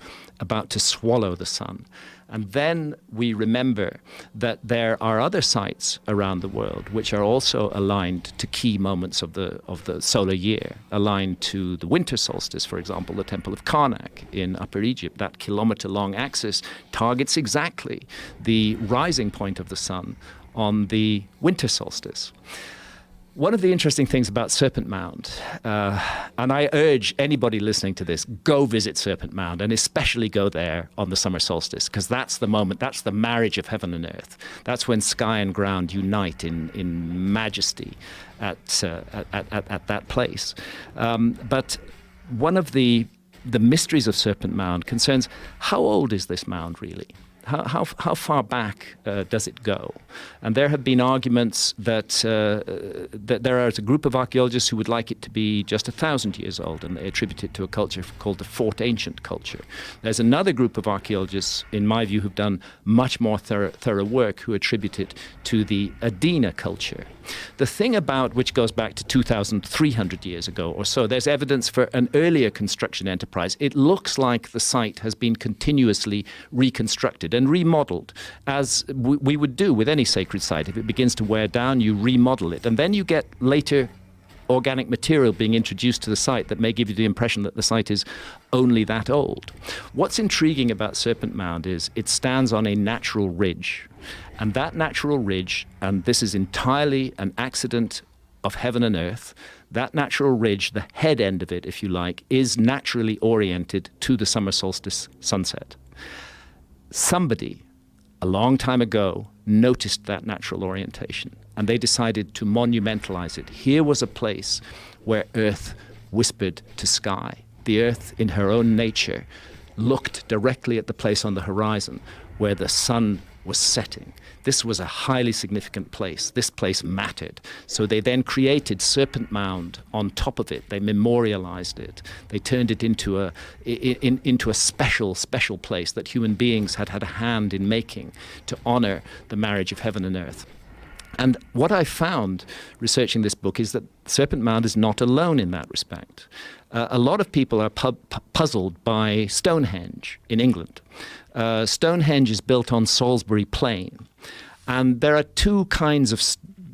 swallow the sun. And then we remember that there are other sites around the world which are also aligned to key moments of the solar year, aligned to the winter solstice, for example. The Temple of Karnak in Upper Egypt, that kilometer-long axis targets exactly the rising point of the sun on the winter solstice. One of the interesting things about Serpent Mound, and I urge anybody listening to this, go visit Serpent Mound, and especially go there on the summer solstice, because that's the moment, that's the marriage of heaven and earth. That's when sky and ground unite in majesty at that place. But one of the mysteries of Serpent Mound concerns how old is this mound really? How far back does it go? And there have been arguments that there is a group of archaeologists who would like it to be just 1,000 years old, and they attribute it to a culture called the Fourth Ancient Culture. There's another group of archaeologists, in my view, who've done much more thorough work, who attribute it to the Adena culture. The thing about which goes back to 2,300 years ago or so, there's evidence for an earlier construction enterprise. It looks like the site has been continuously reconstructed and remodeled, as we would do with any sacred site. If it begins to wear down, you remodel it. And then you get later organic material being introduced to the site that may give you the impression that the site is only that old. What's intriguing about Serpent Mound is it stands on a natural ridge. And that natural ridge, and this is entirely an accident of heaven and earth, that natural ridge, the head end of it, if you like, is naturally oriented to the summer solstice sunset. Somebody, a long time ago, noticed that natural orientation, and they decided to monumentalize it. Here was a place where earth whispered to sky. The earth, in her own nature, looked directly at the place on the horizon where the sun was setting. This was a highly significant place. This place mattered. So they then created Serpent Mound on top of it. They memorialized it. They turned it into a special place that human beings had a hand in making to honor the marriage of heaven and earth. And what I found researching this book is that Serpent Mound is not alone in that respect. A lot of people are puzzled by Stonehenge in England. Stonehenge is built on Salisbury Plain. And there are two kinds of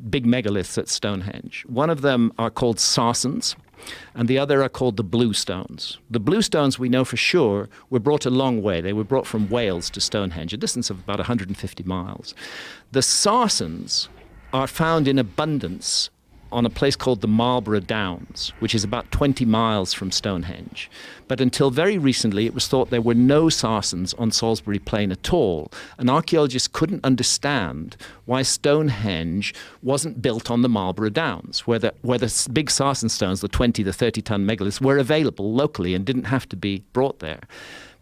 big megaliths at Stonehenge. One of them are called Sarsens, and the other are called the Blue Stones. The Blue Stones, we know for sure, were brought a long way. They were brought from Wales to Stonehenge, a distance of about 150 miles. The Sarsens are found in abundance on a place called the Marlborough Downs, which is about 20 miles from Stonehenge. But until very recently, it was thought there were no Sarsens on Salisbury Plain at all, and archaeologists couldn't understand why Stonehenge wasn't built on the Marlborough Downs, where the big Sarsen stones, the 20, the 30-ton megaliths, were available locally and didn't have to be brought there.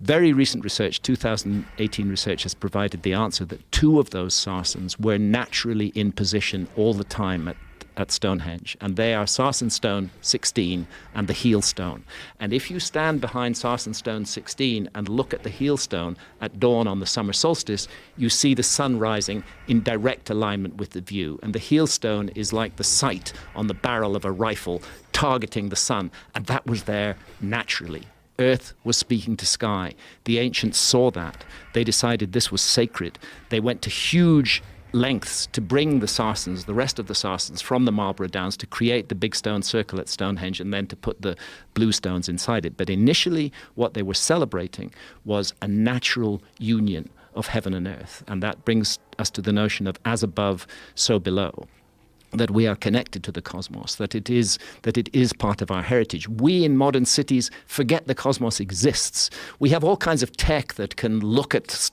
Very recent research, 2018 research, has provided the answer that two of those Sarsens were naturally in position all the time at Stonehenge, and they are Sarsen Stone 16 and the Heel Stone. And if you stand behind Sarsen Stone 16 and look at the Heel Stone at dawn on the summer solstice, you see the sun rising in direct alignment with the view. And the Heel Stone is like the sight on the barrel of a rifle targeting the sun, and that was there naturally. Earth was speaking to sky. The ancients saw that. They decided this was sacred. They went to huge lengths to bring the Sarsens, the rest of the Sarsens, from the Marlborough Downs to create the big stone circle at Stonehenge and then to put the blue stones inside it. But initially, what they were celebrating was a natural union of heaven and earth. And that brings us to the notion of as above, so below. That we are connected to the cosmos, that it is part of our heritage. We in modern cities forget the cosmos exists. We have all kinds of tech that can look at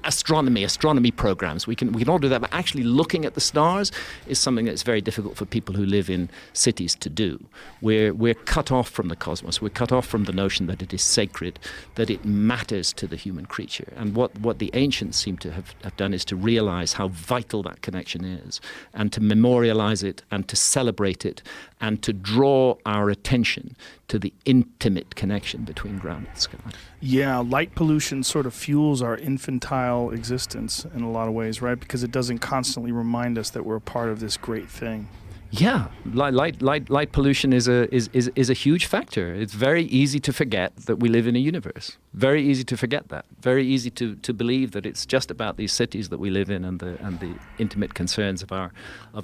astronomy programs. We can all do that, but actually looking at the stars is something that's very difficult for people who live in cities to do. We're cut off from the cosmos. We're cut off from the notion that it is sacred, that it matters to the human creature. And what the ancients seem to have done is to realize how vital that connection is and to memorialize it and to celebrate it and to draw our attention to the intimate connection between ground and sky. Yeah, light pollution sort of fuels our infantile existence in a lot of ways, right? Because it doesn't constantly remind us that we're a part of this great thing. Yeah, light pollution is a huge factor. It's very easy to forget that we live in a universe. Very easy to forget that. Very easy to believe that it's just about these cities that we live in and the intimate concerns of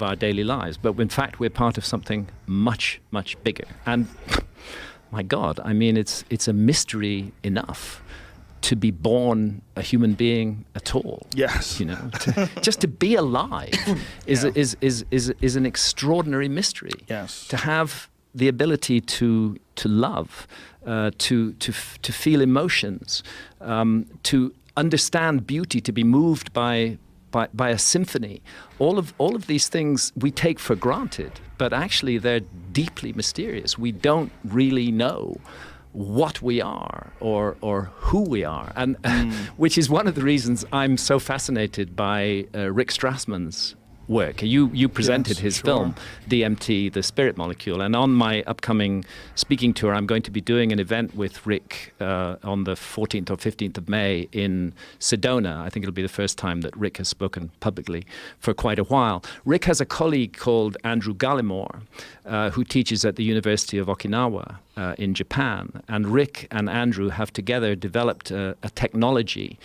our daily lives. But in fact, we're part of something much, much bigger. And my God, I mean, it's a mystery enough to be born a human being at all. Yes. You know, just to be alive is an extraordinary mystery. Yes. To have the ability to love, to feel emotions, to understand beauty, to be moved by a symphony. All of these things we take for granted, but actually they're deeply mysterious. We don't really know what we are or who we are, and which is one of the reasons I'm so fascinated by Rick Strassman's work. You presented his film DMT, the spirit molecule, and on my upcoming speaking tour I'm going to be doing an event with Rick on the 14th or 15th of May in Sedona. I think it'll be the first time that Rick has spoken publicly for quite a while. Rick has a colleague called Andrew Gallimore who teaches at the University of Okinawa in Japan, and Rick and Andrew have together developed a technology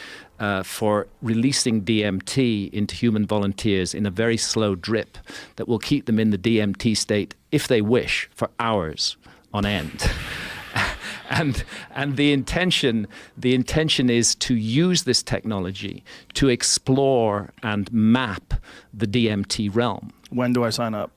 for releasing DMT into human volunteers in a very slow drip that will keep them in the DMT state, if they wish, for hours on end. And the intention is to use this technology to explore and map the DMT realm. When do I sign up?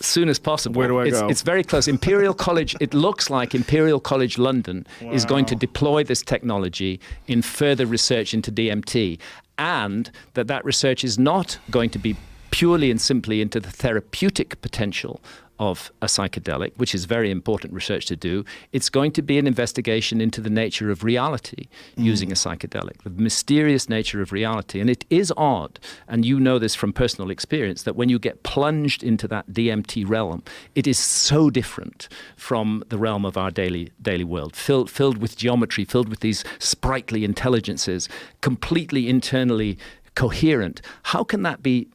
Soon as possible. Where do I go? It's very close. Imperial College, it looks like Imperial College London is going to deploy this technology in further research into DMT, and that research is not going to be purely and simply into the therapeutic potential of a psychedelic, which is very important research to do. It's going to be an investigation into the nature of reality using a psychedelic, the mysterious nature of reality. And it is odd, and you know this from personal experience, that when you get plunged into that DMT realm, it is so different from the realm of our daily world, filled with geometry, filled with these sprightly intelligences, completely internally coherent. How can that be,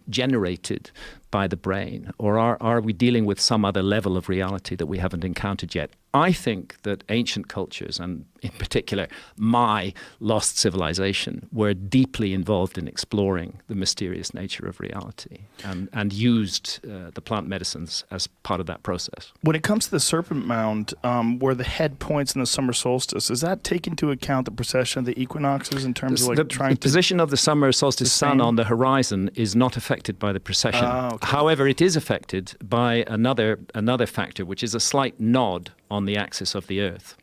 generated by the brain? Or are we dealing with some other level of reality that we haven't encountered yet? I think that ancient cultures, and in particular my lost civilization, were deeply involved in exploring the mysterious nature of reality and used the plant medicines as part of that process. When it comes to the Serpent Mound, where the head points in the summer solstice, does that take into account the precession of the equinoxes in terms of the position of the summer solstice sun on the horizon is not affected by the precession. Okay. However, it is affected by another factor, which is a slight nod on the axis of the Earth.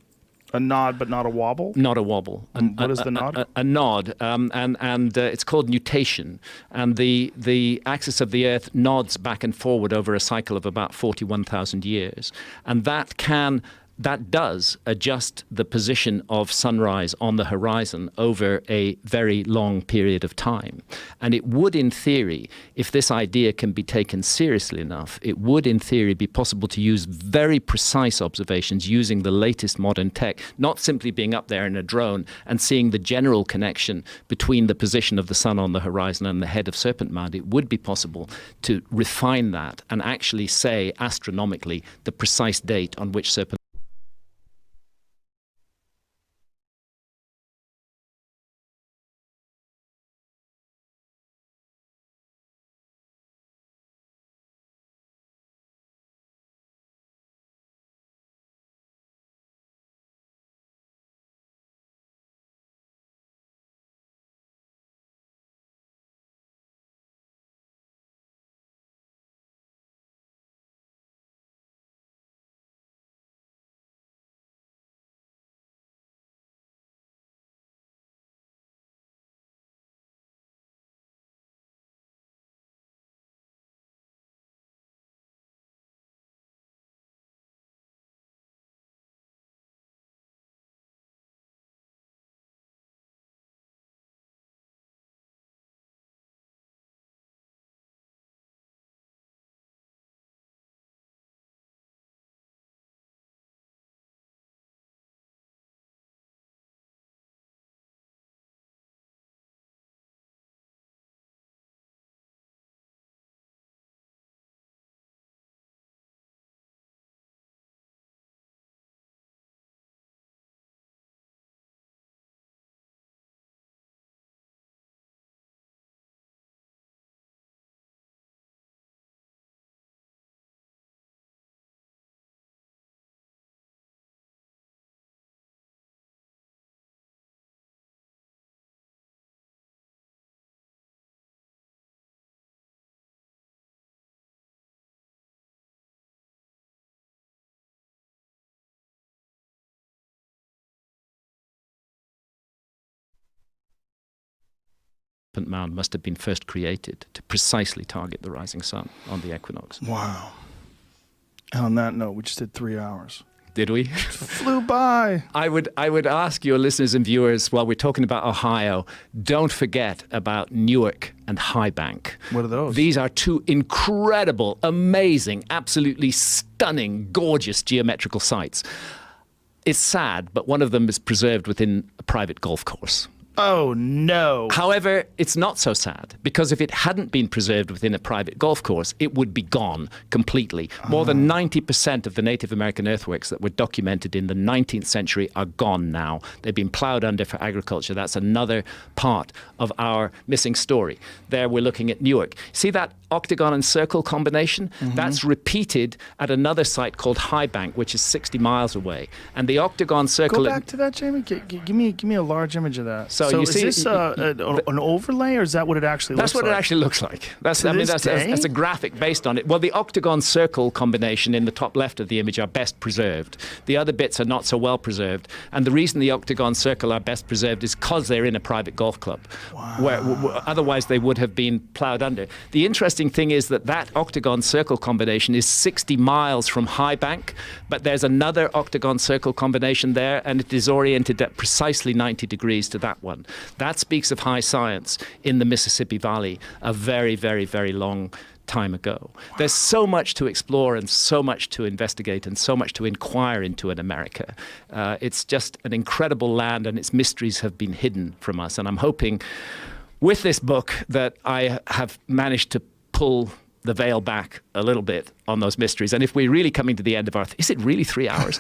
A nod, but not a wobble? Not a wobble. What is the nod? A nod, and it's called nutation. And the axis of the Earth nods back and forward over a cycle of about 41,000 years. And that does adjust the position of sunrise on the horizon over a very long period of time. And it would, in theory, if this idea can be taken seriously enough, it would, in theory, be possible to use very precise observations using the latest modern tech, not simply being up there in a drone and seeing the general connection between the position of the sun on the horizon and the head of Serpent Mound. It would be possible to refine that and actually say astronomically the precise date on which Serpent Mound must have been first created to precisely target the rising sun on the equinox. Wow. And on that note, we just did 3 hours. Did we? Flew by. I would ask your listeners and viewers, while we're talking about Ohio, don't forget about Newark and High Bank. What are those? These are two incredible, amazing, absolutely stunning, gorgeous geometrical sites. It's sad, but one of them is preserved within a private golf course. Oh, no. However, it's not so sad, because if it hadn't been preserved within a private golf course, it would be gone completely. More than 90% of the Native American earthworks that were documented in the 19th century are gone now. They've been plowed under for agriculture. That's another part of our missing story. There we're looking at Newark. See that octagon and circle combination? That's repeated at another site called High Bank, which is 60 miles away. And the octagon circle... Go back to that, Jamie. Give me a large image of that. So you is see, this an overlay, or is that what it actually looks like? That's what it actually looks like. That's a graphic based on it. Well, the octagon circle combination in the top left of the image are best preserved. The other bits are not so well preserved. And the reason the octagon circle are best preserved is because they're in a private golf club. Wow. Where otherwise they would have been plowed under. The interesting thing is that octagon circle combination is 60 miles from High Bank, but there's another octagon circle combination there, and it is oriented at precisely 90 degrees to that one. That speaks of high science in the Mississippi Valley a very, very, very long time ago. There's so much to explore and so much to investigate and so much to inquire into in America. It's just an incredible land, and its mysteries have been hidden from us. And I'm hoping with this book that I have managed to pull the veil back a little bit on those mysteries. And if we're really coming to the end of our... Is it really 3 hours?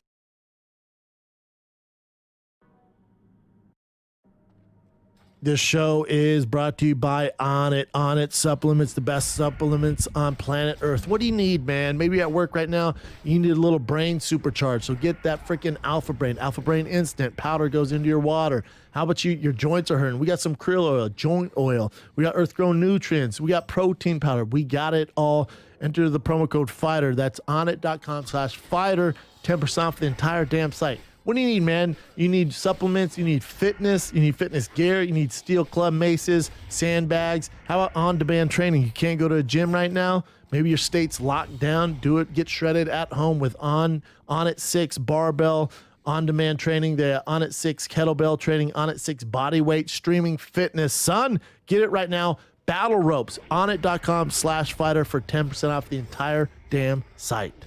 This show is brought to you by Onnit. Onnit supplements, the best supplements on planet Earth. What do you need, man? Maybe at work right now, you need a little brain supercharge. So get that freaking Alpha Brain. Alpha Brain Instant. Powder goes into your water. How about your joints are hurting? We got some krill oil, joint oil. We got earth-grown nutrients. We got protein powder. We got it all. Enter the promo code FIGHTER. That's onnit.com/fighter. 10% off the entire damn site. What do you need, man? You need supplements, you need fitness gear, you need steel club maces, sandbags. How about on-demand training? You can't go to a gym right now? Maybe your state's locked down. Do it. Get shredded at home with Onnit 6 barbell on-demand training, the Onnit 6 kettlebell training, Onnit 6 bodyweight streaming fitness. Son, get it right now. Battle ropes, onnit.com/fighter for 10% off the entire damn site.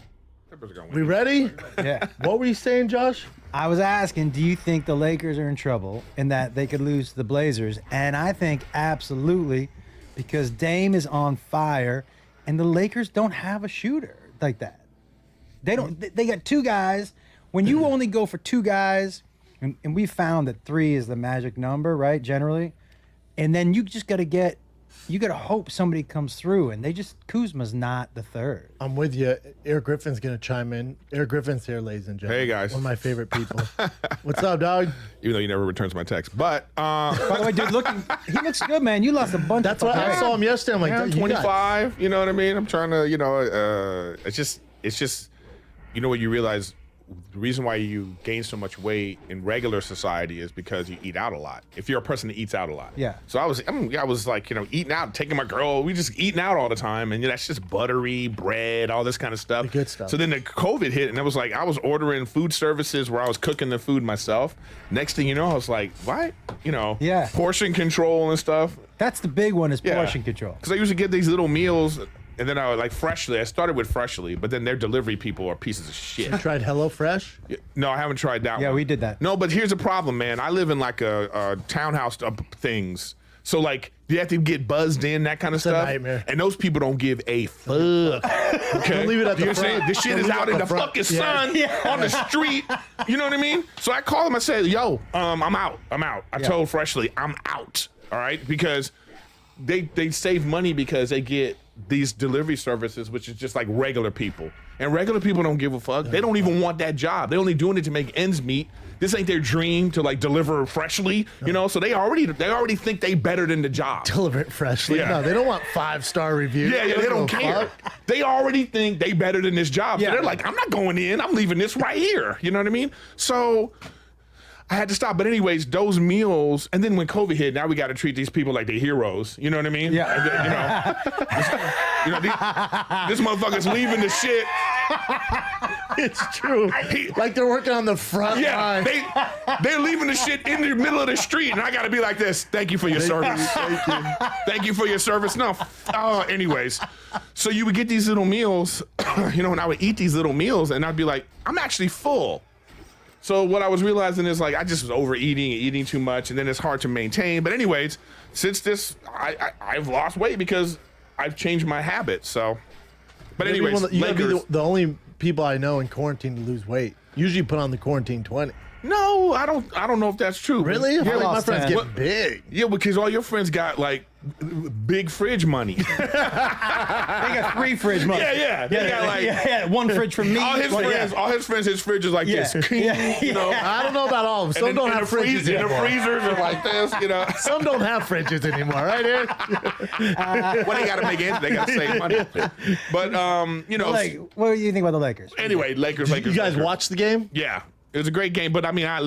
We ready? Yeah. What were you saying, Josh? I was asking, do you think the Lakers are in trouble and that they could lose to the Blazers? And I think absolutely, because Dame is on fire and the Lakers don't have a shooter like that. They don't. They got two guys. When you only go for two guys, and we found that 3 is the magic number, right, generally, and then you just got to hope somebody comes through, and Kuzma's not the third. I'm with you. Eric Griffin's going to chime in. Eric Griffin's here, ladies and gentlemen. Hey, guys. One of my favorite people. What's up, dog? Even though he never returns my text. But, by the way, dude, he looks good, man. You lost a bunch That's of why I saw him yesterday. I'm like, yeah, 25, you know what I mean? I'm trying to, it's just, you know what you realize, the reason why you gain so much weight in regular society is because you eat out a lot. If you're a person that eats out a lot. Yeah. So I was like, eating out, taking my girl, we just eating out all the time. And that's just buttery, bread, all this kind of stuff. The good stuff. So then the COVID hit, and it was like, I was ordering food services where I was cooking the food myself. Next thing you know, I was like, what? Yeah. Portion control and stuff. That's the big one is portion control. Because I usually get these little meals. And then I started with Freshly, but then their delivery people are pieces of shit. You tried HelloFresh? No, I haven't tried that one. Yeah, we did that. No, but here's the problem, man. I live in like a townhouse of things. So like you have to get buzzed in, that kind of stuff. A nightmare. And those people don't give a fuck. Okay? Don't leave it at the You know what I'm saying? front. This shit Don't is leave it out at in the the front. fucking Yeah. sun on the street. You know what I mean? So I call them, I say, yo, I'm out. I told Freshly, I'm out. All right? Because they save money because they get these delivery services, which is just like regular people. And regular people don't give a fuck. They don't even want that job. They're only doing it to make ends meet. This ain't their dream to like deliver freshly, so they already think they better than the job. Deliver it freshly. Yeah. No, they don't want 5-star reviews. Yeah, they don't care. They already think they better than this job. So they're like, I'm not going in. I'm leaving this right here. You know what I mean? So I had to stop. But anyways, those meals, and then when COVID hit, now we got to treat these people like they're heroes. You know what I mean? Yeah. This motherfucker's leaving the shit. It's true. Like they're working on the front line. They're leaving the shit in the middle of the street, and I got to be like this. Thank you for your service. Thank you. Thank you for your service. No. Anyways, so you would get these little meals, and I would eat these little meals, and I'd be like, I'm actually full. So what I was realizing is like I just was overeating and eating too much, and then it's hard to maintain. But anyways, since this, I've lost weight because I've changed my habits. So, but anyways, you gotta be the only people I know in quarantine to lose weight. Usually, you put on the quarantine 20. No, I don't know if that's true. Really? Yeah, like my friends get big. Yeah, because all your friends got like big fridge money. They got 3 fridge money. Yeah. They got like 1 fridge for me. All his friends, his fridge is like this. I don't know about all of them. Some don't have fridges anymore. And the freezers are like this. Some don't have fridges anymore, right, Eric? Well, they got to make ends. They got to save money. But what do you think about the Lakers? Anyway, Lakers. You guys watch the game? Yeah. It was a great game, but I mean, I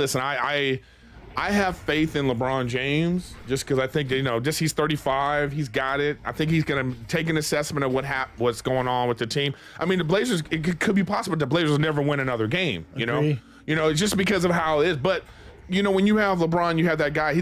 have faith in LeBron James just because I think that, he's 35, he's got it. I think he's gonna take an assessment of what's going on with the team. I mean, the Blazers. It could be possible that the Blazers never win another game. Just because of how it is. But when you have LeBron, you have that guy.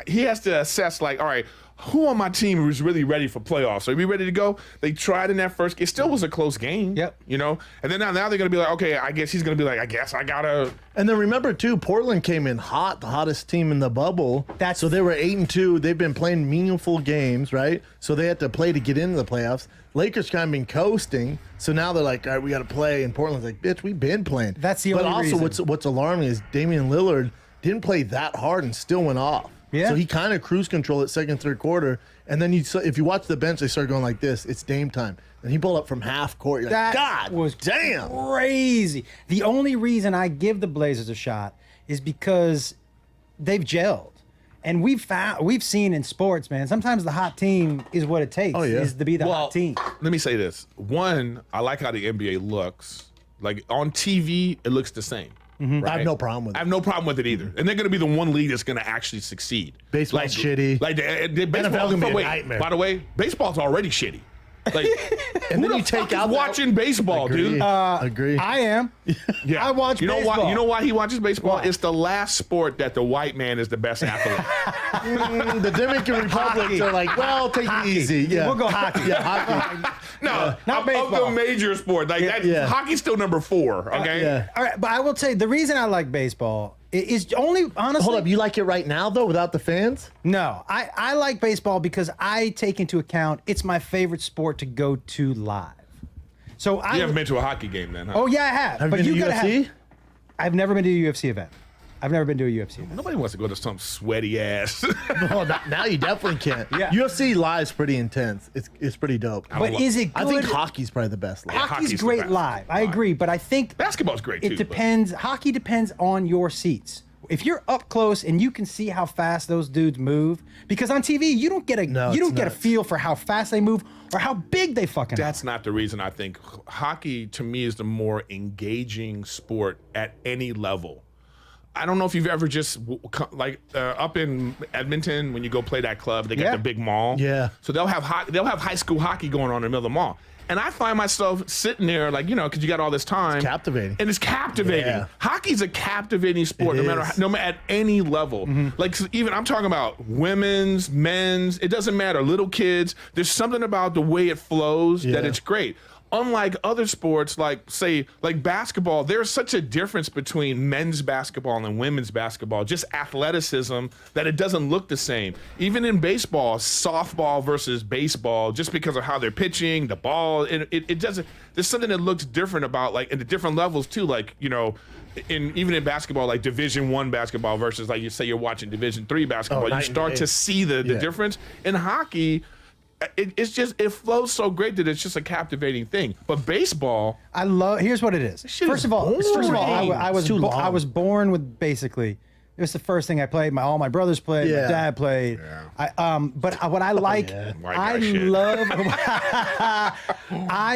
He has to assess like, all right, who on my team who's really ready for playoffs? Are we ready to go? They tried in that first. It still was a close game. Yep. And then now they're gonna be like, okay, I guess he's gonna be like, I guess I gotta. And then remember too, Portland came in hot, the hottest team in the bubble. So they were 8-2. They've been playing meaningful games, right? So they had to play to get into the playoffs. Lakers kind of been coasting, so now they're like, all right, we got to play. And Portland's like, bitch, we've been playing. That's the only reason. But also, what's alarming is Damian Lillard didn't play that hard and still went off. Yeah. So he kind of cruise control at second, third quarter. And then if you watch the bench, they start going like this. It's Dame time. And he pulled up from half court. You're like, God was damn. Crazy. The only reason I give the Blazers a shot is because they've gelled. And we've seen in sports, man, sometimes the hot team is what it takes is to be the hot team. Let me say this. One, I like how the NBA looks. Like on TV, it looks the same. Mm-hmm. Right? I have no problem with it. I have no problem with it either. And they're going to be the one league that's going to actually succeed. Baseball's shitty. Like the baseball, NFL's gonna be a nightmare. By the way, baseball's already shitty. Like, and then you take out watching baseball, dude. Agree. I am. Yeah. I watch baseball. Why? You know why he watches baseball? It's the last sport that the white man is the best athlete. The Dominican Republic are like, well, take it easy. Yeah, we'll go hockey. Yeah, hockey. No, not baseball. Of the major sport, like hockey's still number 4. Okay. Yeah. All right, but I will tell you the reason I like baseball is only honestly. Hold up, you like it right now though, without the fans? No, I like baseball because I take into account it's my favorite sport to go to live. So you haven't been to a hockey game then, huh? Oh yeah, I have. Have but you been to UFC? I've never been to a UFC event. I've never been to a UFC event. Nobody wants to go to some sweaty ass. No, now you definitely can't. Yeah. UFC live's pretty intense. It's pretty dope. But is it good? I think hockey's probably the best live. Hockey's great live. I agree, but I think basketball's great too. It depends. Hockey depends on your seats. If you're up close and you can see how fast those dudes move, because on TV you don't get a feel for how fast they move or how big they fucking That's not the reason. I think hockey to me is the more engaging sport at any level. I don't know if you've ever just up in Edmonton when you go play that club, they got the big mall. Yeah. So they'll have high school hockey going on in the middle of the mall. And I find myself sitting there like, because you got all this time. It's captivating. And it's captivating. Yeah. Hockey's a captivating sport no matter at any level. Mm-hmm. Like even I'm talking about women's, men's, it doesn't matter, little kids. There's something about the way it flows that it's great. Unlike other sports, like basketball, there's such a difference between men's basketball and women's basketball, just athleticism, that it doesn't look the same. Even in baseball, softball versus baseball, just because of how they're pitching, the ball, it doesn't, there's something that looks different about, like, in the different levels too, like, even in basketball, like Division I basketball versus, like, you say you're watching Division III basketball, you start to see the difference. In hockey, it flows so great that it's just a captivating thing. But baseball, here's what it is. First of all, I was born with basically. It was the first thing I played. All my brothers played. My dad played. Yeah. But what I like, I love.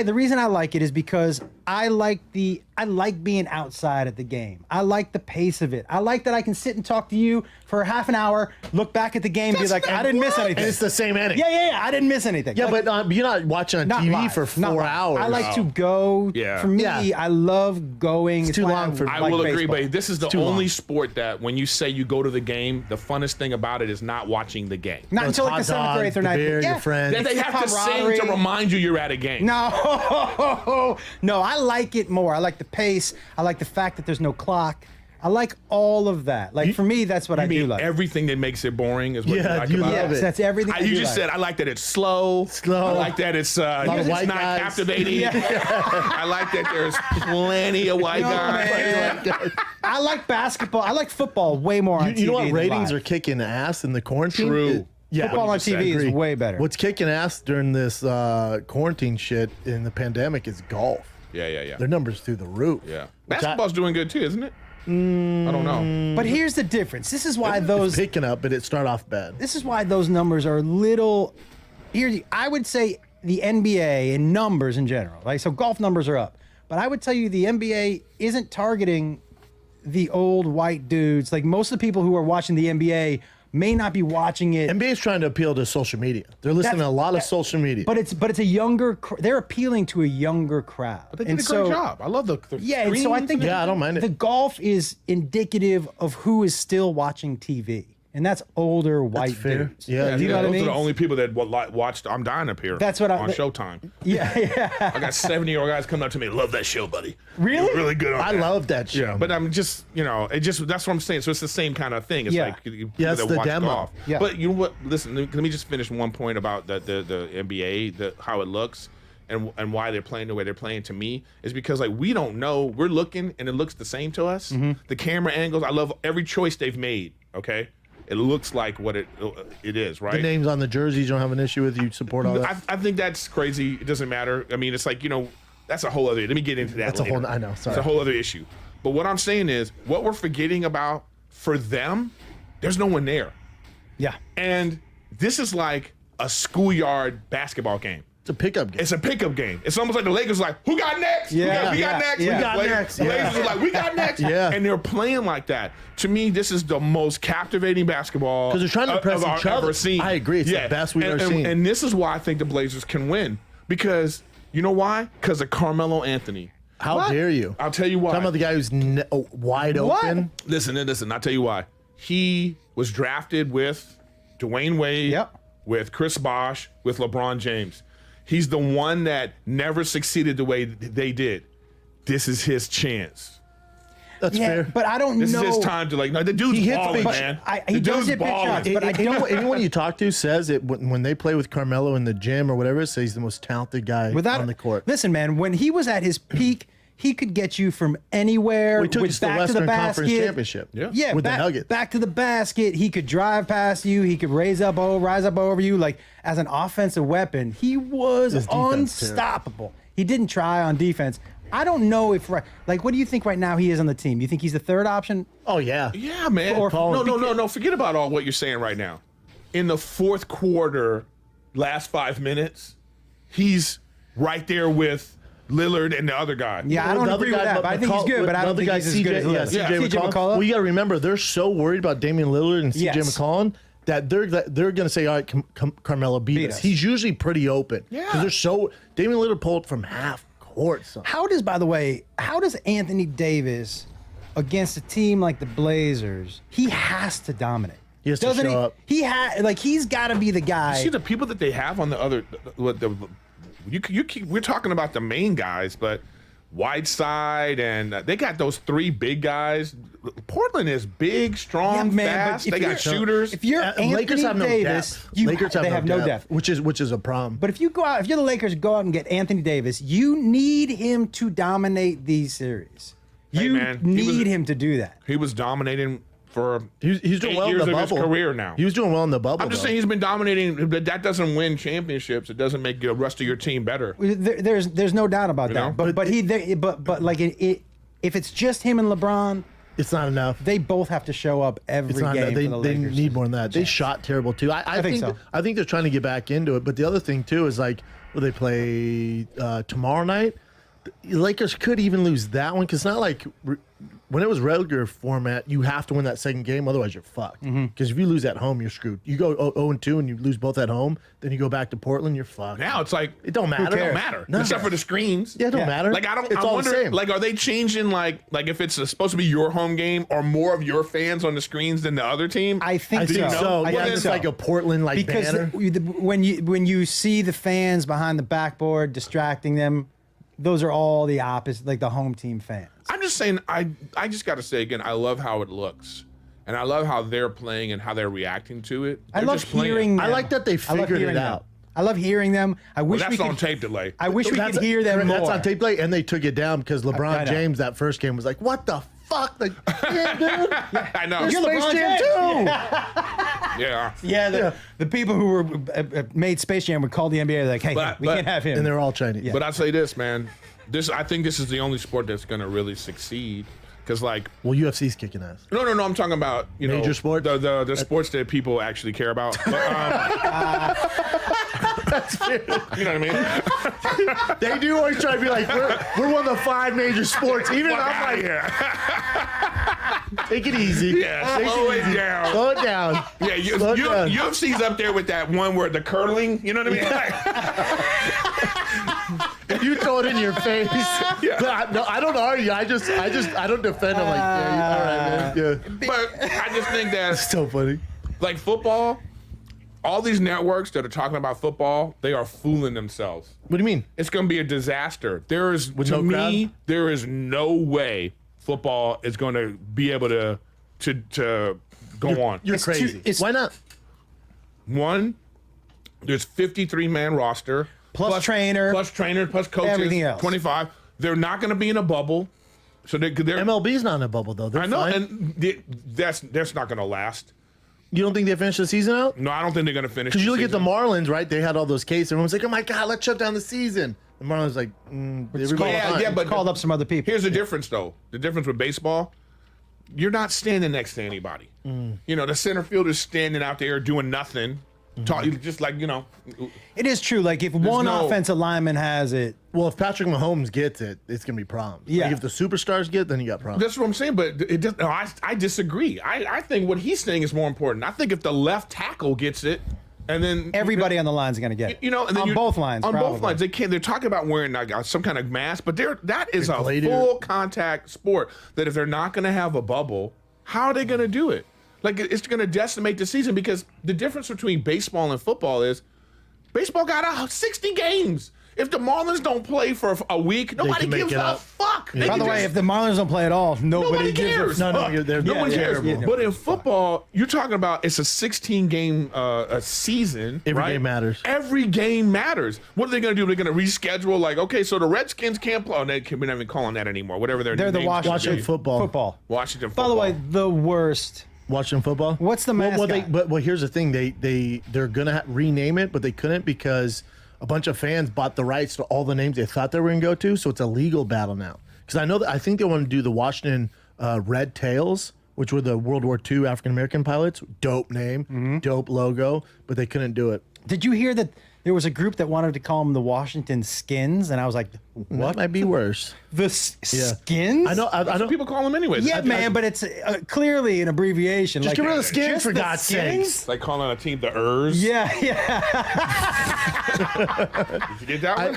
The reason I like it is because I like being outside at the game. I like the pace of it. I like that I can sit and talk to you for half an hour, look back at the game, and be like, I didn't miss anything. And it's the same inning. Yeah. I didn't miss anything. Yeah, Like, but you're not watching on TV live, for not 4 live. hours. I like to go. Yeah. For me, Yeah. I love going. It's too why long for me. I like will agree, baseball. but this is the too only long. sport that when you say you go to the game, the funnest thing about it is not watching the game. Not until like the 7th or 8th or 9th. Beer, your friends. Then they It's have to sing camaraderie. to remind you you're at a game. No, no, I like it more. I like the pace. I like the fact that there's no clock. I like all of that. Like for me, that's what You I mean do like. everything that makes it boring is what you like you about love it? it. That's everything. You do just like. said I like that it's slow. I like that it's of it's white not guys. captivating. I like that there's plenty of white No, guys. man. I like basketball. I like football way more on TV. You know what than ratings live. are kicking ass in the quarantine? True. Yeah, Football on TV is way better. What's kicking ass during this quarantine shit in the pandemic is golf. Yeah. Their numbers through the roof. Yeah. Basketball's doing good too, isn't it? I don't know. But here's the difference. This is why those It's picking up, but it start off bad. This is why those numbers are a little. I would say the NBA in numbers in general. Like so, golf numbers are up, but I would tell you the NBA isn't targeting the old white dudes. Like most of the people who are watching the NBA may not be watching it. NBA's trying to appeal to social media. They're listening to a lot of social media. But it's a younger. They're appealing to a younger crowd. But they did a great job. I love the Yeah, and so I think I don't mind it. The golf is indicative of who is still watching TV, and that's older white fair. dudes. Yeah, do you know what I those mean? are the only people that watched I'm Dying Up Here. That's what on Showtime. Yeah. I got 70-year-old guys coming up to me. Love that show, buddy. Really? You're really good on I that. love that show. Yeah, but I'm just, that's what I'm saying. So it's the same kind of thing. It's Yeah. like people it's that the watch demo. golf. Yeah. But you know what? Listen, let me just finish one point about the NBA, how it looks. And why they're playing the way they're playing to me is because like we don't know. We're looking and it looks the same to us. Mm-hmm. The camera angles, I love every choice they've made. Okay, it looks like what it is, right? The names on the jerseys you don't have an issue with. You support all that. I think that's crazy. It doesn't matter. I mean, it's like, that's a whole other. Let me get into that. That's a later. whole. I know. Sorry. It's a whole other issue. But what I'm saying is, what we're forgetting about for them, there's no one there. Yeah. And this is like a schoolyard basketball game. It's a pickup game. It's a pickup game. It's almost like the Lakers like, who got next? Yeah, we got next. We got next. The Lakers are like, we got next. Yeah. And they're playing like that. To me, this is the most captivating basketball 'Cause they're trying to impress I've each other. ever seen. I agree. It's the best we've ever seen. And this is why I think the Blazers can win. Because, you know why? Because of Carmelo Anthony. How dare you? I'll tell you why. Talking about the guy who's wide open. Listen. I'll tell you why. He was drafted with Dwayne Wade, with Chris Bosh, with LeBron James. He's the one that never succeeded the way they did. This is his chance. That's fair. But I don't This know. is his time to no, the dude's He hits balling, big man. he The does dude's hit big balling. shots, but I don't. Anyone you talk to says it when they play with Carmelo in the gym or whatever. Says he's the most talented guy on the court. Listen, man, when he was at his peak, he could get you from anywhere. We took with us to the back to the Western basket. Conference Championship. Yeah. with back, the Nuggets. Back to the basket. He could drive past you. He could rise up over you. Like as an offensive weapon, he was His defense, unstoppable. He didn't try on defense. I don't know if what do you think right now he is on the team? You think he's the third option? Oh yeah. Yeah, man. Or- No. Forget about all what you're saying right now. In the fourth quarter, last 5 minutes, he's right there with Lillard and the other guy. Yeah, I don't agree with that, but I think he's good. But I don't think he's as good as Lillard. CJ McCollum. Well, you got to remember they're so worried about Damian Lillard and CJ McCollum that they're going to say, all right, Carmelo beat us. He's usually pretty open. Yeah. Because they're so Damian Lillard pulled from half court. How does Anthony Davis against a team like the Blazers? He has to dominate. He has to Doesn't show up. He's got to be the guy. You see the people that they have on the other. We're talking about the main guys, but Whiteside and they got those three big guys. Portland is big, strong, fast. They got shooters. If you're Anthony Lakers have Davis, no depth. they have no depth, which is a problem. But if you're the Lakers, go out and get Anthony Davis. You need him to dominate these series. You need him to do that. He was dominating for he's doing 8 well in years the of his bubble. career now. He was doing well in the bubble. I'm just though. saying he's been dominating, but that doesn't win championships. It doesn't make the rest of your team better. There's no doubt about that. But if it's just him and LeBron, it's not enough. They both have to show up every It's not game enough. for the They Lakers. need more than that. They shot terrible too. I think so. I think they're trying to get back into it. But the other thing too is like, will they play tomorrow night? The Lakers could even lose that one because it's not like when it was regular format, you have to win that second game, otherwise you're fucked. Because if you lose at home, you're screwed. You go 0-2 and you lose both at home, then you go back to Portland, you're fucked. Now it's like it don't matter. It don't matter except for the screens. Yeah, it don't matter. Like I It's all wonder, the same. like, are they changing like if it's supposed to be your home game or more of your fans on the screens than the other team? I think so. Well, Yeah, then- it's like a Portland like because banner. when you see the fans behind the backboard distracting them, those are all the opposite, like the home team fans. I'm just saying, I just got to say again, I love how it looks, and I love how they're playing and how they're reacting to it. I They're love just playing. hearing them. I like that they I love figured hearing it them. out. I love hearing them. I Well, wish that's we on could. tape delay. I wish we That's- could hear them more. That's on tape play, and they took it down because I LeBron know. James that first game was like, "What the fuck?" Like, yeah, dude. I know. You're Space LeBron Jam James. Yeah. Yeah, the people who were made Space Jam would call the NBA like, "Hey, But- we but- can't have him." And they're all Chinese. But I'd say this, man. I think this is the only sport that's going to really succeed. Because, like, Well, UFC's kicking ass. no, I'm talking about Major sport? the sports that people actually care about. But, That's fair. you know what I mean? They do always try to be like, we're one of the 5 major sports. Even Fuck I'm outta like, here. take it easy. Yeah, Take slow it it easy. down. Slow it down. Yeah, Slow it down. UFC's up there with that one where the curling. You know what I mean? Like, You throw it in your face. Yeah. No, I don't argue. I don't defend. I'm like, yeah, all right, man. Yeah. but I just think that It's so funny. like football, all these networks that are talking about football, they are fooling themselves. What do you mean? It's going to be a disaster. There is, With to no me, crowd? there is no way football is going to be able to go on. You're crazy. Why not? One, there's 53-man roster. Plus trainer. Plus coaches. Everything else. 25. They're not going to be in a bubble. So they're MLB's not in a bubble though. They're I know, fine. and that's not going to last. You don't think they finished the season out? No, I don't think they're going to finish. Because you look at the season. Marlins, right? They had all those cases. Everyone's like, "Oh my god, let's shut down the season." The Marlins like, but called up some other people. Here's the difference, though. The difference with baseball, you're not standing next to anybody. You know, the center fielder's standing out there doing nothing. Just like, It is true. Like if There's one no- offensive lineman has it, well, if Patrick Mahomes gets it, it's gonna be problems. Yeah. Like if the superstars get it, then you got problems. That's what I'm saying, but it just, no, I disagree. I think what he's saying is more important. I think if the left tackle gets it, and then everybody on the line's going to get it. and then on both lines. On probably. both lines, they're talking about wearing like some kind of mask, but that is a Gladiator. full contact sport. That if they're not going to have a bubble, how are they going to do it? Like it's going to decimate the season because the difference between baseball and football is baseball got 60 games. If the Marlins don't play for a week, nobody can make gives it a up. fuck. Yeah. They By can the way, just- if the Marlins don't play at all, nobody gives a cares. No, Fuck. no one cares. yeah. But in football, you're talking about it's a 16-game a season. Every right? game matters. Every game matters. What are they going to do? They're going to reschedule. Like, okay, so the Redskins can't play. Oh, we're not even calling that anymore. Whatever their They're the names should Washington be. football. Washington By football. the way, the worst. Washington football. What's the mascot? Well, here's the thing. They're gonna rename it, but they couldn't because a bunch of fans bought the rights to all the names they thought they were gonna go to. So it's a legal battle now. Because I think they want to do the Washington Red Tails, which were the World War II African American pilots. Dope name, dope logo, but they couldn't do it. Did you hear that there was a group that wanted to call them the Washington Skins? And I was like, That what? might be worse. The Skins? I know. That's what people call them anyways. Yeah, man, but it's clearly an abbreviation. Just like, get rid of the skins just for the God's skins? sakes. Like calling a team the Urs. Yeah. Did you get that one?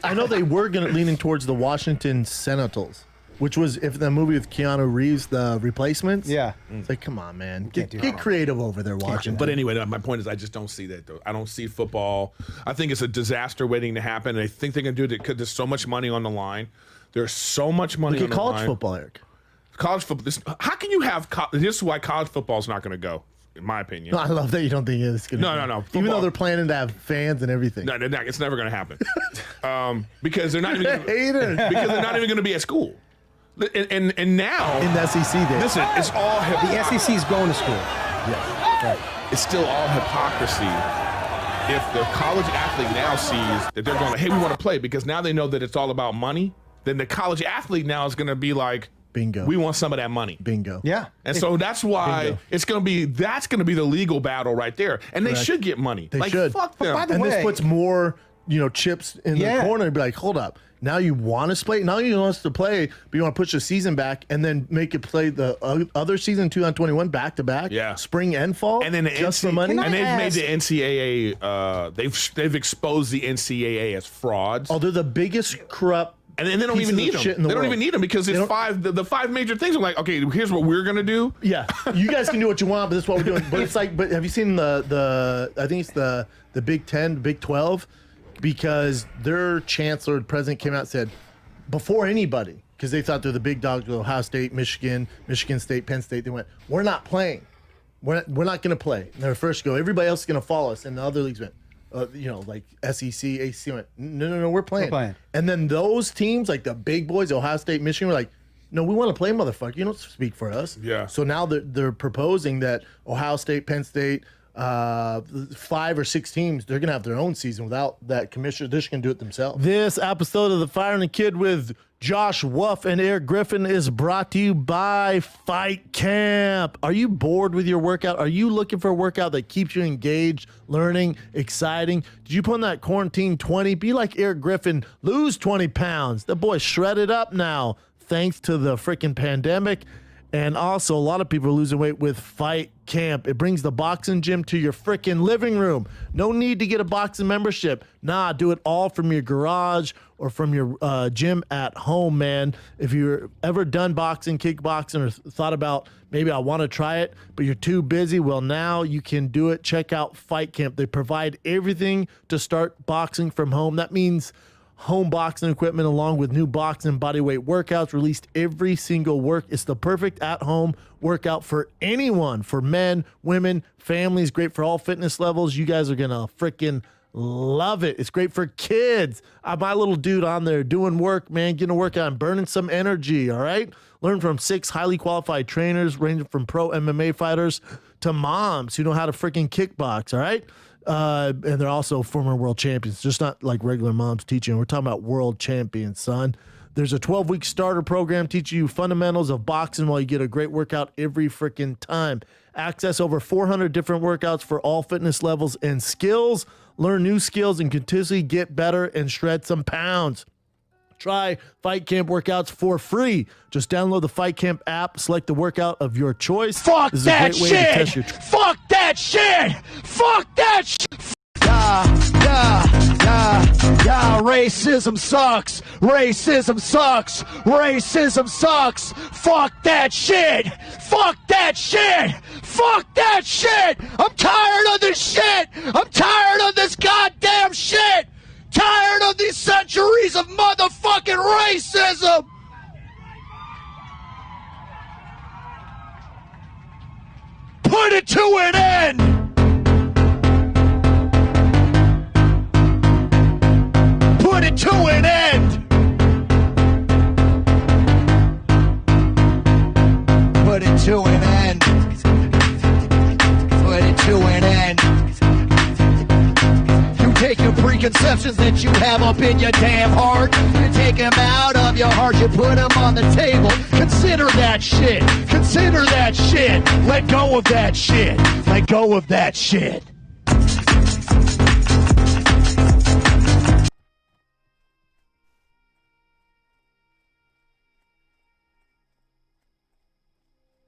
I know they were leaning towards the Washington Sentinels, which was if the movie with Keanu Reeves, The Replacements. Yeah. It's like, come on, man, get creative over there, Washington. But anyway, my point is I just don't see that, though. I don't see football. I think it's a disaster waiting to happen. And I think they can do it because there's so much money on the line. There's so much money Look on at the college line. football, Eric. College football. How can you have this is why college football is not going to go, in my opinion. No, I love that you don't think it's going to. No. Even Football- though they're planning to have fans and everything. No, it's never going to happen. Because they're not even Hater. because they're not even going to be at school. And now In the SEC days. listen, it's all The SEC is going to school. it's still all hypocrisy. If the college athlete now sees that they're going, hey, we want to play because now they know that it's all about money, then the college athlete now is going to be like, bingo, we want some of that money. Bingo. Yeah. And so that's why Bingo. that's going to be the legal battle right there. And they Correct. should get money. They like, should. fuck them. by the And way- this puts more chips in Yeah. the corner and be like, hold up. Now you want us to play? Now you want us to play, but you want to push the season back and then make it play the other season 2021 back to back, spring and fall, and then just for money. And they've made the NCAA. They've exposed the NCAA as frauds. Oh, they're the biggest corrupt. And then they don't even need them. They don't even need them because it's five. The five major things are like, okay, here's what we're gonna do. Yeah, you guys can do what you want, but this is what we're doing. But it's like, but have you seen the I think it's the Big 10, Big 12, because their chancellor, president, came out and said before anybody, because they thought they're the big dogs with Ohio State, Michigan State, Penn State. They went, we're not playing. We're not going to play. And they're first to go. Everybody else is going to follow us. And the other leagues went, like SEC, ACC went, no, we're playing. And then those teams, like the big boys, Ohio State, Michigan, were like, no, we want to play, motherfucker. You don't speak for us. Yeah. So now they're proposing that Ohio State, Penn State, 5 or 6 teams, they're going to have their own season without that commissioner. They're just going to do it themselves. This episode of The Fire and the Kid with Josh Wolf and Eric Griffin is brought to you by Fight Camp. Are you bored with your workout? Are you looking for a workout that keeps you engaged, learning, exciting? Did you put on that quarantine 20? Be like Eric Griffin, lose 20 pounds. The boy's shredded up now thanks to the freaking pandemic. And also, a lot of people are losing weight with Fight Camp. It brings the boxing gym to your freaking living room. No need to get a boxing membership. Nah, do it all from your garage or from your gym at home, man. If you're ever done boxing, kickboxing, or thought about maybe I want to try it, but you're too busy, well, now you can do it. Check out Fight Camp. They provide everything to start boxing from home. That means home boxing equipment along with new boxing and bodyweight workouts released every single work. It's the perfect at-home workout for anyone, for men, women, families, great for all fitness levels. You guys are going to freaking love it. It's great for kids. My little dude on there doing work, man, getting a workout and burning some energy, all right? Learn from 6 highly qualified trainers ranging from pro MMA fighters to moms who know how to freaking kickbox, all right? And they're also former world champions, just not like regular moms teaching. We're talking about world champions, son. There's a 12-week starter program teaching you fundamentals of boxing while you get a great workout every freaking time. Access over 400 different workouts for all fitness levels and skills. Learn new skills and continuously get better and shred some pounds. Try Fight Camp workouts for free. Just download the Fight Camp app, select the workout of your choice. Fuck this is that a great way to test shit! your Fuck that shit! Fuck that shit! Yeah, racism sucks! Racism sucks! Racism sucks! Fuck that shit! Fuck that shit! Fuck that shit! I'm tired of this shit! I'm tired of this goddamn shit! Tired of these centuries of motherfucking racism! Put it to an end! Put it to an end! Put it to an end! Put it to an end! Take your preconceptions that you have up in your damn heart. You take them out of your heart, you put them on the table. Consider that shit. Consider that shit. Let go of that shit. Let go of that shit.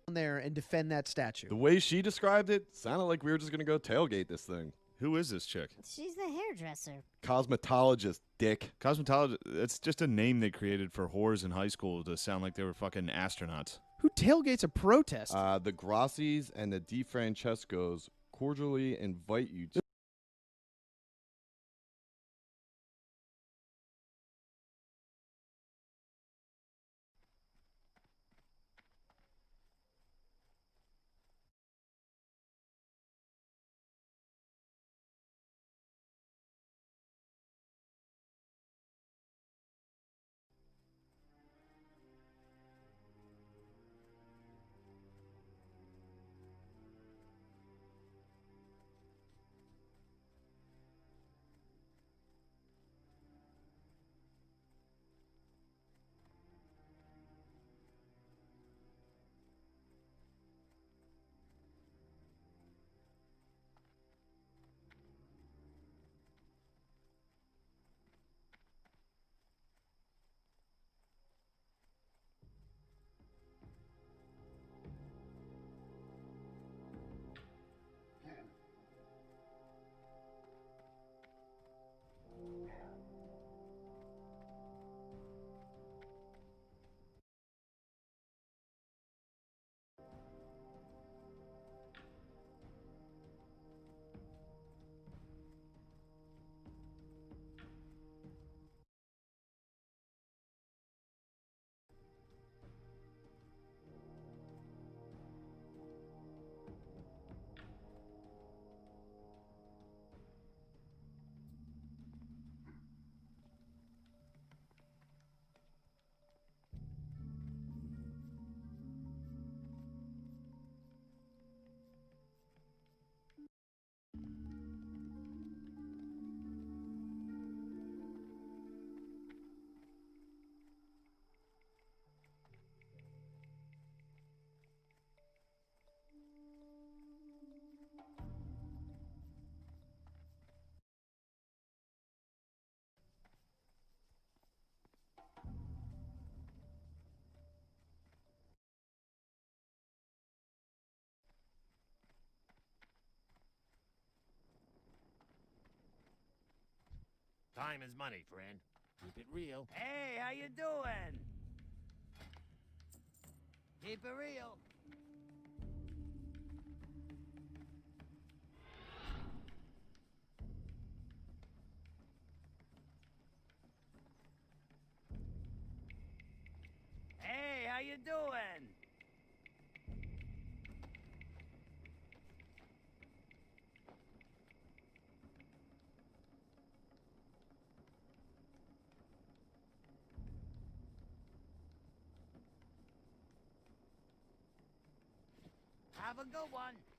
There and defend that statue. The way she described it sounded like we were just going to go tailgate this thing. Who is this chick? She's the hairdresser. Cosmetologist, dick. Cosmetologist, it's just a name they created for whores in high school to sound like they were fucking astronauts. Who tailgates a protest? The Grassis and the DeFrancescos cordially invite you to... Time is money, friend. Keep it real. Hey, how you doing? Keep it real. Hey, how you doing? Have a good one.